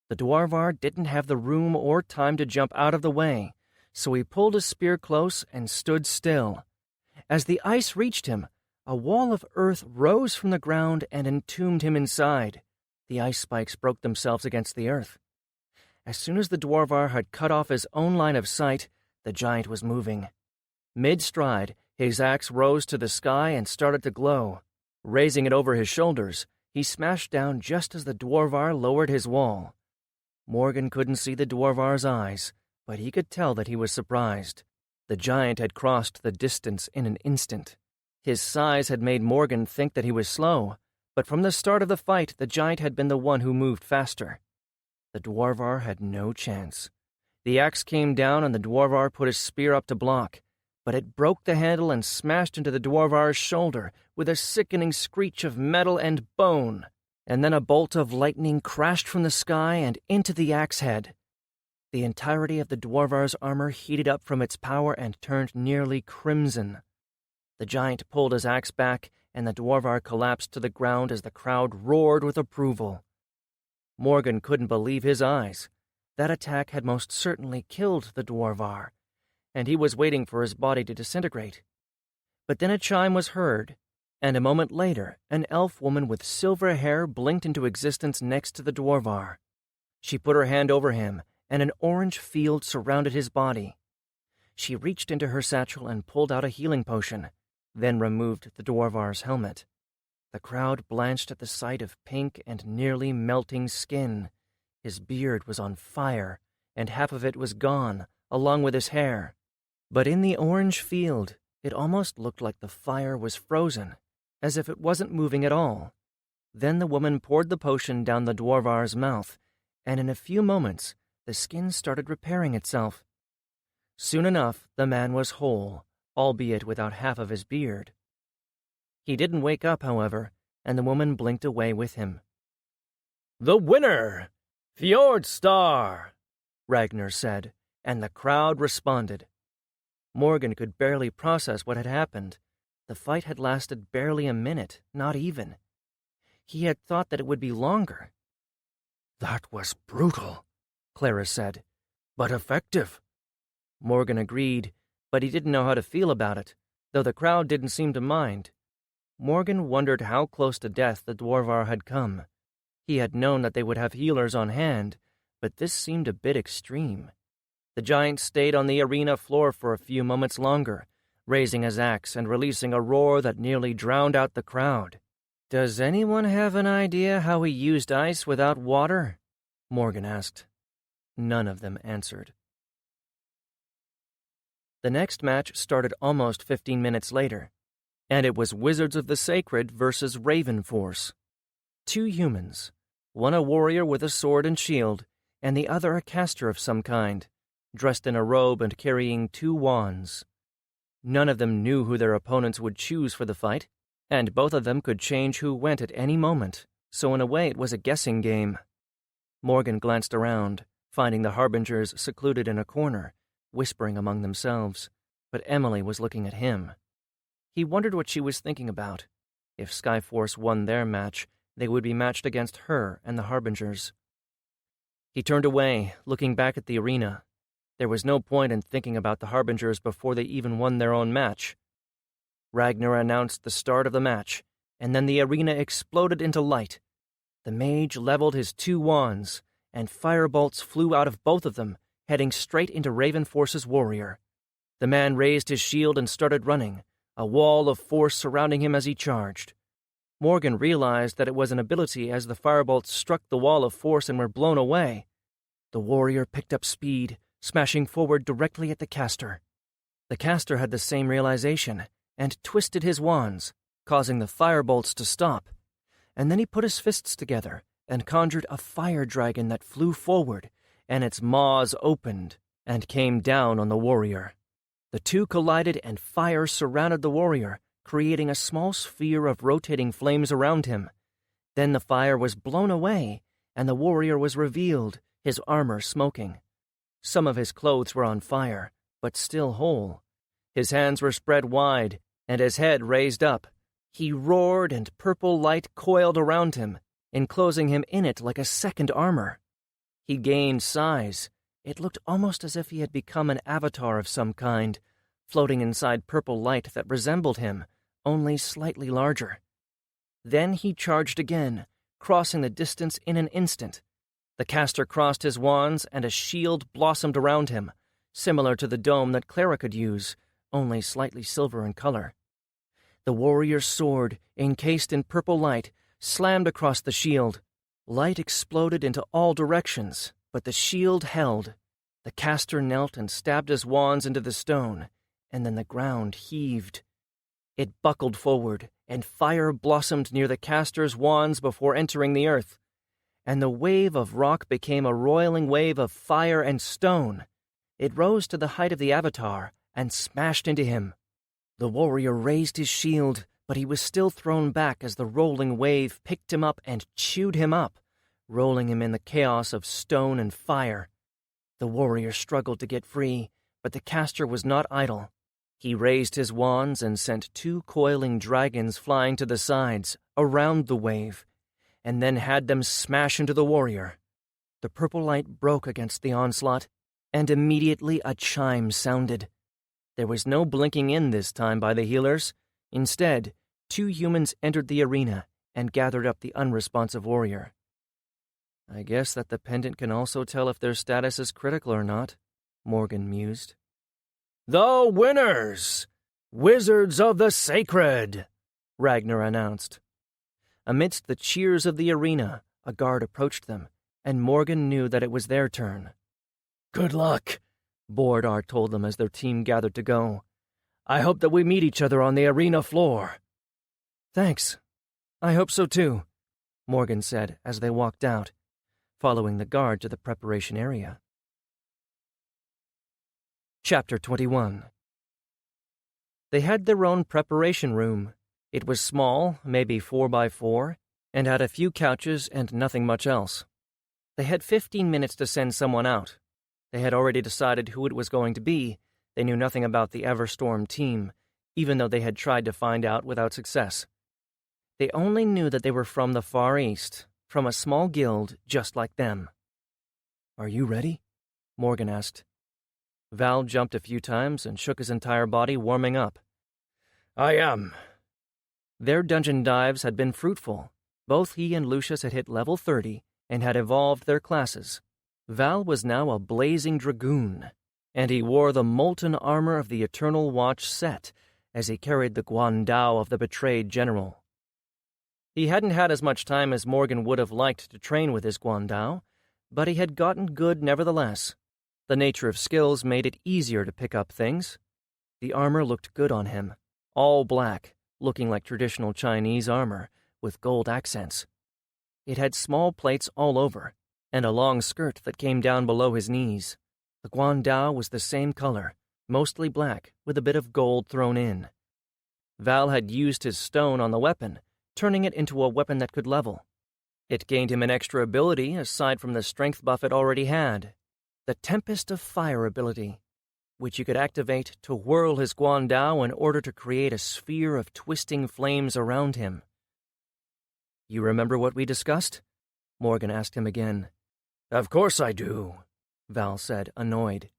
The Dwarvar didn't have the room or time to jump out of the way, so he pulled his spear close and stood still. As the ice reached him, a wall of earth rose from the ground and entombed him inside. The ice spikes broke themselves against the earth. As soon as the Dwarvar had cut off his own line of sight, the giant was moving. Mid-stride, his axe rose to the sky and started to glow. Raising it over his shoulders, he smashed down just as the Dwarvar lowered his wall. Morgan couldn't see the Dwarvar's eyes, but he could tell that he was surprised. The giant had crossed the distance in an instant. His size had made Morgan think that he was slow, but from the start of the fight, the giant had been the one who moved faster. The Dwarvar had no chance. The axe came down and the Dwarvar put his spear up to block, but it broke the handle and smashed into the Dwarvar's shoulder with a sickening screech of metal and bone, and then a bolt of lightning crashed from the sky and into the axe head. The entirety of the Dwarvar's armor heated up from its power and turned nearly crimson. The giant pulled his axe back, and the Dwarvar collapsed to the ground as the crowd roared with approval. Morgan couldn't believe his eyes. That attack had most certainly killed the Dwarvar, and he was waiting for his body to disintegrate. But then a chime was heard, and a moment later, an elf woman with silver hair blinked into existence next to the Dwarvar. She put her hand over him, and an orange field surrounded his body. She reached into her satchel and pulled out a healing potion, then removed the Dwarvar's helmet. The crowd blanched at the sight of pink and nearly melting skin. His beard was on fire, and half of it was gone, along with his hair. But in the orange field, it almost looked like the fire was frozen, as if it wasn't moving at all. Then the woman poured the potion down the Dwarvar's mouth, and in a few moments, the skin started repairing itself. Soon enough, the man was whole, albeit without half of his beard. He didn't wake up, however, and the woman blinked away with him. "The winner! Fjordstar!" Ragnar said, and the crowd responded. Morgan could barely process what had happened. The fight had lasted barely a minute, not even. He had thought that it would be longer. "That was brutal," Clara said, "but effective." Morgan agreed, but he didn't know how to feel about it, though the crowd didn't seem to mind. Morgan wondered how close to death the Dwarvar had come. He had known that they would have healers on hand, but this seemed a bit extreme. The giant stayed on the arena floor for a few moments longer, raising his axe and releasing a roar that nearly drowned out the crowd. "Does anyone have an idea how he used ice without water?" Morgan asked. None of them answered. The next match started almost 15 minutes later, and it was Wizards of the Sacred versus Raven Force. 2 humans, one a warrior with a sword and shield, and the other a caster of some kind, dressed in a robe and carrying 2 wands. None of them knew who their opponents would choose for the fight, and both of them could change who went at any moment, so in a way it was a guessing game. Morgan glanced around, finding the Harbingers secluded in a corner, whispering among themselves, but Emily was looking at him. He wondered what she was thinking about. If Skyforce won their match, they would be matched against her and the Harbingers. He turned away, looking back at the arena. There was no point in thinking about the Harbingers before they even won their own match. Ragnar announced the start of the match, and then the arena exploded into light. The mage leveled his 2 wands, and firebolts flew out of both of them, heading straight into Raven Force's warrior. The man raised his shield and started running, a wall of force surrounding him as he charged. Morgan realized that it was an ability as the firebolts struck the wall of force and were blown away. The warrior picked up speed, smashing forward directly at the caster. The caster had the same realization, and twisted his wands, causing the firebolts to stop. And then he put his fists together and conjured a fire dragon that flew forward, and its maws opened and came down on the warrior. The 2 collided and fire surrounded the warrior, creating a small sphere of rotating flames around him. Then the fire was blown away, and the warrior was revealed, his armor smoking. Some of his clothes were on fire, but still whole. His hands were spread wide, and his head raised up. He roared, and purple light coiled around him, enclosing him in it like a second armor. He gained size. It looked almost as if he had become an avatar of some kind, floating inside purple light that resembled him, only slightly larger. Then he charged again, crossing the distance in an instant. The caster crossed his wands, and a shield blossomed around him, similar to the dome that Clara could use, only slightly silver in color. The warrior's sword, encased in purple light, slammed across the shield. Light exploded into all directions, but the shield held. The caster knelt and stabbed his wands into the stone, and then the ground heaved. It buckled forward, and fire blossomed near the caster's wands before entering the earth, and the wave of rock became a roiling wave of fire and stone. It rose to the height of the avatar and smashed into him. The warrior raised his shield, but he was still thrown back as the rolling wave picked him up and chewed him up, rolling him in the chaos of stone and fire. The warrior struggled to get free, but the caster was not idle. He raised his wands and sent 2 coiling dragons flying to the sides, around the wave, and then had them smash into the warrior. The purple light broke against the onslaught, and immediately a chime sounded. There was no blinking in this time by the healers. Instead, 2 humans entered the arena and gathered up the unresponsive warrior. I guess that the pendant can also tell if their status is critical or not, Morgan mused. The winners! Wizards of the Sacred! Ragnar announced. Amidst the cheers of the arena, a guard approached them, and Morgan knew that it was their turn. Good luck, Bordar told them as their team gathered to go. I hope that we meet each other on the arena floor. Thanks. I hope so too, Morgan said as they walked out, following the guard to the preparation area. Chapter 21. They had their own preparation room. It was small, maybe 4 by 4, and had a few couches and nothing much else. They had 15 minutes to send someone out. They had already decided who it was going to be. They knew nothing about the Everstorm team, even though they had tried to find out without success. They only knew that they were from the Far East, from a small guild just like them. Are you ready? Morgan asked. Val jumped a few times and shook his entire body, warming up. I am. Their dungeon dives had been fruitful. Both he and Lucius had hit level 30 and had evolved their classes. Val was now a blazing dragoon, and he wore the molten armor of the Eternal Watch set as he carried the Guandao of the betrayed general. He hadn't had as much time as Morgan would have liked to train with his Guandao, but he had gotten good nevertheless. The nature of skills made it easier to pick up things. The armor looked good on him, all black, looking like traditional Chinese armor, with gold accents. It had small plates all over, and a long skirt that came down below his knees. The Guandao was the same color, mostly black, with a bit of gold thrown in. Val had used his stone on the weapon, turning it into a weapon that could level. It gained him an extra ability aside from the strength buff it already had. The Tempest of Fire ability, which you could activate to whirl his Guandao in order to create a sphere of twisting flames around him. You remember what we discussed? Morgan asked him again. Of course I do, Val said, annoyed.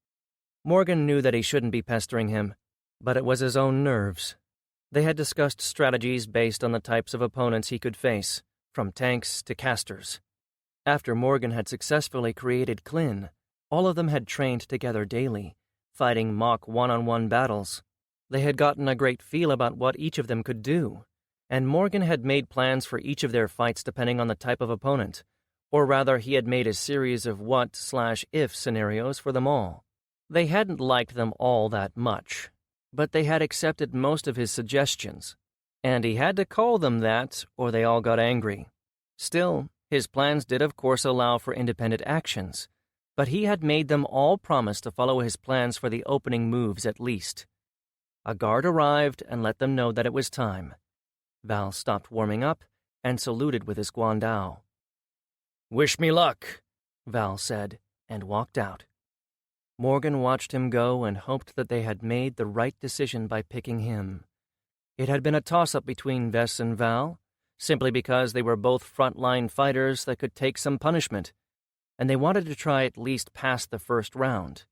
Morgan knew that he shouldn't be pestering him, but it was his own nerves. They had discussed strategies based on the types of opponents he could face, from tanks to casters. After Morgan had successfully created Klin, all of them had trained together daily, fighting mock one-on-one battles. They had gotten a great feel about what each of them could do, and Morgan had made plans for each of their fights depending on the type of opponent, or rather he had made a series of what/if scenarios for them all. They hadn't liked them all that much, but they had accepted most of his suggestions, and he had to call them that or they all got angry. Still, his plans did of course allow for independent actions, but he had made them all promise to follow his plans for the opening moves at least. A guard arrived and let them know that it was time. Val stopped warming up and saluted with his Guandao. Wish me luck, Val said, and walked out. Morgan watched him go and hoped that they had made the right decision by picking him. It had been a toss-up between Vess and Val, simply because they were both front-line fighters that could take some punishment, and they wanted to try at least past the first round.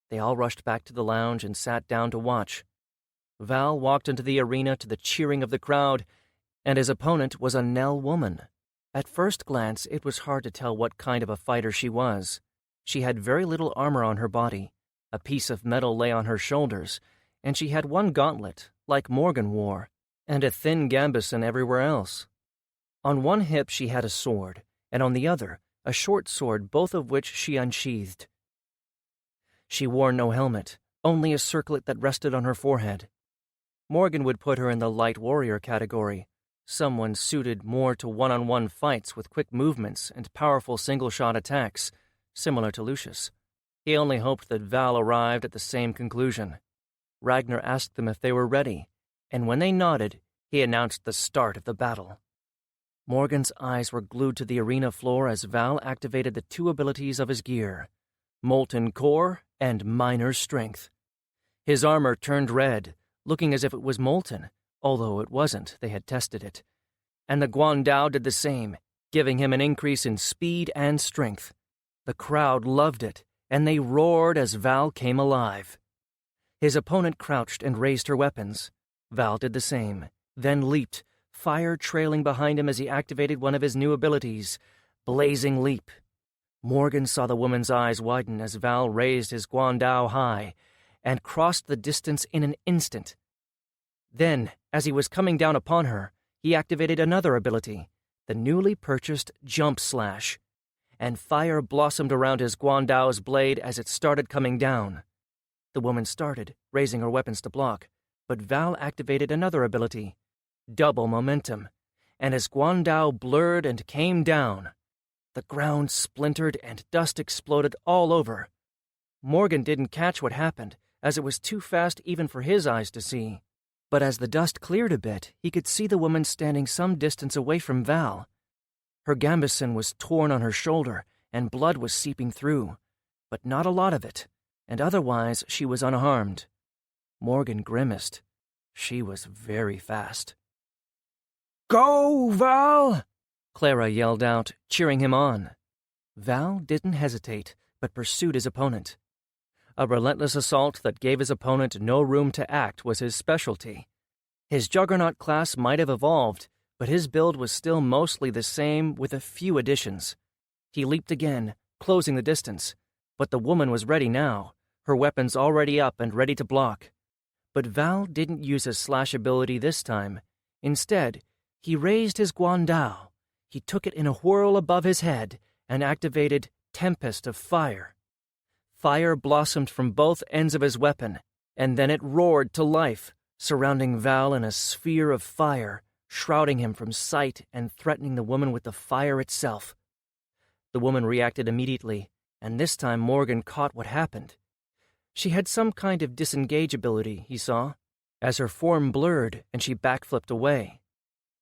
They all rushed back to the lounge and sat down to watch. Val walked into the arena to the cheering of the crowd, and his opponent was a Nell woman. At first glance, it was hard to tell what kind of a fighter she was. She had very little armor on her body, a piece of metal lay on her shoulders, and she had one gauntlet, like Morgan wore, and a thin gambeson everywhere else. On one hip she had a sword, and on the other, a short sword, both of which she unsheathed. She wore no helmet, only a circlet that rested on her forehead. Morgan would put her in the light warrior category, someone suited more to one-on-one fights with quick movements and powerful single-shot attacks, similar to Lucius. He only hoped that Val arrived at the same conclusion. Ragnar asked them if they were ready, and when they nodded, he announced the start of the battle. Morgan's eyes were glued to the arena floor as Val activated the 2 abilities of his gear. molten core, and minor strength. His armor turned red, looking as if it was molten, although it wasn't, they had tested it. And the Guandao did the same, giving him an increase in speed and strength. The crowd loved it, and they roared as Val came alive. His opponent crouched and raised her weapons. Val did the same, then leaped, fire trailing behind him as he activated one of his new abilities, Blazing Leap. Morgan saw the woman's eyes widen as Val raised his Guandao high and crossed the distance in an instant. Then, as he was coming down upon her, he activated another ability, the newly purchased Jump Slash, and fire blossomed around his Guandao's blade as it started coming down. The woman started, raising her weapons to block, but Val activated another ability, Double Momentum, and as Guandao blurred and came down, the ground splintered and dust exploded all over. Morgan didn't catch what happened, as it was too fast even for his eyes to see. But as the dust cleared a bit, he could see the woman standing some distance away from Val. Her gambeson was torn on her shoulder, and blood was seeping through, but not a lot of it, and otherwise she was unharmed. Morgan grimaced. She was very fast. "Go, Val!" Clara yelled out, cheering him on. Val didn't hesitate, but pursued his opponent. A relentless assault that gave his opponent no room to act was his specialty. His Juggernaut class might have evolved, but his build was still mostly the same with a few additions. He leaped again, closing the distance, but the woman was ready now, her weapons already up and ready to block. But Val didn't use his slash ability this time. Instead, he raised his Guandao. He took it in a whirl above his head and activated Tempest of Fire. Fire blossomed from both ends of his weapon, and then it roared to life, surrounding Val in a sphere of fire, shrouding him from sight and threatening the woman with the fire itself. The woman reacted immediately, and this time Morgan caught what happened. She had some kind of disengage ability, he saw, as her form blurred and she backflipped away.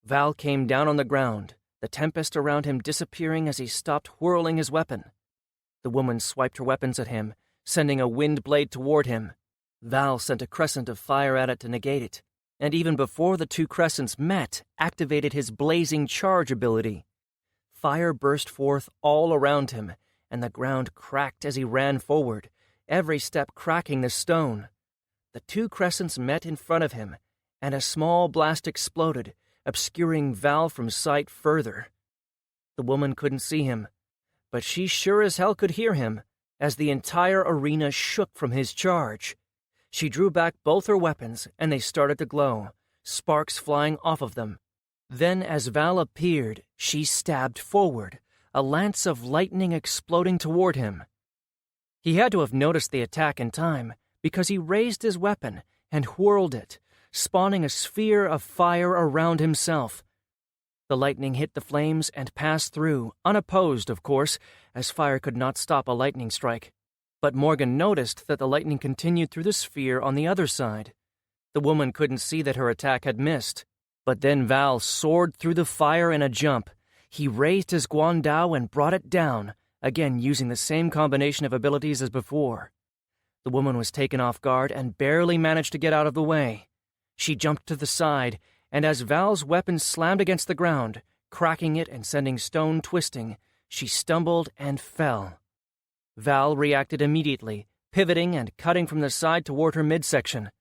Val came down on the ground, the tempest around him disappearing as he stopped whirling his weapon. The woman swiped her weapons at him, sending a wind blade toward him. Val sent a crescent of fire at it to negate it, and even before the two crescents met, activated his blazing charge ability. Fire burst forth all around him, and the ground cracked as he ran forward, every step cracking the stone. The two crescents met in front of him, and a small blast exploded, obscuring Val from sight further. The woman couldn't see him, but she sure as hell could hear him, as the entire arena shook from his charge. She drew back both her weapons, and they started to glow, sparks flying off of them. Then, as Val appeared, she stabbed forward, a lance of lightning exploding toward him. He had to have noticed the attack in time, because he raised his weapon and whirled it, spawning a sphere of fire around himself. The lightning hit the flames and passed through, unopposed, of course, as fire could not stop a lightning strike. But Morgan noticed that the lightning continued through the sphere on the other side. The woman couldn't see that her attack had missed. But then Val soared through the fire in a jump. He raised his Guandao and brought it down, again using the same combination of abilities as before. The woman was taken off guard and barely managed to get out of the way. She jumped to the side, and as Val's weapon slammed against the ground, cracking it and sending stone twisting, she stumbled and fell. Val reacted immediately, pivoting and cutting from the side toward her midsection.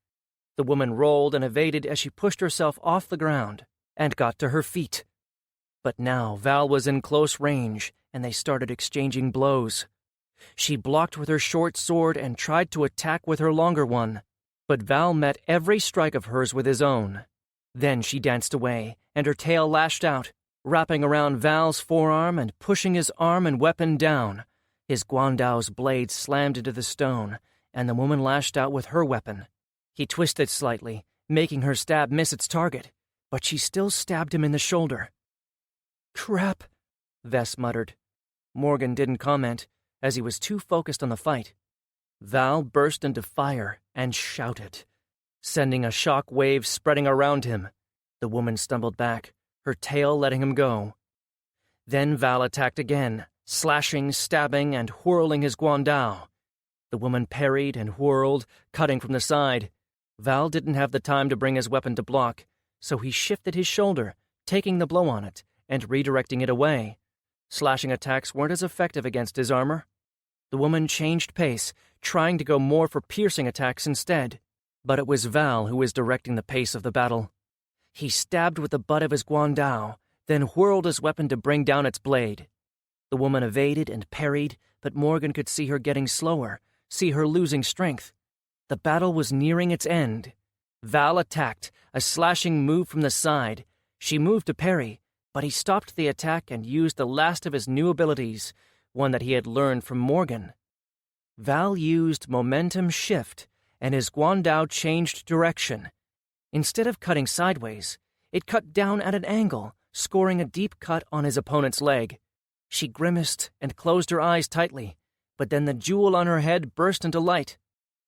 The woman rolled and evaded as she pushed herself off the ground and got to her feet. But now Val was in close range, and they started exchanging blows. She blocked with her short sword and tried to attack with her longer one, but Val met every strike of hers with his own. Then she danced away, and her tail lashed out, wrapping around Val's forearm and pushing his arm and weapon down. His Guandao's blade slammed into the stone, and the woman lashed out with her weapon. He twisted slightly, making her stab miss its target, but she still stabbed him in the shoulder. "Crap," Vess muttered. Morgan didn't comment, as he was too focused on the fight. Val burst into fire and shouted, sending a shock wave spreading around him. The woman stumbled back, her tail letting him go. Then Val attacked again, slashing, stabbing, and whirling his guandao. The woman parried and whirled, cutting from the side. Val didn't have the time to bring his weapon to block, so he shifted his shoulder, taking the blow on it and redirecting it away. Slashing attacks weren't as effective against his armor. The woman changed pace, trying to go more for piercing attacks instead. But it was Val who was directing the pace of the battle. He stabbed with the butt of his guandao, then whirled his weapon to bring down its blade. The woman evaded and parried, but Morgan could see her getting slower, see her losing strength. The battle was nearing its end. Val attacked, a slashing move from the side. She moved to parry, but he stopped the attack and used the last of his new abilities, one that he had learned from Morgan. Val used momentum shift, and his guandao changed direction. Instead of cutting sideways, it cut down at an angle, scoring a deep cut on his opponent's leg. She grimaced and closed her eyes tightly, but then the jewel on her head burst into light.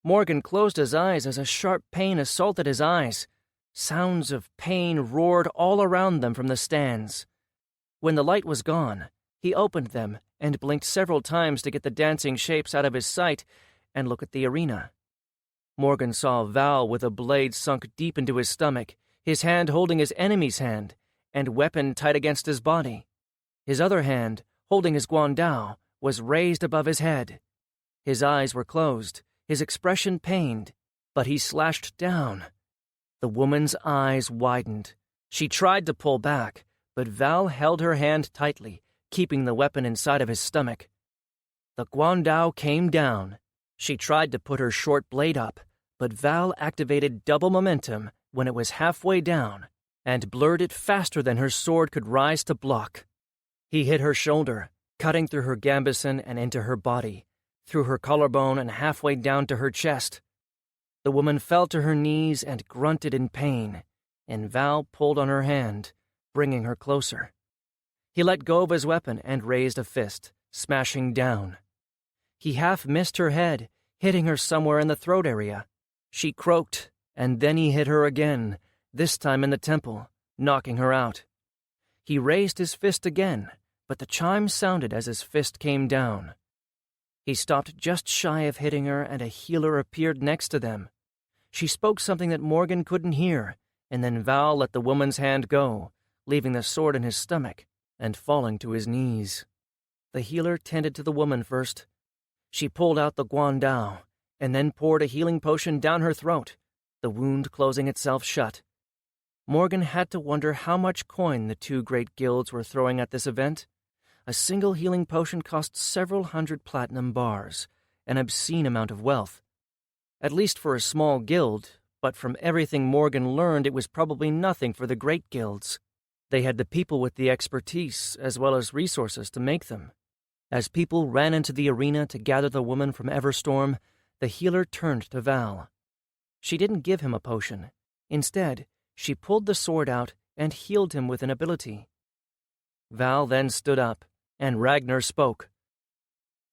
Morgan closed his eyes as a sharp pain assaulted his eyes. Sounds of pain roared all around them from the stands. When the light was gone, he opened them and blinked several times to get the dancing shapes out of his sight and look at the arena. Morgan saw Val with a blade sunk deep into his stomach, his hand holding his enemy's hand, and weapon tight against his body. His other hand, holding his guandao, was raised above his head. His eyes were closed, his expression pained, but he slashed down. The woman's eyes widened. She tried to pull back, but Val held her hand tightly, keeping the weapon inside of his stomach. The guandao came down. She tried to put her short blade up, but Val activated double momentum when it was halfway down and blurred it faster than her sword could rise to block. He hit her shoulder, cutting through her gambeson and into her body, through her collarbone and halfway down to her chest. The woman fell to her knees and grunted in pain, and Val pulled on her hand, bringing her closer. He let go of his weapon and raised a fist, smashing down. He half missed her head, hitting her somewhere in the throat area. She croaked, and then he hit her again, this time in the temple, knocking her out. He raised his fist again, but the chime sounded as his fist came down. He stopped just shy of hitting her, and a healer appeared next to them. She spoke something that Morgan couldn't hear, and then Val let the woman's hand go, leaving the sword in his stomach and falling to his knees. The healer tended to the woman first. She pulled out the guandao, and then poured a healing potion down her throat, the wound closing itself shut. Morgan had to wonder how much coin the two great guilds were throwing at this event. A single healing potion cost several hundred platinum bars, an obscene amount of wealth. At least for a small guild, but from everything Morgan learned, it was probably nothing for the great guilds. They had the people with the expertise, as well as resources to make them. As people ran into the arena to gather the woman from Everstorm, the healer turned to Val. She didn't give him a potion. Instead, she pulled the sword out and healed him with an ability. Val then stood up, and Ragnar spoke.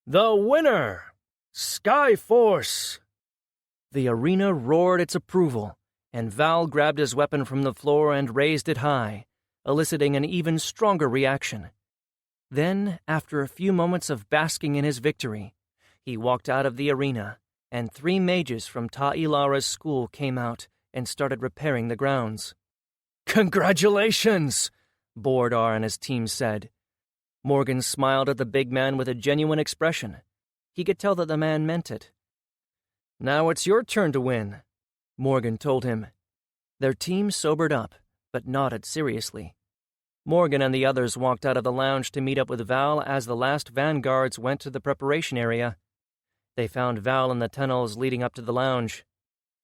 "The winner! Skyforce!" The arena roared its approval, and Val grabbed his weapon from the floor and raised it high, eliciting an even stronger reaction. Then, after a few moments of basking in his victory, he walked out of the arena, and 3 mages from Ta Ilara's school came out and started repairing the grounds. "Congratulations!" Bordar and his team said. Morgan smiled at the big man with a genuine expression. He could tell that the man meant it. "Now it's your turn to win," Morgan told him. Their team sobered up, but nodded seriously. Morgan and the others walked out of the lounge to meet up with Val as the last vanguards went to the preparation area. They found Val in the tunnels leading up to the lounge.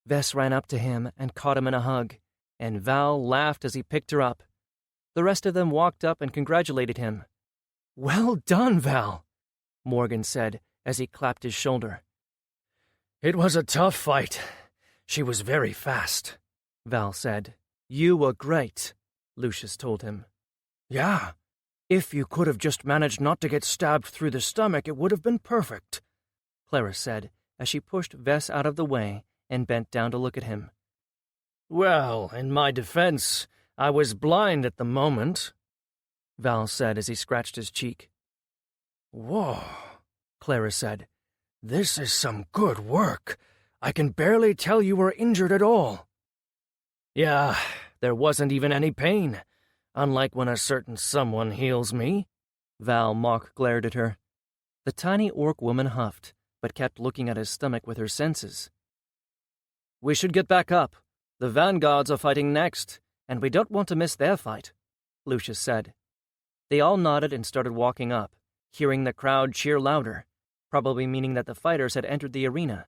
Vess ran up to him and caught him in a hug, and Val laughed as he picked her up. The rest of them walked up and congratulated him. "Well done, Val," Morgan said as he clapped his shoulder. "It was a tough fight. She was very fast," Val said. "You were great," Lucius told him. "Yeah. If you could have just managed not to get stabbed through the stomach, it would have been perfect," Clara said as she pushed Vess out of the way and bent down to look at him. "Well, in my defense, I was blind at the moment," Val said as he scratched his cheek. Whoa, Clara said. This is some good work. I can barely tell you were injured at all. Yeah, there wasn't even any pain, unlike when a certain someone heals me. Val mock glared at her. The tiny orc woman huffed, but kept looking at his stomach with her senses. We should get back up. The vanguards are fighting next, and we don't want to miss their fight, Lucius said. They all nodded and started walking up, hearing the crowd cheer louder, probably meaning that the fighters had entered the arena.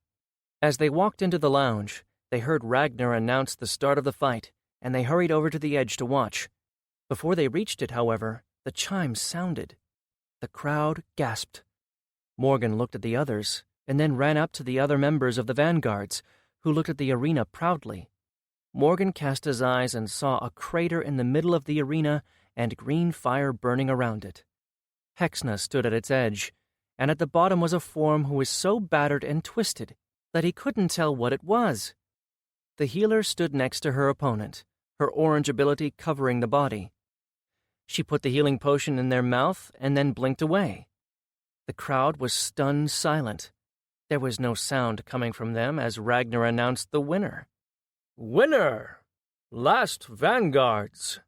As they walked into the lounge, they heard Ragnar announce the start of the fight, and they hurried over to the edge to watch. Before they reached it, however, the chimes sounded. The crowd gasped. Morgan looked at the others, and then ran up to the other members of the vanguards, who looked at the arena proudly. Morgan cast his eyes and saw a crater in the middle of the arena and green fire burning around it. Hexna stood at its edge, and at the bottom was a form who was so battered and twisted that he couldn't tell what it was. The healer stood next to her opponent, her orange ability covering the body. She put the healing potion in their mouth and then blinked away. The crowd was stunned silent. There was no sound coming from them as Ragnar announced the winner. Winner! Last vanguards!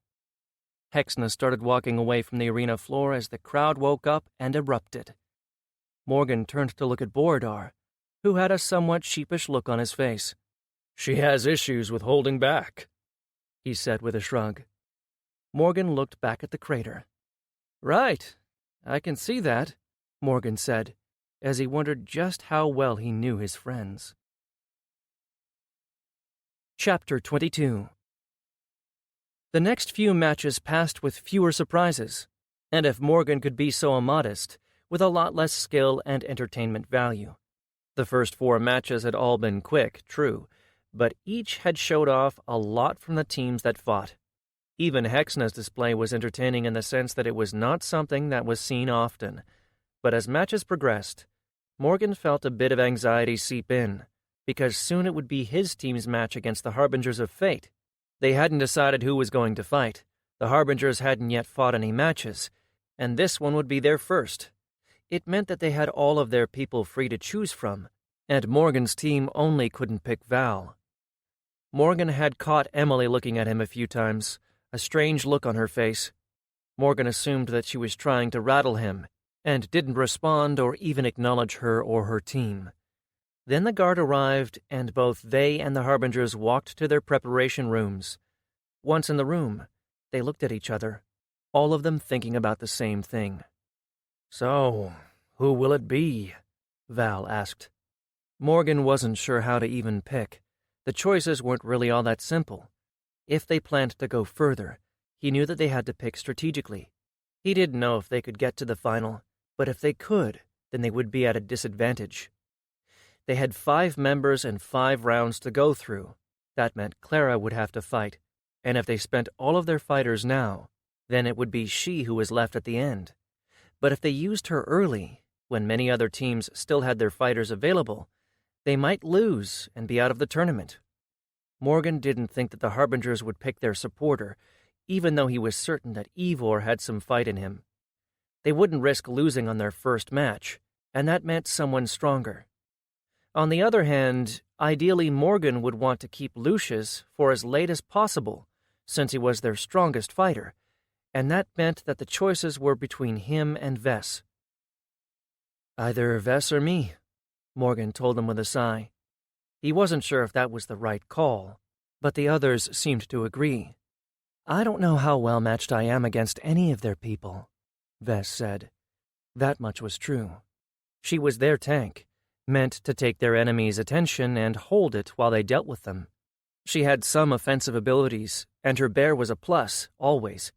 Hexna started walking away from the arena floor as the crowd woke up and erupted. Morgan turned to look at Borodar, who had a somewhat sheepish look on his face. She has issues with holding back, he said with a shrug. Morgan looked back at the crater. Right, I can see that, Morgan said, as he wondered just how well he knew his friends. Chapter 22. The next few matches passed with fewer surprises, and if Morgan could be so immodest, with a lot less skill and entertainment value. The first 4 matches had all been quick, true, but each had showed off a lot from the teams that fought. Even Hexna's display was entertaining in the sense that it was not something that was seen often, but as matches progressed, Morgan felt a bit of anxiety seep in, because soon it would be his team's match against the Harbingers of Fate. They hadn't decided who was going to fight, the Harbingers hadn't yet fought any matches, and this one would be their first. It meant that they had all of their people free to choose from, and Morgan's team only couldn't pick Val. Morgan had caught Emily looking at him a few times, a strange look on her face. Morgan assumed that she was trying to rattle him, and didn't respond or even acknowledge her or her team. Then the guard arrived, and both they and the Harbingers walked to their preparation rooms. Once in the room, they looked at each other, all of them thinking about the same thing. So, who will it be? Val asked. Morgan wasn't sure how to even pick. The choices weren't really all that simple. If they planned to go further, he knew that they had to pick strategically. He didn't know if they could get to the final, but if they could, then they would be at a disadvantage. They had 5 members and 5 rounds to go through. That meant Clara would have to fight, and if they spent all of their fighters now, then it would be she who was left at the end. But if they used her early, when many other teams still had their fighters available, they might lose and be out of the tournament. Morgan didn't think that the Harbingers would pick their supporter, even though he was certain that Ivor had some fight in him. They wouldn't risk losing on their first match, and that meant someone stronger. On the other hand, ideally Morgan would want to keep Lucius for as late as possible, since he was their strongest fighter, and that meant that the choices were between him and Vess. Either Vess or me, Morgan told them with a sigh. He wasn't sure if that was the right call, but the others seemed to agree. I don't know how well matched I am against any of their people, Vess said. That much was true. She was their tank, meant to take their enemies' attention and hold it while they dealt with them. She had some offensive abilities, and her bear was a plus, always,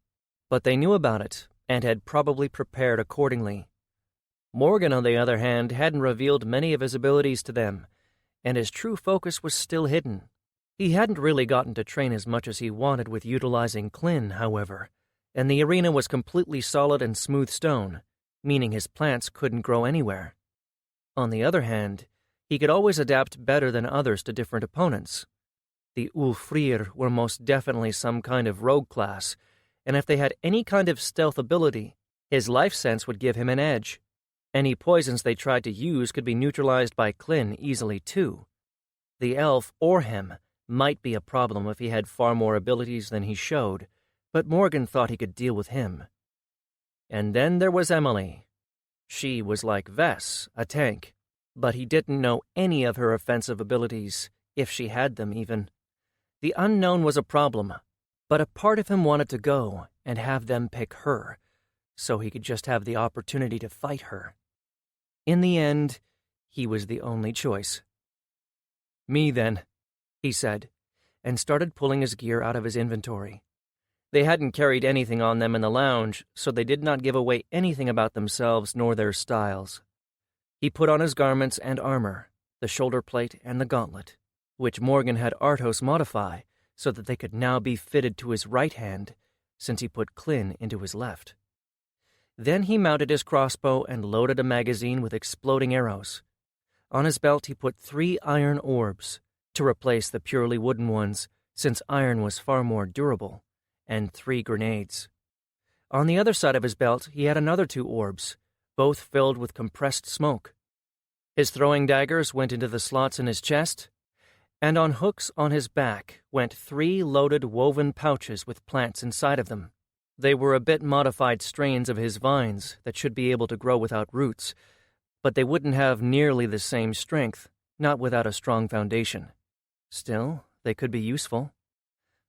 but they knew about it and had probably prepared accordingly. Morgan, on the other hand, hadn't revealed many of his abilities to them, and his true focus was still hidden. He hadn't really gotten to train as much as he wanted with utilizing Klin, however, and the arena was completely solid and smooth stone, meaning his plants couldn't grow anywhere. On the other hand, he could always adapt better than others to different opponents. The Ulfrir were most definitely some kind of rogue class, and if they had any kind of stealth ability, his life sense would give him an edge. Any poisons they tried to use could be neutralized by Clin easily, too. The elf, or him, might be a problem if he had far more abilities than he showed, but Morgan thought he could deal with him. And then there was Emily. She was like Vess, a tank, but he didn't know any of her offensive abilities, if she had them even. The unknown was a problem, but a part of him wanted to go and have them pick her, so he could just have the opportunity to fight her. In the end, he was the only choice. "Me, then," he said, and started pulling his gear out of his inventory. They hadn't carried anything on them in the lounge, so they did not give away anything about themselves nor their styles. He put on his garments and armor, the shoulder plate and the gauntlet, which Morgan had Artos modify so that they could now be fitted to his right hand, since he put Clin into his left. Then he mounted his crossbow and loaded a magazine with exploding arrows. On his belt he put 3 iron orbs, to replace the purely wooden ones, since iron was far more durable, and 3 grenades. On the other side of his belt he had another 2 orbs, both filled with compressed smoke. His throwing daggers went into the slots in his chest, and on hooks on his back went 3 loaded woven pouches with plants inside of them. They were a bit modified strains of his vines that should be able to grow without roots, but they wouldn't have nearly the same strength, not without a strong foundation. Still, they could be useful.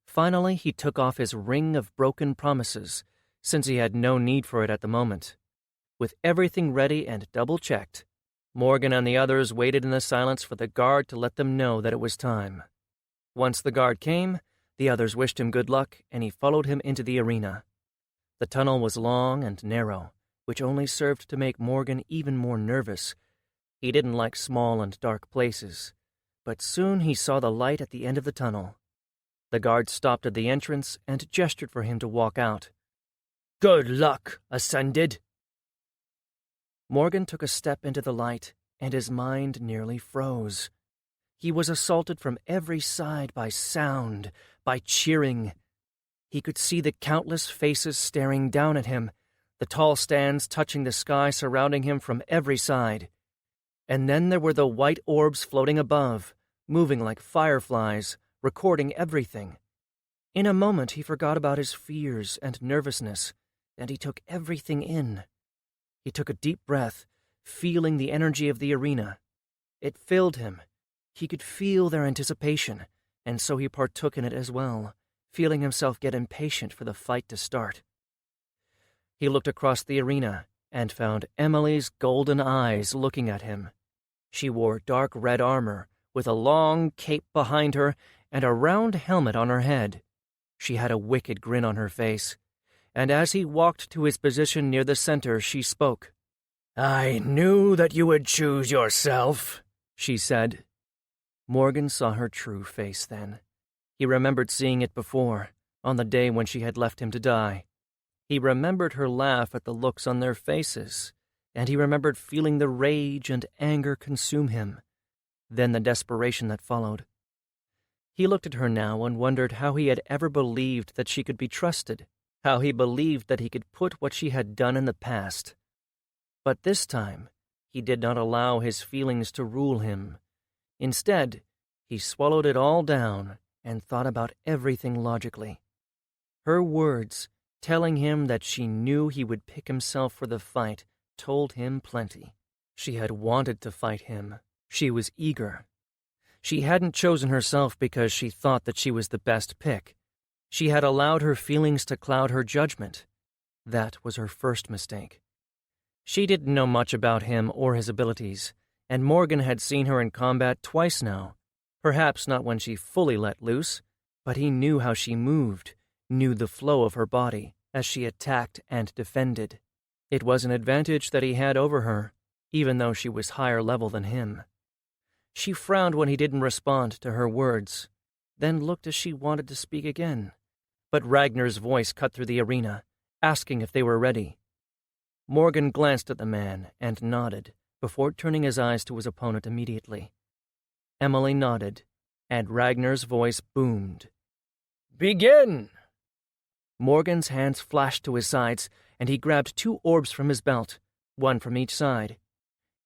Finally, he took off his ring of broken promises, since he had no need for it at the moment. With everything ready and double-checked, Morgan and the others waited in the silence for the guard to let them know that it was time. Once the guard came, the others wished him good luck, and he followed him into the arena. The tunnel was long and narrow, which only served to make Morgan even more nervous. He didn't like small and dark places, but soon he saw the light at the end of the tunnel. The guard stopped at the entrance and gestured for him to walk out. "Good luck, Ascended." Morgan took a step into the light, and his mind nearly froze. He was assaulted from every side by sound, by cheering. He could see the countless faces staring down at him, the tall stands touching the sky surrounding him from every side. And then there were the white orbs floating above, moving like fireflies, recording everything. In a moment he forgot about his fears and nervousness, and he took everything in. He took a deep breath, feeling the energy of the arena. It filled him. He could feel their anticipation, and so he partook in it as well, feeling himself get impatient for the fight to start. He looked across the arena and found Emily's golden eyes looking at him. She wore dark red armor, with a long cape behind her and a round helmet on her head. She had a wicked grin on her face, and as he walked to his position near the center, she spoke. "I knew that you would choose yourself," she said. Morgan saw her true face then. He remembered seeing it before, on the day when she had left him to die. He remembered her laugh at the looks on their faces, and he remembered feeling the rage and anger consume him, then the desperation that followed. He looked at her now and wondered how he had ever believed that she could be trusted, how he believed that he could put what she had done in the past. But this time, he did not allow his feelings to rule him. Instead, he swallowed it all down and thought about everything logically. Her words, telling him that she knew he would pick himself for the fight, told him plenty. She had wanted to fight him. She was eager. She hadn't chosen herself because she thought that she was the best pick. She had allowed her feelings to cloud her judgment. That was her first mistake. She didn't know much about him or his abilities, and Morgan had seen her in combat twice now. Perhaps not when she fully let loose, but he knew how she moved, knew the flow of her body as she attacked and defended. It was an advantage that he had over her, even though she was higher level than him. She frowned when he didn't respond to her words, then looked as she wanted to speak again. But Ragnar's voice cut through the arena, asking if they were ready. Morgan glanced at the man and nodded, before turning his eyes to his opponent immediately. Emily nodded, and Ragnar's voice boomed. "Begin!" Morgan's hands flashed to his sides, and he grabbed 2 orbs from his belt, one from each side.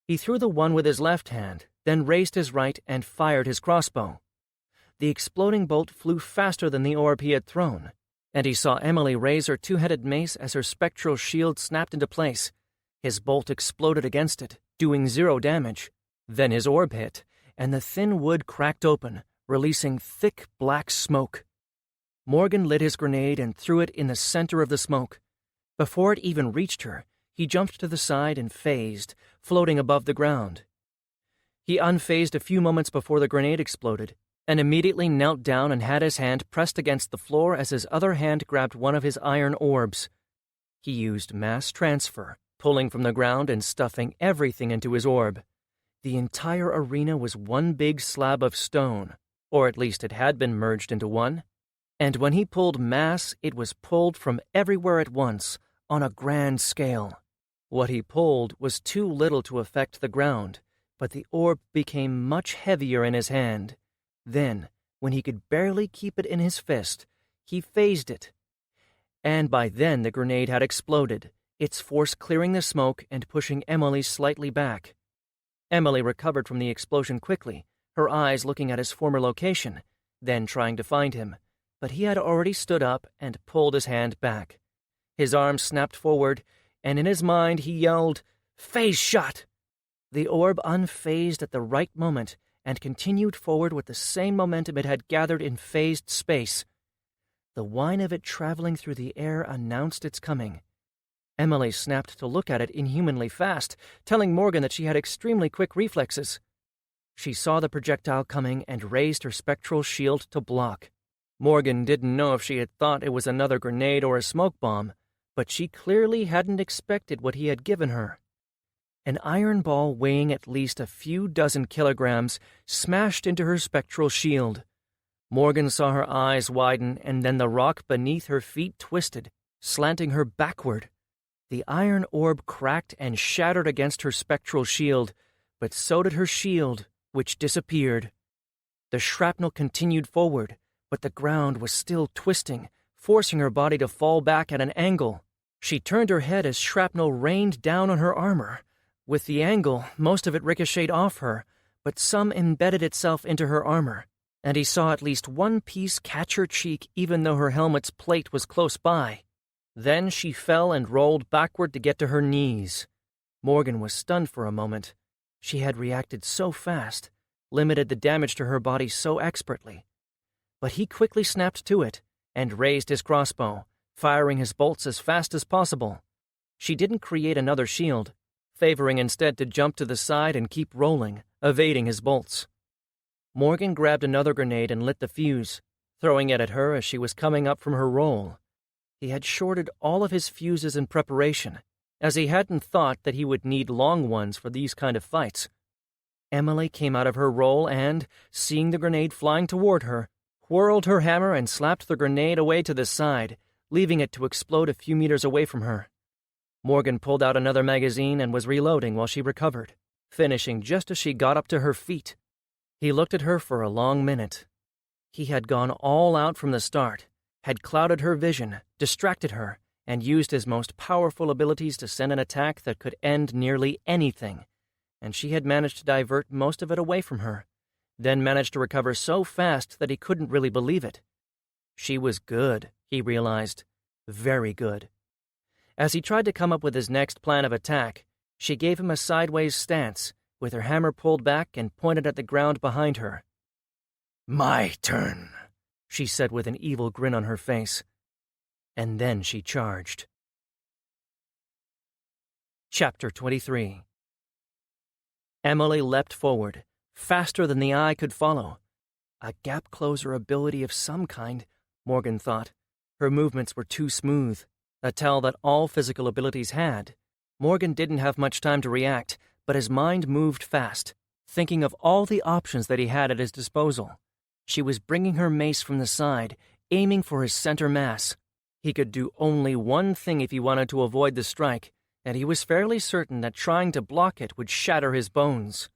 He threw the one with his left hand, then raised his right and fired his crossbow. The exploding bolt flew faster than the orb he had thrown, and he saw Emily raise her two-headed mace as her spectral shield snapped into place. His bolt exploded against it, doing 0 damage. Then his orb hit, and the thin wood cracked open, releasing thick black smoke. Morgan lit his grenade and threw it in the center of the smoke. Before it even reached her, he jumped to the side and phased, floating above the ground. He unphased a few moments before the grenade exploded, and immediately knelt down and had his hand pressed against the floor as his other hand grabbed one of his iron orbs. He used mass transfer, pulling from the ground and stuffing everything into his orb. The entire arena was one big slab of stone, or at least it had been merged into one. And when he pulled mass, it was pulled from everywhere at once, on a grand scale. What he pulled was too little to affect the ground, but the orb became much heavier in his hand. Then, when he could barely keep it in his fist, he phased it. And by then the grenade had exploded, its force clearing the smoke and pushing Emily slightly back. Emily recovered from the explosion quickly, her eyes looking at his former location, then trying to find him, but he had already stood up and pulled his hand back. His arm snapped forward, and in his mind he yelled, "Phase shot!" The orb unphased at the right moment and continued forward with the same momentum it had gathered in phased space. The whine of it traveling through the air announced its coming. Emily snapped to look at it inhumanly fast, telling Morgan that she had extremely quick reflexes. She saw the projectile coming and raised her spectral shield to block. Morgan didn't know if she had thought it was another grenade or a smoke bomb, but she clearly hadn't expected what he had given her. An iron ball weighing at least a few dozen kilograms smashed into her spectral shield. Morgan saw her eyes widen, and then the rock beneath her feet twisted, slanting her backward. The iron orb cracked and shattered against her spectral shield, but so did her shield, which disappeared. The shrapnel continued forward, but the ground was still twisting, forcing her body to fall back at an angle. She turned her head as shrapnel rained down on her armor. With the angle, most of it ricocheted off her, but some embedded itself into her armor, and he saw at least one piece catch her cheek even though her helmet's plate was close by. Then she fell and rolled backward to get to her knees. Morgan was stunned for a moment. She had reacted so fast, limited the damage to her body so expertly. But he quickly snapped to it and raised his crossbow, firing his bolts as fast as possible. She didn't create another shield, favoring instead to jump to the side and keep rolling, evading his bolts. Morgan grabbed another grenade and lit the fuse, throwing it at her as she was coming up from her roll. He had shorted all of his fuses in preparation, as he hadn't thought that he would need long ones for these kind of fights. Emily came out of her roll and, seeing the grenade flying toward her, whirled her hammer and slapped the grenade away to the side, leaving it to explode a few meters away from her. Morgan pulled out another magazine and was reloading while she recovered, finishing just as she got up to her feet. He looked at her for a long minute. He had gone all out from the start, had clouded her vision, distracted her, and used his most powerful abilities to send an attack that could end nearly anything, and she had managed to divert most of it away from her, then managed to recover so fast that he couldn't really believe it. She was good, he realized. Very good. As he tried to come up with his next plan of attack, she gave him a sideways stance, with her hammer pulled back and pointed at the ground behind her. "My turn," she said with an evil grin on her face. And then she charged. Chapter 23. Emily leapt forward, faster than the eye could follow. A gap-closer ability of some kind, Morgan thought. Her movements were too smooth, a tell that all physical abilities had. Morgan didn't have much time to react, but his mind moved fast, thinking of all the options that he had at his disposal. She was bringing her mace from the side, aiming for his center mass. He could do only one thing if he wanted to avoid the strike, and he was fairly certain that trying to block it would shatter his bones.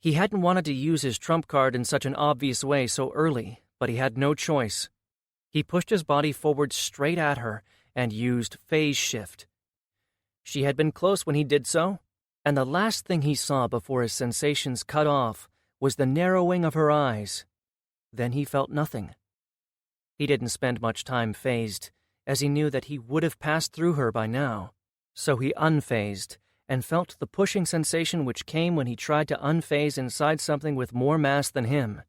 He hadn't wanted to use his trump card in such an obvious way so early, but he had no choice. He pushed his body forward straight at her and used phase shift. She had been close when he did so, and the last thing he saw before his sensations cut off was the narrowing of her eyes. Then he felt nothing. He didn't spend much time phased, as he knew that he would have passed through her by now. So he unphased, and felt the pushing sensation which came when he tried to unphase inside something with more mass than him.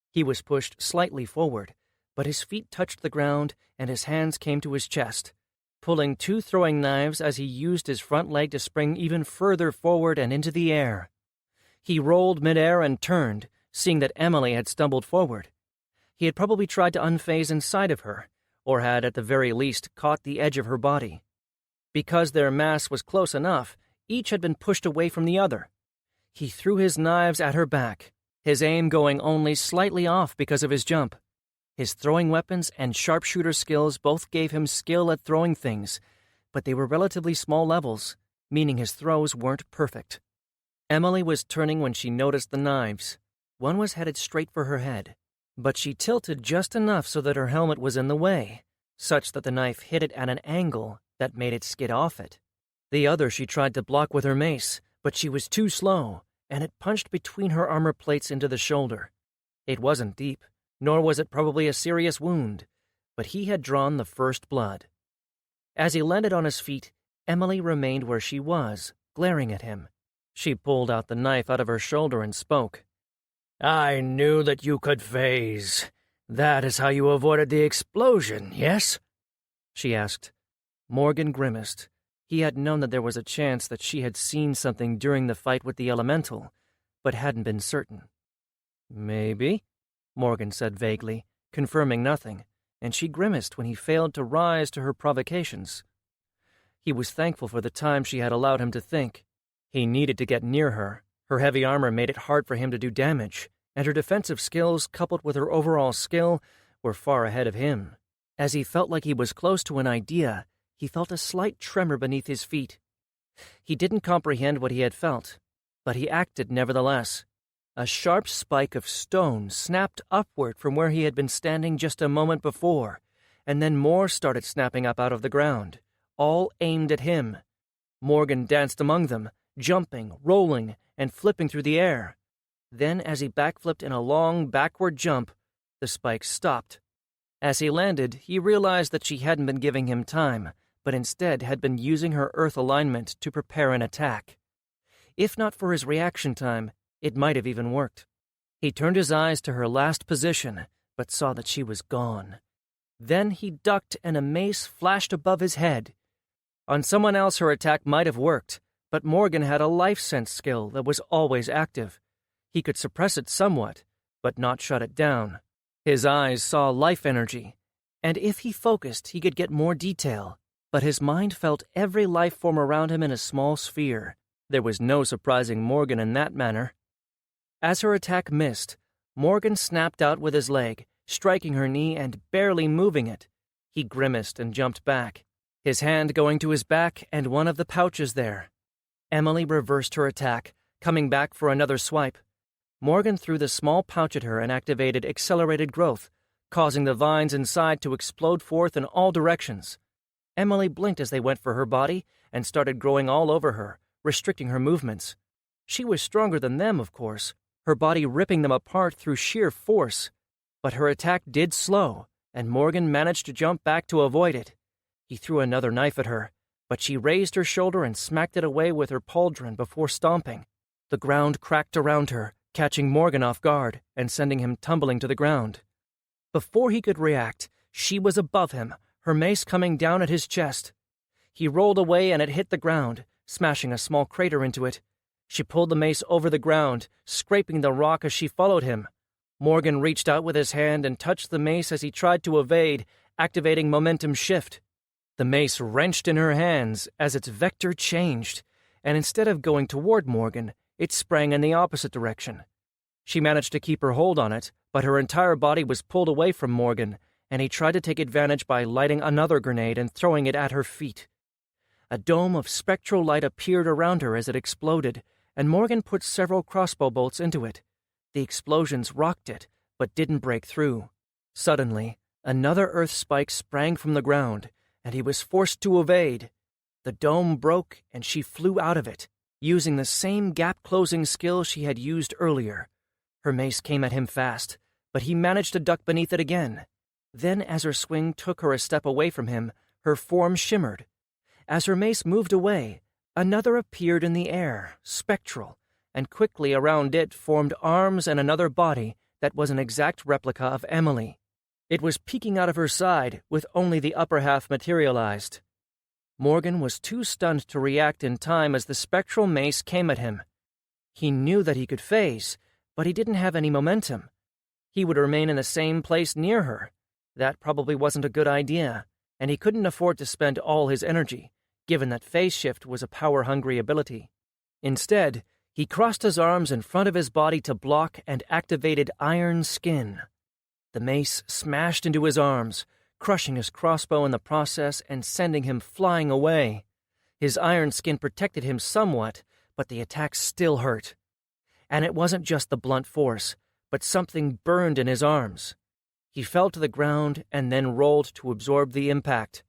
He was pushed slightly forward, but his feet touched the ground and his hands came to his chest, pulling 2 throwing knives as he used his front leg to spring even further forward and into the air. He rolled midair and turned, seeing that Emily had stumbled forward. He had probably tried to unphase inside of her, or had at the very least caught the edge of her body. Because their mass was close enough, each had been pushed away from the other. He threw his knives at her back, his aim going only slightly off because of his jump. His throwing weapons and sharpshooter skills both gave him skill at throwing things, but they were relatively small levels, meaning his throws weren't perfect. Emily was turning when she noticed the knives. One was headed straight for her head, but she tilted just enough so that her helmet was in the way, such that the knife hit it at an angle that made it skid off it. The other she tried to block with her mace, but she was too slow, and it punched between her armor plates into the shoulder. It wasn't deep, nor was it probably a serious wound, but he had drawn the first blood. As he landed on his feet, Emily remained where she was, glaring at him. She pulled out the knife out of her shoulder and spoke. I knew that you could phase. That is how you avoided the explosion, yes? She asked. Morgan grimaced. He had known that there was a chance that she had seen something during the fight with the elemental, but hadn't been certain. Maybe, Morgan said vaguely, confirming nothing, and she grimaced when he failed to rise to her provocations. He was thankful for the time she had allowed him to think. He needed to get near her. Her heavy armor made it hard for him to do damage, and her defensive skills, coupled with her overall skill, were far ahead of him. As he felt like he was close to an idea, he felt a slight tremor beneath his feet. He didn't comprehend what he had felt, but he acted nevertheless. A sharp spike of stone snapped upward from where he had been standing just a moment before, and then more started snapping up out of the ground, all aimed at him. Morgan danced among them, jumping, rolling, and flipping through the air. Then, as he backflipped in a long backward jump, the spike stopped. As he landed, he realized that she hadn't been giving him time, but instead had been using her earth alignment to prepare an attack. If not for his reaction time, it might have even worked. He turned his eyes to her last position, but saw that she was gone. Then he ducked and a mace flashed above his head. On someone else her attack might have worked, but Morgan had a life sense skill that was always active. He could suppress it somewhat, but not shut it down. His eyes saw life energy, and if he focused, he could get more detail. But his mind felt every life form around him in a small sphere. There was no surprising Morgan in that manner. As her attack missed, Morgan snapped out with his leg, striking her knee and barely moving it. He grimaced and jumped back, his hand going to his back and one of the pouches there. Emily reversed her attack, coming back for another swipe. Morgan threw the small pouch at her and activated accelerated growth, causing the vines inside to explode forth in all directions. Emily blinked as they went for her body and started growing all over her, restricting her movements. She was stronger than them, of course, her body ripping them apart through sheer force. But her attack did slow, and Morgan managed to jump back to avoid it. He threw another knife at her, but she raised her shoulder and smacked it away with her pauldron before stomping. The ground cracked around her, catching Morgan off guard and sending him tumbling to the ground. Before he could react, she was above him, her mace coming down at his chest. He rolled away and it hit the ground, smashing a small crater into it. She pulled the mace over the ground, scraping the rock as she followed him. Morgan reached out with his hand and touched the mace as he tried to evade, activating momentum shift. The mace wrenched in her hands as its vector changed, and instead of going toward Morgan, it sprang in the opposite direction. She managed to keep her hold on it, but her entire body was pulled away from Morgan, and he tried to take advantage by lighting another grenade and throwing it at her feet. A dome of spectral light appeared around her as it exploded, and Morgan put several crossbow bolts into it. The explosions rocked it, but didn't break through. Suddenly, another earth spike sprang from the ground, and he was forced to evade. The dome broke and she flew out of it, using the same gap-closing skill she had used earlier. Her mace came at him fast, but he managed to duck beneath it again. Then, as her swing took her a step away from him, her form shimmered. As her mace moved away, another appeared in the air, spectral, and quickly around it formed arms and another body that was an exact replica of Emily. It was peeking out of her side, with only the upper half materialized. Morgan was too stunned to react in time as the spectral mace came at him. He knew that he could phase, but he didn't have any momentum. He would remain in the same place near her. That probably wasn't a good idea, and he couldn't afford to spend all his energy, given that phase shift was a power-hungry ability. Instead, he crossed his arms in front of his body to block and activated Iron Skin. The mace smashed into his arms, crushing his crossbow in the process and sending him flying away. His Iron Skin protected him somewhat, but the attack still hurt. And it wasn't just the blunt force, but something burned in his arms. He fell to the ground and then rolled to absorb the impact.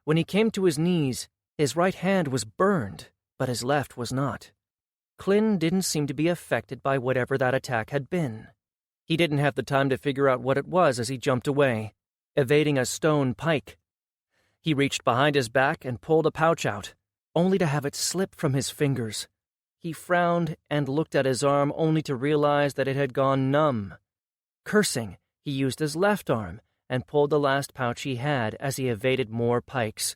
When he came to his knees, his right hand was burned, but his left was not. Clin didn't seem to be affected by whatever that attack had been. He didn't have the time to figure out what it was as he jumped away, evading a stone pike. He reached behind his back and pulled a pouch out, only to have it slip from his fingers. He frowned and looked at his arm only to realize that it had gone numb. Cursing, he used his left arm and pulled the last pouch he had as he evaded more pikes.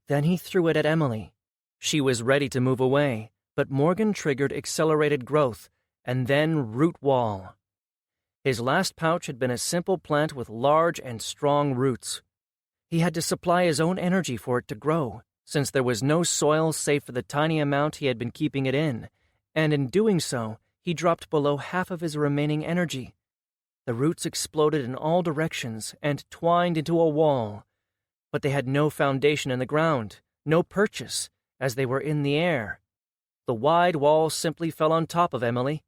Then he threw it at Emily. She was ready to move away, but Morgan triggered accelerated growth and then root wall. His last pouch had been a simple plant with large and strong roots. He had to supply his own energy for it to grow, since there was no soil save for the tiny amount he had been keeping it in, and in doing so, he dropped below half of his remaining energy. The roots exploded in all directions and twined into a wall, but they had no foundation in the ground, no purchase, as they were in the air. The wide wall simply fell on top of Emily.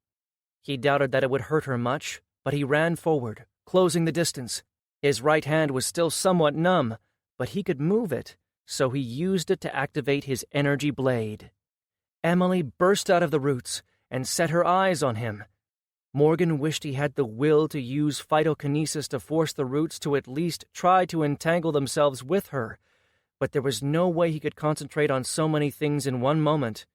He doubted that it would hurt her much, but he ran forward, closing the distance. His right hand was still somewhat numb, but he could move it, so he used it to activate his energy blade. Emily burst out of the roots and set her eyes on him. Morgan wished he had the will to use phytokinesis to force the roots to at least try to entangle themselves with her, but there was no way he could concentrate on so many things in one moment.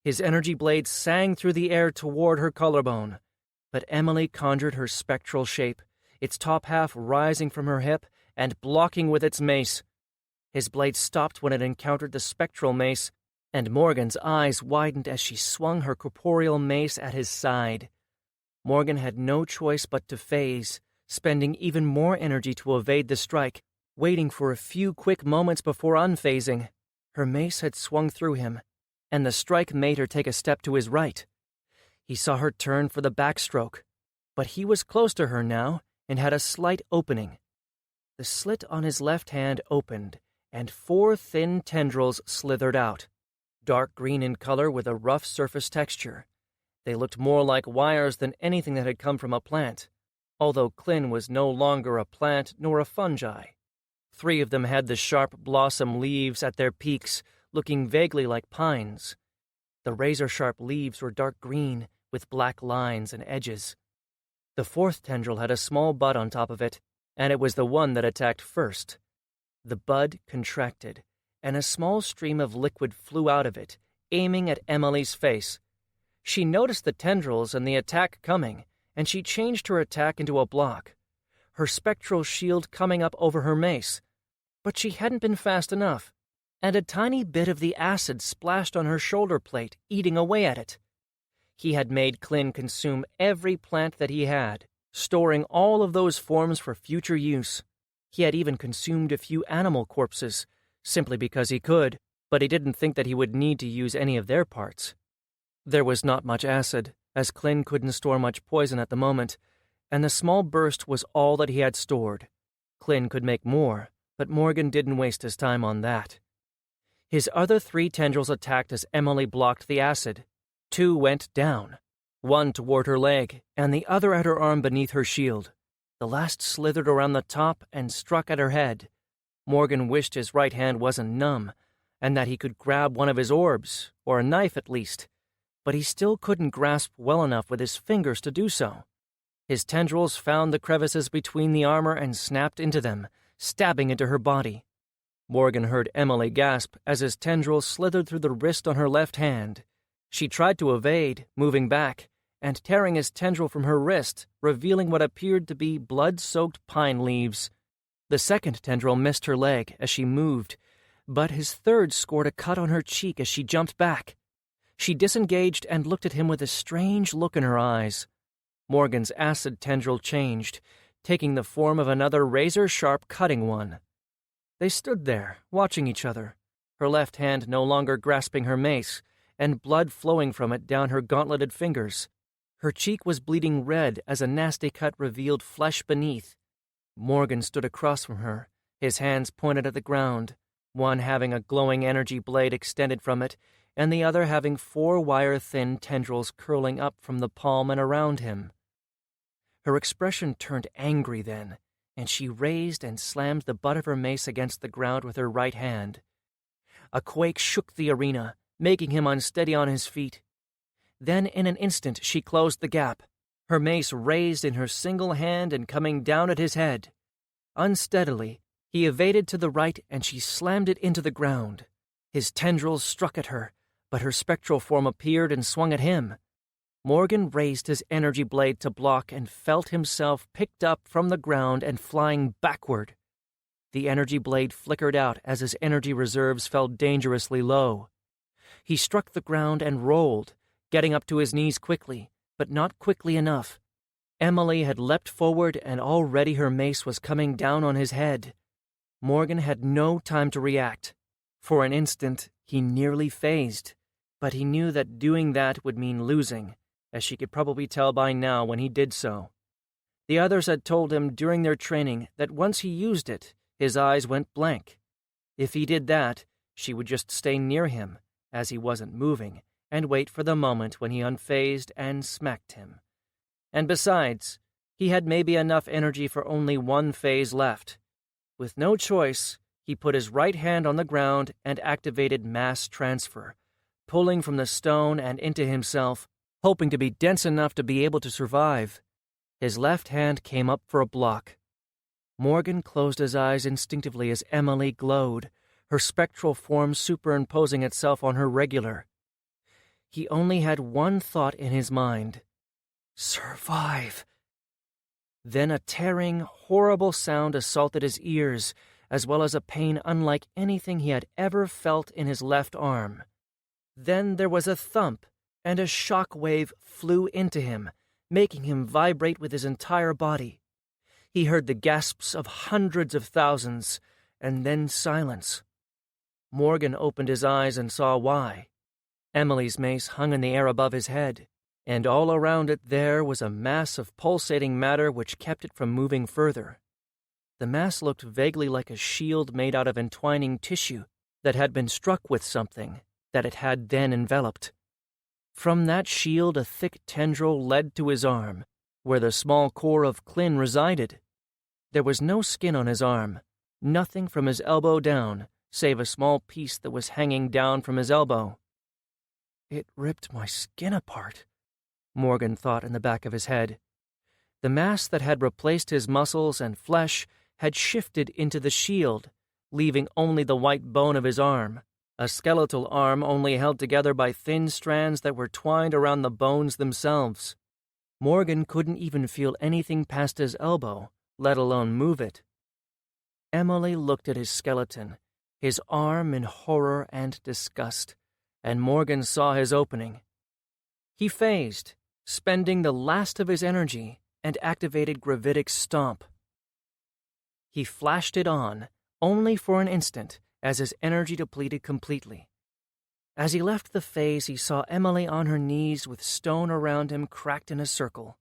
His energy blade sang through the air toward her collarbone, but Emily conjured her spectral shape, its top half rising from her hip and blocking with its mace. His blade stopped when it encountered the spectral mace, and Morgan's eyes widened as she swung her corporeal mace at his side. Morgan had no choice but to phase, spending even more energy to evade the strike, waiting for a few quick moments before unphasing. Her mace had swung through him, and the strike made her take a step to his right. He saw her turn for the backstroke, but he was close to her now and had a slight opening. The slit on his left hand opened, and 4 thin tendrils slithered out, dark green in color with a rough surface texture. They looked more like wires than anything that had come from a plant, although Clin was no longer a plant nor a fungi. 3 of them had the sharp blossom leaves at their peaks, looking vaguely like pines. The razor-sharp leaves were dark green, with black lines and edges. The 4th tendril had a small bud on top of it, and it was the one that attacked first. The bud contracted, and a small stream of liquid flew out of it, aiming at Emily's face. She noticed the tendrils and the attack coming, and she changed her attack into a block, her spectral shield coming up over her mace. But she hadn't been fast enough, and a tiny bit of the acid splashed on her shoulder plate, eating away at it. He had made Clin consume every plant that he had, storing all of those forms for future use. He had even consumed a few animal corpses, simply because he could, but he didn't think that he would need to use any of their parts. There was not much acid, as Clin couldn't store much poison at the moment, and the small burst was all that he had stored. Clin could make more, but Morgan didn't waste his time on that. His other 3 tendrils attacked as Emily blocked the acid. 2 went down, one toward her leg, and the other at her arm beneath her shield. The last slithered around the top and struck at her head. Morgan wished his right hand wasn't numb, and that he could grab one of his orbs, or a knife at least, but he still couldn't grasp well enough with his fingers to do so. His tendrils found the crevices between the armor and snapped into them, stabbing into her body. Morgan heard Emily gasp as his tendrils slithered through the wrist on her left hand. She tried to evade, moving back, and tearing his tendril from her wrist, revealing what appeared to be blood-soaked pine leaves. The second tendril missed her leg as she moved, but his third scored a cut on her cheek as she jumped back. She disengaged and looked at him with a strange look in her eyes. Morgan's acid tendril changed, taking the form of another razor-sharp cutting one. They stood there, watching each other, her left hand no longer grasping her mace, and blood flowing from it down her gauntleted fingers. Her cheek was bleeding red as a nasty cut revealed flesh beneath. Morgan stood across from her, his hands pointed at the ground, one having a glowing energy blade extended from it, and the other having 4 wire-thin tendrils curling up from the palm and around him. Her expression turned angry then, and she raised and slammed the butt of her mace against the ground with her right hand. A quake shook the arena, making him unsteady on his feet. Then in an instant she closed the gap, her mace raised in her single hand and coming down at his head. Unsteadily, he evaded to the right and she slammed it into the ground. His tendrils struck at her, but her spectral form appeared and swung at him. Morgan raised his energy blade to block and felt himself picked up from the ground and flying backward. The energy blade flickered out as his energy reserves fell dangerously low. He struck the ground and rolled, getting up to his knees quickly, but not quickly enough. Emily had leapt forward and already her mace was coming down on his head. Morgan had no time to react. For an instant, he nearly phased, but he knew that doing that would mean losing, as she could probably tell by now when he did so. The others had told him during their training that once he used it, his eyes went blank. If he did that, she would just stay near him, as he wasn't moving, and wait for the moment when he unfazed and smacked him. And besides, he had maybe enough energy for only one phase left. With no choice, he put his right hand on the ground and activated mass transfer, pulling from the stone and into himself, hoping to be dense enough to be able to survive. His left hand came up for a block. Morgan closed his eyes instinctively as Emily glowed, her spectral form superimposing itself on her regular. He only had one thought in his mind: survive. Then a tearing, horrible sound assaulted his ears, as well as a pain unlike anything he had ever felt in his left arm. Then there was a thump, and a shock wave flew into him, making him vibrate with his entire body. He heard the gasps of hundreds of thousands, and then silence. Morgan opened his eyes and saw why. Emily's mace hung in the air above his head, and all around it there was a mass of pulsating matter which kept it from moving further. The mass looked vaguely like a shield made out of entwining tissue that had been struck with something that it had then enveloped. From that shield a thick tendril led to his arm, where the small core of Klin resided. There was no skin on his arm, nothing from his elbow down, save a small piece that was hanging down from his elbow. It ripped my skin apart, Morgan thought in the back of his head. The mass that had replaced his muscles and flesh had shifted into the shield, leaving only the white bone of his arm, a skeletal arm only held together by thin strands that were twined around the bones themselves. Morgan couldn't even feel anything past his elbow, let alone move it. Emily looked at his skeleton, his arm in horror and disgust, and Morgan saw his opening. He phased, spending the last of his energy, and activated Gravitic's Stomp. He flashed it on, only for an instant, as his energy depleted completely. As he left the phase, he saw Emily on her knees with stone around him cracked in a circle.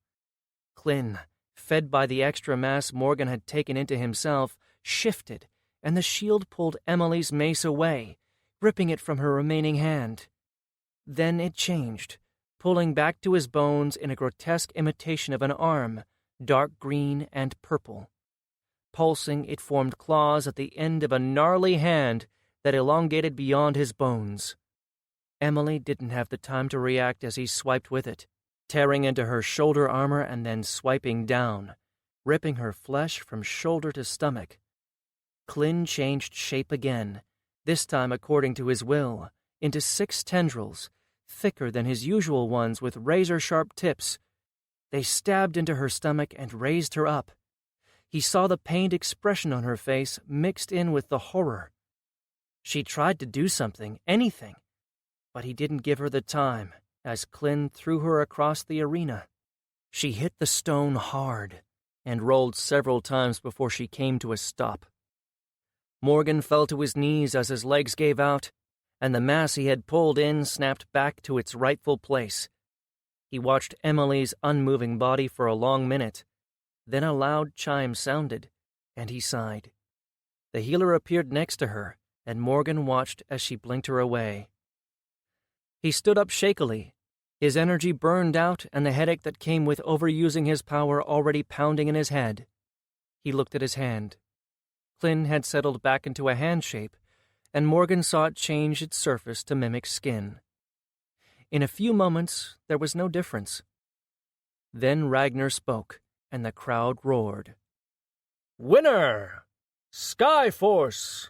Klin, fed by the extra mass Morgan had taken into himself, shifted, and the shield pulled Emily's mace away, ripping it from her remaining hand. Then it changed, pulling back to his bones in a grotesque imitation of an arm, dark green and purple. Pulsing, it formed claws at the end of a gnarly hand that elongated beyond his bones. Emily didn't have the time to react as he swiped with it, tearing into her shoulder armor and then swiping down, ripping her flesh from shoulder to stomach. Klin changed shape again, this time according to his will, into 6 tendrils, thicker than his usual ones with razor-sharp tips. They stabbed into her stomach and raised her up. He saw the pained expression on her face mixed in with the horror. She tried to do something, anything, but he didn't give her the time as Klin threw her across the arena. She hit the stone hard and rolled several times before she came to a stop. Morgan fell to his knees as his legs gave out, and the mass he had pulled in snapped back to its rightful place. He watched Emily's unmoving body for a long minute. Then a loud chime sounded, and he sighed. The healer appeared next to her, and Morgan watched as she blinked her away. He stood up shakily, his energy burned out and the headache that came with overusing his power already pounding in his head. He looked at his hand. Klin had settled back into a hand shape, and Morgan saw it change its surface to mimic skin. In a few moments, there was no difference. Then Ragnar spoke, and the crowd roared. Winner! Skyforce!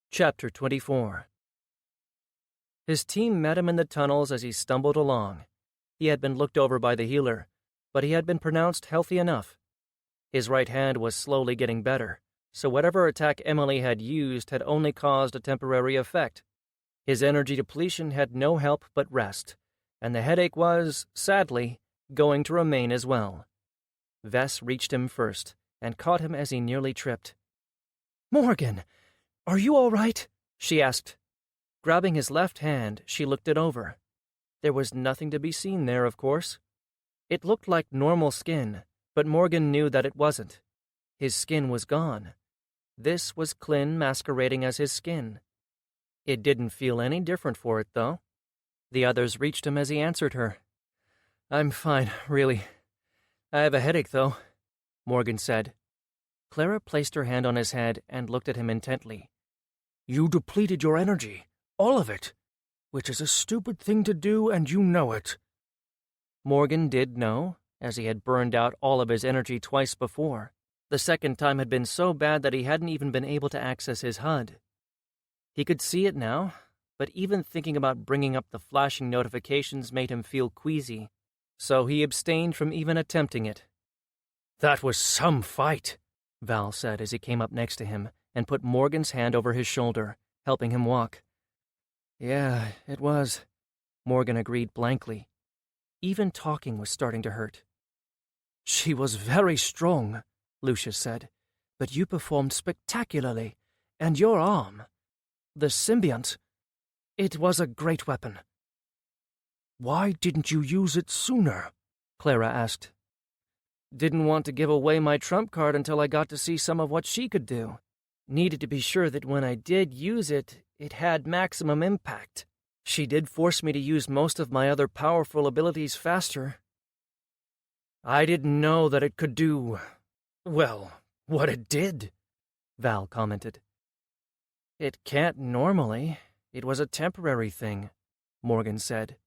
Chapter 24. His team met him in the tunnels as he stumbled along. He had been looked over by the healer, but he had been pronounced healthy enough. His right hand was slowly getting better, so whatever attack Emily had used had only caused a temporary effect. His energy depletion had no help but rest, and the headache was, sadly, going to remain as well. Vess reached him first, and caught him as he nearly tripped. Morgan, are you all right? She asked. Grabbing his left hand, she looked it over. There was nothing to be seen there, of course. It looked like normal skin, but Morgan knew that it wasn't. His skin was gone. This was Klin masquerading as his skin. It didn't feel any different for it, though. The others reached him as he answered her. I'm fine, really. I have a headache, though, Morgan said. Clara placed her hand on his head and looked at him intently. You depleted your energy, all of it, which is a stupid thing to do, and you know it. Morgan did know, as he had burned out all of his energy twice before. The second time had been so bad that he hadn't even been able to access his HUD. He could see it now, but even thinking about bringing up the flashing notifications made him feel queasy, so he abstained from even attempting it. That was some fight, Val said as he came up next to him and put Morgan's hand over his shoulder, helping him walk. Yeah, it was, Morgan agreed blankly. Even talking was starting to hurt. She was very strong, Lucius said, but you performed spectacularly, and your arm, the symbiont, it was a great weapon. Why didn't you use it sooner? Clara asked. Didn't want to give away my trump card until I got to see some of what she could do. Needed to be sure that when I did use it, it had maximum impact. She did force me to use most of my other powerful abilities faster. I didn't know that it could do, well, what it did, Val commented. It can't normally. It was a temporary thing, Morgan said.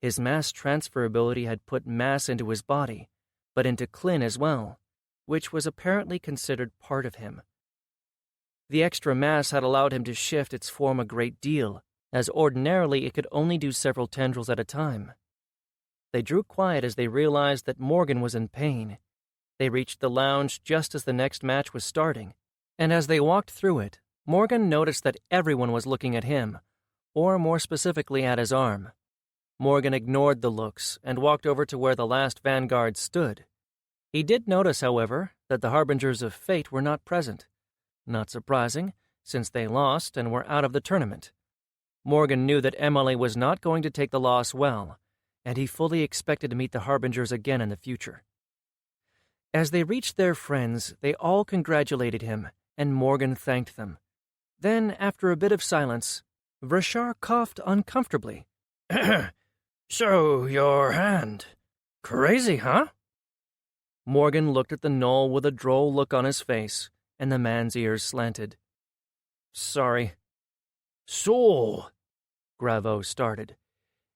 His mass transfer ability had put mass into his body, but into Klin as well, which was apparently considered part of him. The extra mass had allowed him to shift its form a great deal, as ordinarily it could only do several tendrils at a time. They drew quiet as they realized that Morgan was in pain. They reached the lounge just as the next match was starting, and as they walked through it, Morgan noticed that everyone was looking at him, or more specifically at his arm. Morgan ignored the looks and walked over to where the last vanguard stood. He did notice, however, that the Harbingers of Fate were not present. Not surprising, since they lost and were out of the tournament. Morgan knew that Emily was not going to take the loss well, and he fully expected to meet the Harbingers again in the future. As they reached their friends, they all congratulated him, and Morgan thanked them. Then, after a bit of silence, Vrashar coughed uncomfortably. So, your hand. Crazy, huh? Morgan looked at the gnoll with a droll look on his face, and the man's ears slanted. Sorry. So, Gravo started,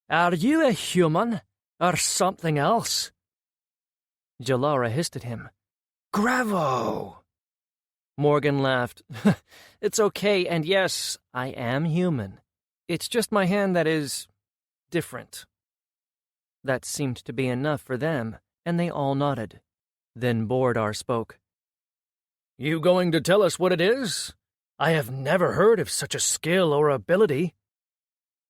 are you a human or something else? Jalara hissed at him. Gravo! Morgan laughed. It's okay, and yes, I am human. It's just my hand that is different. That seemed to be enough for them, and they all nodded. Then Bordar spoke. You going to tell us what it is? I have never heard of such a skill or ability.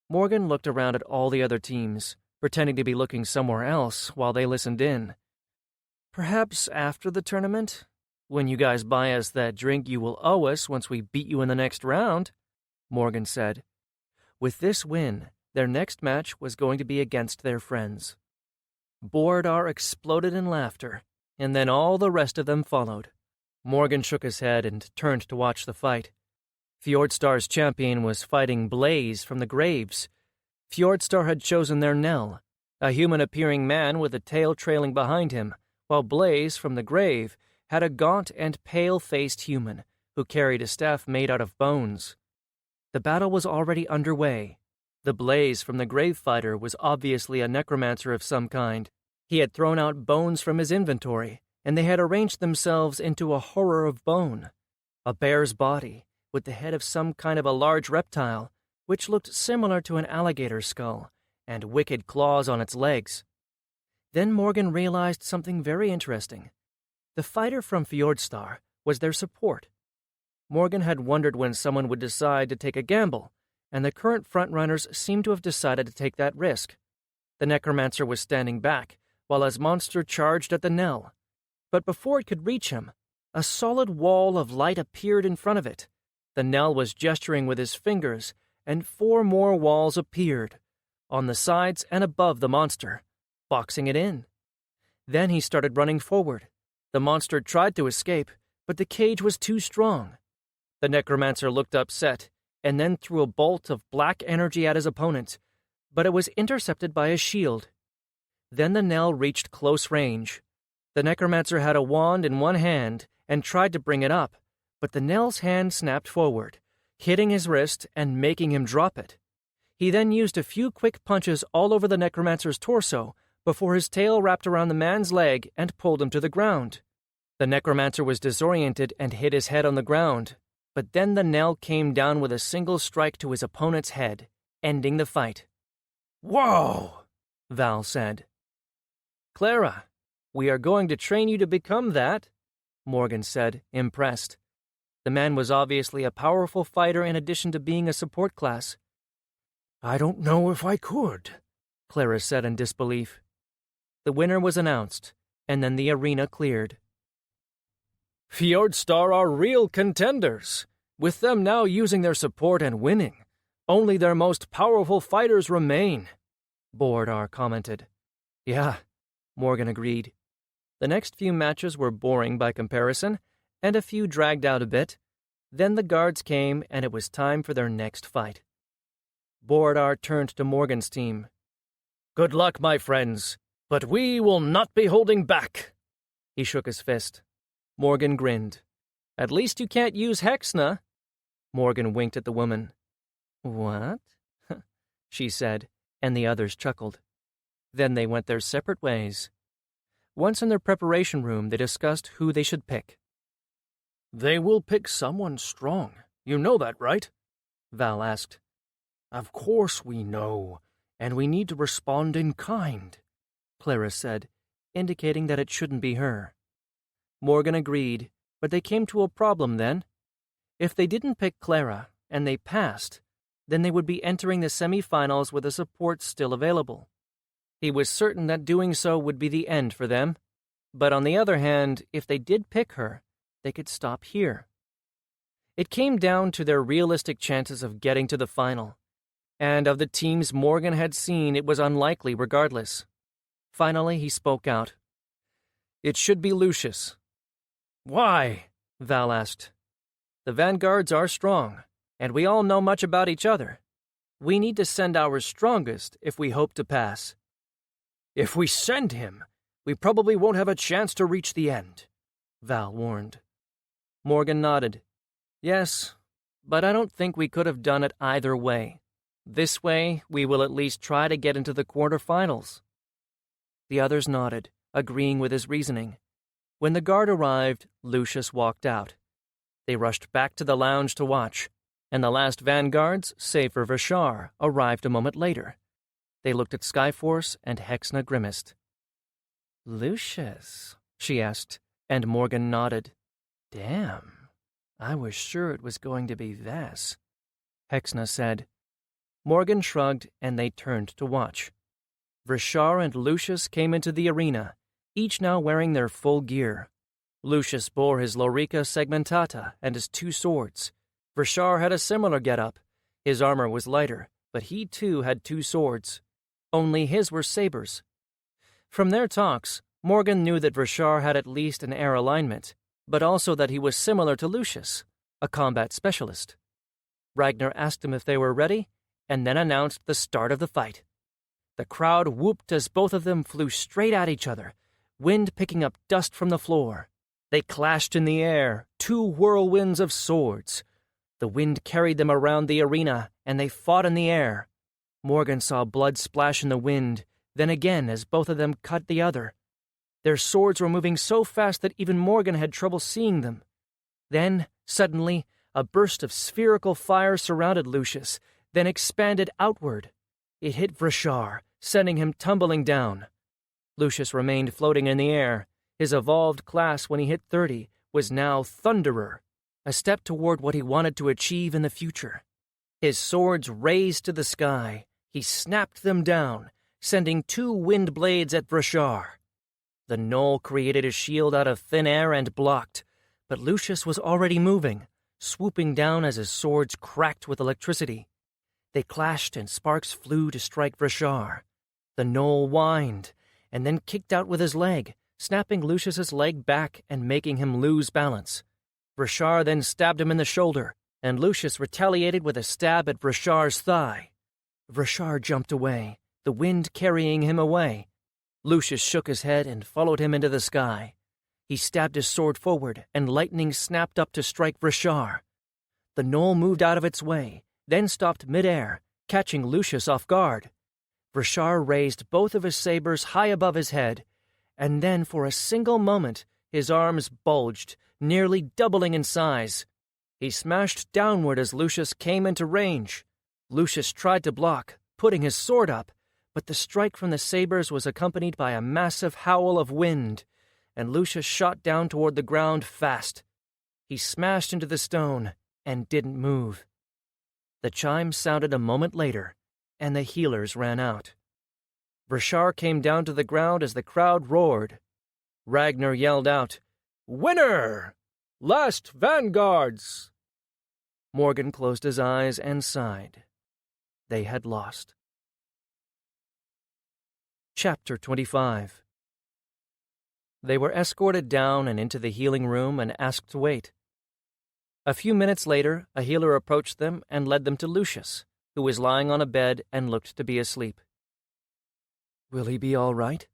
Morgan looked around at all the other teams, pretending to be looking somewhere else while they listened in. Perhaps after the tournament? When you guys buy us that drink you will owe us once we beat you in the next round, Morgan said. With this win, their next match was going to be against their friends. Bordar exploded in laughter, and then all the rest of them followed. Morgan shook his head and turned to watch the fight. Fjordstar's champion was fighting Blaze from the graves. Fjordstar had chosen their Nell, a human-appearing man with a tail trailing behind him, while Blaze from the grave had a gaunt and pale-faced human who carried a staff made out of bones. The battle was already underway. The Blaze from the grave fighter was obviously a necromancer of some kind. He had thrown out bones from his inventory, and they had arranged themselves into a horror of bone. A bear's body, with the head of some kind of a large reptile, which looked similar to an alligator's skull, and wicked claws on its legs. Then Morgan realized something very interesting. The fighter from Fjordstar was their support. Morgan had wondered when someone would decide to take a gamble, and the current frontrunners seemed to have decided to take that risk. The necromancer was standing back, while his monster charged at the Nell. But before it could reach him, a solid wall of light appeared in front of it. The Nell was gesturing with his fingers, and 4 more walls appeared, on the sides and above the monster, boxing it in. Then he started running forward. The monster tried to escape, but the cage was too strong. The necromancer looked upset, and then threw a bolt of black energy at his opponent, but it was intercepted by a shield. Then the Nell reached close range. The necromancer had a wand in one hand and tried to bring it up, but the Nell's hand snapped forward, hitting his wrist and making him drop it. He then used a few quick punches all over the necromancer's torso before his tail wrapped around the man's leg and pulled him to the ground. The necromancer was disoriented and hit his head on the ground, but then the Nell came down with a single strike to his opponent's head, ending the fight. Whoa! Val said. Clara, we are going to train you to become that, Morgan said, impressed. The man was obviously a powerful fighter in addition to being a support class. I don't know if I could, Clara said in disbelief. The winner was announced, and then the arena cleared. Fjordstar are real contenders. With them now using their support and winning, only their most powerful fighters remain, Bordar commented. Yeah, Morgan agreed. The next few matches were boring by comparison, and a few dragged out a bit. Then the guards came, and it was time for their next fight. Bordar turned to Morgan's team. Good luck, my friends, but we will not be holding back. He shook his fist. Morgan grinned. At least you can't use Hexna. Morgan winked at the woman. What? She said, and the others chuckled. Then they went their separate ways. Once in their preparation room, they discussed who they should pick. They will pick someone strong. You know that, right? Val asked. Of course we know, and we need to respond in kind, Clara said, indicating that it shouldn't be her. Morgan agreed, but they came to a problem then. If they didn't pick Clara, and they passed, then they would be entering the semi-finals with a support still available. He was certain that doing so would be the end for them, but on the other hand, if they did pick her, they could stop here. It came down to their realistic chances of getting to the final, and of the teams Morgan had seen, it was unlikely regardless. Finally, he spoke out. It should be Lucius. Why? Val asked. The vanguards are strong, and we all know much about each other. We need to send our strongest if we hope to pass. If we send him, we probably won't have a chance to reach the end, Val warned. Morgan nodded. Yes, but I don't think we could have done it either way. This way, we will at least try to get into the quarterfinals." The others nodded, agreeing with his reasoning. When the guard arrived, Lucius walked out. They rushed back to the lounge to watch, and the last vanguards, save for Vishar, arrived a moment later. They looked at Skyforce, and Hexna grimaced. "Lucius?" she asked, and Morgan nodded. "Damn, I was sure it was going to be Vess," Hexna said. Morgan shrugged, and they turned to watch. Vishar and Lucius came into the arena, each now wearing their full gear. Lucius bore his Lorica segmentata and his 2 swords. Vishar had a similar getup. His armor was lighter, but he too had 2 swords. Only his were sabers. From their talks, Morgan knew that Vishar had at least an air alignment, but also that he was similar to Lucius, a combat specialist. Ragnar asked him if they were ready, and then announced the start of the fight. The crowd whooped as both of them flew straight at each other, wind picking up dust from the floor. They clashed in the air, 2 whirlwinds of swords. The wind carried them around the arena, and they fought in the air. Morgan saw blood splash in the wind, then again as both of them cut the other. Their swords were moving so fast that even Morgan had trouble seeing them. Then, suddenly, a burst of spherical fire surrounded Lucius, then expanded outward. It hit Vishar, sending him tumbling down. Lucius remained floating in the air. His evolved class when he hit 30 was now Thunderer, a step toward what he wanted to achieve in the future. His swords raised to the sky. He snapped them down, sending 2 wind blades at Vishar. The knoll created a shield out of thin air and blocked, but Lucius was already moving, swooping down as his swords cracked with electricity. They clashed and sparks flew to strike Vishar. The knoll whined, and then kicked out with his leg, snapping Lucius's leg back and making him lose balance. Vishar then stabbed him in the shoulder, and Lucius retaliated with a stab at Vishar's thigh. Vishar jumped away, the wind carrying him away. Lucius shook his head and followed him into the sky. He stabbed his sword forward, and lightning snapped up to strike Vishar. The knoll moved out of its way, then stopped midair, catching Lucius off guard. Vishar raised both of his sabers high above his head, and then for a single moment his arms bulged, nearly doubling in size. He smashed downward as Lucius came into range. Lucius tried to block, putting his sword up, but the strike from the sabers was accompanied by a massive howl of wind, and Lucius shot down toward the ground fast. He smashed into the stone and didn't move. The chime sounded a moment later, and the healers ran out. Vishar came down to the ground as the crowd roared. Ragnar yelled out, "Winner! Last vanguards!" Morgan closed his eyes and sighed. They had lost. Chapter 25. They were escorted down and into the healing room and asked to wait. A few minutes later, a healer approached them and led them to Lucius, who was lying on a bed and looked to be asleep. "Will he be all right?"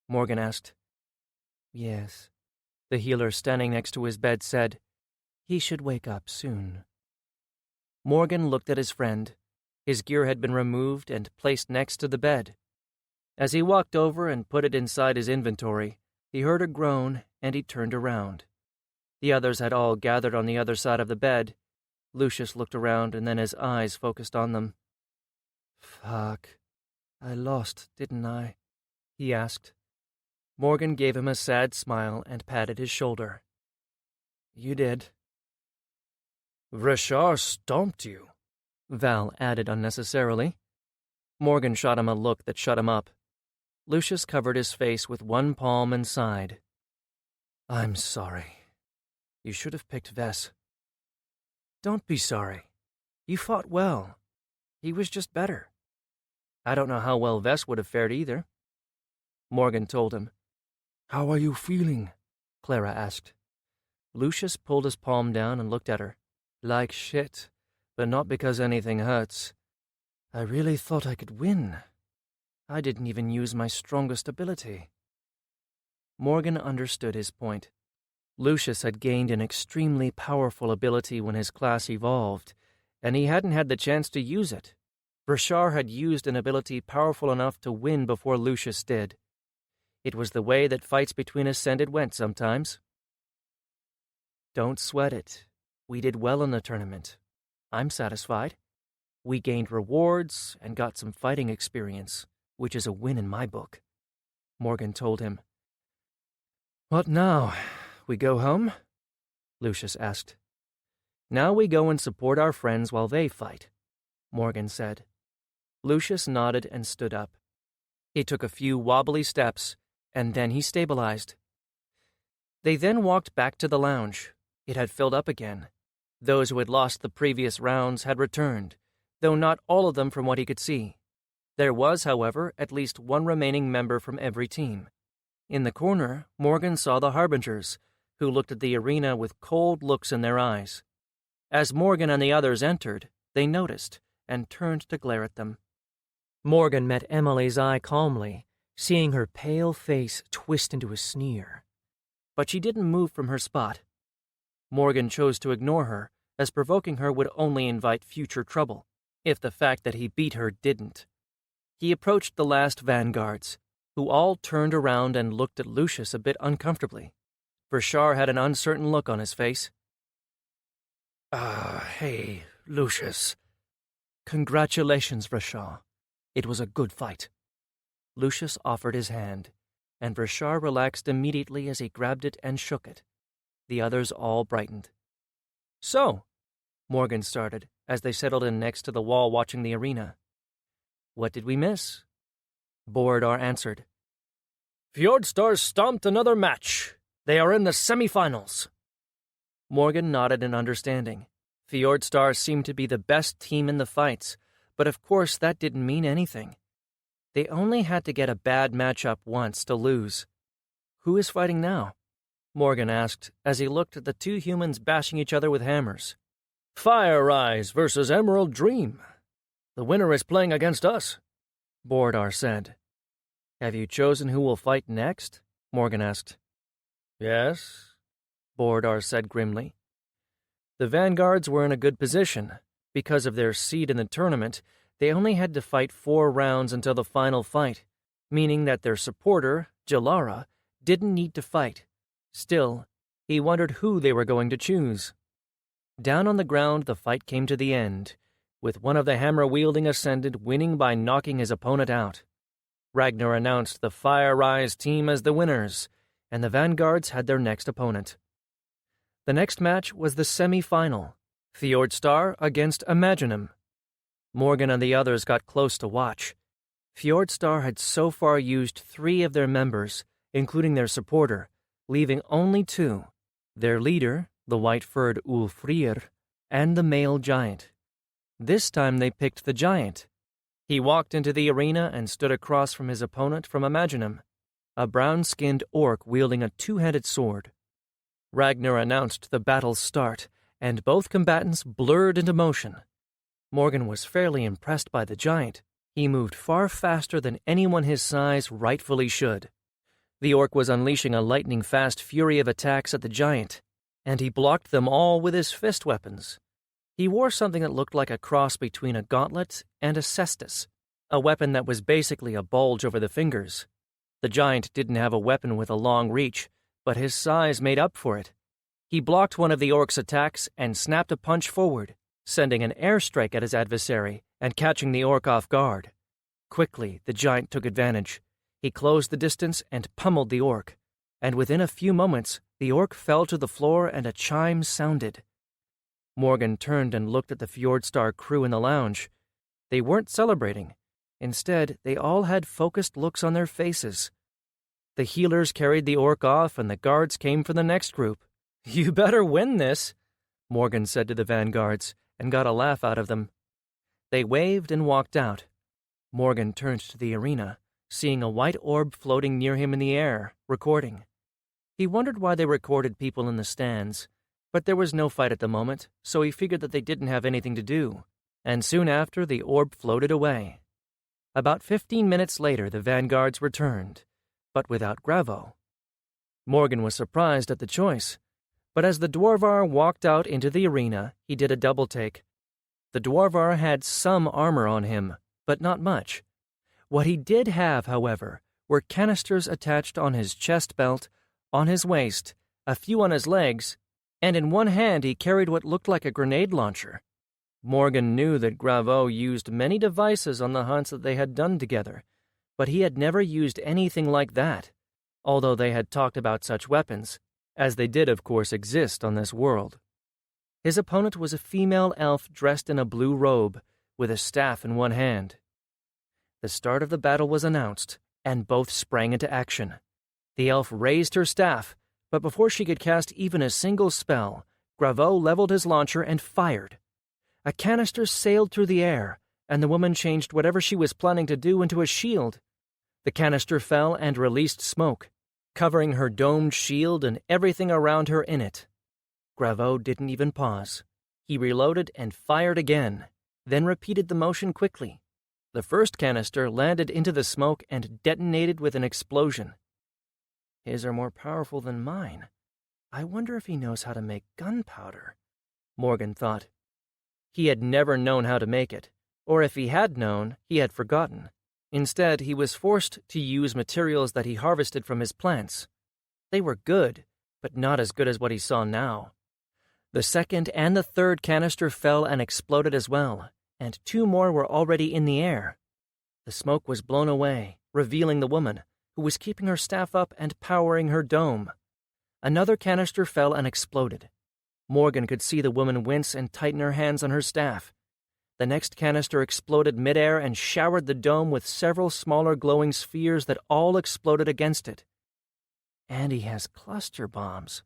Morgan asked. "Yes," the healer standing next to his bed said. "He should wake up soon." Morgan looked at his friend. His gear had been removed and placed next to the bed. As he walked over and put it inside his inventory, he heard a groan and he turned around. The others had all gathered on the other side of the bed. Lucius looked around and then his eyes focused on them. "Fuck. I lost, didn't I?" he asked. Morgan gave him a sad smile and patted his shoulder. "You did." "Vishar stomped you," Val added unnecessarily. Morgan shot him a look that shut him up. Lucius covered his face with one palm and sighed. "I'm sorry. You should have picked Vess." "Don't be sorry. You fought well. He was just better. I don't know how well Vess would have fared either." Morgan told him. "How are you feeling?" Clara asked. Lucius pulled his palm down and looked at her. "Like shit, but not because anything hurts. I really thought I could win. I didn't even use my strongest ability." Morgan understood his point. Lucius had gained an extremely powerful ability when his class evolved, and he hadn't had the chance to use it. Brashar had used an ability powerful enough to win before Lucius did. It was the way that fights between Ascended went sometimes. Don't sweat it. We did well in the tournament. I'm satisfied. We gained rewards and got some fighting experience, which is a win in my book, Morgan told him. What now? We go home? Lucius asked. Now we go and support our friends while they fight, Morgan said. Lucius nodded and stood up. He took a few wobbly steps, and then he stabilized. They then walked back to the lounge. It had filled up again. Those who had lost the previous rounds had returned, though not all of them from what he could see. There was, however, at least one remaining member from every team. In the corner, Morgan saw the Harbingers, who looked at the arena with cold looks in their eyes. As Morgan and the others entered, they noticed and turned to glare at them. Morgan met Emily's eye calmly, seeing her pale face twist into a sneer. But she didn't move from her spot. Morgan chose to ignore her, as provoking her would only invite future trouble, if the fact that he beat her didn't. He approached the last vanguards, who all turned around and looked at Lucius a bit uncomfortably. Brashar had an uncertain look on his face. Hey, Lucius. Congratulations, Brashar. It was a good fight. Lucius offered his hand, and Brashar relaxed immediately as he grabbed it and shook it. The others all brightened. So, Morgan started, as they settled in next to the wall watching the arena. What did we miss? Borodar answered. Fjordstar stomped another match. They are in the semifinals. Morgan nodded in understanding. Fjordstar seemed to be the best team in the fights, but of course that didn't mean anything. They only had to get a bad matchup once to lose. Who is fighting now? Morgan asked as he looked at the two humans bashing each other with hammers. Fire Eyes versus Emerald Dream. The winner is playing against us, Borodar said. Have you chosen who will fight next? Morgan asked. Yes, Borodar said grimly. The vanguards were in a good position. Because of their seed in the tournament, they only had to fight 4 rounds until the final fight, meaning that their supporter, Jalara, didn't need to fight. Still, he wondered who they were going to choose. Down on the ground, the fight came to the end, with one of the hammer-wielding Ascended winning by knocking his opponent out. Ragnar announced the Fire Rise team as the winners, and the vanguards had their next opponent. The next match was the semi-final, Fjordstar against Imaginum. Morgan and the others got close to watch. Fjordstar had so far used 3 of their members, including their supporter, leaving only 2, their leader, the white-furred Ulfrir, and the male giant. This time they picked the giant. He walked into the arena and stood across from his opponent from Imaginum, a brown-skinned orc wielding a 2-handed sword. Ragnar announced the battle's start, and both combatants blurred into motion. Morgan was fairly impressed by the giant. He moved far faster than anyone his size rightfully should. The orc was unleashing a lightning-fast fury of attacks at the giant, and he blocked them all with his fist weapons. He wore something that looked like a cross between a gauntlet and a cestus, a weapon that was basically a bulge over the fingers. The giant didn't have a weapon with a long reach, but his size made up for it. He blocked one of the orc's attacks and snapped a punch forward, sending an airstrike at his adversary and catching the orc off guard. Quickly, the giant took advantage. He closed the distance and pummeled the orc, and within a few moments, the orc fell to the floor and a chime sounded. Morgan turned and looked at the Fjordstar crew in the lounge. They weren't celebrating. Instead, they all had focused looks on their faces. The healers carried the orc off, and the guards came for the next group. You better win this, Morgan said to the vanguards, and got a laugh out of them. They waved and walked out. Morgan turned to the arena, seeing a white orb floating near him in the air, recording. He wondered why they recorded people in the stands, but there was no fight at the moment, so he figured that they didn't have anything to do, and soon after the orb floated away. About 15 minutes later the vanguards returned, but without Gravo. Morgan was surprised at the choice. But as the Dwarvar walked out into the arena, he did a double-take. The Dwarvar had some armor on him, but not much. What he did have, however, were canisters attached on his chest belt, on his waist, a few on his legs, and in one hand he carried what looked like a grenade launcher. Morgan knew that Graveau used many devices on the hunts that they had done together, but he had never used anything like that, although they had talked about such weapons, as they did of course exist on this world. His opponent was a female elf dressed in a blue robe, with a staff in one hand. The start of the battle was announced, and both sprang into action. The elf raised her staff, but before she could cast even a single spell, Graveau leveled his launcher and fired. A canister sailed through the air, and the woman changed whatever she was planning to do into a shield. The canister fell and released smoke, covering her domed shield and everything around her in it. Graveau didn't even pause. He reloaded and fired again, then repeated the motion quickly. The first canister landed into the smoke and detonated with an explosion. His are more powerful than mine. I wonder if he knows how to make gunpowder, Morgan thought. He had never known how to make it, or if he had known, he had forgotten. Instead, he was forced to use materials that he harvested from his plants. They were good, but not as good as what he saw now. The second and the third canister fell and exploded as well, and 2 more were already in the air. The smoke was blown away, revealing the woman, who was keeping her staff up and powering her dome. Another canister fell and exploded. Morgan could see the woman wince and tighten her hands on her staff. The next canister exploded midair and showered the dome with several smaller glowing spheres that all exploded against it. And he has cluster bombs.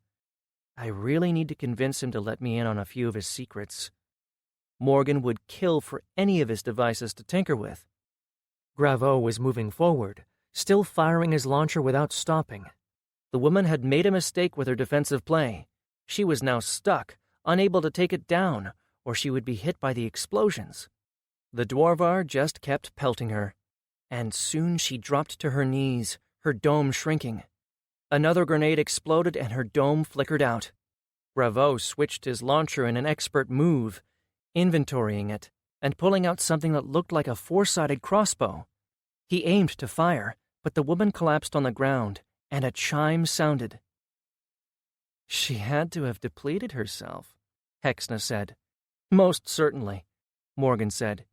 I really need to convince him to let me in on a few of his secrets. Morgan would kill for any of his devices to tinker with. Graveau was moving forward, still firing his launcher without stopping. The woman had made a mistake with her defensive play. She was now stuck, unable to take it down, or she would be hit by the explosions. The Dwarvar just kept pelting her, and soon she dropped to her knees, her dome shrinking. Another grenade exploded and her dome flickered out. Graveau switched his launcher in an expert move, inventorying it, and pulling out something that looked like a 4-sided crossbow. He aimed to fire, but the woman collapsed on the ground, and a chime sounded. She had to have depleted herself, Hexna said. Most certainly, Morgan said.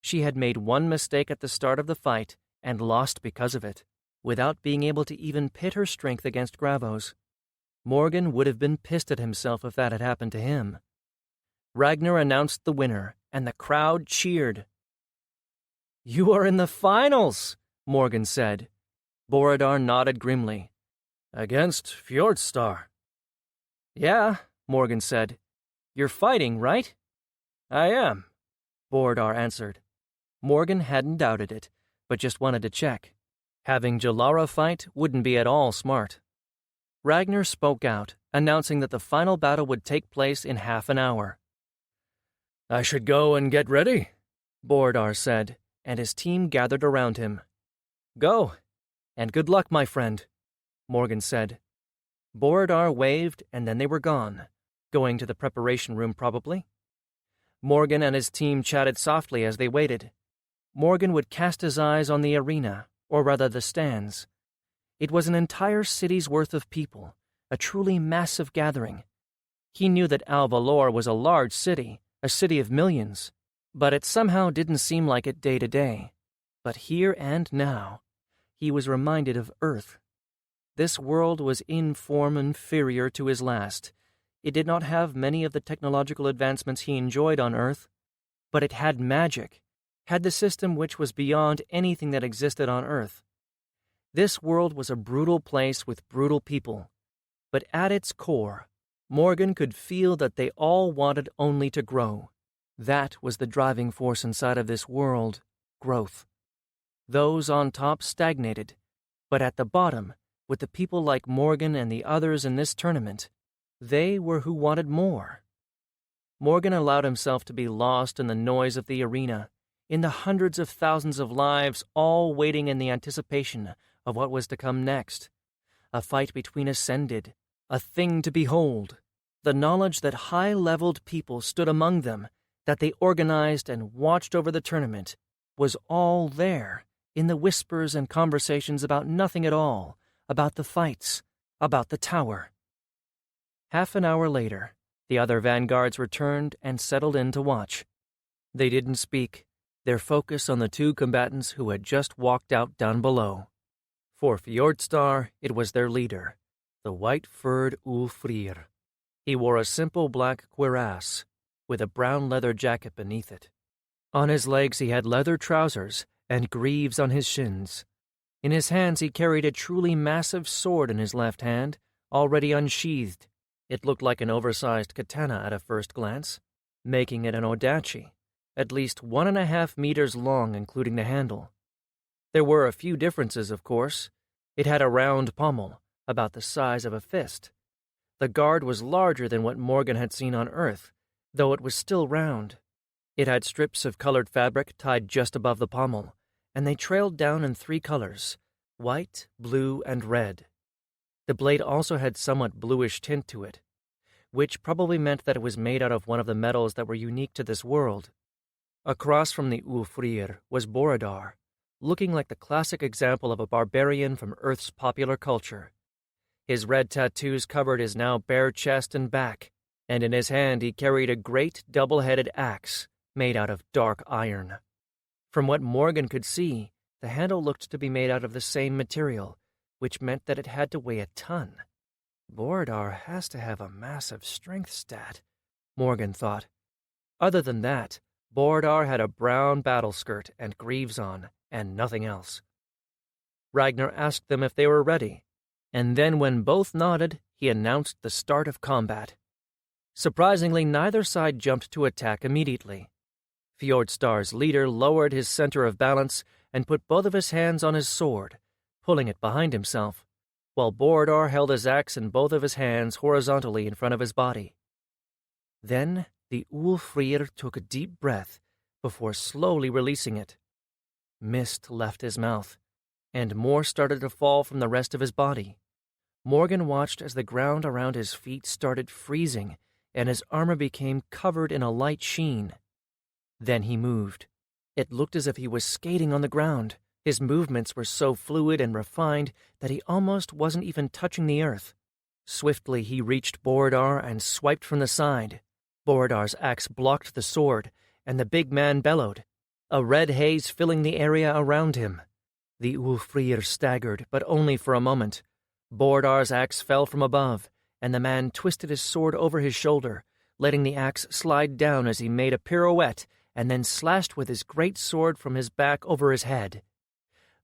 She had made one mistake at the start of the fight and lost because of it, without being able to even pit her strength against Graveau's. Morgan would have been pissed at himself if that had happened to him. Ragnar announced the winner, and the crowd cheered. "You are in the finals," Morgan said. Borodar nodded grimly. "Against Fjordstar." "Yeah," Morgan said. "You're fighting, right?" "I am," Borodar answered. Morgan hadn't doubted it, but just wanted to check. Having Jalara fight wouldn't be at all smart. Ragnar spoke out, announcing that the final battle would take place in half an hour. "I should go and get ready," Borodar said, and his team gathered around him. "Go, and good luck, my friend," Morgan said. Borodar waved, and then they were gone, going to the preparation room probably. Morgan and his team chatted softly as they waited. Morgan would cast his eyes on the arena, or rather the stands. It was an entire city's worth of people, a truly massive gathering. He knew that Al-Valor was a large city, a city of millions, but it somehow didn't seem like it day to day. But here and now, he was reminded of Earth. This world was in form inferior to his last. It did not have many of the technological advancements he enjoyed on Earth, but it had magic, had the system which was beyond anything that existed on Earth. This world was a brutal place with brutal people, but at its core, Morgan could feel that they all wanted only to grow. That was the driving force inside of this world, growth. Those on top stagnated, but at the bottom, with the people like Morgan and the others in this tournament, they were who wanted more. Morgan allowed himself to be lost in the noise of the arena, in the hundreds of thousands of lives all waiting in the anticipation of what was to come next. A fight between Ascended, a thing to behold, The knowledge that high-leveled people stood among them, that they organized and watched over the tournament, was all there in the whispers and conversations about nothing at all, about the fights, about the tower. Half an hour later, the other vanguards returned and settled in to watch. They didn't speak, their focus on the two combatants who had just walked out down below. For Fjordstar, it was their leader, the white-furred Ulfrir. He wore a simple black cuirass, with a brown leather jacket beneath it. On his legs he had leather trousers and greaves on his shins. In his hands he carried a truly massive sword in his left hand, already unsheathed. It looked like an oversized katana at a first glance, making it an odachi, at least 1.5 meters long including the handle. There were a few differences, of course. It had a round pommel, about the size of a fist. The guard was larger than what Morgan had seen on Earth, though it was still round. It had strips of colored fabric tied just above the pommel, and they trailed down in 3 colors, white, blue, and red. The blade also had somewhat bluish tint to it, which probably meant that it was made out of one of the metals that were unique to this world. Across from the Ulfrir was Borodar, looking like the classic example of a barbarian from Earth's popular culture. His red tattoos covered his now bare chest and back, and in his hand he carried a great double-headed axe made out of dark iron. From what Morgan could see, the handle looked to be made out of the same material, which meant that it had to weigh a ton. Borodar has to have a massive strength stat, Morgan thought. Other than that, Borodar had a brown battle skirt and greaves on, and nothing else. Ragnar asked them if they were ready, and then when both nodded, he announced the start of combat. Surprisingly, neither side jumped to attack immediately. Fjordstar's leader lowered his center of balance and put both of his hands on his sword, pulling it behind himself, while Borodar held his axe in both of his hands horizontally in front of his body. Then the Ulfrir took a deep breath before slowly releasing it. Mist left his mouth, and more started to fall from the rest of his body. Morgan watched as the ground around his feet started freezing, and his armor became covered in a light sheen. Then he moved. It looked as if he was skating on the ground. His movements were so fluid and refined that he almost wasn't even touching the earth. Swiftly he reached Borodar and swiped from the side. Borodar's axe blocked the sword, and the big man bellowed, a red haze filling the area around him. The Ulfrir staggered, but only for a moment. Borodar's axe fell from above, and the man twisted his sword over his shoulder, letting the axe slide down as he made a pirouette and then slashed with his great sword from his back over his head.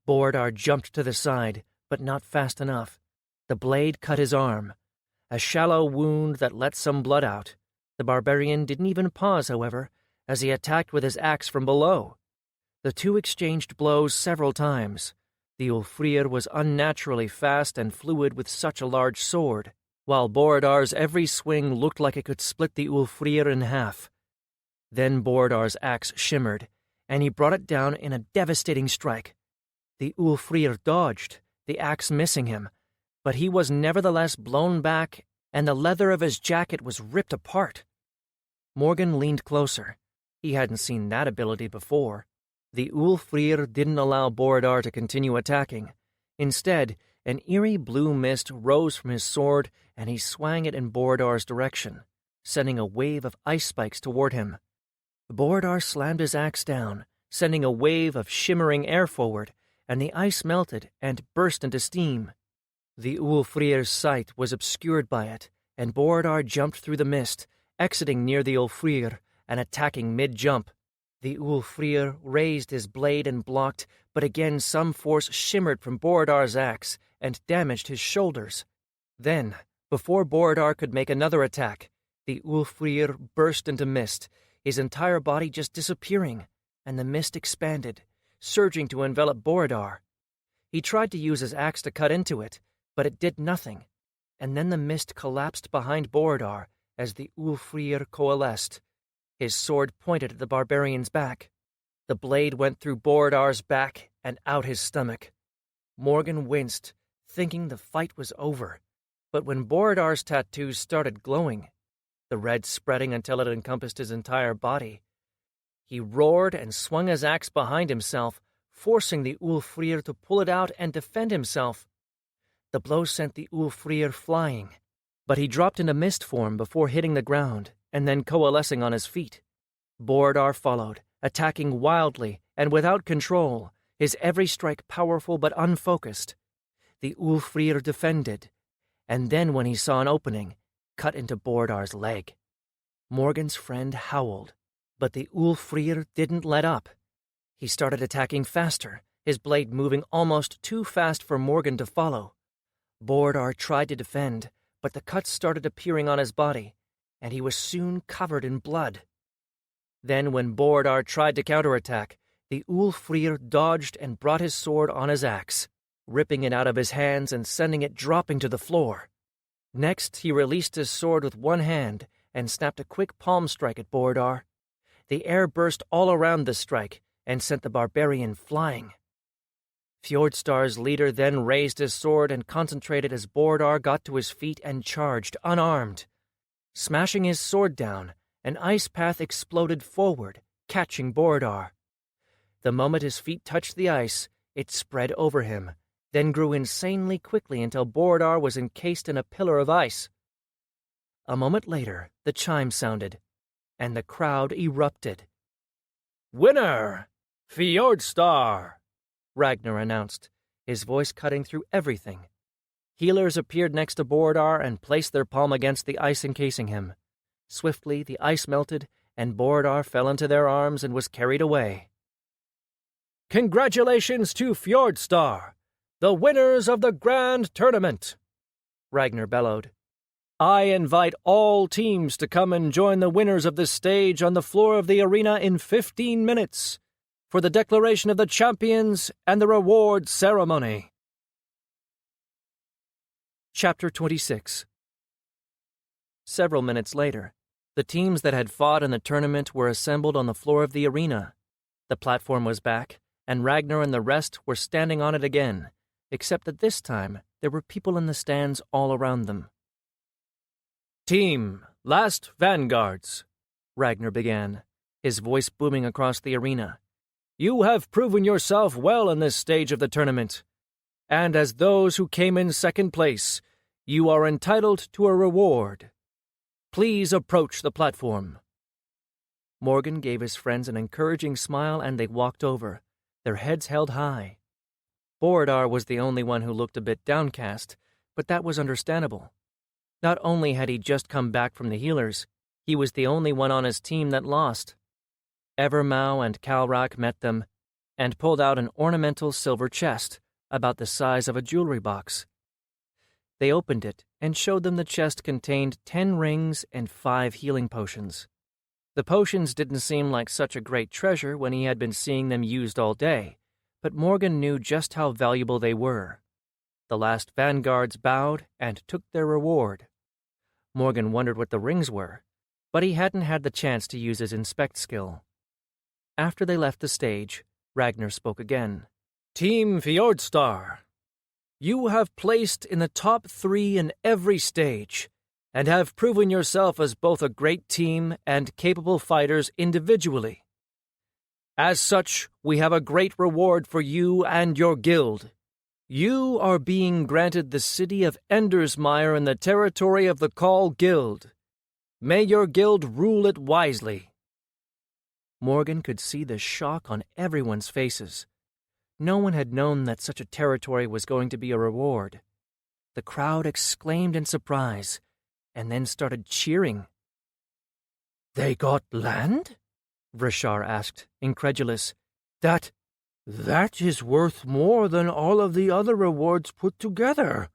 Borodar jumped to the side, but not fast enough. The blade cut his arm, a shallow wound that let some blood out. The barbarian didn't even pause, however, as he attacked with his axe from below. The two exchanged blows several times. The Ulfrir was unnaturally fast and fluid with such a large sword, while Borodar's every swing looked like it could split the Ulfrir in half. Then Borodar's axe shimmered, and he brought it down in a devastating strike. The Ulfrir dodged, the axe missing him, but he was nevertheless blown back, and the leather of his jacket was ripped apart. Morgan leaned closer. He hadn't seen that ability before. The Ulfrir didn't allow Borodar to continue attacking. Instead, an eerie blue mist rose from his sword, and he swung it in Borodar's direction, sending a wave of ice spikes toward him. Borodar slammed his axe down, sending a wave of shimmering air forward, and the ice melted and burst into steam. The Ulfrir's sight was obscured by it, and Borodar jumped through the mist, exiting near the Ulfrir and attacking mid-jump. The Ulfrir raised his blade and blocked, but again some force shimmered from Borodar's axe and damaged his shoulders. Then, before Borodar could make another attack, the Ulfrir burst into mist, his entire body just disappearing, and the mist expanded, surging to envelop Borodar. He tried to use his axe to cut into it, but it did nothing, and then the mist collapsed behind Borodar as the Ulfrir coalesced. His sword pointed at the barbarian's back. The blade went through Borodar's back and out his stomach. Morgan winced, thinking the fight was over, but when Borodar's tattoos started glowing, the red spreading until it encompassed his entire body. He roared and swung his axe behind himself, forcing the Ulfrir to pull it out and defend himself. The blow sent the Ulfrir flying, but he dropped into mist form before hitting the ground and then coalescing on his feet. Bordar followed, attacking wildly and without control, his every strike powerful but unfocused. The Ulfrir defended, and then when he saw an opening, cut into Bordar's leg. Morgan's friend howled, but the Ulfrir didn't let up. He started attacking faster, his blade moving almost too fast for Morgan to follow. Bordar tried to defend, but the cuts started appearing on his body, and he was soon covered in blood. Then when Bordar tried to counterattack, the Ulfrir dodged and brought his sword on his axe, ripping it out of his hands and sending it dropping to the floor. Next, he released his sword with one hand and snapped a quick palm strike at Bordar. The air burst all around the strike and sent the barbarian flying. Fjordstar's leader then raised his sword and concentrated as Bordar got to his feet and charged, unarmed. Smashing his sword down, an ice path exploded forward, catching Bordar. The moment his feet touched the ice, it spread over him, then grew insanely quickly until Bordar was encased in a pillar of ice. A moment later, the chime sounded, and the crowd erupted. "Winner! Fjordstar!" Ragnar announced, his voice cutting through everything. Healers appeared next to Bordar and placed their palm against the ice encasing him. Swiftly, the ice melted, and Bordar fell into their arms and was carried away. "Congratulations to Fjordstar, the winners of the Grand Tournament!" Ragnar bellowed. "I invite all teams to come and join the winners of this stage on the floor of the arena in 15 minutes for the declaration of the champions and the reward ceremony." Chapter 26. Several minutes later, the teams that had fought in the tournament were assembled on the floor of the arena. The platform was back, and Ragnar and the rest were standing on it again, except that this time there were people in the stands all around them. "Team, last vanguards," Ragnar began, his voice booming across the arena. "You have proven yourself well in this stage of the tournament, and as those who came in second place, you are entitled to a reward. Please approach the platform." Morgan gave his friends an encouraging smile and they walked over, their heads held high. Bordar was the only one who looked a bit downcast, but that was understandable. Not only had he just come back from the healers, he was the only one on his team that lost. Evermau and Kalrak met them and pulled out an ornamental silver chest about the size of a jewelry box. They opened it and showed them the chest contained 10 rings and 5 healing potions. The potions didn't seem like such a great treasure when he had been seeing them used all day, but Morgan knew just how valuable they were. The last vanguards bowed and took their reward. Morgan wondered what the rings were, but he hadn't had the chance to use his inspect skill. After they left the stage, Ragnar spoke again. "Team Fjordstar, you have placed in the top 3 in every stage, and have proven yourself as both a great team and capable fighters individually. As such, we have a great reward for you and your guild. You are being granted the city of Endersmire in the territory of the Call Guild. May your guild rule it wisely." Morgan could see the shock on everyone's faces. No one had known that such a territory was going to be a reward. The crowd exclaimed in surprise, and then started cheering. "They got land?" Vrishar asked, incredulous. That is worth more than all of the other rewards put together."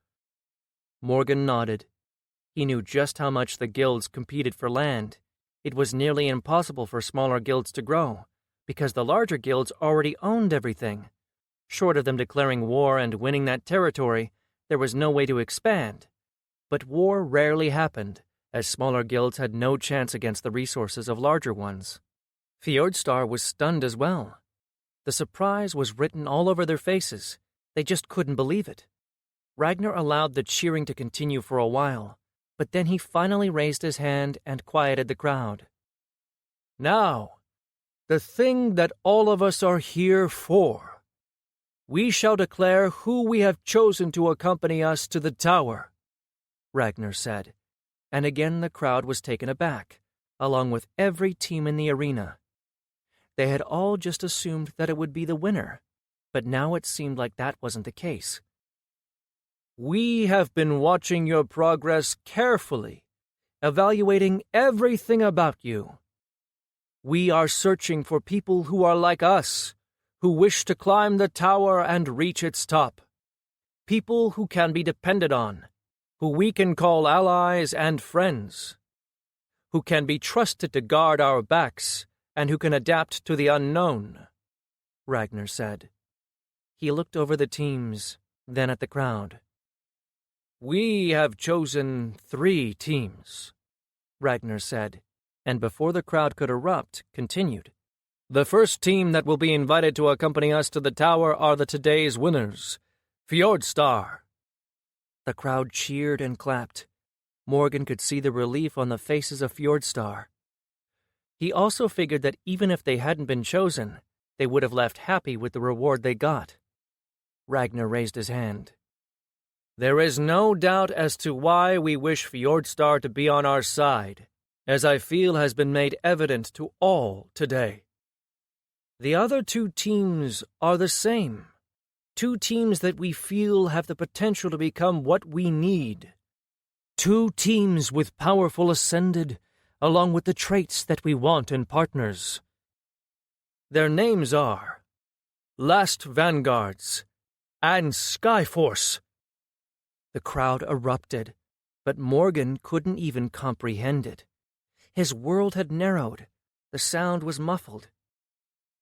Morgan nodded. He knew just how much the guilds competed for land. It was nearly impossible for smaller guilds to grow, because the larger guilds already owned everything. Short of them declaring war and winning that territory, there was no way to expand. But war rarely happened, as smaller guilds had no chance against the resources of larger ones. Fjordstar was stunned as well. The surprise was written all over their faces. They just couldn't believe it. Ragnar allowed the cheering to continue for a while, But then he finally raised his hand and quieted the crowd. Now, the thing that all of us are here for. We shall declare who we have chosen to accompany us to the tower, Ragnar said, and again the crowd was taken aback, along with every team in the arena. They had all just assumed that it would be the winner, but now it seemed like that wasn't the case. We have been watching your progress carefully, evaluating everything about you. We are searching for people who are like us, who wish to climb the tower and reach its top. People who can be depended on, who we can call allies and friends, who can be trusted to guard our backs, and who can adapt to the unknown, Ragnar said. He looked over the teams, then at the crowd. We have chosen 3 teams, Ragnar said, and before the crowd could erupt, continued. The first team that will be invited to accompany us to the tower are the today's winners, Fjordstar. The crowd cheered and clapped. Morgan could see the relief on the faces of Fjordstar. He also figured that even if they hadn't been chosen, they would have left happy with the reward they got. Ragnar raised his hand. There is no doubt as to why we wish Fjordstar to be on our side, as I feel has been made evident to all today. The other 2 teams are the same. 2 teams that we feel have the potential to become what we need. 2 teams with powerful ascended, along with the traits that we want in partners. Their names are Last Vanguards and Skyforce. The crowd erupted, but Morgan couldn't even comprehend it. His world had narrowed. The sound was muffled.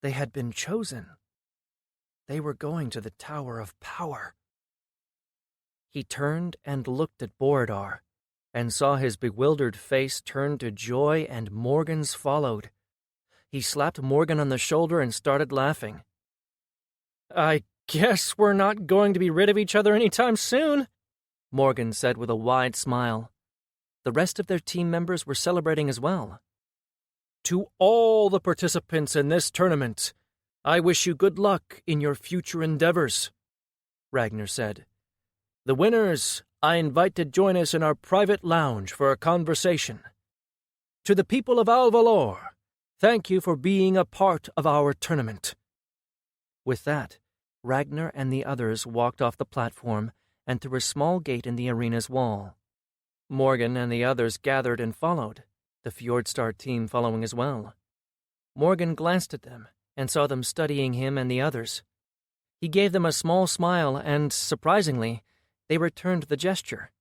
They had been chosen. They were going to the Tower of Power. He turned and looked at Borodar, and saw his bewildered face turn to joy, and Morgan's followed. He slapped Morgan on the shoulder and started laughing. I guess we're not going to be rid of each other anytime soon, Morgan said with a wide smile. The rest of their team members were celebrating as well. To all the participants in this tournament, I wish you good luck in your future endeavors, Ragnar said. The winners I invite to join us in our private lounge for a conversation. To the people of Alvalor, thank you for being a part of our tournament. With that, Ragnar and the others walked off the platform and through a small gate in the arena's wall. Morgan and the others gathered and followed, the Fjordstar team following as well. Morgan glanced at them and saw them studying him and the others. He gave them a small smile and, surprisingly, they returned the gesture.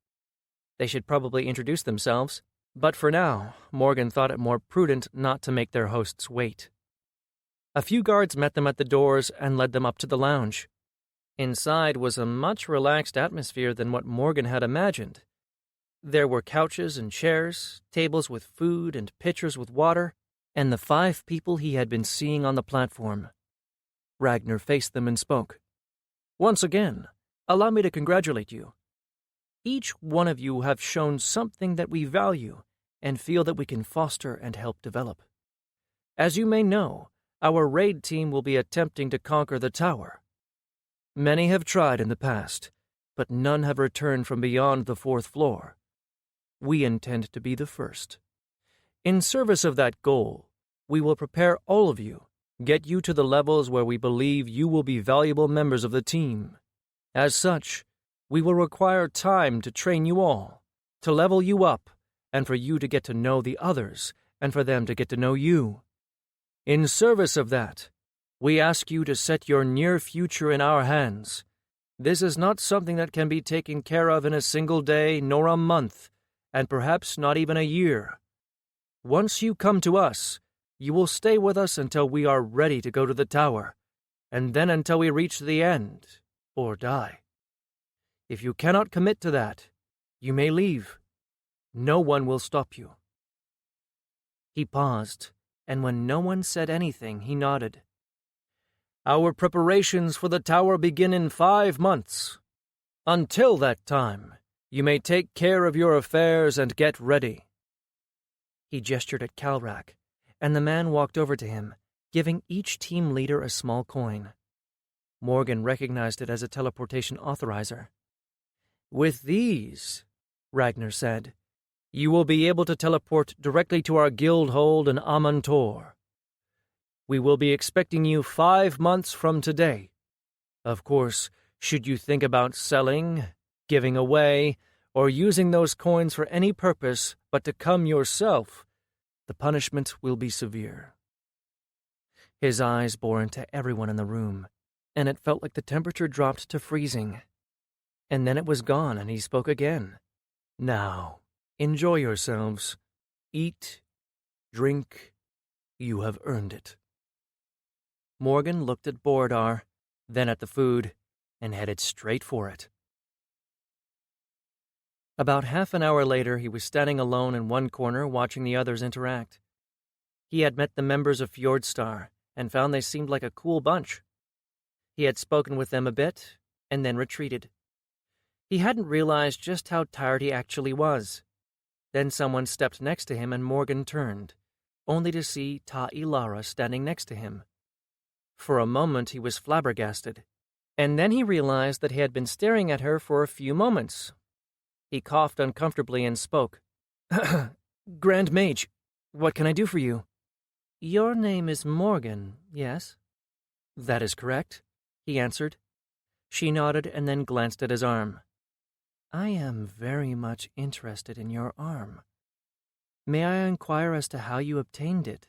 They should probably introduce themselves, but for now, Morgan thought it more prudent not to make their hosts wait. A few guards met them at the doors and led them up to the lounge. Inside was a much relaxed atmosphere than what Morgan had imagined. There were couches and chairs, tables with food and pitchers with water, and the 5 people he had been seeing on the platform. Ragnar faced them and spoke. Once again, allow me to congratulate you. Each one of you have shown something that we value and feel that we can foster and help develop. As you may know, our raid team will be attempting to conquer the tower. Many have tried in the past, but none have returned from beyond the 4th floor. We intend to be the first. In service of that goal, we will prepare all of you, get you to the levels where we believe you will be valuable members of the team. As such, we will require time to train you all, to level you up, and for you to get to know the others, and for them to get to know you. In service of that, we ask you to set your near future in our hands. This is not something that can be taken care of in a single day, nor a month, and perhaps not even a year. Once you come to us, you will stay with us until we are ready to go to the tower, and then until we reach the end, or die. If you cannot commit to that, you may leave. No one will stop you. He paused, and when no one said anything, he nodded. Our preparations for the tower begin in 5 months. Until that time, You may take care of your affairs and get ready." He gestured at Calrac, and the man walked over to him, giving each team leader a small coin. Morgan recognized it as a teleportation authorizer. "With these," Ragnar said, "you will be able to teleport directly to our guild hold in Amantor. We will be expecting you 5 months from today. Of course, should you think about selling, giving away, or using those coins for any purpose but to come yourself, the punishment will be severe." His eyes bore into everyone in the room, and it felt like the temperature dropped to freezing. And then it was gone, and he spoke again. "Now, enjoy yourselves. Eat, drink. You have earned it." Morgan looked at Bordar, then at the food, and headed straight for it. About half an hour later, he was standing alone in one corner watching the others interact. He had met the members of Fjordstar and found they seemed like a cool bunch. He had spoken with them a bit, and then retreated. He hadn't realized just how tired he actually was. Then someone stepped next to him and Morgan turned, only to see Ta Ilara standing next to him. For a moment he was flabbergasted, and then he realized that he had been staring at her for a few moments. He coughed uncomfortably and spoke. "Grand Mage, what can I do for you?" "Your name is Morgan, yes?" "That is correct," he answered. She nodded and then glanced at his arm. "I am very much interested in your arm. May I inquire as to how you obtained it?"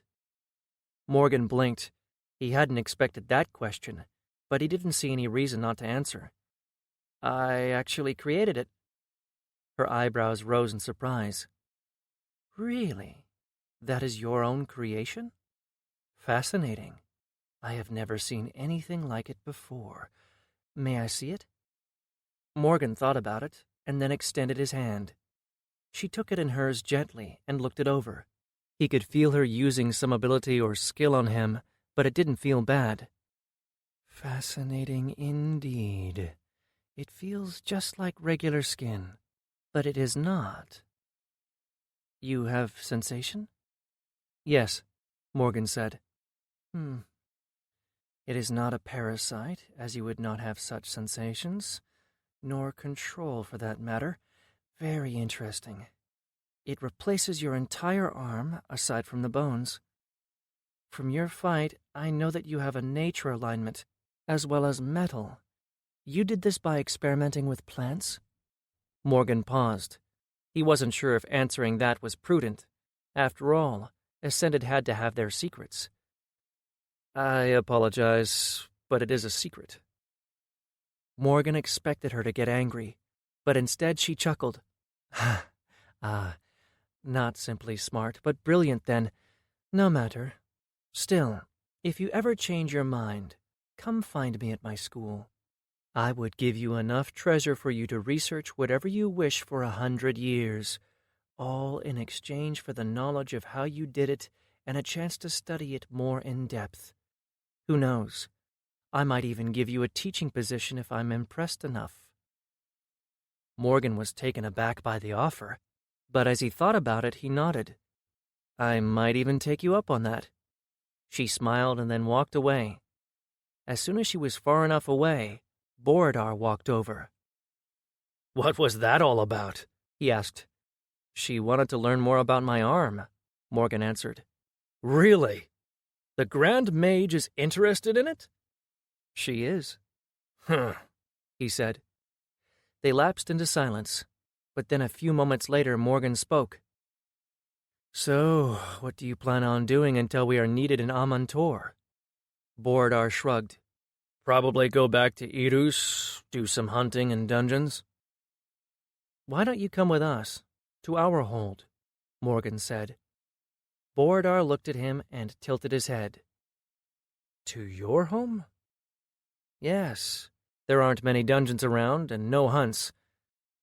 Morgan blinked. He hadn't expected that question, but he didn't see any reason not to answer. "I actually created it." Her eyebrows rose in surprise. "Really? That is your own creation? Fascinating. I have never seen anything like it before. May I see it?" Morgan thought about it, and then extended his hand. She took it in hers gently and looked it over. He could feel her using some ability or skill on him, but it didn't feel bad. "Fascinating indeed. It feels just like regular skin, but it is not. You have sensation?" "Yes," Morgan said. It is not a parasite, as you would not have such sensations, nor control for that matter. Very interesting. It replaces your entire arm, aside from the bones. From your fight, I know that you have a nature alignment, as well as metal. You did this by experimenting with plants?" Morgan paused. He wasn't sure if answering that was prudent. After all, Ascended had to have their secrets. "I apologize, but it is a secret." Morgan expected her to get angry, but instead she chuckled. Not simply smart, but brilliant then. No matter. Still, if you ever change your mind, come find me at my school. I would give you enough treasure for you to research whatever you wish for 100 years, all in exchange for the knowledge of how you did it and a chance to study it more in depth. Who knows? I might even give you a teaching position if I'm impressed enough." Morgan was taken aback by the offer, but as he thought about it, he nodded. "I might even take you up on that." She smiled and then walked away. As soon as she was far enough away, Borodar walked over. "What was that all about?" he asked. "She wanted to learn more about my arm," Morgan answered. "Really? The Grand Mage is interested in it?" "She is." He said. They lapsed into silence, but then a few moments later Morgan spoke. "So, what do you plan on doing until we are needed in Amantor?" Borodar shrugged. "Probably go back to Irus, do some hunting in dungeons." "Why don't you come with us, to our hold?" Morgan said. Borodar looked at him and tilted his head. "To your home?" "Yes. There aren't many dungeons around and no hunts.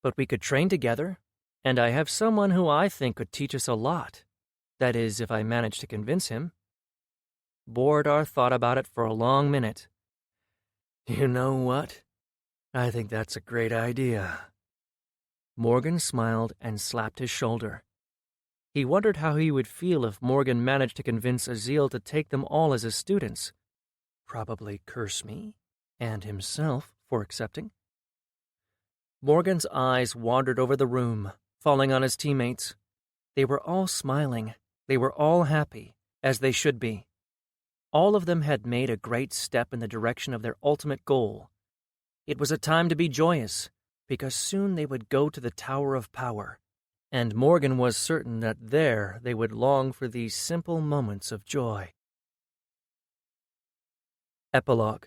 But we could train together, and I have someone who I think could teach us a lot. That is, if I manage to convince him." Borodar thought about it for a long minute. "You know what? I think that's a great idea." Morgan smiled and slapped his shoulder. He wondered how he would feel if Morgan managed to convince Azil to take them all as his students. Probably curse me and himself for accepting. Morgan's eyes wandered over the room, falling on his teammates. They were all smiling. They were all happy, as they should be. All of them had made a great step in the direction of their ultimate goal. It was a time to be joyous, because soon they would go to the Tower of Power, and Morgan was certain that there they would long for these simple moments of joy. Epilogue.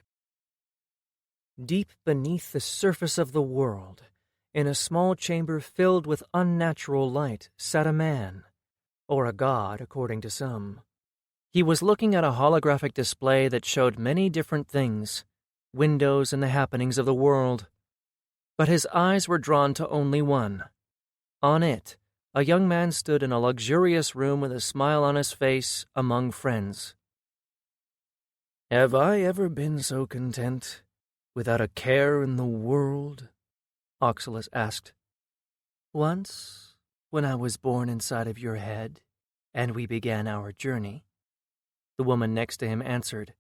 Deep beneath the surface of the world, in a small chamber filled with unnatural light, sat a man, or a god according to some. He was looking at a holographic display that showed many different things, windows and the happenings of the world. But his eyes were drawn to only one. On it, a young man stood in a luxurious room with a smile on his face among friends. "Have I ever been so content, without a care in the world?" Oxalis asked. "Once, when I was born inside of your head, and we began our journey," the woman next to him answered.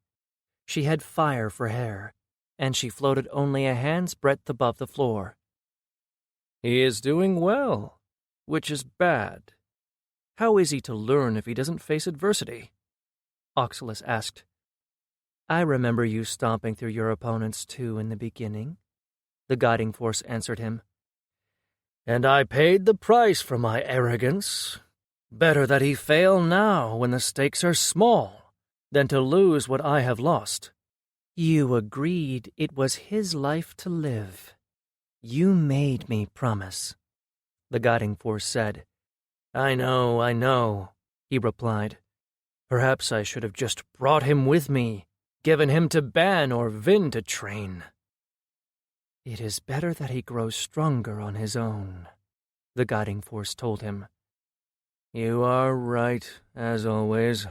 She had fire for hair, and she floated only a hand's breadth above the floor. "He is doing well, which is bad. How is he to learn if he doesn't face adversity?" Oxalis asked. "I remember you stomping through your opponents too in the beginning," the guiding force answered him. "And I paid the price for my arrogance. Better that he fail now when the stakes are small, than to lose what I have lost." "You agreed it was his life to live. You made me promise," the guiding force said. I know, he replied. "Perhaps I should have just brought him with me, given him to Ban or Vin to train." "It is better that he grows stronger on his own," the guiding force told him. "You are right, as always,"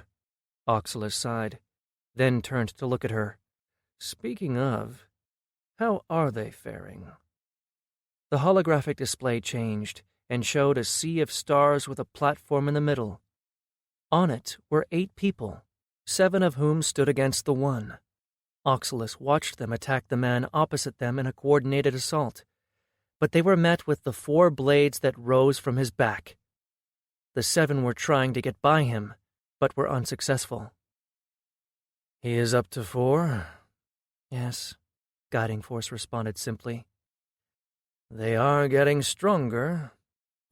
Oxalis sighed, then turned to look at her. "Speaking of, how are they faring?" The holographic display changed and showed a sea of stars with a platform in the middle. On it were 8 people, 7 of whom stood against the one. Oxalis watched them attack the man opposite them in a coordinated assault, but they were met with the 4 blades that rose from his back. The 7 were trying to get by him, but were unsuccessful. "He is up to 4? "Yes," Guiding Force responded simply. "They are getting stronger,"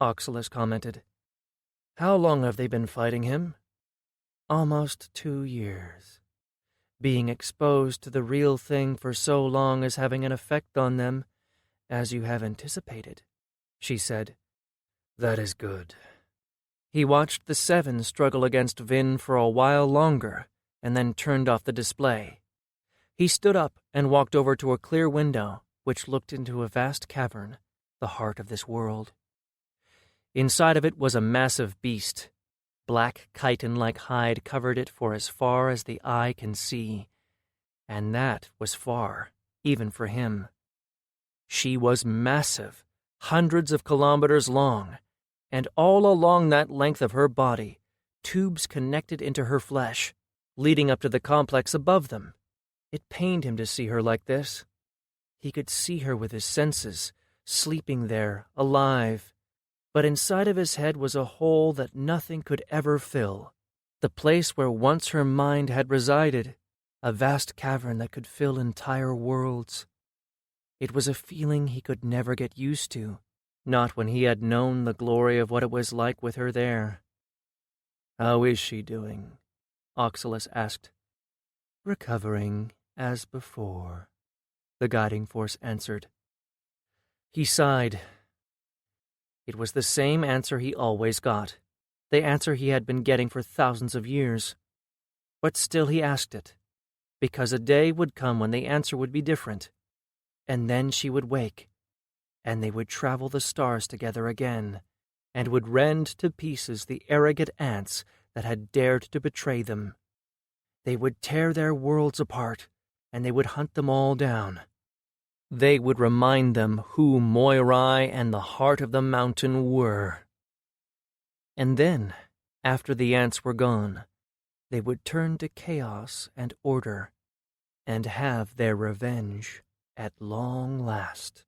Oxalis commented. "How long have they been fighting him?" "Almost 2 years. Being exposed to the real thing for so long is having an effect on them, as you have anticipated," she said. "That is good." He watched the 7 struggle against Vin for a while longer, and then turned off the display. He stood up and walked over to a clear window, which looked into a vast cavern, the heart of this world. Inside of it was a massive beast. Black chitin-like hide covered it for as far as the eye can see, and that was far, even for him. She was massive, hundreds of kilometers long, and all along that length of her body, tubes connected into her flesh, leading up to the complex above them. It pained him to see her like this. He could see her with his senses, sleeping there, alive. But inside of his head was a hole that nothing could ever fill, the place where once her mind had resided, a vast cavern that could fill entire worlds. It was a feeling he could never get used to, not when he had known the glory of what it was like with her there. "How is she doing?" Oxalis asked. "Recovering, as before," the Guiding Force answered. He sighed. It was the same answer he always got, the answer he had been getting for thousands of years. But still he asked it, because a day would come when the answer would be different, and then she would wake, and they would travel the stars together again, and would rend to pieces the arrogant ants that had dared to betray them. They would tear their worlds apart, and they would hunt them all down. They would remind them who Moirai and the heart of the mountain were. And then, after the ants were gone, they would turn to chaos and order, and have their revenge at long last.